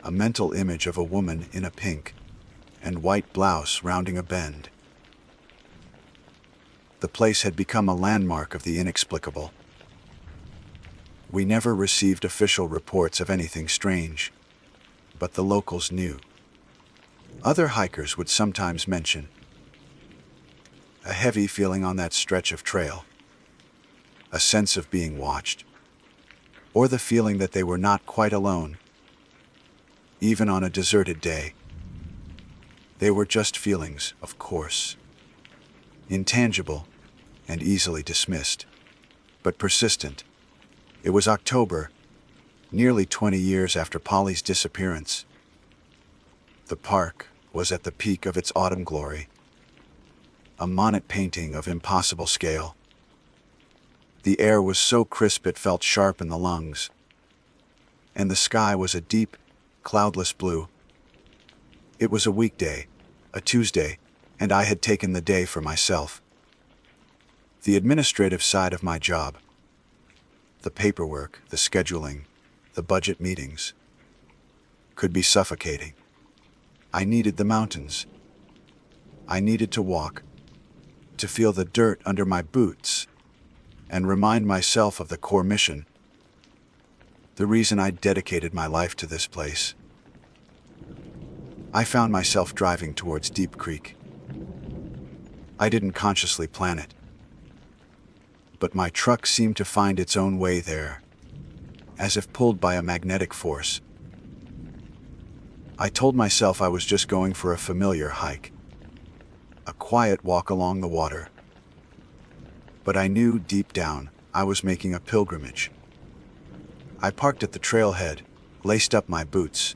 a mental image of a woman in a pink and white blouse rounding a bend. The place had become a landmark of the inexplicable. We never received official reports of anything strange, but the locals knew. Other hikers would sometimes mention a heavy feeling on that stretch of trail, a sense of being watched, or the feeling that they were not quite alone, even on a deserted day. They were just feelings, of course, intangible and easily dismissed, but persistent. It was October, nearly 20 years after Polly's disappearance. The park was at the peak of its autumn glory, a Monet painting of impossible scale. The air was so crisp it felt sharp in the lungs, and the sky was a deep, cloudless blue. It was a weekday, a Tuesday, and I had taken the day for myself. The administrative side of my job, the paperwork, the scheduling, the budget meetings, could be suffocating. I needed the mountains. I needed to walk, to feel the dirt under my boots, and remind myself of the core mission, the reason I dedicated my life to this place. I found myself driving towards Deep Creek. I didn't consciously plan it, but my truck seemed to find its own way there, as if pulled by a magnetic force. I told myself I was just going for a familiar hike, a quiet walk along the water. But I knew deep down I was making a pilgrimage. I parked at the trailhead, laced up my boots,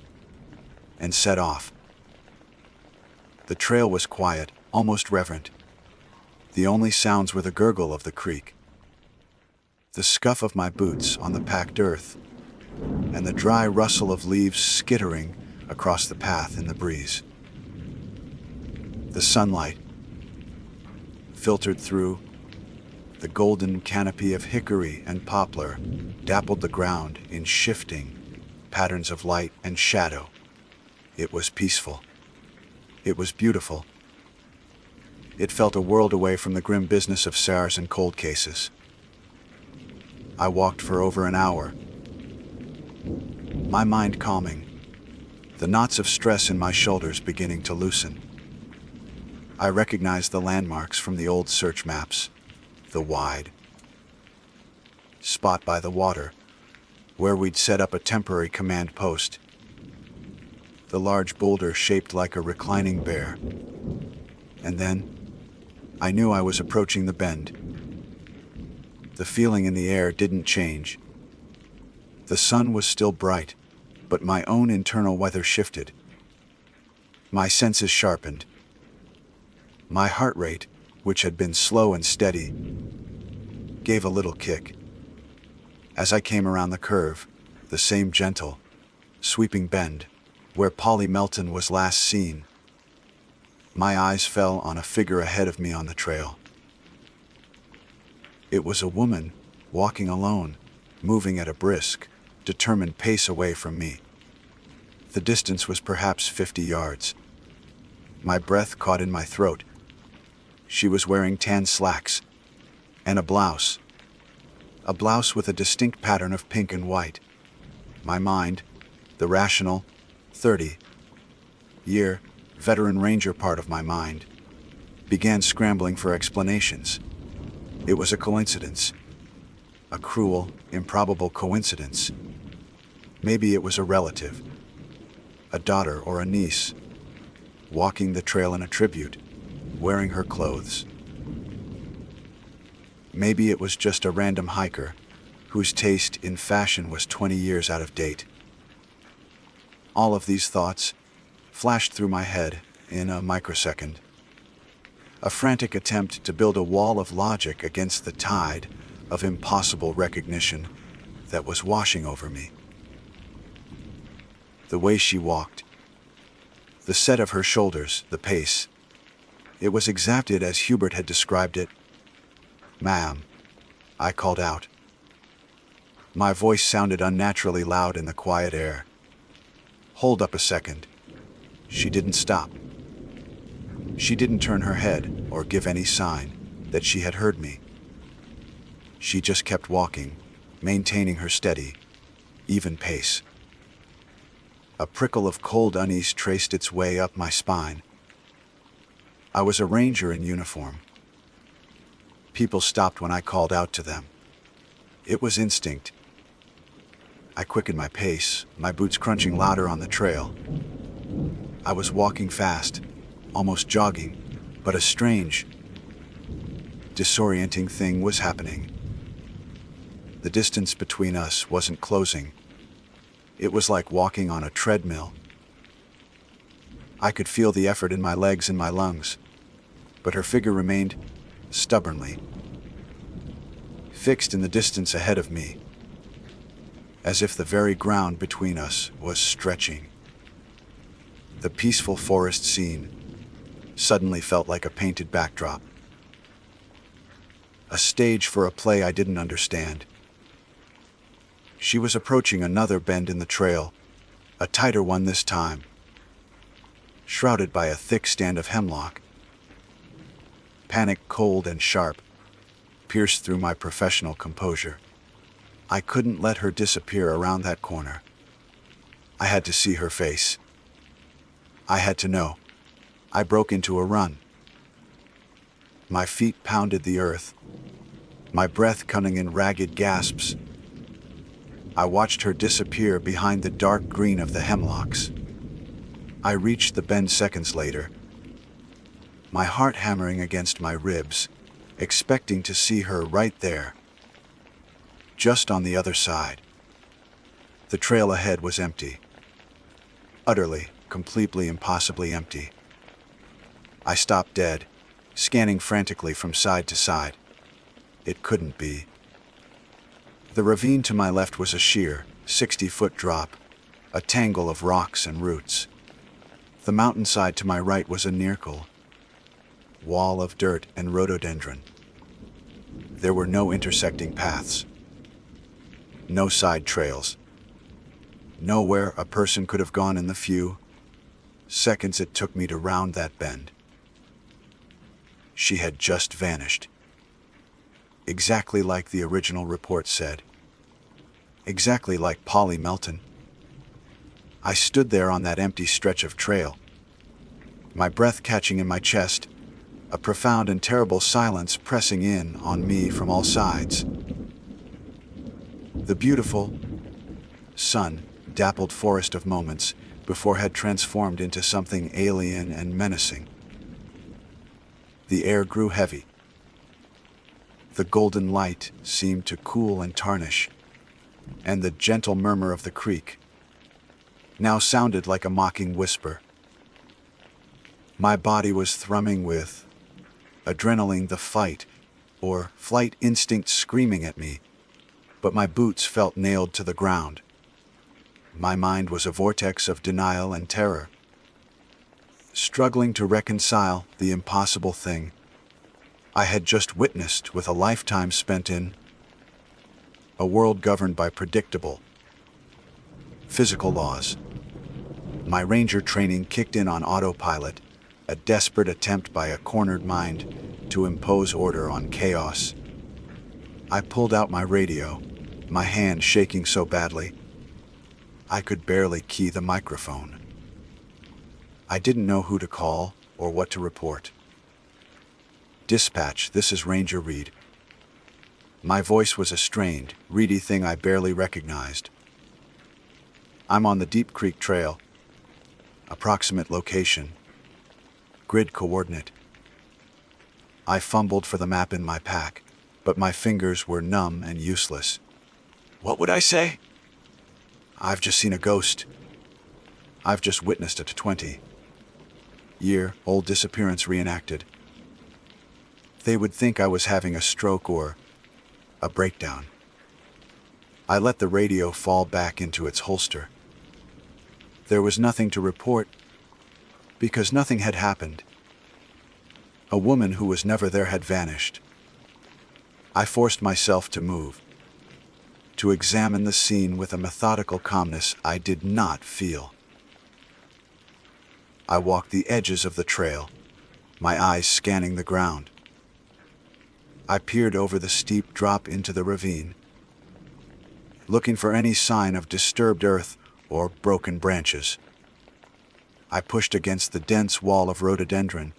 and set off. The trail was quiet, almost reverent. The only sounds were the gurgle of the creek, the scuff of my boots on the packed earth, and the dry rustle of leaves skittering across the path in the breeze. The sunlight filtered through the golden canopy of hickory and poplar, dappled the ground in shifting patterns of light and shadow. It was peaceful. It was beautiful. It felt a world away from the grim business of SARS and cold cases. I walked for over an hour, my mind calming, the knots of stress in my shoulders beginning to loosen. I recognized the landmarks from the old search maps, the wide spot by the water, where we'd set up a temporary command post, the large boulder shaped like a reclining bear. And then, I knew I was approaching the bend. The feeling in the air didn't change. The sun was still bright, but my own internal weather shifted. My senses sharpened. My heart rate, which had been slow and steady, gave a little kick. As I came around the curve, the same gentle, sweeping bend, where Polly Melton was last seen, my eyes fell on a figure ahead of me on the trail. It was a woman, walking alone, moving at a brisk, determined pace away from me. The distance was perhaps 50 yards. My breath caught in my throat. She was wearing tan slacks and a blouse with a distinct pattern of pink and white. My mind, the rational, 30-year veteran ranger part of my mind, began scrambling for explanations. It was a coincidence, a cruel, improbable coincidence. Maybe it was a relative, a daughter or a niece, walking the trail in a tribute, wearing her clothes. Maybe it was just a random hiker whose taste in fashion was 20 years out of date. All of these thoughts flashed through my head in a microsecond. A frantic attempt to build a wall of logic against the tide of impossible recognition that was washing over me. The way she walked, the set of her shoulders, the pace, it was exacted as Hubert had described it. "Ma'am," I called out. My voice sounded unnaturally loud in the quiet air. "Hold up a second." She didn't stop. She didn't turn her head or give any sign that she had heard me. She just kept walking, maintaining her steady, even pace. A prickle of cold unease traced its way up my spine. I was a ranger in uniform. People stopped when I called out to them. It was instinct. I quickened my pace, my boots crunching louder on the trail. I was walking fast, almost jogging, but a strange, disorienting thing was happening. The distance between us wasn't closing. It was like walking on a treadmill. I could feel the effort in my legs and my lungs, but her figure remained stubbornly fixed in the distance ahead of me, as if the very ground between us was stretching. The peaceful forest scene suddenly felt like a painted backdrop, a stage for a play I didn't understand. She was approaching another bend in the trail, a tighter one this time, shrouded by a thick stand of hemlock. Panic, cold and sharp, pierced through my professional composure. I couldn't let her disappear around that corner. I had to see her face. I had to know. I broke into a run. My feet pounded the earth, my breath coming in ragged gasps. I watched her disappear behind the dark green of the hemlocks. I reached the bend seconds later, my heart hammering against my ribs, expecting to see her right there, just on the other side. The trail ahead was empty. Utterly, completely, impossibly empty. I stopped dead, scanning frantically from side to side. It couldn't be. The ravine to my left was a sheer, 60-foot drop, a tangle of rocks and roots. The mountainside to my right was a nearkle, wall of dirt and rhododendron. There were no intersecting paths, no side trails, nowhere a person could have gone in the few seconds it took me to round that bend. She had just vanished. Exactly like the original report said. Exactly like Polly Melton. I stood there on that empty stretch of trail, my breath catching in my chest, a profound and terrible silence pressing in on me from all sides. The beautiful, sun-dappled forest of moments before had transformed into something alien and menacing. The air grew heavy. The golden light seemed to cool and tarnish, and the gentle murmur of the creek now sounded like a mocking whisper. My body was thrumming with adrenaline, the fight or flight instinct screaming at me, but my boots felt nailed to the ground. My mind was a vortex of denial and terror, struggling to reconcile the impossible thing I had just witnessed with a lifetime spent in a world governed by predictable, physical laws. My ranger training kicked in on autopilot, a desperate attempt by a cornered mind to impose order on chaos. I pulled out my radio, my hand shaking so badly I could barely key the microphone. I didn't know who to call or what to report. "Dispatch, this is Ranger Reed." My voice was a strained, reedy thing I barely recognized. "I'm on the Deep Creek Trail. Approximate location. Grid coordinate." I fumbled for the map in my pack, but my fingers were numb and useless. What would I say? "I've just seen a ghost. I've just witnessed a 20-year-old disappearance reenacted." They would think I was having a stroke or a breakdown. I let the radio fall back into its holster. There was nothing to report, because nothing had happened. A woman who was never there had vanished. I forced myself to move, to examine the scene with a methodical calmness I did not feel. I walked the edges of the trail, my eyes scanning the ground. I peered over the steep drop into the ravine, looking for any sign of disturbed earth or broken branches. I pushed against the dense wall of rhododendron,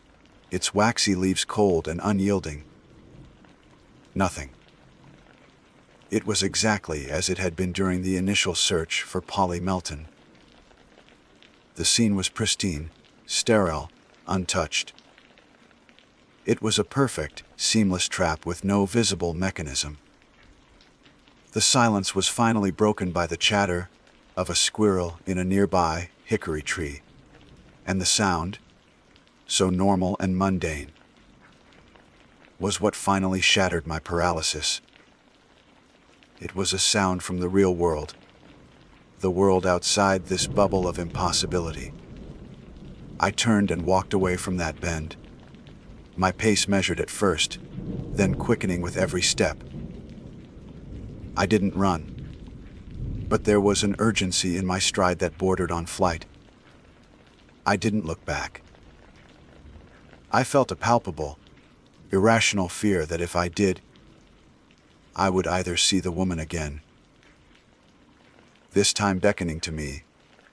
its waxy leaves cold and unyielding. Nothing. It was exactly as it had been during the initial search for Polly Melton. The scene was pristine, sterile, untouched. It was a perfect, seamless trap with no visible mechanism. The silence was finally broken by the chatter of a squirrel in a nearby hickory tree, and the sound, so normal and mundane, was what finally shattered my paralysis. It was a sound from the real world, the world outside this bubble of impossibility. I turned and walked away from that bend, my pace measured at first, then quickening with every step. I didn't run, but there was an urgency in my stride that bordered on flight. I didn't look back. I felt a palpable, irrational fear that if I did, I would either see the woman again, this time beckoning to me,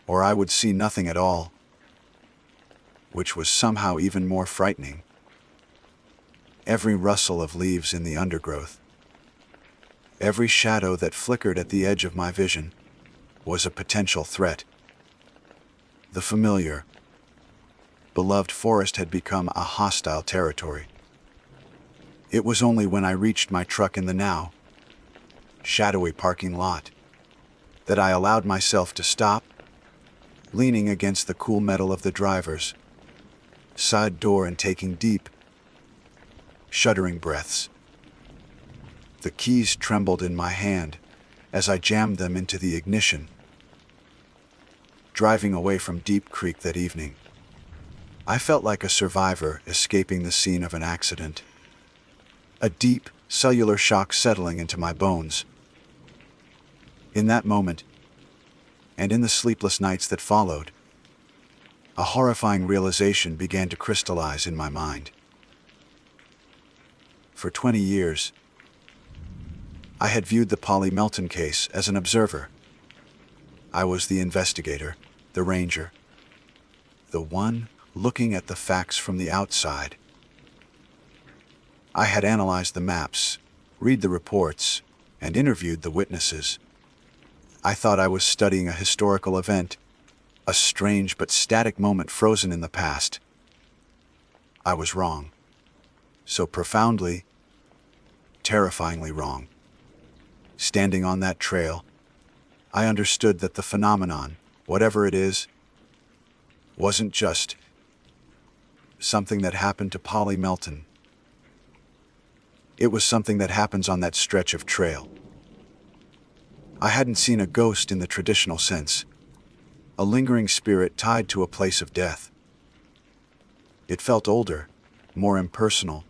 or I would see nothing at all, which was somehow even more frightening. Every rustle of leaves in the undergrowth, every shadow that flickered at the edge of my vision, was a potential threat. The familiar, beloved forest had become a hostile territory. It was only when I reached my truck in the now shadowy parking lot that I allowed myself to stop, leaning against the cool metal of the driver's side door and taking deep, shuddering breaths. The keys trembled in my hand as I jammed them into the ignition. Driving away from Deep Creek that evening, I felt like a survivor escaping the scene of an accident. A deep, cellular shock settling into my bones. In that moment, and in the sleepless nights that followed, a horrifying realization began to crystallize in my mind. For 20 years, I had viewed the Polly Melton case as an observer. I was the investigator, the ranger, the one looking at the facts from the outside. I had analyzed the maps, read the reports, and interviewed the witnesses. I thought I was studying a historical event, a strange but static moment frozen in the past. I was wrong. So profoundly, terrifyingly wrong. Standing on that trail, I understood that the phenomenon, whatever it is, wasn't just something that happened to Polly Melton. It was something that happens on that stretch of trail. I hadn't seen a ghost in the traditional sense, a lingering spirit tied to a place of death. It felt older, more impersonal,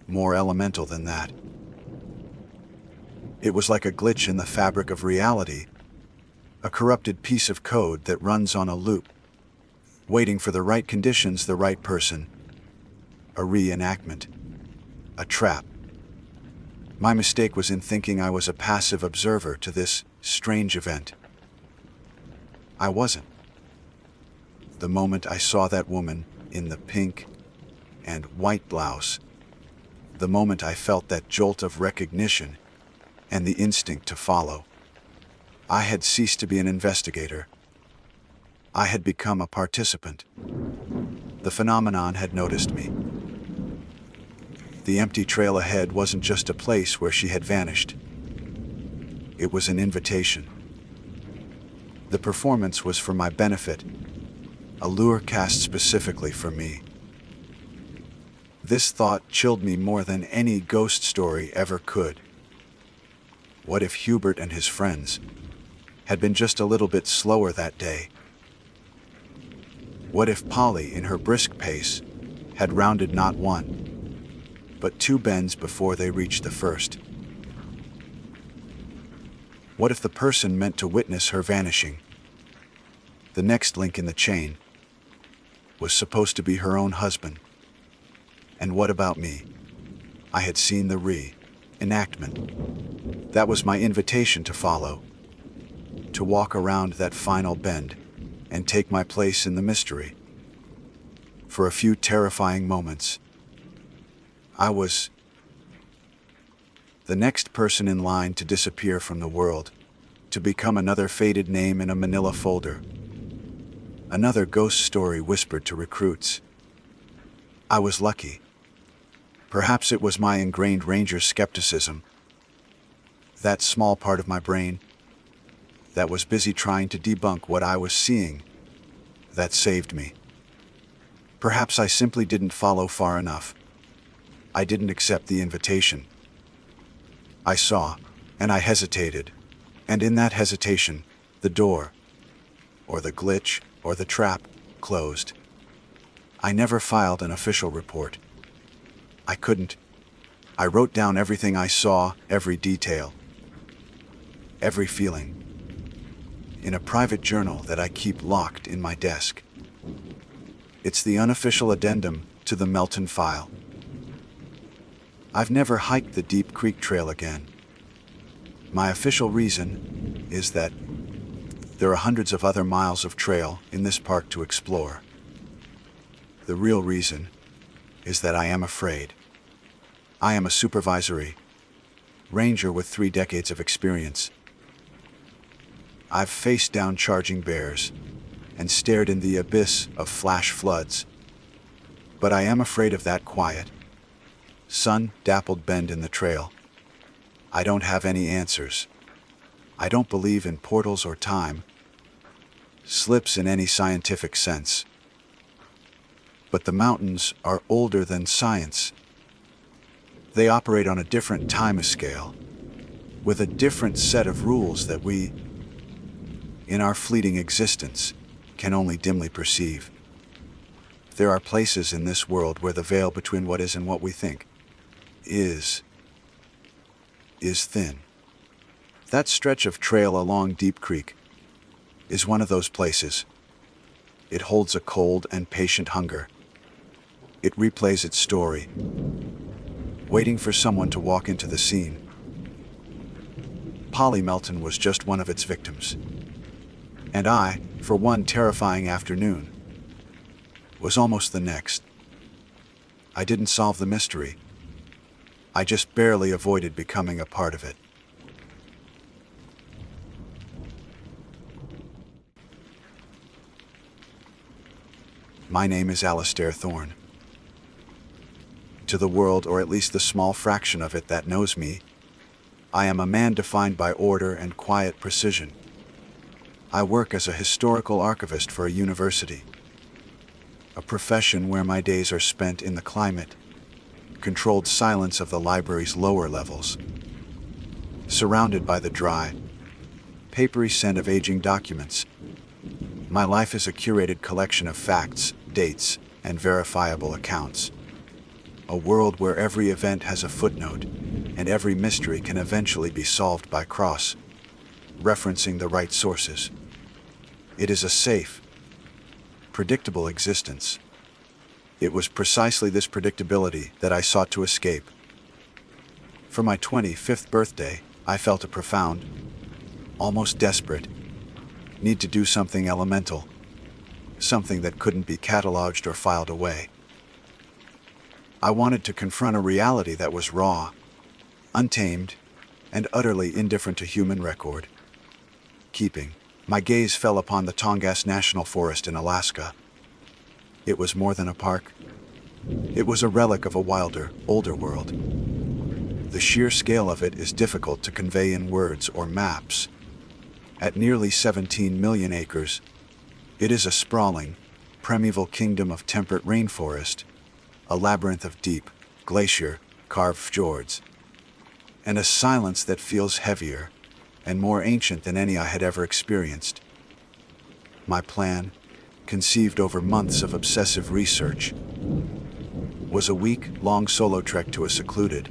more elemental than that. It was like a glitch in the fabric of reality, a corrupted piece of code that runs on a loop, waiting for the right conditions, the right person, a reenactment, a trap. My mistake was in thinking I was a passive observer to this strange event. I wasn't. The moment I saw that woman in the pink and white blouse, the moment I felt that jolt of recognition and the instinct to follow, I had ceased to be an investigator. I had become a participant. The phenomenon had noticed me. The empty trail ahead wasn't just a place where she had vanished. It was an invitation. The performance was for my benefit, a lure cast specifically for me. This thought chilled me more than any ghost story ever could. What if Hubert and his friends had been just a little bit slower that day? What if Polly, in her brisk pace, had rounded not one, but two bends before they reached the first? What if the person meant to witness her vanishing, the next link in the chain, was supposed to be her own husband? And what about me? I had seen the reenactment. That was my invitation to follow, to walk around that final bend and take my place in the mystery. For a few terrifying moments, I was the next person in line to disappear from the world, to become another faded name in a manila folder, another ghost story whispered to recruits. I was lucky. Perhaps it was my ingrained ranger skepticism, that small part of my brain that was busy trying to debunk what I was seeing, that saved me. Perhaps I simply didn't follow far enough. I didn't accept the invitation. I saw, and I hesitated, and in that hesitation, the door, or the glitch, or the trap, closed. I never filed an official report. I couldn't. I wrote down everything I saw, every detail, every feeling, in a private journal that I keep locked in my desk. It's the unofficial addendum to the Melton file. I've never hiked the Deep Creek Trail again. My official reason is that there are hundreds of other miles of trail in this park to explore. The real reason is that I am afraid. I am a supervisory ranger with 3 decades of experience. I've faced down charging bears and stared in the abyss of flash floods. But I am afraid of that quiet, sun-dappled bend in the trail. I don't have any answers. I don't believe in portals or time, slips in any scientific sense. But the mountains are older than science. They operate on a different time scale, with a different set of rules that we, in our fleeting existence, can only dimly perceive. There are places in this world where the veil between what is and what we think is thin. That stretch of trail along Deep Creek is one of those places. It holds a cold and patient hunger. It replays its story, waiting for someone to walk into the scene. Polly Melton was just one of its victims. And I, for one terrifying afternoon, was almost the next. I didn't solve the mystery. I just barely avoided becoming a part of it. My name is Alistair Thorne. To the world, or at least the small fraction of it that knows me, I am a man defined by order and quiet precision. I work as a historical archivist for a university, a profession where my days are spent in the climate, controlled silence of the library's lower levels, surrounded by the dry, papery scent of aging documents. My life is a curated collection of facts, dates, and verifiable accounts. A world where every event has a footnote, and every mystery can eventually be solved by referencing the right sources. It is a safe, predictable existence. It was precisely this predictability that I sought to escape. For my 25th birthday, I felt a profound, almost desperate, need to do something elemental, something that couldn't be cataloged or filed away. I wanted to confront a reality that was raw, untamed, and utterly indifferent to human record keeping. My gaze fell upon the Tongass National Forest in Alaska. It was more than a park. It was a relic of a wilder, older world. The sheer scale of it is difficult to convey in words or maps. At nearly 17 million acres, it is a sprawling, primeval kingdom of temperate rainforest, a labyrinth of deep, glacier-carved fjords, and a silence that feels heavier and more ancient than any I had ever experienced. My plan, conceived over months of obsessive research, was a week-long solo trek to a secluded,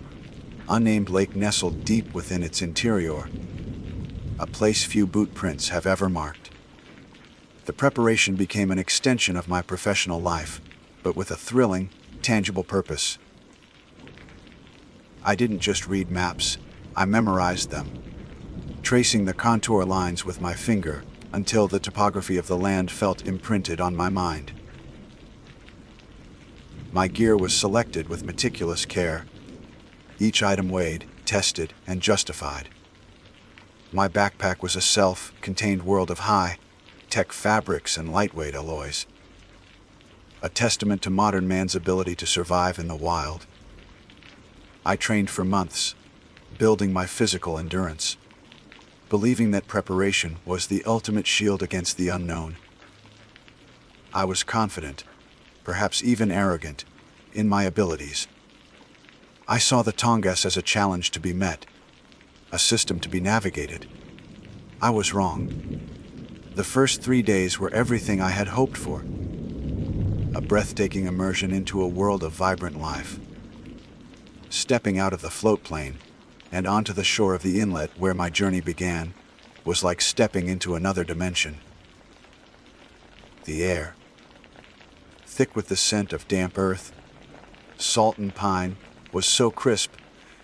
unnamed lake nestled deep within its interior, a place few boot prints have ever marked. The preparation became an extension of my professional life, but with a thrilling, tangible purpose. I didn't just read maps, I memorized them, tracing the contour lines with my finger until the topography of the land felt imprinted on my mind. My gear was selected with meticulous care, each item weighed, tested, and justified. My backpack was a self-contained world of high-tech fabrics and lightweight alloys, a testament to modern man's ability to survive in the wild. I trained for months, building my physical endurance, believing that preparation was the ultimate shield against the unknown. I was confident, perhaps even arrogant, in my abilities. I saw the Tongass as a challenge to be met, a system to be navigated. I was wrong. The first 3 days were everything I had hoped for. A breathtaking immersion into a world of vibrant life. Stepping out of the float plane and onto the shore of the inlet where my journey began was like stepping into another dimension. The air, thick with the scent of damp earth, salt and pine, was so crisp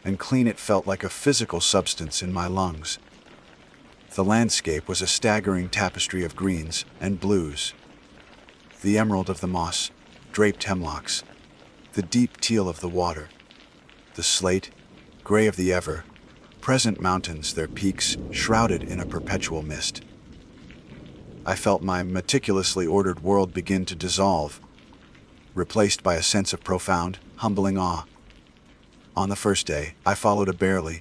and clean it felt like a physical substance in my lungs. The landscape was a staggering tapestry of greens and blues, the emerald of the moss, draped hemlocks, the deep teal of the water, the slate, gray of the ever-present mountains, their peaks shrouded in a perpetual mist. I felt my meticulously ordered world begin to dissolve, replaced by a sense of profound, humbling awe. On the first day, I followed a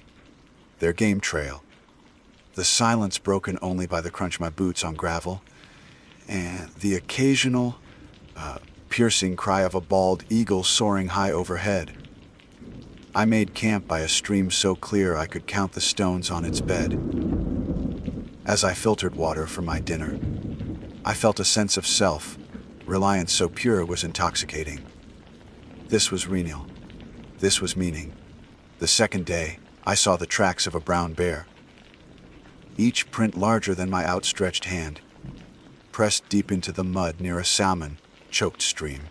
their game trail, the silence broken only by the crunch of my boots on gravel, and the occasional, piercing cry of a bald eagle soaring high overhead. I made camp by a stream so clear I could count the stones on its bed. As I filtered water for my dinner, I felt a sense of self. Reliance so pure was intoxicating. This was Randall. This was meaning. The second day, I saw the tracks of a brown bear. Each print larger than my outstretched hand, pressed deep into the mud near a salmon-choked stream.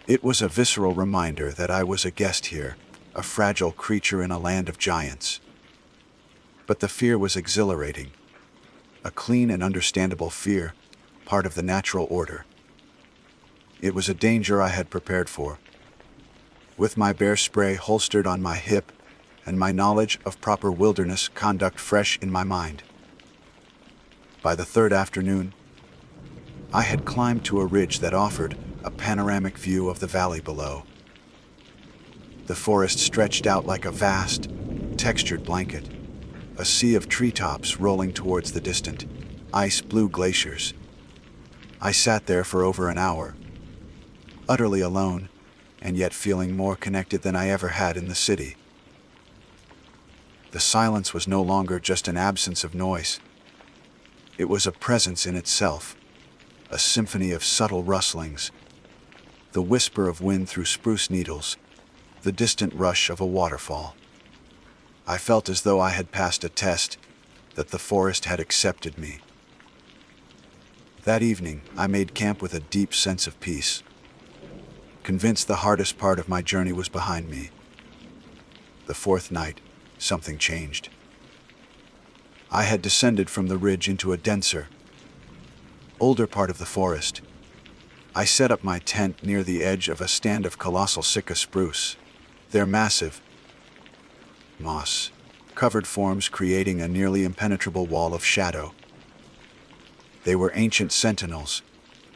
It was a visceral reminder that I was a guest here, a fragile creature in a land of giants. But the fear was exhilarating. A clean and understandable fear, part of the natural order. It was a danger I had prepared for. With my bear spray holstered on my hip and my knowledge of proper wilderness conduct fresh in my mind. By the third afternoon, I had climbed to a ridge that offered a panoramic view of the valley below. The forest stretched out like a vast, textured blanket, a sea of treetops rolling towards the distant, ice-blue glaciers. I sat there for over an hour, utterly alone, and yet feeling more connected than I ever had in the city. The silence was no longer just an absence of noise. It was a presence in itself, a symphony of subtle rustlings, the whisper of wind through spruce needles, the distant rush of a waterfall. I felt as though I had passed a test, that the forest had accepted me. That evening, I made camp with a deep sense of peace, convinced the hardest part of my journey was behind me. The fourth night, something changed. I had descended from the ridge into a denser, older part of the forest. I set up my tent near the edge of a stand of colossal Sitka spruce, their massive, moss-covered forms creating a nearly impenetrable wall of shadow. They were ancient sentinels,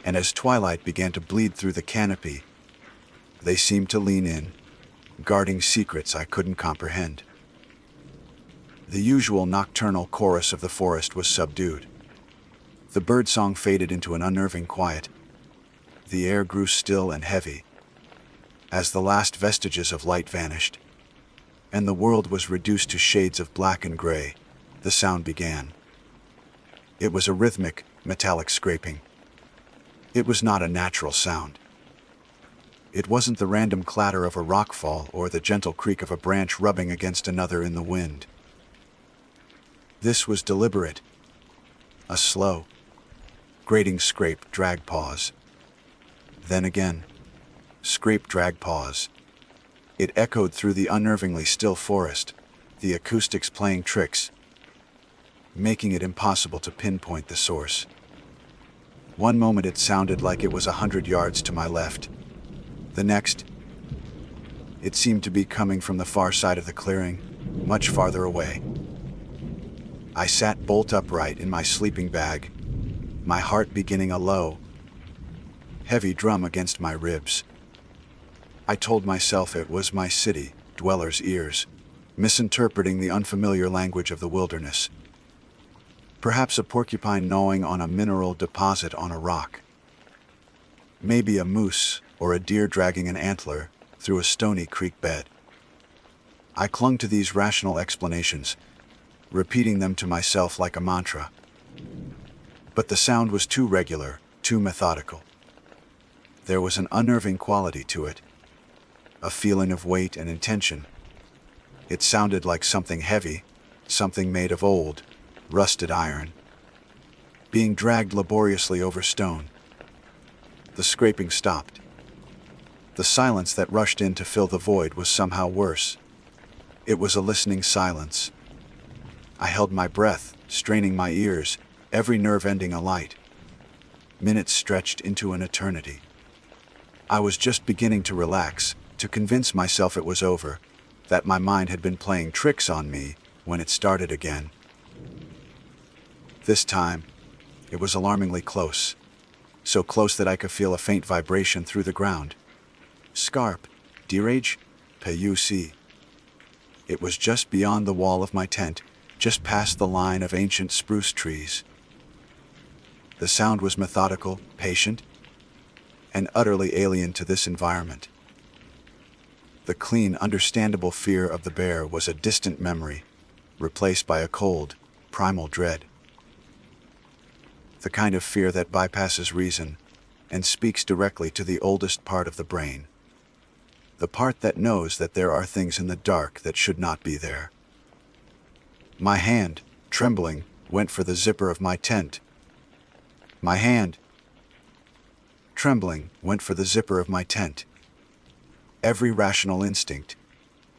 and as twilight began to bleed through the canopy, they seemed to lean in, guarding secrets I couldn't comprehend. The usual nocturnal chorus of the forest was subdued. The birdsong faded into an unnerving quiet. The air grew still and heavy, as the last vestiges of light vanished, and the world was reduced to shades of black and gray. The sound began. It was a rhythmic, metallic scraping. It was not a natural sound. It wasn't the random clatter of a rockfall or the gentle creak of a branch rubbing against another in the wind. This was deliberate. A slow, grating scrape, drag, pause. Then again, scrape, drag, pause. It echoed through the unnervingly still forest, the acoustics playing tricks, making it impossible to pinpoint the source. One moment it sounded like it was 100 yards to my left. The next, it seemed to be coming from the far side of the clearing, much farther away. I sat bolt upright in my sleeping bag, my heart beginning a low, heavy drum against my ribs. I told myself it was my city dwellers' ears, misinterpreting the unfamiliar language of the wilderness. Perhaps a porcupine gnawing on a mineral deposit on a rock. Maybe a moose or a deer dragging an antler through a stony creek bed. I clung to these rational explanations, repeating them to myself like a mantra. But the sound was too regular, too methodical. There was an unnerving quality to it, a feeling of weight and intention. It sounded like something heavy, something made of old, rusted iron, being dragged laboriously over stone. The scraping stopped. The silence that rushed in to fill the void was somehow worse. It was a listening silence. I held my breath, straining my ears, every nerve ending alight. Minutes stretched into an eternity. I was just beginning to relax, to convince myself it was over, that my mind had been playing tricks on me, when it started again. This time, it was alarmingly close, so close that I could feel a faint vibration through the ground. Scarp, dirage, puc. It was just beyond the wall of my tent, just past the line of ancient spruce trees. The sound was methodical, patient. and utterly alien to this environment. The clean, understandable fear of the bear was a distant memory, replaced by a cold, primal dread. The kind of fear that bypasses reason and speaks directly to the oldest part of the brain. The part that knows that there are things in the dark that should not be there. My hand, trembling, went for the zipper of my tent. My hand, trembling, went for the zipper of my tent. Every rational instinct,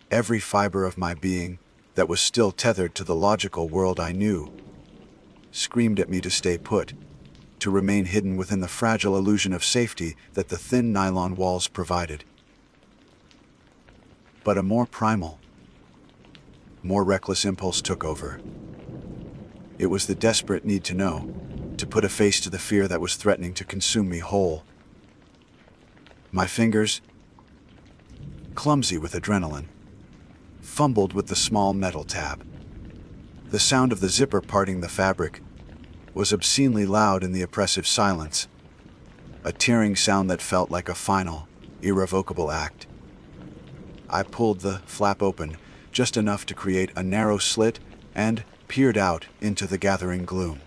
every fiber of my being that was still tethered to the logical world I knew, screamed at me to stay put, to remain hidden within the fragile illusion of safety that the thin nylon walls provided. But a more primal, more reckless impulse took over. It was the desperate need to know, to put a face to the fear that was threatening to consume me whole. My fingers, clumsy with adrenaline, fumbled with the small metal tab. The sound of the zipper parting the fabric was obscenely loud in the oppressive silence, a tearing sound that felt like a final, irrevocable act. I pulled the flap open just enough to create a narrow slit and peered out into the gathering gloom.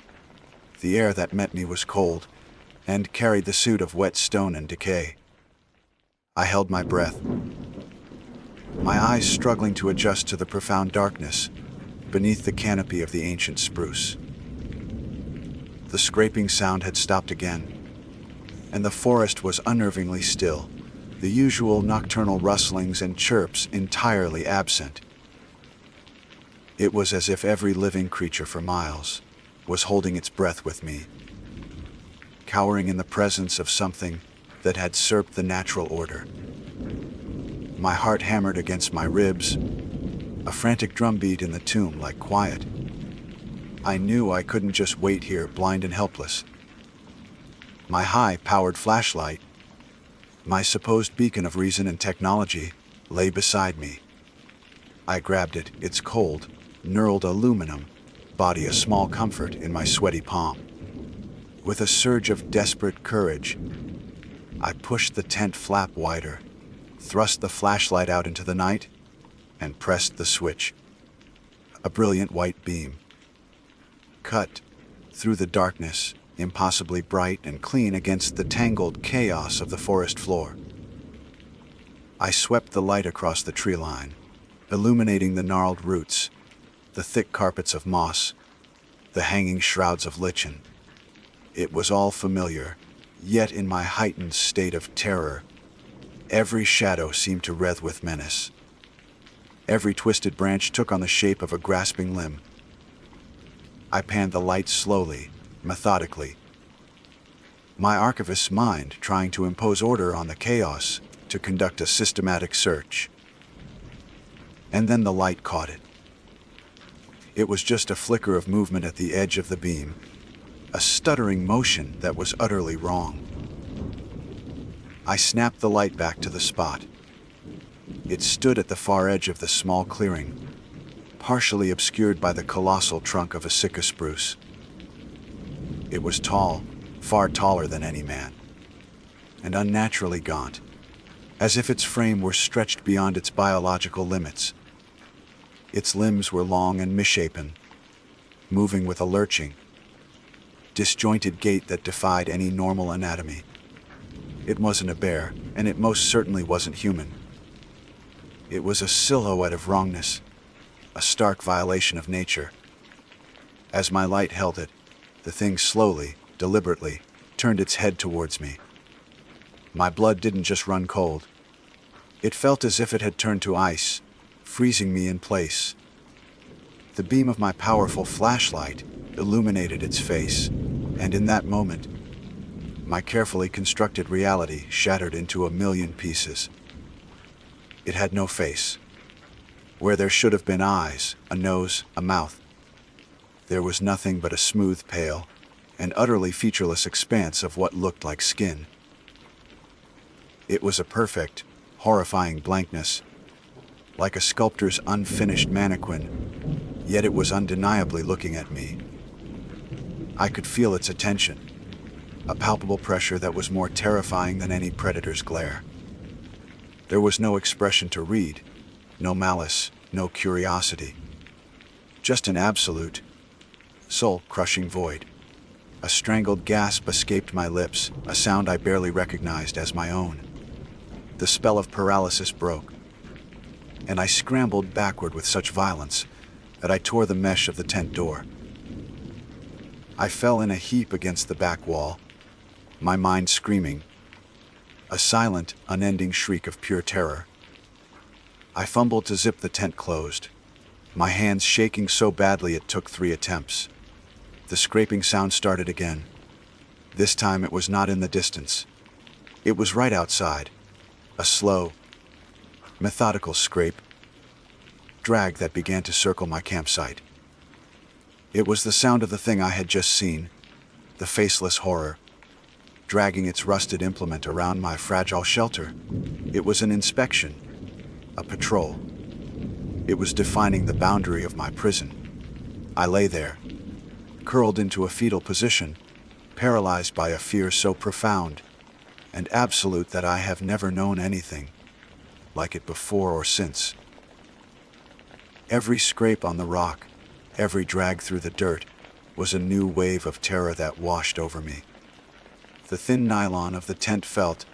The air that met me was cold and carried the soot of wet stone and decay. I held my breath, my eyes struggling to adjust to the profound darkness beneath the canopy of the ancient spruce. The scraping sound had stopped again, and the forest was unnervingly still, the usual nocturnal rustlings and chirps entirely absent. It was as if every living creature for miles was holding its breath with me, cowering in the presence of something that had usurped the natural order. My heart hammered against my ribs, a frantic drumbeat in the tomb like quiet. I knew I couldn't just wait here blind and helpless. My high-powered flashlight, my supposed beacon of reason and technology, lay beside me. I grabbed it, its cold, knurled aluminum body a small comfort in my sweaty palm. With a surge of desperate courage, I pushed the tent flap wider, thrust the flashlight out into the night, and pressed the switch. A brilliant white beam cut through the darkness, impossibly bright and clean against the tangled chaos of the forest floor. I swept the light across the tree line, illuminating the gnarled roots, the thick carpets of moss, the hanging shrouds of lichen. It was all familiar, yet in my heightened state of terror, every shadow seemed to writhe with menace. Every twisted branch took on the shape of a grasping limb. I panned the light slowly, methodically, my archivist's mind trying to impose order on the chaos to conduct a systematic search. And then the light caught it. It was just a flicker of movement at the edge of the beam, a stuttering motion that was utterly wrong. I snapped the light back to the spot. It stood at the far edge of the small clearing, partially obscured by the colossal trunk of a Sitka spruce. It was tall, far taller than any man, and unnaturally gaunt, as if its frame were stretched beyond its biological limits. Its limbs were long and misshapen, moving with a lurching, disjointed gait that defied any normal anatomy. It wasn't a bear, and it most certainly wasn't human. It was a silhouette of wrongness, a stark violation of nature. As my light held it, the thing slowly, deliberately, turned its head towards me. My blood didn't just run cold. It felt as if it had turned to ice, freezing me in place. The beam of my powerful flashlight illuminated its face, and in that moment, my carefully constructed reality shattered into a million pieces. It had no face. Where there should have been eyes, a nose, a mouth, there was nothing but a smooth, pale, and utterly featureless expanse of what looked like skin. It was a perfect, horrifying blankness, like a sculptor's unfinished mannequin, yet it was undeniably looking at me. I could feel its attention, a palpable pressure that was more terrifying than any predator's glare. There was no expression to read, no malice, no curiosity. Just an absolute, soul-crushing void. A strangled gasp escaped my lips, a sound I barely recognized as my own. The spell of paralysis broke, and I scrambled backward with such violence that I tore the mesh of the tent door. I fell in a heap against the back wall, my mind screaming, a silent, unending shriek of pure terror. I fumbled to zip the tent closed, my hands shaking so badly it took 3 attempts. The scraping sound started again. This time it was not in the distance. It was right outside, a slow, methodical scrape, drag that began to circle my campsite. It was the sound of the thing I had just seen, the faceless horror, dragging its rusted implement around my fragile shelter. It was an inspection, a patrol. It was defining the boundary of my prison. I lay there, curled into a fetal position, paralyzed by a fear so profound and absolute that I have never known anything like it before or since. Every scrape on the rock, every drag through the dirt, was a new wave of terror that washed over me. The thin nylon of the tent felt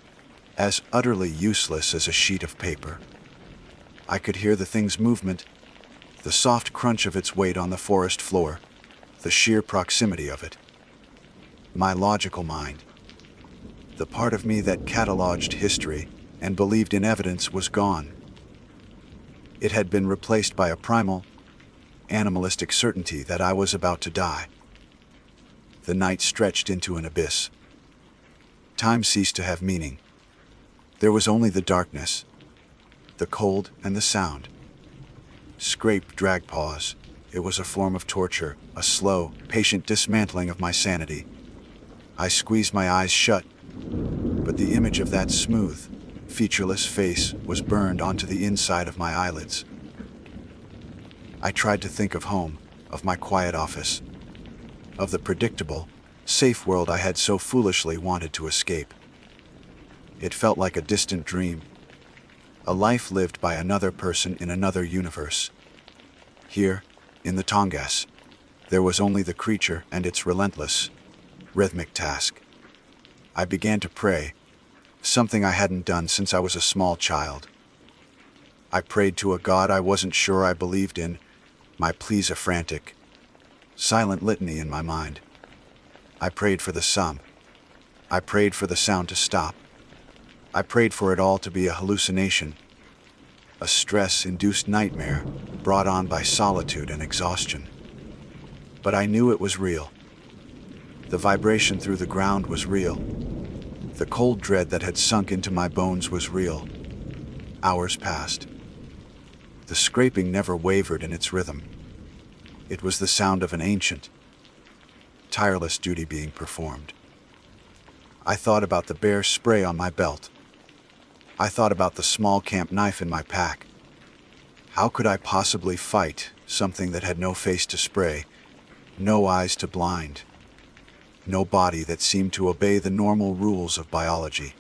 as utterly useless as a sheet of paper. I could hear the thing's movement, the soft crunch of its weight on the forest floor, the sheer proximity of it. My logical mind, the part of me that cataloged history and believed in evidence, was gone. It had been replaced by a primal, animalistic certainty that I was about to die. The night stretched into an abyss. Time ceased to have meaning. There was only the darkness, the cold and the sound. Scrape, drag, pause. It was a form of torture, a slow, patient dismantling of my sanity. I squeezed my eyes shut, but the image of that smooth, featureless face was burned onto the inside of my eyelids. I tried to think of home, of my quiet office, of the predictable, safe world I had so foolishly wanted to escape. It felt like a distant dream, a life lived by another person in another universe. Here, in the Tongass, there was only the creature and its relentless, rhythmic task. I began to pray, something I hadn't done since I was a small child. I prayed to a God I wasn't sure I believed in, my pleas a frantic, silent litany in my mind. I prayed for the sum. I prayed for the sound to stop. I prayed for it all to be a hallucination, a stress-induced nightmare brought on by solitude and exhaustion. But I knew it was real. The vibration through the ground was real. The cold dread that had sunk into my bones was real. Hours passed. The scraping never wavered in its rhythm. It was the sound of an ancient, tireless duty being performed. I thought about the bare spray on my belt. I thought about the small camp knife in my pack. How could I possibly fight something that had no face to spray, no eyes to blind, no body that seemed to obey the normal rules of biology?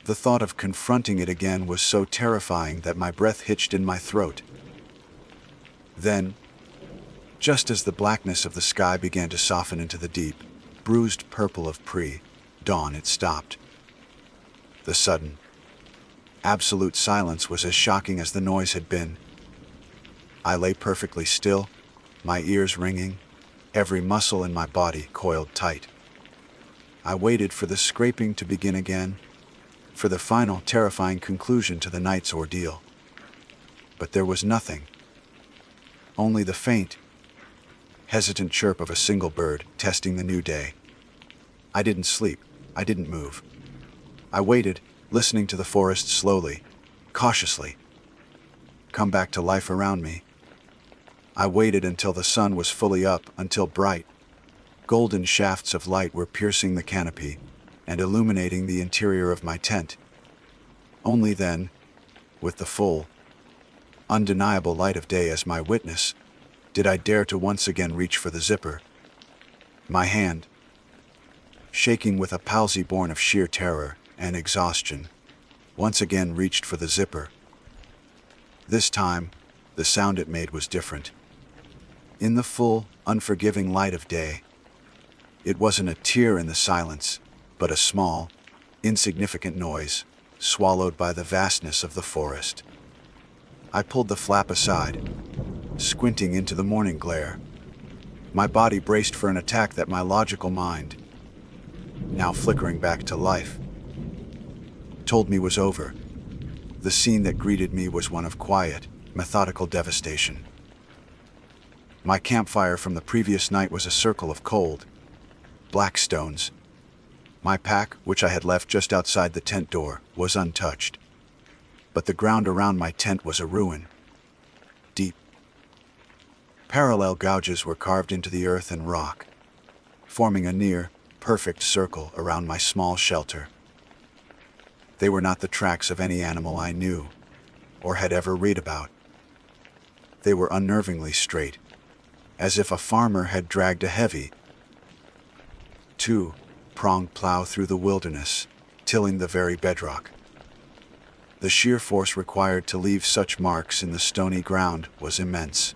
The thought of confronting it again was so terrifying that my breath hitched in my throat. Then, just as the blackness of the sky began to soften into the deep, bruised purple of pre-dawn, it stopped. The sudden, absolute silence was as shocking as the noise had been. I lay perfectly still, my ears ringing, every muscle in my body coiled tight. I waited for the scraping to begin again, for the final terrifying conclusion to the night's ordeal. But there was nothing. Only the faint, hesitant chirp of a single bird testing the new day. I didn't sleep. I didn't move. I waited, listening to the forest slowly, cautiously, come back to life around me. I waited until the sun was fully up, until bright, golden shafts of light were piercing the canopy and illuminating the interior of my tent. Only then, with the full, undeniable light of day as my witness, did I dare to once again reach for the zipper. My hand, shaking with a palsy born of sheer terror and exhaustion, once again reached for the zipper. This time, the sound it made was different. In the full, unforgiving light of day, it wasn't a tear in the silence, but a small, insignificant noise, swallowed by the vastness of the forest. I pulled the flap aside, squinting into the morning glare. My body braced for an attack that my logical mind, now flickering back to life, told me was over. The scene that greeted me was one of quiet, methodical devastation. My campfire from the previous night was a circle of cold, black stones. My pack, which I had left just outside the tent door, was untouched. But the ground around my tent was a ruin. Deep, parallel gouges were carved into the earth and rock, forming a near-perfect circle around my small shelter. They were not the tracks of any animal I knew or had ever read about. They were unnervingly straight, as if a farmer had dragged a heavy, two-pronged plow through the wilderness, tilling the very bedrock. The sheer force required to leave such marks in the stony ground was immense.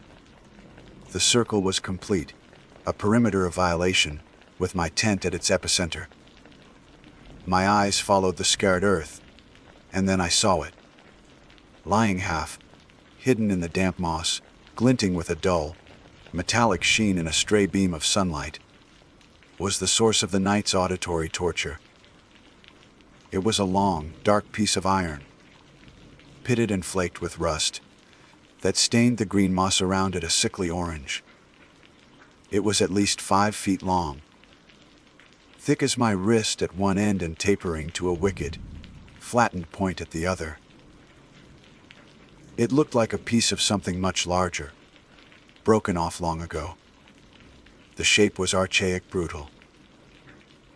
The circle was complete, a perimeter of violation, with my tent at its epicenter. My eyes followed the scarred earth, and then I saw it. Lying half, hidden in the damp moss, glinting with a dull, metallic sheen in a stray beam of sunlight, was the source of the night's auditory torture. It was a long, dark piece of iron, pitted and flaked with rust, that stained the green moss around it a sickly orange. It was at least 5 feet long, thick as my wrist at one end and tapering to a wicked, flattened point at the other. It looked like a piece of something much larger, broken off long ago. The shape was archaic, brutal.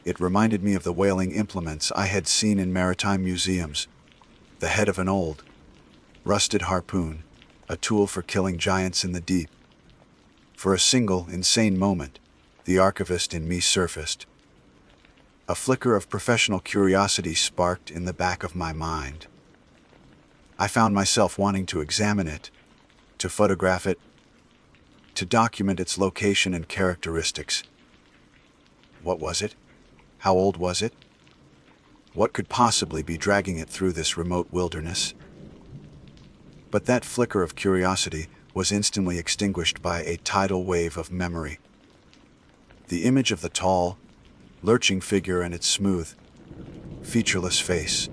It reminded me of the whaling implements I had seen in maritime museums, the head of an old, rusted harpoon, a tool for killing giants in the deep. For a single, insane moment, the archivist in me surfaced. A flicker of professional curiosity sparked in the back of my mind. I found myself wanting to examine it, to photograph it, to document its location and characteristics. What was it? How old was it? What could possibly be dragging it through this remote wilderness? But that flicker of curiosity was instantly extinguished by a tidal wave of memory. The image of the tall, lurching figure and its smooth, featureless face.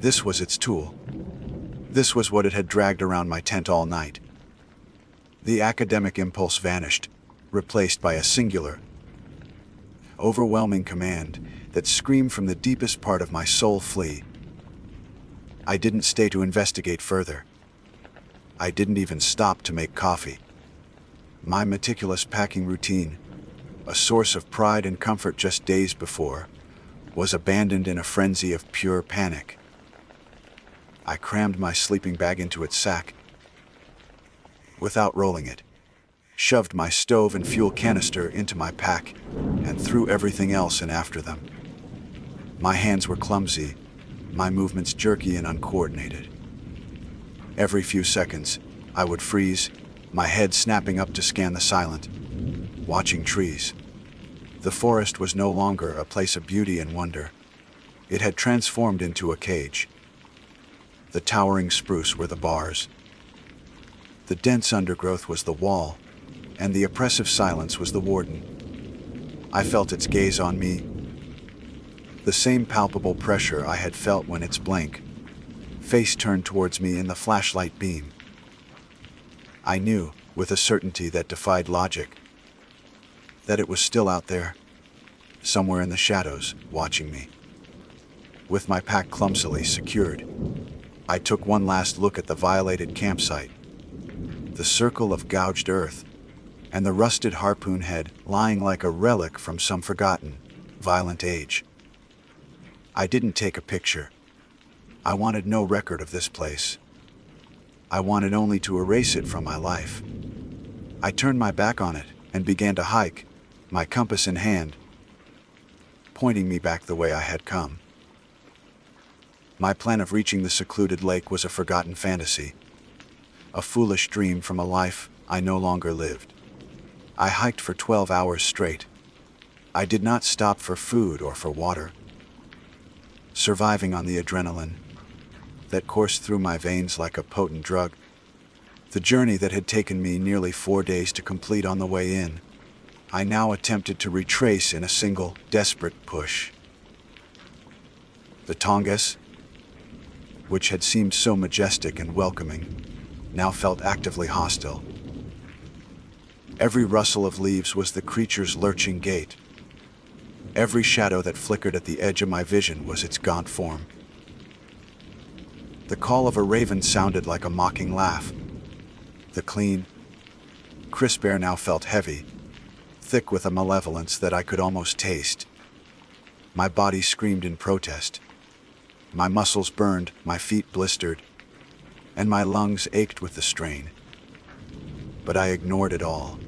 This was its tool. This was what it had dragged around my tent all night. The academic impulse vanished, replaced by a singular, overwhelming command that screamed from the deepest part of my soul, flee. I didn't stay to investigate further. I didn't even stop to make coffee. My meticulous packing routine, a source of pride and comfort just days before, was abandoned in a frenzy of pure panic. I crammed my sleeping bag into its sack, without rolling it, shoved my stove and fuel canister into my pack, and threw everything else in after them. My hands were clumsy, my movements jerky and uncoordinated. Every few seconds, I would freeze, my head snapping up to scan the silent, watching trees. The forest was no longer a place of beauty and wonder. It had transformed into a cage. The towering spruce were the bars. The dense undergrowth was the wall, and the oppressive silence was the warden. I felt its gaze on me, the same palpable pressure I had felt when its blank face turned towards me in the flashlight beam. I knew, with a certainty that defied logic, that it was still out there, somewhere in the shadows, watching me. With my pack clumsily secured, I took one last look at the violated campsite, the circle of gouged earth, and the rusted harpoon head lying like a relic from some forgotten, violent age. I didn't take a picture. I wanted no record of this place. I wanted only to erase it from my life. I turned my back on it and began to hike, my compass in hand. pointing me back the way I had come. My plan of reaching the secluded lake was a forgotten fantasy, a foolish dream from a life I no longer lived. I hiked for 12 hours straight. I did not stop for food or for water, surviving on the adrenaline that coursed through my veins like a potent drug. The journey that had taken me nearly 4 days to complete on the way in, I now attempted to retrace in a single, desperate push. The Tongass, which had seemed so majestic and welcoming, now felt actively hostile. Every rustle of leaves was the creature's lurching gait. Every shadow that flickered at the edge of my vision was its gaunt form. The call of a raven sounded like a mocking laugh. The clean, crisp air now felt heavy, thick with a malevolence that I could almost taste. My body screamed in protest. My muscles burned, my feet blistered, and my lungs ached with the strain. But I ignored it all.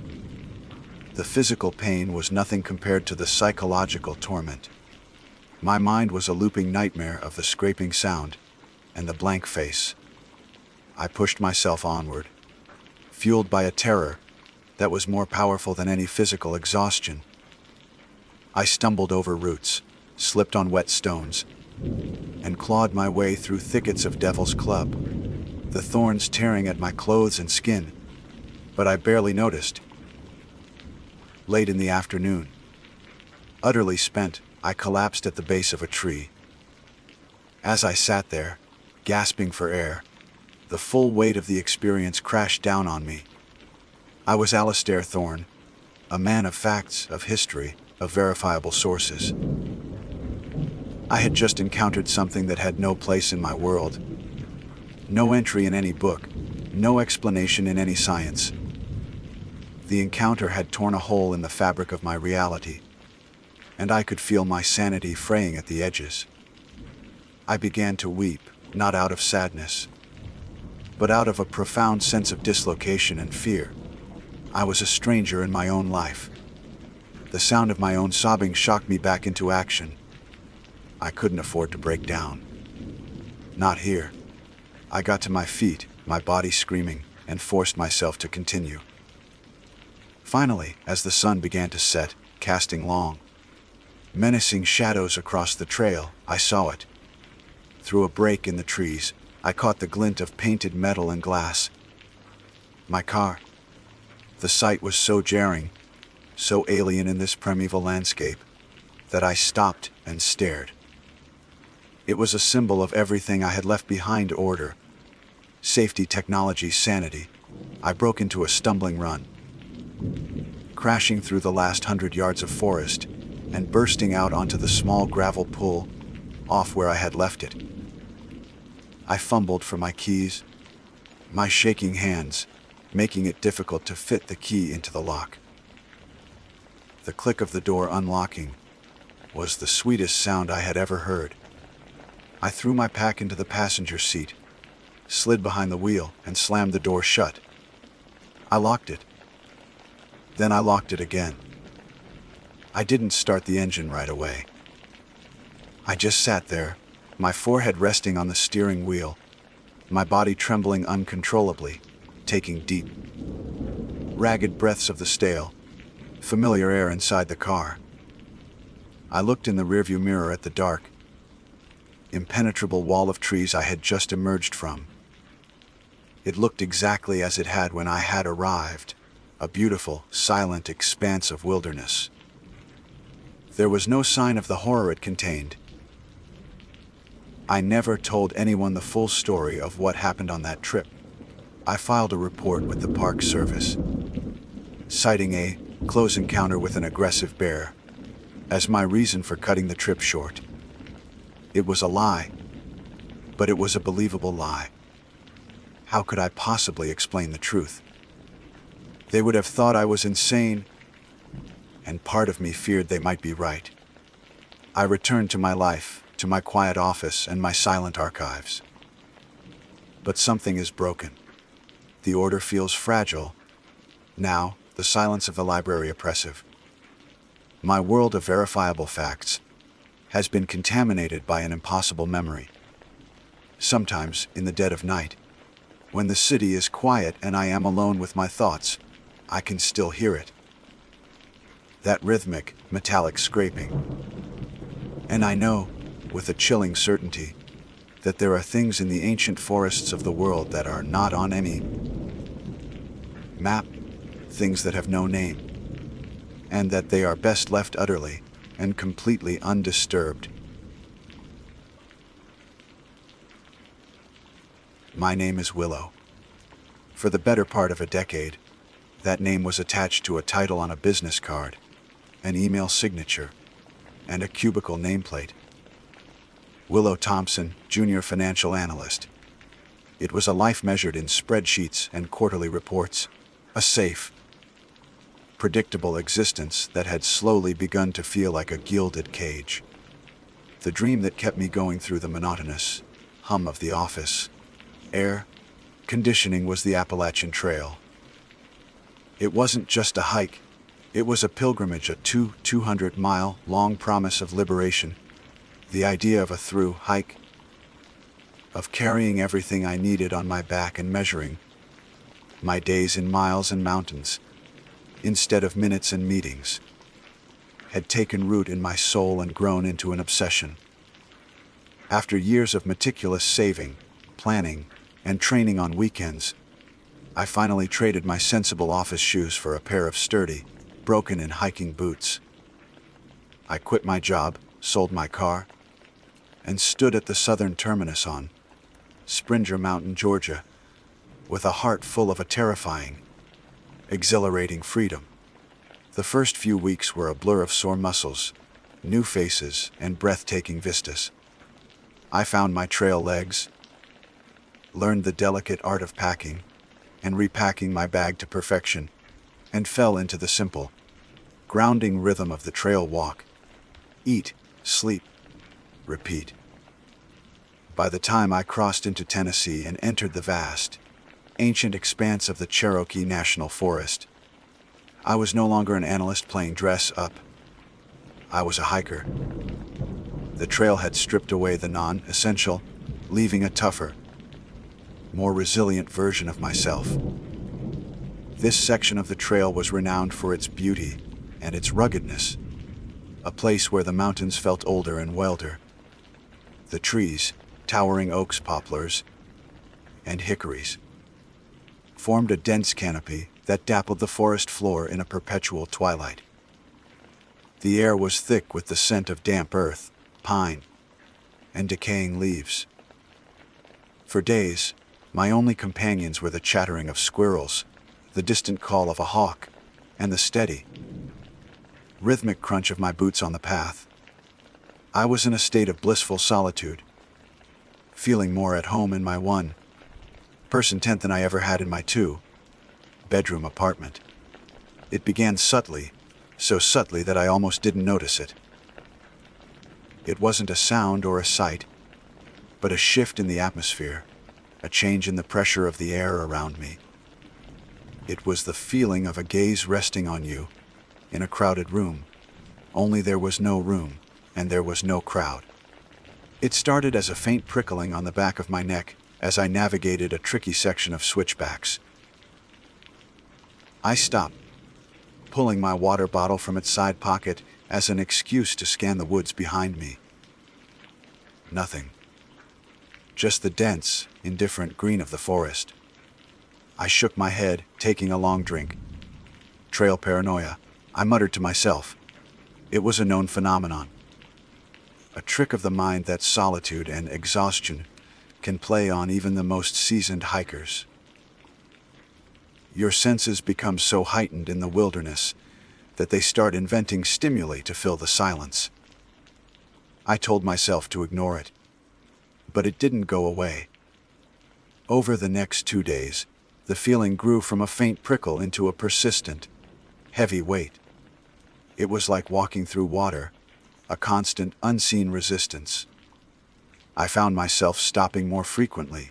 The physical pain was nothing compared to the psychological torment. My mind was a looping nightmare of the scraping sound and the blank face. I pushed myself onward, fueled by a terror that was more powerful than any physical exhaustion. I stumbled over roots, slipped on wet stones, and clawed my way through thickets of devil's club, the thorns tearing at my clothes and skin, but I barely noticed. Late in the afternoon, utterly spent, I collapsed at the base of a tree. As I sat there, gasping for air, the full weight of the experience crashed down on me. I was Alastair Thorne, a man of facts, of history, of verifiable sources. I had just encountered something that had no place in my world. No entry in any book, no explanation in any science. The encounter had torn a hole in the fabric of my reality, and I could feel my sanity fraying at the edges. I began to weep, not out of sadness, but out of a profound sense of dislocation and fear. I was a stranger in my own life. The sound of my own sobbing shocked me back into action. I couldn't afford to break down. Not here. I got to my feet, my body screaming, and forced myself to continue. Finally, as the sun began to set, casting long, menacing shadows across the trail, I saw it. Through a break in the trees, I caught the glint of painted metal and glass. My car. The sight was so jarring, so alien in this primeval landscape, that I stopped and stared. It was a symbol of everything I had left behind: order, safety, technology, sanity. I broke into a stumbling run, crashing through the last 100 yards of forest and bursting out onto the small gravel pool off where I had left it. I fumbled for my keys, my shaking hands making it difficult to fit the key into the lock. The click of the door unlocking was the sweetest sound I had ever heard. I threw my pack into the passenger seat, slid behind the wheel, and slammed the door shut. I locked it. Then I locked it again. I didn't start the engine right away. I just sat there, my forehead resting on the steering wheel, my body trembling uncontrollably, taking deep, ragged breaths of the stale, familiar air inside the car. I looked in the rearview mirror at the dark, impenetrable wall of trees I had just emerged from. It looked exactly as it had when I had arrived, a beautiful, silent expanse of wilderness. There was no sign of the horror it contained. I never told anyone the full story of what happened on that trip. I filed a report with the Park Service, citing a close encounter with an aggressive bear as my reason for cutting the trip short. It was a lie, but it was a believable lie. How could I possibly explain the truth? They would have thought I was insane, and part of me feared they might be right. I returned to my life, to my quiet office and my silent archives. But something is broken. The order feels fragile. Now, the silence of the library oppressive. My world of verifiable facts, has been contaminated by an impossible memory. Sometimes, in the dead of night, when the city is quiet and I am alone with my thoughts, I can still hear it. That rhythmic, metallic scraping. And I know, with a chilling certainty, that there are things in the ancient forests of the world that are not on any map, things that have no name, and that they are best left utterly and completely undisturbed. My name is Willow. For the better part of a decade, that name was attached to a title on a business card, an email signature, and a cubicle nameplate. Willow Thompson, Junior Financial Analyst. It was a life measured in spreadsheets and quarterly reports, a safe, predictable existence that had slowly begun to feel like a gilded cage. The dream that kept me going through the monotonous hum of the office air conditioning was the Appalachian Trail. It wasn't just a hike, it was a pilgrimage, a 200-mile-long promise of liberation, the idea of a through hike, of carrying everything I needed on my back and measuring my days in miles and mountains, instead of minutes and meetings, had taken root in my soul and grown into an obsession. After years of meticulous saving, planning, and training on weekends, I finally traded my sensible office shoes for a pair of sturdy, broken-in hiking boots. I quit my job, sold my car, and stood at the southern terminus on Springer Mountain, Georgia, with a heart full of a terrifying, exhilarating freedom. The first few weeks were a blur of sore muscles, new faces, and breathtaking vistas. I found my trail legs, learned the delicate art of packing and repacking my bag to perfection, and fell into the simple, grounding rhythm of the trail walk. Eat, sleep, repeat. By the time I crossed into Tennessee and entered the vast, ancient expanse of the Cherokee National Forest, I was no longer an analyst playing dress up. I was a hiker. The trail had stripped away the non-essential, leaving a tougher, more resilient version of myself. This section of the trail was renowned for its beauty and its ruggedness, a place where the mountains felt older and wilder. The trees, towering oaks, poplars, and hickories, formed a dense canopy that dappled the forest floor in a perpetual twilight. The air was thick with the scent of damp earth, pine, and decaying leaves. For days, my only companions were the chattering of squirrels, the distant call of a hawk, and the steady, rhythmic crunch of my boots on the path. I was in a state of blissful solitude, feeling more at home in my one-person tent than I ever had in my two-bedroom apartment. It began subtly, so subtly that I almost didn't notice it. It wasn't a sound or a sight, but a shift in the atmosphere, a change in the pressure of the air around me. It was the feeling of a gaze resting on you in a crowded room, only there was no room and there was no crowd. It started as a faint prickling on the back of my neck as I navigated a tricky section of switchbacks. I stopped, pulling my water bottle from its side pocket as an excuse to scan the woods behind me. Nothing. Just the dense, indifferent green of the forest. I shook my head, taking a long drink. Trail paranoia, I muttered to myself. It was a known phenomenon. A trick of the mind that solitude and exhaustion can play on even the most seasoned hikers. Your senses become so heightened in the wilderness that they start inventing stimuli to fill the silence. I told myself to ignore it, but it didn't go away. Over the next 2 days, the feeling grew from a faint prickle into a persistent, heavy weight. It was like walking through water, a constant, unseen resistance. I found myself stopping more frequently,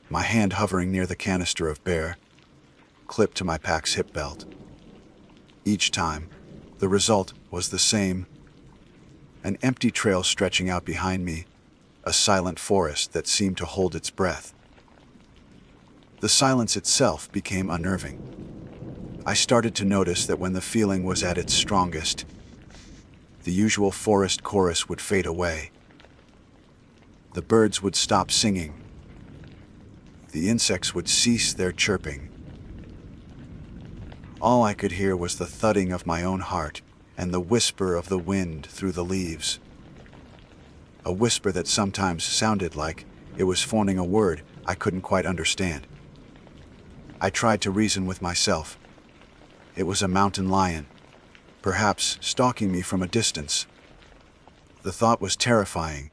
my hand hovering near the canister of bear, clipped to my pack's hip belt. Each time, the result was the same: an empty trail stretching out behind me, a silent forest that seemed to hold its breath. The silence itself became unnerving. I started to notice that when the feeling was at its strongest, the usual forest chorus would fade away. The birds would stop singing. The insects would cease their chirping. All I could hear was the thudding of my own heart and the whisper of the wind through the leaves. A whisper that sometimes sounded like it was forming a word I couldn't quite understand. I tried to reason with myself. It was a mountain lion, perhaps stalking me from a distance. The thought was terrifying,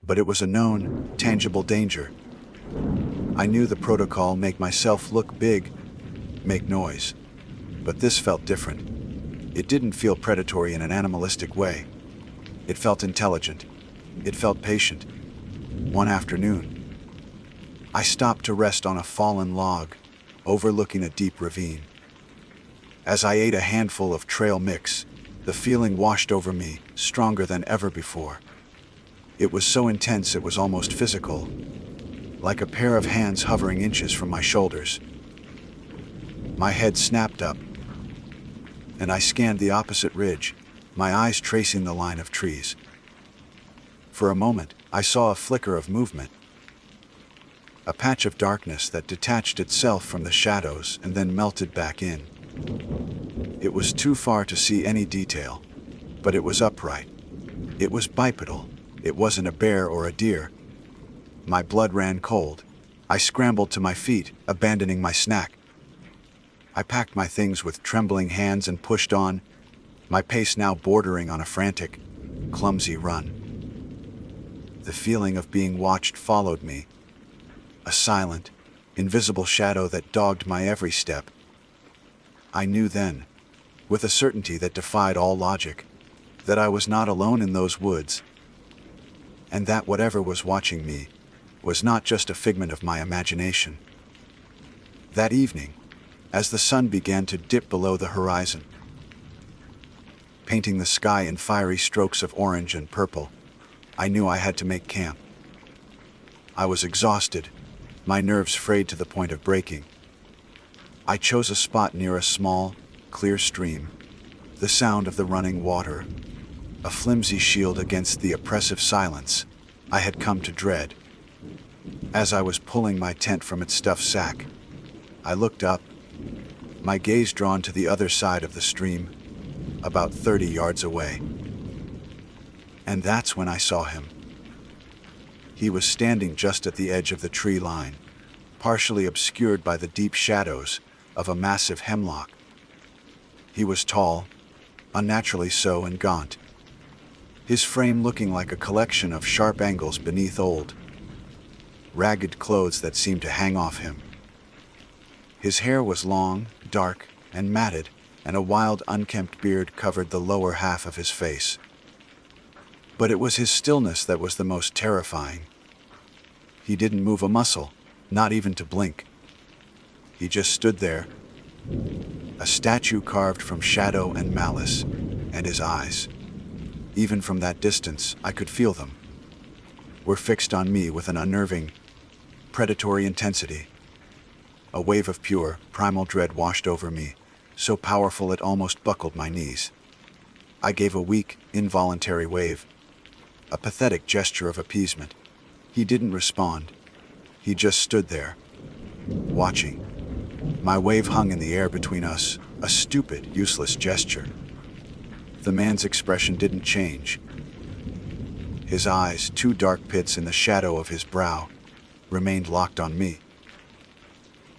but it was a known, tangible danger. I knew the protocol: make myself look big, make noise. But this felt different. It didn't feel predatory in an animalistic way. It felt intelligent. It felt patient. One afternoon, I stopped to rest on a fallen log, overlooking a deep ravine. As I ate a handful of trail mix, the feeling washed over me, stronger than ever before. It was so intense it was almost physical, like a pair of hands hovering inches from my shoulders. My head snapped up, and I scanned the opposite ridge, my eyes tracing the line of trees. For a moment, I saw a flicker of movement, a patch of darkness that detached itself from the shadows and then melted back in. It was too far to see any detail, but it was upright. It was bipedal. It wasn't a bear or a deer. My blood ran cold. I scrambled to my feet, abandoning my snack. I packed my things with trembling hands and pushed on, my pace now bordering on a frantic, clumsy run. The feeling of being watched followed me, a silent, invisible shadow that dogged my every step. I knew then, with a certainty that defied all logic, that I was not alone in those woods, and that whatever was watching me was not just a figment of my imagination. That evening, as the sun began to dip below the horizon, painting the sky in fiery strokes of orange and purple, I knew I had to make camp. I was exhausted, my nerves frayed to the point of breaking. I chose a spot near a small, clear stream, the sound of the running water, a flimsy shield against the oppressive silence I had come to dread. As I was pulling my tent from its stuffed sack, I looked up, my gaze drawn to the other side of the stream, about 30 yards away. And that's when I saw him. He was standing just at the edge of the tree line, partially obscured by the deep shadows of a massive hemlock. He was tall, unnaturally so, and gaunt, his frame looking like a collection of sharp angles beneath old, ragged clothes that seemed to hang off him. His hair was long, dark, and matted, and a wild, unkempt beard covered the lower half of his face. But it was his stillness that was the most terrifying. He didn't move a muscle, not even to blink. He just stood there, a statue carved from shadow and malice, and his eyes, even from that distance, I could feel them, were fixed on me with an unnerving, predatory intensity. A wave of pure, primal dread washed over me, so powerful it almost buckled my knees. I gave a weak, involuntary wave, a pathetic gesture of appeasement. He didn't respond. He just stood there, watching. My wave hung in the air between us, a stupid, useless gesture. The man's expression didn't change. His eyes, two dark pits in the shadow of his brow, remained locked on me.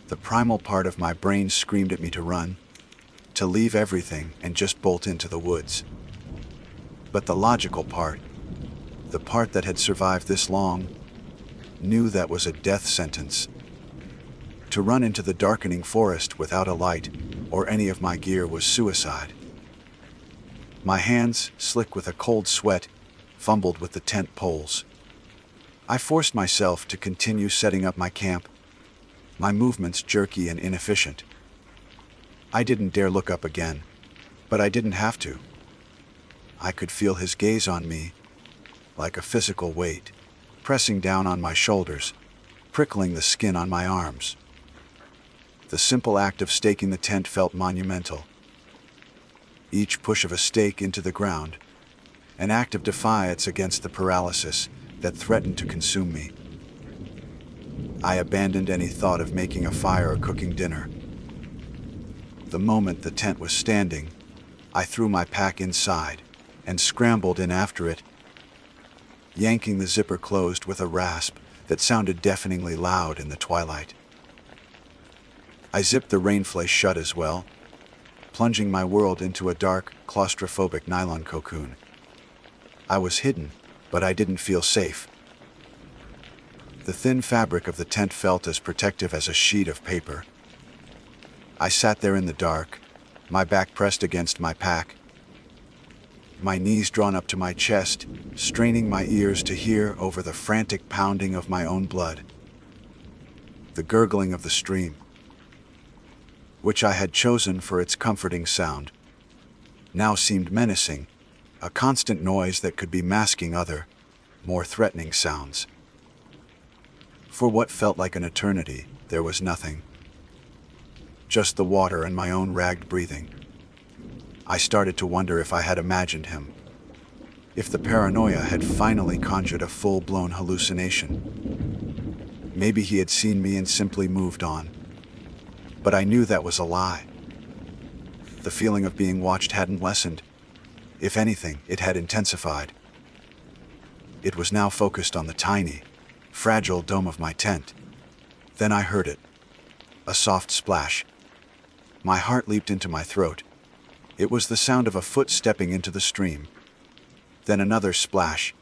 The primal part of my brain screamed at me to run, to leave everything and just bolt into the woods. But the logical part, the part that had survived this long, knew that was a death sentence. To run into the darkening forest without a light or any of my gear was suicide. My hands, slick with a cold sweat, fumbled with the tent poles. I forced myself to continue setting up my camp, my movements jerky and inefficient. I didn't dare look up again, but I didn't have to. I could feel his gaze on me, like a physical weight, pressing down on my shoulders, prickling the skin on my arms. The simple act of staking the tent felt monumental. Each push of a stake into the ground, an act of defiance against the paralysis that threatened to consume me. I abandoned any thought of making a fire or cooking dinner. The moment the tent was standing, I threw my pack inside and scrambled in after it, yanking the zipper closed with a rasp that sounded deafeningly loud in the twilight. I zipped the rainfly shut as well, plunging my world into a dark, claustrophobic nylon cocoon. I was hidden, but I didn't feel safe. The thin fabric of the tent felt as protective as a sheet of paper. I sat there in the dark, my back pressed against my pack, my knees drawn up to my chest, straining my ears to hear over the frantic pounding of my own blood. The gurgling of the stream, which I had chosen for its comforting sound, now seemed menacing, a constant noise that could be masking other, more threatening sounds. For what felt like an eternity, there was nothing. Just the water and my own ragged breathing. I started to wonder if I had imagined him, if the paranoia had finally conjured a full-blown hallucination. Maybe he had seen me and simply moved on. But I knew that was a lie. The feeling of being watched hadn't lessened. If anything, it had intensified. It was now focused on the tiny, fragile dome of my tent. Then I heard it. A soft splash. My heart leaped into my throat. It was the sound of a foot stepping into the stream. Then another splash.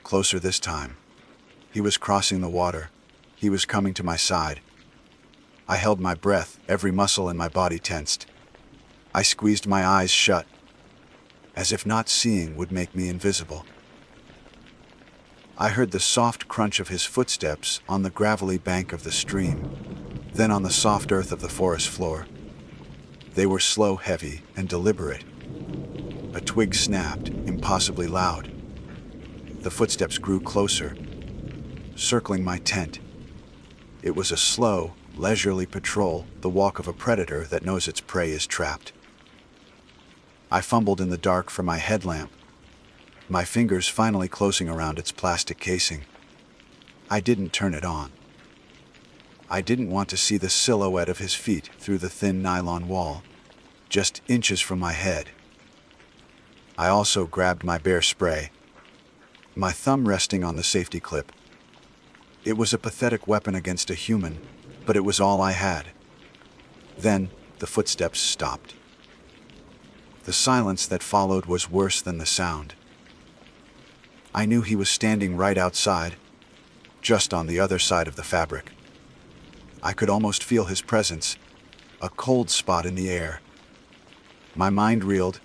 Closer this time. He was crossing the water. He was coming to my side. I held my breath, every muscle in my body tensed. I squeezed my eyes shut, as if not seeing would make me invisible. I heard the soft crunch of his footsteps on the gravelly bank of the stream, then on the soft earth of the forest floor. They were slow, heavy, and deliberate. A twig snapped, impossibly loud. The footsteps grew closer, circling my tent. It was a slow, leisurely patrol, the walk of a predator that knows its prey is trapped. I fumbled in the dark for my headlamp, my fingers finally closing around its plastic casing. I didn't turn it on. I didn't want to see the silhouette of his feet through the thin nylon wall, just inches from my head. I also grabbed my bear spray, my thumb resting on the safety clip. It was a pathetic weapon against a human, but it was all I had. Then the footsteps stopped. The silence that followed was worse than the sound. I knew he was standing right outside, just on the other side of the fabric. I could almost feel his presence, a cold spot in the air. My mind reeled,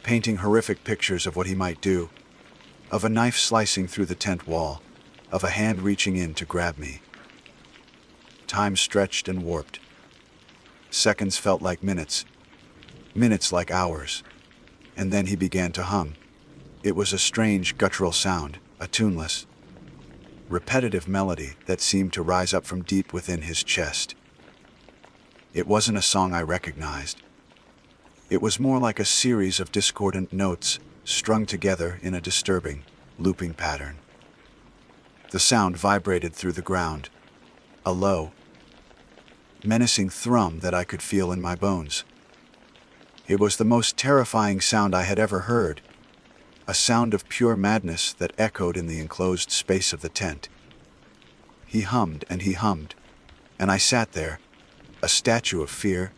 painting horrific pictures of what he might do, of a knife slicing through the tent wall, of a hand reaching in to grab me. Time stretched and warped. Seconds felt like minutes, minutes like hours, and then he began to hum. It was a strange, guttural sound, a tuneless, repetitive melody that seemed to rise up from deep within his chest. It wasn't a song I recognized. It was more like a series of discordant notes strung together in a disturbing, looping pattern. The sound vibrated through the ground, a low, menacing thrum that I could feel in my bones. It was the most terrifying sound I had ever heard, a sound of pure madness that echoed in the enclosed space of the tent. He hummed, and I sat there, a statue of fear,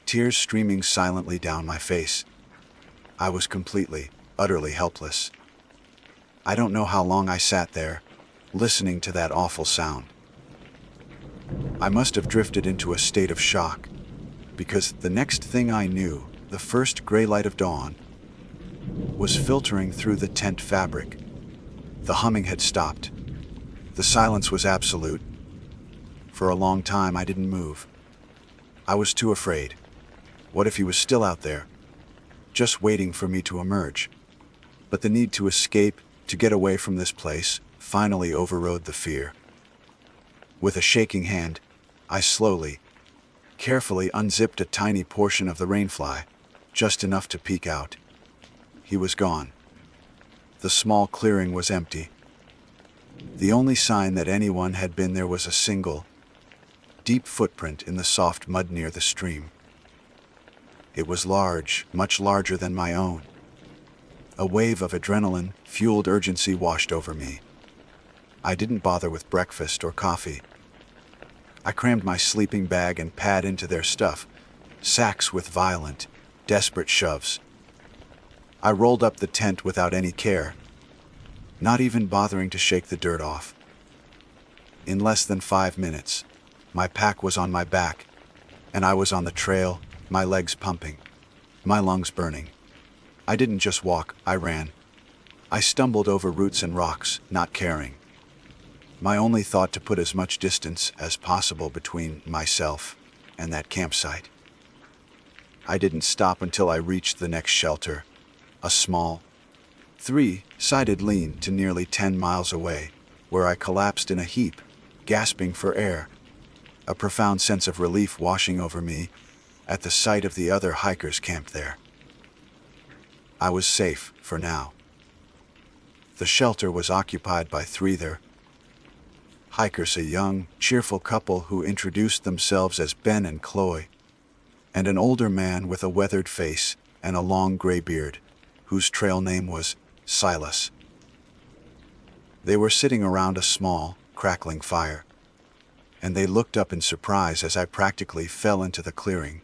tears streaming silently down my face. I was completely, utterly helpless. I don't know how long I sat there, listening to that awful sound. I must have drifted into a state of shock, because the next thing I knew, the first gray light of dawn was filtering through the tent fabric. The humming had stopped. The silence was absolute. For a long time, I didn't move. I was too afraid. What if he was still out there? just waiting for me to emerge. But the need to escape, to get away from this place, finally overrode the fear. With a shaking hand, I slowly, carefully unzipped a tiny portion of the rainfly, just enough to peek out. He was gone. The small clearing was empty. The only sign that anyone had been there was a single, deep footprint in the soft mud near the stream. It was large, much larger than my own. A wave of adrenaline-fueled urgency washed over me. I didn't bother with breakfast or coffee. I crammed my sleeping bag and pad into their stuff, sacks with violent, desperate shoves. I rolled up the tent without any care, not even bothering to shake the dirt off. In less than 5 minutes, my pack was on my back, and I was on the trail, my legs pumping, my lungs burning. I didn't just walk, I ran. I stumbled over roots and rocks, not caring. My only thought to put as much distance as possible between myself and that campsite. I didn't stop until I reached the next shelter, a small, 3-sided lean to nearly 10 miles away, where I collapsed in a heap, gasping for air, a profound sense of relief washing over me at the sight of the other hikers camped there. I was safe for now. The shelter was occupied by 3 other hikers, a young, cheerful couple who introduced themselves as Ben and Chloe, and an older man with a weathered face and a long gray beard, whose trail name was Silas. They were sitting around a small, crackling fire, and they looked up in surprise as I practically fell into the clearing.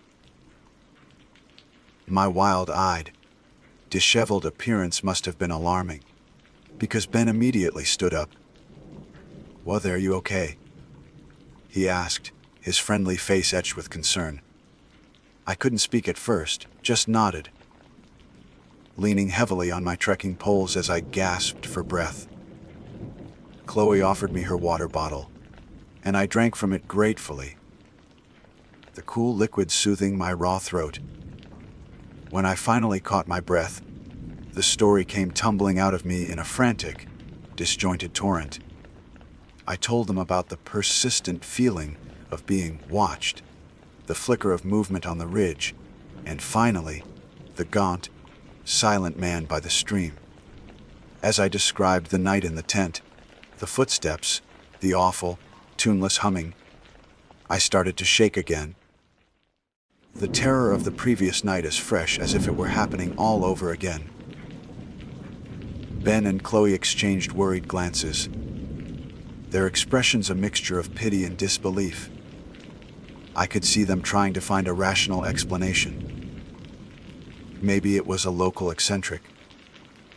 My wild-eyed, disheveled appearance must have been alarming, because Ben immediately stood up. "Well, are you okay?" he asked, his friendly face etched with concern. I couldn't speak at first, just nodded, leaning heavily on my trekking poles as I gasped for breath. Chloe offered me her water bottle, and I drank from it gratefully, the cool liquid soothing my raw throat. When I finally caught my breath, the story came tumbling out of me in a frantic, disjointed torrent. I told them about the persistent feeling of being watched, the flicker of movement on the ridge, and finally, the gaunt, silent man by the stream. As I described the night in the tent, the footsteps, the awful, tuneless humming, I started to shake again. The terror of the previous night as fresh as if it were happening all over again. Ben and Chloe exchanged worried glances, their expressions a mixture of pity and disbelief. I could see them trying to find a rational explanation. Maybe it was a local eccentric,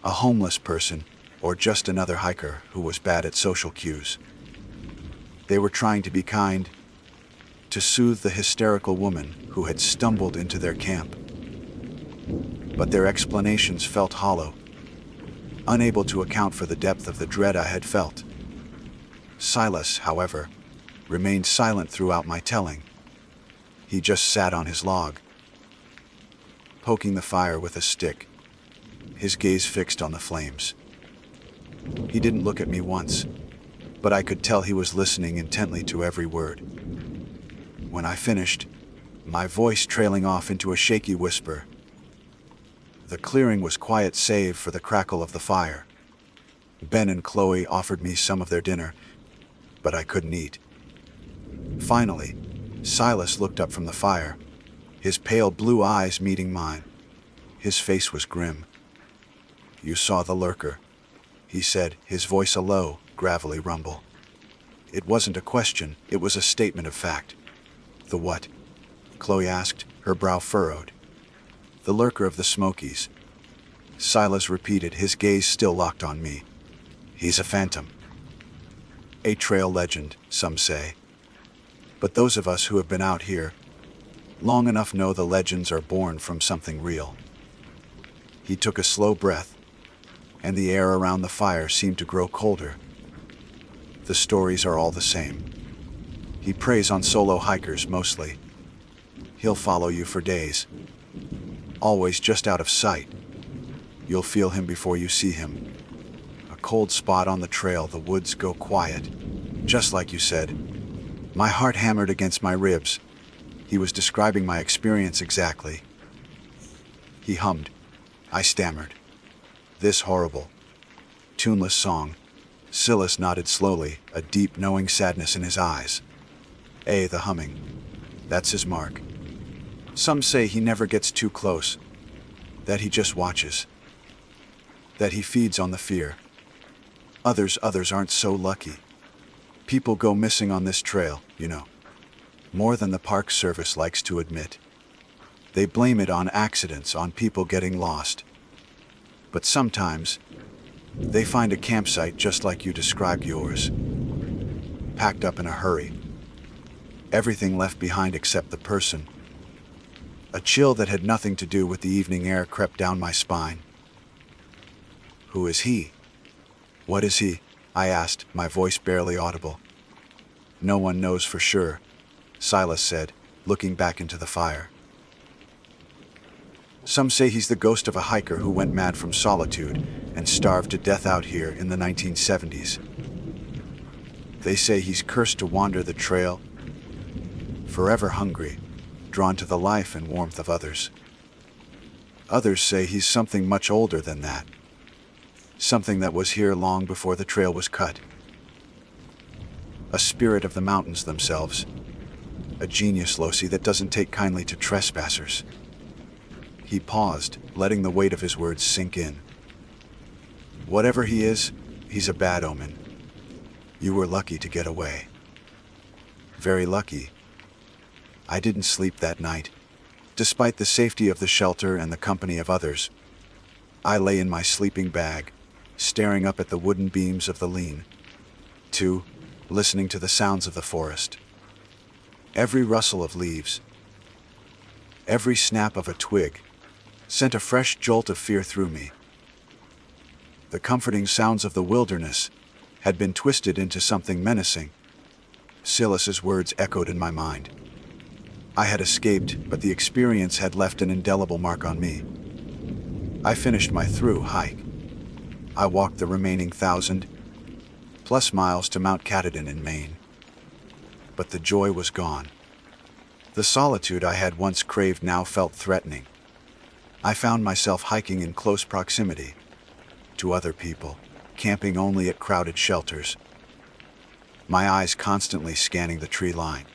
a homeless person, or just another hiker who was bad at social cues. They were trying to be kind, to soothe the hysterical woman who had stumbled into their camp. But their explanations felt hollow, unable to account for the depth of the dread I had felt. Silas, however, remained silent throughout my telling. He just sat on his log, poking the fire with a stick, his gaze fixed on the flames. He didn't look at me once, but I could tell he was listening intently to every word. When I finished, my voice trailing off into a shaky whisper, the clearing was quiet save for the crackle of the fire. Ben and Chloe offered me some of their dinner, but I couldn't eat. Finally, Silas looked up from the fire, his pale blue eyes meeting mine. His face was grim. "You saw the lurker," he said, his voice a low, gravelly rumble. It wasn't a question, it was a statement of fact. "The what?" Chloe asked, her brow furrowed. "The lurker of the Smokies," Silas repeated, his gaze still locked on me. "He's a phantom. A trail legend, some say. But those of us who have been out here long enough know the legends are born from something real." He took a slow breath, and the air around the fire seemed to grow colder. "The stories are all the same. He preys on solo hikers mostly. He'll follow you for days. always just out of sight. You'll feel him before you see him. A cold spot on the trail, the woods go quiet. Just like you said. My heart hammered against my ribs. He was describing my experience exactly. He hummed. I stammered. This horrible, tuneless song. Silas nodded slowly, a deep, knowing sadness in his eyes. The humming. That's his mark. Some say he never gets too close. That he just watches. That he feeds on the fear. Others aren't so lucky. People go missing on this trail, you know. More than the Park Service likes to admit. They blame it on accidents, on people getting lost. But sometimes, they find a campsite just like you described yours. Packed up in a hurry. Everything left behind except the person. A chill that had nothing to do with the evening air crept down my spine. Who is he? What is he? I asked, my voice barely audible. No one knows for sure, Silas said, looking back into the fire. Some say he's the ghost of a hiker who went mad from solitude and starved to death out here in the 1970s. They say he's cursed to wander the trail, forever hungry, drawn to the life and warmth of others. Others say he's something much older than that. Something that was here long before the trail was cut. A spirit of the mountains themselves. A genius, Losi, that doesn't take kindly to trespassers. He paused, letting the weight of his words sink in. Whatever he is, he's a bad omen. You were lucky to get away. Very lucky. I didn't sleep that night. Despite the safety of the shelter and the company of others, I lay in my sleeping bag, staring up at the wooden beams of the lean-to, listening to the sounds of the forest. Every rustle of leaves, every snap of a twig, sent a fresh jolt of fear through me. The comforting sounds of the wilderness had been twisted into something menacing. Silas's words echoed in my mind. I had escaped, but the experience had left an indelible mark on me. I finished my through hike. I walked the remaining 1,000+ miles to Mount Katahdin in Maine. But the joy was gone. The solitude I had once craved now felt threatening. I found myself hiking in close proximity to other people, camping only at crowded shelters. My eyes constantly scanning the tree line.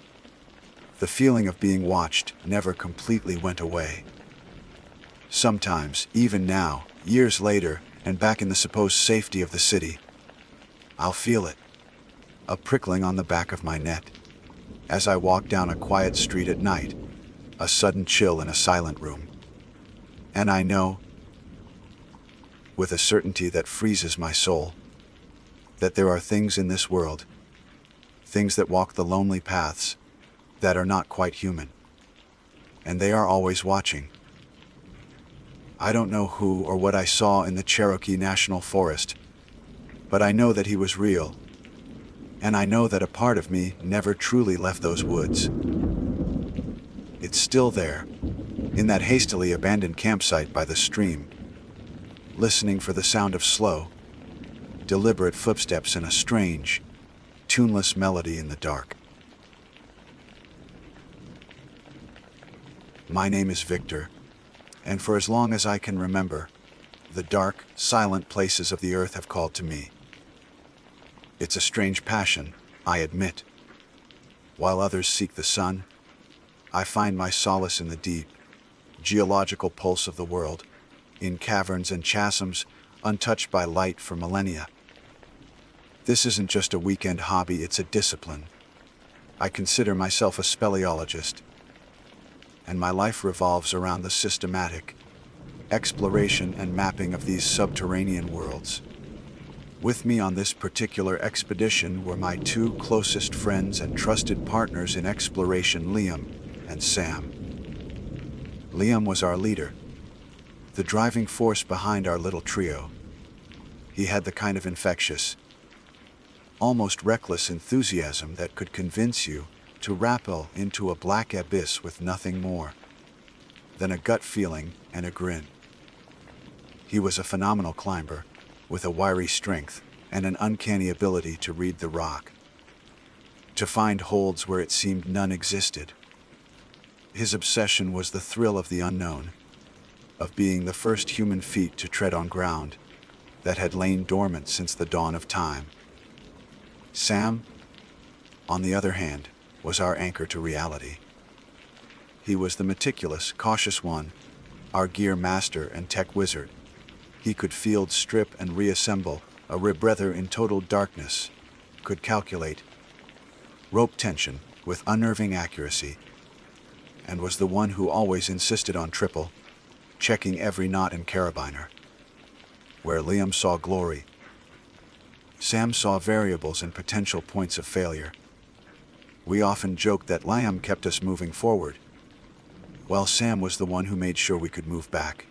The feeling of being watched never completely went away. Sometimes, even now, years later, and back in the supposed safety of the city, I'll feel it, a prickling on the back of my neck. As I walk down a quiet street at night, a sudden chill in a silent room. And I know, with a certainty that freezes my soul, that there are things in this world, things that walk the lonely paths, that are not quite human. And they are always watching. I don't know who or what I saw in the Cherokee National Forest, but I know that he was real, and I know that a part of me never truly left those woods. It's still there, in that hastily abandoned campsite by the stream, listening for the sound of slow, deliberate footsteps in a strange, tuneless melody in the dark. My name is Victor, and for as long as I can remember, the dark, silent places of the earth have called to me. It's a strange passion, I admit. While others seek the sun, I find my solace in the deep, geological pulse of the world, in caverns and chasms untouched by light for millennia. This isn't just a weekend hobby, it's a discipline. I consider myself a speleologist, and my life revolves around the systematic exploration and mapping of these subterranean worlds. With me on this particular expedition were my two closest friends and trusted partners in exploration, Liam and Sam. Liam was our leader, the driving force behind our little trio. He had the kind of infectious, almost reckless enthusiasm that could convince you to rappel into a black abyss with nothing more. then a gut feeling and a grin. He was a phenomenal climber, with a wiry strength and an uncanny ability to read the rock, to find holds where it seemed none existed. His obsession was the thrill of the unknown, of being the first human feet to tread on ground that had lain dormant since the dawn of time. Sam, on the other hand, was our anchor to reality. He was the meticulous, cautious one, our gear master and tech wizard. He could field, strip, and reassemble a rebreather in total darkness, could calculate rope tension with unnerving accuracy, and was the one who always insisted on triple, checking every knot and carabiner. Where Liam saw glory, Sam saw variables and potential points of failure. We often joked that Liam kept us moving forward, while Sam was the one who made sure we could move back.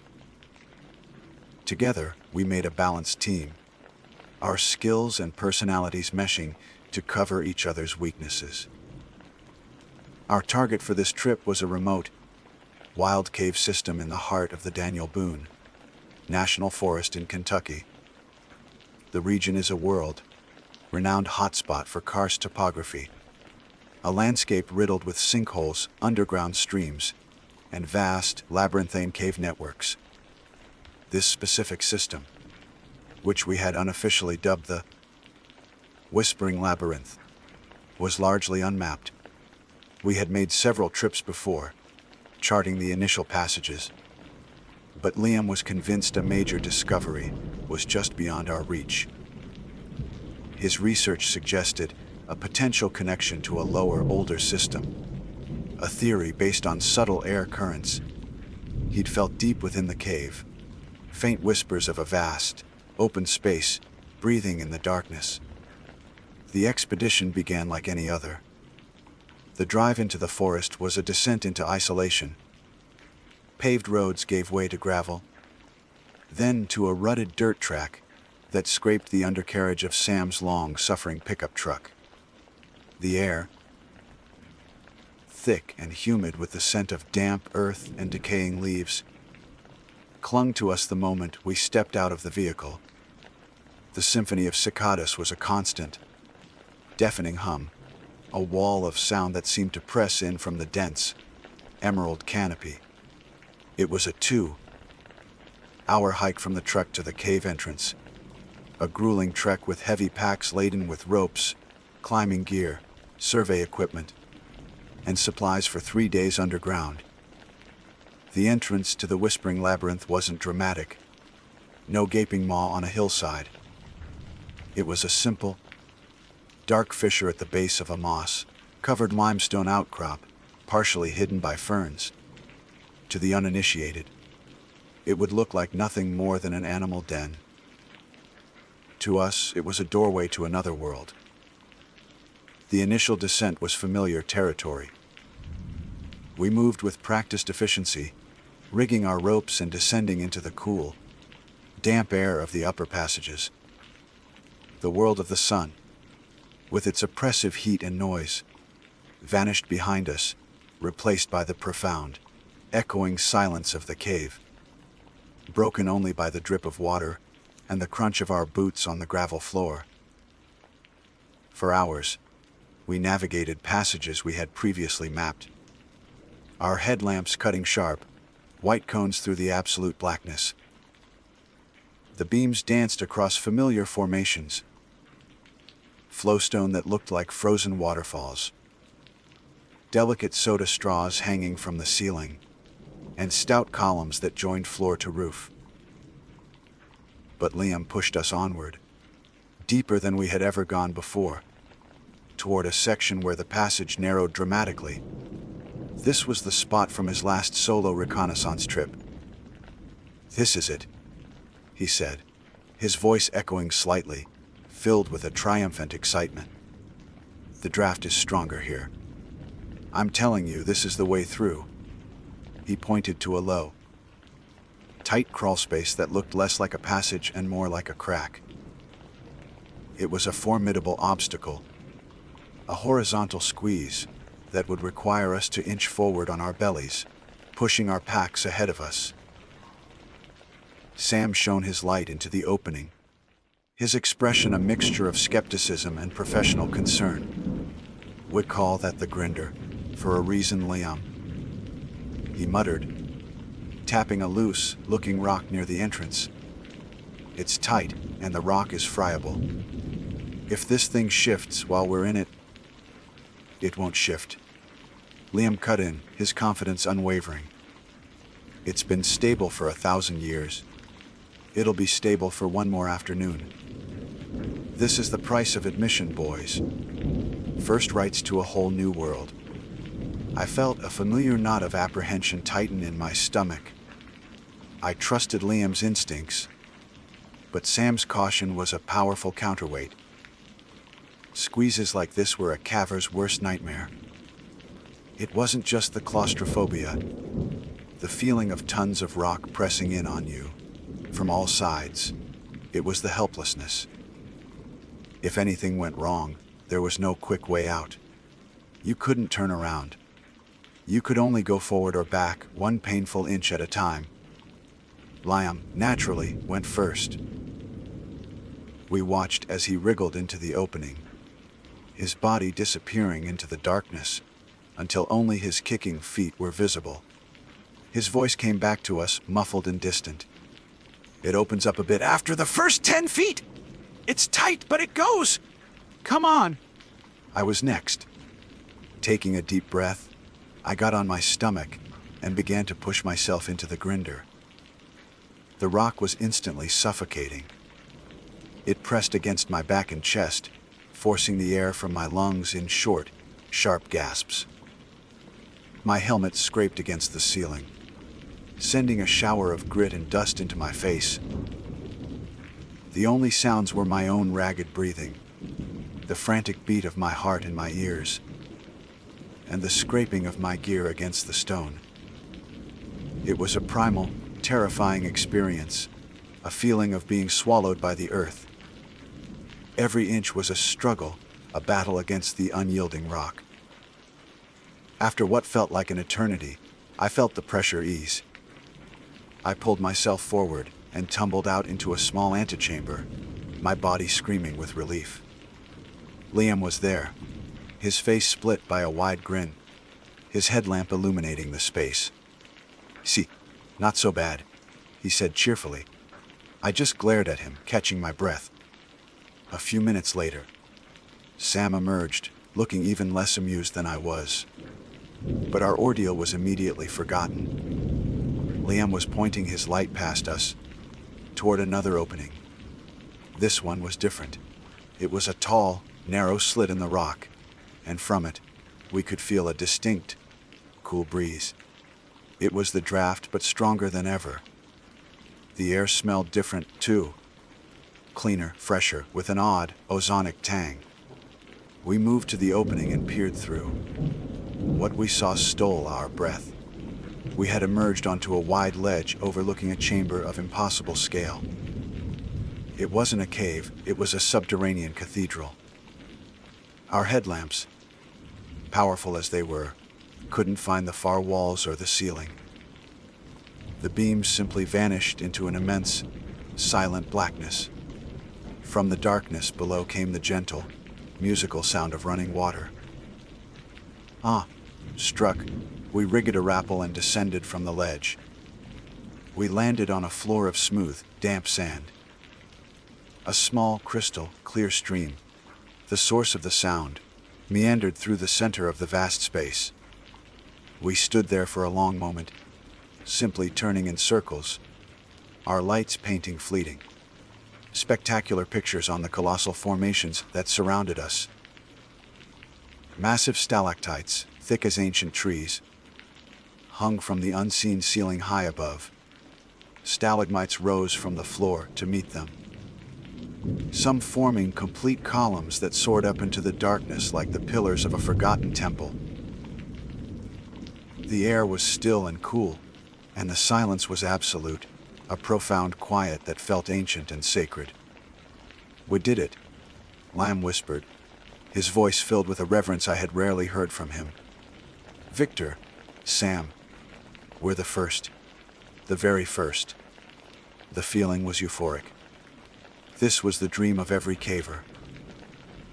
Together, we made a balanced team, our skills and personalities meshing to cover each other's weaknesses. Our target for this trip was a remote, wild cave system in the heart of the Daniel Boone National Forest in Kentucky. The region is a world-renowned hotspot for karst topography, a landscape riddled with sinkholes, underground streams, and vast, labyrinthine cave networks. This specific system, which we had unofficially dubbed the Whispering Labyrinth, was largely unmapped. We had made several trips before, charting the initial passages, but Liam was convinced a major discovery was just beyond our reach. His research suggested a potential connection to a lower, older system, a theory based on subtle air currents. He'd felt deep within the cave, faint whispers of a vast, open space breathing in the darkness. The expedition began like any other. The drive into the forest was a descent into isolation. Paved roads gave way to gravel, then to a rutted dirt track that scraped the undercarriage of Sam's long-suffering pickup truck. The air, thick and humid with the scent of damp earth and decaying leaves, clung to us the moment we stepped out of the vehicle. The symphony of cicadas was a constant, deafening hum, a wall of sound that seemed to press in from the dense, emerald canopy. It was a 2-hour hike from the truck to the cave entrance, a grueling trek with heavy packs laden with ropes, climbing gear, survey equipment, and supplies for 3 days underground. The entrance to the Whispering Labyrinth wasn't dramatic, no gaping maw on a hillside. It was a simple, dark fissure at the base of a moss-covered limestone outcrop, partially hidden by ferns. To the uninitiated, it would look like nothing more than an animal den. To us, it was a doorway to another world. The initial descent was familiar territory. We moved with practiced efficiency, rigging our ropes and descending into the cool, damp air of the upper passages. The world of the sun, with its oppressive heat and noise, vanished behind us, replaced by the profound, echoing silence of the cave, broken only by the drip of water and the crunch of our boots on the gravel floor. For hours, we navigated passages we had previously mapped, our headlamps cutting sharp, white cones through the absolute blackness. The beams danced across familiar formations, flowstone that looked like frozen waterfalls, delicate soda straws hanging from the ceiling, and stout columns that joined floor to roof. But Liam pushed us onward, deeper than we had ever gone before, toward a section where the passage narrowed dramatically. This was the spot from his last solo reconnaissance trip. "This is it," he said, his voice echoing slightly, filled with a triumphant excitement. "The draft is stronger here. I'm telling you, this is the way through." He pointed to a low, tight crawl space that looked less like a passage and more like a crack. It was a formidable obstacle, a horizontal squeeze that would require us to inch forward on our bellies, pushing our packs ahead of us. Sam shone his light into the opening, his expression a mixture of skepticism and professional concern. "We call that the grinder, for a reason, Liam," he muttered, tapping a loose looking rock near the entrance. "It's tight, and the rock is friable. If this thing shifts while we're in it, it won't shift." Liam cut in, his confidence unwavering. "It's been stable for 1,000 years. It'll be stable for one more afternoon. This is the price of admission, boys. First rights to a whole new world." I felt a familiar knot of apprehension tighten in my stomach. I trusted Liam's instincts, but Sam's caution was a powerful counterweight. Squeezes like this were a caver's worst nightmare. It wasn't just the claustrophobia, the feeling of tons of rock pressing in on you from all sides. It was the helplessness. If anything went wrong, there was no quick way out. You couldn't turn around. You could only go forward or back, one painful inch at a time. Liam, naturally, went first. We watched as he wriggled into the opening, his body disappearing into the darkness until only his kicking feet were visible. His voice came back to us, muffled and distant. "It opens up a bit After the first 10 feet! It's tight, but it goes! Come on!" I was next. Taking a deep breath, I got on my stomach and began to push myself into the grinder. The rock was instantly suffocating. It pressed against my back and chest, forcing the air from my lungs in short, sharp gasps. My helmet scraped against the ceiling, sending a shower of grit and dust into my face. The only sounds were my own ragged breathing, the frantic beat of my heart in my ears, and the scraping of my gear against the stone. It was a primal, terrifying experience, a feeling of being swallowed by the earth. Every inch was a struggle, a battle against the unyielding rock. After what felt like an eternity, I felt the pressure ease. I pulled myself forward and tumbled out into a small antechamber, my body screaming with relief. Liam was there, his face split by a wide grin, his headlamp illuminating the space. "See, not so bad," he said cheerfully. I just glared at him, catching my breath. A few minutes later, Sam emerged, looking even less amused than I was. But our ordeal was immediately forgotten. Liam was pointing his light past us, toward another opening. This one was different. It was a tall, narrow slit in the rock, and from it, we could feel a distinct, cool breeze. It was the draft, but stronger than ever. The air smelled different, too. Cleaner, fresher, with an odd, ozonic tang. We moved to the opening and peered through. What we saw stole our breath. We had emerged onto a wide ledge overlooking a chamber of impossible scale. It wasn't a cave, it was a subterranean cathedral. Our headlamps, powerful as they were, couldn't find the far walls or the ceiling. The beams simply vanished into an immense, silent blackness. From the darkness below came the gentle, musical sound of running water. Struck, we rigged a rappel and descended from the ledge. We landed on a floor of smooth, damp sand. A small, crystal, clear stream, the source of the sound, meandered through the center of the vast space. We stood there for a long moment, simply turning in circles, our lights painting fleeting, spectacular pictures on the colossal formations that surrounded us. Massive stalactites, thick as ancient trees, hung from the unseen ceiling high above. Stalagmites rose from the floor to meet them, some forming complete columns that soared up into the darkness like the pillars of a forgotten temple. The air was still and cool, and the silence was absolute, a profound quiet that felt ancient and sacred. "We did it," Liam whispered, his voice filled with a reverence I had rarely heard from him. "Victor, Sam, We're the first. The very first. The feeling was euphoric. This was the dream of every caver.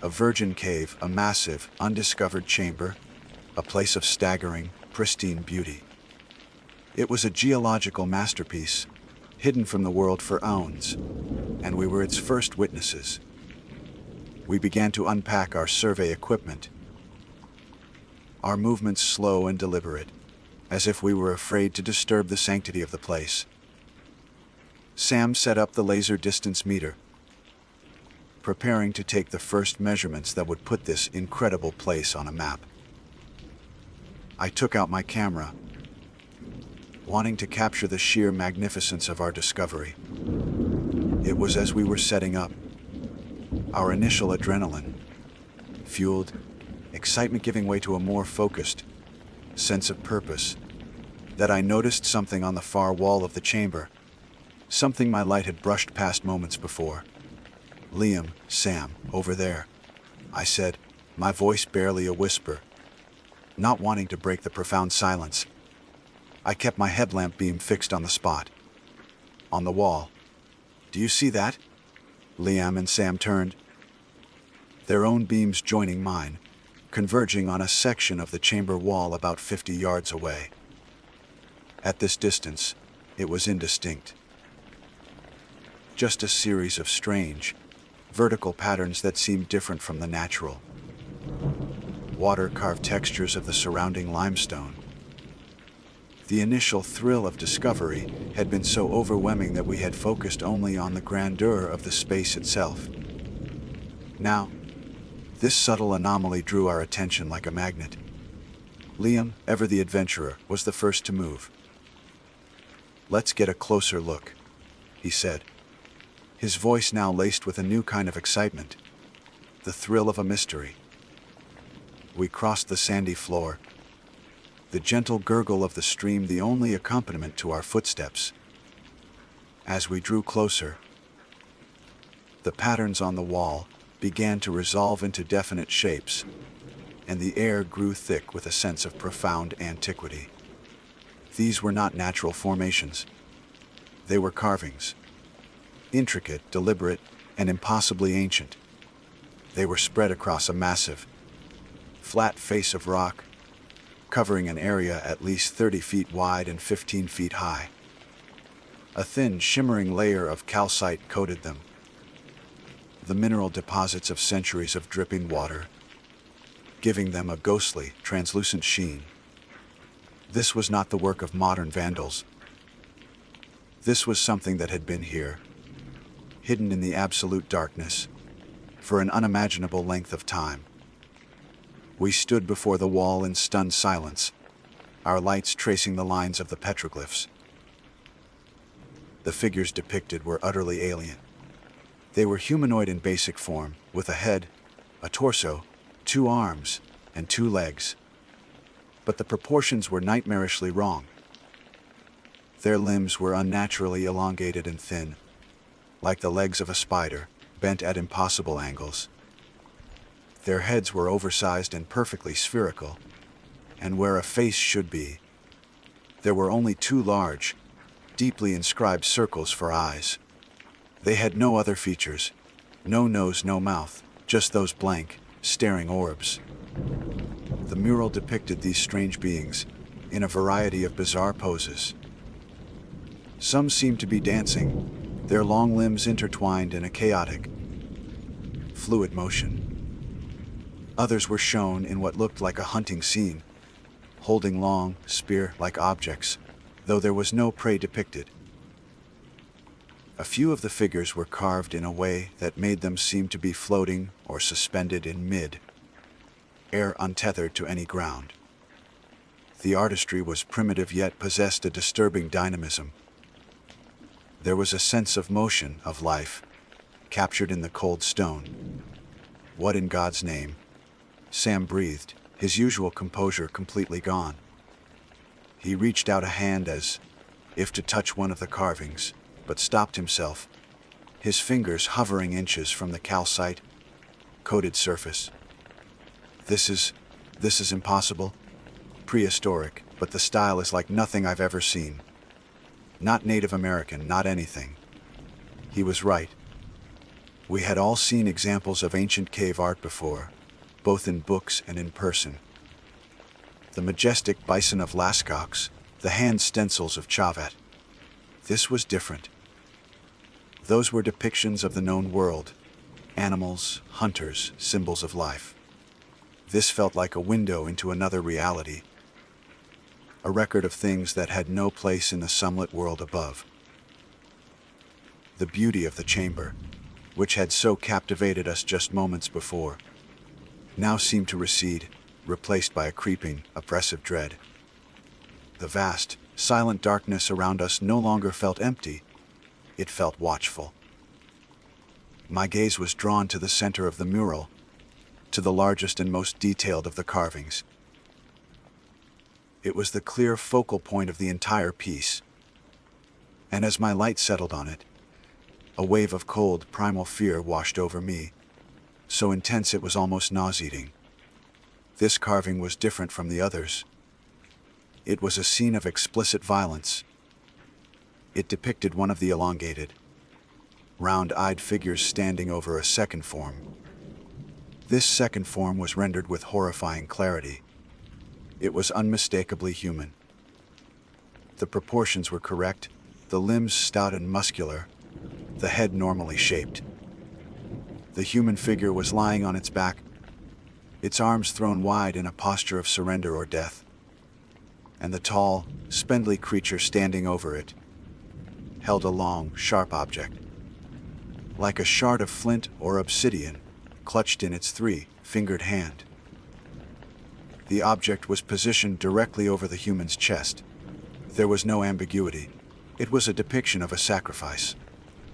A virgin cave, a massive, undiscovered chamber, a place of staggering, pristine beauty. It was a geological masterpiece, hidden from the world for aeons, and we were its first witnesses. We began to unpack our survey equipment, our movements slow and deliberate, as if we were afraid to disturb the sanctity of the place. Sam set up the laser distance meter, preparing to take the first measurements that would put this incredible place on a map. I took out my camera, wanting to capture the sheer magnificence of our discovery. It was as we were setting up, our initial adrenaline, fueled, excitement giving way to a more focused sense of purpose, that I noticed something on the far wall of the chamber, something my light had brushed past moments before. "Liam, Sam, over there," I said, my voice barely a whisper, not wanting to break the profound silence. I kept my headlamp beam fixed on the spot. On the wall. "Do you see that?" Liam and Sam turned, their own beams joining mine, converging on a section of the chamber wall about 50 yards away. At this distance, it was indistinct. Just a series of strange, vertical patterns that seemed different from the natural, water-carved textures of the surrounding limestone. The initial thrill of discovery had been so overwhelming that we had focused only on the grandeur of the space itself. Now, this subtle anomaly drew our attention like a magnet. Liam, ever the adventurer, was the first to move. "Let's get a closer look," he said, his voice now laced with a new kind of excitement, the thrill of a mystery. We crossed the sandy floor, the gentle gurgle of the stream the only accompaniment to our footsteps. As we drew closer, the patterns on the wall began to resolve into definite shapes, and the air grew thick with a sense of profound antiquity. These were not natural formations. They were carvings, intricate, deliberate, and impossibly ancient. They were spread across a massive, flat face of rock, covering an area at least 30 feet wide and 15 feet high. A thin, shimmering layer of calcite coated them, the mineral deposits of centuries of dripping water, giving them a ghostly, translucent sheen. This was not the work of modern vandals. This was something that had been here, hidden in the absolute darkness, for an unimaginable length of time. We stood before the wall in stunned silence, our lights tracing the lines of the petroglyphs. The figures depicted were utterly alien. They were humanoid in basic form, with a head, a torso, 2 arms, and 2 legs. But the proportions were nightmarishly wrong. Their limbs were unnaturally elongated and thin, like the legs of a spider, bent at impossible angles. Their heads were oversized and perfectly spherical, and where a face should be, there were only 2 large, deeply inscribed circles for eyes. They had no other features, no nose, no mouth, just those blank, staring orbs. The mural depicted these strange beings in a variety of bizarre poses. Some seemed to be dancing, their long limbs intertwined in a chaotic, fluid motion. Others were shown in what looked like a hunting scene, holding long, spear-like objects, though there was no prey depicted. A few of the figures were carved in a way that made them seem to be floating or suspended in mid-air, untethered to any ground. The artistry was primitive yet possessed a disturbing dynamism. There was a sense of motion, of life, captured in the cold stone. "What in God's name?" Sam breathed, his usual composure completely gone. He reached out a hand as if to touch one of the carvings, but stopped himself, his fingers hovering inches from the calcite-coated surface. This is impossible, prehistoric, but the style is like nothing I've ever seen. Not Native American, not anything. He was right. We had all seen examples of ancient cave art before, both in books and in person. The majestic bison of Lascaux, the hand stencils of Chavet. This was different. Those were depictions of the known world, animals, hunters, symbols of life. This felt like a window into another reality, a record of things that had no place in the sunlit world above. The beauty of the chamber, which had so captivated us just moments before, now seemed to recede, replaced by a creeping, oppressive dread. The vast, silent darkness around us no longer felt empty, it felt watchful. My gaze was drawn to the center of the mural, to the largest and most detailed of the carvings. It was the clear focal point of the entire piece, and as my light settled on it, a wave of cold, primal fear washed over me, so intense it was almost nauseating. This carving was different from the others. It was a scene of explicit violence. It depicted one of the elongated, round-eyed figures standing over a second form. This second form was rendered with horrifying clarity. It was unmistakably human. The proportions were correct, the limbs stout and muscular, the head normally shaped. The human figure was lying on its back, its arms thrown wide in a posture of surrender or death, and the tall, spindly creature standing over it held a long, sharp object, like a shard of flint or obsidian, clutched in its three-fingered hand. The object was positioned directly over the human's chest. There was no ambiguity. It was a depiction of a sacrifice,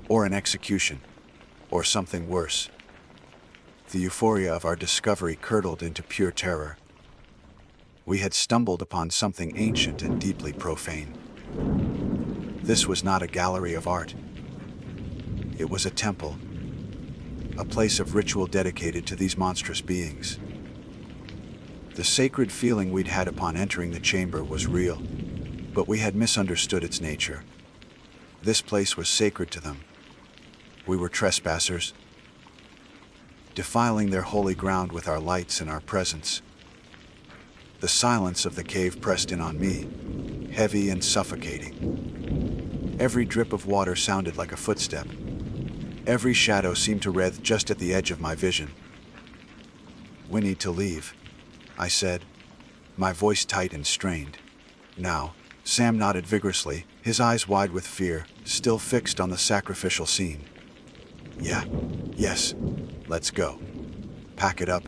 or an execution, or something worse. The euphoria of our discovery curdled into pure terror. We had stumbled upon something ancient and deeply profane. This was not a gallery of art. It was a temple, a place of ritual dedicated to these monstrous beings. The sacred feeling we'd had upon entering the chamber was real, but we had misunderstood its nature. This place was sacred to them. We were trespassers, defiling their holy ground with our lights and our presence. The silence of the cave pressed in on me, heavy and suffocating. Every drip of water sounded like a footstep. Every shadow seemed to wreath just at the edge of my vision. "We need to leave," I said, my voice tight and strained. "Now." Sam nodded vigorously, his eyes wide with fear, still fixed on the sacrificial scene. Yes, let's go. Pack it up."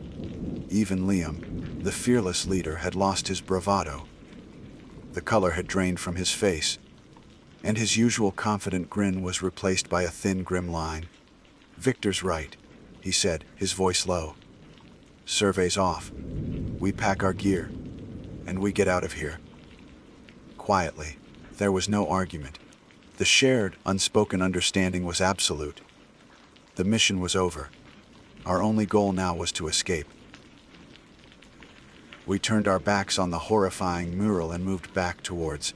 Even Liam, the fearless leader, had lost his bravado. The color had drained from his face, and his usual confident grin was replaced by a thin, grim line. "Victor's right," he said, his voice low. "Survey's off. We pack our gear, and we get out of here." Quietly, there was no argument. The shared, unspoken understanding was absolute. The mission was over. Our only goal now was to escape. We turned our backs on the horrifying mural and moved back towards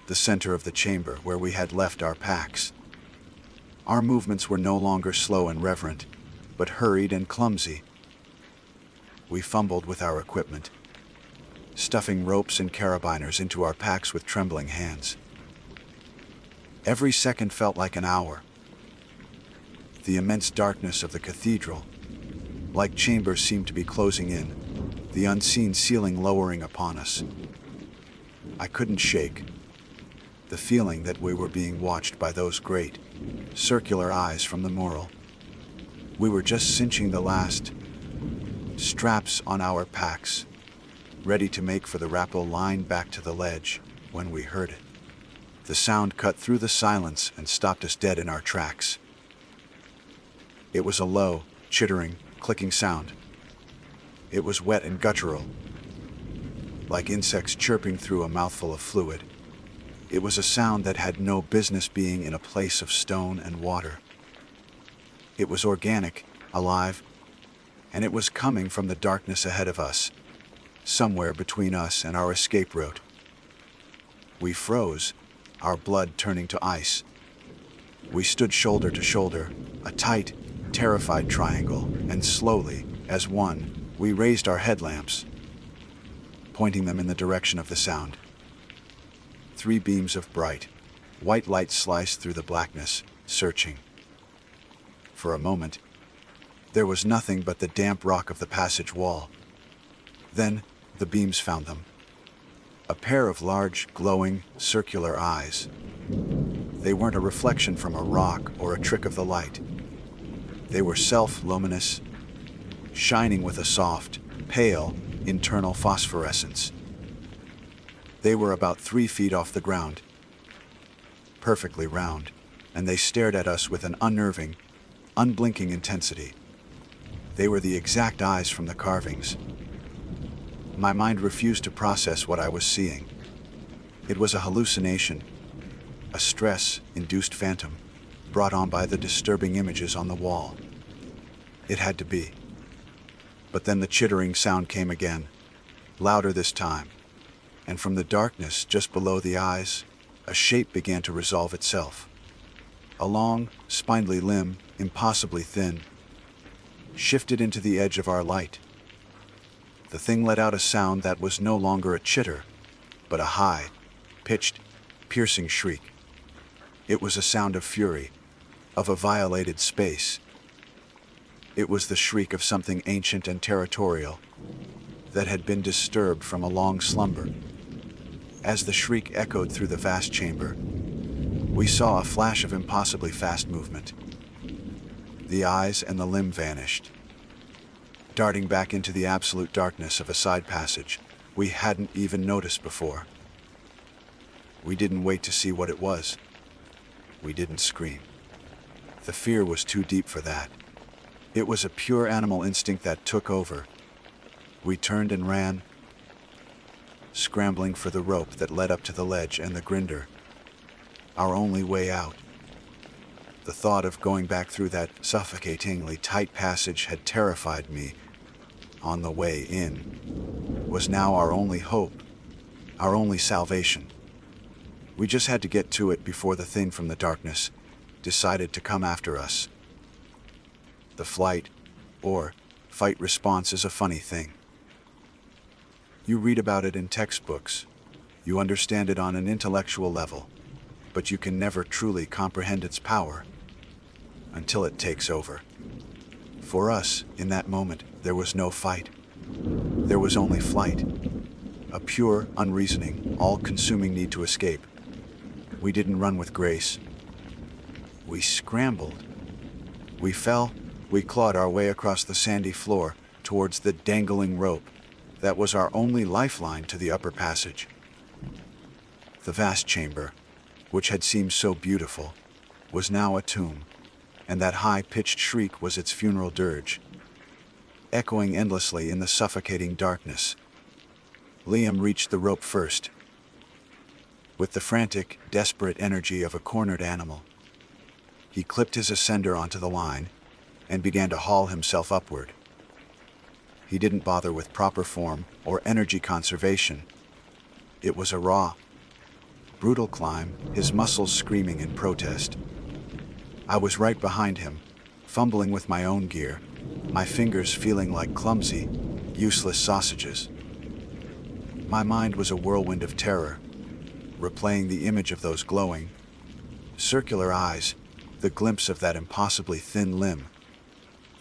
the center of the chamber where we had left our packs. Our movements were no longer slow and reverent, but hurried and clumsy. We fumbled with our equipment, stuffing ropes and carabiners into our packs with trembling hands. Every second felt like an hour. The immense darkness of the cathedral, like chambers, seemed to be closing in, the unseen ceiling lowering upon us. I couldn't shake the feeling that we were being watched by those great, circular eyes from the mural. We were just cinching the last straps on our packs, ready to make for the rappel line back to the ledge, when we heard it. The sound cut through the silence and stopped us dead in our tracks. It was a low, chittering, clicking sound. It was wet and guttural, like insects chirping through a mouthful of fluid. It was a sound that had no business being in a place of stone and water. It was organic, alive, and it was coming from the darkness ahead of us. somewhere between us and our escape route. We froze, our blood turning to ice. We stood shoulder to shoulder, a tight, terrified triangle, and slowly, as one, we raised our headlamps, pointing them in the direction of the sound. 3 beams of bright, white light sliced through the blackness, searching. For a moment, there was nothing but the damp rock of the passage wall. Then, the beams found them. A pair of large, glowing, circular eyes. They weren't a reflection from a rock or a trick of the light. They were self-luminous, shining with a soft, pale, internal phosphorescence. They were about 3 feet off the ground, perfectly round, and they stared at us with an unnerving, unblinking intensity. They were the exact eyes from the carvings. My mind refused to process what I was seeing. It was a hallucination, a stress-induced phantom brought on by the disturbing images on the wall. It had to be. But then the chittering sound came again, louder this time, and from the darkness just below the eyes, a shape began to resolve itself. A long, spindly limb, impossibly thin, shifted into the edge of our light. The thing let out a sound that was no longer a chitter, but a high, pitched, piercing shriek. It was a sound of fury, of a violated space. It was the shriek of something ancient and territorial that had been disturbed from a long slumber. As the shriek echoed through the vast chamber, we saw a flash of impossibly fast movement. The eyes and the limb vanished, darting back into the absolute darkness of a side passage we hadn't even noticed before. We didn't wait to see what it was. We didn't scream. The fear was too deep for that. It was a pure animal instinct that took over. We turned and ran, scrambling for the rope that led up to the ledge and the grinder, our only way out. The thought of going back through that suffocatingly tight passage had terrified me. On the way in was now our only hope, our only salvation. We just had to get to it before the thing from the darkness decided to come after us. The flight, or fight response is a funny thing. You read about it in textbooks, you understand it on an intellectual level, but you can never truly comprehend its power until it takes over. For us, in that moment, there was no fight. There was only flight. A pure, unreasoning, all-consuming need to escape. We didn't run with grace. We scrambled. We fell. We clawed our way across the sandy floor towards the dangling rope that was our only lifeline to the upper passage. The vast chamber, which had seemed so beautiful, was now a tomb, and that high-pitched shriek was its funeral dirge, echoing endlessly in the suffocating darkness. Liam reached the rope first. With the frantic, desperate energy of a cornered animal, he clipped his ascender onto the line and began to haul himself upward. He didn't bother with proper form or energy conservation. It was a raw, brutal climb, his muscles screaming in protest. I was right behind him, fumbling with my own gear, my fingers feeling like clumsy, useless sausages. My mind was a whirlwind of terror, replaying the image of those glowing, circular eyes, the glimpse of that impossibly thin limb.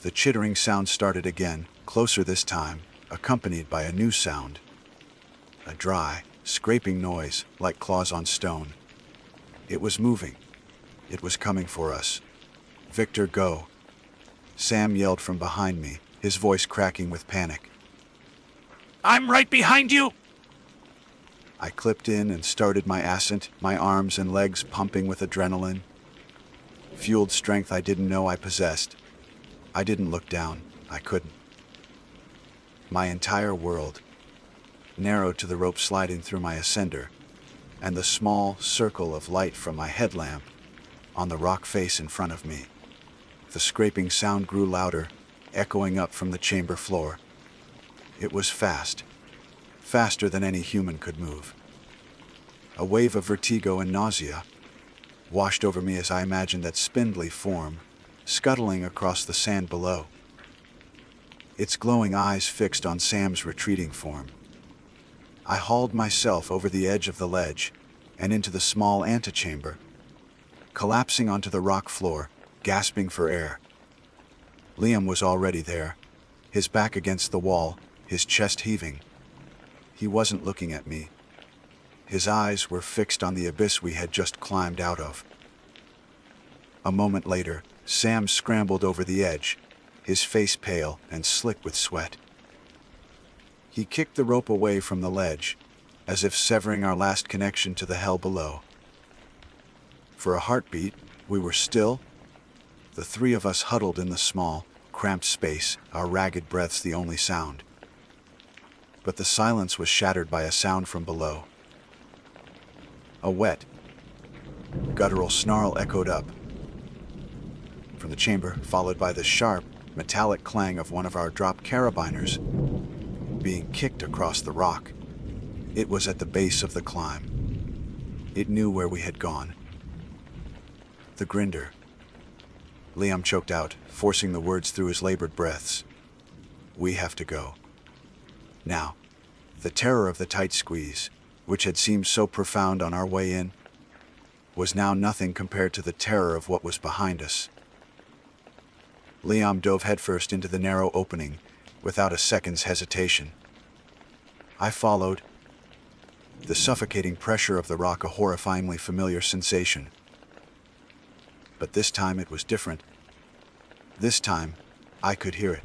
The chittering sound started again, closer this time, accompanied by a new sound. A dry, scraping noise, like claws on stone. It was moving. It was coming for us. "Victor, go!" Sam yelled from behind me, his voice cracking with panic. I'm right behind you! I clipped in and started my ascent, my arms and legs pumping with adrenaline. Fueled strength I didn't know I possessed. I didn't look down. I couldn't. My entire world narrowed to the rope sliding through my ascender and the small circle of light from my headlamp on the rock face in front of me. The scraping sound grew louder, echoing up from the chamber floor. It was fast, faster than any human could move. A wave of vertigo and nausea washed over me as I imagined that spindly form scuttling across the sand below, its glowing eyes fixed on Sam's retreating form. I hauled myself over the edge of the ledge and into the small antechamber, collapsing onto the rock floor, gasping for air. Liam was already there, his back against the wall, his chest heaving. He wasn't looking at me. His eyes were fixed on the abyss we had just climbed out of. A moment later, Sam scrambled over the edge, his face pale and slick with sweat. He kicked the rope away from the ledge, as if severing our last connection to the hell below. For a heartbeat, we were still, the three of us huddled in the small, cramped space, our ragged breaths the only sound. But the silence was shattered by a sound from below. A wet, guttural snarl echoed up from the chamber, followed by the sharp, metallic clang of one of our dropped carabiners being kicked across the rock. It was at the base of the climb. It knew where we had gone. The grinder. Liam choked out, forcing the words through his labored breaths. We have to go. Now, the terror of the tight squeeze, which had seemed so profound on our way in, was now nothing compared to the terror of what was behind us. Liam dove headfirst into the narrow opening, without a second's hesitation. I followed, the suffocating pressure of the rock a horrifyingly familiar sensation. But this time it was different. This time, I could hear it.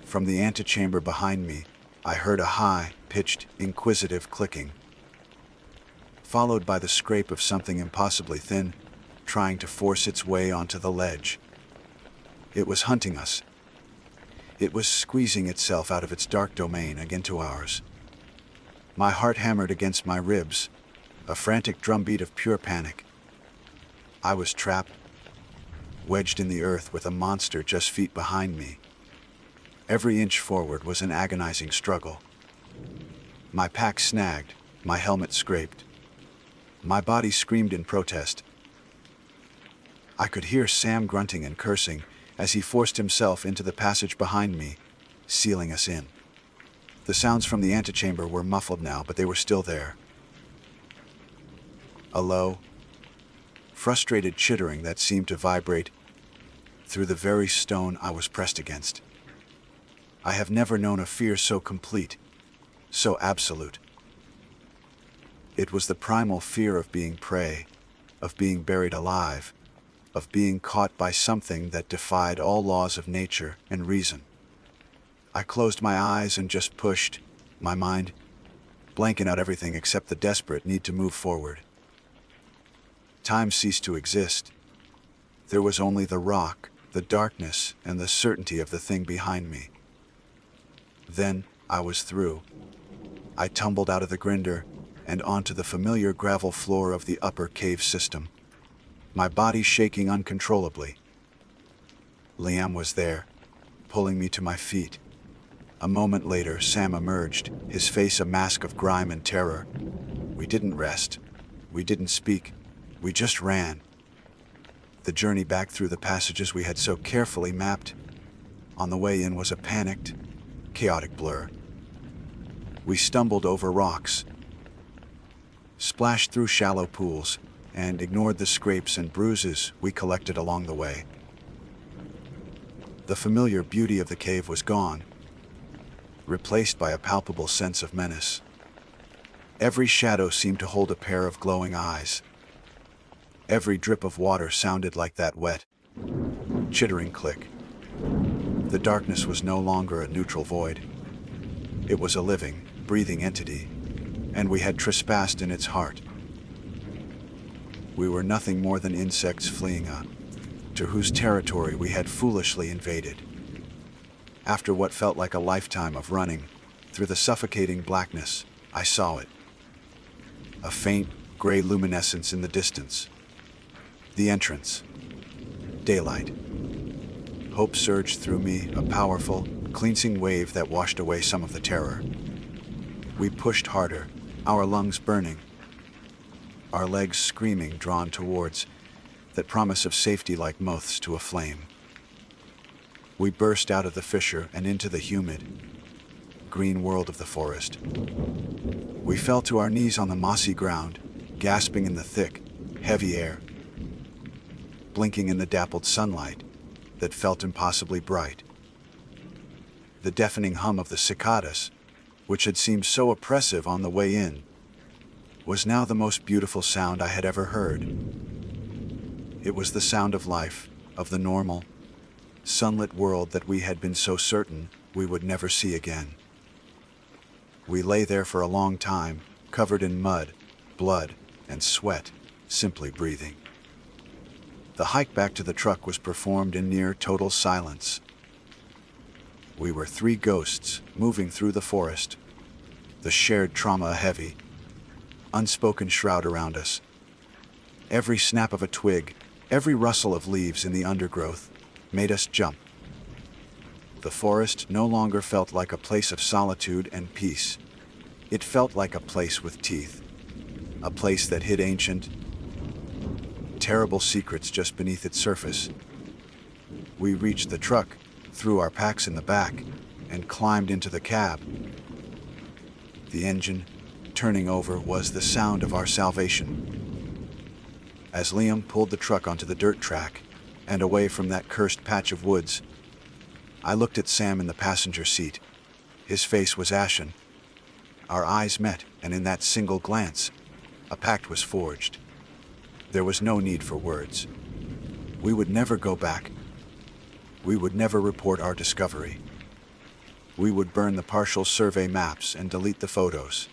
From the antechamber behind me, I heard a high-pitched, inquisitive clicking, followed by the scrape of something impossibly thin, trying to force its way onto the ledge. It was hunting us. It was squeezing itself out of its dark domain and into ours. My heart hammered against my ribs, a frantic drumbeat of pure panic. I was trapped, wedged in the earth with a monster just feet behind me. Every inch forward was an agonizing struggle. My pack snagged, my helmet scraped. My body screamed in protest. I could hear Sam grunting and cursing as he forced himself into the passage behind me, sealing us in. The sounds from the antechamber were muffled now, but they were still there. A low, frustrated chittering that seemed to vibrate through the very stone I was pressed against. I have never known a fear so complete, so absolute. It was the primal fear of being prey, of being buried alive, of being caught by something that defied all laws of nature and reason. I closed my eyes and just pushed, my mind blanking out everything except the desperate need to move forward. Time ceased to exist. There was only the rock, the darkness, and the certainty of the thing behind me. Then I was through. I tumbled out of the grinder and onto the familiar gravel floor of the upper cave system, my body shaking uncontrollably. Liam was there, pulling me to my feet. A moment later, Sam emerged, his face a mask of grime and terror. We didn't rest. We didn't speak. We just ran. The journey back through the passages we had so carefully mapped on the way in was a panicked, chaotic blur. We stumbled over rocks, splashed through shallow pools, and ignored the scrapes and bruises we collected along the way. The familiar beauty of the cave was gone, replaced by a palpable sense of menace. Every shadow seemed to hold a pair of glowing eyes. Every drip of water sounded like that wet, chittering click. The darkness was no longer a neutral void. It was a living, breathing entity, and we had trespassed in its heart. We were nothing more than insects fleeing to whose territory we had foolishly invaded. After what felt like a lifetime of running through the suffocating blackness, I saw it. A faint, gray luminescence in the distance. The entrance. Daylight. Hope surged through me, a powerful, cleansing wave that washed away some of the terror. We pushed harder, our lungs burning, our legs screaming, drawn towards that promise of safety like moths to a flame. We burst out of the fissure and into the humid, green world of the forest. We fell to our knees on the mossy ground, gasping in the thick, heavy air, blinking in the dappled sunlight that felt impossibly bright. The deafening hum of the cicadas, which had seemed so oppressive on the way in, was now the most beautiful sound I had ever heard. It was the sound of life, of the normal, sunlit world that we had been so certain we would never see again. We lay there for a long time, covered in mud, blood, and sweat, simply breathing. The hike back to the truck was performed in near total silence. We were three ghosts moving through the forest, the shared trauma a heavy, unspoken shroud around us. Every snap of a twig, every rustle of leaves in the undergrowth made us jump. The forest no longer felt like a place of solitude and peace. It felt like a place with teeth, a place that hid ancient, terrible secrets just beneath its surface. We reached the truck, threw our packs in the back, and climbed into the cab. The engine, turning over, was the sound of our salvation. As Liam pulled the truck onto the dirt track and away from that cursed patch of woods, I looked at Sam in the passenger seat. His face was ashen. Our eyes met, and in that single glance, a pact was forged. There was no need for words. We would never go back. We would never report our discovery. We would burn the partial survey maps and delete the photos.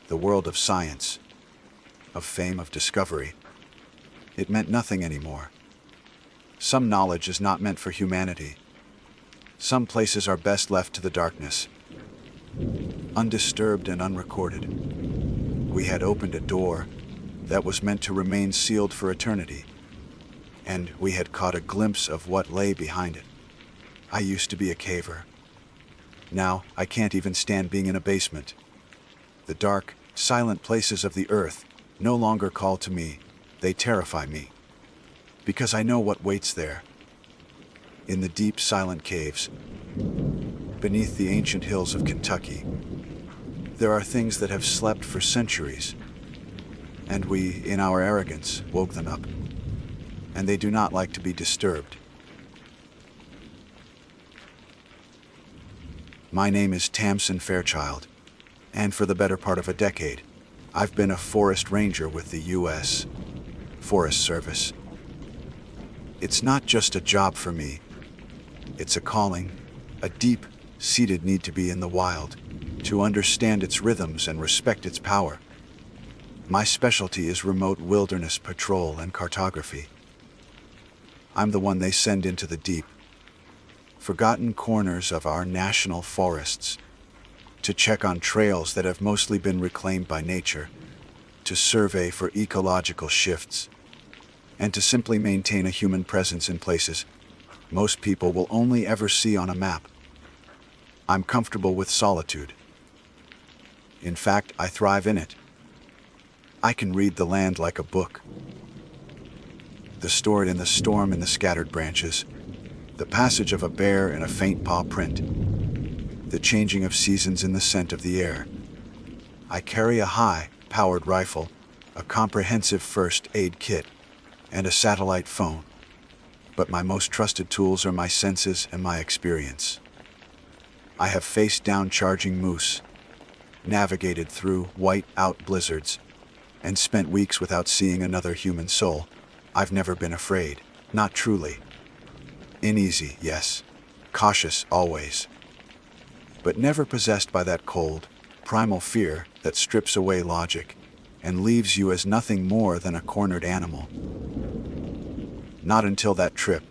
The world of science, of fame, of discovery, it meant nothing anymore. Some knowledge is not meant for humanity. Some places are best left to the darkness, undisturbed and unrecorded. We had opened a door that was meant to remain sealed for eternity, and we had caught a glimpse of what lay behind it. I used to be a caver. Now I can't even stand being in a basement. The dark, silent places of the earth no longer call to me, they terrify me. Because I know what waits there. In the deep, silent caves, beneath the ancient hills of Kentucky, there are things that have slept for centuries, and we, in our arrogance, woke them up, and they do not like to be disturbed. My name is Tamsin Fairchild, and for the better part of a decade, I've been a forest ranger with the U.S. Forest Service. It's not just a job for me. It's a calling, a deep-seated need to be in the wild, to understand its rhythms and respect its power. My specialty is remote wilderness patrol and cartography. I'm the one they send into the deep, forgotten corners of our national forests, to check on trails that have mostly been reclaimed by nature, to survey for ecological shifts, and to simply maintain a human presence in places most people will only ever see on a map. I'm comfortable with solitude. In fact, I thrive in it. I can read the land like a book. The stored in the storm in the scattered branches, the passage of a bear in a faint paw print, the changing of seasons in the scent of the air. I carry a high-powered rifle, a comprehensive first aid kit, and a satellite phone. But my most trusted tools are my senses and my experience. I have faced down charging moose, navigated through white-out blizzards, and spent weeks without seeing another human soul. I've never been afraid, not truly. Uneasy, yes. Cautious, always. But never possessed by that cold, primal fear that strips away logic and leaves you as nothing more than a cornered animal. Not until that trip.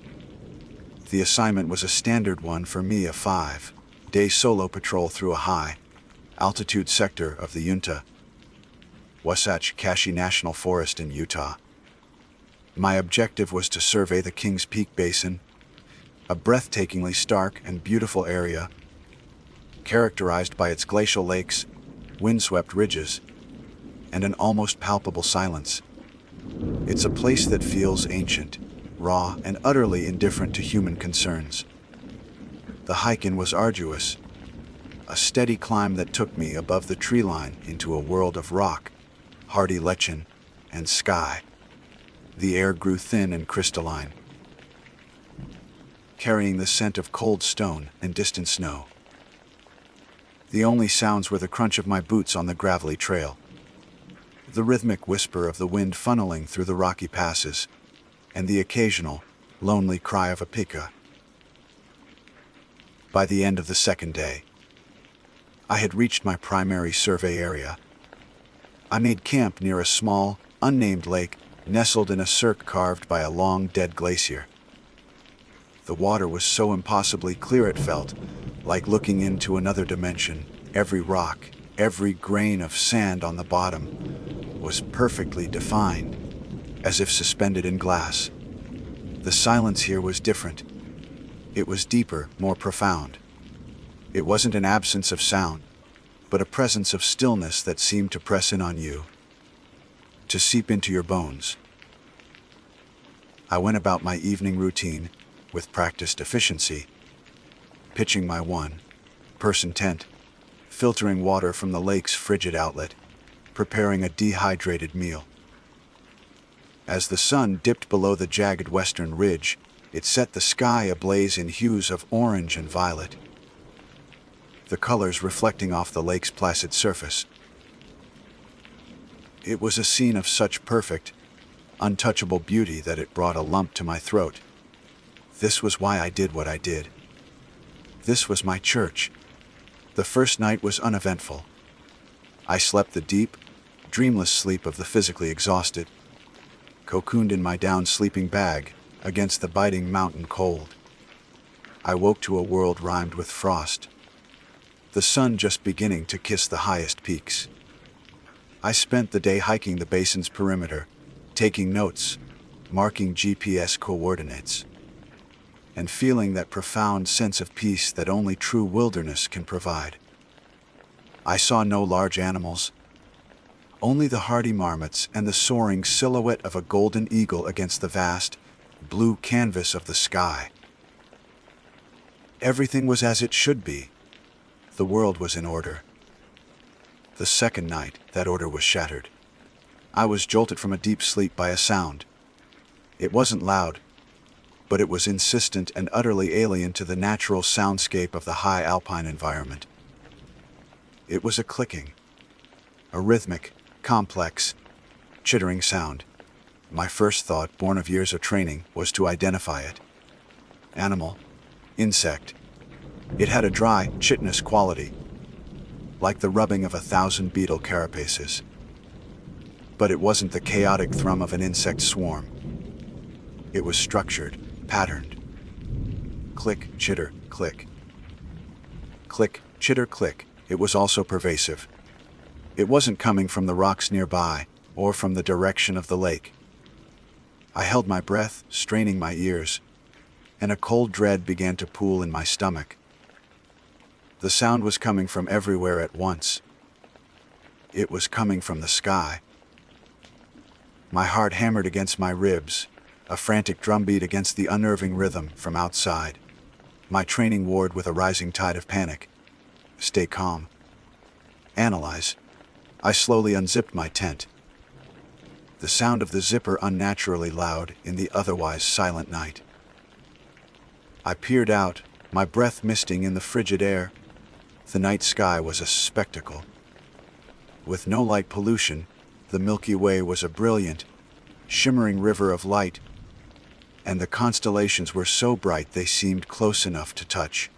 The assignment was a standard one for me, a 5-day solo patrol through a high-altitude sector of the Uinta, Wasatch Cache National Forest in Utah. My objective was to survey the Kings Peak Basin, a breathtakingly stark and beautiful area, characterized by its glacial lakes, windswept ridges, and an almost palpable silence. It's a place that feels ancient, raw, and utterly indifferent to human concerns. The hike-in was arduous, a steady climb that took me above the tree line into a world of rock, hardy lichen, and sky. The air grew thin and crystalline, carrying the scent of cold stone and distant snow. The only sounds were the crunch of my boots on the gravelly trail, the rhythmic whisper of the wind funneling through the rocky passes, and the occasional, lonely cry of a pika. By the end of the second day, I had reached my primary survey area. I made camp near a small, unnamed lake nestled in a cirque carved by a long dead glacier. The water was so impossibly clear it felt like looking into another dimension. Every rock, every grain of sand on the bottom was perfectly defined, as if suspended in glass. The silence here was different. It was deeper, more profound. It wasn't an absence of sound, but a presence of stillness that seemed to press in on you, to seep into your bones. I went about my evening routine with practiced efficiency, pitching my one-person tent, filtering water from the lake's frigid outlet, preparing a dehydrated meal. As the sun dipped below the jagged western ridge, it set the sky ablaze in hues of orange and violet, the colors reflecting off the lake's placid surface. It was a scene of such perfect, untouchable beauty that it brought a lump to my throat. This was why I did what I did. This was my church. The first night was uneventful. I slept the deep, dreamless sleep of the physically exhausted, cocooned in my down sleeping bag against the biting mountain cold. I woke to a world rimed with frost, the sun just beginning to kiss the highest peaks. I spent the day hiking the basin's perimeter, taking notes, marking GPS coordinates, and feeling that profound sense of peace that only true wilderness can provide. I saw no large animals, only the hardy marmots and the soaring silhouette of a golden eagle against the vast, blue canvas of the sky. Everything was as it should be. The world was in order. The second night, that order was shattered. I was jolted from a deep sleep by a sound. It wasn't loud, but it was insistent and utterly alien to the natural soundscape of the high alpine environment. It was a clicking, a rhythmic, complex, chittering sound. My first thought, born of years of training, was to identify it. Animal, insect. It had a dry, chitinous quality, like the rubbing of 1,000 beetle carapaces. But it wasn't the chaotic thrum of an insect swarm. It was structured, patterned. Click, chitter, click. Click, chitter, click. It was also pervasive. It wasn't coming from the rocks nearby or from the direction of the lake. I held my breath, straining my ears, and a cold dread began to pool in my stomach. The sound was coming from everywhere at once. It was coming from the sky. My heart hammered against my ribs, a frantic drumbeat against the unnerving rhythm from outside. My training warred with a rising tide of panic. Stay calm. Analyze. I slowly unzipped my tent. The sound of the zipper unnaturally loud in the otherwise silent night. I peered out, my breath misting in the frigid air. The night sky was a spectacle. With no light pollution, the Milky Way was a brilliant, shimmering river of light, and the constellations were so bright they seemed close enough to touch.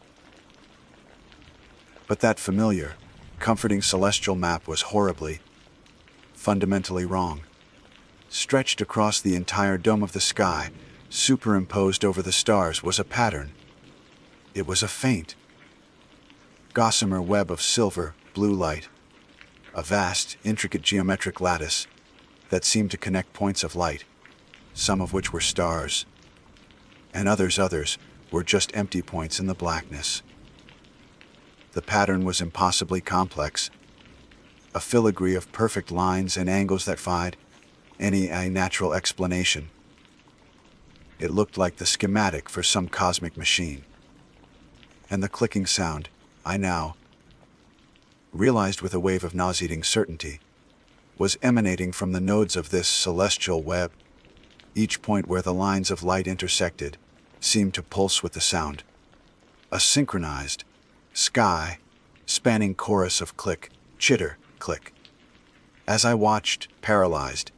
But that familiar, comforting celestial map was horribly, fundamentally wrong. Stretched across the entire dome of the sky, superimposed over the stars, was a pattern. It was a faint, gossamer web of silver, blue light, a vast, intricate geometric lattice that seemed to connect points of light, some of which were stars, and others were just empty points in the blackness. The pattern was impossibly complex, a filigree of perfect lines and angles that defied any natural explanation. It looked like the schematic for some cosmic machine. And the clicking sound, I now realized with a wave of nauseating certainty, was emanating from the nodes of this celestial web. Each point where the lines of light intersected seemed to pulse with the sound. A synchronized, sky-spanning chorus of click, chitter, click. As I watched, paralyzed,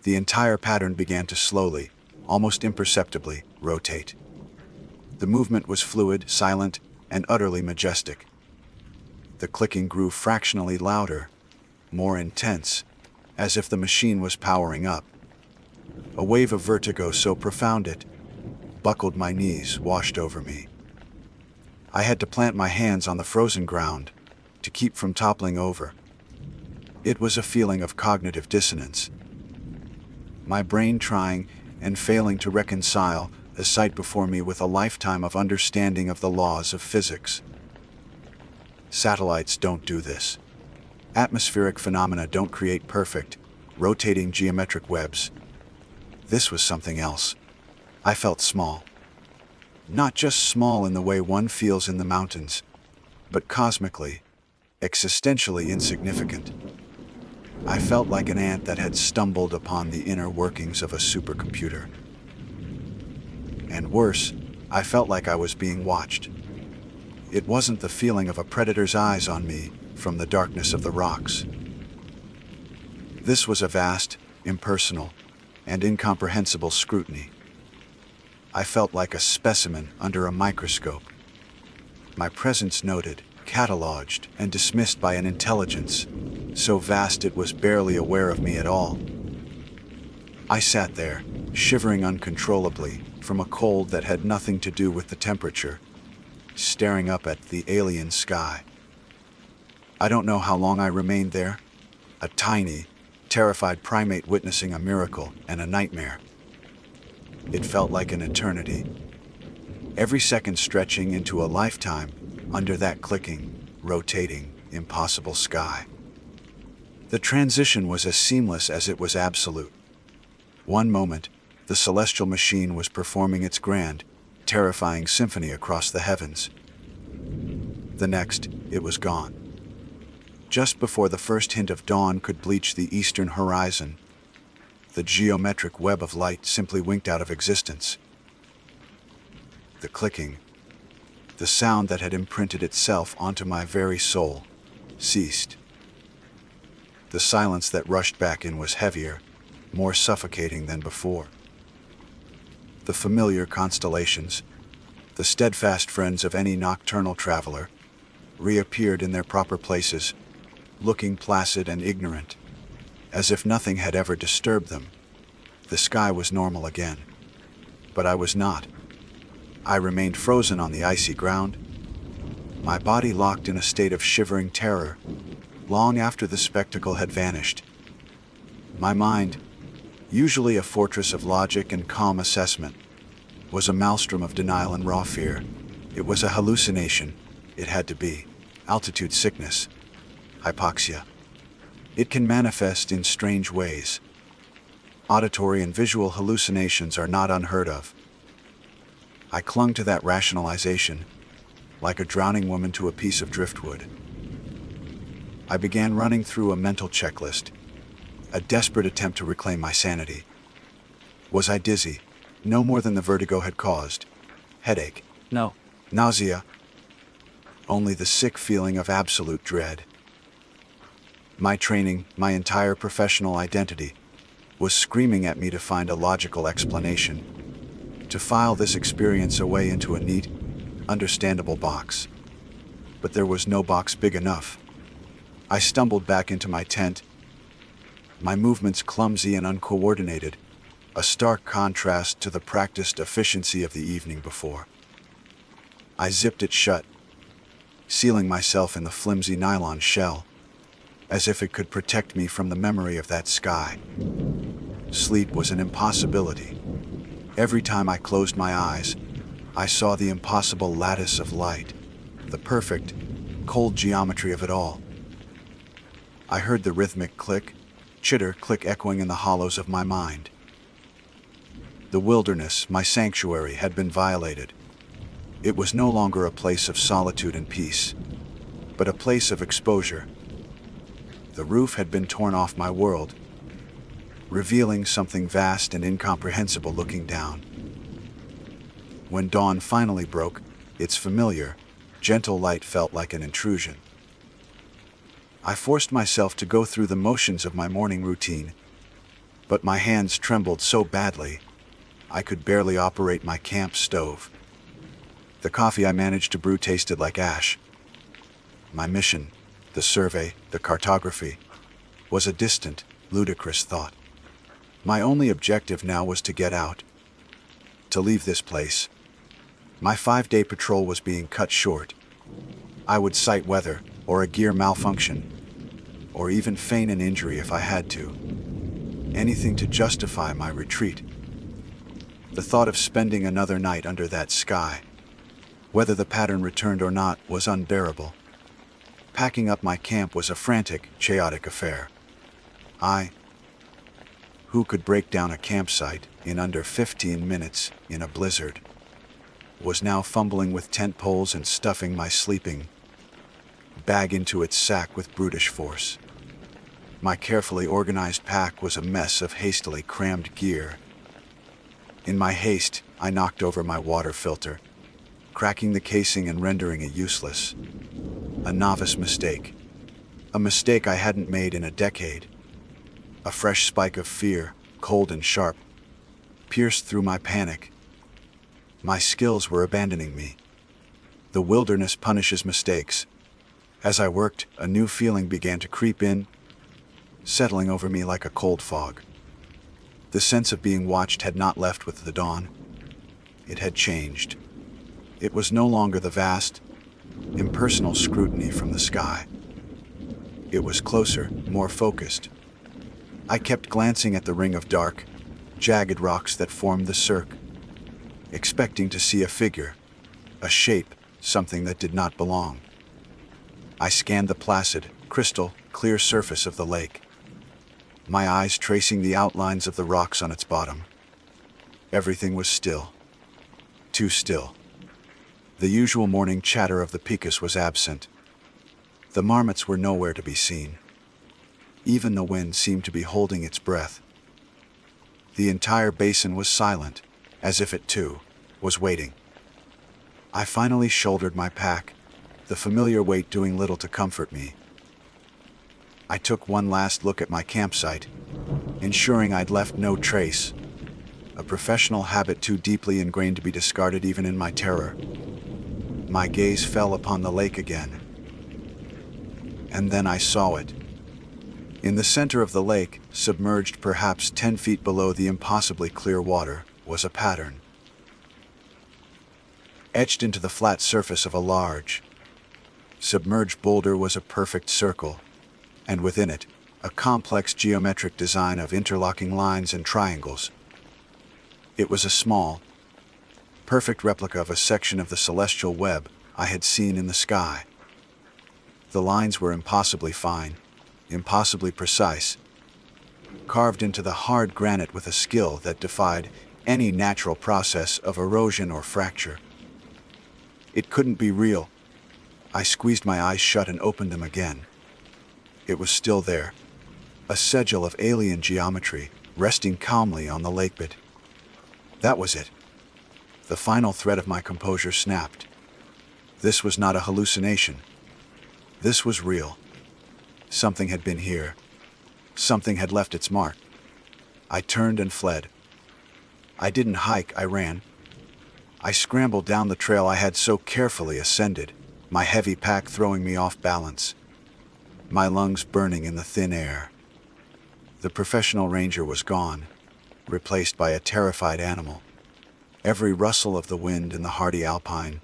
the entire pattern began to slowly, almost imperceptibly, rotate. The movement was fluid, silent, and utterly majestic. The clicking grew fractionally louder, more intense, as if the machine was powering up. A wave of vertigo so profound it buckled my knees, washed over me. I had to plant my hands on the frozen ground to keep from toppling over. It was a feeling of cognitive dissonance. My brain trying and failing to reconcile the sight before me with a lifetime of understanding of the laws of physics. Satellites don't do this. Atmospheric phenomena don't create perfect, rotating geometric webs. This was something else. I felt small. Not just small in the way one feels in the mountains, but cosmically, existentially insignificant. I felt like an ant that had stumbled upon the inner workings of a supercomputer. And worse, I felt like I was being watched. It wasn't the feeling of a predator's eyes on me from the darkness of the rocks. This was a vast, impersonal, and incomprehensible scrutiny. I felt like a specimen under a microscope. My presence noted, cataloged, and dismissed by an intelligence so vast it was barely aware of me at all. I sat there, shivering uncontrollably from a cold that had nothing to do with the temperature, staring up at the alien sky. I don't know how long I remained there, a tiny, terrified primate witnessing a miracle and a nightmare. It felt like an eternity, every second stretching into a lifetime under that clicking, rotating, impossible sky. The transition was as seamless as it was absolute. One moment, the celestial machine was performing its grand, terrifying symphony across the heavens. The next, it was gone. Just before the first hint of dawn could bleach the eastern horizon, the geometric web of light simply winked out of existence. The clicking, the sound that had imprinted itself onto my very soul, ceased. The silence that rushed back in was heavier, more suffocating than before. The familiar constellations, the steadfast friends of any nocturnal traveler, reappeared in their proper places, looking placid and ignorant, as if nothing had ever disturbed them. The sky was normal again. But I was not. I remained frozen on the icy ground, my body locked in a state of shivering terror, long after the spectacle had vanished. My mind, usually a fortress of logic and calm assessment, was a maelstrom of denial and raw fear. It was a hallucination. It had to be. Altitude sickness. Hypoxia. It can manifest in strange ways. Auditory and visual hallucinations are not unheard of. I clung to that rationalization, like a drowning woman to a piece of driftwood. I began running through a mental checklist, a desperate attempt to reclaim my sanity. Was I dizzy? No more than the vertigo had caused. Headache? No. Nausea? Only the sick feeling of absolute dread. My training, my entire professional identity, was screaming at me to find a logical explanation, to file this experience away into a neat, understandable box. But there was no box big enough. I stumbled back into my tent, my movements clumsy and uncoordinated, a stark contrast to the practiced efficiency of the evening before. I zipped it shut, sealing myself in the flimsy nylon shell, as if it could protect me from the memory of that sky. Sleep was an impossibility. Every time I closed my eyes, I saw the impossible lattice of light, the perfect, cold geometry of it all. I heard the rhythmic chitter-click echoing in the hollows of my mind. The wilderness, my sanctuary, had been violated. It was no longer a place of solitude and peace, but a place of exposure. The roof had been torn off my world, revealing something vast and incomprehensible looking down. When dawn finally broke, its familiar, gentle light felt like an intrusion. I forced myself to go through the motions of my morning routine, but my hands trembled so badly, I could barely operate my camp stove. The coffee I managed to brew tasted like ash. My mission, the survey, the cartography, was a distant, ludicrous thought. My only objective now was to get out, to leave this place. My 5-day patrol was being cut short. I would cite weather, or a gear malfunction, or even feign an injury if I had to. Anything to justify my retreat. The thought of spending another night under that sky, whether the pattern returned or not, was unbearable. Packing up my camp was a frantic, chaotic affair. Who could break down a campsite in under 15 minutes in a blizzard, was now fumbling with tent poles and stuffing my sleeping bag into its sack with brutish force. My carefully organized pack was a mess of hastily crammed gear. In my haste, I knocked over my water filter, cracking the casing and rendering it useless. A novice mistake. A mistake I hadn't made in a decade. A fresh spike of fear, cold and sharp, pierced through my panic. My skills were abandoning me. The wilderness punishes mistakes. As I worked, a new feeling began to creep in, settling over me like a cold fog. The sense of being watched had not left with the dawn. It had changed. It was no longer the vast, impersonal scrutiny from the sky. It was closer, more focused. I kept glancing at the ring of dark, jagged rocks that formed the cirque, expecting to see a figure, a shape, something that did not belong. I scanned the placid, crystal, clear surface of the lake, my eyes tracing the outlines of the rocks on its bottom. Everything was still. Too still. The usual morning chatter of the picas was absent. The marmots were nowhere to be seen. Even the wind seemed to be holding its breath. The entire basin was silent, as if it too was waiting. I finally shouldered my pack, the familiar weight doing little to comfort me. I took one last look at my campsite, ensuring I'd left no trace, a professional habit too deeply ingrained to be discarded even in my terror. My gaze fell upon the lake again. And then I saw it. In the center of the lake, submerged perhaps 10 feet below the impossibly clear water, was a pattern. Etched into the flat surface of a large, submerged boulder was a perfect circle, and within it, a complex geometric design of interlocking lines and triangles. It was a small, perfect replica of a section of the celestial web I had seen in the sky. The lines were impossibly fine, impossibly precise, carved into the hard granite with a skill that defied any natural process of erosion or fracture. It couldn't be real. I squeezed my eyes shut and opened them again. It was still there, a sigil of alien geometry, resting calmly on the lake bed. That was it. The final thread of my composure snapped. This was not a hallucination. This was real. Something had been here. Something had left its mark. I turned and fled. I didn't hike, I ran. I scrambled down the trail I had so carefully ascended, my heavy pack throwing me off balance, my lungs burning in the thin air. The professional ranger was gone, replaced by a terrified animal. Every rustle of the wind in the hardy alpine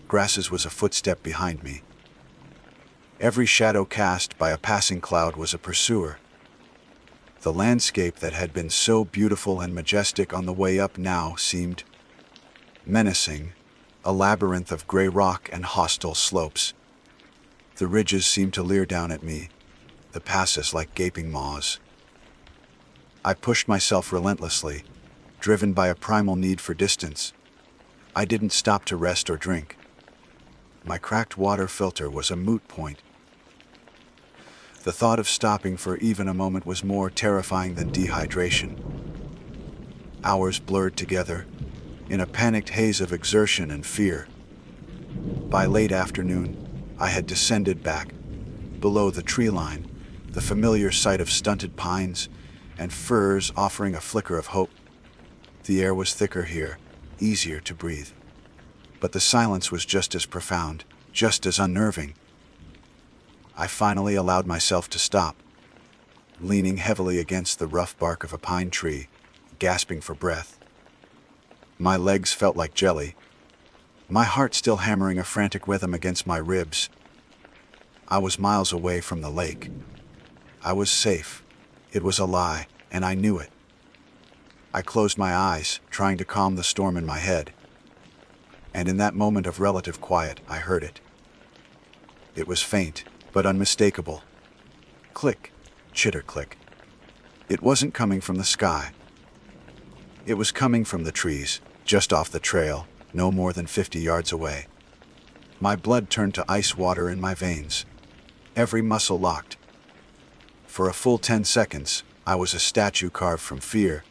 grasses was a footstep behind me. Every shadow cast by a passing cloud was a pursuer. The landscape that had been so beautiful and majestic on the way up now seemed menacing, a labyrinth of gray rock and hostile slopes. The ridges seemed to leer down at me, the passes like gaping maws. I pushed myself relentlessly, driven by a primal need for distance. I didn't stop to rest or drink. My cracked water filter was a moot point. The thought of stopping for even a moment was more terrifying than dehydration. Hours blurred together, in a panicked haze of exertion and fear. By late afternoon, I had descended back, below the tree line, the familiar sight of stunted pines and firs offering a flicker of hope. The air was thicker here, easier to breathe. But the silence was just as profound, just as unnerving. I finally allowed myself to stop, leaning heavily against the rough bark of a pine tree, gasping for breath. My legs felt like jelly, my heart still hammering a frantic rhythm against my ribs. I was miles away from the lake. I was safe. It was a lie, and I knew it. I closed my eyes, trying to calm the storm in my head. And in that moment of relative quiet, I heard it. It was faint, but unmistakable. Click, chitter click. It wasn't coming from the sky. It was coming from the trees, just off the trail, no more than 50 yards away. My blood turned to ice water in my veins. Every muscle locked. For a full 10 seconds, I was a statue carved from fear,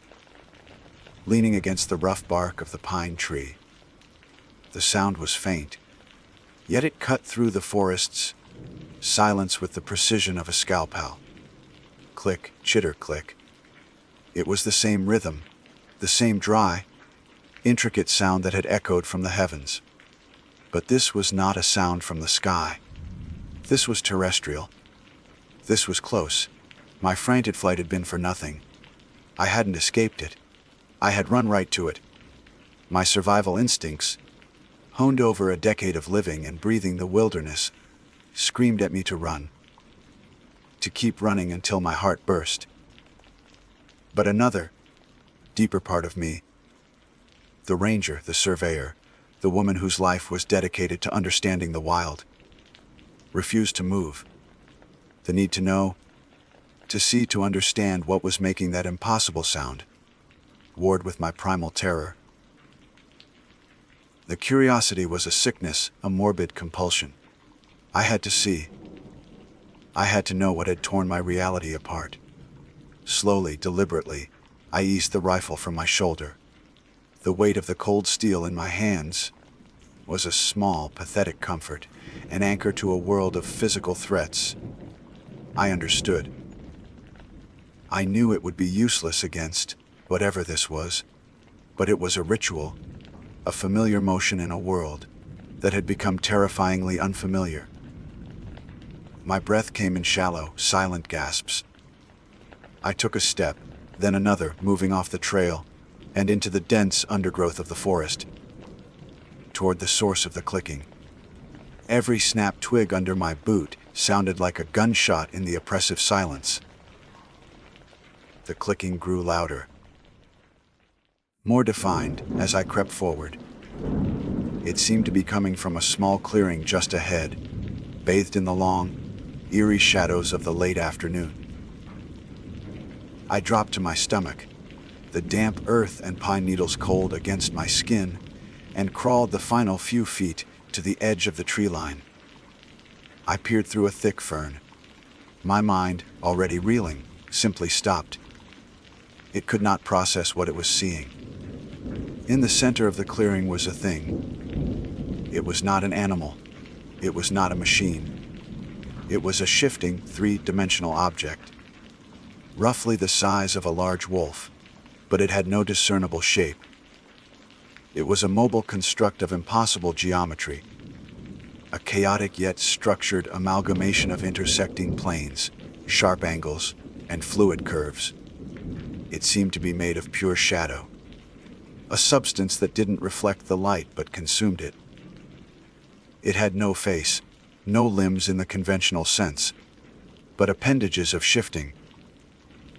leaning against the rough bark of the pine tree. The sound was faint, yet it cut through the forest's silence with the precision of a scalpel. Click, chitter, click. It was the same rhythm, the same dry, intricate sound that had echoed from the heavens. But this was not a sound from the sky. This was terrestrial. This was close. My frantic flight had been for nothing. I hadn't escaped it. I had run right to it. My survival instincts, honed over a decade of living and breathing the wilderness, screamed at me to run. To keep running until my heart burst. But another, deeper part of me, the ranger, the surveyor, the woman whose life was dedicated to understanding the wild, refused to move. The need to know, to see, to understand what was making that impossible sound, warred with my primal terror. The curiosity was a sickness, a morbid compulsion. I had to see. I had to know what had torn my reality apart. Slowly, deliberately, I eased the rifle from my shoulder. The weight of the cold steel in my hands was a small, pathetic comfort, an anchor to a world of physical threats. I understood. I knew it would be useless against whatever this was, but it was a ritual, a familiar motion in a world that had become terrifyingly unfamiliar. My breath came in shallow, silent gasps. I took a step, then another, moving off the trail and into the dense undergrowth of the forest, toward the source of the clicking. Every snapped twig under my boot sounded like a gunshot in the oppressive silence. The clicking grew louder, more defined as I crept forward. It seemed to be coming from a small clearing just ahead, bathed in the long, eerie shadows of the late afternoon. I dropped to my stomach, the damp earth and pine needles cold against my skin, and crawled the final few feet to the edge of the tree line. I peered through a thick fern. My mind, already reeling, simply stopped. It could not process what it was seeing. In the center of the clearing was a thing. It was not an animal. It was not a machine. It was a shifting, three-dimensional object, roughly the size of a large wolf, but it had no discernible shape. It was a mobile construct of impossible geometry, a chaotic yet structured amalgamation of intersecting planes, sharp angles, and fluid curves. It seemed to be made of pure shadow, a substance that didn't reflect the light but consumed it. It had no face, no limbs in the conventional sense, but appendages of shifting,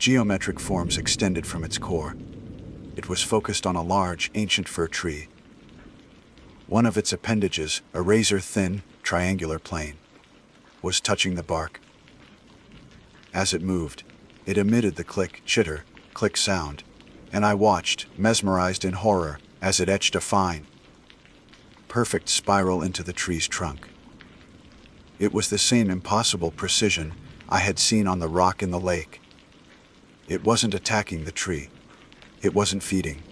geometric forms extended from its core. It was focused on a large, ancient fir tree. One of its appendages, a razor-thin, triangular plane, was touching the bark. As it moved, it emitted the click, chitter, click sound, and I watched, mesmerized in horror, as it etched a fine, perfect spiral into the tree's trunk. It was the same impossible precision I had seen on the rock in the lake. It wasn't attacking the tree. It wasn't feeding.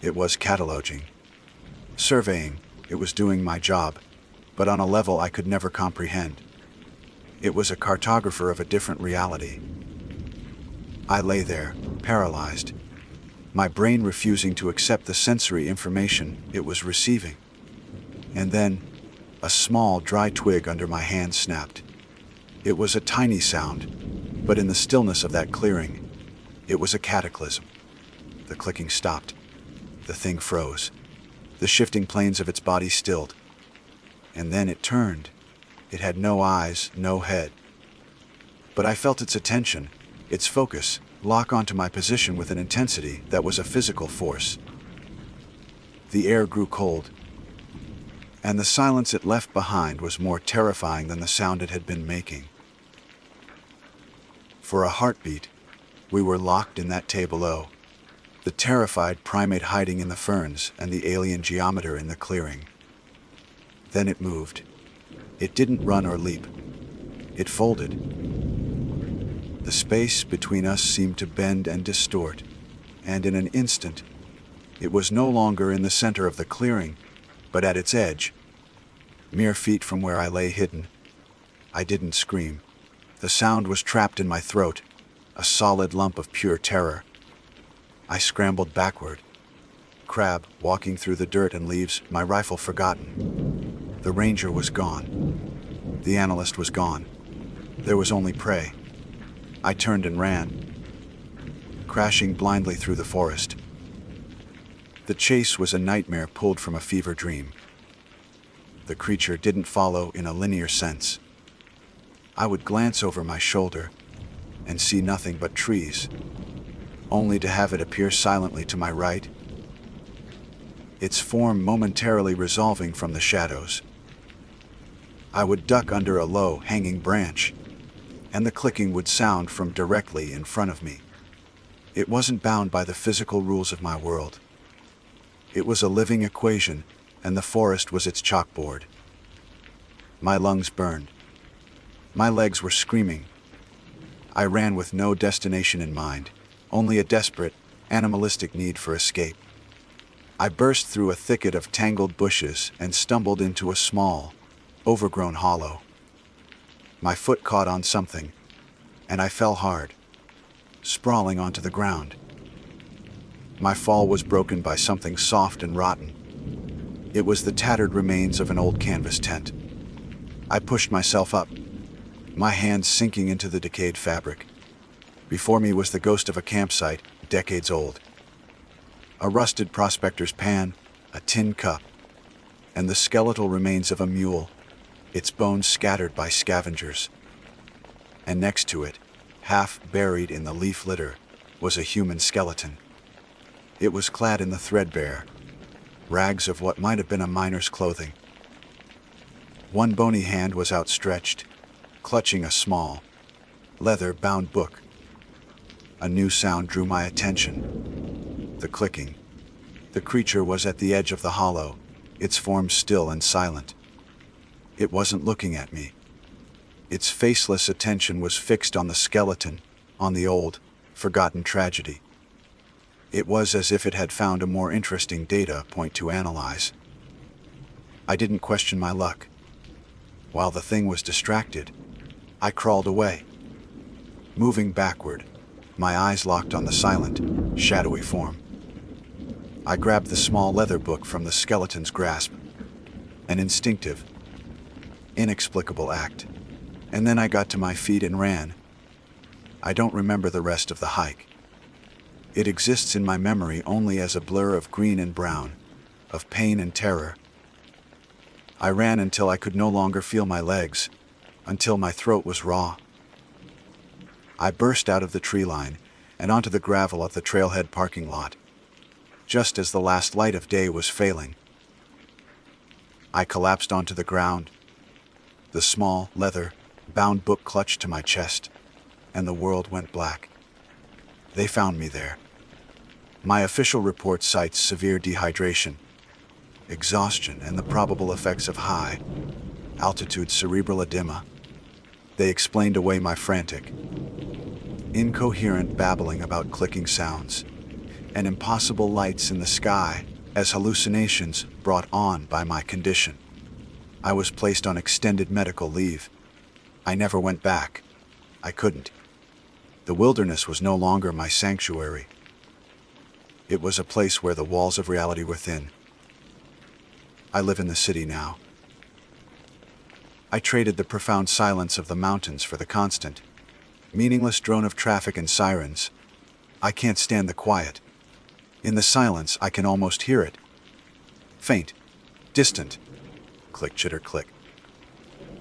It was cataloging. Surveying. It was doing my job, but on a level I could never comprehend. It was a cartographer of a different reality. I lay there, paralyzed, my brain refusing to accept the sensory information it was receiving. And then, a small, dry twig under my hand snapped. It was a tiny sound, but in the stillness of that clearing, it was a cataclysm. The clicking stopped. The thing froze. The shifting planes of its body stilled. And then it turned. It had no eyes, no head. But I felt its attention, its focus, lock onto my position with an intensity that was a physical force. The air grew cold, and the silence it left behind was more terrifying than the sound it had been making. For a heartbeat, we were locked in that tableau, the terrified primate hiding in the ferns and the alien geometer in the clearing. Then it moved. It didn't run or leap. It folded. The space between us seemed to bend and distort, and in an instant, it was no longer in the center of the clearing, but at its edge, mere feet from where I lay hidden. I didn't scream. The sound was trapped in my throat, a solid lump of pure terror. I scrambled backward. Crab, walking through the dirt and leaves, my rifle forgotten. The ranger was gone. The analyst was gone. There was only prey. I turned and ran, crashing blindly through the forest. The chase was a nightmare pulled from a fever dream. The creature didn't follow in a linear sense. I would glance over my shoulder and see nothing but trees, only to have it appear silently to my right, its form momentarily resolving from the shadows. I would duck under a low, hanging branch, and the clicking would sound from directly in front of me. It wasn't bound by the physical rules of my world. It was a living equation, and the forest was its chalkboard. My lungs burned. My legs were screaming. I ran with no destination in mind, only a desperate, animalistic need for escape. I burst through a thicket of tangled bushes and stumbled into a small, overgrown hollow. My foot caught on something, and I fell hard, sprawling onto the ground. My fall was broken by something soft and rotten. It was the tattered remains of an old canvas tent. I pushed myself up, my hands sinking into the decayed fabric. Before me was the ghost of a campsite, decades old. A rusted prospector's pan, a tin cup, and the skeletal remains of a mule, its bones scattered by scavengers. And next to it, half buried in the leaf litter, was a human skeleton. It was clad in the threadbare rags of what might have been a miner's clothing. One bony hand was outstretched, clutching a small, leather-bound book. A new sound drew my attention. The clicking. The creature was at the edge of the hollow, its form still and silent. It wasn't looking at me. Its faceless attention was fixed on the skeleton, on the old, forgotten tragedy. It was as if it had found a more interesting data point to analyze. I didn't question my luck. While the thing was distracted, I crawled away. Moving backward, my eyes locked on the silent, shadowy form. I grabbed the small leather book from the skeleton's grasp. An instinctive, inexplicable act. And then I got to my feet and ran. I don't remember the rest of the hike. It exists in my memory only as a blur of green and brown, of pain and terror. I ran until I could no longer feel my legs, until my throat was raw. I burst out of the tree line and onto the gravel of the trailhead parking lot, just as the last light of day was failing. I collapsed onto the ground, the small, leather-bound book clutched to my chest. and the world went black. They found me there. My official report cites severe dehydration, exhaustion, and the probable effects of high-altitude cerebral edema. They explained away my frantic, incoherent babbling about clicking sounds and impossible lights in the sky as hallucinations brought on by my condition. I was placed on extended medical leave. I never went back. I couldn't. The wilderness was no longer my sanctuary. It was a place where the walls of reality were thin. I live in the city now. I traded the profound silence of the mountains for the constant, meaningless drone of traffic and sirens. I can't stand the quiet. In the silence, I can almost hear it. Faint, distant, click, chitter, click.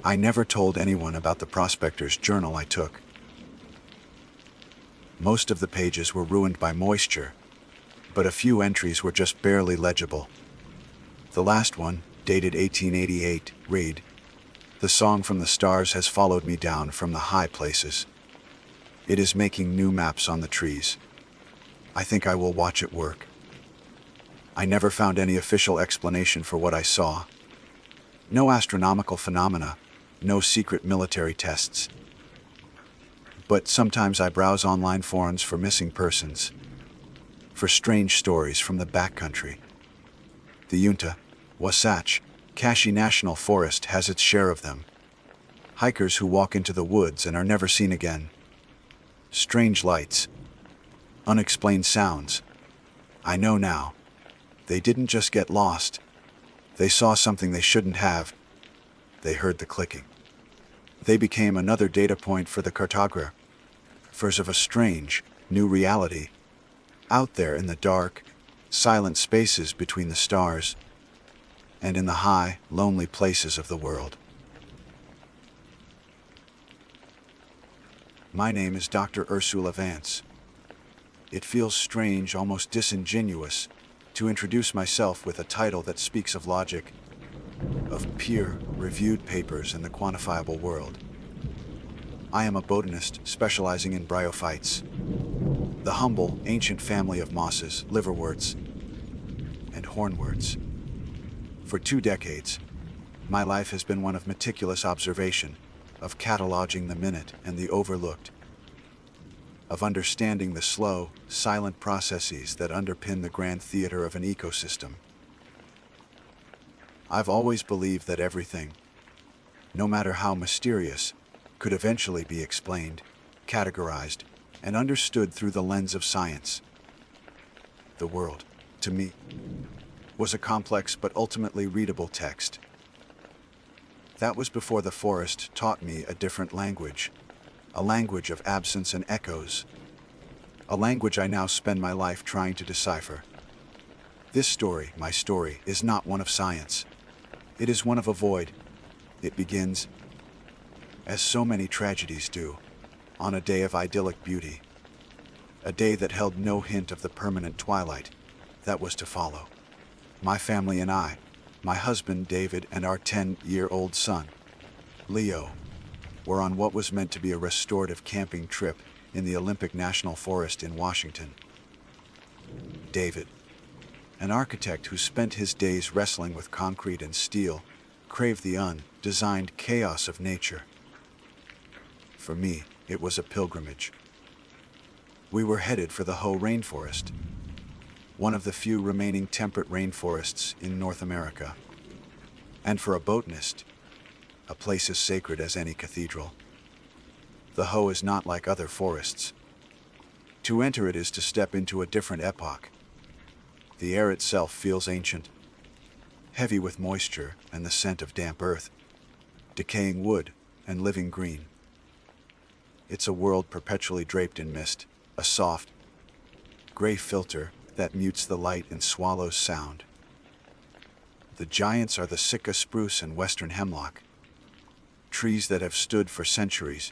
I never told anyone about the prospector's journal I took. Most of the pages were ruined by moisture, but a few entries were just barely legible. The last one, dated 1888, read, "The song from the stars has followed me down from the high places. It is making new maps on the trees. I think I will watch it work." I never found any official explanation for what I saw. No astronomical phenomena, no secret military tests. But sometimes I browse online forums for missing persons, for strange stories from the backcountry. The Uinta, Wasatch, Cache National Forest has its share of them. Hikers who walk into the woods and are never seen again. Strange lights, unexplained sounds. I know now. They didn't just get lost. They saw something they shouldn't have. They heard the clicking. They became another data point for the cartographers of a strange, new reality, out there in the dark, silent spaces between the stars, and in the high, lonely places of the world. My name is Dr. Ursula Vance. It feels strange, almost disingenuous, to introduce myself with a title that speaks of logic, of peer-reviewed papers in the quantifiable world. I am a botanist specializing in bryophytes, the humble, ancient family of mosses, liverworts, and hornworts. For 2 decades, my life has been one of meticulous observation, of cataloging the minute and the overlooked, of understanding the slow, silent processes that underpin the grand theater of an ecosystem. I've always believed that everything, no matter how mysterious, could eventually be explained, categorized, and understood through the lens of science. The world, to me, was a complex but ultimately readable text. That was before the forest taught me a different language, a language of absence and echoes, a language I now spend my life trying to decipher. This story, my story, is not one of science. It is one of a void. It begins, as so many tragedies do, on a day of idyllic beauty, a day that held no hint of the permanent twilight that was to follow. My family and I, my husband David and our 10-year-old son, Leo, were on what was meant to be a restorative camping trip in the Olympic National Forest in Washington. David, an architect who spent his days wrestling with concrete and steel, craved the undesigned chaos of nature. For me, it was a pilgrimage. We were headed for the Hoh rainforest, one of the few remaining temperate rainforests in North America. And for a botanist, a place as sacred as any cathedral. The Hoh is not like other forests. To enter it is to step into a different epoch. The air itself feels ancient, heavy with moisture and the scent of damp earth, decaying wood and living green. It's a world perpetually draped in mist, a soft, gray filter that mutes the light and swallows sound. The giants are the Sitka spruce and western hemlock, trees that have stood for centuries,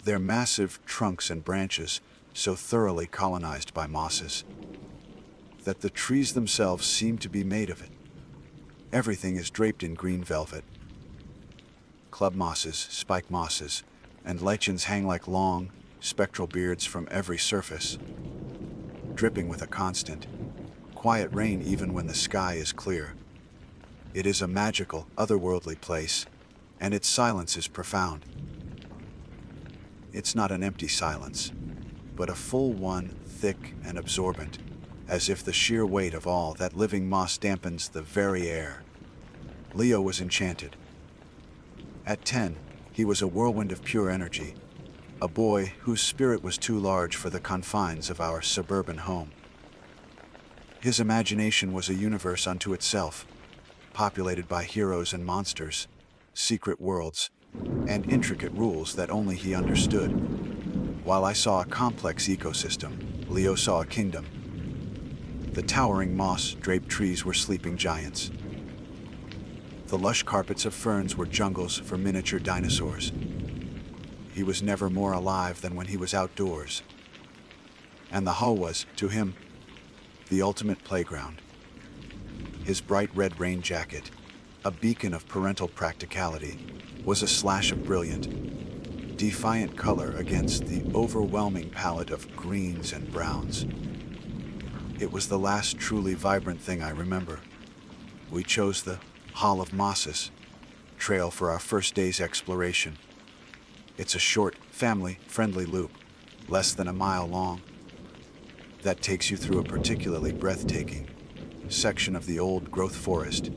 their massive trunks and branches so thoroughly colonized by mosses that the trees themselves seem to be made of it. Everything is draped in green velvet. Club mosses, spike mosses, and lichens hang like long, spectral beards from every surface, dripping with a constant, quiet rain even when the sky is clear. It is a magical, otherworldly place, and its silence is profound. It's not an empty silence, but a full one, thick and absorbent, as if the sheer weight of all that living moss dampens the very air. Leo was enchanted. At 10, he was a whirlwind of pure energy, a boy whose spirit was too large for the confines of our suburban home. His imagination was a universe unto itself, populated by heroes and monsters, secret worlds, and intricate rules that only he understood. While I saw a complex ecosystem, Leo saw a kingdom. The towering moss-draped trees were sleeping giants. The lush carpets of ferns were jungles for miniature dinosaurs. He was never more alive than when he was outdoors. And the hall was, to him, the ultimate playground. His bright red rain jacket, a beacon of parental practicality, was a slash of brilliant, defiant color against the overwhelming palette of greens and browns. It was the last truly vibrant thing I remember. We chose the Hall of Mosses trail for our first day's exploration. It's a short, family-friendly loop, less than a mile long, that takes you through a particularly breathtaking section of the old-growth forest.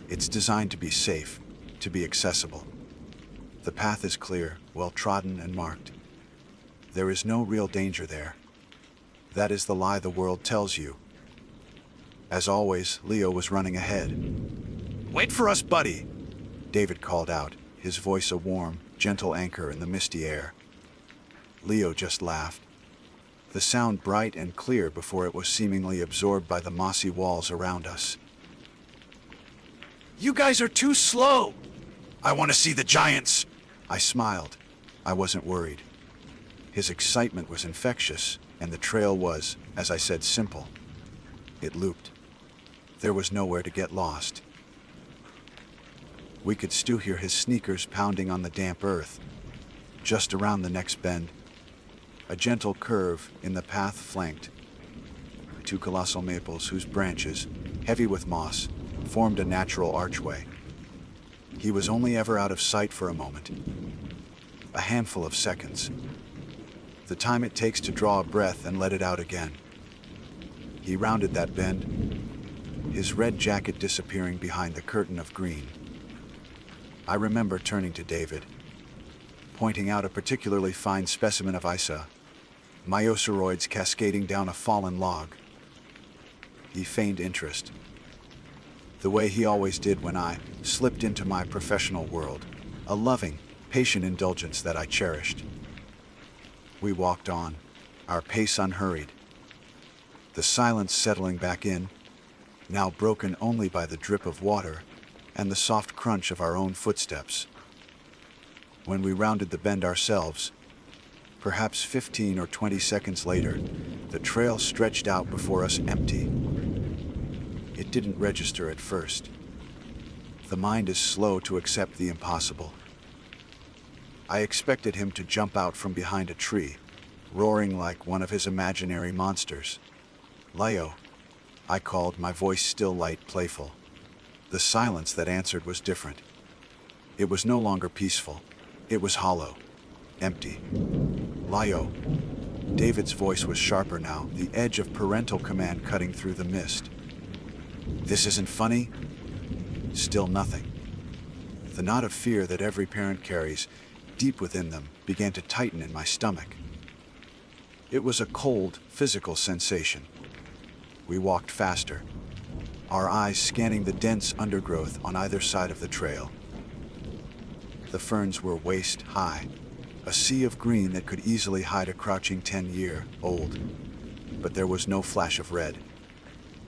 It's designed to be safe, to be accessible. The path is clear, well-trodden and marked. There is no real danger there. That is the lie the world tells you. As always, Leo was running ahead. Wait for us, buddy. David called out, his voice a warm, gentle anchor in the misty air. Leo just laughed, the sound bright and clear before it was seemingly absorbed by the mossy walls around us. You guys are too slow. I want to see the giants. I smiled. I wasn't worried. His excitement was infectious, and the trail was, as I said, simple. It looped. There was nowhere to get lost. We could still hear his sneakers pounding on the damp earth. Just around the next bend, a gentle curve in the path flanked two colossal maples whose branches, heavy with moss, formed a natural archway. He was only ever out of sight for a moment, a handful of seconds, the time it takes to draw a breath and let it out again. He rounded that bend, his red jacket disappearing behind the curtain of green. I remember turning to David, pointing out a particularly fine specimen of Isa, myoceroids cascading down a fallen log. He feigned interest, the way he always did when I slipped into my professional world, a loving, patient indulgence that I cherished. We walked on, our pace unhurried, the silence settling back in, now broken only by the drip of water and the soft crunch of our own footsteps. When we rounded the bend ourselves, perhaps 15 or 20 seconds later, the trail stretched out before us empty. It didn't register at first. The mind is slow to accept the impossible. I expected him to jump out from behind a tree, roaring like one of his imaginary monsters. Leo, I called, my voice still light, playful. The silence that answered was different. It was no longer peaceful. It was hollow, empty. Leo. David's voice was sharper now, the edge of parental command cutting through the mist. This isn't funny? Still nothing. The knot of fear that every parent carries, deep within them, began to tighten in my stomach. It was a cold, physical sensation. We walked faster, our eyes scanning the dense undergrowth on either side of the trail. The ferns were waist high, a sea of green that could easily hide a crouching 10-year-old. But there was no flash of red,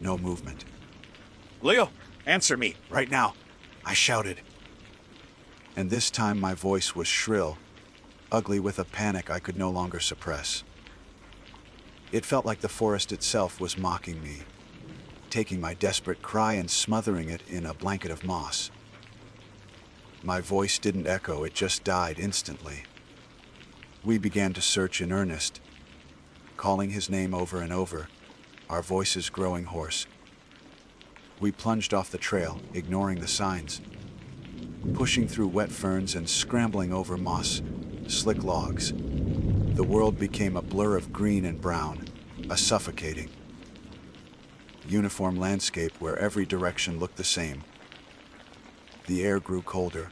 no movement. Leo, answer me. Right now, I shouted. And this time my voice was shrill, ugly with a panic I could no longer suppress. It felt like the forest itself was mocking me, taking my desperate cry and smothering it in a blanket of moss. My voice didn't echo, it just died instantly. We began to search in earnest, calling his name over and over, our voices growing hoarse. We plunged off the trail, ignoring the signs, pushing through wet ferns and scrambling over moss, slick logs. The world became a blur of green and brown, a suffocating, uniform landscape where every direction looked the same. The air grew colder,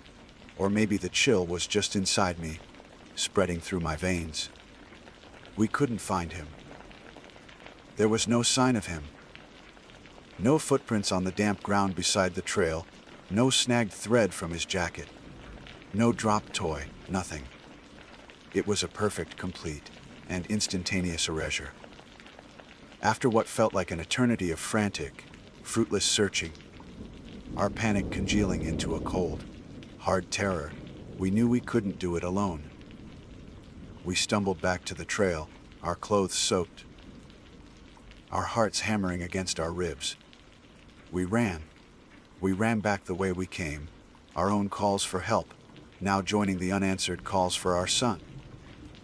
or maybe the chill was just inside me, spreading through my veins. We couldn't find him. There was no sign of him. No footprints on the damp ground beside the trail, no snagged thread from his jacket, no dropped toy, nothing. It was a perfect, complete, and instantaneous erasure. After what felt like an eternity of frantic, fruitless searching, our panic congealing into a cold, hard terror, we knew we couldn't do it alone. We stumbled back to the trail, our clothes soaked, our hearts hammering against our ribs. We ran. We ran back the way we came, our own calls for help, now joining the unanswered calls for our son.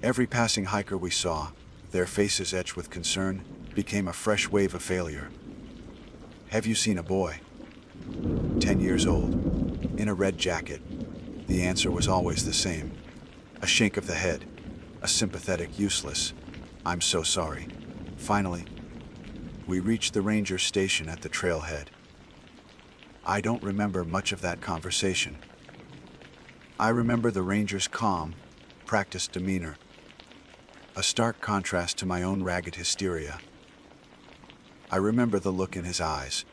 Every passing hiker we saw, their faces etched with concern, became a fresh wave of failure. Have you seen a boy? 10 years old, in a red jacket. The answer was always the same. A shake of the head, a sympathetic, useless, "I'm so sorry." Finally, we reached the ranger station at the trailhead. I don't remember much of that conversation. I remember the ranger's calm, practiced demeanor, a stark contrast to my own ragged hysteria. I remember the look in his eyes,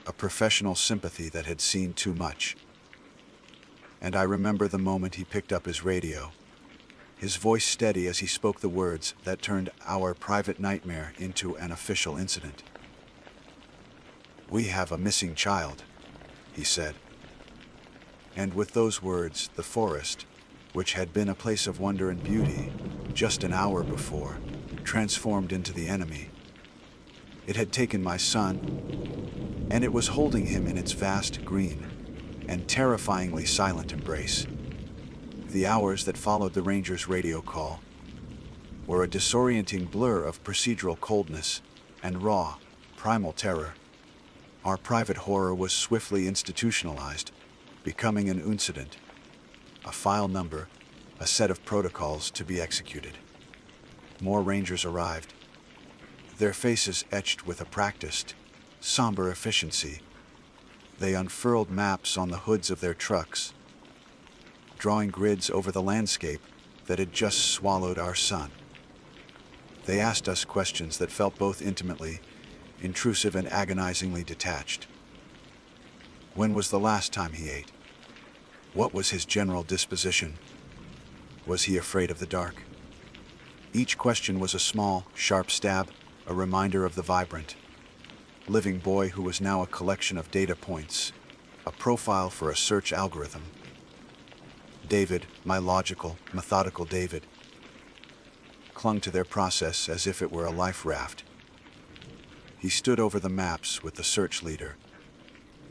a professional sympathy that had seen too much. And I remember the moment he picked up his radio, his voice steady as he spoke the words that turned our private nightmare into an official incident. "We have a missing child," he said. And with those words, the forest, which had been a place of wonder and beauty just an hour before, transformed into the enemy. It had taken my son, and it was holding him in its vast, green, and terrifyingly silent embrace. The hours that followed the ranger's radio call were a disorienting blur of procedural coldness and raw, primal terror. Our private horror was swiftly institutionalized, becoming an incident, a file number, a set of protocols to be executed. More rangers arrived, their faces etched with a practiced, somber efficiency. They unfurled maps on the hoods of their trucks, drawing grids over the landscape that had just swallowed our son. They asked us questions that felt both intimately intrusive and agonizingly detached. When was the last time he ate? What was his general disposition? Was he afraid of the dark? Each question was a small, sharp stab, a reminder of the vibrant, living boy who was now a collection of data points, a profile for a search algorithm. David, my logical, methodical David, clung to their process as if it were a life raft. He stood over the maps with the search leader,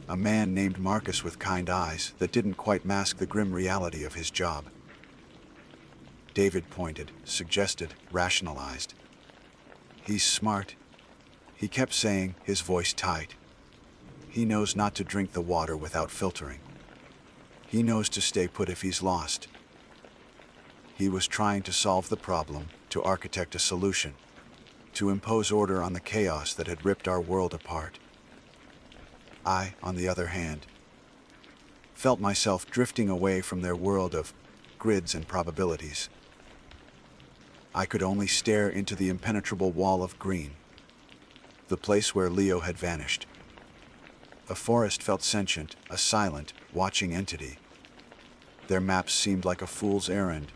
a man named Marcus with kind eyes that didn't quite mask the grim reality of his job. David pointed, suggested, rationalized. "He's smart," he kept saying, his voice tight. "He knows not to drink the water without filtering. He knows to stay put if he's lost." He was trying to solve the problem, to architect a solution, to impose order on the chaos that had ripped our world apart. I, on the other hand, felt myself drifting away from their world of grids and probabilities. I could only stare into the impenetrable wall of green, the place where Leo had vanished. The forest felt sentient, a silent, watching entity. Their maps seemed like a fool's errand,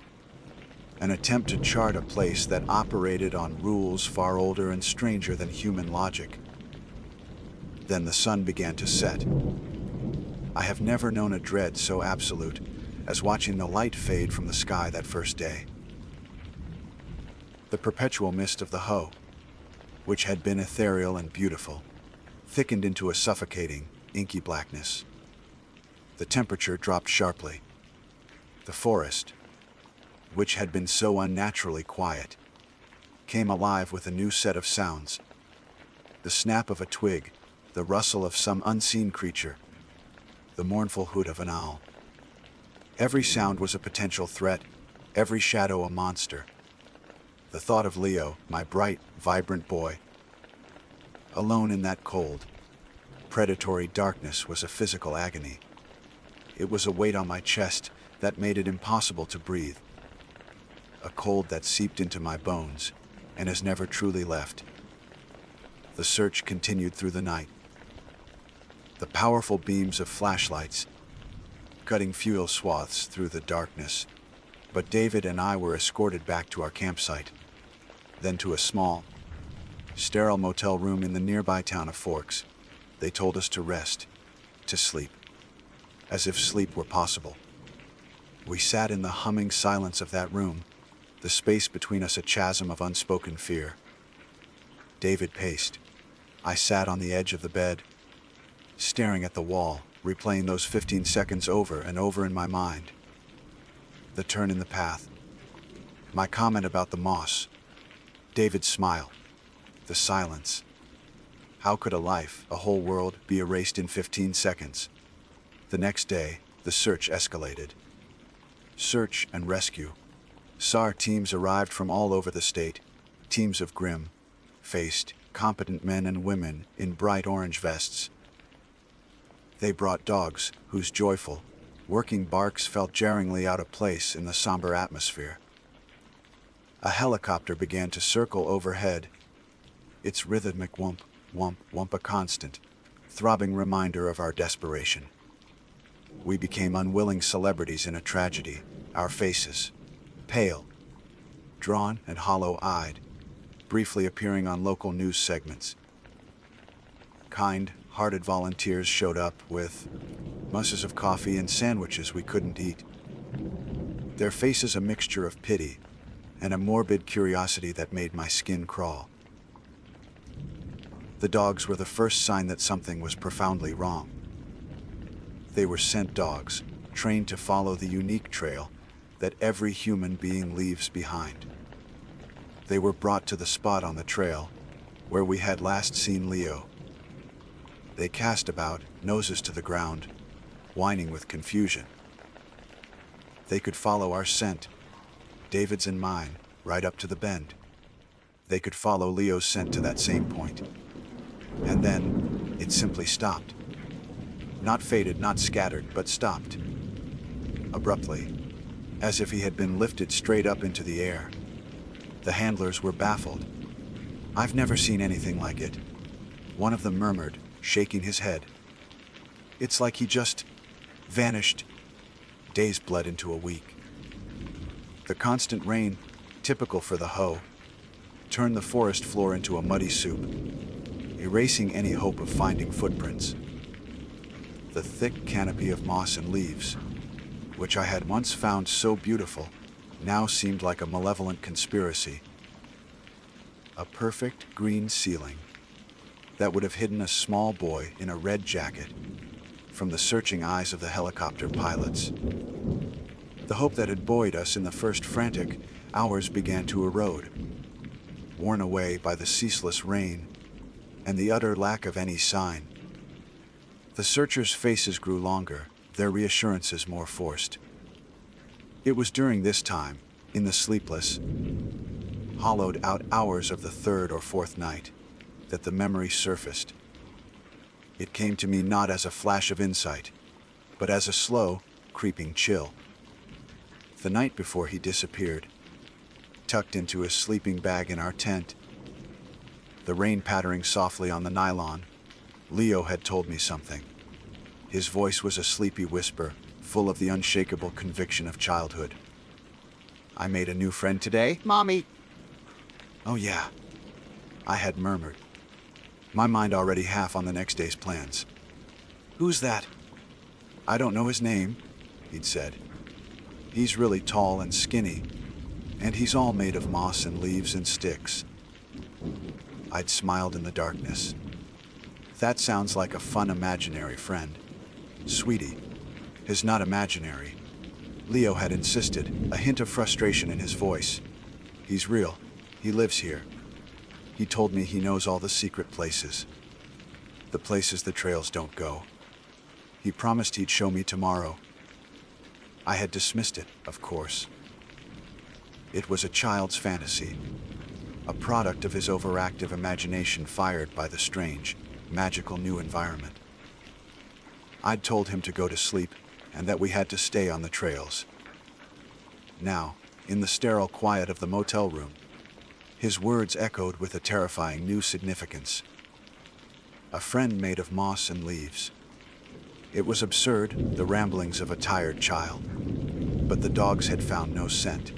an attempt to chart a place that operated on rules far older and stranger than human logic. Then the sun began to set. I have never known a dread so absolute as watching the light fade from the sky that first day. The perpetual mist of the Ho, which had been ethereal and beautiful, thickened into a suffocating, inky blackness. The temperature dropped sharply, The forest, which had been so unnaturally quiet, came alive with a new set of sounds. The snap of a twig, the rustle of some unseen creature, the mournful hoot of an owl. Every sound was a potential threat, every shadow a monster. The thought of Leo, my bright, vibrant boy, alone in that cold, predatory darkness was a physical agony. It was a weight on my chest that made it impossible to breathe. A cold that seeped into my bones and has never truly left. The search continued through the night. The powerful beams of flashlights cutting fuel swaths through the darkness, but David and I were escorted back to our campsite, then to a small, sterile motel room in the nearby town of Forks. They told us to rest, to sleep, as if sleep were possible. We sat in the humming silence of that room, the space between us a chasm of unspoken fear. David paced. I sat on the edge of the bed, staring at the wall, replaying those 15 seconds over and over in my mind. The turn in the path, my comment about the moss, David's smile, the silence. How could a life, a whole world, be erased in 15 seconds? The next day, the search escalated. Search and rescue. SAR teams arrived from all over the state, teams of grim, faced, competent men and women in bright orange vests. They brought dogs whose joyful, working barks felt jarringly out of place in the somber atmosphere. A helicopter began to circle overhead, its rhythmic whomp, whomp, whomp a constant, throbbing reminder of our desperation. We became unwilling celebrities in a tragedy, our faces, pale, drawn and hollow-eyed, briefly appearing on local news segments. Kind-hearted volunteers showed up with musses of coffee and sandwiches we couldn't eat. Their faces a mixture of pity and a morbid curiosity that made my skin crawl. The dogs were the first sign that something was profoundly wrong. They were scent dogs, trained to follow the unique trail that every human being leaves behind. They were brought to the spot on the trail where we had last seen Leo. They cast about, noses to the ground, whining with confusion. They could follow our scent, David's and mine, right up to the bend. They could follow Leo's scent to that same point. And then, it simply stopped. Not faded, not scattered, but stopped. Abruptly, as if he had been lifted straight up into the air. The handlers were baffled. I've never seen anything like it. One of them murmured, shaking his head. It's like he just vanished. Days bled into a week. The constant rain, typical for the hoe, turned the forest floor into a muddy soup, erasing any hope of finding footprints. The thick canopy of moss and leaves, which I had once found so beautiful, now seemed like a malevolent conspiracy. A perfect green ceiling that would have hidden a small boy in a red jacket from the searching eyes of the helicopter pilots. The hope that had buoyed us in the first frantic hours began to erode, worn away by the ceaseless rain and the utter lack of any sign. The searchers' faces grew longer, their reassurances more forced. It was during this time, in the sleepless, hollowed-out hours of the third or fourth night, that the memory surfaced. It came to me not as a flash of insight, but as a slow, creeping chill. The night before he disappeared, tucked into his sleeping bag in our tent, the rain pattering softly on the nylon, Leo had told me something. His voice was a sleepy whisper, full of the unshakable conviction of childhood. I made a new friend today, Mommy. Oh yeah, I had murmured, my mind already half on the next day's plans. Who's that? I don't know his name, he'd said. He's really tall and skinny, and he's all made of moss and leaves and sticks. I'd smiled in the darkness. That sounds like a fun imaginary friend. Sweetie, is not imaginary. Leo had insisted, a hint of frustration in his voice. He's real. He lives here. He told me he knows all the secret places. The places the trails don't go. He promised he'd show me tomorrow. I had dismissed it, of course. It was a child's fantasy, a product of his overactive imagination fired by the strange, magical new environment. I'd told him to go to sleep and that we had to stay on the trails. Now, in the sterile quiet of the motel room, his words echoed with a terrifying new significance. A friend made of moss and leaves. It was absurd, the ramblings of a tired child. But the dogs had found no scent.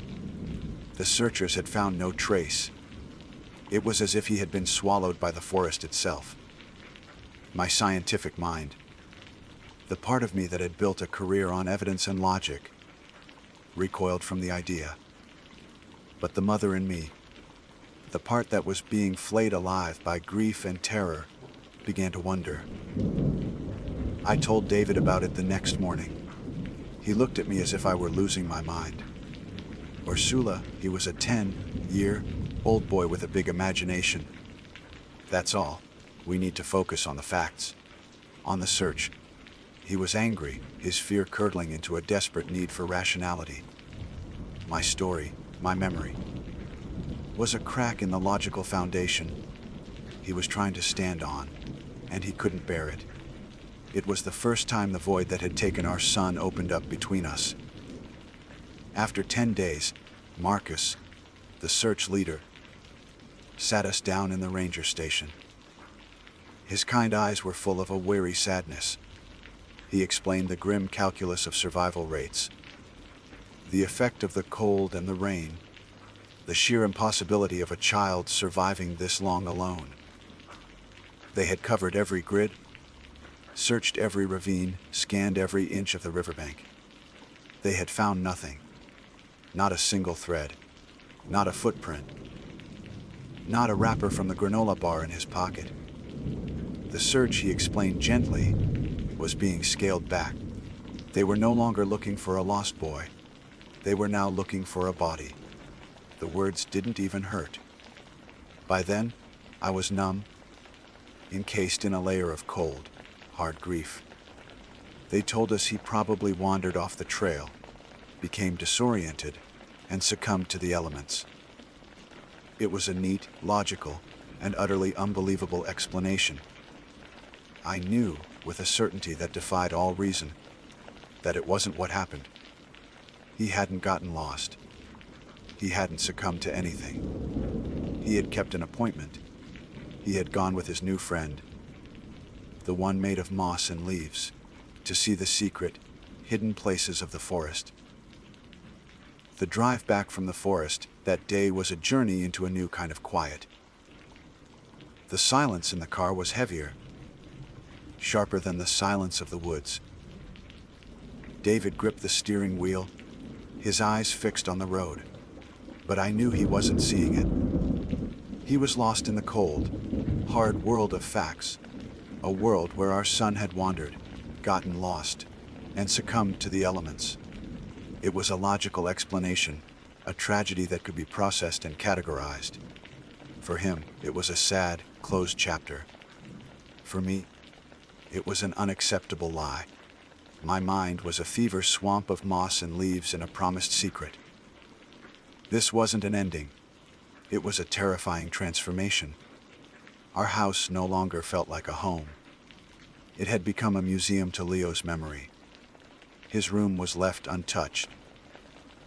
The searchers had found no trace. It was as if he had been swallowed by the forest itself. My scientific mind, the part of me that had built a career on evidence and logic, recoiled from the idea. But the mother in me, the part that was being flayed alive by grief and terror, began to wonder. I told David about it the next morning. He looked at me as if I were losing my mind. Ursula, he was a 10-year-old boy with a big imagination. That's all. We need to focus on the facts. On the search. He was angry, his fear curdling into a desperate need for rationality. My story, my memory, was a crack in the logical foundation he was trying to stand on, and he couldn't bear it. It was the first time the void that had taken our son opened up between us. After 10 days, Marcus, the search leader, sat us down in the ranger station. His kind eyes were full of a weary sadness. He explained the grim calculus of survival rates, the effect of the cold and the rain, the sheer impossibility of a child surviving this long alone. They had covered every grid, searched every ravine, scanned every inch of the riverbank. They had found nothing. Not a single thread. Not a footprint. Not a wrapper from the granola bar in his pocket. The search, he explained gently, was being scaled back. They were no longer looking for a lost boy. They were now looking for a body. The words didn't even hurt. By then, I was numb, encased in a layer of cold, hard grief. They told us he probably wandered off the trail, became disoriented, and succumbed to the elements. It was a neat, logical, and utterly unbelievable explanation. I knew, with a certainty that defied all reason, that it wasn't what happened. He hadn't gotten lost. He hadn't succumbed to anything. He had kept an appointment. He had gone with his new friend, the one made of moss and leaves, to see the secret, hidden places of the forest. The drive back from the forest that day was a journey into a new kind of quiet. The silence in the car was heavier, sharper than the silence of the woods. David gripped the steering wheel, his eyes fixed on the road, but I knew he wasn't seeing it. He was lost in the cold, hard world of facts, a world where our son had wandered, gotten lost, and succumbed to the elements. It was a logical explanation, a tragedy that could be processed and categorized. For him, it was a sad, closed chapter. For me, it was an unacceptable lie. My mind was a fever swamp of moss and leaves and a promised secret. This wasn't an ending. It was a terrifying transformation. Our house no longer felt like a home. It had become a museum to Leo's memory. His room was left untouched.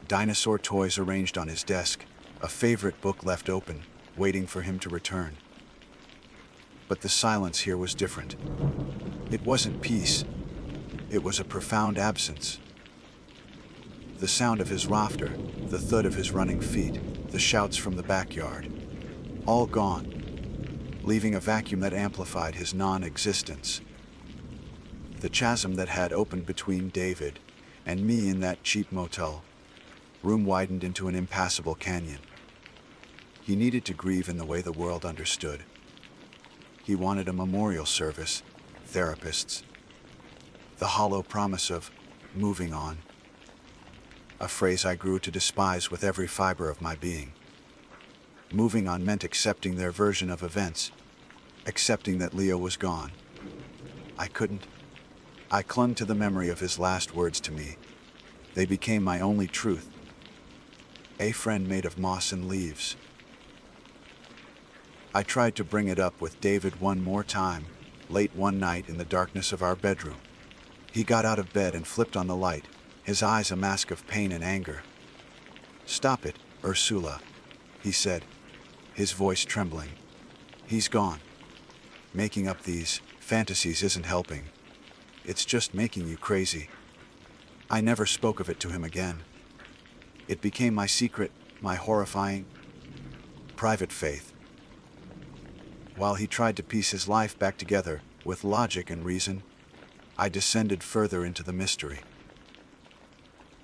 Dinosaur toys arranged on his desk, a favorite book left open, waiting for him to return. But the silence here was different. It wasn't peace. It was a profound absence. The sound of his rafter, the thud of his running feet, the shouts from the backyard, all gone, leaving a vacuum that amplified his non-existence. The chasm that had opened between David and me in that cheap motel room widened into an impassable canyon. He needed to grieve in the way the world understood. He wanted a memorial service, therapists, the hollow promise of moving on. a phrase I grew to despise with every fiber of my being. Moving on meant accepting their version of events, accepting that Leo was gone. I couldn't. I clung to the memory of his last words to me. They became my only truth. A friend made of moss and leaves. I tried to bring it up with David one more time, late one night in the darkness of our bedroom. He got out of bed and flipped on the light, his eyes a mask of pain and anger. "Stop it, Ursula," he said, his voice trembling. "He's gone. Making up these fantasies isn't helping. It's just making you crazy." I never spoke of it to him again. It became my secret, my horrifying, private faith. While he tried to piece his life back together with logic and reason, I descended further into the mystery.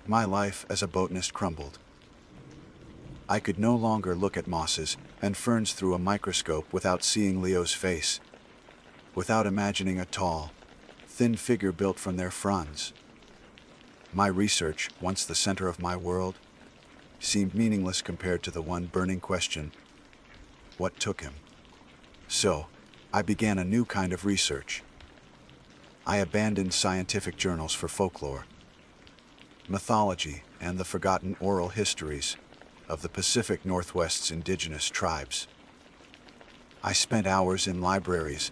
My life as a botanist crumbled. I could no longer look at mosses and ferns through a microscope without seeing Leo's face, without imagining a tall, thin figure built from their fronds. My research, once the center of my world, seemed meaningless compared to the one burning question: what took him? So, I began a new kind of research. I abandoned scientific journals for folklore, mythology, and the forgotten oral histories of the Pacific Northwest's indigenous tribes. I spent hours in libraries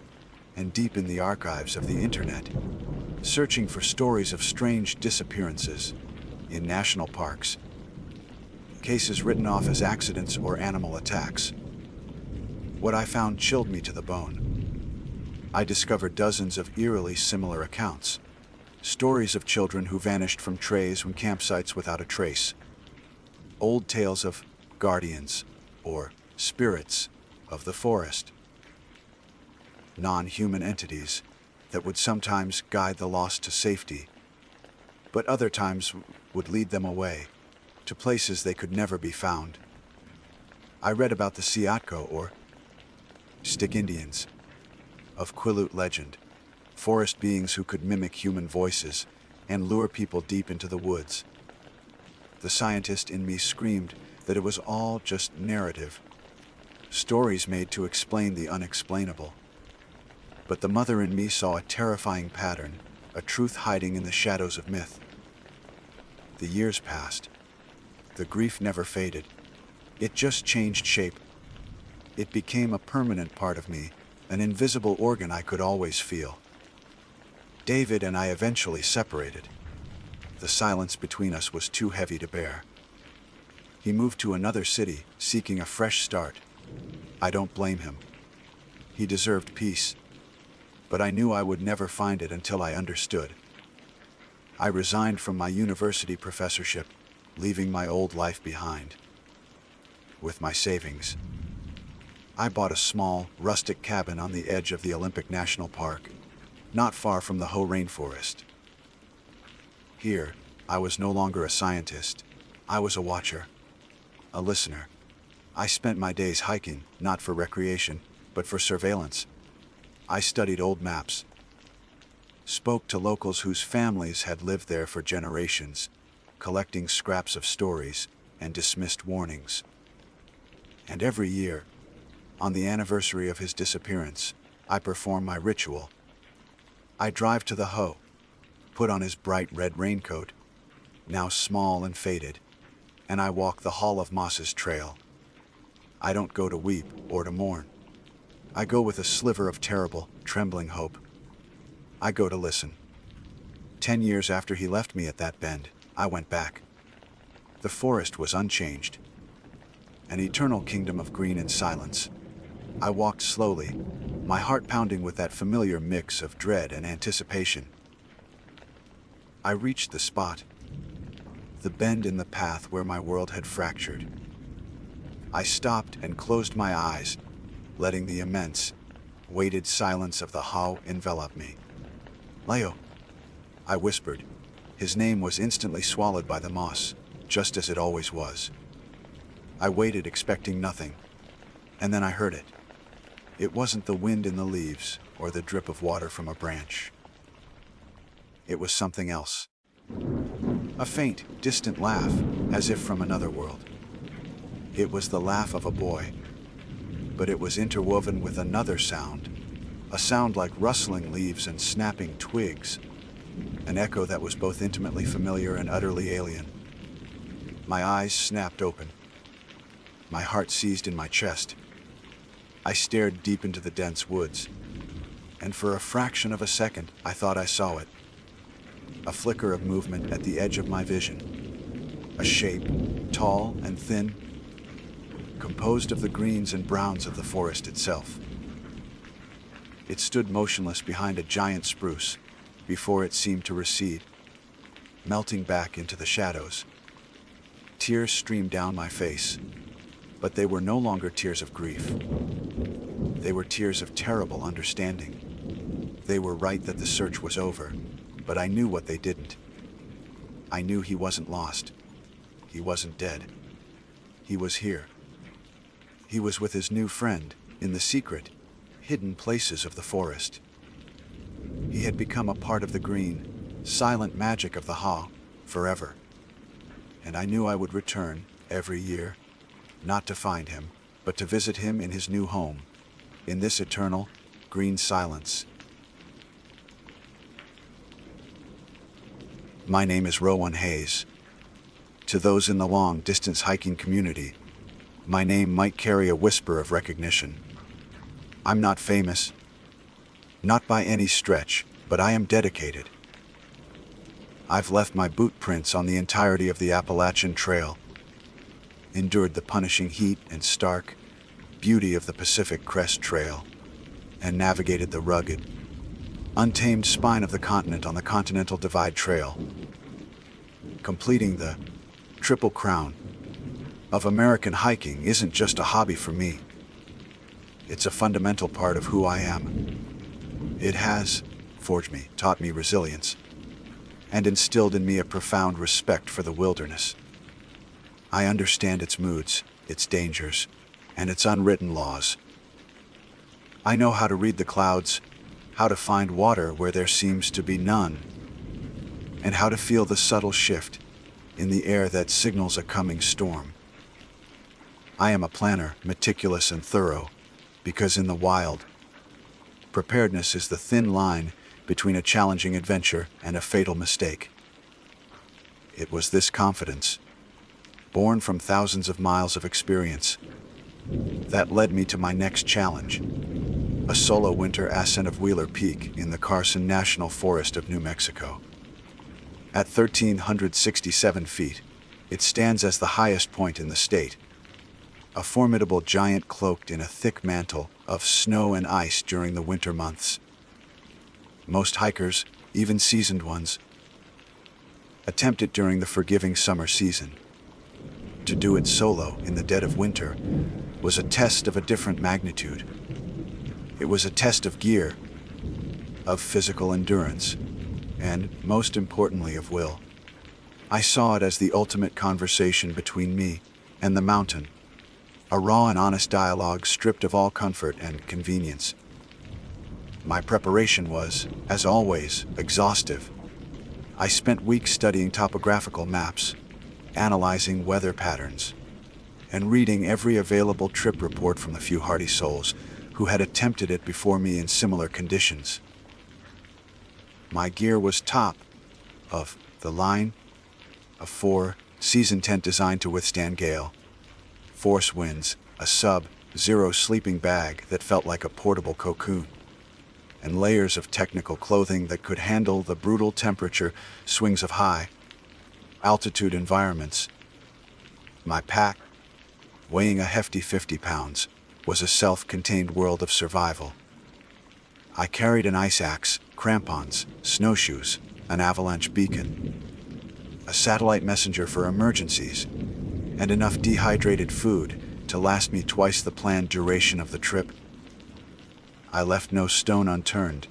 and deep in the archives of the internet, searching for stories of strange disappearances in national parks, cases written off as accidents or animal attacks. What I found chilled me to the bone. I discovered dozens of eerily similar accounts, stories of children who vanished from trays when campsites without a trace, old tales of guardians or spirits of the forest, non-human entities that would sometimes guide the lost to safety, but other times would lead them away to places they could never be found. I read about the Siatko or Stick Indians of Quileute legend, forest beings who could mimic human voices and lure people deep into the woods. The scientist in me screamed that it was all just narrative, stories made to explain the unexplainable. But the mother in me saw a terrifying pattern, a truth hiding in the shadows of myth. The years passed. The grief never faded. It just changed shape. It became a permanent part of me, an invisible organ I could always feel. David and I eventually separated. The silence between us was too heavy to bear. He moved to another city, seeking a fresh start. I don't blame him. He deserved peace, but I knew I would never find it until I understood. I resigned from my university professorship, leaving my old life behind. With my savings, I bought a small, rustic cabin on the edge of the Olympic National Park, not far from the Hoh rainforest. Here, I was no longer a scientist. I was a watcher, a listener. I spent my days hiking, not for recreation, but for surveillance. I studied old maps, spoke to locals whose families had lived there for generations, collecting scraps of stories and dismissed warnings. And every year, on the anniversary of his disappearance, I perform my ritual. I drive to the Hoh, put on his bright red raincoat, now small and faded, and I walk the Hall of Moss's trail. I don't go to weep or to mourn. I go with a sliver of terrible, trembling hope. I go to listen. 10 years after he left me at that bend, I went back. The forest was unchanged, an eternal kingdom of green and silence. I walked slowly, my heart pounding with that familiar mix of dread and anticipation. I reached the spot, the bend in the path where my world had fractured. I stopped and closed my eyes, letting the immense, weighted silence of the Hoh envelop me. "Leo," I whispered. His name was instantly swallowed by the moss, just as it always was. I waited, expecting nothing, and then I heard it. It wasn't the wind in the leaves or the drip of water from a branch. It was something else. A faint, distant laugh, as if from another world. It was the laugh of a boy, but it was interwoven with another sound, a sound like rustling leaves and snapping twigs, an echo that was both intimately familiar and utterly alien. My eyes snapped open. My heart seized in my chest. I stared deep into the dense woods, and for a fraction of a second, I thought I saw it. A flicker of movement at the edge of my vision. A shape, tall and thin, composed of the greens and browns of the forest itself. It stood motionless behind a giant spruce before it seemed to recede, melting back into the shadows. Tears streamed down my face, but they were no longer tears of grief. They were tears of terrible understanding. They were right that the search was over, but I knew what they didn't. I knew he wasn't lost. He wasn't dead. He was here. He was with his new friend in the secret, hidden places of the forest. He had become a part of the green, silent magic of the Ha forever. And I knew I would return every year, not to find him, but to visit him in his new home, in this eternal, green silence. My name is Rowan Hayes. To those in the long-distance hiking community, my name might carry a whisper of recognition. I'm not famous, not by any stretch, but I am dedicated. I've left my boot prints on the entirety of the Appalachian Trail, endured the punishing heat and stark beauty of the Pacific Crest Trail, and navigated the rugged, untamed spine of the continent on the Continental Divide Trail, completing the Triple Crown of American hiking isn't just a hobby for me. It's a fundamental part of who I am. It has forged me, taught me resilience, and instilled in me a profound respect for the wilderness. I understand its moods, its dangers, and its unwritten laws. I know how to read the clouds, how to find water where there seems to be none, and how to feel the subtle shift in the air that signals a coming storm. I am a planner, meticulous and thorough, because in the wild, preparedness is the thin line between a challenging adventure and a fatal mistake. It was this confidence, born from thousands of miles of experience, that led me to my next challenge, a solo winter ascent of Wheeler Peak in the Carson National Forest of New Mexico. At 1,367 feet, it stands as the highest point in the state, a formidable giant cloaked in a thick mantle of snow and ice during the winter months. Most hikers, even seasoned ones, attempt it during the forgiving summer season. To do it solo in the dead of winter was a test of a different magnitude. It was a test of gear, of physical endurance, and, most importantly, of will. I saw it as the ultimate conversation between me and the mountain, a raw and honest dialogue stripped of all comfort and convenience. My preparation was, as always, exhaustive. I spent weeks studying topographical maps, analyzing weather patterns, and reading every available trip report from the few hardy souls who had attempted it before me in similar conditions. My gear was top of the line, a 4-season tent designed to withstand gale, force winds, a sub-zero sleeping bag that felt like a portable cocoon, and layers of technical clothing that could handle the brutal temperature swings of high-altitude environments. My pack, weighing a hefty 50 pounds, was a self-contained world of survival. I carried an ice axe, crampons, snowshoes, an avalanche beacon, a satellite messenger for emergencies, and enough dehydrated food to last me twice the planned duration of the trip. I left no stone unturned,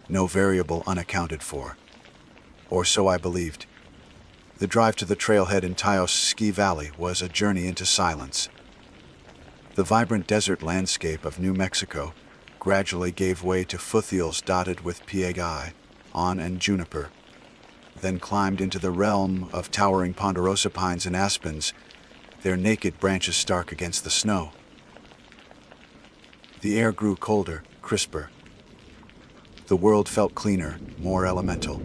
no variable unaccounted for. Or so I believed. The drive to the trailhead in Taos Ski Valley was a journey into silence. The vibrant desert landscape of New Mexico gradually gave way to foothills dotted with piegui, on and juniper, then climbed into the realm of towering ponderosa pines and aspens, their naked branches stark against the snow. The air grew colder, crisper. The world felt cleaner, more elemental.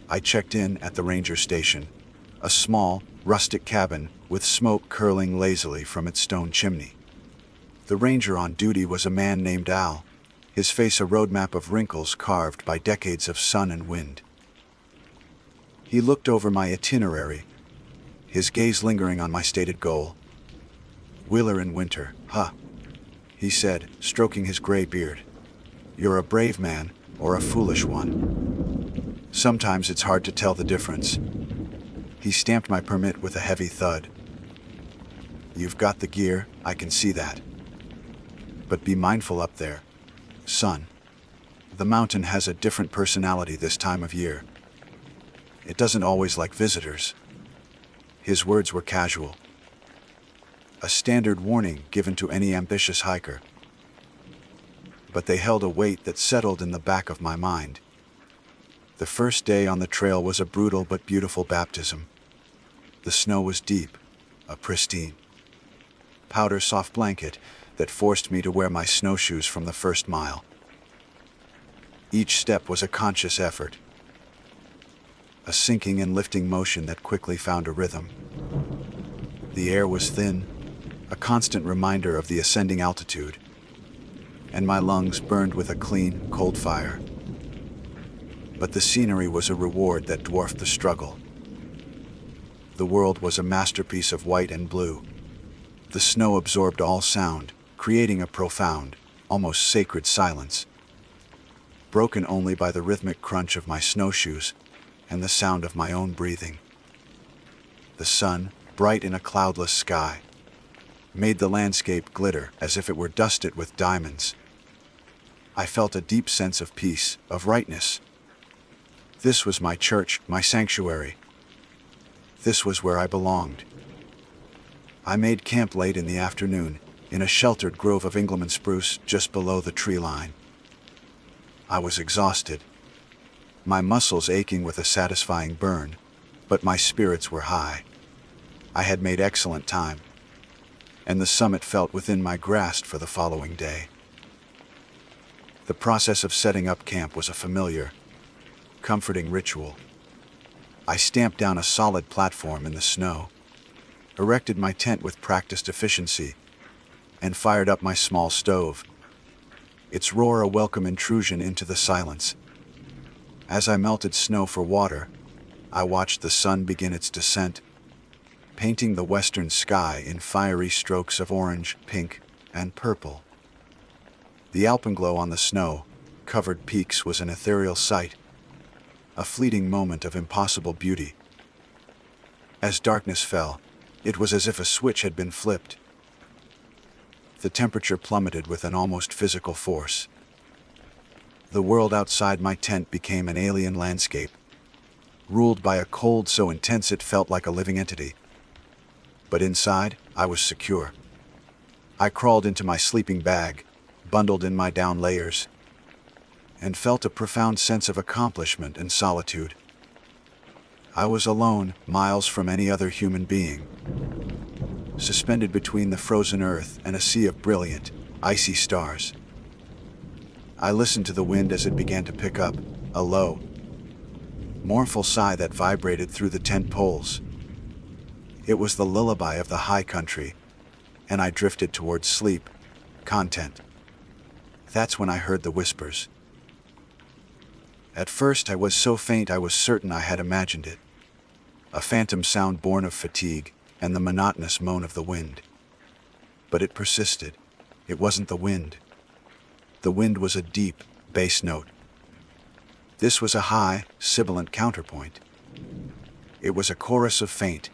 I checked in at the ranger station, a small, rustic cabin with smoke curling lazily from its stone chimney. The ranger on duty was a man named Al, his face a roadmap of wrinkles carved by decades of sun and wind. He looked over my itinerary, his gaze lingering on my stated goal. "Wheeler in winter, huh?" he said, stroking his gray beard. "You're a brave man or a foolish one. Sometimes it's hard to tell the difference." He stamped my permit with a heavy thud. "You've got the gear, I can see that. But be mindful up there, son. The mountain has a different personality this time of year. It doesn't always like visitors." His words were casual, a standard warning given to any ambitious hiker. But they held a weight that settled in the back of my mind. The first day on the trail was a brutal but beautiful baptism. The snow was deep, a pristine, powder-soft blanket that forced me to wear my snowshoes from the first mile. Each step was a conscious effort, a sinking and lifting motion that quickly found a rhythm. The air was thin, a constant reminder of the ascending altitude, and my lungs burned with a clean, cold fire. But the scenery was a reward that dwarfed the struggle. The world was a masterpiece of white and blue. The snow absorbed all sound, creating a profound, almost sacred silence, broken only by the rhythmic crunch of my snowshoes and the sound of my own breathing. The sun, bright in a cloudless sky, made the landscape glitter as if it were dusted with diamonds. I felt a deep sense of peace, of rightness. This was my church, my sanctuary. This was where I belonged. I made camp late in the afternoon, in a sheltered grove of Engelmann spruce just below the tree line. I was exhausted, my muscles aching with a satisfying burn, but my spirits were high. I had made excellent time, and the summit felt within my grasp for the following day. The process of setting up camp was a familiar, comforting ritual. I stamped down a solid platform in the snow, erected my tent with practiced efficiency, and fired up my small stove, its roar a welcome intrusion into the silence. As I melted snow for water, I watched the sun begin its descent, painting the western sky in fiery strokes of orange, pink, and purple. The alpenglow on the snow-covered peaks was an ethereal sight, a fleeting moment of impossible beauty. As darkness fell, it was as if a switch had been flipped. The temperature plummeted with an almost physical force. The world outside my tent became an alien landscape, ruled by a cold so intense it felt like a living entity. But inside, I was secure. I crawled into my sleeping bag, bundled in my down layers, and felt a profound sense of accomplishment and solitude. I was alone, miles from any other human being, suspended between the frozen earth and a sea of brilliant, icy stars. I listened to the wind as it began to pick up, a low, mournful sigh that vibrated through the tent poles. It was the lullaby of the high country, and I drifted towards sleep, content. That's when I heard the whispers. At first I was so faint I was certain I had imagined it, a phantom sound born of fatigue and the monotonous moan of the wind. But it persisted. It wasn't the wind. The wind was a deep, bass note. This was a high, sibilant counterpoint. It was a chorus of faint,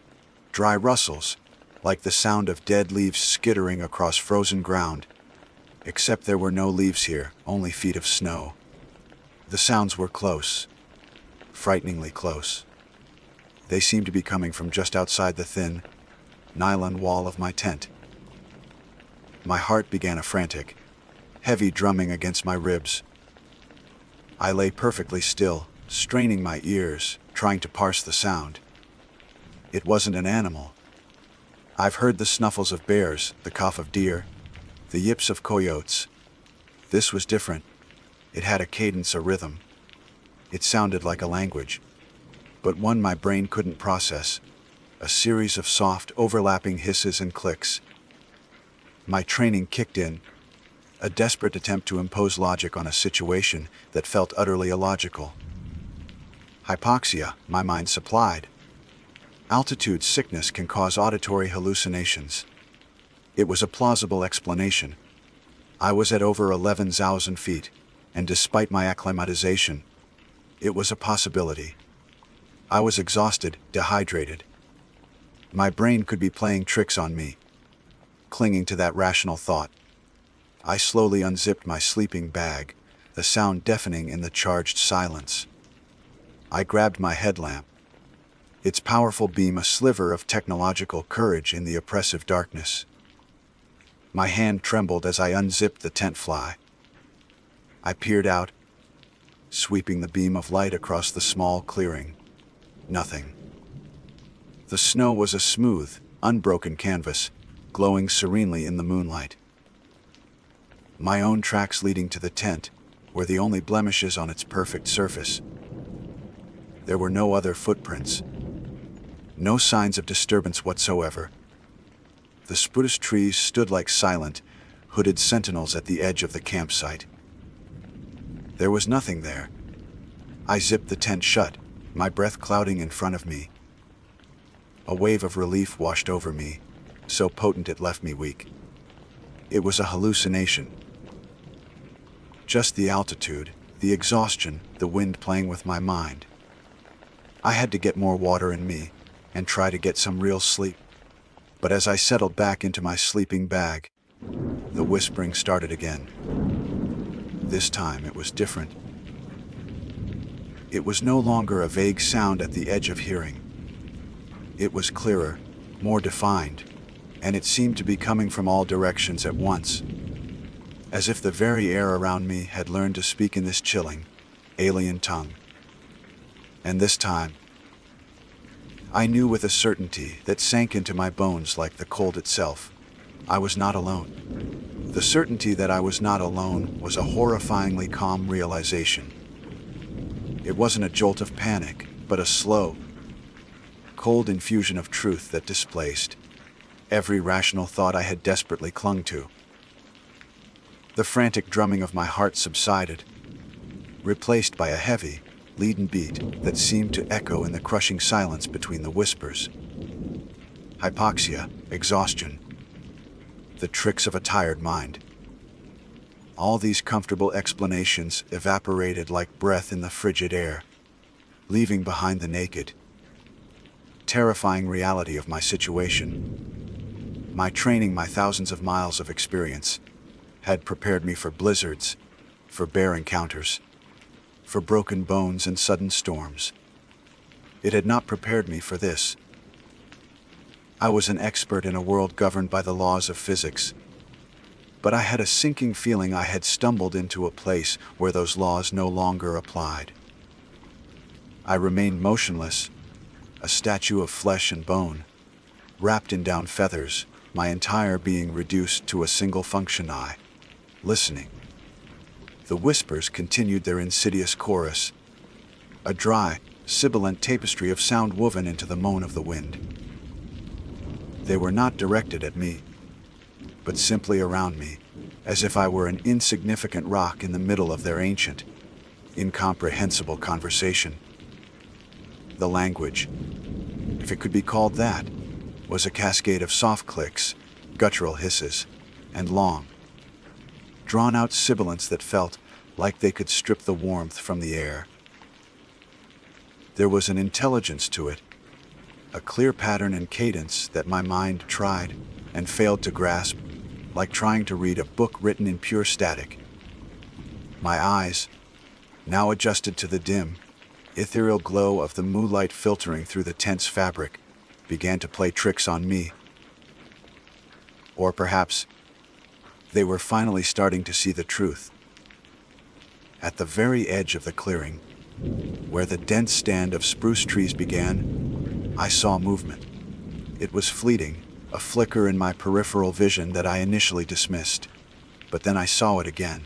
dry rustles, like the sound of dead leaves skittering across frozen ground, except there were no leaves here, only feet of snow. The sounds were close, frighteningly close. They seemed to be coming from just outside the thin, nylon wall of my tent. My heart began a frantic, heavy drumming against my ribs. I lay perfectly still, straining my ears, trying to parse the sound. It wasn't an animal. I've heard the snuffles of bears, the cough of deer, the yips of coyotes. This was different. It had a cadence, a rhythm. It sounded like a language, but one my brain couldn't process. A series of soft, overlapping hisses and clicks. My training kicked in, a desperate attempt to impose logic on a situation that felt utterly illogical. Hypoxia, my mind supplied. Altitude sickness can cause auditory hallucinations. It was a plausible explanation. I was at over 11,000 feet, and despite my acclimatization, it was a possibility. I was exhausted, dehydrated. My brain could be playing tricks on me. Clinging to that rational thought, I slowly unzipped my sleeping bag, the sound deafening in the charged silence. I grabbed my headlamp, its powerful beam a sliver of technological courage in the oppressive darkness. My hand trembled as I unzipped the tent fly. I peered out, sweeping the beam of light across the small clearing. Nothing. The snow was a smooth, unbroken canvas, glowing serenely in the moonlight. My own tracks leading to the tent were the only blemishes on its perfect surface. There were no other footprints. No signs of disturbance whatsoever. The spruce trees stood like silent, hooded sentinels at the edge of the campsite. There was nothing there. I zipped the tent shut, my breath clouding in front of me. A wave of relief washed over me, so potent it left me weak. It was a hallucination. Just the altitude, the exhaustion, the wind playing with my mind. I had to get more water in me and try to get some real sleep. But as I settled back into my sleeping bag, the whispering started again. This time it was different. It was no longer a vague sound at the edge of hearing. It was clearer, more defined, and it seemed to be coming from all directions at once, as if the very air around me had learned to speak in this chilling, alien tongue. And this time, I knew with a certainty that sank into my bones like the cold itself, I was not alone. The certainty that I was not alone was a horrifyingly calm realization. It wasn't a jolt of panic, but a slow, cold infusion of truth that displaced every rational thought I had desperately clung to. The frantic drumming of my heart subsided, replaced by a heavy, leaden beat that seemed to echo in the crushing silence between the whispers. Hypoxia, exhaustion, the tricks of a tired mind. All these comfortable explanations evaporated like breath in the frigid air, leaving behind the naked, terrifying reality of my situation. My training, my thousands of miles of experience, had prepared me for blizzards, for bear encounters, for broken bones and sudden storms. It had not prepared me for this. I was an expert in a world governed by the laws of physics, but I had a sinking feeling I had stumbled into a place where those laws no longer applied. I remained motionless, a statue of flesh and bone, wrapped in down feathers, my entire being reduced to a single function: listening. The whispers continued their insidious chorus, a dry, sibilant tapestry of sound woven into the moan of the wind. They were not directed at me, but simply around me, as if I were an insignificant rock in the middle of their ancient, incomprehensible conversation. The language, if it could be called that, was a cascade of soft clicks, guttural hisses, and long, drawn-out sibilants that felt like they could strip the warmth from the air. There was an intelligence to it, a clear pattern and cadence that my mind tried and failed to grasp, like trying to read a book written in pure static. My eyes, now adjusted to the dim, ethereal glow of the moonlight filtering through the tense fabric, began to play tricks on me. Or perhaps they were finally starting to see the truth. At the very edge of the clearing, Where the dense stand of spruce trees began, I saw movement. It was fleeting, a flicker in my peripheral vision that I initially dismissed. But then I saw it again,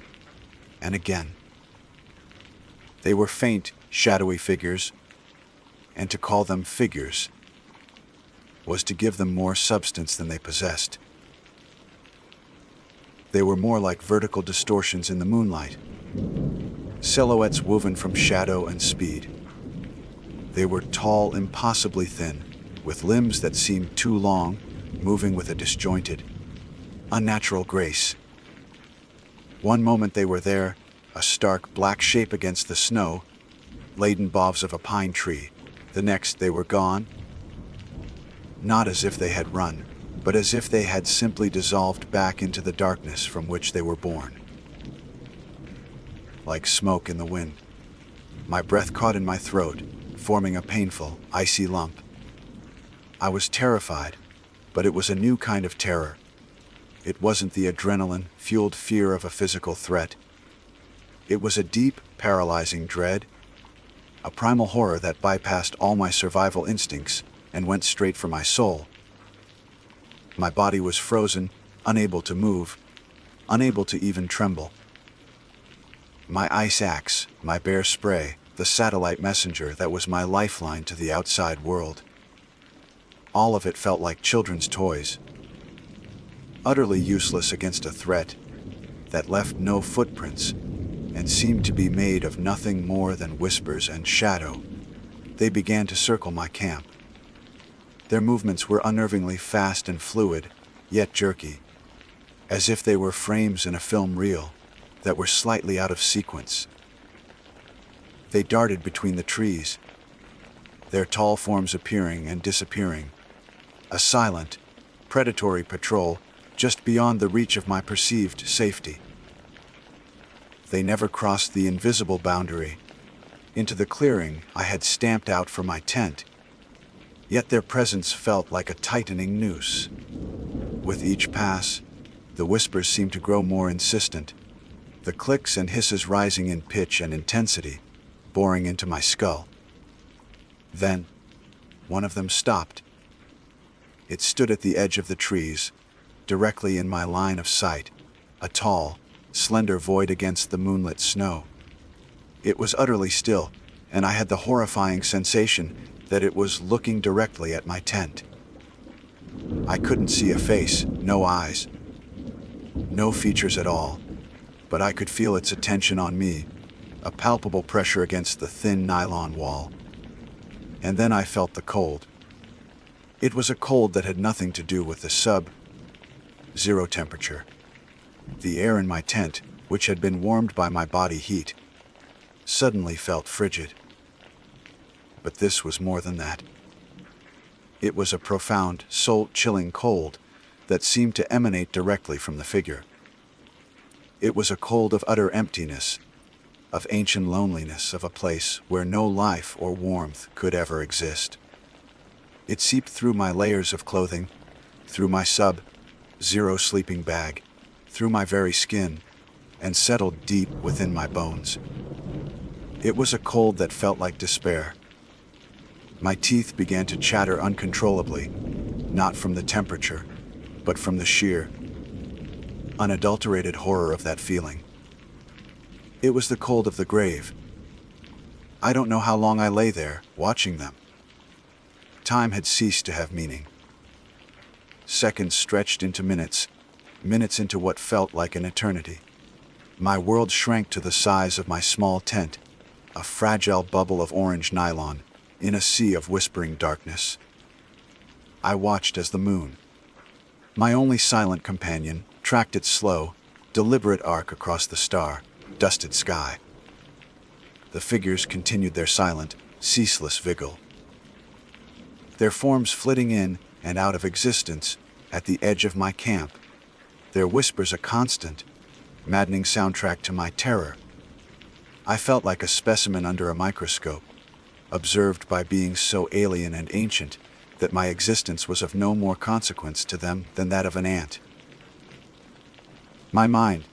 and again. They were faint, shadowy figures, and to call them figures was to give them more substance than they possessed. They were more like vertical distortions in the moonlight, silhouettes woven from shadow and speed. They were tall, impossibly thin, with limbs that seemed too long, moving with a disjointed, unnatural grace. One moment they were there, a stark black shape against the snow, laden boughs of a pine tree. The next they were gone, not as if they had run, but as if they had simply dissolved back into the darkness from which they were born. Like smoke in the wind, my breath caught in my throat, forming a painful, icy lump. I was terrified, but it was a new kind of terror. It wasn't the adrenaline-fueled fear of a physical threat. It was a deep, paralyzing dread, a primal horror that bypassed all my survival instincts and went straight for my soul. My body was frozen, unable to move, unable to even tremble. My ice axe, my bear spray, the satellite messenger that was my lifeline to the outside world. All of it felt like children's toys, utterly useless against a threat that left no footprints and seemed to be made of nothing more than whispers and shadow. They began to circle my camp. Their movements were unnervingly fast and fluid, yet jerky, as if they were frames in a film reel that were slightly out of sequence. They darted between the trees, their tall forms appearing and disappearing, a silent, predatory patrol just beyond the reach of my perceived safety. They never crossed the invisible boundary into the clearing I had stamped out for my tent, yet their presence felt like a tightening noose. With each pass, the whispers seemed to grow more insistent, the clicks and hisses rising in pitch and intensity, boring into my skull. Then, one of them stopped. It stood at the edge of the trees, directly in my line of sight, a tall, slender void against the moonlit snow. It was utterly still, and I had the horrifying sensation that it was looking directly at my tent. I couldn't see a face, no eyes, no features at all, but I could feel its attention on me, a palpable pressure against the thin nylon wall. And then I felt the cold. It was a cold that had nothing to do with the sub-zero temperature. The air in my tent, which had been warmed by my body heat, suddenly felt frigid. But this was more than that. It was a profound, soul-chilling cold that seemed to emanate directly from the figure. It was a cold of utter emptiness, of ancient loneliness, of a place where no life or warmth could ever exist. It seeped through my layers of clothing, through my sub-zero sleeping bag, through my very skin, and settled deep within my bones. It was a cold that felt like despair. My teeth began to chatter uncontrollably, not from the temperature, but from the sheer, unadulterated horror of that feeling. It was the cold of the grave. I don't know how long I lay there, watching them. Time had ceased to have meaning. Seconds stretched into minutes, minutes into what felt like an eternity. My world shrank to the size of my small tent, a fragile bubble of orange nylon, in a sea of whispering darkness. I watched as the moon, my only silent companion, tracked its slow, deliberate arc across the star-dusted sky. The figures continued their silent, ceaseless vigil, their forms flitting in and out of existence at the edge of my camp, their whispers a constant, maddening soundtrack to my terror. I felt like a specimen under a microscope, observed by beings so alien and ancient that my existence was of no more consequence to them than that of an ant. My mind,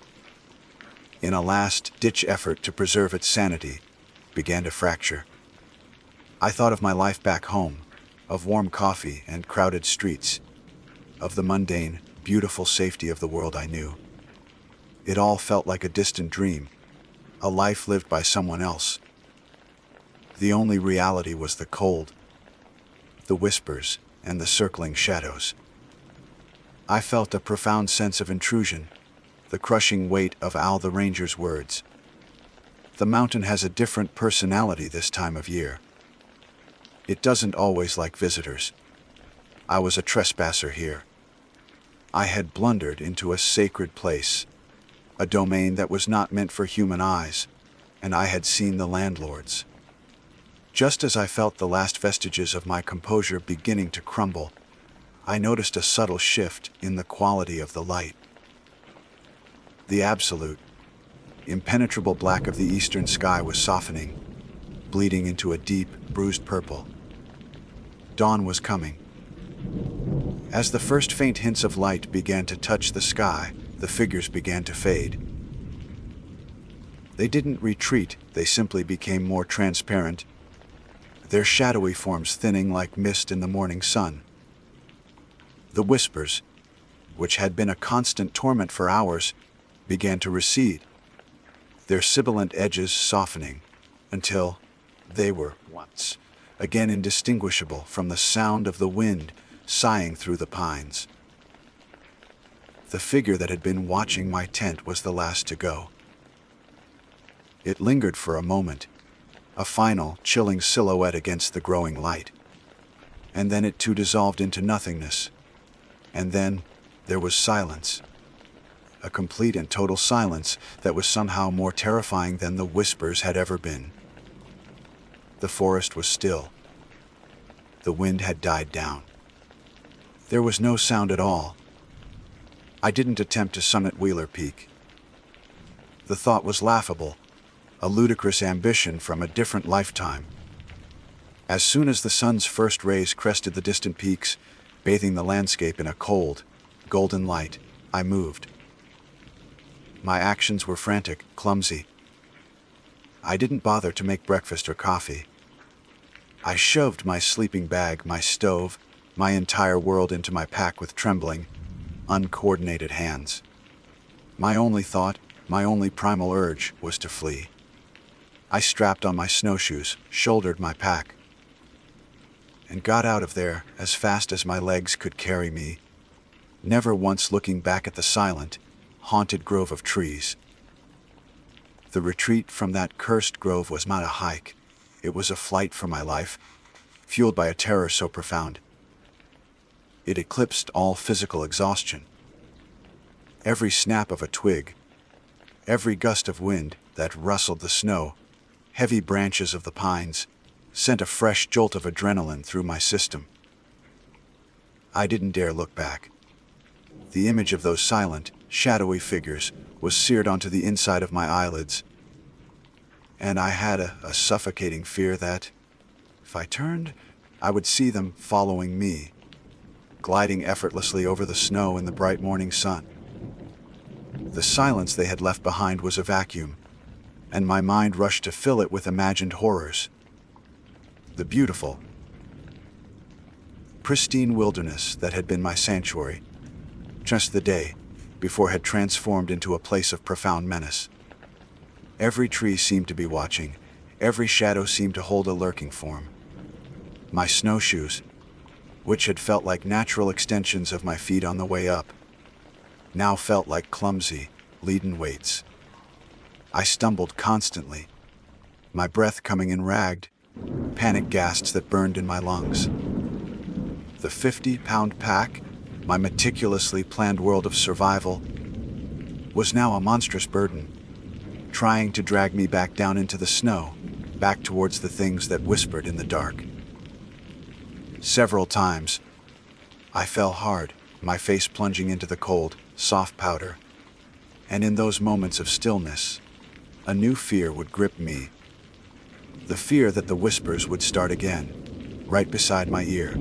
in a last-ditch effort to preserve its sanity, began to fracture. I thought of my life back home, of warm coffee and crowded streets, of the mundane, beautiful safety of the world I knew. It all felt like a distant dream, a life lived by someone else. The only reality was the cold, the whispers, and the circling shadows. I felt a profound sense of intrusion, the crushing weight of Al the Ranger's words. The mountain has a different personality this time of year. It doesn't always like visitors. I was a trespasser here. I had blundered into a sacred place, a domain that was not meant for human eyes, and I had seen the landlords. Just as I felt the last vestiges of my composure beginning to crumble, I noticed a subtle shift in the quality of the light. The absolute, impenetrable black of the eastern sky was softening, bleeding into a deep, bruised purple. Dawn was coming. As the first faint hints of light began to touch the sky, the figures began to fade. They didn't retreat, they simply became more transparent, their shadowy forms thinning like mist in the morning sun. The whispers, which had been a constant torment for hours, began to recede, their sibilant edges softening, until they were once again indistinguishable from the sound of the wind sighing through the pines. The figure that had been watching my tent was the last to go. It lingered for a moment, a final, chilling silhouette against the growing light. And then it too dissolved into nothingness. And then there was silence. A complete and total silence that was somehow more terrifying than the whispers had ever been. The forest was still. The wind had died down. There was no sound at all. I didn't attempt to summit Wheeler Peak. The thought was laughable, a ludicrous ambition from a different lifetime. As soon as the sun's first rays crested the distant peaks, bathing the landscape in a cold, golden light, I moved. My actions were frantic, clumsy. I didn't bother to make breakfast or coffee. I shoved my sleeping bag, my stove, my entire world into my pack with trembling, uncoordinated hands. My only thought, my only primal urge, was to flee. I strapped on my snowshoes, shouldered my pack, and got out of there as fast as my legs could carry me, never once looking back at the silent, haunted grove of trees. The retreat from that cursed grove was not a hike. It was a flight for my life, fueled by a terror so profound. It eclipsed all physical exhaustion. Every snap of a twig, every gust of wind that rustled the snow, heavy branches of the pines, sent a fresh jolt of adrenaline through my system. I didn't dare look back. The image of those silent, shadowy figures was seared onto the inside of my eyelids, and I had a suffocating fear that, if I turned, I would see them following me, gliding effortlessly over the snow in the bright morning sun. The silence they had left behind was a vacuum, and my mind rushed to fill it with imagined horrors. The beautiful, pristine wilderness that had been my sanctuary, just the day before had transformed into a place of profound menace. Every tree seemed to be watching, every shadow seemed to hold a lurking form. My snowshoes, which had felt like natural extensions of my feet on the way up, now felt like clumsy, leaden weights. I stumbled constantly, my breath coming in ragged, panic gasps that burned in my lungs. The 50-pound pack, my meticulously planned world of survival, was now a monstrous burden, trying to drag me back down into the snow, back towards the things that whispered in the dark. Several times, I fell hard, my face plunging into the cold, soft powder, and in those moments of stillness, a new fear would grip me. The fear that the whispers would start again, right beside my ear.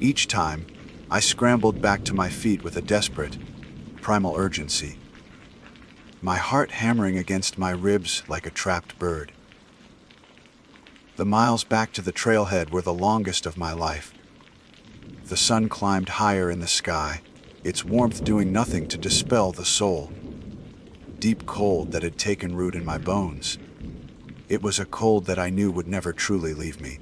Each time, I scrambled back to my feet with a desperate, primal urgency, my heart hammering against my ribs like a trapped bird. The miles back to the trailhead were the longest of my life. The sun climbed higher in the sky, its warmth doing nothing to dispel the soul. Deep cold that had taken root in my bones. It was a cold that I knew would never truly leave me.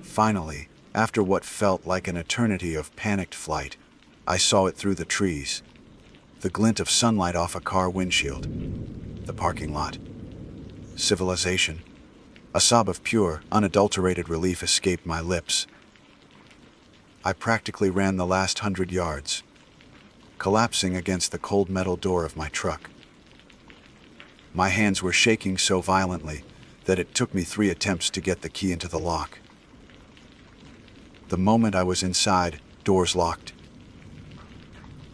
Finally, after what felt like an eternity of panicked flight, I saw it through the trees. The glint of sunlight off a car windshield. The parking lot. Civilization. A sob of pure, unadulterated relief escaped my lips. I practically ran the last 100 yards, collapsing against the cold metal door of my truck. My hands were shaking so violently that it took me 3 attempts to get the key into the lock. The moment I was inside, doors locked.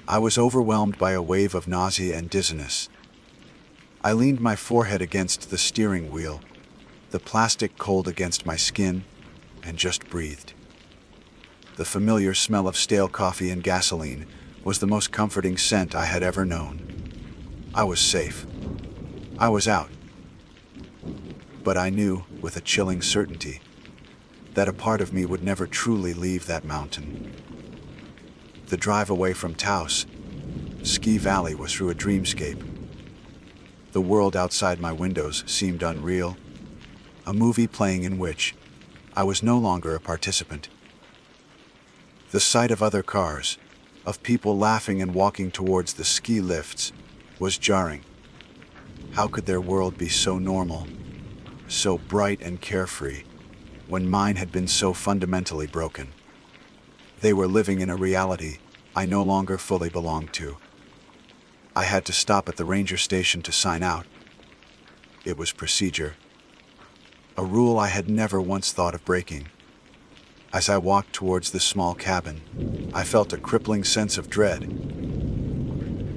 I was overwhelmed by a wave of nausea and dizziness. I leaned my forehead against the steering wheel, the plastic cold against my skin, and just breathed. The familiar smell of stale coffee and gasoline was the most comforting scent I had ever known. I was safe. I was out. But I knew, with a chilling certainty, that a part of me would never truly leave that mountain. The drive away from Taos, Ski Valley, was through a dreamscape. The world outside my windows seemed unreal, a movie playing in which I was no longer a participant. The sight of other cars, of people laughing and walking towards the ski lifts, was jarring. How could their world be so normal, so bright and carefree, when mine had been so fundamentally broken? They were living in a reality I no longer fully belonged to. I had to stop at the ranger station to sign out. It was procedure, a rule I had never once thought of breaking. As I walked towards the small cabin, I felt a crippling sense of dread.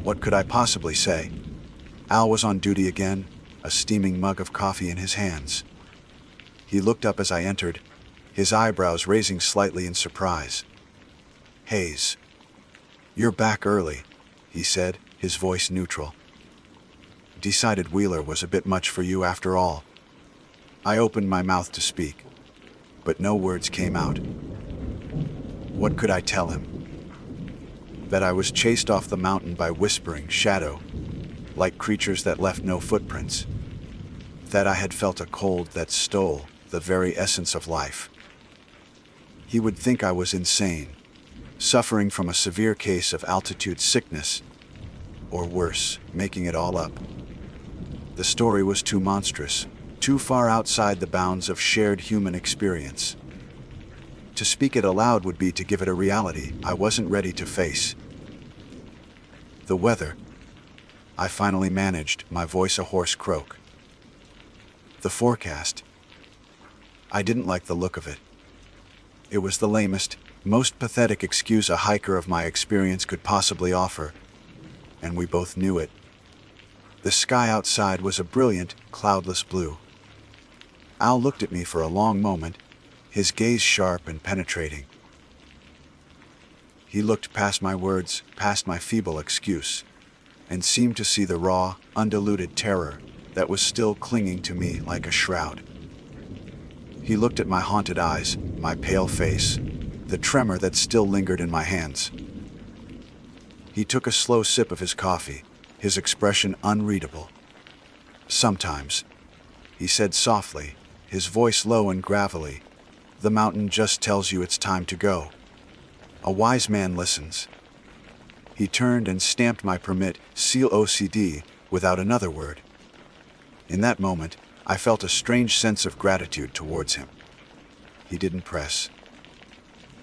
What could I possibly say? Al was on duty again, a steaming mug of coffee in his hands. He looked up as I entered, his eyebrows raising slightly in surprise. "Hayes, you're back early," he said, his voice neutral. "Decided Wheeler was a bit much for you after all." I opened my mouth to speak, but no words came out. What could I tell him? That I was chased off the mountain by whispering shadow, like creatures that left no footprints. That I had felt a cold that stole the very essence of life. He would think I was insane, suffering from a severe case of altitude sickness, or worse, making it all up. The story was too monstrous, too far outside the bounds of shared human experience. To speak it aloud would be to give it a reality I wasn't ready to face. The weather. I finally managed, my voice a hoarse croak. The forecast. I didn't like the look of it. It was the lamest, most pathetic excuse a hiker of my experience could possibly offer, and we both knew it. The sky outside was a brilliant, cloudless blue. Al looked at me for a long moment, his gaze sharp and penetrating. He looked past my words, past my feeble excuse, and seemed to see the raw, undiluted terror that was still clinging to me like a shroud. He looked at my haunted eyes, my pale face, the tremor that still lingered in my hands. He took a slow sip of his coffee, his expression unreadable. "Sometimes," he said softly, his voice low and gravelly, "the mountain just tells you it's time to go. A wise man listens." He turned and stamped my permit, seal OCD, without another word. In that moment, I felt a strange sense of gratitude towards him. He didn't press.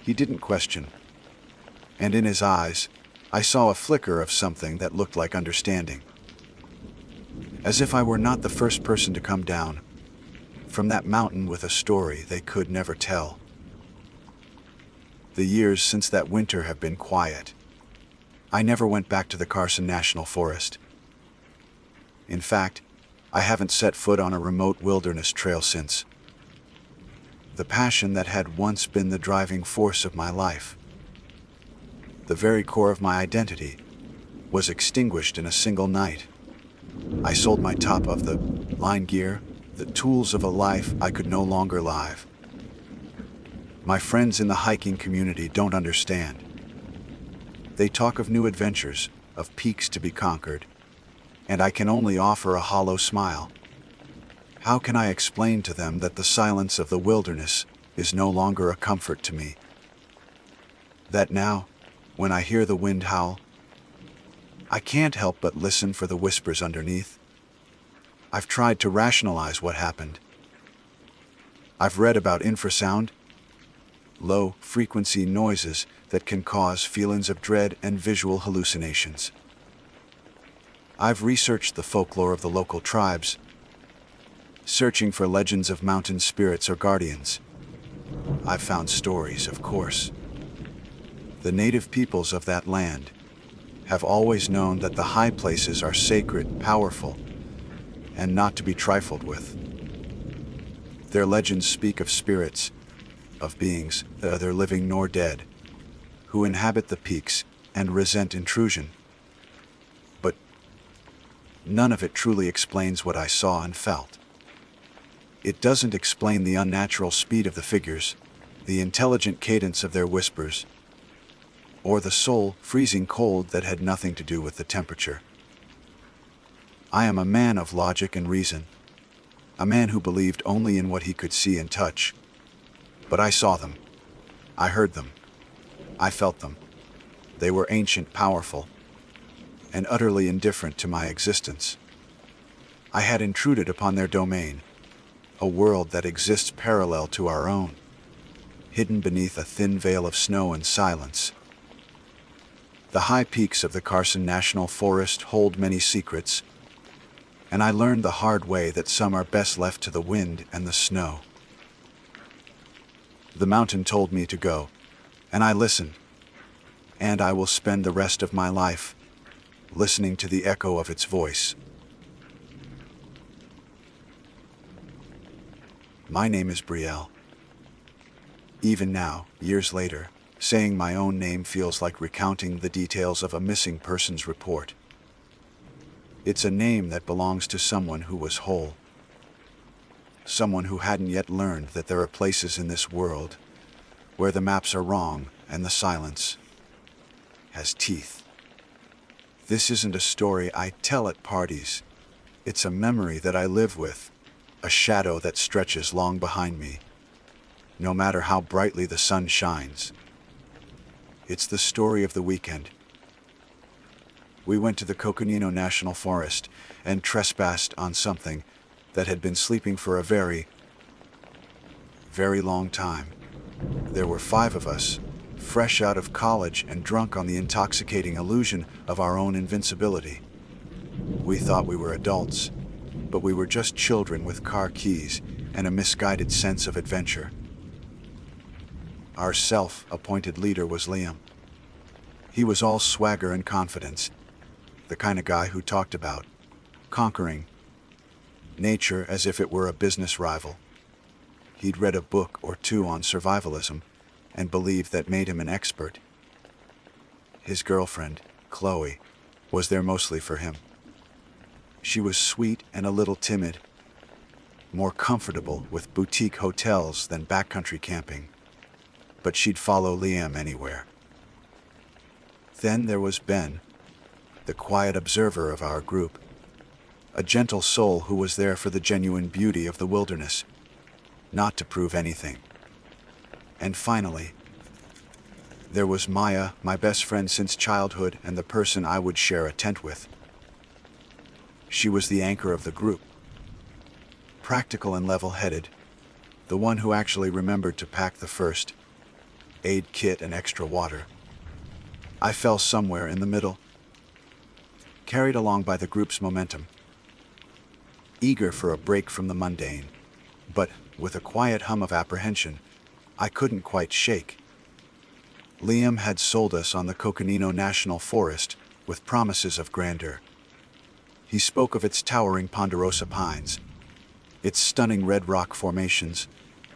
He didn't question. And in his eyes, I saw a flicker of something that looked like understanding. As if I were not the first person to come down from that mountain with a story they could never tell. The years since that winter have been quiet. I never went back to the Carson National Forest. In fact, I haven't set foot on a remote wilderness trail since. The passion that had once been the driving force of my life, the very core of my identity, was extinguished in a single night. I sold my top of the line gear, the tools of a life I could no longer live. My friends in the hiking community don't understand. They talk of new adventures, of peaks to be conquered, and I can only offer a hollow smile. How can I explain to them that the silence of the wilderness is no longer a comfort to me? That now, when I hear the wind howl, I can't help but listen for the whispers underneath. I've tried to rationalize what happened. I've read about infrasound, low-frequency noises that can cause feelings of dread and visual hallucinations. I've researched the folklore of the local tribes, searching for legends of mountain spirits or guardians. I've found stories, of course. The native peoples of that land have always known that the high places are sacred, powerful, and not to be trifled with. Their legends speak of spirits, of beings, neither living nor dead, who inhabit the peaks and resent intrusion. But none of it truly explains what I saw and felt. It doesn't explain the unnatural speed of the figures, the intelligent cadence of their whispers, or the soul-freezing cold that had nothing to do with the temperature. I am a man of logic and reason, a man who believed only in what he could see and touch. But I saw them. I heard them. I felt them. They were ancient, powerful, and utterly indifferent to my existence. I had intruded upon their domain, a world that exists parallel to our own, hidden beneath a thin veil of snow and silence. The high peaks of the Carson National Forest hold many secrets, and I learned the hard way that some are best left to the wind and the snow. The mountain told me to go, and I listened, and I will spend the rest of my life listening to the echo of its voice. My name is Brielle. Even now, years later, saying my own name feels like recounting the details of a missing persons report. It's a name that belongs to someone who was whole. Someone who hadn't yet learned that there are places in this world where the maps are wrong and the silence has teeth. This isn't a story I tell at parties. It's a memory that I live with, a shadow that stretches long behind me, no matter how brightly the sun shines. It's the story of the weekend. We went to the Coconino National Forest and trespassed on something that had been sleeping for a very, very long time. There were 5 of us, fresh out of college and drunk on the intoxicating illusion of our own invincibility. We thought we were adults, but we were just children with car keys and a misguided sense of adventure. Our self-appointed leader was Liam. He was all swagger and confidence, the kind of guy who talked about conquering nature as if it were a business rival. He'd read a book or 2 on survivalism and believed that made him an expert. His girlfriend, Chloe, was there mostly for him. She was sweet and a little timid, more comfortable with boutique hotels than backcountry camping, but she'd follow Liam anywhere. Then there was Ben, the quiet observer of our group, a gentle soul who was there for the genuine beauty of the wilderness, not to prove anything. And finally, there was Maya, my best friend since childhood and the person I would share a tent with. She was the anchor of the group, practical and level-headed, the one who actually remembered to pack the first aid kit and extra water. I fell somewhere in the middle, carried along by the group's momentum, eager for a break from the mundane, but with a quiet hum of apprehension I couldn't quite shake. Liam had sold us on the Coconino National Forest with promises of grandeur. He spoke of its towering ponderosa pines, its stunning red rock formations,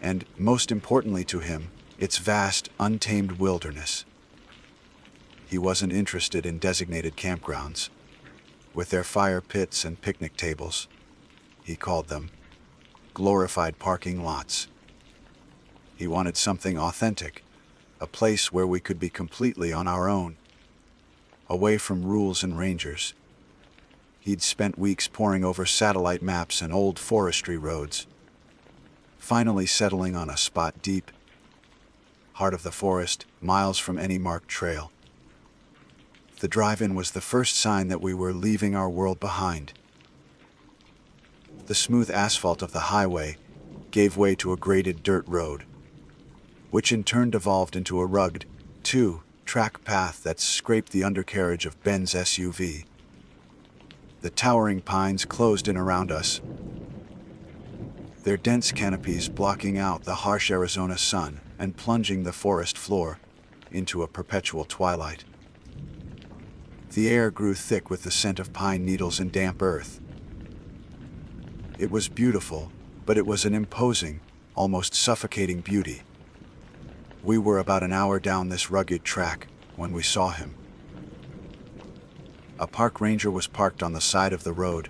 and, most importantly to him, its vast, untamed wilderness. He wasn't interested in designated campgrounds, with their fire pits and picnic tables, he called them. glorified parking lots. He wanted something authentic, a place where we could be completely on our own, away from rules and rangers. He'd spent weeks poring over satellite maps and old forestry roads, finally settling on a spot deep, heart of the forest, miles from any marked trail. The drive-in was the first sign that we were leaving our world behind. The smooth asphalt of the highway gave way to a graded dirt road, which in turn devolved into a rugged, two-track path that scraped the undercarriage of Ben's SUV. The towering pines closed in around us, their dense canopies blocking out the harsh Arizona sun and plunging the forest floor into a perpetual twilight. The air grew thick with the scent of pine needles and damp earth. It was beautiful, but it was an imposing, almost suffocating beauty. We were about an hour down this rugged track when we saw him. A park ranger was parked on the side of the road,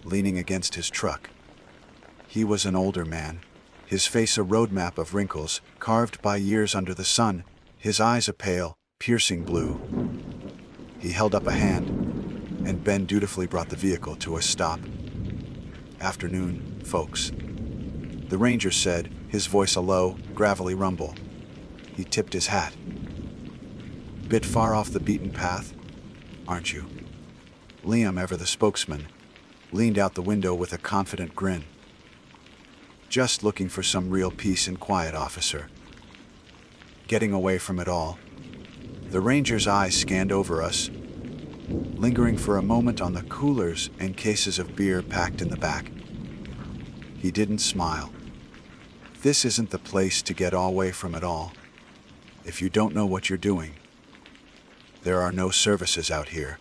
leaning against his truck. He was an older man, his face a road map of wrinkles carved by years under the sun, his eyes a pale, piercing blue. He held up a hand, and Ben dutifully brought the vehicle to a stop. "Afternoon, folks," the ranger said, his voice a low, gravelly rumble. He tipped his hat. "Bit far off the beaten path, aren't you?" Liam, ever the spokesman, leaned out the window with a confident grin. "Just looking for some real peace and quiet, officer. Getting away from it all." The ranger's eyes scanned over us, lingering for a moment on the coolers and cases of beer packed in the back. He didn't smile. "This isn't the place to get away from it all. If you don't know what you're doing, there are no services out here,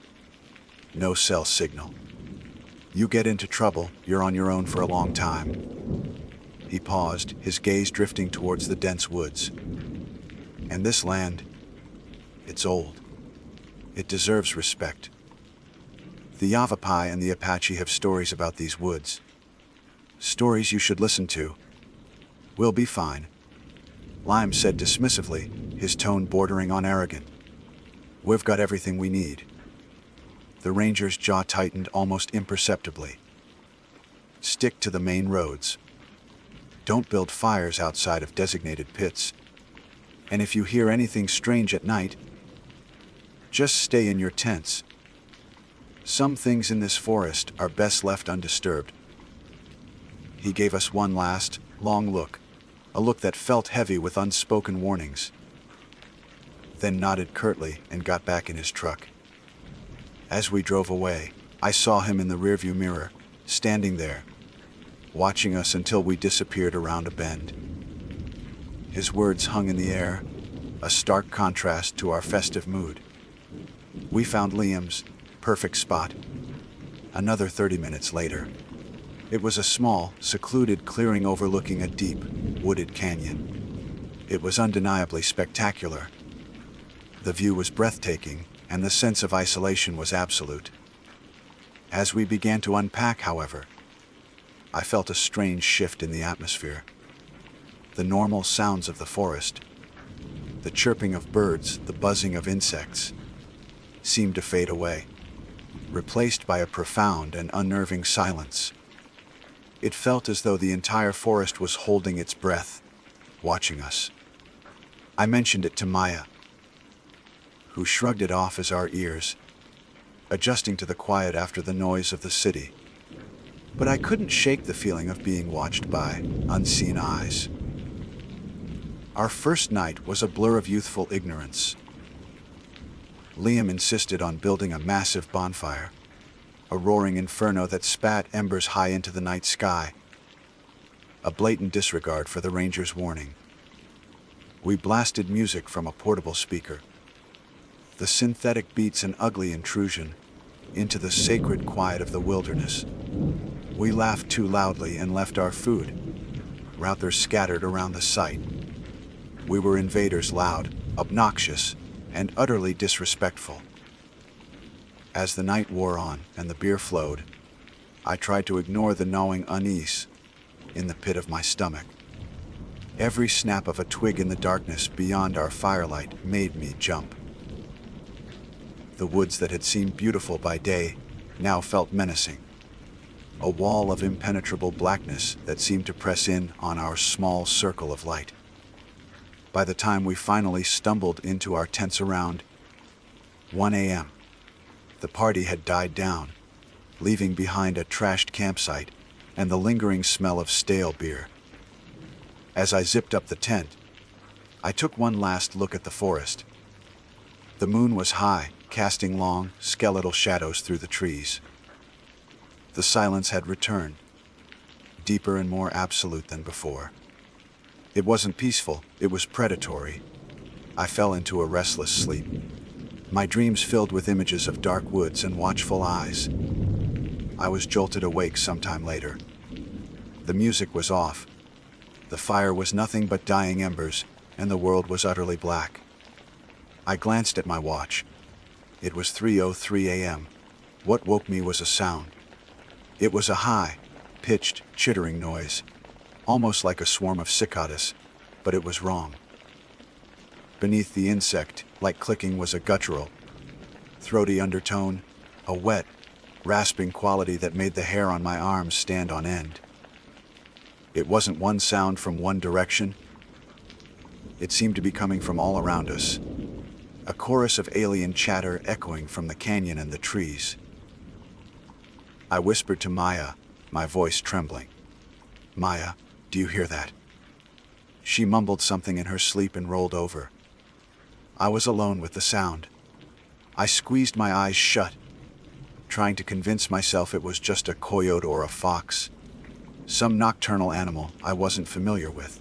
no cell signal. You get into trouble, you're on your own for a long time." He paused, his gaze drifting towards the dense woods. "And this land, it's old. It deserves respect. The Yavapai and the Apache have stories about these woods. Stories you should listen to. We'll be fine," Lime said dismissively, his tone bordering on arrogant. "We've got everything we need." The ranger's jaw tightened almost imperceptibly. "Stick to the main roads. Don't build fires outside of designated pits. And if you hear anything strange at night, just stay in your tents. Some things in this forest are best left undisturbed." He gave us one last, long look, a look that felt heavy with unspoken warnings, then nodded curtly and got back in his truck. As we drove away, I saw him in the rearview mirror, standing there, watching us until we disappeared around a bend. His words hung in the air, a stark contrast to our festive mood. We found Liam's perfect spot. Another 30 minutes later. It was a small, secluded clearing overlooking a deep, wooded canyon. It was undeniably spectacular. The view was breathtaking, and the sense of isolation was absolute. As we began to unpack, however, I felt a strange shift in the atmosphere. The normal sounds of the forest, the chirping of birds, the buzzing of insects, seemed to fade away, replaced by a profound and unnerving silence. It felt as though the entire forest was holding its breath, watching us. I mentioned it to Maya, who shrugged it off as our ears, adjusting to the quiet after the noise of the city. But I couldn't shake the feeling of being watched by unseen eyes. Our first night was a blur of youthful ignorance. Liam insisted on building a massive bonfire, a roaring inferno that spat embers high into the night sky, a blatant disregard for the ranger's warning. We blasted music from a portable speaker, the synthetic beats an ugly intrusion into the sacred quiet of the wilderness. We laughed too loudly and left our food, routers scattered around the site. We were invaders, loud, obnoxious, and utterly disrespectful. As the night wore on and the beer flowed, I tried to ignore the gnawing unease, in the pit of my stomach. Every snap of a twig in the darkness beyond our firelight made me jump. The woods that had seemed beautiful by day now felt menacing. A wall of impenetrable blackness that seemed to press in on our small circle of light. By the time we finally stumbled into our tents around 1 a.m., the party had died down, leaving behind a trashed campsite and the lingering smell of stale beer. As I zipped up the tent, I took one last look at the forest. The moon was high, casting long, skeletal shadows through the trees. The silence had returned, deeper and more absolute than before. It wasn't peaceful, it was predatory. I fell into a restless sleep, my dreams filled with images of dark woods and watchful eyes. I was jolted awake sometime later. The music was off. The fire was nothing but dying embers, and the world was utterly black. I glanced at my watch. It was 3:03 a.m. What woke me was a sound. It was a high, pitched, chittering noise, almost like a swarm of cicadas, but it was wrong. Beneath the insect, like clicking, was a guttural, throaty undertone, a wet, rasping quality that made the hair on my arms stand on end. It wasn't one sound from one direction. It seemed to be coming from all around us, a chorus of alien chatter echoing from the canyon and the trees. I whispered to Maya, my voice trembling. "Maya, do you hear that?" She mumbled something in her sleep and rolled over. I was alone with the sound. I squeezed my eyes shut, trying to convince myself it was just a coyote or a fox, some nocturnal animal I wasn't familiar with.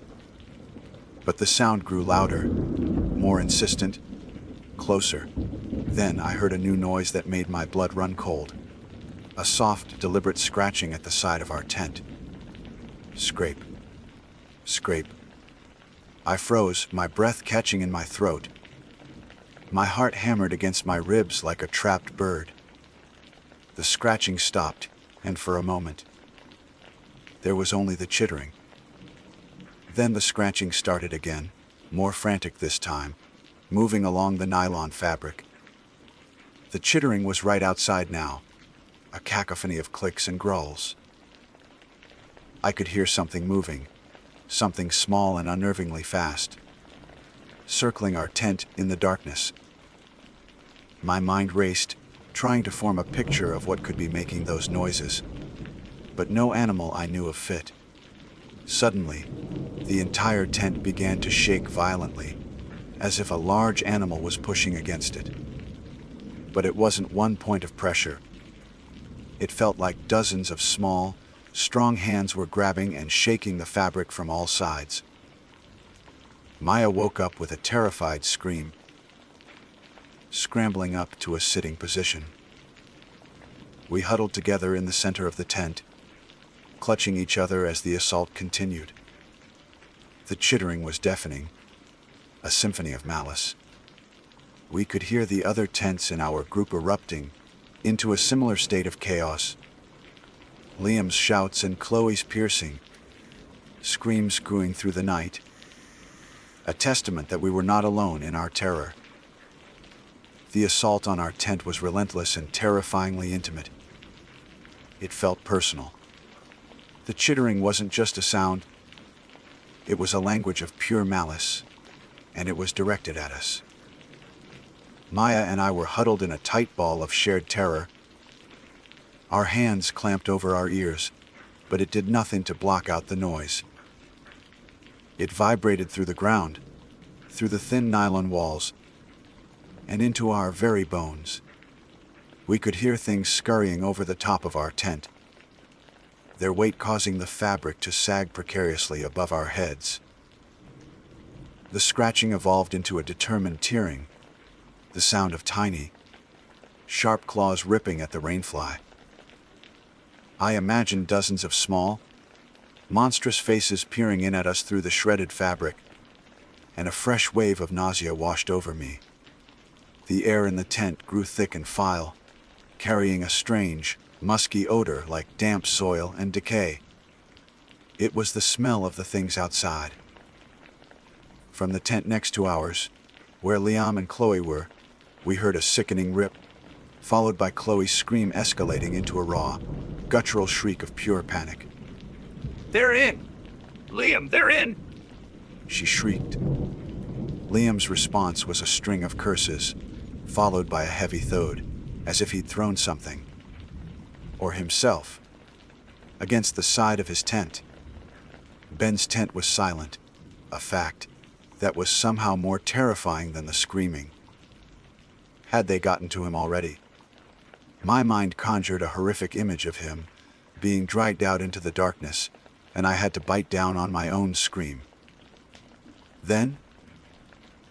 But the sound grew louder, more insistent, closer. Then I heard a new noise that made my blood run cold. A soft, deliberate scratching at the side of our tent. Scrape. Scrape. I froze, my breath catching in my throat. My heart hammered against my ribs like a trapped bird. The scratching stopped, and for a moment, there was only the chittering. Then the scratching started again, more frantic this time, moving along the nylon fabric. The chittering was right outside now, a cacophony of clicks and growls. I could hear something moving, something small and unnervingly fast, circling our tent in the darkness. My mind raced, trying to form a picture of what could be making those noises, but no animal I knew of fit. Suddenly, the entire tent began to shake violently, as if a large animal was pushing against it. But it wasn't one point of pressure. It felt like dozens of small, strong hands were grabbing and shaking the fabric from all sides. Maya woke up with a terrified scream, scrambling up to a sitting position. We huddled together in the center of the tent, clutching each other as the assault continued. The chittering was deafening, a symphony of malice. We could hear the other tents in our group erupting into a similar state of chaos. Liam's shouts and Chloe's piercing screams screwing through the night, a testament that we were not alone in our terror. The assault on our tent was relentless and terrifyingly intimate. It felt personal. The chittering wasn't just a sound, it was a language of pure malice, and it was directed at us. Maya and I were huddled in a tight ball of shared terror. Our hands clamped over our ears, but it did nothing to block out the noise. It vibrated through the ground, through the thin nylon walls, and into our very bones. We could hear things scurrying over the top of our tent, their weight causing the fabric to sag precariously above our heads. The scratching evolved into a determined tearing, the sound of tiny, sharp claws ripping at the rainfly. I imagined dozens of small, monstrous faces peering in at us through the shredded fabric, and a fresh wave of nausea washed over me. The air in the tent grew thick and foul, carrying a strange, musky odor like damp soil and decay. It was the smell of the things outside. From the tent next to ours, where Liam and Chloe were, we heard a sickening rip, followed by Chloe's scream escalating into a raw, guttural shriek of pure panic. They're in! Liam, they're in! She shrieked. Liam's response was a string of curses, followed by a heavy thud, as if he'd thrown something, or himself, against the side of his tent. Ben's tent was silent, a fact that was somehow more terrifying than the screaming. Had they gotten to him already? My mind conjured a horrific image of him being dragged out into the darkness, and I had to bite down on my own scream. Then,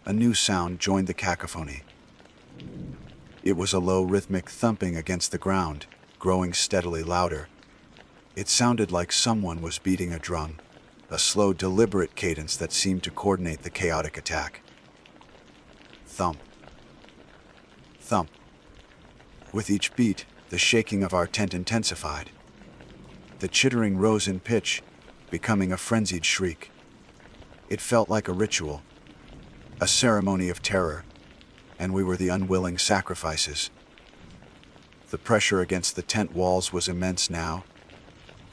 a new sound joined the cacophony. It was a low rhythmic thumping against the ground, growing steadily louder. It sounded like someone was beating a drum, a slow, deliberate cadence that seemed to coordinate the chaotic attack. Thump. Thump. With each beat, the shaking of our tent intensified. The chittering rose in pitch, becoming a frenzied shriek. It felt like a ritual, a ceremony of terror, and we were the unwilling sacrifices. The pressure against the tent walls was immense now,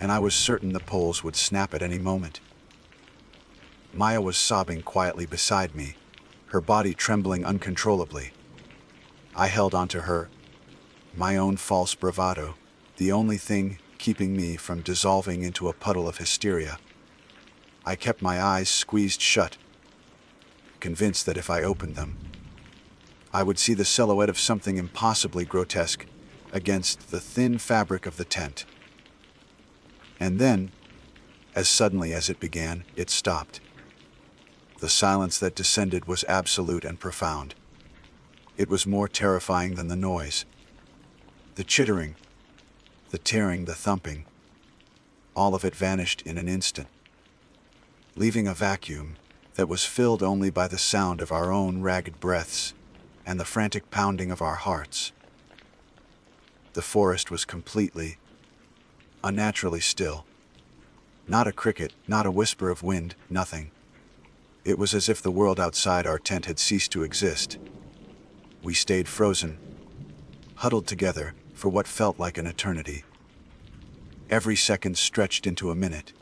and I was certain the poles would snap at any moment. Maya was sobbing quietly beside me, her body trembling uncontrollably. I held onto her, my own false bravado, the only thing keeping me from dissolving into a puddle of hysteria. I kept my eyes squeezed shut, convinced that if I opened them, I would see the silhouette of something impossibly grotesque against the thin fabric of the tent. And then, as suddenly as it began, it stopped. The silence that descended was absolute and profound. It was more terrifying than the noise. The chittering, the tearing, the thumping, all of it vanished in an instant, leaving a vacuum that was filled only by the sound of our own ragged breaths and the frantic pounding of our hearts. The forest was completely, unnaturally still. Not a cricket, not a whisper of wind, nothing. It was as if the world outside our tent had ceased to exist. We stayed frozen, huddled together for what felt like an eternity. Every second stretched into a minute,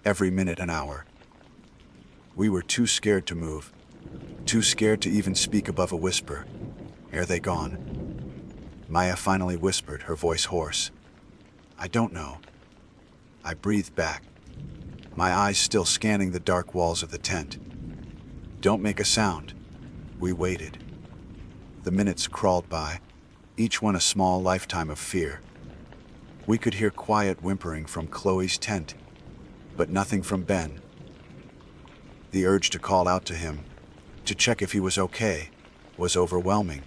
every minute an hour. We were too scared to move, too scared to even speak above a whisper. Ere they gone? Maya finally whispered, her voice hoarse. I don't know. I breathed back, my eyes still scanning the dark walls of the tent. Don't make a sound. We waited. The minutes crawled by, each one a small lifetime of fear. We could hear quiet whimpering from Chloe's tent, but nothing from Ben. The urge to call out to him, to check if he was okay, was overwhelming.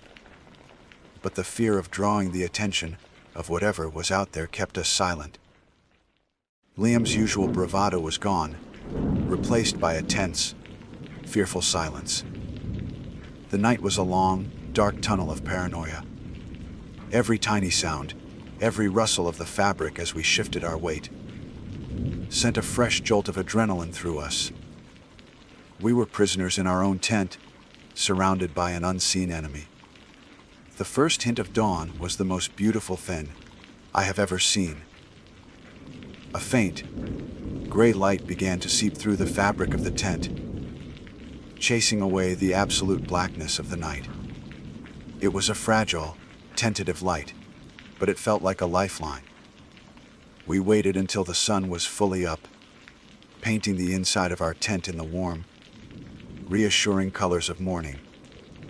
But the fear of drawing the attention of whatever was out there kept us silent. Liam's usual bravado was gone, replaced by a tense, fearful silence. The night was a long, dark tunnel of paranoia. Every tiny sound, every rustle of the fabric as we shifted our weight, sent a fresh jolt of adrenaline through us. We were prisoners in our own tent, surrounded by an unseen enemy. The first hint of dawn was the most beautiful thing I have ever seen. A faint, gray light began to seep through the fabric of the tent, chasing away the absolute blackness of the night. It was a fragile, tentative light, but it felt like a lifeline. We waited until the sun was fully up, painting the inside of our tent in the warm, reassuring colors of morning,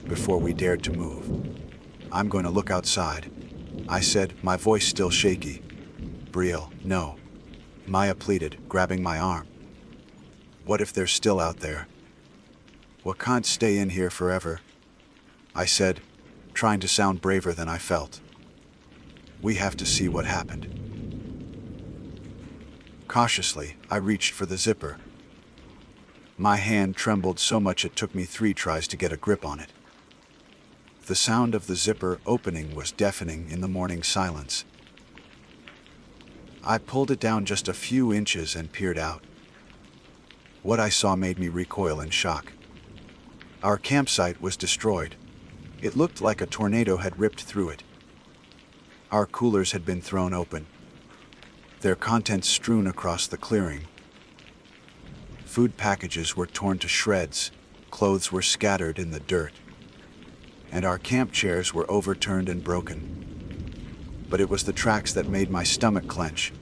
before we dared to move. I'm going to look outside, I said, my voice still shaky. Brielle, no. Maya pleaded, grabbing my arm. What if they're still out there? We can't stay in here forever, I said, trying to sound braver than I felt. We have to see what happened. Cautiously, I reached for the zipper. My hand trembled so much it took me 3 tries to get a grip on it. The sound of the zipper opening was deafening in the morning silence. I pulled it down just a few inches and peered out, What I saw made me recoil in shock. Our campsite was destroyed. It looked like a tornado had ripped through it. Our coolers had been thrown open, their contents strewn across the clearing. Food packages were torn to shreds, clothes were scattered in the dirt, and our camp chairs were overturned and broken. But it was the tracks that made my stomach clench.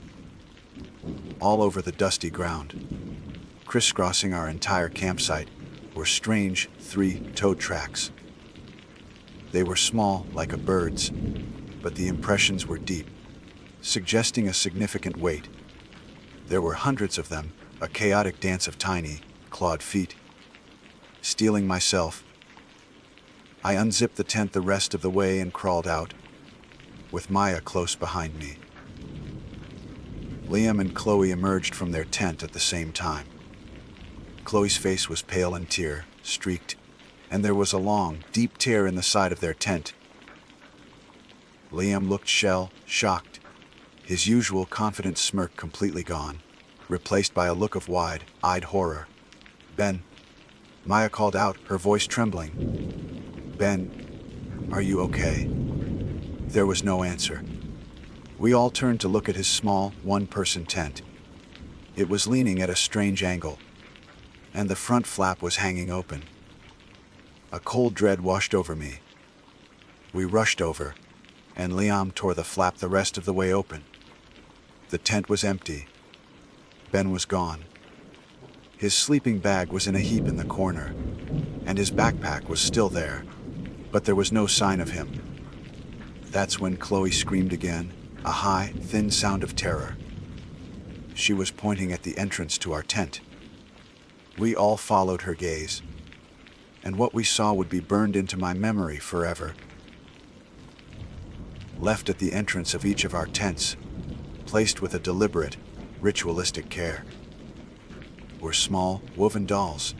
All over the dusty ground, crisscrossing our entire campsite, were strange three-toed tracks. They were small, like a bird's, but the impressions were deep, suggesting a significant weight. There were hundreds of them, a chaotic dance of tiny, clawed feet. Steeling myself, I unzipped the tent the rest of the way and crawled out, with Maya close behind me. Liam and Chloe emerged from their tent at the same time. Chloe's face was pale and tear-streaked, and there was a long, deep tear in the side of their tent. Liam looked shell-shocked, his usual confident smirk completely gone, replaced by a look of wide-eyed horror. "Ben," Maya called out, her voice trembling. "Ben, are you okay?" There was no answer. We all turned to look at his small, one-person tent. It was leaning at a strange angle, and the front flap was hanging open. A cold dread washed over me. We rushed over, and Liam tore the flap the rest of the way open. The tent was empty. Ben was gone. His sleeping bag was in a heap in the corner, and his backpack was still there, but there was no sign of him. That's when Chloe screamed again, a high, thin sound of terror. She was pointing at the entrance to our tent. We all followed her gaze, and what we saw would be burned into my memory forever. Left at the entrance of each of our tents, placed with a deliberate, ritualistic care, were small, woven dolls.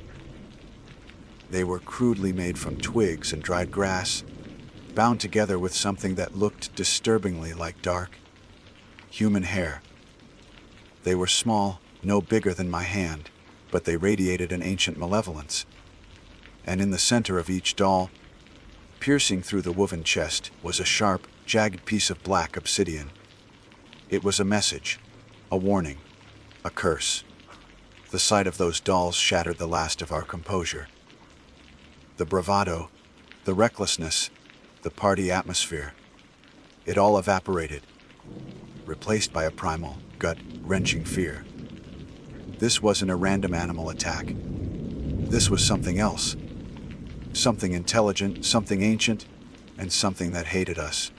They were crudely made from twigs and dried grass, bound together with something that looked disturbingly like dark, human hair. They were small, no bigger than my hand, but they radiated an ancient malevolence. And in the center of each doll, piercing through the woven chest, was a sharp, jagged piece of black obsidian. It was a message, a warning, a curse. The sight of those dolls shattered the last of our composure. The bravado, the recklessness, the party atmosphere, it all evaporated, replaced by a primal, gut-wrenching fear. This wasn't a random animal attack. This was something else. Something intelligent, something ancient, and something that hated us.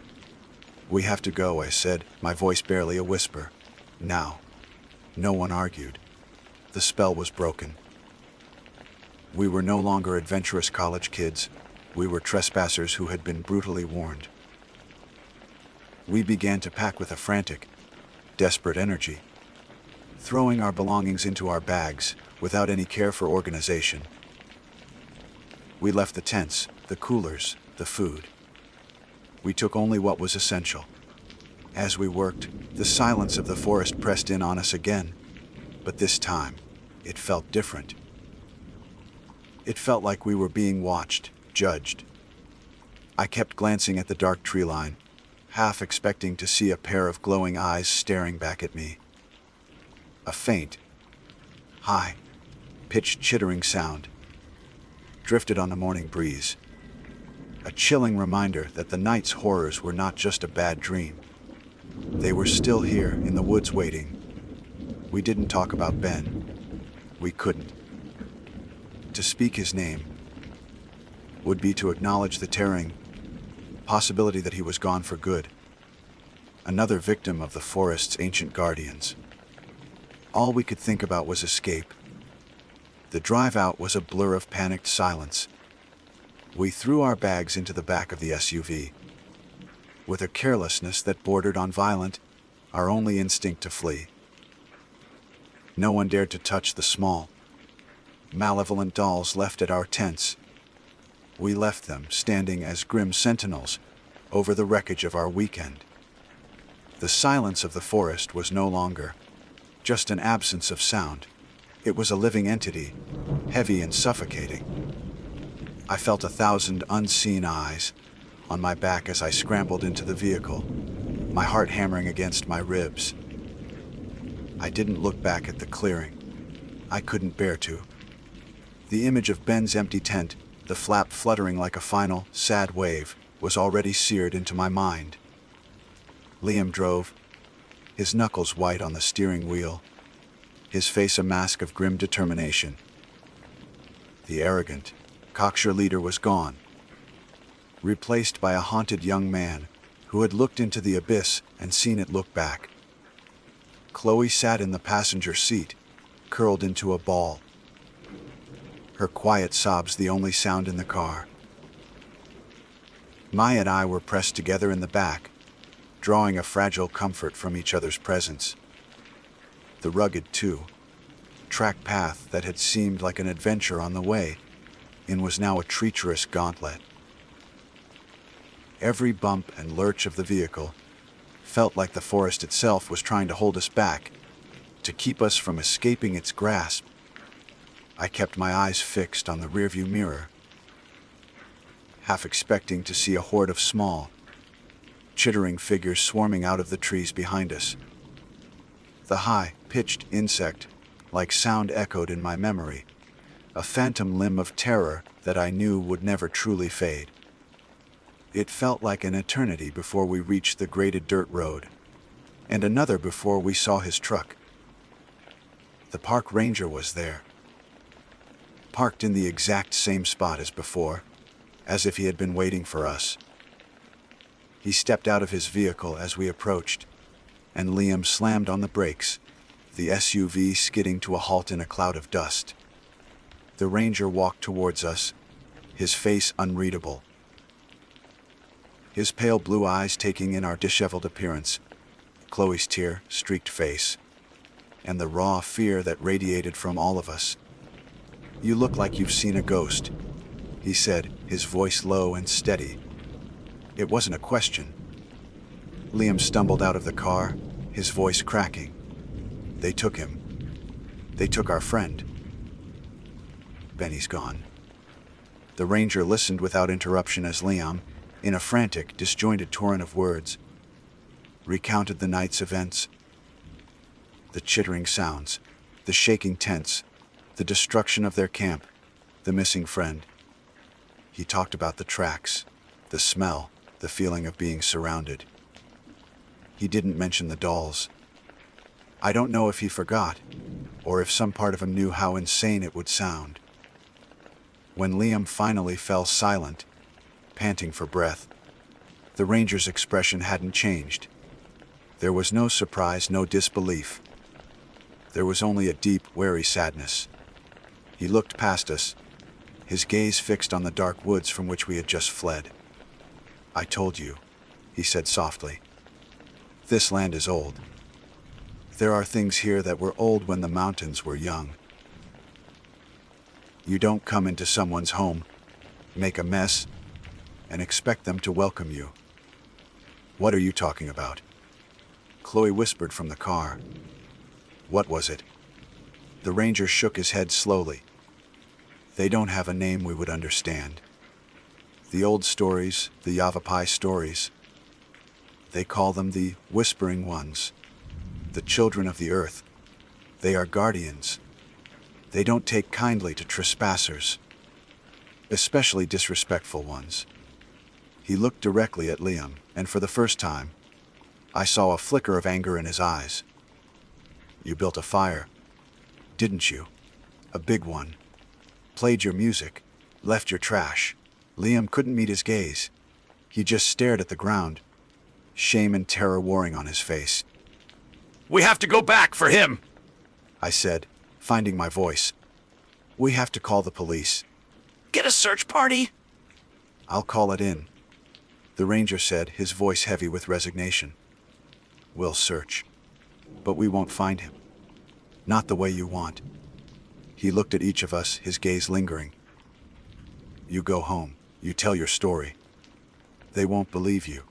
"We have to go," I said, my voice barely a whisper. Now. No one argued. The spell was broken. We were no longer adventurous college kids. We were trespassers who had been brutally warned. We began to pack with a frantic, desperate energy, throwing our belongings into our bags without any care for organization. We left the tents, the coolers, the food. We took only what was essential. As we worked, the silence of the forest pressed in on us again, but this time, it felt different. It felt like we were being watched, judged. I kept glancing at the dark tree line, half expecting to see a pair of glowing eyes staring back at me. A faint, high-pitched chittering sound drifted on the morning breeze, a chilling reminder that the night's horrors were not just a bad dream. They were still here in the woods waiting. We didn't talk about Ben. We couldn't. To speak his name would be to acknowledge the tearing possibility that he was gone for good. Another victim of the forest's ancient guardians. All we could think about was escape. The drive out was a blur of panicked silence. We threw our bags into the back of the SUV. With a carelessness that bordered on violent, our only instinct to flee. No one dared to touch the small, malevolent dolls left at our tents. We left them standing as grim sentinels over the wreckage of our weekend. The silence of the forest was no longer just an absence of sound. It was a living entity, heavy and suffocating. I felt 1,000 unseen eyes on my back as I scrambled into the vehicle, my heart hammering against my ribs. I didn't look back at the clearing. I couldn't bear to. The image of Ben's empty tent, the flap fluttering like a final, sad wave, was already seared into my mind. Liam drove, his knuckles white on the steering wheel, his face a mask of grim determination. The arrogant, cocksure leader was gone, replaced by a haunted young man who had looked into the abyss and seen it look back. Chloe sat in the passenger seat, curled into a ball, her quiet sobs the only sound in the car. Maya and I were pressed together in the back, drawing a fragile comfort from each other's presence. The rugged, track path that had seemed like an adventure on the way in was now a treacherous gauntlet. Every bump and lurch of the vehicle felt like the forest itself was trying to hold us back, to keep us from escaping its grasp. I kept my eyes fixed on the rearview mirror, half expecting to see a horde of small, chittering figures swarming out of the trees behind us. The high-pitched insect-like sound echoed in my memory, a phantom limb of terror that I knew would never truly fade. It felt like an eternity before we reached the graded dirt road, and another before we saw his truck. The park ranger was there, parked in the exact same spot as before, as if he had been waiting for us. He stepped out of his vehicle as we approached, and Liam slammed on the brakes, the SUV skidding to a halt in a cloud of dust. The ranger walked towards us, his face unreadable, his pale blue eyes taking in our disheveled appearance, Chloe's tear-streaked face, and the raw fear that radiated from all of us. "You look like you've seen a ghost," he said, his voice low and steady. It wasn't a question. Liam stumbled out of the car, his voice cracking. "They took him. They took our friend. Benny's gone." The ranger listened without interruption as Liam, in a frantic, disjointed torrent of words, recounted the night's events. The chittering sounds, the shaking tents, the destruction of their camp, the missing friend. He talked about the tracks, the smell, the feeling of being surrounded. He didn't mention the dolls. I don't know if he forgot, or if some part of him knew how insane it would sound. When Liam finally fell silent, panting for breath, the ranger's expression hadn't changed. There was no surprise, no disbelief. There was only a deep, wary sadness. He looked past us, his gaze fixed on the dark woods from which we had just fled. "I told you," he said softly. "This land is old. There are things here that were old when the mountains were young. You don't come into someone's home, make a mess, and expect them to welcome you." "What are you talking about?" Chloe whispered from the car. "What was it?" The ranger shook his head slowly. "They don't have a name we would understand. The old stories, the Yavapai stories. They call them the Whispering Ones, the children of the earth. They are guardians. They don't take kindly to trespassers, especially disrespectful ones." He looked directly at Liam, and for the first time, I saw a flicker of anger in his eyes. "You built a fire, didn't you? A big one. Played your music, left your trash." Liam couldn't meet his gaze. He just stared at the ground, shame and terror warring on his face. We have to go back for him, I said, finding my voice. "We have to call the police." "Get a search party?" "I'll call it in," the ranger said, his voice heavy with resignation. "We'll search, but we won't find him. Not the way you want." He looked at each of us, his gaze lingering. "You go home, you tell your story. They won't believe you.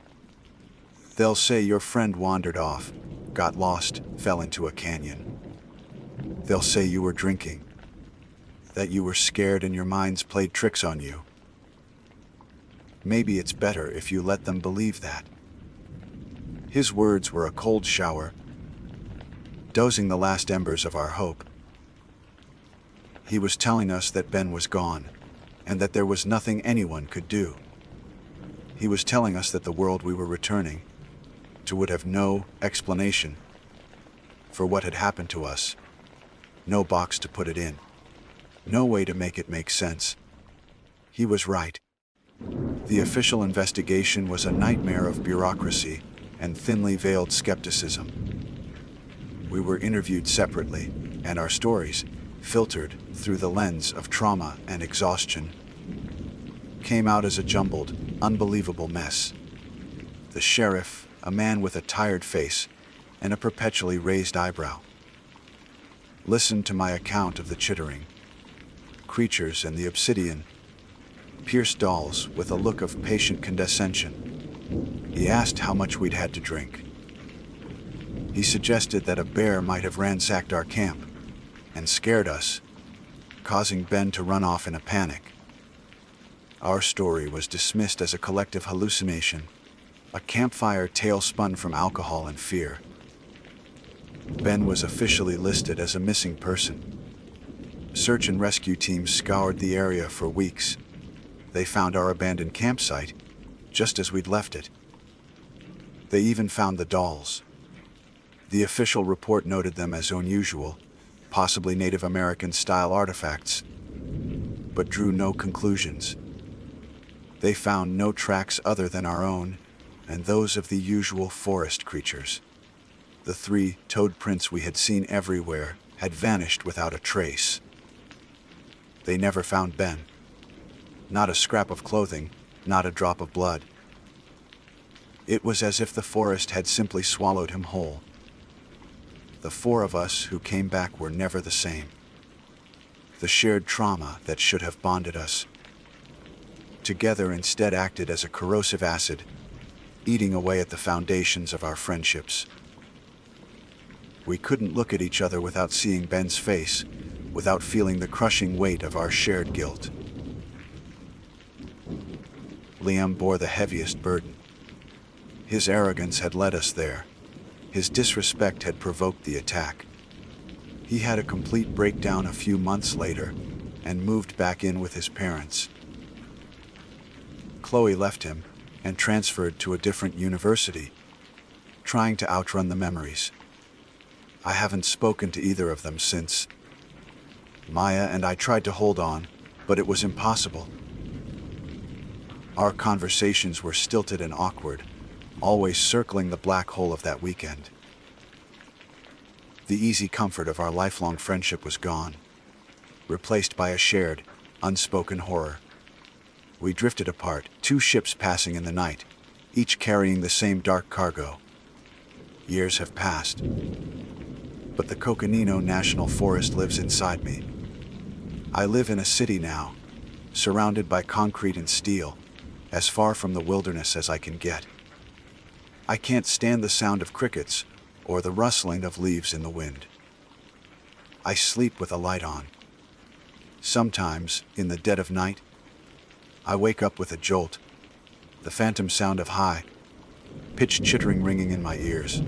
They'll say your friend wandered off, got lost, fell into a canyon. They'll say you were drinking, that you were scared and your minds played tricks on you. Maybe it's better if you let them believe that. His words were a cold shower, dozing the last embers of our hope. He was telling us that Ben was gone, and that there was nothing anyone could do. He was telling us that the world we were returning to would have no explanation for what had happened to us, no box to put it in, no way to make it make sense. He was right. The official investigation was a nightmare of bureaucracy and thinly veiled skepticism. We were interviewed separately, and our stories, filtered through the lens of trauma and exhaustion, came out as a jumbled, unbelievable mess. The sheriff, a man with a tired face and a perpetually raised eyebrow, listened to my account of the chittering creatures and the obsidian pierced dolls with a look of patient condescension. He asked how much we'd had to drink. He suggested that a bear might have ransacked our camp and scared us, causing Ben to run off in a panic. Our story was dismissed as a collective hallucination, a campfire tale spun from alcohol and fear. Ben was officially listed as a missing person. Search and rescue teams scoured the area for weeks. They found our abandoned campsite, just as we'd left it. They even found the dolls. The official report noted them as unusual, possibly Native American-style artifacts, but drew no conclusions. They found no tracks other than our own and those of the usual forest creatures. The 3 toed prints we had seen everywhere had vanished without a trace. They never found Ben. Not a scrap of clothing, not a drop of blood. It was as if the forest had simply swallowed him whole. The 4 of us who came back were never the same. The shared trauma that should have bonded us together instead acted as a corrosive acid, eating away at the foundations of our friendships. We couldn't look at each other without seeing Ben's face, without feeling the crushing weight of our shared guilt. Liam bore the heaviest burden. His arrogance had led us there. His disrespect had provoked the attack. He had a complete breakdown a few months later and moved back in with his parents. Chloe left him and transferred to a different university, trying to outrun the memories. I haven't spoken to either of them since. Maya and I tried to hold on, but it was impossible. Our conversations were stilted and awkward, always circling the black hole of that weekend. The easy comfort of our lifelong friendship was gone, replaced by a shared, unspoken horror. We drifted apart, 2 ships passing in the night, each carrying the same dark cargo. Years have passed, but the Coconino National Forest lives inside me. I live in a city now, surrounded by concrete and steel, as far from the wilderness as I can get. I can't stand the sound of crickets or the rustling of leaves in the wind. I sleep with a light on. Sometimes, in the dead of night, I wake up with a jolt, the phantom sound of high-pitched chittering ringing in my ears.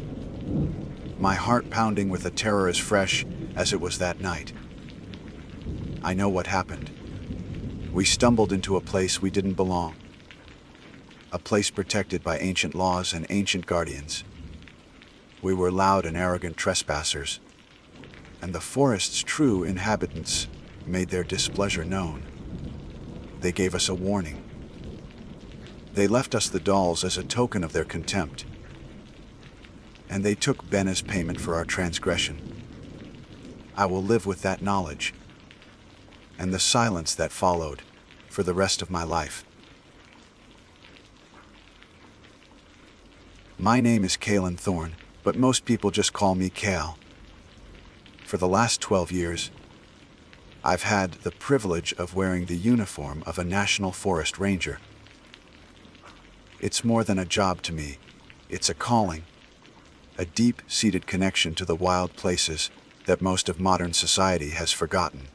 My heart pounding with a terror as fresh as it was that night. I know what happened. We stumbled into a place we didn't belong. A place protected by ancient laws and ancient guardians. We were loud and arrogant trespassers, and the forest's true inhabitants made their displeasure known. They gave us a warning. They left us the dolls as a token of their contempt, and they took Ben as payment for our transgression. I will live with that knowledge, and the silence that followed, for the rest of my life. My name is Kalen Thorne, but most people just call me Cal. For the last 12 years, I've had the privilege of wearing the uniform of a National Forest Ranger. It's more than a job to me. It's a calling, a deep-seated connection to the wild places that most of modern society has forgotten.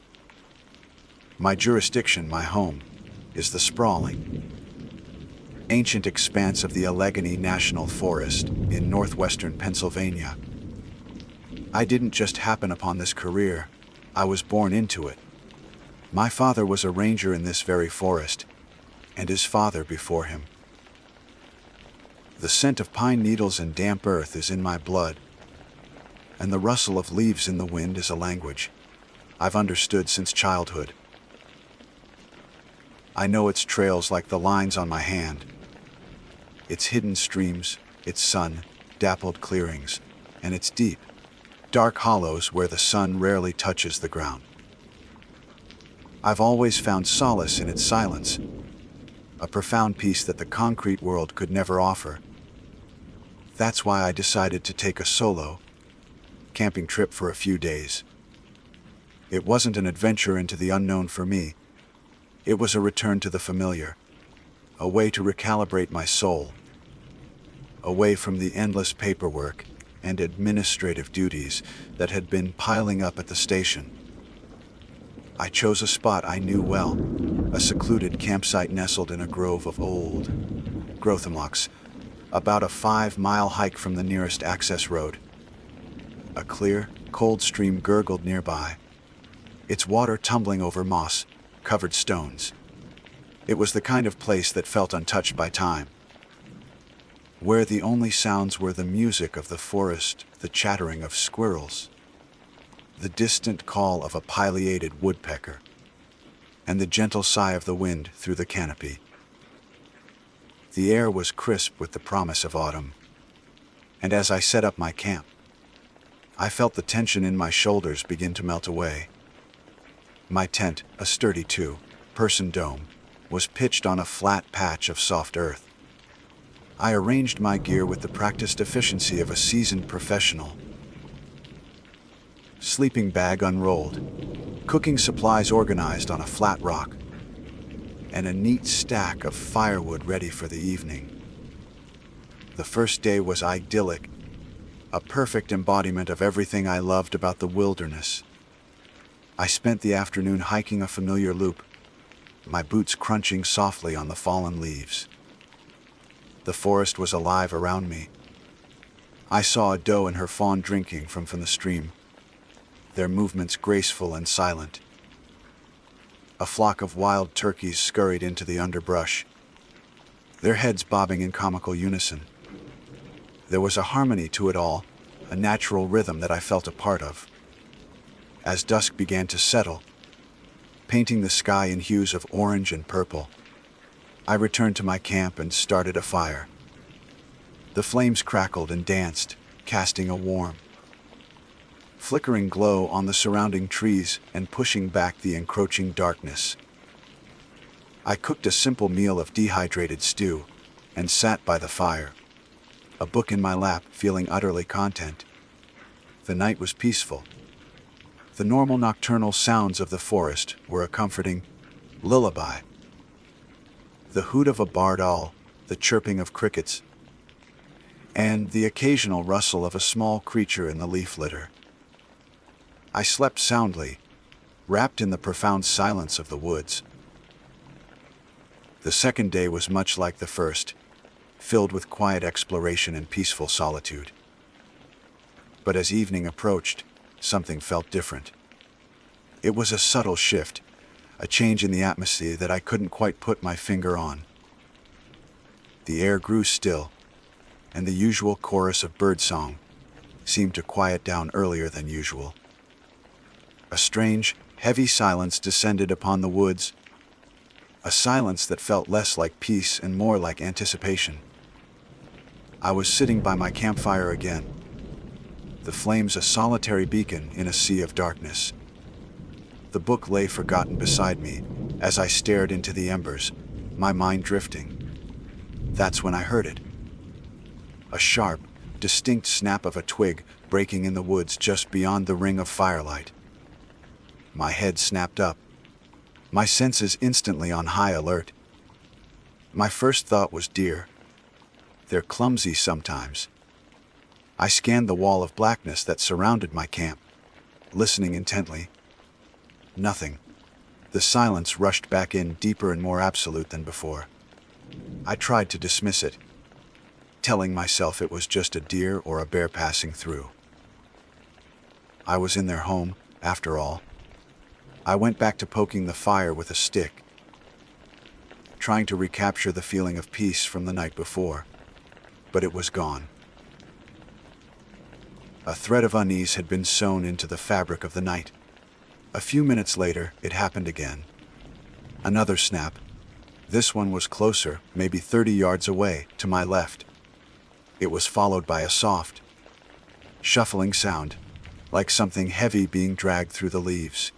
My jurisdiction, my home, is the sprawling, ancient expanse of the Allegheny National Forest in northwestern Pennsylvania. I didn't just happen upon this career, I was born into it. My father was a ranger in this very forest, and his father before him. The scent of pine needles and damp earth is in my blood, and the rustle of leaves in the wind is a language I've understood since childhood. I know its trails like the lines on my hand, its hidden streams, its sun-dappled clearings, and its deep, dark hollows where the sun rarely touches the ground. I've always found solace in its silence, a profound peace that the concrete world could never offer. That's why I decided to take a solo camping trip for a few days. It wasn't an adventure into the unknown for me. It was a return to the familiar, a way to recalibrate my soul, away from the endless paperwork and administrative duties that had been piling up at the station. I chose a spot I knew well, a secluded campsite nestled in a grove of old growth hammocks, about a 5-mile hike from the nearest access road. A clear, cold stream gurgled nearby, its water tumbling over moss-covered stones. It was the kind of place that felt untouched by time, where the only sounds were the music of the forest, the chattering of squirrels, the distant call of a pileated woodpecker, and the gentle sigh of the wind through the canopy. The air was crisp with the promise of autumn, and as I set up my camp, I felt the tension in my shoulders begin to melt away. My tent, a sturdy 2-person dome, was pitched on a flat patch of soft earth. I arranged my gear with the practiced efficiency of a seasoned professional. Sleeping bag unrolled, cooking supplies organized on a flat rock, and a neat stack of firewood ready for the evening. The first day was idyllic, a perfect embodiment of everything I loved about the wilderness. I spent the afternoon hiking a familiar loop, my boots crunching softly on the fallen leaves. The forest was alive around me. I saw a doe and her fawn drinking from the stream, their movements graceful and silent. A flock of wild turkeys scurried into the underbrush, their heads bobbing in comical unison. There was a harmony to it all, a natural rhythm that I felt a part of. As dusk began to settle, painting the sky in hues of orange and purple, I returned to my camp and started a fire. The flames crackled and danced, casting a warm, flickering glow on the surrounding trees and pushing back the encroaching darkness. I cooked a simple meal of dehydrated stew and sat by the fire, a book in my lap, feeling utterly content. The night was peaceful. The normal nocturnal sounds of the forest were a comforting lullaby. The hoot of a barred owl, the chirping of crickets, and the occasional rustle of a small creature in the leaf litter. I slept soundly, wrapped in the profound silence of the woods. The second day was much like the first, filled with quiet exploration and peaceful solitude. But as evening approached, something felt different. It was a subtle shift, a change in the atmosphere that I couldn't quite put my finger on. The air grew still, and the usual chorus of birdsong seemed to quiet down earlier than usual. A strange, heavy silence descended upon the woods, a silence that felt less like peace and more like anticipation. I was sitting by my campfire again, the flames a solitary beacon in a sea of darkness. The book lay forgotten beside me as I stared into the embers, my mind drifting. That's when I heard it. A sharp, distinct snap of a twig breaking in the woods just beyond the ring of firelight. My head snapped up, my senses instantly on high alert. My first thought was deer. They're clumsy sometimes. I scanned the wall of blackness that surrounded my camp, listening intently. Nothing. The silence rushed back in, deeper and more absolute than before. I tried to dismiss it, telling myself it was just a deer or a bear passing through. I was in their home, after all. I went back to poking the fire with a stick, trying to recapture the feeling of peace from the night before, but it was gone. A thread of unease had been sewn into the fabric of the night. A few minutes later, it happened again. Another snap. This one was closer, maybe 30 yards away, to my left. It was followed by a soft, shuffling sound, like something heavy being dragged through the leaves.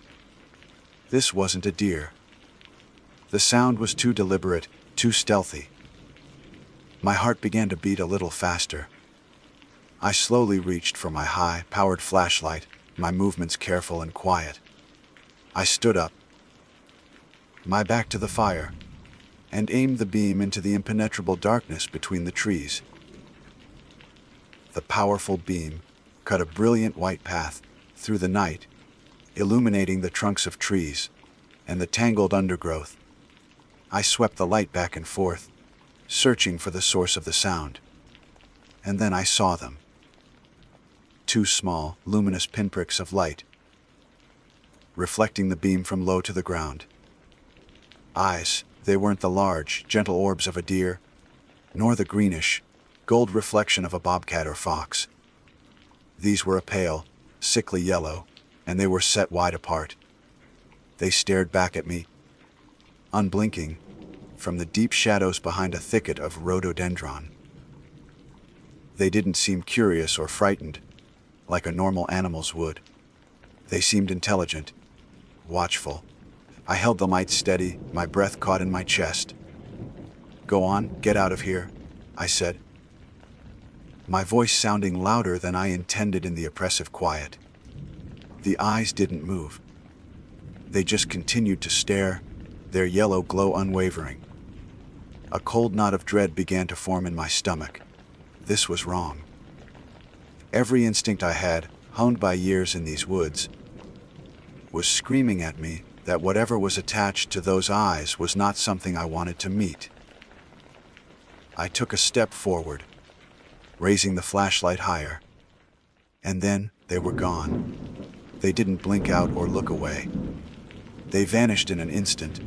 This wasn't a deer. The sound was too deliberate, too stealthy. My heart began to beat a little faster. I slowly reached for my high-powered flashlight, my movements careful and quiet. I stood up, my back to the fire, and aimed the beam into the impenetrable darkness between the trees. The powerful beam cut a brilliant white path through the night, illuminating the trunks of trees and the tangled undergrowth. I swept the light back and forth, searching for the source of the sound. And then I saw them. Two small, luminous pinpricks of light, reflecting the beam from low to the ground. Eyes, they weren't the large, gentle orbs of a deer, nor the greenish, gold reflection of a bobcat or fox. These were a pale, sickly yellow, and they were set wide apart. They stared back at me, unblinking, from the deep shadows behind a thicket of rhododendron. They didn't seem curious or frightened, like a normal animal's would. They seemed intelligent, watchful. I held the light steady, my breath caught in my chest. "Go on, get out of here," I said, my voice sounding louder than I intended in the oppressive quiet. The eyes didn't move. They just continued to stare, their yellow glow unwavering. A cold knot of dread began to form in my stomach. This was wrong. Every instinct I had, honed by years in these woods, was screaming at me that whatever was attached to those eyes was not something I wanted to meet. I took a step forward, raising the flashlight higher, and then they were gone. They didn't blink out or look away. They vanished in an instant,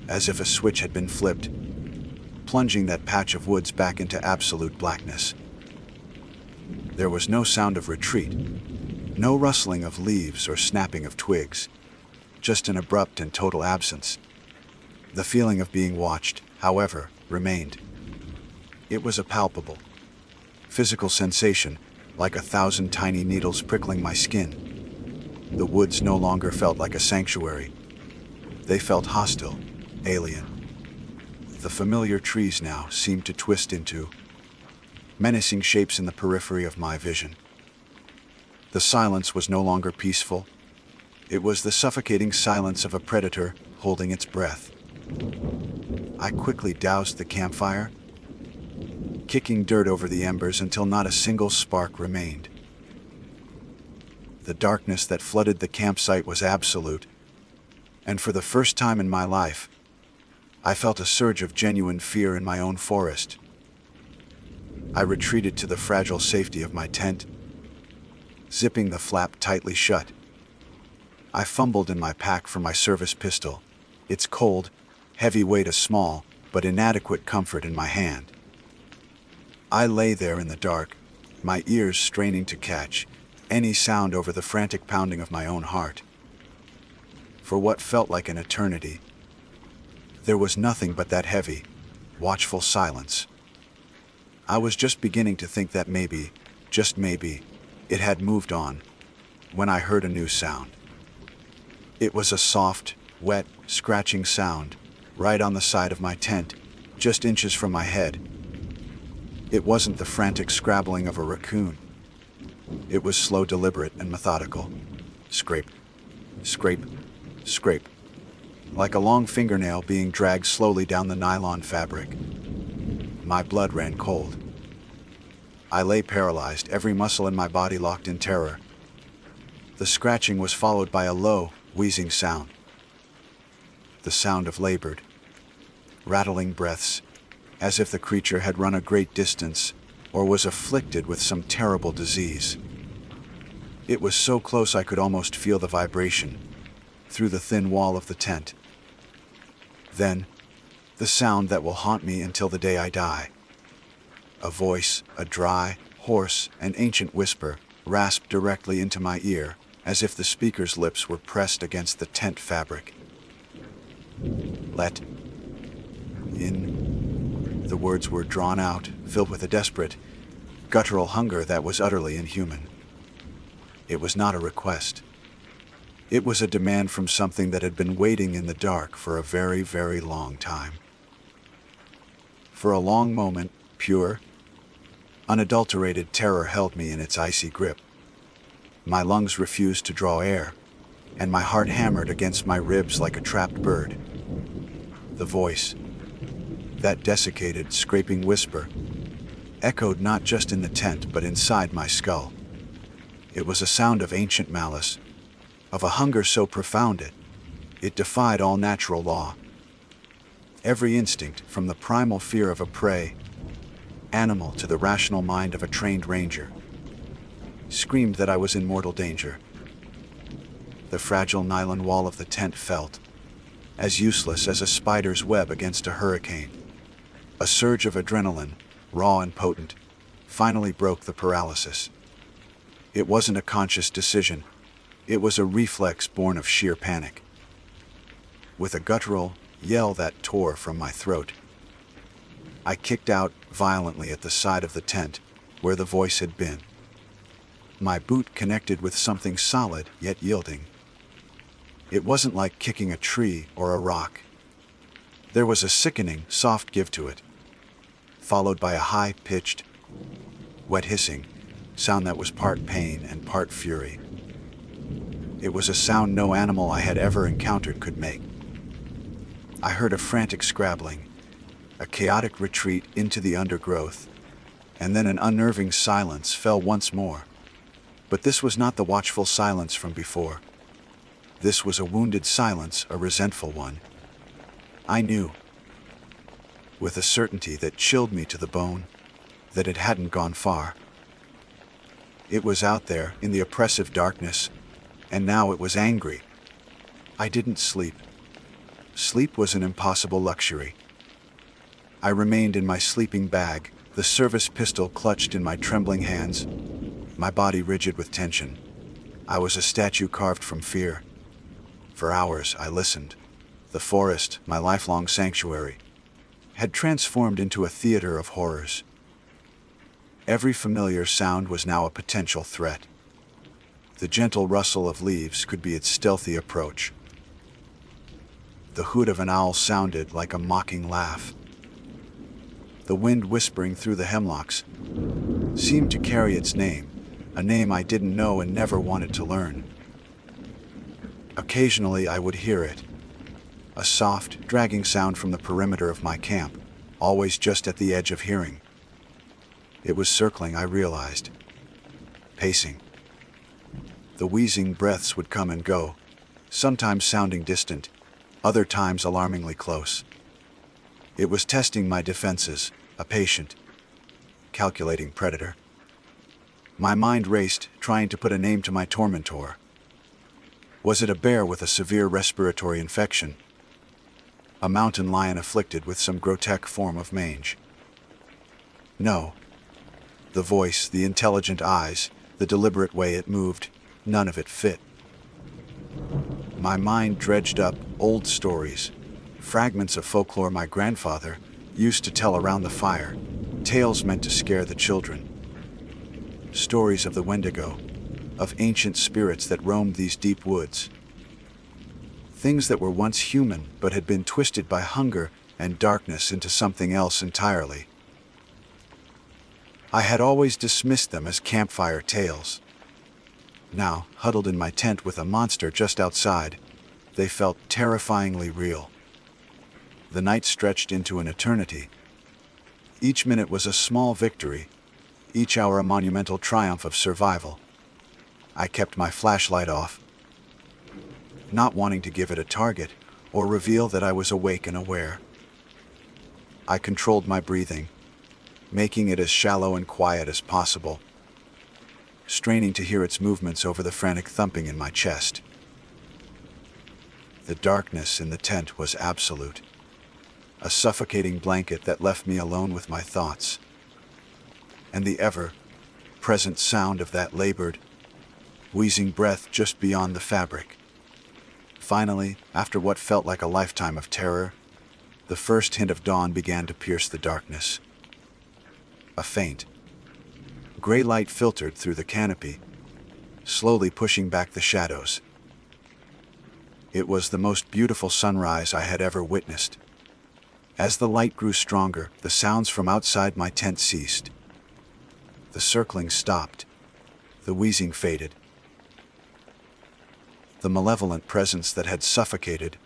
as if a switch had been flipped, plunging that patch of woods back into absolute blackness. There was no sound of retreat, no rustling of leaves or snapping of twigs, just an abrupt and total absence. The feeling of being watched, however, remained. It was a palpable, physical sensation, like 1,000 tiny needles prickling my skin. The woods no longer felt like a sanctuary. They felt hostile, alien. The familiar trees now seemed to twist into menacing shapes in the periphery of my vision. The silence was no longer peaceful. It was the suffocating silence of a predator holding its breath. I quickly doused the campfire, kicking dirt over the embers until not a single spark remained. The darkness that flooded the campsite was absolute, and for the first time in my life, I felt a surge of genuine fear in my own forest. I retreated to the fragile safety of my tent, zipping the flap tightly shut. I fumbled in my pack for my service pistol, its cold, heavy weight a small but inadequate comfort in my hand. I lay there in the dark, my ears straining to catch any sound over the frantic pounding of my own heart. For what felt like an eternity, there was nothing but that heavy, watchful silence. I was just beginning to think that maybe, just maybe, it had moved on, when I heard a new sound. It was a soft, wet, scratching sound, right on the side of my tent, just inches from my head. It wasn't the frantic scrabbling of a raccoon. It was slow, deliberate, and methodical. Scrape, scrape, scrape, like a long fingernail being dragged slowly down the nylon fabric. My blood ran cold. I lay paralyzed, every muscle in my body locked in terror. The scratching was followed by a low, wheezing sound. The sound of labored, rattling breaths, as if the creature had run a great distance or was afflicted with some terrible disease. It was so close I could almost feel the vibration through the thin wall of the tent. Then, the sound that will haunt me until the day I die. A voice, a dry, hoarse, and ancient whisper, rasped directly into my ear, as if the speaker's lips were pressed against the tent fabric. Let in. The words were drawn out, filled with a desperate, guttural hunger that was utterly inhuman. It was not a request. It was a demand from something that had been waiting in the dark for a very, very long time. For a long moment, pure, unadulterated terror held me in its icy grip. My lungs refused to draw air, and my heart hammered against my ribs like a trapped bird. The voice, that desiccated, scraping whisper, echoed not just in the tent but inside my skull. It was a sound of ancient malice, of a hunger so profound it defied all natural law. Every instinct, from the primal fear of a prey animal to the rational mind of a trained ranger, screamed that I was in mortal danger. The fragile nylon wall of the tent felt as useless as a spider's web against a hurricane. A surge of adrenaline, raw and potent, finally broke the paralysis. It wasn't a conscious decision. It was a reflex born of sheer panic. With a guttural yell that tore from my throat, I kicked out violently at the side of the tent where the voice had been. My boot connected with something solid yet yielding. It wasn't like kicking a tree or a rock. There was a sickening, soft give to it, followed by a high-pitched, wet hissing sound that was part pain and part fury. It was a sound no animal I had ever encountered could make. I heard a frantic scrabbling, a chaotic retreat into the undergrowth, and then an unnerving silence fell once more. But this was not the watchful silence from before. This was a wounded silence, a resentful one. I knew, with a certainty that chilled me to the bone, that it hadn't gone far. It was out there in the oppressive darkness, and now it was angry. I didn't sleep. Sleep was an impossible luxury. I remained in my sleeping bag, the service pistol clutched in my trembling hands, my body rigid with tension. I was a statue carved from fear. For hours I listened. The forest, my lifelong sanctuary, had transformed into a theater of horrors. Every familiar sound was now a potential threat. The gentle rustle of leaves could be its stealthy approach. The hoot of an owl sounded like a mocking laugh. The wind whispering through the hemlocks seemed to carry its name, a name I didn't know and never wanted to learn. Occasionally I would hear it, a soft, dragging sound from the perimeter of my camp, always just at the edge of hearing. It was circling, I realized, pacing. The wheezing breaths would come and go, sometimes sounding distant, other times alarmingly close. It was testing my defenses, a patient, calculating predator. My mind raced, trying to put a name to my tormentor. Was it a bear with a severe respiratory infection? A mountain lion afflicted with some grotesque form of mange? No. The voice, the intelligent eyes, the deliberate way it moved, none of it fit. My mind dredged up old stories, fragments of folklore my grandfather used to tell around the fire, tales meant to scare the children. Stories of the Wendigo, of ancient spirits that roamed these deep woods. Things that were once human but had been twisted by hunger and darkness into something else entirely. I had always dismissed them as campfire tales. Now, huddled in my tent with a monster just outside, they felt terrifyingly real. The night stretched into an eternity. Each minute was a small victory, each hour a monumental triumph of survival. I kept my flashlight off, not wanting to give it a target or reveal that I was awake and aware. I controlled my breathing, making it as shallow and quiet as possible, straining to hear its movements over the frantic thumping in my chest. The darkness in the tent was absolute, a suffocating blanket that left me alone with my thoughts, and the ever-present sound of that labored, wheezing breath just beyond the fabric. Finally, after what felt like a lifetime of terror, the first hint of dawn began to pierce the darkness. A faint, gray light filtered through the canopy, slowly pushing back the shadows. It was the most beautiful sunrise I had ever witnessed. As the light grew stronger, the sounds from outside my tent ceased. The circling stopped. The wheezing faded. The malevolent presence that had suffocated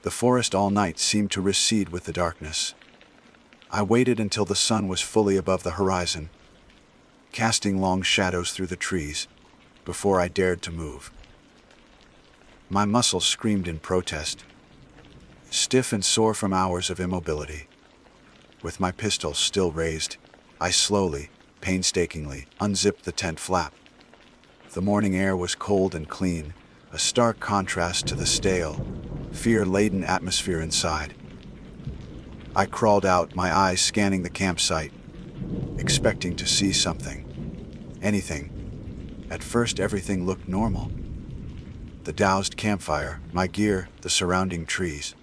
the forest all night seemed to recede with the darkness. I waited until the sun was fully above the horizon, casting long shadows through the trees, before I dared to move. My muscles screamed in protest, stiff and sore from hours of immobility. With my pistol still raised, I slowly, painstakingly, unzipped the tent flap. The morning air was cold and clean, a stark contrast to the stale, fear-laden atmosphere inside. I crawled out, my eyes scanning the campsite, expecting to see something. Anything. At first, everything looked normal. The doused campfire, my gear, the surrounding trees.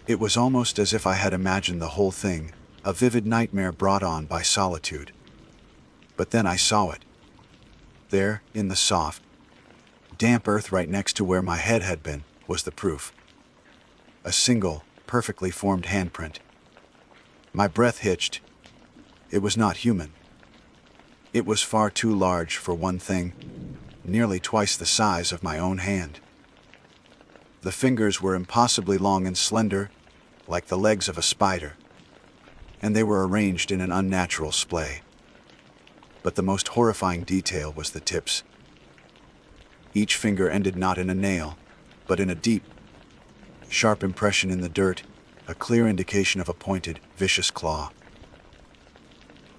It was almost as if I had imagined the whole thing, a vivid nightmare brought on by solitude. But then I saw it. There, in the soft, damp earth right next to where my head had been, was the proof. A single, perfectly formed handprint. My breath hitched. It was not human. It was far too large for one thing, nearly twice the size of my own hand. The fingers were impossibly long and slender, like the legs of a spider, and they were arranged in an unnatural splay. But the most horrifying detail was the tips. Each finger ended not in a nail, but in a deep, sharp impression in the dirt, a clear indication of a pointed, vicious claw.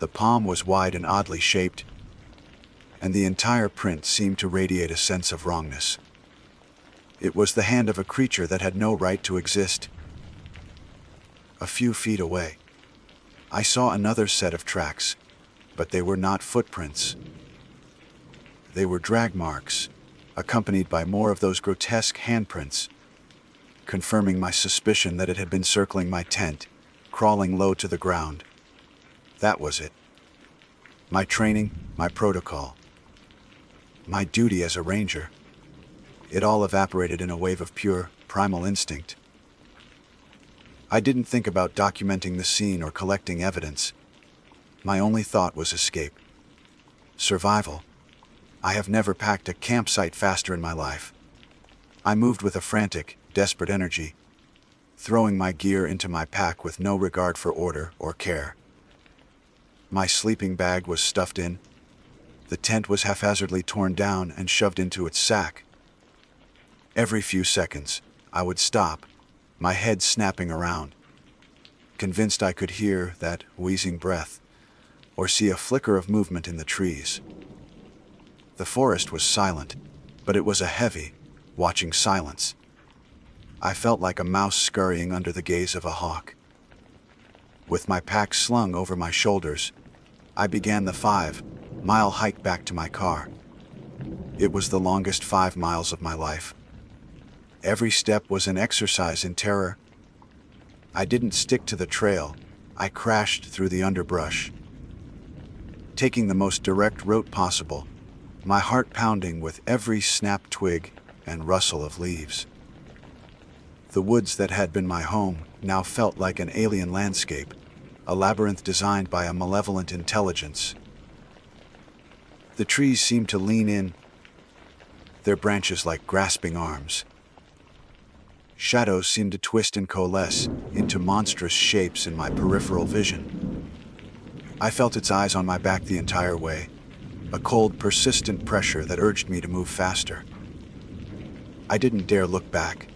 The palm was wide and oddly shaped, and the entire print seemed to radiate a sense of wrongness. It was the hand of a creature that had no right to exist. A few feet away, I saw another set of tracks, but they were not footprints. They were drag marks, accompanied by more of those grotesque handprints, confirming my suspicion that it had been circling my tent, crawling low to the ground. That was it. My training, my protocol, my duty as a ranger. It all evaporated in a wave of pure, primal instinct. I didn't think about documenting the scene or collecting evidence. My only thought was escape. Survival. I have never packed a campsite faster in my life. I moved with a frantic, desperate energy, throwing my gear into my pack with no regard for order or care. My sleeping bag was stuffed in. The tent was haphazardly torn down and shoved into its sack. Every few seconds, I would stop, my head snapping around, convinced I could hear that wheezing breath or see a flicker of movement in the trees. The forest was silent, but it was a heavy, watching silence. I felt like a mouse scurrying under the gaze of a hawk. With my pack slung over my shoulders, I began the 5-mile hike back to my car. It was the longest 5 miles of my life. Every step was an exercise in terror. I didn't stick to the trail. I crashed through the underbrush, taking the most direct route possible, my heart pounding with every snapped twig and rustle of leaves. The woods that had been my home now felt like an alien landscape, a labyrinth designed by a malevolent intelligence. The trees seemed to lean in, their branches like grasping arms. Shadows seemed to twist and coalesce into monstrous shapes in my peripheral vision. I felt its eyes on my back the entire way, a cold, persistent pressure that urged me to move faster. I didn't dare look back.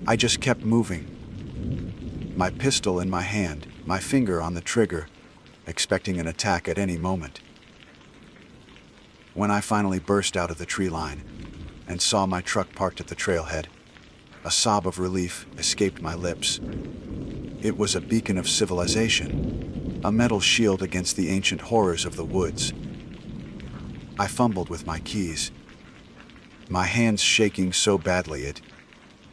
I just kept moving, my pistol in my hand, my finger on the trigger, expecting an attack at any moment. When I finally burst out of the tree line and saw my truck parked at the trailhead, a sob of relief escaped my lips. It was a beacon of civilization, a metal shield against the ancient horrors of the woods. I fumbled with my keys, my hands shaking so badly it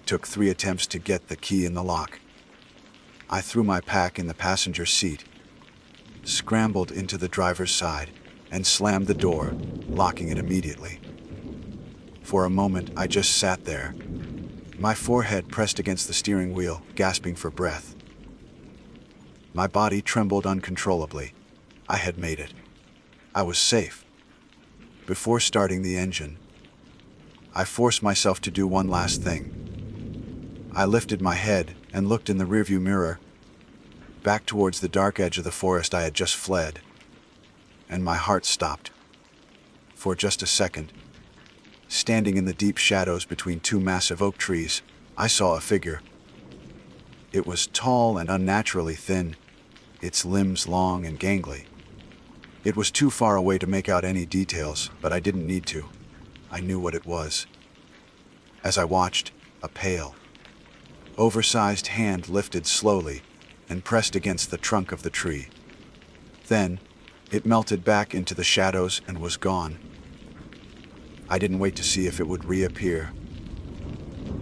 took 3 attempts to get the key in the lock. I threw my pack in the passenger seat, scrambled into the driver's side, and slammed the door, locking it immediately. For a moment, I just sat there, my forehead pressed against the steering wheel, gasping for breath. My body trembled uncontrollably. I had made it. I was safe. Before starting the engine, I forced myself to do one last thing. I lifted my head and looked in the rearview mirror, back towards the dark edge of the forest I had just fled, and my heart stopped. For just a second, standing in the deep shadows between 2 massive oak trees, I saw a figure. It was tall and unnaturally thin, its limbs long and gangly. It was too far away to make out any details, but I didn't need to. I knew what it was. As I watched, a pale, oversized hand lifted slowly and pressed against the trunk of the tree. Then, it melted back into the shadows and was gone. I didn't wait to see if it would reappear.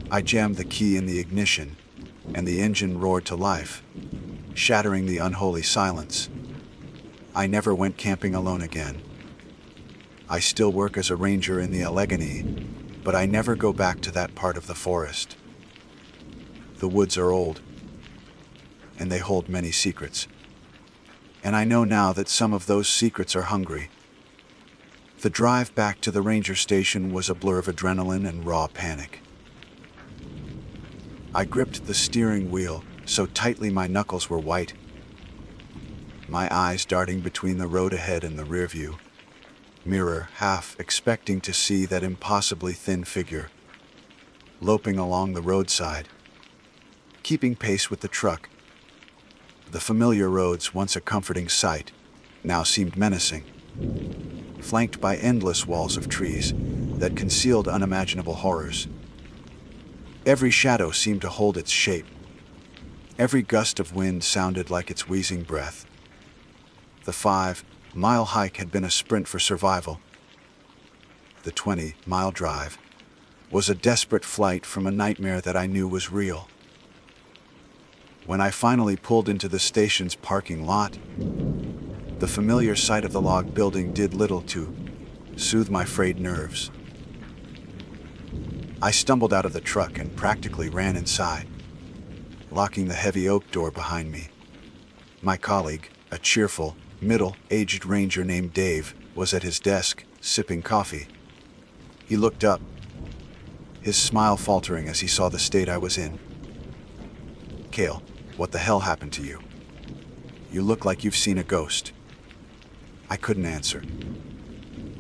I jammed the key in the ignition, and the engine roared to life, shattering the unholy silence. I never went camping alone again. I still work as a ranger in the Allegheny, but I never go back to that part of the forest. The woods are old, and they hold many secrets. And I know now that some of those secrets are hungry. The drive back to the ranger station was a blur of adrenaline and raw panic. I gripped the steering wheel so tightly my knuckles were white, my eyes darting between the road ahead and the rearview mirror, half expecting to see that impossibly thin figure loping along the roadside, keeping pace with the truck. The familiar roads, once a comforting sight, now seemed menacing, flanked by endless walls of trees that concealed unimaginable horrors. Every shadow seemed to hold its shape. Every gust of wind sounded like its wheezing breath. The 5-mile hike had been a sprint for survival. The 20-mile drive was a desperate flight from a nightmare that I knew was real. When I finally pulled into the station's parking lot, the familiar sight of the log building did little to soothe my frayed nerves. I stumbled out of the truck and practically ran inside, locking the heavy oak door behind me. My colleague, a cheerful, middle-aged ranger named Dave, was at his desk, sipping coffee. He looked up, his smile faltering as he saw the state I was in. "Cale, what the hell happened to you? You look like you've seen a ghost." I couldn't answer.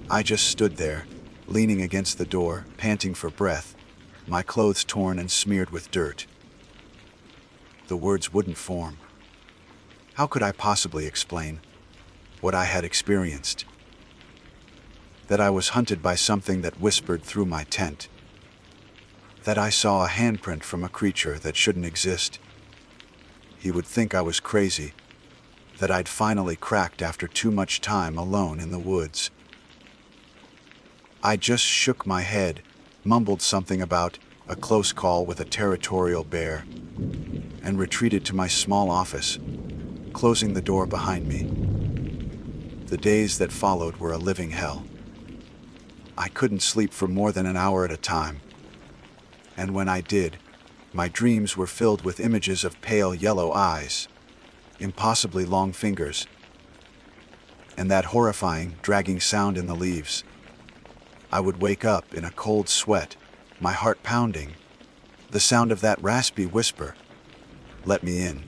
I just stood there, leaning against the door, panting for breath, my clothes torn and smeared with dirt. The words wouldn't form. How could I possibly explain what I had experienced? That I was hunted by something that whispered through my tent. That I saw a handprint from a creature that shouldn't exist. He would think I was crazy. That I'd finally cracked after too much time alone in the woods. I just shook my head, mumbled something about a close call with a territorial bear, and retreated to my small office, closing the door behind me. The days that followed were a living hell. I couldn't sleep for more than an hour at a time. And when I did, my dreams were filled with images of pale yellow eyes, impossibly long fingers, and that horrifying, dragging sound in the leaves. I would wake up in a cold sweat, my heart pounding, the sound of that raspy whisper, "Let me in,"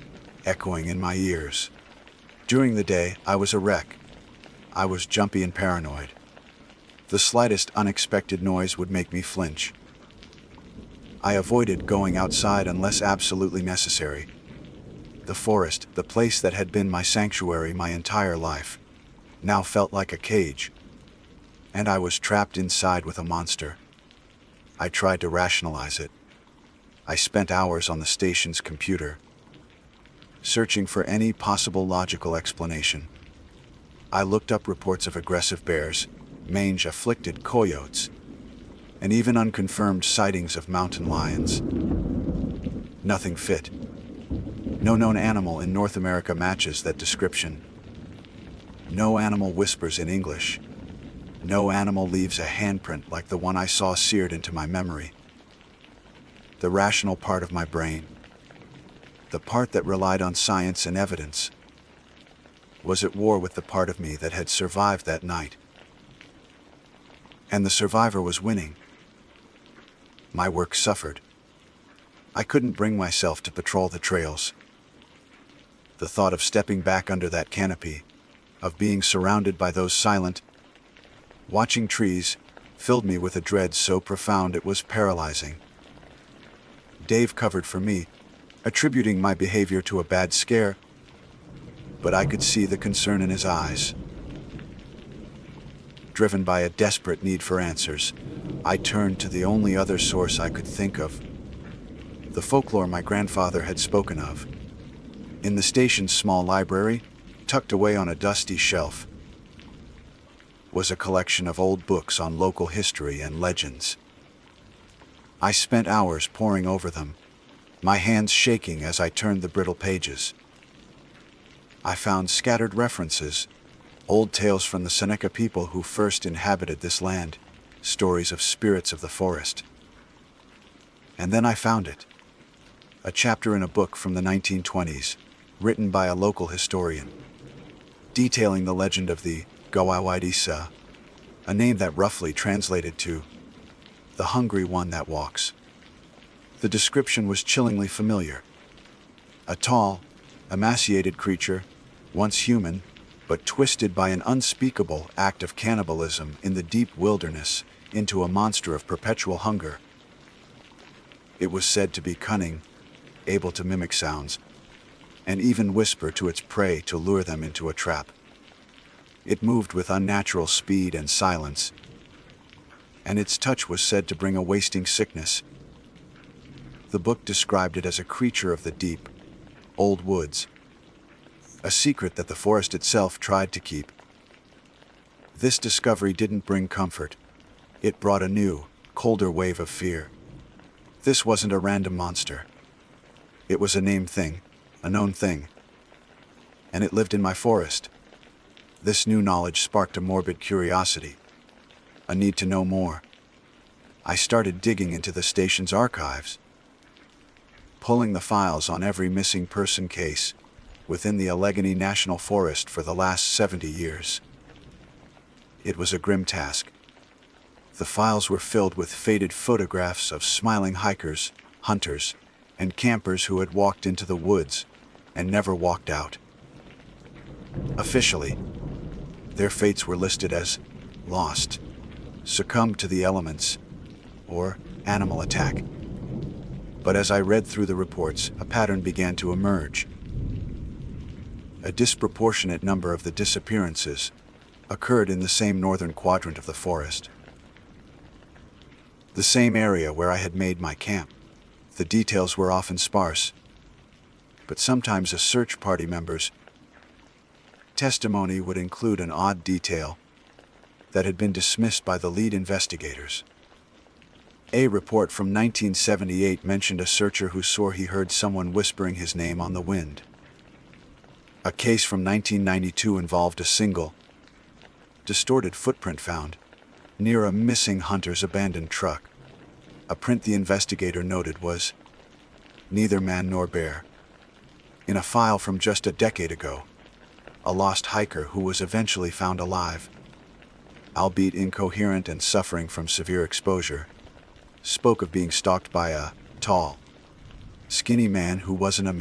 echoing in my ears. During the day, I was a wreck. I was jumpy and paranoid. The slightest unexpected noise would make me flinch. I avoided going outside unless absolutely necessary. The forest, the place that had been my sanctuary my entire life, now felt like a cage, and I was trapped inside with a monster. I tried to rationalize it. I spent hours on the station's computer, searching for any possible logical explanation. I looked up reports of aggressive bears, mange-afflicted coyotes, and even unconfirmed sightings of mountain lions. Nothing fit. No known animal in North America matches that description. No animal whispers in English. No animal leaves a handprint like the one I saw seared into my memory. The rational part of my brain, the part that relied on science and evidence, was at war with the part of me that had survived that night. And the survivor was winning. My work suffered. I couldn't bring myself to patrol the trails. The thought of stepping back under that canopy, of being surrounded by those silent, watching trees, filled me with a dread so profound it was paralyzing. Dave covered for me, attributing my behavior to a bad scare, but I could see the concern in his eyes. Driven by a desperate need for answers, I turned to the only other source I could think of, the folklore my grandfather had spoken of. In the station's small library, tucked away on a dusty shelf, was a collection of old books on local history and legends. I spent hours poring over them, my hands shaking as I turned the brittle pages. I found scattered references, old tales from the Seneca people who first inhabited this land, stories of spirits of the forest. And then I found it. A chapter in a book from the 1920s, written by a local historian, detailing the legend of the Gawawaidisa, a name that roughly translated to the hungry one that walks. The description was chillingly familiar. A tall, emaciated creature, once human, but twisted by an unspeakable act of cannibalism in the deep wilderness into a monster of perpetual hunger. It was said to be cunning, able to mimic sounds, and even whisper to its prey to lure them into a trap. It moved with unnatural speed and silence, and its touch was said to bring a wasting sickness. The book described it as a creature of the deep, old woods, a secret that the forest itself tried to keep. This discovery didn't bring comfort. It brought a new, colder wave of fear. This wasn't a random monster. It was a named thing, a known thing. And it lived in my forest. This new knowledge sparked a morbid curiosity, a need to know more. I started digging into the station's archives, pulling the files on every missing person case within the Allegheny National Forest for the last 70 years. It was a grim task. The files were filled with faded photographs of smiling hikers, hunters, and campers who had walked into the woods and never walked out. Officially, their fates were listed as lost, succumbed to the elements, or animal attack. But as I read through the reports, a pattern began to emerge. A disproportionate number of the disappearances occurred in the same northern quadrant of the forest. The same area where I had made my camp. The details were often sparse, but sometimes a search party member's testimony would include an odd detail that had been dismissed by the lead investigators. A report from 1978 mentioned a searcher who swore he heard someone whispering his name on the wind. A case from 1992 involved a single, distorted footprint found near a missing hunter's abandoned truck. A print the investigator noted was neither man nor bear. In a file from just a decade ago, a lost hiker who was eventually found alive, albeit incoherent and suffering from severe exposure, spoke of being stalked by a tall, skinny man who wasn't a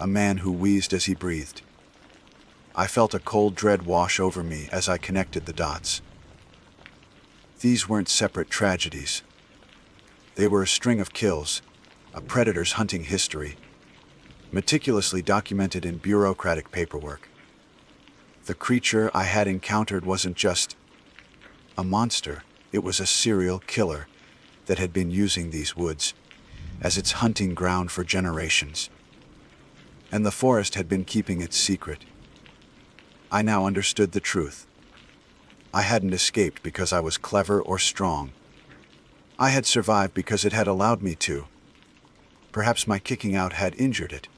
man who wheezed as he breathed. I felt a cold dread wash over me as I connected the dots. These weren't separate tragedies. They were a string of kills, a predator's hunting history, meticulously documented in bureaucratic paperwork. The creature I had encountered wasn't just a monster, it was a serial killer that had been using these woods as its hunting ground for generations. And the forest had been keeping it secret. I now understood the truth. I hadn't escaped because I was clever or strong. I had survived because it had allowed me to. Perhaps my kicking out had injured it.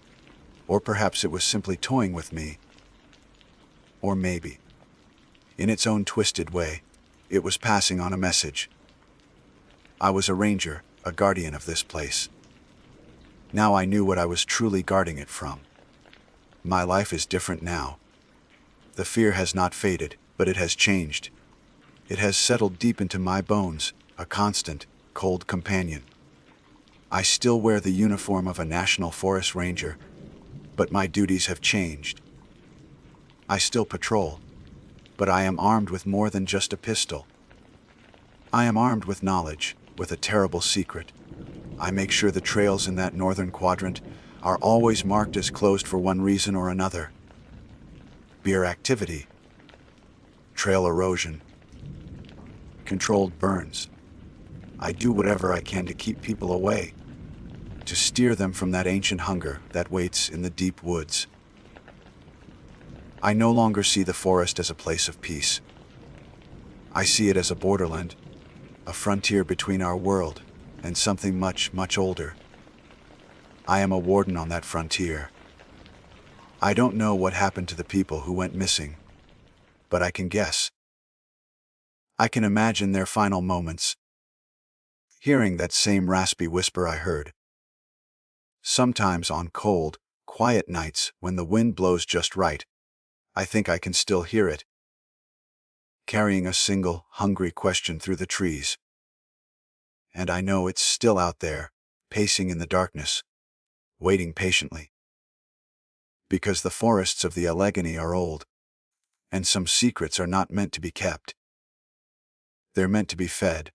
Or perhaps it was simply toying with me. Or maybe, in its own twisted way, it was passing on a message. I was a ranger, a guardian of this place. Now I knew what I was truly guarding it from. My life is different now. The fear has not faded, but it has changed. It has settled deep into my bones, a constant, cold companion. I still wear the uniform of a National Forest Ranger, but my duties have changed. I still patrol, but I am armed with more than just a pistol. I am armed with knowledge, with a terrible secret. I make sure the trails in that northern quadrant are always marked as closed for one reason or another. Beer activity, trail erosion, controlled burns. I do whatever I can to keep people away, to steer them from that ancient hunger that waits in the deep woods. I no longer see the forest as a place of peace. I see it as a borderland, a frontier between our world and something much, much older. I am a warden on that frontier. I don't know what happened to the people who went missing, but I can guess. I can imagine their final moments, hearing that same raspy whisper I heard. Sometimes on cold, quiet nights when the wind blows just right, I think I can still hear it, carrying a single, hungry question through the trees. And I know it's still out there, pacing in the darkness, waiting patiently. Because the forests of the Allegheny are old, and some secrets are not meant to be kept. They're meant to be fed.